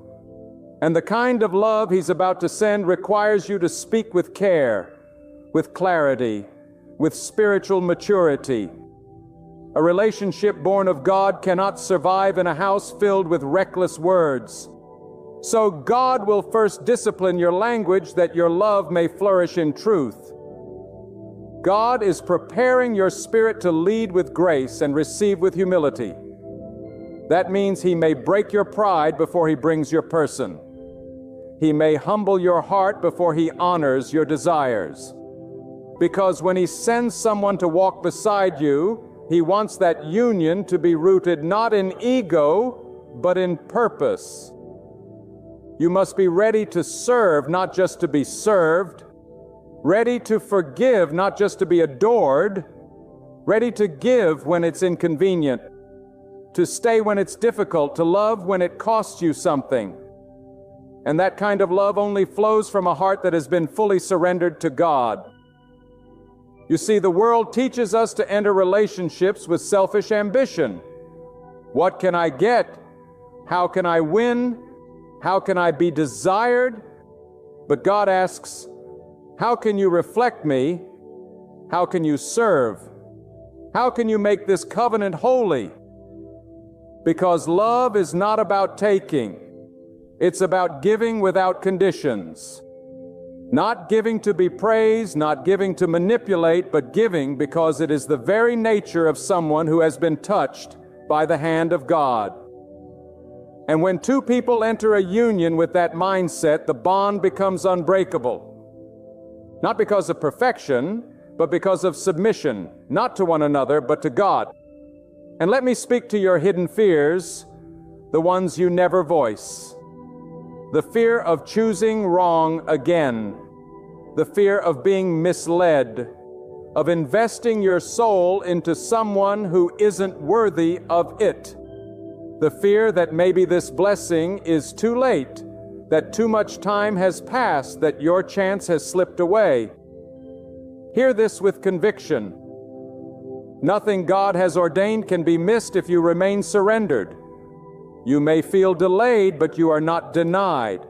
and the kind of love He's about to send requires you to speak with care, with clarity, with spiritual maturity. A relationship born of God cannot survive in a house filled with reckless words. So God will first discipline your language that your love may flourish in truth. God is preparing your spirit to lead with grace and receive with humility. That means He may break your pride before He brings your person. He may humble your heart before He honors your desires. Because when He sends someone to walk beside you, He wants that union to be rooted not in ego, but in purpose. You must be ready to serve, not just to be served. Ready to forgive, not just to be adored. Ready to give when it's inconvenient. To stay when it's difficult, to love when it costs you something. And that kind of love only flows from a heart that has been fully surrendered to God. You see, the world teaches us to enter relationships with selfish ambition. What can I get? How can I win? How can I be desired? But God asks, how can you reflect me? How can you serve? How can you make this covenant holy? Because love is not about taking. It's about giving without conditions. Not giving to be praised, not giving to manipulate, but giving because it is the very nature of someone who has been touched by the hand of God. And when two people enter a union with that mindset, the bond becomes unbreakable. Not because of perfection, but because of submission, not to one another, but to God. And let me speak to your hidden fears, the ones you never voice. The fear of choosing wrong again. The fear of being misled. Of investing your soul into someone who isn't worthy of it. The fear that maybe this blessing is too late, that too much time has passed, that your chance has slipped away. Hear this with conviction. Nothing God has ordained can be missed if you remain surrendered. You may feel delayed, but you are not denied.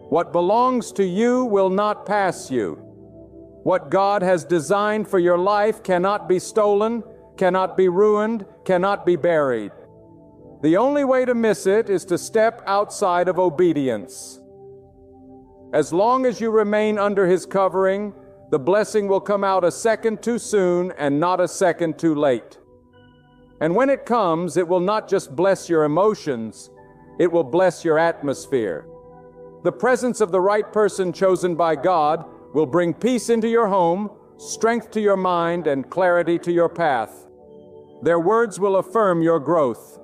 What belongs to you will not pass you. What God has designed for your life cannot be stolen, cannot be ruined, cannot be buried. The only way to miss it is to step outside of obedience. As long as you remain under His covering, the blessing will come out a second too soon and not a second too late. And when it comes, it will not just bless your emotions, it will bless your atmosphere. The presence of the right person chosen by God will bring peace into your home, strength to your mind, and clarity to your path. Their words will affirm your growth.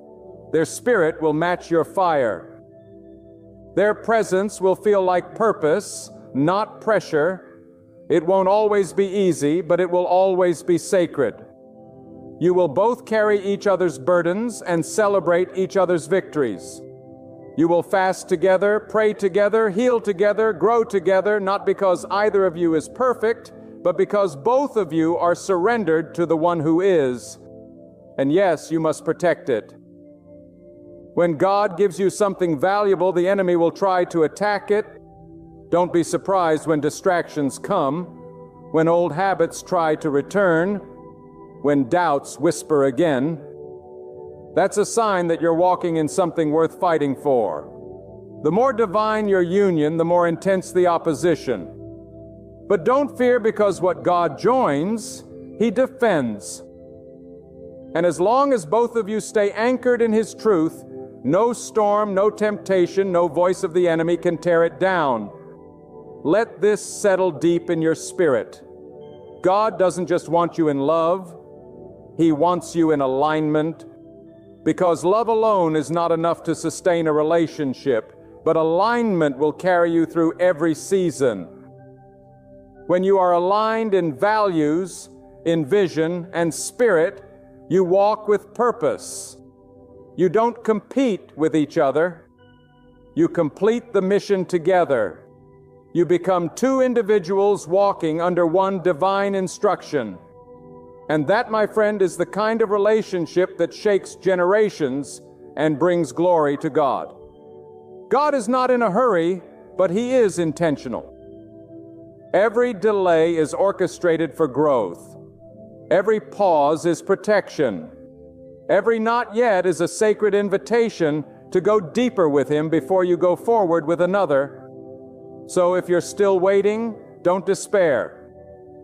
Their spirit will match your fire. Their presence will feel like purpose, not pressure. It won't always be easy, but it will always be sacred. You will both carry each other's burdens and celebrate each other's victories. You will fast together, pray together, heal together, grow together, not because either of you is perfect, but because both of you are surrendered to the one who is. And yes, you must protect it. When God gives you something valuable, the enemy will try to attack it. Don't be surprised when distractions come, when old habits try to return, when doubts whisper again. That's a sign that you're walking in something worth fighting for. The more divine your union, the more intense the opposition. But don't fear, because what God joins, He defends. And as long as both of you stay anchored in His truth, no storm, no temptation, no voice of the enemy can tear it down. Let this settle deep in your spirit. God doesn't just want you in love, He wants you in alignment. Because love alone is not enough to sustain a relationship, but alignment will carry you through every season. When you are aligned in values, in vision, and spirit, you walk with purpose. You don't compete with each other. You complete the mission together. You become two individuals walking under one divine instruction. And that, my friend, is the kind of relationship that shakes generations and brings glory to God. God is not in a hurry, but He is intentional. Every delay is orchestrated for growth. Every pause is protection. Every not yet is a sacred invitation to go deeper with Him before you go forward with another. So if you're still waiting, don't despair.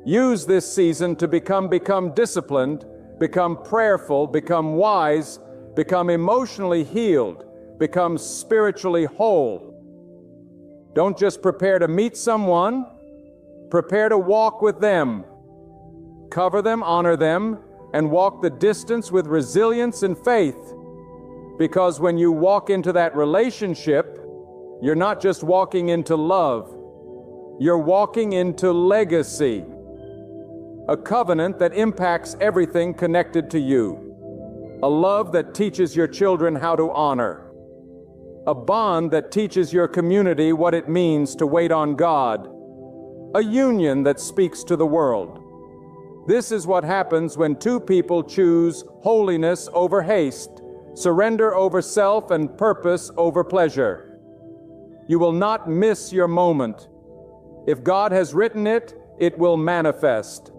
Use this season to become disciplined, become prayerful, become wise, become emotionally healed, become spiritually whole. Don't just prepare to meet someone, prepare to walk with them. Cover them, honor them, and walk the distance with resilience and faith. Because when you walk into that relationship, you're not just walking into love, you're walking into legacy. A covenant that impacts everything connected to you. A love that teaches your children how to honor. A bond that teaches your community what it means to wait on God. A union that speaks to the world. This is what happens when two people choose holiness over haste, surrender over self, and purpose over pleasure. You will not miss your moment. If God has written it, it will manifest.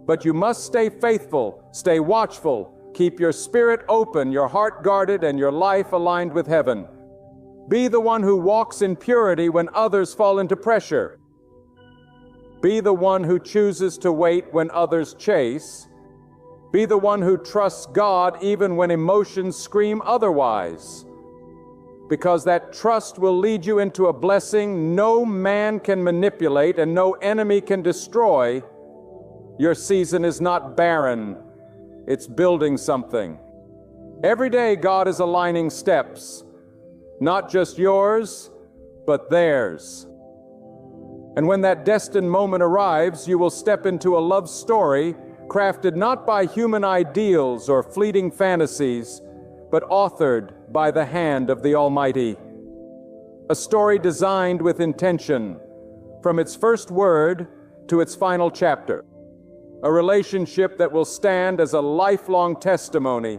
But you must stay faithful, stay watchful, keep your spirit open, your heart guarded, and your life aligned with heaven. Be the one who walks in purity when others fall into pressure. Be the one who chooses to wait when others chase. Be the one who trusts God even when emotions scream otherwise. Because that trust will lead you into a blessing no man can manipulate and no enemy can destroy. Your season is not barren. It's building something. Every day God is aligning steps, not just yours, but theirs. And when that destined moment arrives, you will step into a love story crafted not by human ideals or fleeting fantasies, but authored by the hand of the Almighty. A story designed with intention, from its first word to its final chapter. A relationship that will stand as a lifelong testimony.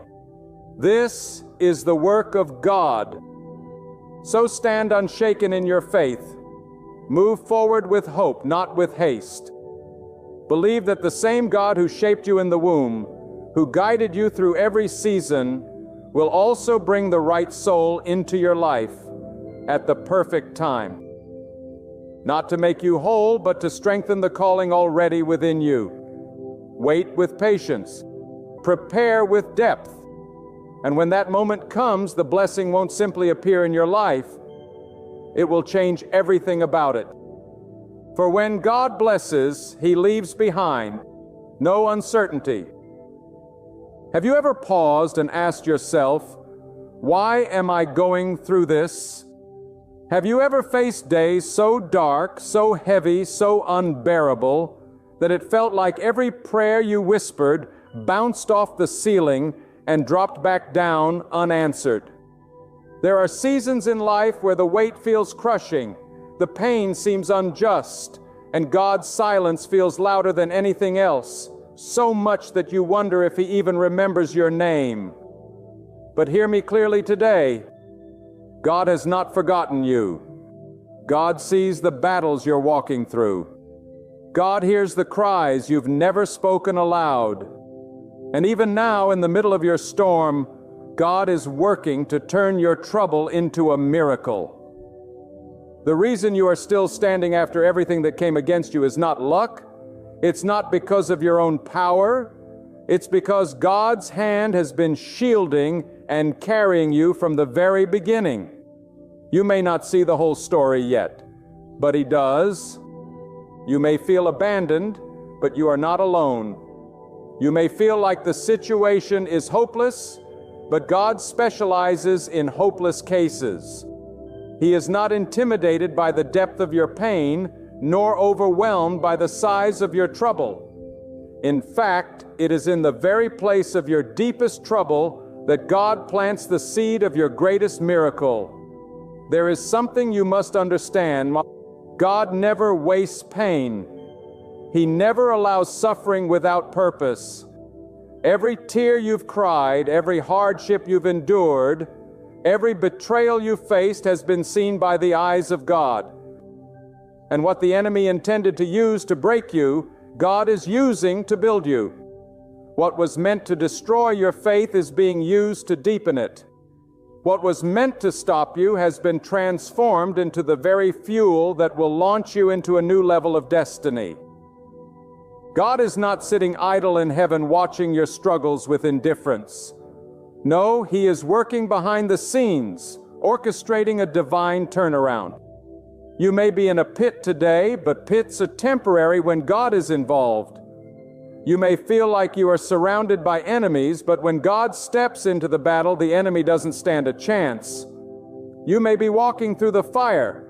This is the work of God. So stand unshaken in your faith. Move forward with hope, not with haste. Believe that the same God who shaped you in the womb, who guided you through every season, will also bring the right soul into your life at the perfect time. Not to make you whole, but to strengthen the calling already within you. Wait with patience. Prepare with depth. And when that moment comes, the blessing won't simply appear in your life. It will change everything about it. For when God blesses, He leaves behind no uncertainty. Have you ever paused and asked yourself, why am I going through this? Have you ever faced days so dark, so heavy, so unbearable, that it felt like every prayer you whispered bounced off the ceiling and dropped back down unanswered? There are seasons in life where the weight feels crushing, the pain seems unjust, and God's silence feels louder than anything else, so much that you wonder if He even remembers your name. But hear me clearly today. God has not forgotten you. God sees the battles you're walking through. God hears the cries you've never spoken aloud. And even now, in the middle of your storm, God is working to turn your trouble into a miracle. The reason you are still standing after everything that came against you is not luck. It's not because of your own power. It's because God's hand has been shielding and carrying you from the very beginning. You may not see the whole story yet, but He does. You may feel abandoned, but you are not alone. You may feel like the situation is hopeless, but God specializes in hopeless cases. He is not intimidated by the depth of your pain, nor overwhelmed by the size of your trouble. In fact, it is in the very place of your deepest trouble that God plants the seed of your greatest miracle. There is something you must understand. God never wastes pain. He never allows suffering without purpose. Every tear you've cried, every hardship you've endured, every betrayal you faced has been seen by the eyes of God. And what the enemy intended to use to break you, God is using to build you. What was meant to destroy your faith is being used to deepen it. What was meant to stop you has been transformed into the very fuel that will launch you into a new level of destiny. God is not sitting idle in heaven watching your struggles with indifference. No, He is working behind the scenes, orchestrating a divine turnaround. You may be in a pit today, but pits are temporary when God is involved. You may feel like you are surrounded by enemies, but when God steps into the battle, the enemy doesn't stand a chance. You may be walking through the fire,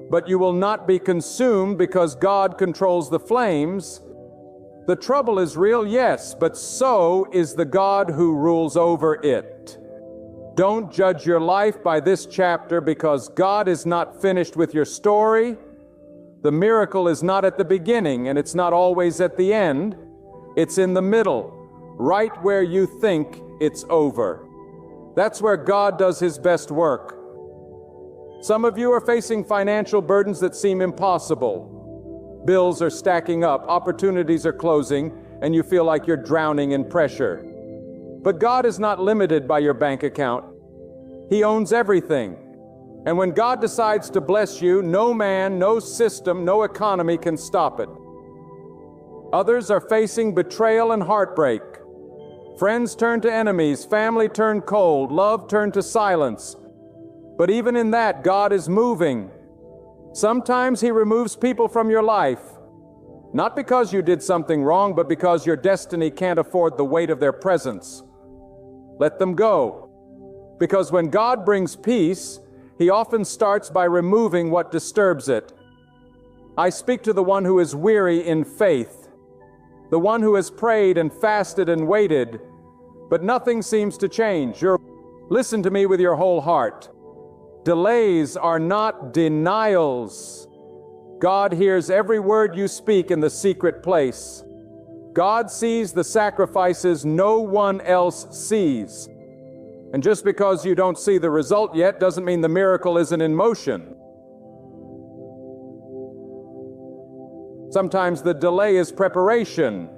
but you will not be consumed because God controls the flames. The trouble is real, yes, but so is the God who rules over it. Don't judge your life by this chapter because God is not finished with your story. The miracle is not at the beginning and it's not always at the end. It's in the middle, right where you think it's over. That's where God does His best work. Some of you are facing financial burdens that seem impossible. Bills are stacking up, opportunities are closing, and you feel like you're drowning in pressure. But God is not limited by your bank account. He owns everything. And when God decides to bless you, no man, no system, no economy can stop it. Others are facing betrayal and heartbreak. Friends turn to enemies, family turned cold, love turned to silence. But even in that, God is moving. Sometimes He removes people from your life, not because you did something wrong, but because your destiny can't afford the weight of their presence. Let them go. Because when God brings peace, He often starts by removing what disturbs it. I speak to the one who is weary in faith, the one who has prayed and fasted and waited, but nothing seems to change. Listen to me with your whole heart. Delays are not denials. God hears every word you speak in the secret place. God sees the sacrifices no one else sees. And just because you don't see the result yet doesn't mean the miracle isn't in motion. Sometimes the delay is preparation.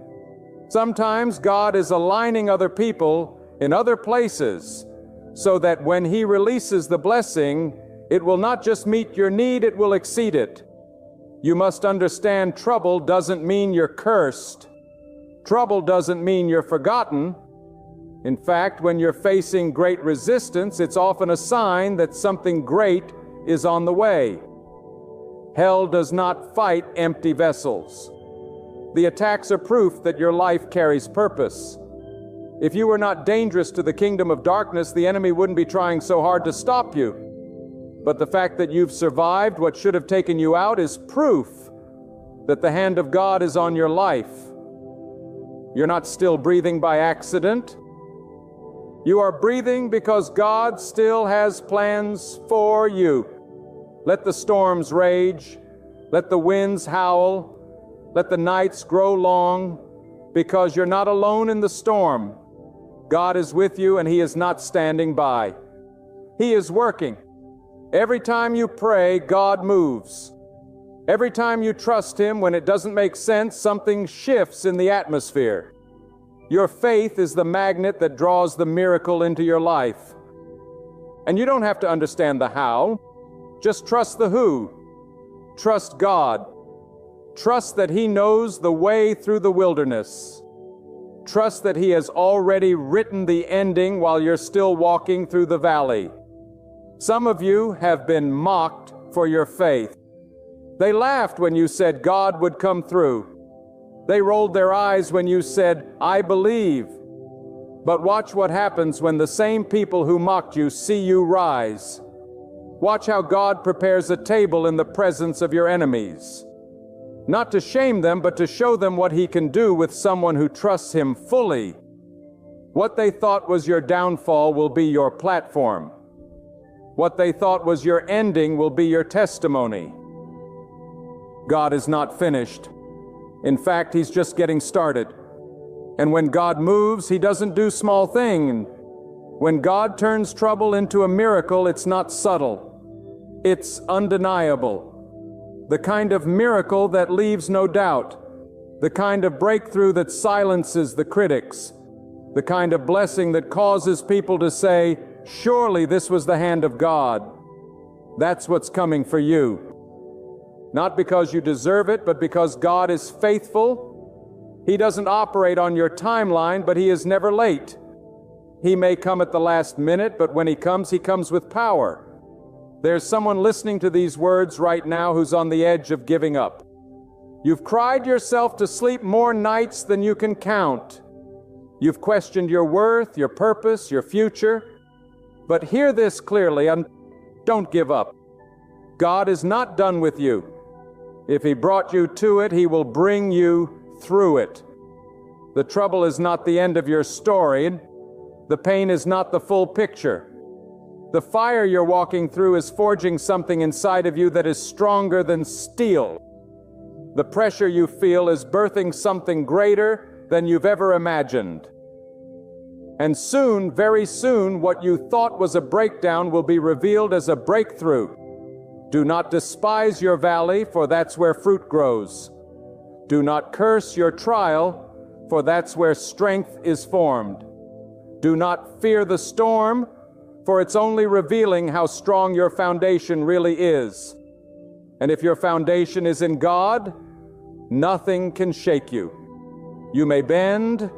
Sometimes God is aligning other people in other places so that when He releases the blessing, it will not just meet your need, it will exceed it. You must understand trouble doesn't mean you're cursed. Trouble doesn't mean you're forgotten. In fact, when you're facing great resistance, it's often a sign that something great is on the way. Hell does not fight empty vessels. The attacks are proof that your life carries purpose. If you were not dangerous to the kingdom of darkness, the enemy wouldn't be trying so hard to stop you. But the fact that you've survived what should have taken you out is proof that the hand of God is on your life. You're not still breathing by accident. You are breathing because God still has plans for you. Let the storms rage. Let the winds howl. Let the nights grow long, because you're not alone in the storm. God is with you, and He is not standing by. He is working. Every time you pray, God moves. Every time you trust Him when it doesn't make sense, something shifts in the atmosphere. Your faith is the magnet that draws the miracle into your life. And you don't have to understand the how. Just trust the who. Trust God. Trust that He knows the way through the wilderness. Trust that He has already written the ending while you're still walking through the valley. Some of you have been mocked for your faith. They laughed when you said God would come through. They rolled their eyes when you said, I believe. But watch what happens when the same people who mocked you see you rise. Watch how God prepares a table in the presence of your enemies. Not to shame them, but to show them what He can do with someone who trusts Him fully. What they thought was your downfall will be your platform. What they thought was your ending will be your testimony. God is not finished. In fact, He's just getting started. And when God moves, He doesn't do small things. When God turns trouble into a miracle, it's not subtle. It's undeniable. The kind of miracle that leaves no doubt. The kind of breakthrough that silences the critics. The kind of blessing that causes people to say, surely this was the hand of God. That's what's coming for you. Not because you deserve it, but because God is faithful. He doesn't operate on your timeline, but He is never late. He may come at the last minute, but when He comes with power. There's someone listening to these words right now who's on the edge of giving up. You've cried yourself to sleep more nights than you can count. You've questioned your worth, your purpose, your future. But hear this clearly, and don't give up. God is not done with you. If He brought you to it, He will bring you through it. The trouble is not the end of your story. The pain is not the full picture. The fire you're walking through is forging something inside of you that is stronger than steel. The pressure you feel is birthing something greater than you've ever imagined. And soon, very soon, what you thought was a breakdown will be revealed as a breakthrough. Do not despise your valley, for that's where fruit grows. Do not curse your trial, for that's where strength is formed. Do not fear the storm, for it's only revealing how strong your foundation really is. And if your foundation is in God, nothing can shake you. You may bend,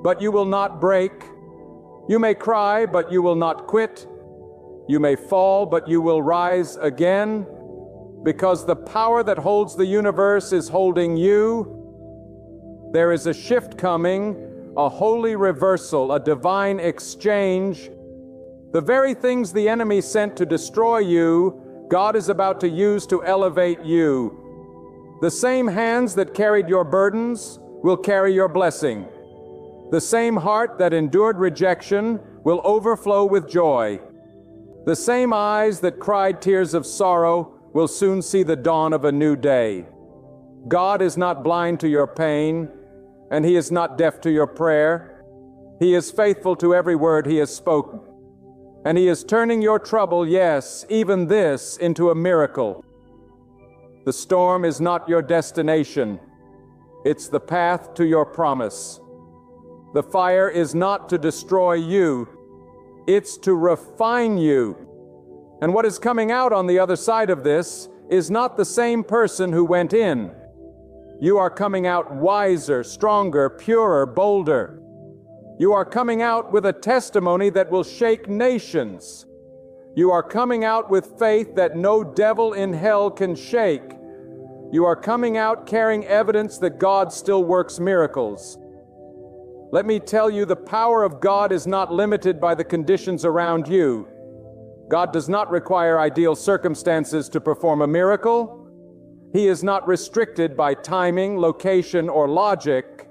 but you will not break. You may cry, but you will not quit. You may fall, but you will rise again, because the power that holds the universe is holding you. There is a shift coming, a holy reversal, a divine exchange. The very things the enemy sent to destroy you, God is about to use to elevate you. The same hands that carried your burdens will carry your blessing. The same heart that endured rejection will overflow with joy. The same eyes that cried tears of sorrow will soon see the dawn of a new day. God is not blind to your pain, and He is not deaf to your prayer. He is faithful to every word He has spoken. And He is turning your trouble, yes, even this, into a miracle. The storm is not your destination. It's the path to your promise. The fire is not to destroy you. It's to refine you. And what is coming out on the other side of this is not the same person who went in. You are coming out wiser, stronger, purer, bolder. You are coming out with a testimony that will shake nations. You are coming out with faith that no devil in hell can shake. You are coming out carrying evidence that God still works miracles. Let me tell you, the power of God is not limited by the conditions around you. God does not require ideal circumstances to perform a miracle. He is not restricted by timing, location, or logic.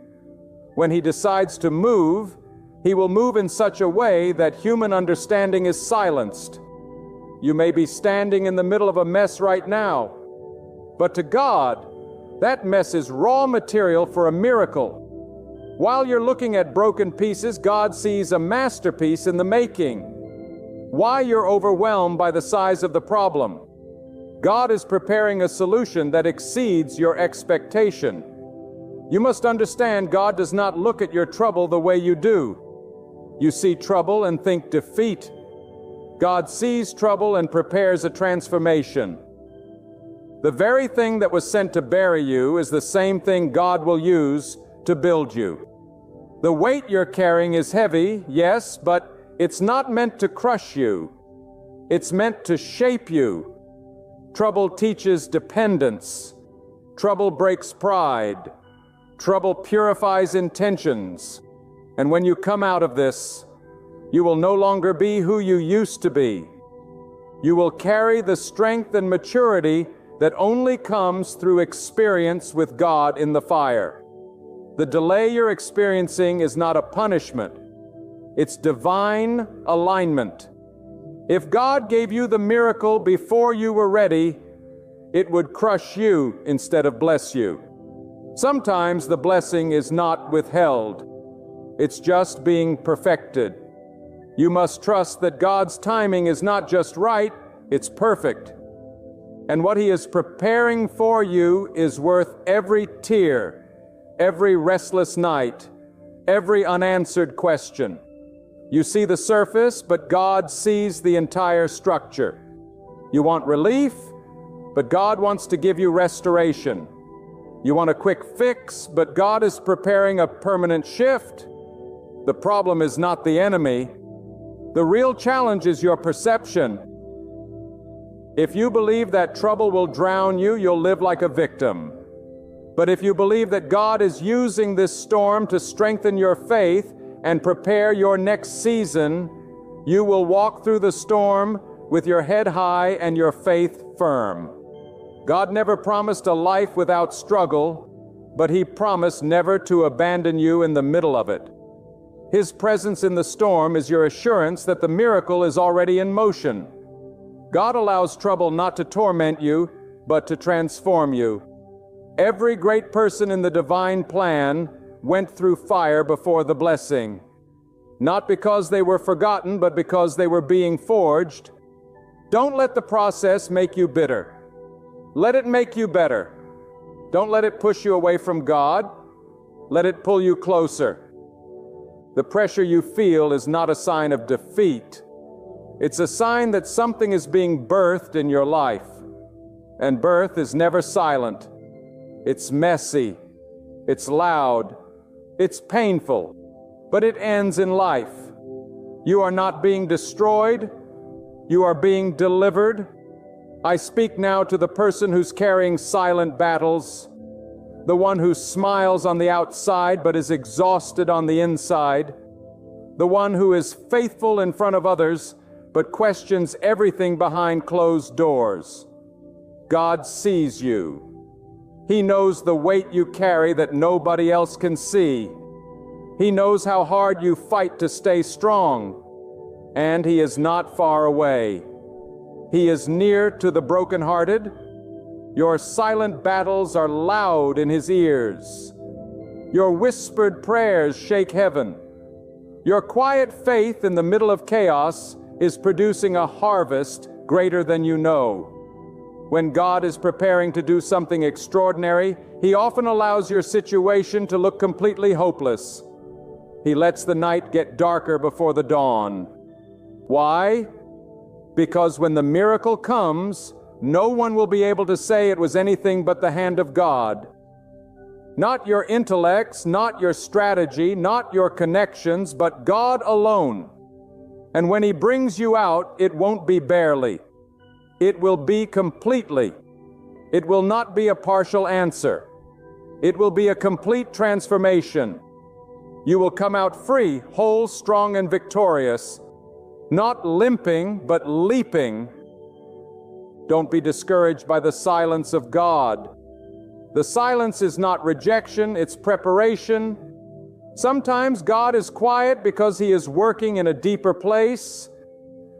When He decides to move, He will move in such a way that human understanding is silenced. You may be standing in the middle of a mess right now, but to God, that mess is raw material for a miracle. While you're looking at broken pieces, God sees a masterpiece in the making. Why you're overwhelmed by the size of the problem? God is preparing a solution that exceeds your expectation. You must understand, God does not look at your trouble the way you do. You see trouble and think defeat. God sees trouble and prepares a transformation. The very thing that was sent to bury you is the same thing God will use to build you. The weight you're carrying is heavy, yes, but it's not meant to crush you. It's meant to shape you. Trouble teaches dependence. Trouble breaks pride. Trouble purifies intentions. And when you come out of this, you will no longer be who you used to be. You will carry the strength and maturity that only comes through experience with God in the fire. The delay you're experiencing is not a punishment. It's divine alignment. If God gave you the miracle before you were ready, it would crush you instead of bless you. Sometimes the blessing is not withheld. It's just being perfected. You must trust that God's timing is not just right, it's perfect. And what He is preparing for you is worth every tear, every restless night, every unanswered question. You see the surface, but God sees the entire structure. You want relief, but God wants to give you restoration. You want a quick fix, but God is preparing a permanent shift. The problem is not the enemy. The real challenge is your perception. If you believe that trouble will drown you, you'll live like a victim. But if you believe that God is using this storm to strengthen your faith and prepare your next season, you will walk through the storm with your head high and your faith firm. God never promised a life without struggle, but He promised never to abandon you in the middle of it. His presence in the storm is your assurance that the miracle is already in motion. God allows trouble not to torment you, but to transform you. Every great person in the divine plan went through fire before the blessing. Not because they were forgotten, but because they were being forged. Don't let the process make you bitter. Let it make you better. Don't let it push you away from God. Let it pull you closer. The pressure you feel is not a sign of defeat. It's a sign that something is being birthed in your life. And birth is never silent. It's messy. It's loud. It's painful. But it ends in life. You are not being destroyed. You are being delivered. I speak now to the person who's carrying silent battles, the one who smiles on the outside but is exhausted on the inside, the one who is faithful in front of others but questions everything behind closed doors. God sees you. He knows the weight you carry that nobody else can see. He knows how hard you fight to stay strong, and He is not far away. He is near to the brokenhearted. Your silent battles are loud in His ears. Your whispered prayers shake heaven. Your quiet faith in the middle of chaos is producing a harvest greater than you know. When God is preparing to do something extraordinary, He often allows your situation to look completely hopeless. He lets the night get darker before the dawn. Why? Because when the miracle comes, no one will be able to say it was anything but the hand of God. Not your intellects, not your strategy, not your connections, but God alone. And when He brings you out, it won't be barely. It will be completely. It will not be a partial answer. It will be a complete transformation. You will come out free, whole, strong, and victorious, not limping, but leaping. Don't be discouraged by the silence of God. The silence is not rejection, it's preparation. Sometimes God is quiet because He is working in a deeper place.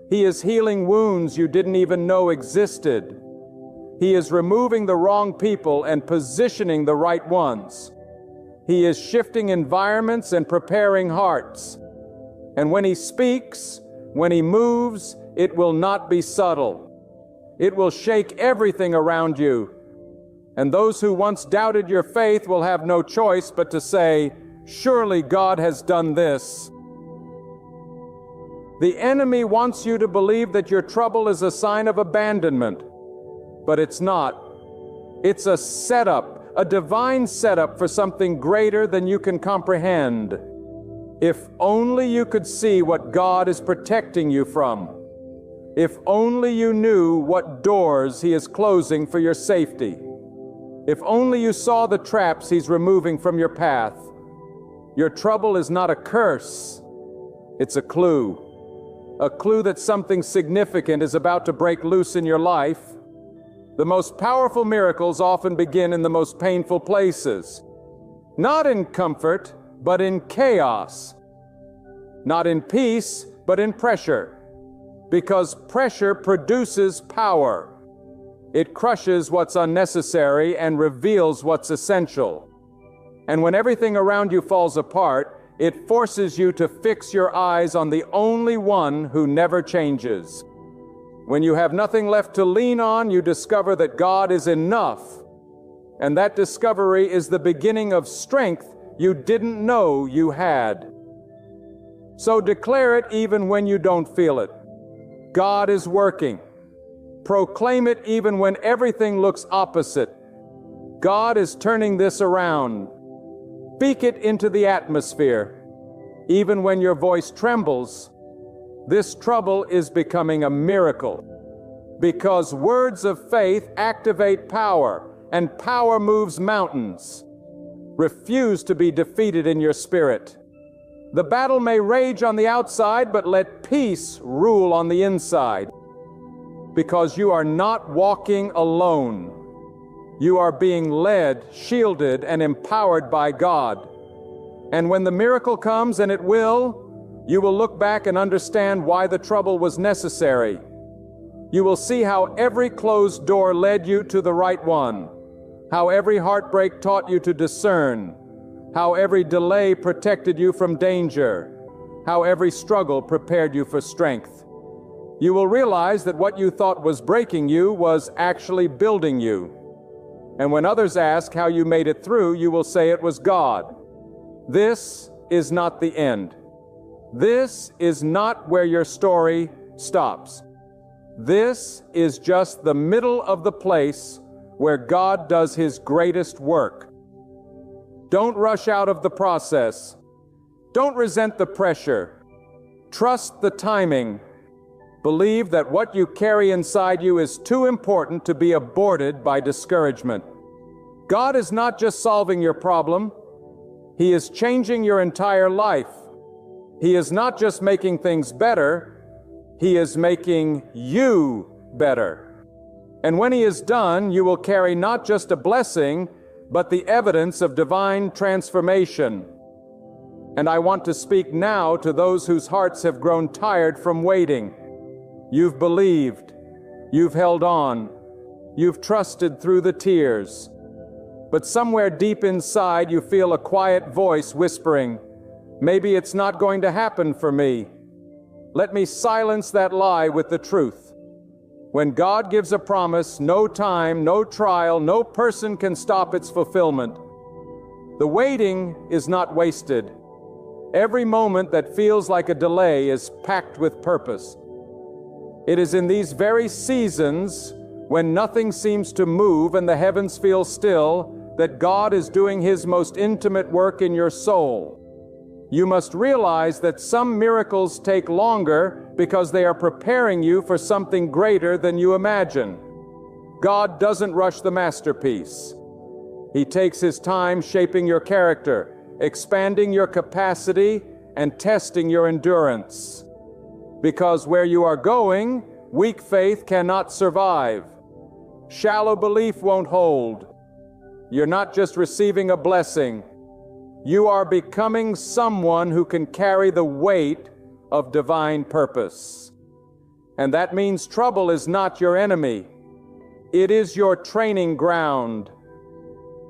He is healing wounds you didn't even know existed. He is removing the wrong people and positioning the right ones. He is shifting environments and preparing hearts. And when He speaks, when He moves, it will not be subtle. It will shake everything around you. And those who once doubted your faith will have no choice but to say, "Surely God has done this." The enemy wants you to believe that your trouble is a sign of abandonment, but it's not. It's a setup, a divine setup for something greater than you can comprehend. If only you could see what God is protecting you from. If only you knew what doors He is closing for your safety. If only you saw the traps He's removing from your path. Your trouble is not a curse. It's a clue. A clue that something significant is about to break loose in your life. The most powerful miracles often begin in the most painful places. Not in comfort, but in chaos. Not in peace, but in pressure. Because pressure produces power. It crushes what's unnecessary and reveals what's essential. And when everything around you falls apart, it forces you to fix your eyes on the only one who never changes. When you have nothing left to lean on, you discover that God is enough. And that discovery is the beginning of strength you didn't know you had. So declare it even when you don't feel it. God is working. Proclaim it even when everything looks opposite. God is turning this around. Speak it into the atmosphere. Even when your voice trembles, this trouble is becoming a miracle. Because words of faith activate power, and power moves mountains. Refuse to be defeated in your spirit. The battle may rage on the outside, but let peace rule on the inside. Because you are not walking alone. You are being led, shielded, and empowered by God. And when the miracle comes, and it will, you will look back and understand why the trouble was necessary. You will see how every closed door led you to the right one, how every heartbreak taught you to discern, how every delay protected you from danger, how every struggle prepared you for strength. You will realize that what you thought was breaking you was actually building you. And when others ask how you made it through, you will say it was God. This is not the end. This is not where your story stops. This is just the middle of the place where God does His greatest work. Don't rush out of the process. Don't resent the pressure. Trust the timing. Believe that what you carry inside you is too important to be aborted by discouragement. God is not just solving your problem. He is changing your entire life. He is not just making things better. He is making you better. And when He is done, you will carry not just a blessing, but the evidence of divine transformation. And I want to speak now to those whose hearts have grown tired from waiting. You've believed. You've held on. You've trusted through the tears. But somewhere deep inside you feel a quiet voice whispering, "Maybe it's not going to happen for me." Let me silence that lie with the truth. When God gives a promise, no time, no trial, no person can stop its fulfillment. The waiting is not wasted. Every moment that feels like a delay is packed with purpose. It is in these very seasons, when nothing seems to move and the heavens feel still, that God is doing His most intimate work in your soul. You must realize that some miracles take longer because they are preparing you for something greater than you imagine. God doesn't rush the masterpiece. He takes His time shaping your character, expanding your capacity, and testing your endurance. Because where you are going, weak faith cannot survive. Shallow belief won't hold. You're not just receiving a blessing. You are becoming someone who can carry the weight of divine purpose. And that means trouble is not your enemy. It is your training ground.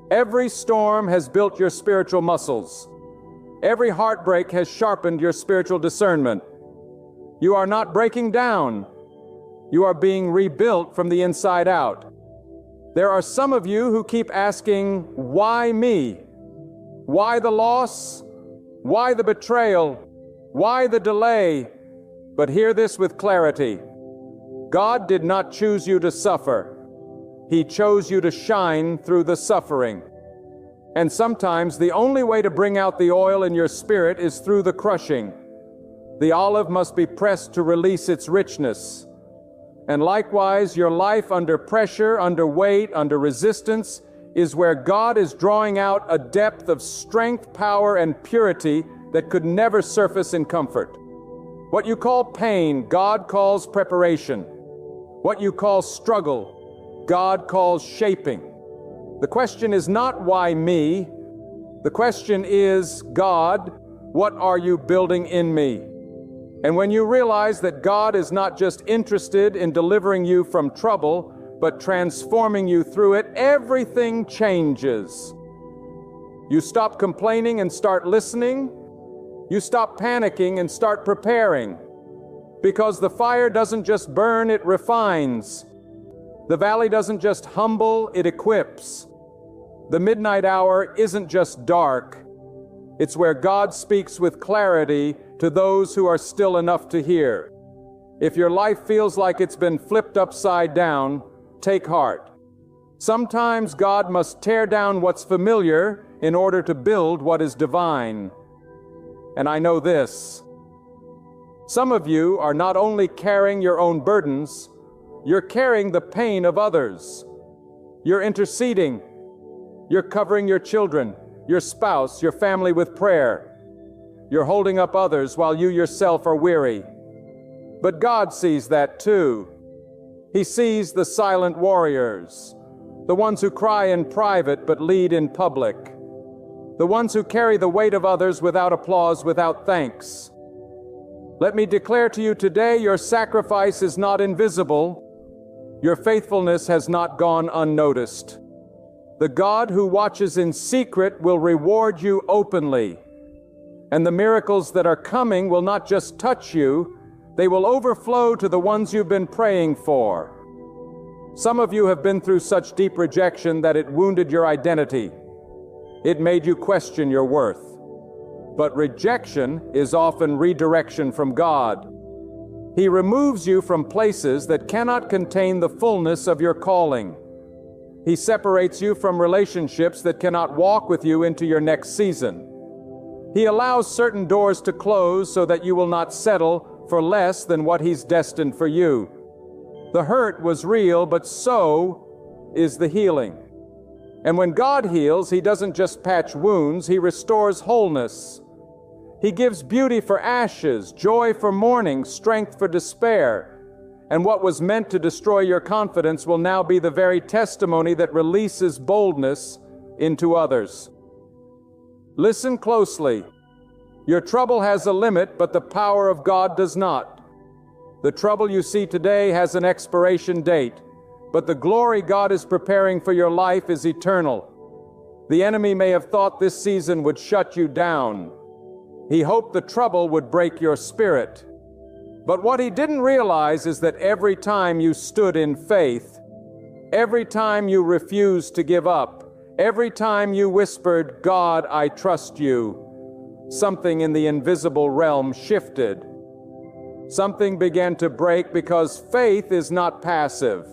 Every storm has built your spiritual muscles. Every heartbreak has sharpened your spiritual discernment. You are not breaking down. You are being rebuilt from the inside out. There are some of you who keep asking, "Why me? Why the loss? Why the betrayal? Why the delay?" But hear this with clarity. God did not choose you to suffer. He chose you to shine through the suffering. And sometimes the only way to bring out the oil in your spirit is through the crushing. The olive must be pressed to release its richness. And likewise, your life under pressure, under weight, under resistance, is where God is drawing out a depth of strength, power, and purity that could never surface in comfort. What you call pain, God calls preparation. What you call struggle, God calls shaping. The question is not why me. The question is, God, what are you building in me? And when you realize that God is not just interested in delivering you from trouble, but transforming you through it, everything changes. You stop complaining and start listening. You stop panicking and start preparing. Because the fire doesn't just burn, it refines. The valley doesn't just humble, it equips. The midnight hour isn't just dark. It's where God speaks with clarity to those who are still enough to hear. If your life feels like it's been flipped upside down, take heart. Sometimes God must tear down what's familiar in order to build what is divine. And I know this. Some of you are not only carrying your own burdens, you're carrying the pain of others. You're interceding. You're covering your children, your spouse, your family with prayer. You're holding up others while you yourself are weary. But God sees that too. He sees the silent warriors, the ones who cry in private but lead in public, the ones who carry the weight of others without applause, without thanks. Let me declare to you today, your sacrifice is not invisible. Your faithfulness has not gone unnoticed. The God who watches in secret will reward you openly. And the miracles that are coming will not just touch you, they will overflow to the ones you've been praying for. Some of you have been through such deep rejection that it wounded your identity. It made you question your worth. But rejection is often redirection from God. He removes you from places that cannot contain the fullness of your calling. He separates you from relationships that cannot walk with you into your next season. He allows certain doors to close so that you will not settle for less than what He's destined for you. The hurt was real, but so is the healing. And when God heals, He doesn't just patch wounds, He restores wholeness. He gives beauty for ashes, joy for mourning, strength for despair. And what was meant to destroy your confidence will now be the very testimony that releases boldness into others. Listen closely. Your trouble has a limit, but the power of God does not. The trouble you see today has an expiration date, but the glory God is preparing for your life is eternal. The enemy may have thought this season would shut you down. He hoped the trouble would break your spirit. But what he didn't realize is that every time you stood in faith, every time you refused to give up, every time you whispered, "God, I trust you," something in the invisible realm shifted. Something began to break because faith is not passive.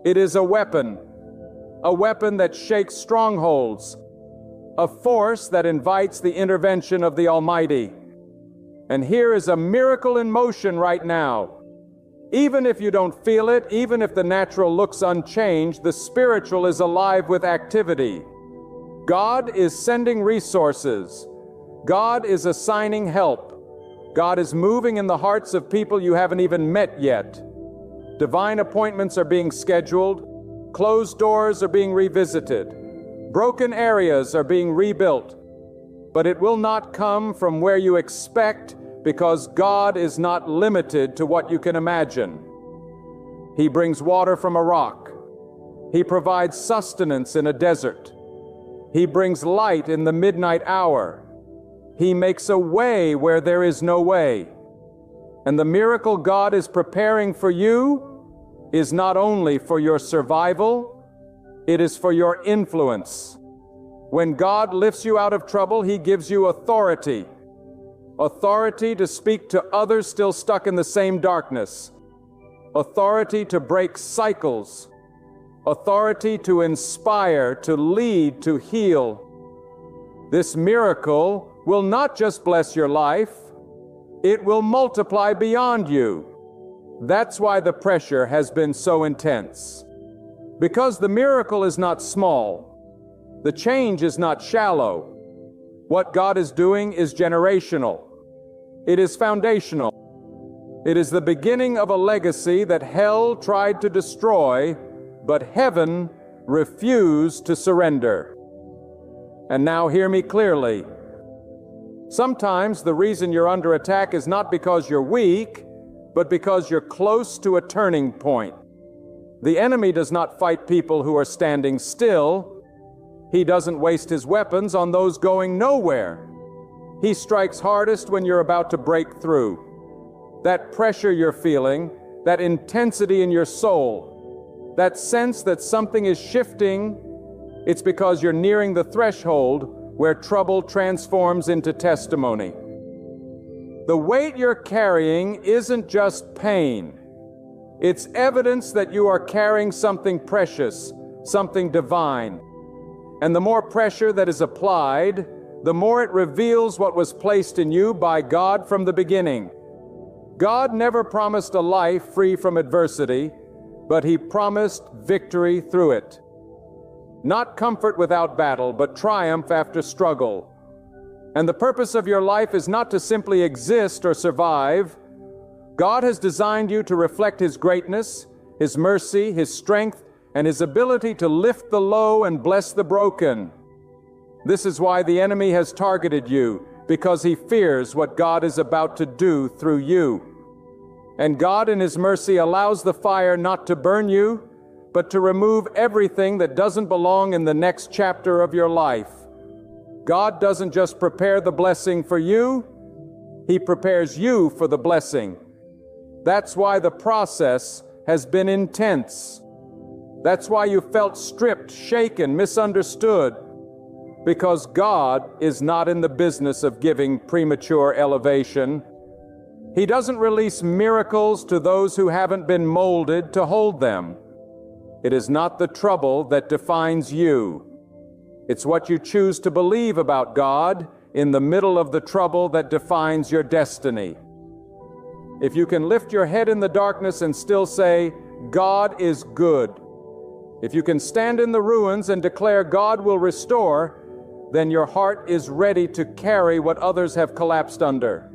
It is a weapon that shakes strongholds, a force that invites the intervention of the Almighty. And here is a miracle in motion right now. Even if you don't feel it, even if the natural looks unchanged, the spiritual is alive with activity. God is sending resources. God is assigning help. God is moving in the hearts of people you haven't even met yet. Divine appointments are being scheduled. Closed doors are being revisited. Broken areas are being rebuilt. But it will not come from where you expect, because God is not limited to what you can imagine. He brings water from a rock. He provides sustenance in a desert. He brings light in the midnight hour. He makes a way where there is no way. And the miracle God is preparing for you is not only for your survival, it is for your influence. When God lifts you out of trouble, He gives you authority. Authority to speak to others still stuck in the same darkness. Authority to break cycles. Authority to inspire, to lead, to heal. This miracle will not just bless your life, it will multiply beyond you. That's why the pressure has been so intense. Because the miracle is not small. The change is not shallow. What God is doing is generational. It is foundational. It is the beginning of a legacy that hell tried to destroy, but heaven refused to surrender. And now hear me clearly. Sometimes the reason you're under attack is not because you're weak, but because you're close to a turning point. The enemy does not fight people who are standing still. He doesn't waste his weapons on those going nowhere. He strikes hardest when you're about to break through. That pressure you're feeling, that intensity in your soul, that sense that something is shifting, it's because you're nearing the threshold where trouble transforms into testimony. The weight you're carrying isn't just pain. It's evidence that you are carrying something precious, something divine. And the more pressure that is applied, the more it reveals what was placed in you by God from the beginning. God never promised a life free from adversity, but He promised victory through it. Not comfort without battle, but triumph after struggle. And the purpose of your life is not to simply exist or survive. God has designed you to reflect His greatness, His mercy, His strength, and His ability to lift the low and bless the broken. This is why the enemy has targeted you, because he fears what God is about to do through you. And God in His mercy allows the fire not to burn you, but to remove everything that doesn't belong in the next chapter of your life. God doesn't just prepare the blessing for you, He prepares you for the blessing. That's why the process has been intense. That's why you felt stripped, shaken, misunderstood. Because God is not in the business of giving premature elevation. He doesn't release miracles to those who haven't been molded to hold them. It is not the trouble that defines you. It's what you choose to believe about God in the middle of the trouble that defines your destiny. If you can lift your head in the darkness and still say, God is good, if you can stand in the ruins and declare God will restore, then your heart is ready to carry what others have collapsed under.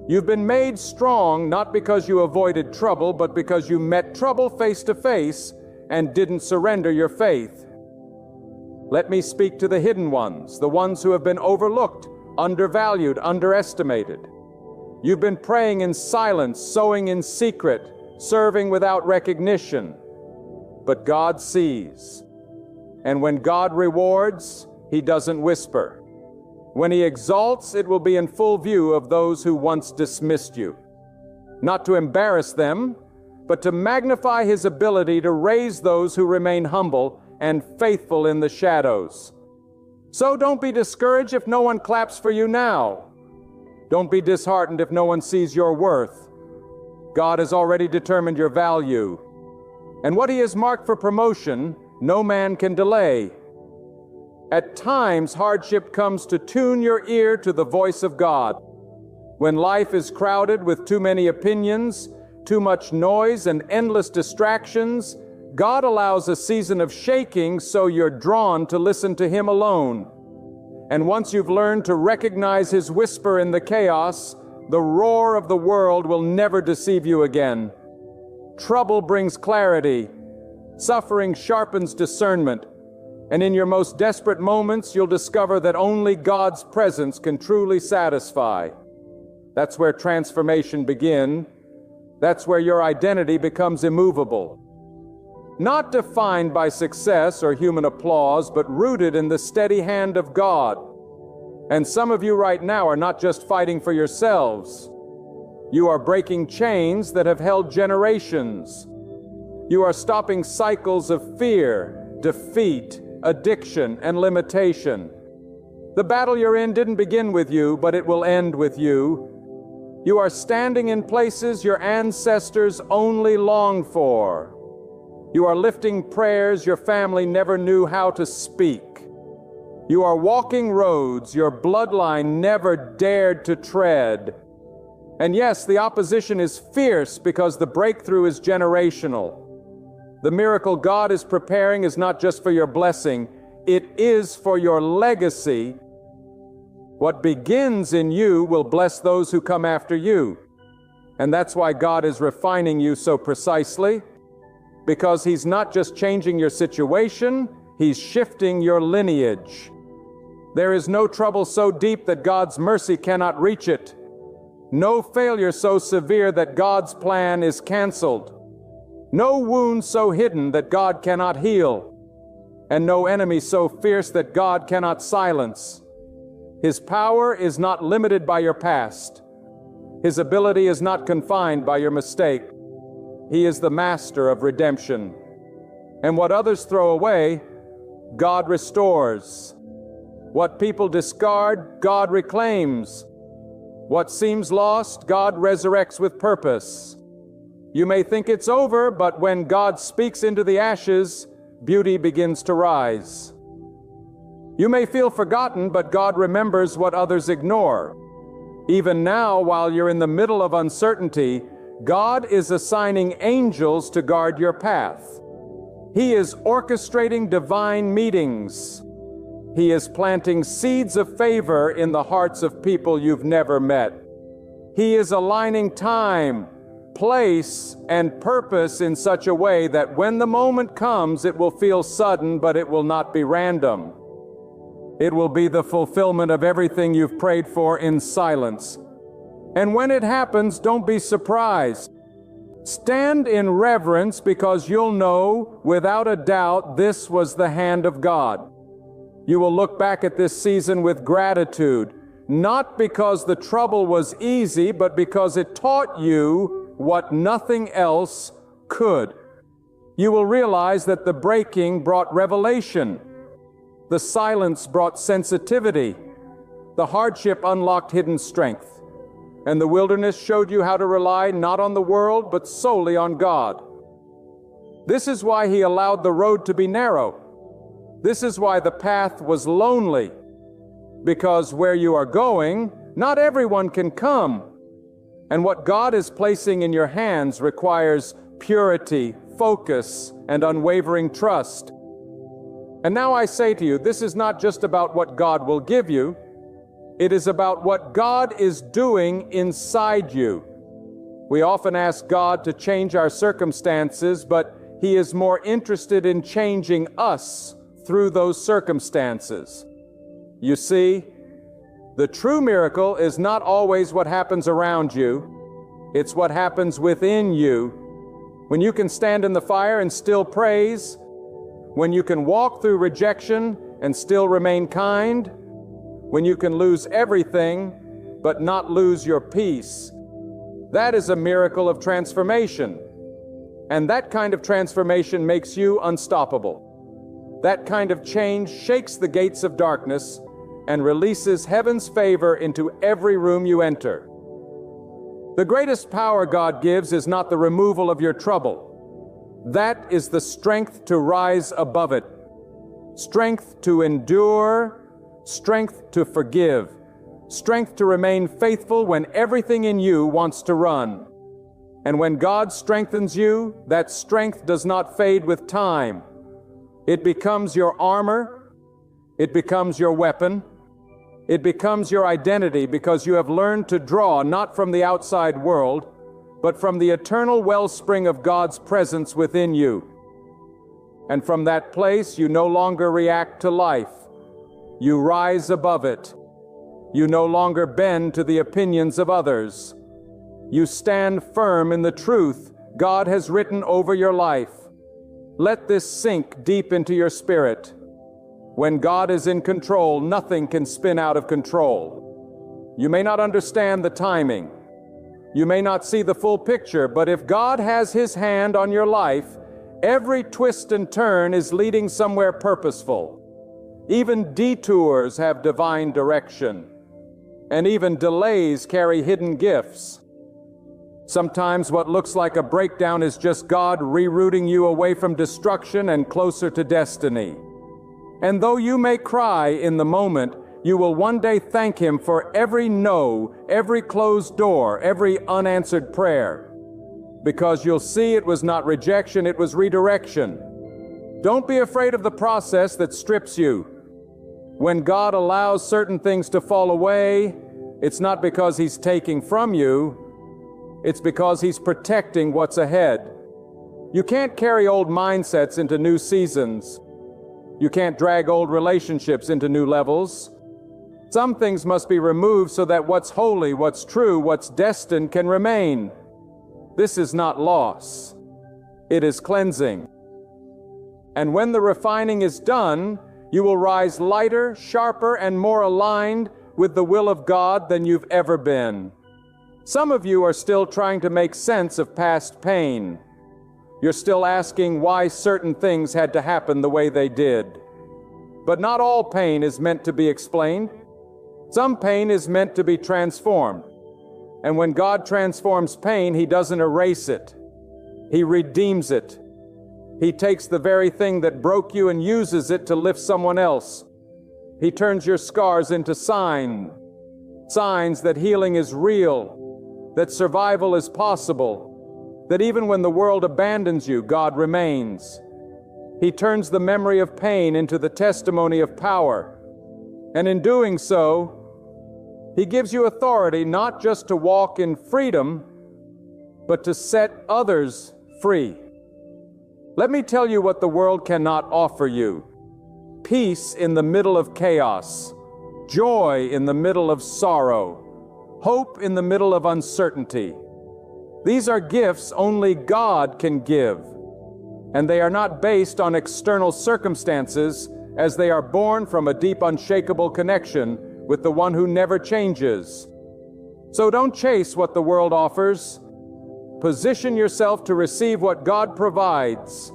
You've been made strong not because you avoided trouble, but because you met trouble face to face and didn't surrender your faith. Let me speak to the hidden ones, the ones who have been overlooked, undervalued, underestimated. You've been praying in silence, sowing in secret, serving without recognition. But God sees. And when God rewards, He doesn't whisper. When He exalts, it will be in full view of those who once dismissed you. Not to embarrass them, but to magnify His ability to raise those who remain humble and faithful in the shadows. So don't be discouraged if no one claps for you now. Don't be disheartened if no one sees your worth. God has already determined your value. And what He has marked for promotion, no man can delay. At times, hardship comes to tune your ear to the voice of God. When life is crowded with too many opinions, too much noise, and endless distractions, God allows a season of shaking so you're drawn to listen to Him alone. And once you've learned to recognize His whisper in the chaos, the roar of the world will never deceive you again. Trouble brings clarity. Suffering sharpens discernment. And in your most desperate moments, you'll discover that only God's presence can truly satisfy. That's where transformation begins. That's where your identity becomes immovable. Not defined by success or human applause, but rooted in the steady hand of God. And some of you right now are not just fighting for yourselves. You are breaking chains that have held generations. You are stopping cycles of fear, defeat, addiction, and limitation. The battle you're in didn't begin with you, but it will end with you. You are standing in places your ancestors only longed for. You are lifting prayers your family never knew how to speak. You are walking roads your bloodline never dared to tread. And yes, the opposition is fierce because the breakthrough is generational. The miracle God is preparing is not just for your blessing, it is for your legacy. What begins in you will bless those who come after you. And that's why God is refining you so precisely, because He's not just changing your situation, He's shifting your lineage. There is no trouble so deep that God's mercy cannot reach it. No failure so severe that God's plan is canceled. No wound so hidden that God cannot heal. And no enemy so fierce that God cannot silence. His power is not limited by your past. His ability is not confined by your mistake. He is the master of redemption. And what others throw away, God restores. What people discard, God reclaims. What seems lost, God resurrects with purpose. You may think it's over, but when God speaks into the ashes, beauty begins to rise. You may feel forgotten, but God remembers what others ignore. Even now, while you're in the middle of uncertainty, God is assigning angels to guard your path. He is orchestrating divine meetings. He is planting seeds of favor in the hearts of people you've never met. He is aligning time, place, and purpose in such a way that when the moment comes, it will feel sudden, but it will not be random. It will be the fulfillment of everything you've prayed for in silence. And when it happens, don't be surprised. Stand in reverence because you'll know, without a doubt, this was the hand of God. You will look back at this season with gratitude, not because the trouble was easy, but because it taught you what nothing else could. You will realize that the breaking brought revelation. The silence brought sensitivity. The hardship unlocked hidden strength. And the wilderness showed you how to rely not on the world, but solely on God. This is why He allowed the road to be narrow. This is why the path was lonely. Because where you are going, not everyone can come. And what God is placing in your hands requires purity, focus, and unwavering trust. And now I say to you, this is not just about what God will give you. It is about what God is doing inside you. We often ask God to change our circumstances, but He is more interested in changing us through those circumstances. You see, the true miracle is not always what happens around you. It's what happens within you. When you can stand in the fire and still praise, when you can walk through rejection and still remain kind, when you can lose everything but not lose your peace. That is a miracle of transformation. And that kind of transformation makes you unstoppable. That kind of change shakes the gates of darkness and releases heaven's favor into every room you enter. The greatest power God gives is not the removal of your trouble. That is the strength to rise above it, strength to endure, strength to forgive, strength to remain faithful when everything in you wants to run. And when God strengthens you, that strength does not fade with time. It becomes your armor, it becomes your weapon, it becomes your identity because you have learned to draw not from the outside world, but from the eternal wellspring of God's presence within you. And from that place, you no longer react to life. You rise above it. You no longer bend to the opinions of others. You stand firm in the truth God has written over your life. Let this sink deep into your spirit. When God is in control, nothing can spin out of control. You may not understand the timing. You may not see the full picture, but if God has His hand on your life, every twist and turn is leading somewhere purposeful. Even detours have divine direction, and even delays carry hidden gifts. Sometimes what looks like a breakdown is just God rerouting you away from destruction and closer to destiny. And though you may cry in the moment, you will one day thank Him for every no, every closed door, every unanswered prayer. Because you'll see it was not rejection, it was redirection. Don't be afraid of the process that strips you. When God allows certain things to fall away, it's not because He's taking from you, it's because He's protecting what's ahead. You can't carry old mindsets into new seasons. You can't drag old relationships into new levels. Some things must be removed so that what's holy, what's true, what's destined can remain. This is not loss. It is cleansing. And when the refining is done, you will rise lighter, sharper, and more aligned with the will of God than you've ever been. Some of you are still trying to make sense of past pain. You're still asking why certain things had to happen the way they did. But not all pain is meant to be explained. Some pain is meant to be transformed. And when God transforms pain, He doesn't erase it. He redeems it. He takes the very thing that broke you and uses it to lift someone else. He turns your scars into signs that healing is real, that survival is possible, that even when the world abandons you, God remains. He turns the memory of pain into the testimony of power. And in doing so, He gives you authority not just to walk in freedom, but to set others free. Let me tell you what the world cannot offer you. Peace in the middle of chaos, joy in the middle of sorrow, hope in the middle of uncertainty. These are gifts only God can give, and they are not based on external circumstances, as they are born from a deep, unshakable connection with the one who never changes. So don't chase what the world offers. Position yourself to receive what God provides,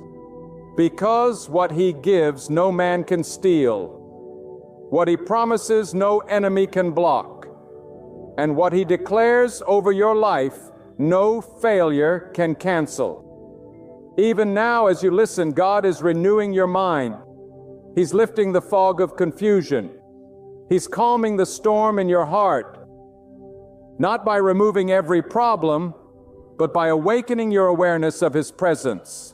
because what He gives no man can steal. What He promises no enemy can block. And what He declares over your life, no failure can cancel. Even now, as you listen, God is renewing your mind. He's lifting the fog of confusion. He's calming the storm in your heart, not by removing every problem, but by awakening your awareness of His presence.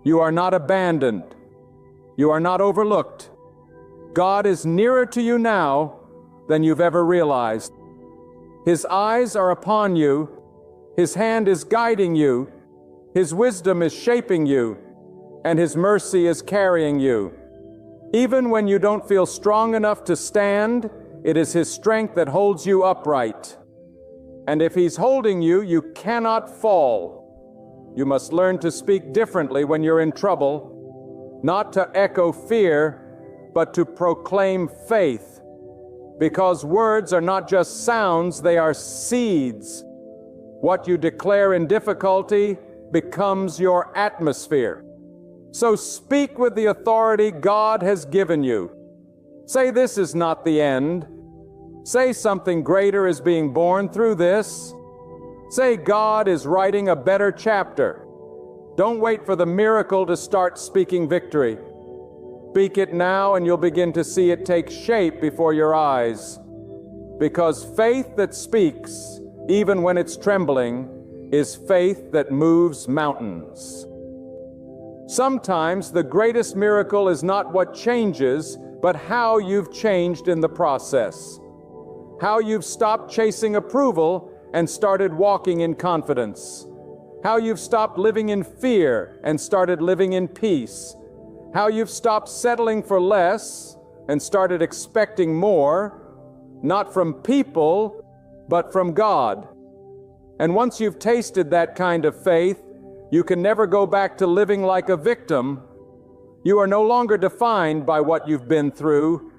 You are not abandoned. You are not overlooked. God is nearer to you now than you've ever realized. His eyes are upon you. His hand is guiding you. His wisdom is shaping you. And His mercy is carrying you. Even when you don't feel strong enough to stand, it is His strength that holds you upright. And if He's holding you, you cannot fall. You must learn to speak differently when you're in trouble, not to echo fear, but to proclaim faith. Because words are not just sounds, they are seeds. What you declare in difficulty becomes your atmosphere. So speak with the authority God has given you. Say, this is not the end. Say, something greater is being born through this. Say, God is writing a better chapter. Don't wait for the miracle to start speaking victory. Speak it now, and you'll begin to see it take shape before your eyes. Because faith that speaks, even when it's trembling, is faith that moves mountains. Sometimes the greatest miracle is not what changes, but how you've changed in the process. How you've stopped chasing approval and started walking in confidence. How you've stopped living in fear and started living in peace. How you've stopped settling for less and started expecting more, not from people, but from God. And once you've tasted that kind of faith, you can never go back to living like a victim. You are no longer defined by what you've been through.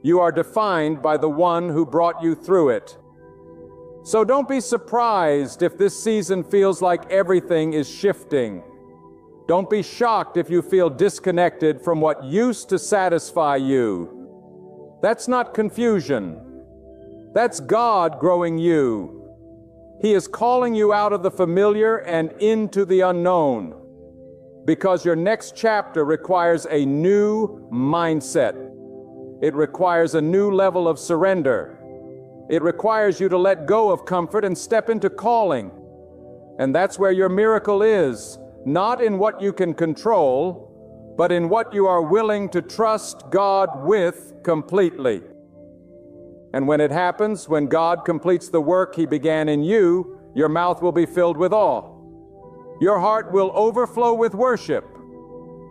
You are defined by the one who brought you through it. So don't be surprised if this season feels like everything is shifting. Don't be shocked if you feel disconnected from what used to satisfy you. That's not confusion. That's God growing you. He is calling you out of the familiar and into the unknown, because your next chapter requires a new mindset. It requires a new level of surrender. It requires you to let go of comfort and step into calling. And that's where your miracle is, not in what you can control, but in what you are willing to trust God with completely. And when it happens, when God completes the work He began in you, your mouth will be filled with awe. Your heart will overflow with worship,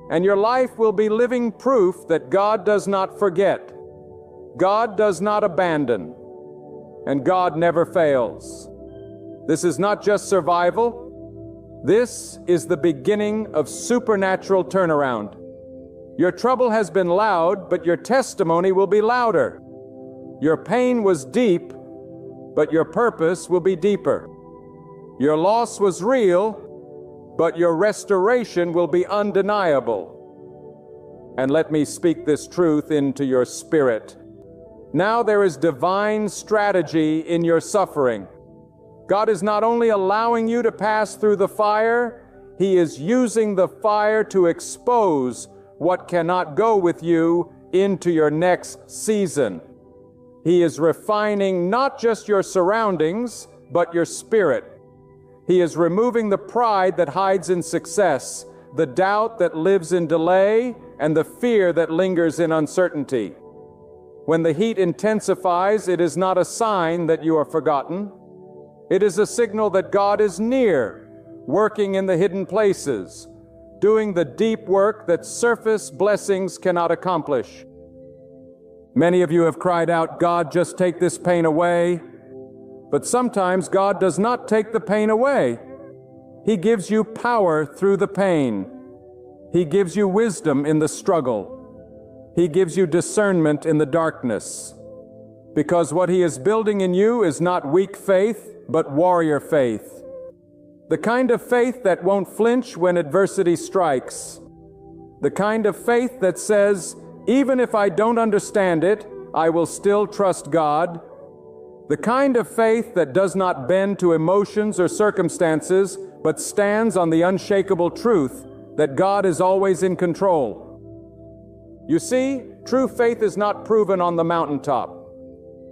and your life will be living proof that God does not forget, God does not abandon, and God never fails. This is not just survival. This is the beginning of supernatural turnaround. Your trouble has been loud, but your testimony will be louder. Your pain was deep, but your purpose will be deeper. Your loss was real, but your restoration will be undeniable. And let me speak this truth into your spirit. Now there is divine strategy in your suffering. God is not only allowing you to pass through the fire, He is using the fire to expose what cannot go with you into your next season. He is refining not just your surroundings, but your spirit. He is removing the pride that hides in success, the doubt that lives in delay, and the fear that lingers in uncertainty. When the heat intensifies, it is not a sign that you are forgotten. It is a signal that God is near, working in the hidden places, doing the deep work that surface blessings cannot accomplish. Many of you have cried out, God, just take this pain away. But sometimes God does not take the pain away. He gives you power through the pain. He gives you wisdom in the struggle. He gives you discernment in the darkness. Because what He is building in you is not weak faith, but warrior faith. The kind of faith that won't flinch when adversity strikes. The kind of faith that says, even if I don't understand it, I will still trust God. The kind of faith that does not bend to emotions or circumstances, but stands on the unshakable truth that God is always in control. You see, true faith is not proven on the mountaintop.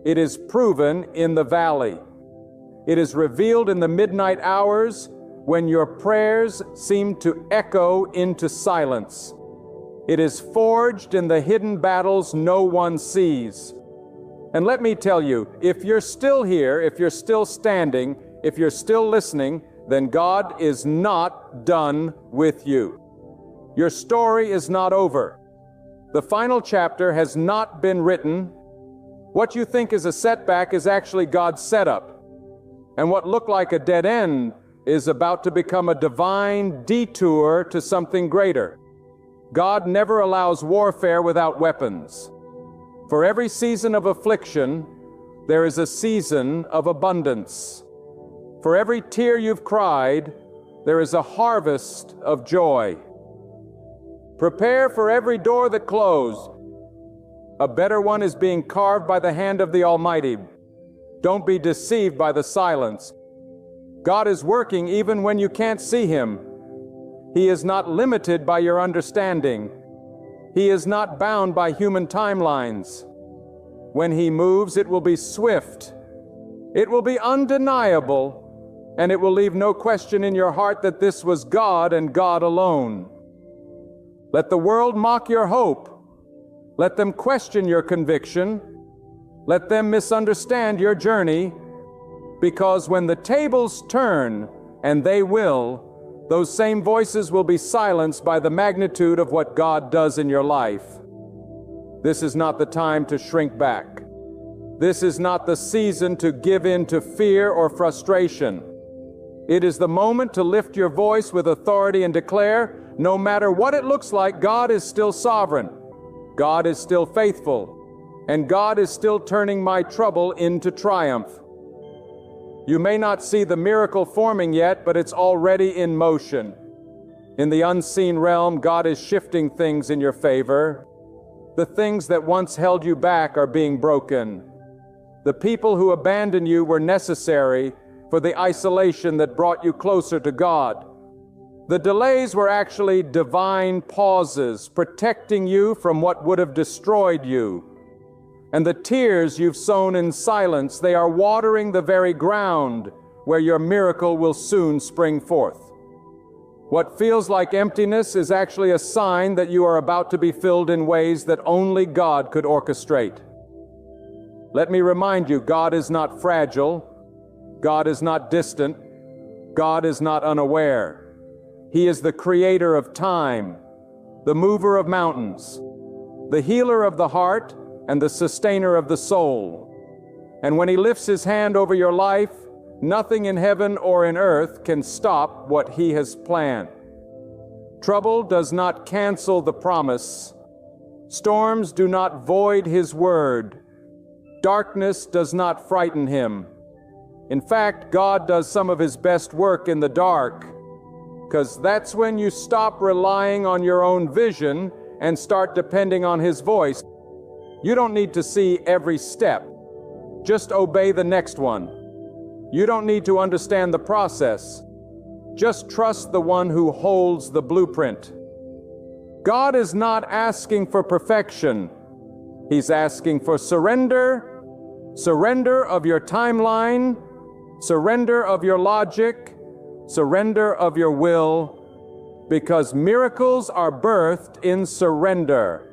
It is proven in the valley. It is revealed in the midnight hours when your prayers seem to echo into silence. It is forged in the hidden battles no one sees. And let me tell you, if you're still here, if you're still standing, if you're still listening, then God is not done with you. Your story is not over. The final chapter has not been written. What you think is a setback is actually God's setup. And what looked like a dead end is about to become a divine detour to something greater. God never allows warfare without weapons. For every season of affliction, there is a season of abundance. For every tear you've cried, there is a harvest of joy. Prepare for every door that closed. A better one is being carved by the hand of the Almighty. Don't be deceived by the silence. God is working even when you can't see Him. He is not limited by your understanding. He is not bound by human timelines. When He moves, it will be swift. It will be undeniable, and it will leave no question in your heart that this was God and God alone. Let the world mock your hope. Let them question your conviction. Let them misunderstand your journey, because when the tables turn, and they will, those same voices will be silenced by the magnitude of what God does in your life. This is not the time to shrink back. This is not the season to give in to fear or frustration. It is the moment to lift your voice with authority and declare, no matter what it looks like, God is still sovereign. God is still faithful. And God is still turning my trouble into triumph. You may not see the miracle forming yet, but it's already in motion. In the unseen realm, God is shifting things in your favor. The things that once held you back are being broken. The people who abandoned you were necessary for the isolation that brought you closer to God. The delays were actually divine pauses, protecting you from what would have destroyed you. And the tears you've sown in silence, they are watering the very ground where your miracle will soon spring forth. What feels like emptiness is actually a sign that you are about to be filled in ways that only God could orchestrate. Let me remind you, God is not fragile. God is not distant. God is not unaware. He is the creator of time, the mover of mountains, the healer of the heart, and the sustainer of the soul. And when He lifts His hand over your life, nothing in heaven or in earth can stop what He has planned. Trouble does not cancel the promise. Storms do not void His word. Darkness does not frighten Him. In fact, God does some of His best work in the dark, because that's when you stop relying on your own vision and start depending on His voice. You don't need to see every step. Just obey the next one. You don't need to understand the process. Just trust the one who holds the blueprint. God is not asking for perfection. He's asking for surrender, surrender of your timeline, surrender of your logic, surrender of your will, because miracles are birthed in surrender.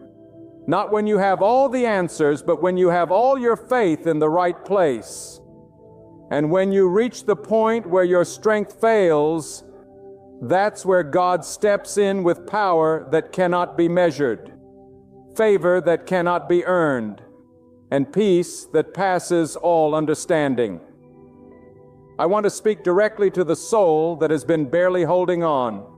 Not when you have all the answers, but when you have all your faith in the right place. And when you reach the point where your strength fails, that's where God steps in with power that cannot be measured, favor that cannot be earned, and peace that passes all understanding. I want to speak directly to the soul that has been barely holding on,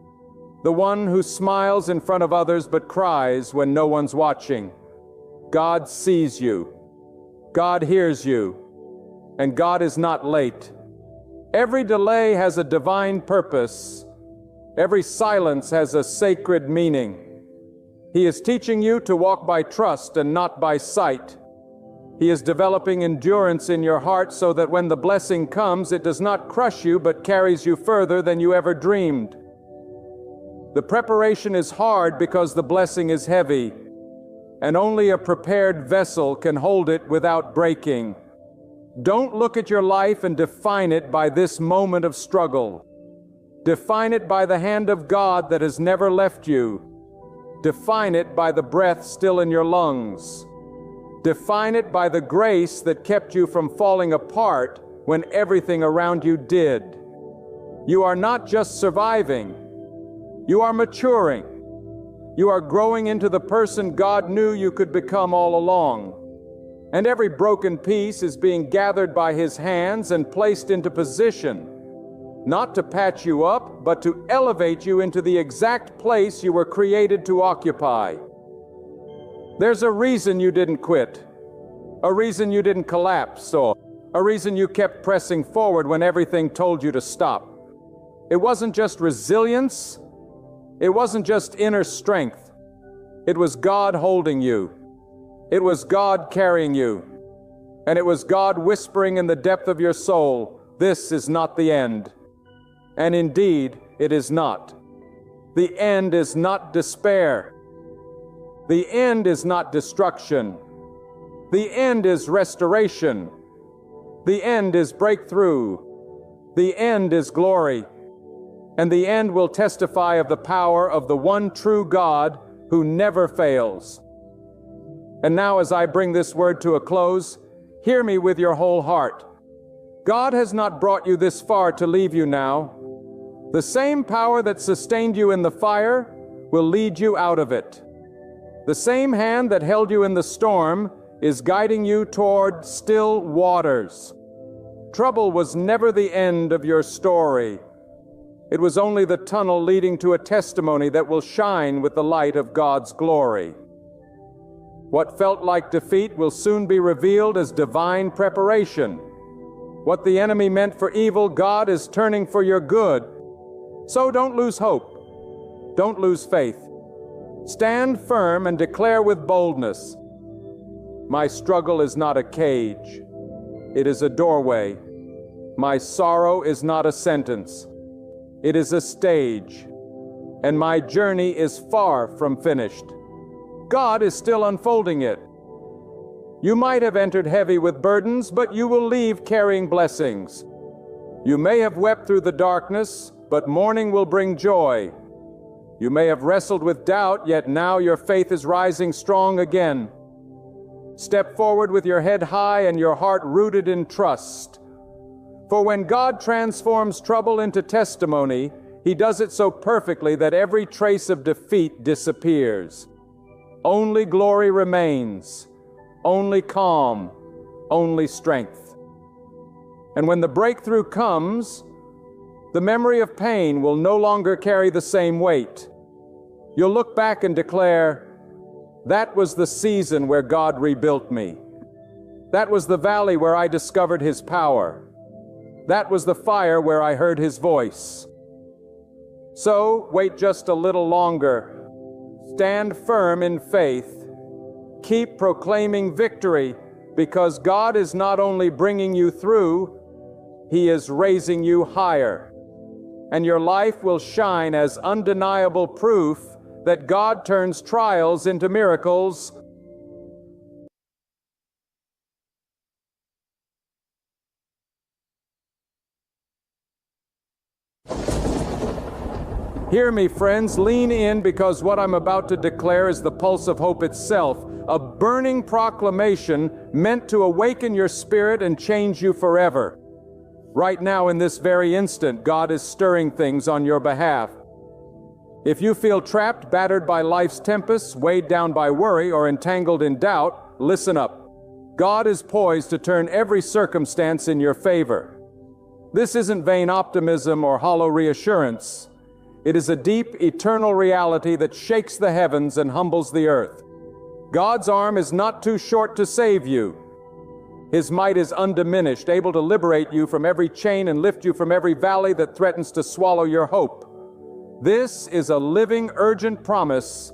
the one who smiles in front of others but cries when no one's watching. God sees you. God hears you. And God is not late. Every delay has a divine purpose. Every silence has a sacred meaning. He is teaching you to walk by trust and not by sight. He is developing endurance in your heart so that when the blessing comes, it does not crush you but carries you further than you ever dreamed. The preparation is hard because the blessing is heavy, and only a prepared vessel can hold it without breaking. Don't look at your life and define it by this moment of struggle. Define it by the hand of God that has never left you. Define it by the breath still in your lungs. Define it by the grace that kept you from falling apart when everything around you did. You are not just surviving. You are maturing. You are growing into the person God knew you could become all along. And every broken piece is being gathered by His hands and placed into position, not to patch you up, but to elevate you into the exact place you were created to occupy. There's a reason you didn't quit, a reason you didn't collapse, or a reason you kept pressing forward when everything told you to stop. It wasn't just resilience. It wasn't just inner strength. It was God holding you. It was God carrying you. And it was God whispering in the depth of your soul, "This is not the end." And indeed, it is not. The end is not despair. The end is not destruction. The end is restoration. The end is breakthrough. The end is glory. And the end will testify of the power of the one true God who never fails. And now, as I bring this word to a close, hear me with your whole heart. God has not brought you this far to leave you now. The same power that sustained you in the fire will lead you out of it. The same hand that held you in the storm is guiding you toward still waters. Trouble was never the end of your story. It was only the tunnel leading to a testimony that will shine with the light of God's glory. What felt like defeat will soon be revealed as divine preparation. What the enemy meant for evil, God is turning for your good. So don't lose hope. Don't lose faith. Stand firm and declare with boldness, "My struggle is not a cage. It is a doorway. My sorrow is not a sentence. It is a stage. And my journey is far from finished. God is still unfolding it. You might have entered heavy with burdens, but you will leave carrying blessings. You may have wept through the darkness, but morning will bring joy. You may have wrestled with doubt, yet now your faith is rising strong again. Step forward with your head high and your heart rooted in trust. For when God transforms trouble into testimony, He does it so perfectly that every trace of defeat disappears. Only glory remains, only calm, only strength. And when the breakthrough comes, the memory of pain will no longer carry the same weight. You'll look back and declare, "That was the season where God rebuilt me. That was the valley where I discovered His power. That was the fire where I heard His voice." So, wait just a little longer. Stand firm in faith. Keep proclaiming victory, because God is not only bringing you through, He is raising you higher. And your life will shine as undeniable proof that God turns trials into miracles. Hear me, friends, lean in, because what I'm about to declare is the pulse of hope itself, a burning proclamation meant to awaken your spirit and change you forever. Right now, in this very instant, God is stirring things on your behalf. If you feel trapped, battered by life's tempests, weighed down by worry, or entangled in doubt, listen up. God is poised to turn every circumstance in your favor. This isn't vain optimism or hollow reassurance. It is a deep, eternal reality that shakes the heavens and humbles the earth. God's arm is not too short to save you. His might is undiminished, able to liberate you from every chain and lift you from every valley that threatens to swallow your hope. This is a living, urgent promise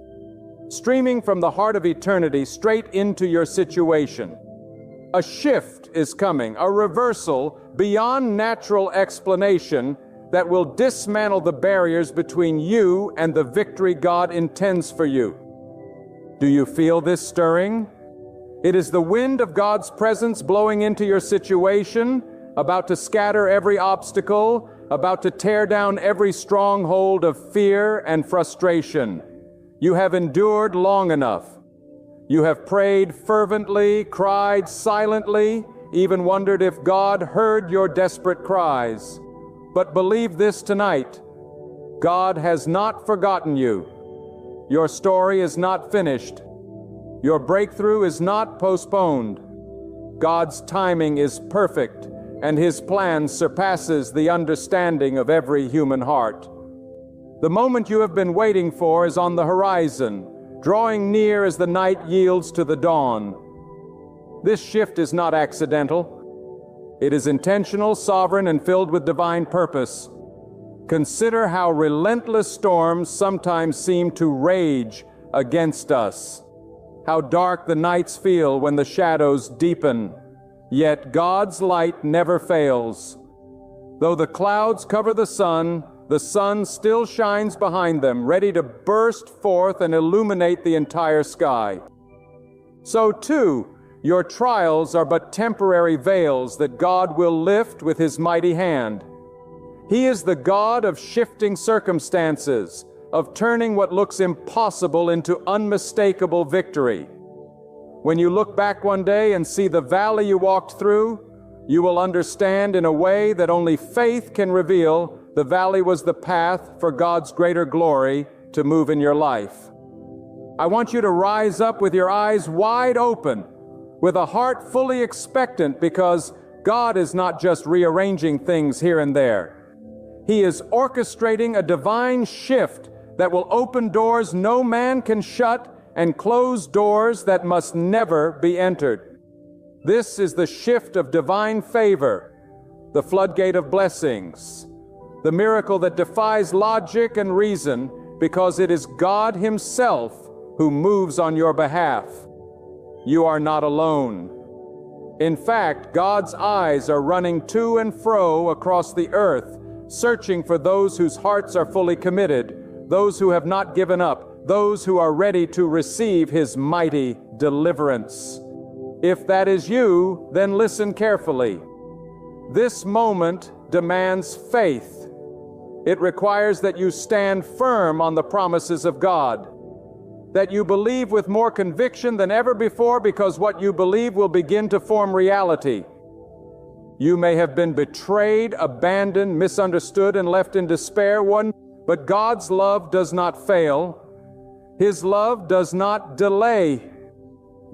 streaming from the heart of eternity straight into your situation. A shift is coming, a reversal beyond natural explanation that will dismantle the barriers between you and the victory God intends for you. Do you feel this stirring? It is the wind of God's presence blowing into your situation, about to scatter every obstacle, about to tear down every stronghold of fear and frustration. You have endured long enough. You have prayed fervently, cried silently, even wondered if God heard your desperate cries. But believe this tonight: God has not forgotten you. Your story is not finished. Your breakthrough is not postponed. God's timing is perfect, and His plan surpasses the understanding of every human heart. The moment you have been waiting for is on the horizon, drawing near as the night yields to the dawn. This shift is not accidental. It is intentional, sovereign, and filled with divine purpose. Consider how relentless storms sometimes seem to rage against us, how dark the nights feel when the shadows deepen. Yet God's light never fails. Though the clouds cover the sun still shines behind them, ready to burst forth and illuminate the entire sky. So too, your trials are but temporary veils that God will lift with His mighty hand. He is the God of shifting circumstances, of turning what looks impossible into unmistakable victory. When you look back one day and see the valley you walked through, you will understand in a way that only faith can reveal the valley was the path for God's greater glory to move in your life. I want you to rise up with your eyes wide open, with a heart fully expectant, because God is not just rearranging things here and there. He is orchestrating a divine shift that will open doors no man can shut and close doors that must never be entered. This is the shift of divine favor, the floodgate of blessings, the miracle that defies logic and reason, because it is God Himself who moves on your behalf. You are not alone. In fact, God's eyes are running to and fro across the earth, searching for those whose hearts are fully committed, those who have not given up, those who are ready to receive His mighty deliverance. If that is you, then listen carefully. This moment demands faith. It requires that you stand firm on the promises of God, that you believe with more conviction than ever before, because what you believe will begin to form reality. You may have been betrayed, abandoned, misunderstood, and left in despair, but God's love does not fail. His love does not delay.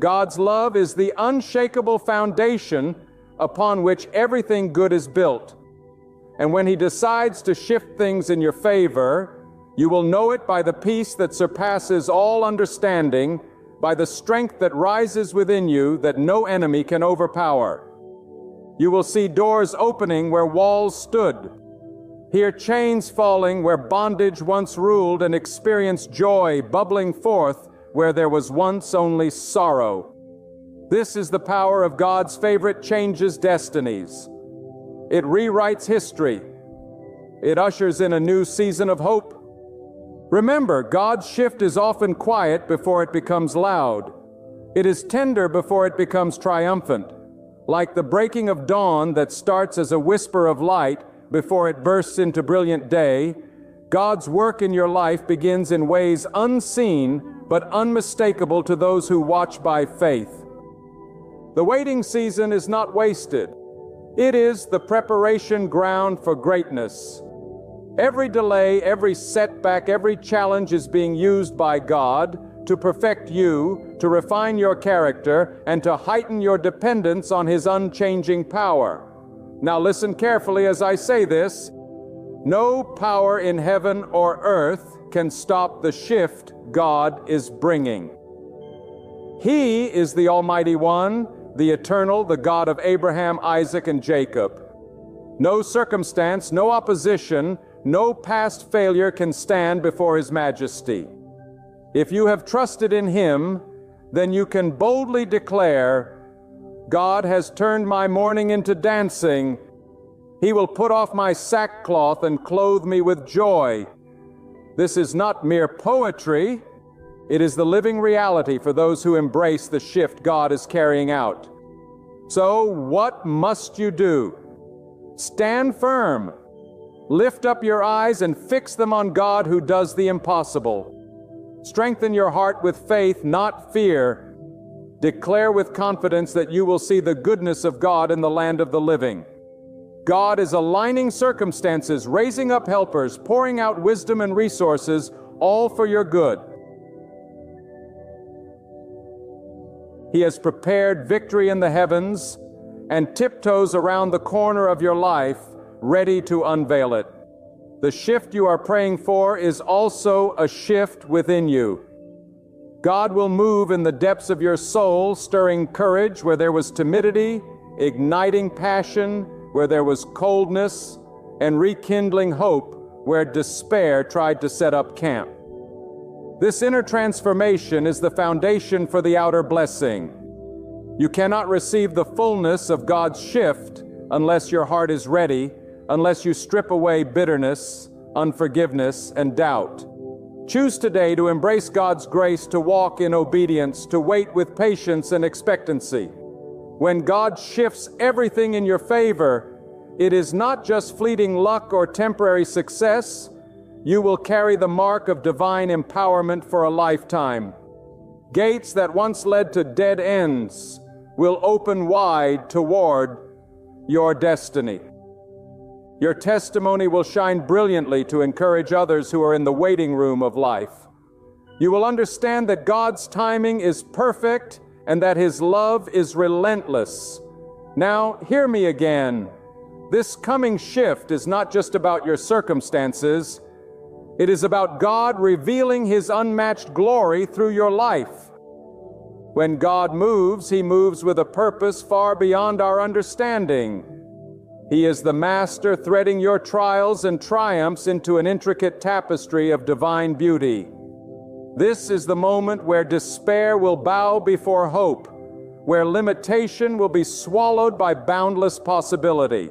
God's love is the unshakable foundation upon which everything good is built. And when He decides to shift things in your favor, you will know it by the peace that surpasses all understanding, by the strength that rises within you that no enemy can overpower. You will see doors opening where walls stood, hear chains falling where bondage once ruled, and experience joy bubbling forth where there was once only sorrow. This is the power of God's favorite changes destinies. It rewrites history. It ushers in a new season of hope. Remember, God's shift is often quiet before it becomes loud. It is tender before it becomes triumphant, like the breaking of dawn that starts as a whisper of light before it bursts into brilliant day. God's work in your life begins in ways unseen but unmistakable to those who watch by faith. The waiting season is not wasted. It is the preparation ground for greatness. Every delay, every setback, every challenge is being used by God to perfect you, to refine your character, and to heighten your dependence on His unchanging power. Now listen carefully as I say this. No power in heaven or earth can stop the shift God is bringing. He is the Almighty One, the Eternal, the God of Abraham, Isaac, and Jacob. No circumstance, no opposition, no past failure can stand before His majesty. If you have trusted in Him, then you can boldly declare, God has turned my mourning into dancing. He will put off my sackcloth and clothe me with joy. This is not mere poetry. It is the living reality for those who embrace the shift God is carrying out. So, what must you do? Stand firm. Lift up your eyes and fix them on God who does the impossible. Strengthen your heart with faith, not fear. Declare with confidence that you will see the goodness of God in the land of the living. God is aligning circumstances, raising up helpers, pouring out wisdom and resources, all for your good. He has prepared victory in the heavens and tiptoes around the corner of your life, ready to unveil it. The shift you are praying for is also a shift within you. God will move in the depths of your soul, stirring courage where there was timidity, igniting passion where there was coldness, and rekindling hope where despair tried to set up camp. This inner transformation is the foundation for the outer blessing. You cannot receive the fullness of God's shift unless your heart is ready, unless you strip away bitterness, unforgiveness, and doubt. Choose today to embrace God's grace, to walk in obedience, to wait with patience and expectancy. When God shifts everything in your favor, it is not just fleeting luck or temporary success. You will carry the mark of divine empowerment for a lifetime. Gates that once led to dead ends will open wide toward your destiny. Your testimony will shine brilliantly to encourage others who are in the waiting room of life. You will understand that God's timing is perfect and that His love is relentless. Now, hear me again. This coming shift is not just about your circumstances. It is about God revealing His unmatched glory through your life. When God moves, He moves with a purpose far beyond our understanding. He is the master threading your trials and triumphs into an intricate tapestry of divine beauty. This is the moment where despair will bow before hope, where limitation will be swallowed by boundless possibility.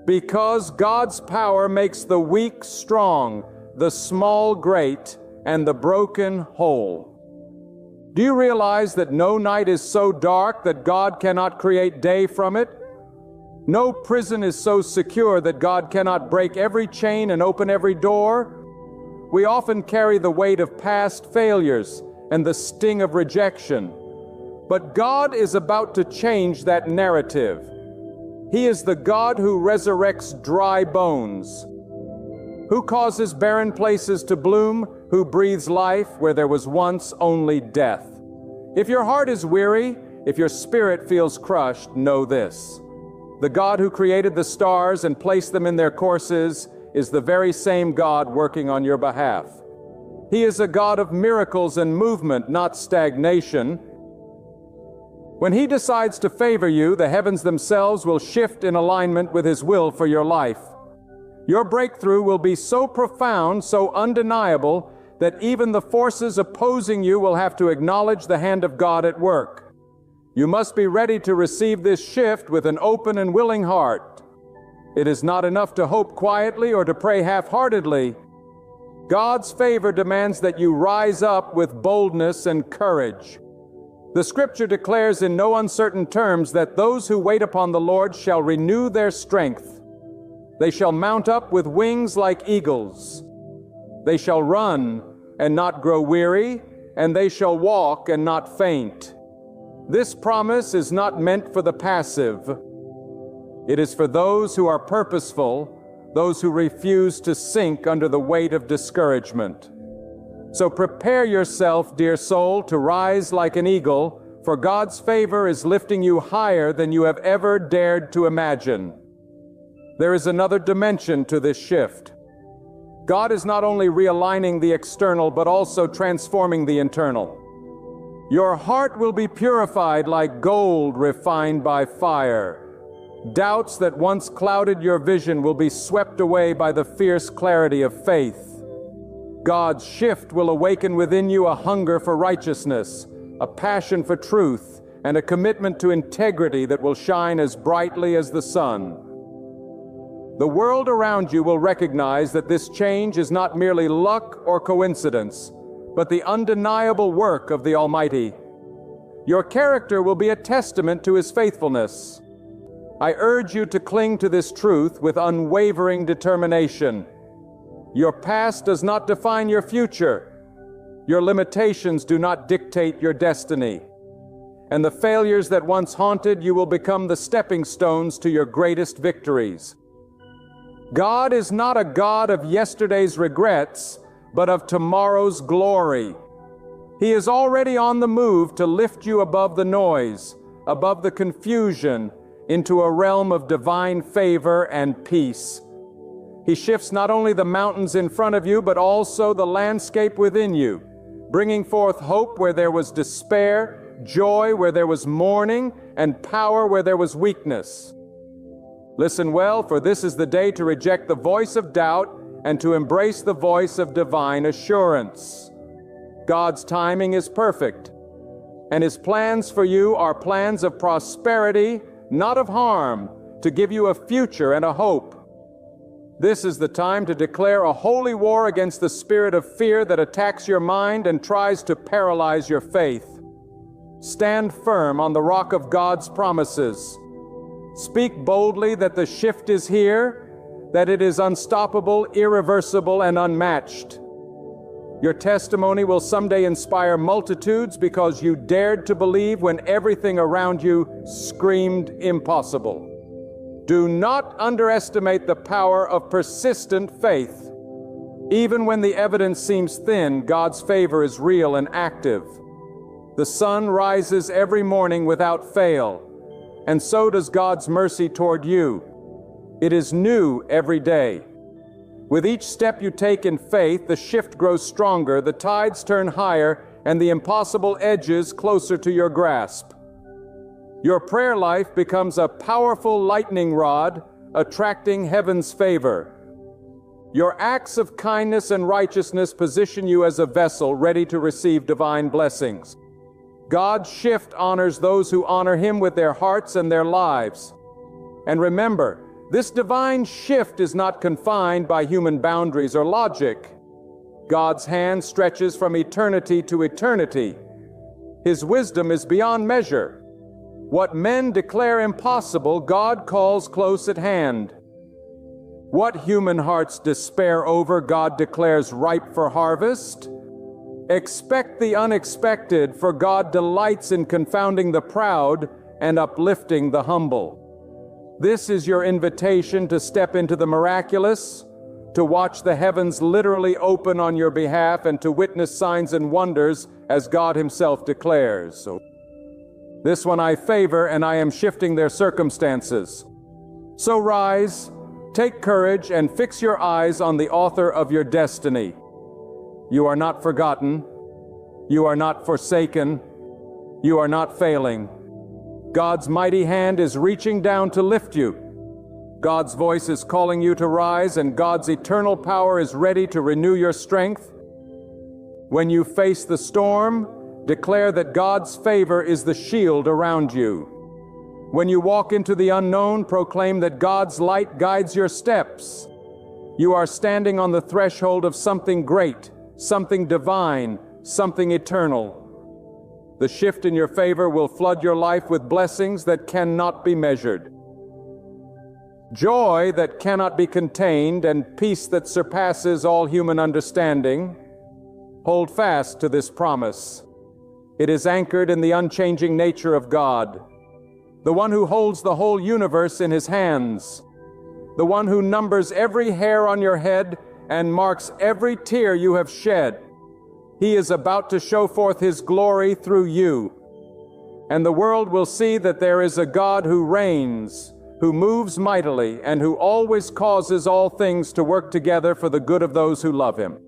Because God's power makes the weak strong, the small great, and the broken whole. Do you realize that no night is so dark that God cannot create day from it? No prison is so secure that God cannot break every chain and open every door. We often carry the weight of past failures and the sting of rejection. But God is about to change that narrative. He is the God who resurrects dry bones, who causes barren places to bloom, who breathes life where there was once only death. If your heart is weary, if your spirit feels crushed, know this. The God who created the stars and placed them in their courses is the very same God working on your behalf. He is a God of miracles and movement, not stagnation. When He decides to favor you, the heavens themselves will shift in alignment with His will for your life. Your breakthrough will be so profound, so undeniable, that even the forces opposing you will have to acknowledge the hand of God at work. You must be ready to receive this shift with an open and willing heart. It is not enough to hope quietly or to pray half-heartedly. God's favor demands that you rise up with boldness and courage. The Scripture declares in no uncertain terms that those who wait upon the Lord shall renew their strength. They shall mount up with wings like eagles. They shall run and not grow weary, and they shall walk and not faint. This promise is not meant for the passive. It is for those who are purposeful, those who refuse to sink under the weight of discouragement. So prepare yourself, dear soul, to rise like an eagle, for God's favor is lifting you higher than you have ever dared to imagine. There is another dimension to this shift. God is not only realigning the external, but also transforming the internal. Your heart will be purified like gold refined by fire. Doubts that once clouded your vision will be swept away by the fierce clarity of faith. God's shift will awaken within you a hunger for righteousness, a passion for truth, and a commitment to integrity that will shine as brightly as the sun. The world around you will recognize that this change is not merely luck or coincidence, but the undeniable work of the Almighty. Your character will be a testament to His faithfulness. I urge you to cling to this truth with unwavering determination. Your past does not define your future. Your limitations do not dictate your destiny. And the failures that once haunted you will become the stepping stones to your greatest victories. God is not a God of yesterday's regrets, but of tomorrow's glory. He is already on the move to lift you above the noise, above the confusion, into a realm of divine favor and peace. He shifts not only the mountains in front of you, but also the landscape within you, bringing forth hope where there was despair, joy where there was mourning, and power where there was weakness. Listen well, for this is the day to reject the voice of doubt and to embrace the voice of divine assurance. God's timing is perfect, and His plans for you are plans of prosperity, not of harm, to give you a future and a hope. This is the time to declare a holy war against the spirit of fear that attacks your mind and tries to paralyze your faith. Stand firm on the rock of God's promises. Speak boldly that the shift is here, that it is unstoppable, irreversible, and unmatched. Your testimony will someday inspire multitudes because you dared to believe when everything around you screamed impossible. Do not underestimate the power of persistent faith. Even when the evidence seems thin, God's favor is real and active. The sun rises every morning without fail, and so does God's mercy toward you. It is new every day. With each step you take in faith, the shift grows stronger, the tides turn higher, and the impossible edges closer to your grasp. Your prayer life becomes a powerful lightning rod, attracting heaven's favor. Your acts of kindness and righteousness position you as a vessel ready to receive divine blessings. God's shift honors those who honor Him with their hearts and their lives. And remember, this divine shift is not confined by human boundaries or logic. God's hand stretches from eternity to eternity. His wisdom is beyond measure. What men declare impossible, God calls close at hand. What human hearts despair over, God declares ripe for harvest. Expect the unexpected, for God delights in confounding the proud and uplifting the humble. This is your invitation to step into the miraculous, to watch the heavens literally open on your behalf, and to witness signs and wonders as God Himself declares. So, this one I favor, and I am shifting their circumstances. So rise, take courage, and fix your eyes on the author of your destiny. You are not forgotten. You are not forsaken. You are not failing. God's mighty hand is reaching down to lift you. God's voice is calling you to rise, and God's eternal power is ready to renew your strength. When you face the storm, declare that God's favor is the shield around you. When you walk into the unknown, proclaim that God's light guides your steps. You are standing on the threshold of something great, something divine, something eternal. The shift in your favor will flood your life with blessings that cannot be measured. Joy that cannot be contained and peace that surpasses all human understanding. Hold fast to this promise. It is anchored in the unchanging nature of God, the one who holds the whole universe in His hands, the one who numbers every hair on your head and marks every tear you have shed. He is about to show forth His glory through you. And the world will see that there is a God who reigns, who moves mightily, and who always causes all things to work together for the good of those who love Him.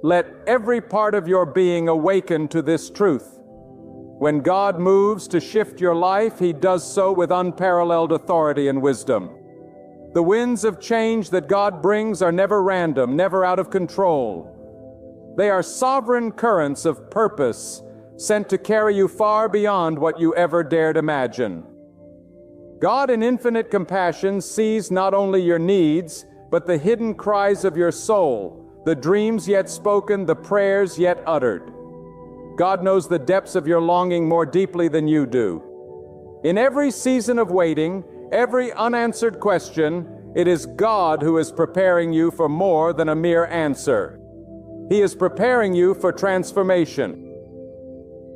Let every part of your being awaken to this truth. When God moves to shift your life, He does so with unparalleled authority and wisdom. The winds of change that God brings are never random, never out of control. They are sovereign currents of purpose, sent to carry you far beyond what you ever dared imagine. God in infinite compassion sees not only your needs, but the hidden cries of your soul, the dreams yet spoken, the prayers yet uttered. God knows the depths of your longing more deeply than you do. In every season of waiting, every unanswered question, it is God who is preparing you for more than a mere answer. He is preparing you for transformation.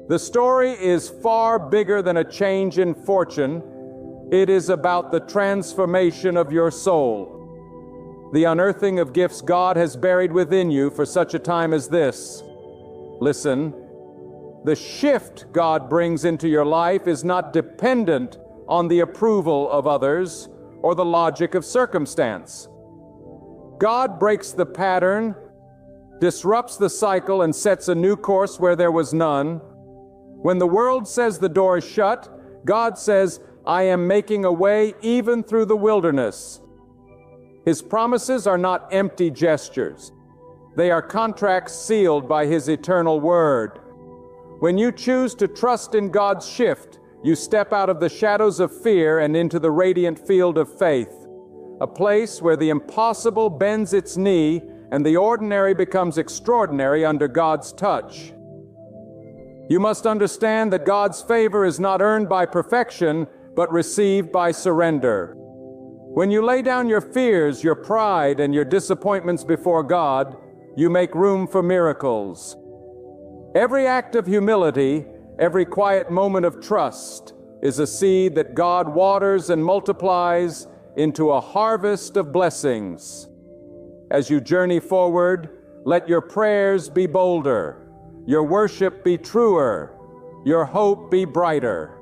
The story is far bigger than a change in fortune. It is about the transformation of your soul, the unearthing of gifts God has buried within you for such a time as this. Listen, the shift God brings into your life is not dependent on the approval of others or the logic of circumstance. God breaks the pattern, disrupts the cycle, and sets a new course where there was none. When the world says the door is shut, God says, I am making a way even through the wilderness. His promises are not empty gestures. They are contracts sealed by His eternal word. When you choose to trust in God's shift, you step out of the shadows of fear and into the radiant field of faith, a place where the impossible bends its knee and the ordinary becomes extraordinary under God's touch. You must understand that God's favor is not earned by perfection, but received by surrender. When you lay down your fears, your pride, and your disappointments before God, you make room for miracles. Every act of humility, every quiet moment of trust, is a seed that God waters and multiplies into a harvest of blessings. As you journey forward, let your prayers be bolder, your worship be truer, your hope be brighter.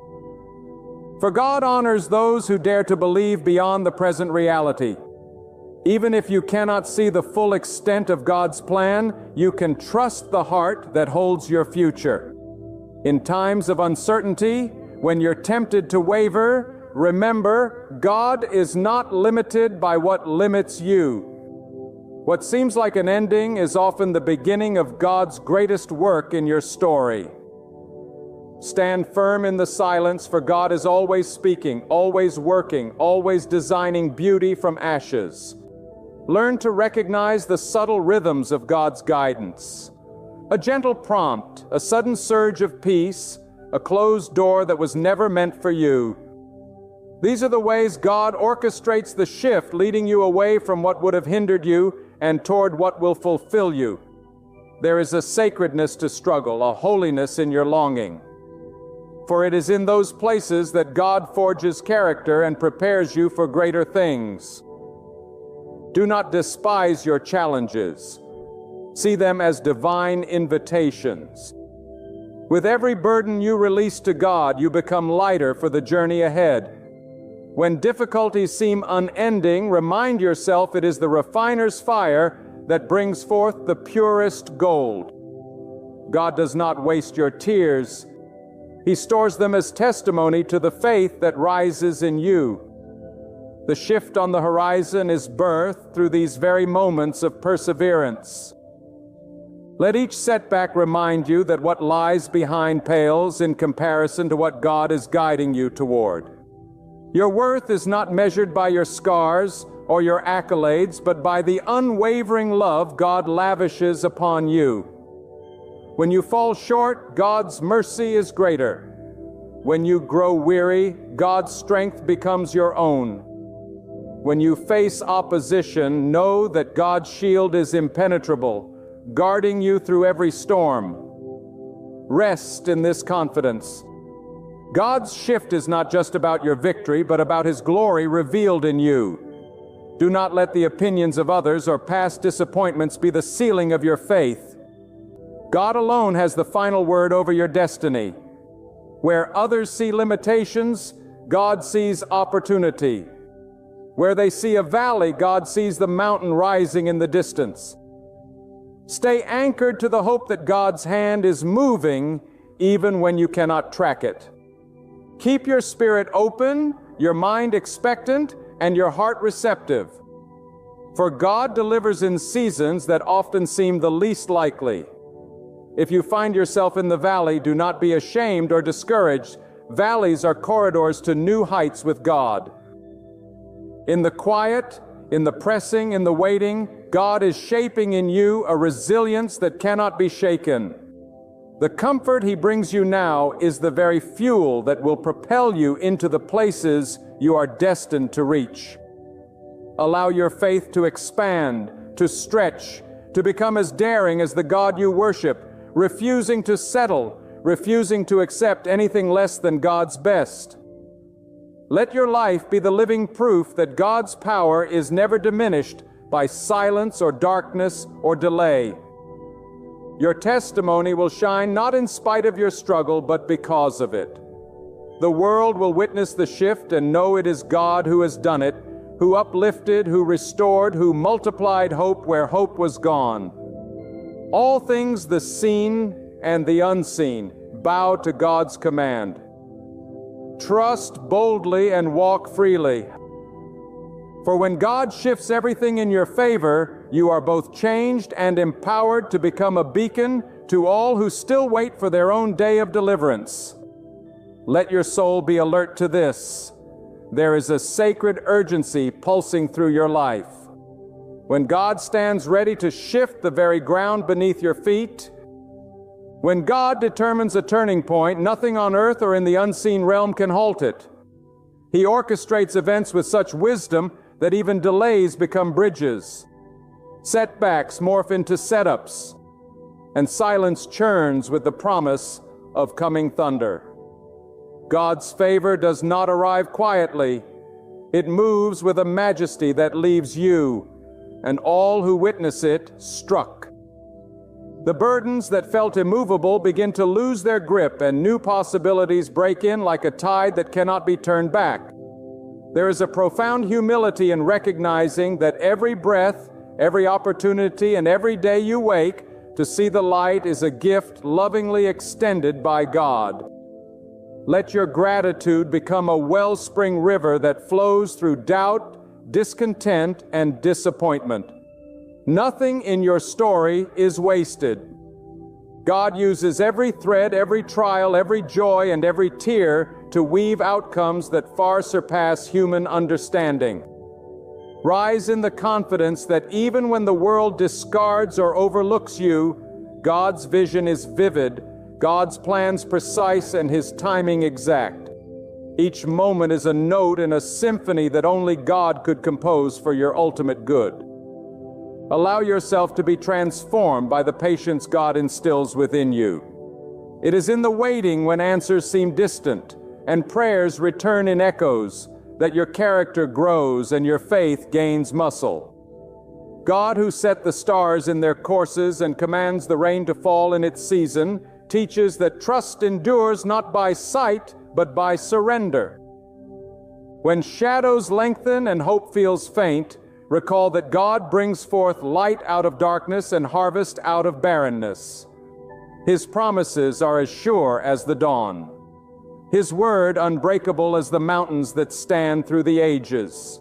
For God honors those who dare to believe beyond the present reality. Even if you cannot see the full extent of God's plan, you can trust the heart that holds your future. In times of uncertainty, when you're tempted to waver, remember, God is not limited by what limits you. What seems like an ending is often the beginning of God's greatest work in your story. Stand firm in the silence, for God is always speaking, always working, always designing beauty from ashes. Learn to recognize the subtle rhythms of God's guidance. A gentle prompt, a sudden surge of peace, a closed door that was never meant for you. These are the ways God orchestrates the shift, leading you away from what would have hindered you and toward what will fulfill you. There is a sacredness to struggle, a holiness in your longing. For it is in those places that God forges character and prepares you for greater things. Do not despise your challenges. See them as divine invitations. With every burden you release to God, you become lighter for the journey ahead. When difficulties seem unending, remind yourself it is the refiner's fire that brings forth the purest gold. God does not waste your tears. He stores them as testimony to the faith that rises in you. The shift on the horizon is birthed through these very moments of perseverance. Let each setback remind you that what lies behind pales in comparison to what God is guiding you toward. Your worth is not measured by your scars or your accolades, but by the unwavering love God lavishes upon you. When you fall short, God's mercy is greater. When you grow weary, God's strength becomes your own. When you face opposition, know that God's shield is impenetrable, guarding you through every storm. Rest in this confidence. God's shift is not just about your victory, but about His glory revealed in you. Do not let the opinions of others or past disappointments be the ceiling of your faith. God alone has the final word over your destiny. Where others see limitations, God sees opportunity. Where they see a valley, God sees the mountain rising in the distance. Stay anchored to the hope that God's hand is moving even when you cannot track it. Keep your spirit open, your mind expectant, and your heart receptive. For God delivers in seasons that often seem the least likely. If you find yourself in the valley, do not be ashamed or discouraged. Valleys are corridors to new heights with God. In the quiet, in the pressing, in the waiting, God is shaping in you a resilience that cannot be shaken. The comfort He brings you now is the very fuel that will propel you into the places you are destined to reach. Allow your faith to expand, to stretch, to become as daring as the God you worship, refusing to settle, refusing to accept anything less than God's best. Let your life be the living proof that God's power is never diminished by silence or darkness or delay. Your testimony will shine not in spite of your struggle, but because of it. The world will witness the shift and know it is God who has done it, who uplifted, who restored, who multiplied hope where hope was gone. All things, the seen and the unseen, bow to God's command. Trust boldly and walk freely. For when God shifts everything in your favor, you are both changed and empowered to become a beacon to all who still wait for their own day of deliverance. Let your soul be alert to this. There is a sacred urgency pulsing through your life. When God stands ready to shift the very ground beneath your feet, when God determines a turning point, nothing on earth or in the unseen realm can halt it. He orchestrates events with such wisdom that even delays become bridges. Setbacks morph into setups, and silence churns with the promise of coming thunder. God's favor does not arrive quietly. It moves with a majesty that leaves you and all who witness it struck. The burdens that felt immovable begin to lose their grip, and new possibilities break in like a tide that cannot be turned back. There is a profound humility in recognizing that every breath, every opportunity, and every day you wake to see the light is a gift lovingly extended by God. Let your gratitude become a wellspring river that flows through doubt, discontent, and disappointment. Nothing in your story is wasted. God uses every thread, every trial, every joy, and every tear to weave outcomes that far surpass human understanding. Rise in the confidence that even when the world discards or overlooks you, God's vision is vivid, God's plans precise, and His timing exact. Each moment is a note in a symphony that only God could compose for your ultimate good. Allow yourself to be transformed by the patience God instills within you. It is in the waiting, when answers seem distant and prayers return in echoes, that your character grows and your faith gains muscle. God, who set the stars in their courses and commands the rain to fall in its season, teaches that trust endures not by sight, but by surrender. When shadows lengthen and hope feels faint, recall that God brings forth light out of darkness and harvest out of barrenness. His promises are as sure as the dawn. His word unbreakable as the mountains that stand through the ages.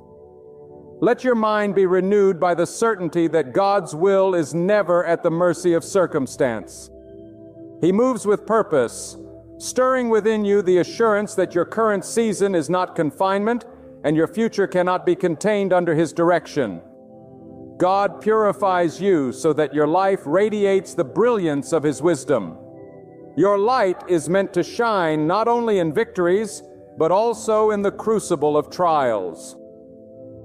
Let your mind be renewed by the certainty that God's will is never at the mercy of circumstance. He moves with purpose, stirring within you the assurance that your current season is not confinement and your future cannot be contained under His direction. God purifies you so that your life radiates the brilliance of His wisdom. Your light is meant to shine not only in victories, but also in the crucible of trials.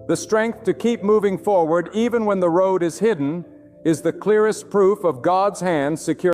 The strength to keep moving forward even when the road is hidden is the clearest proof of God's hand securing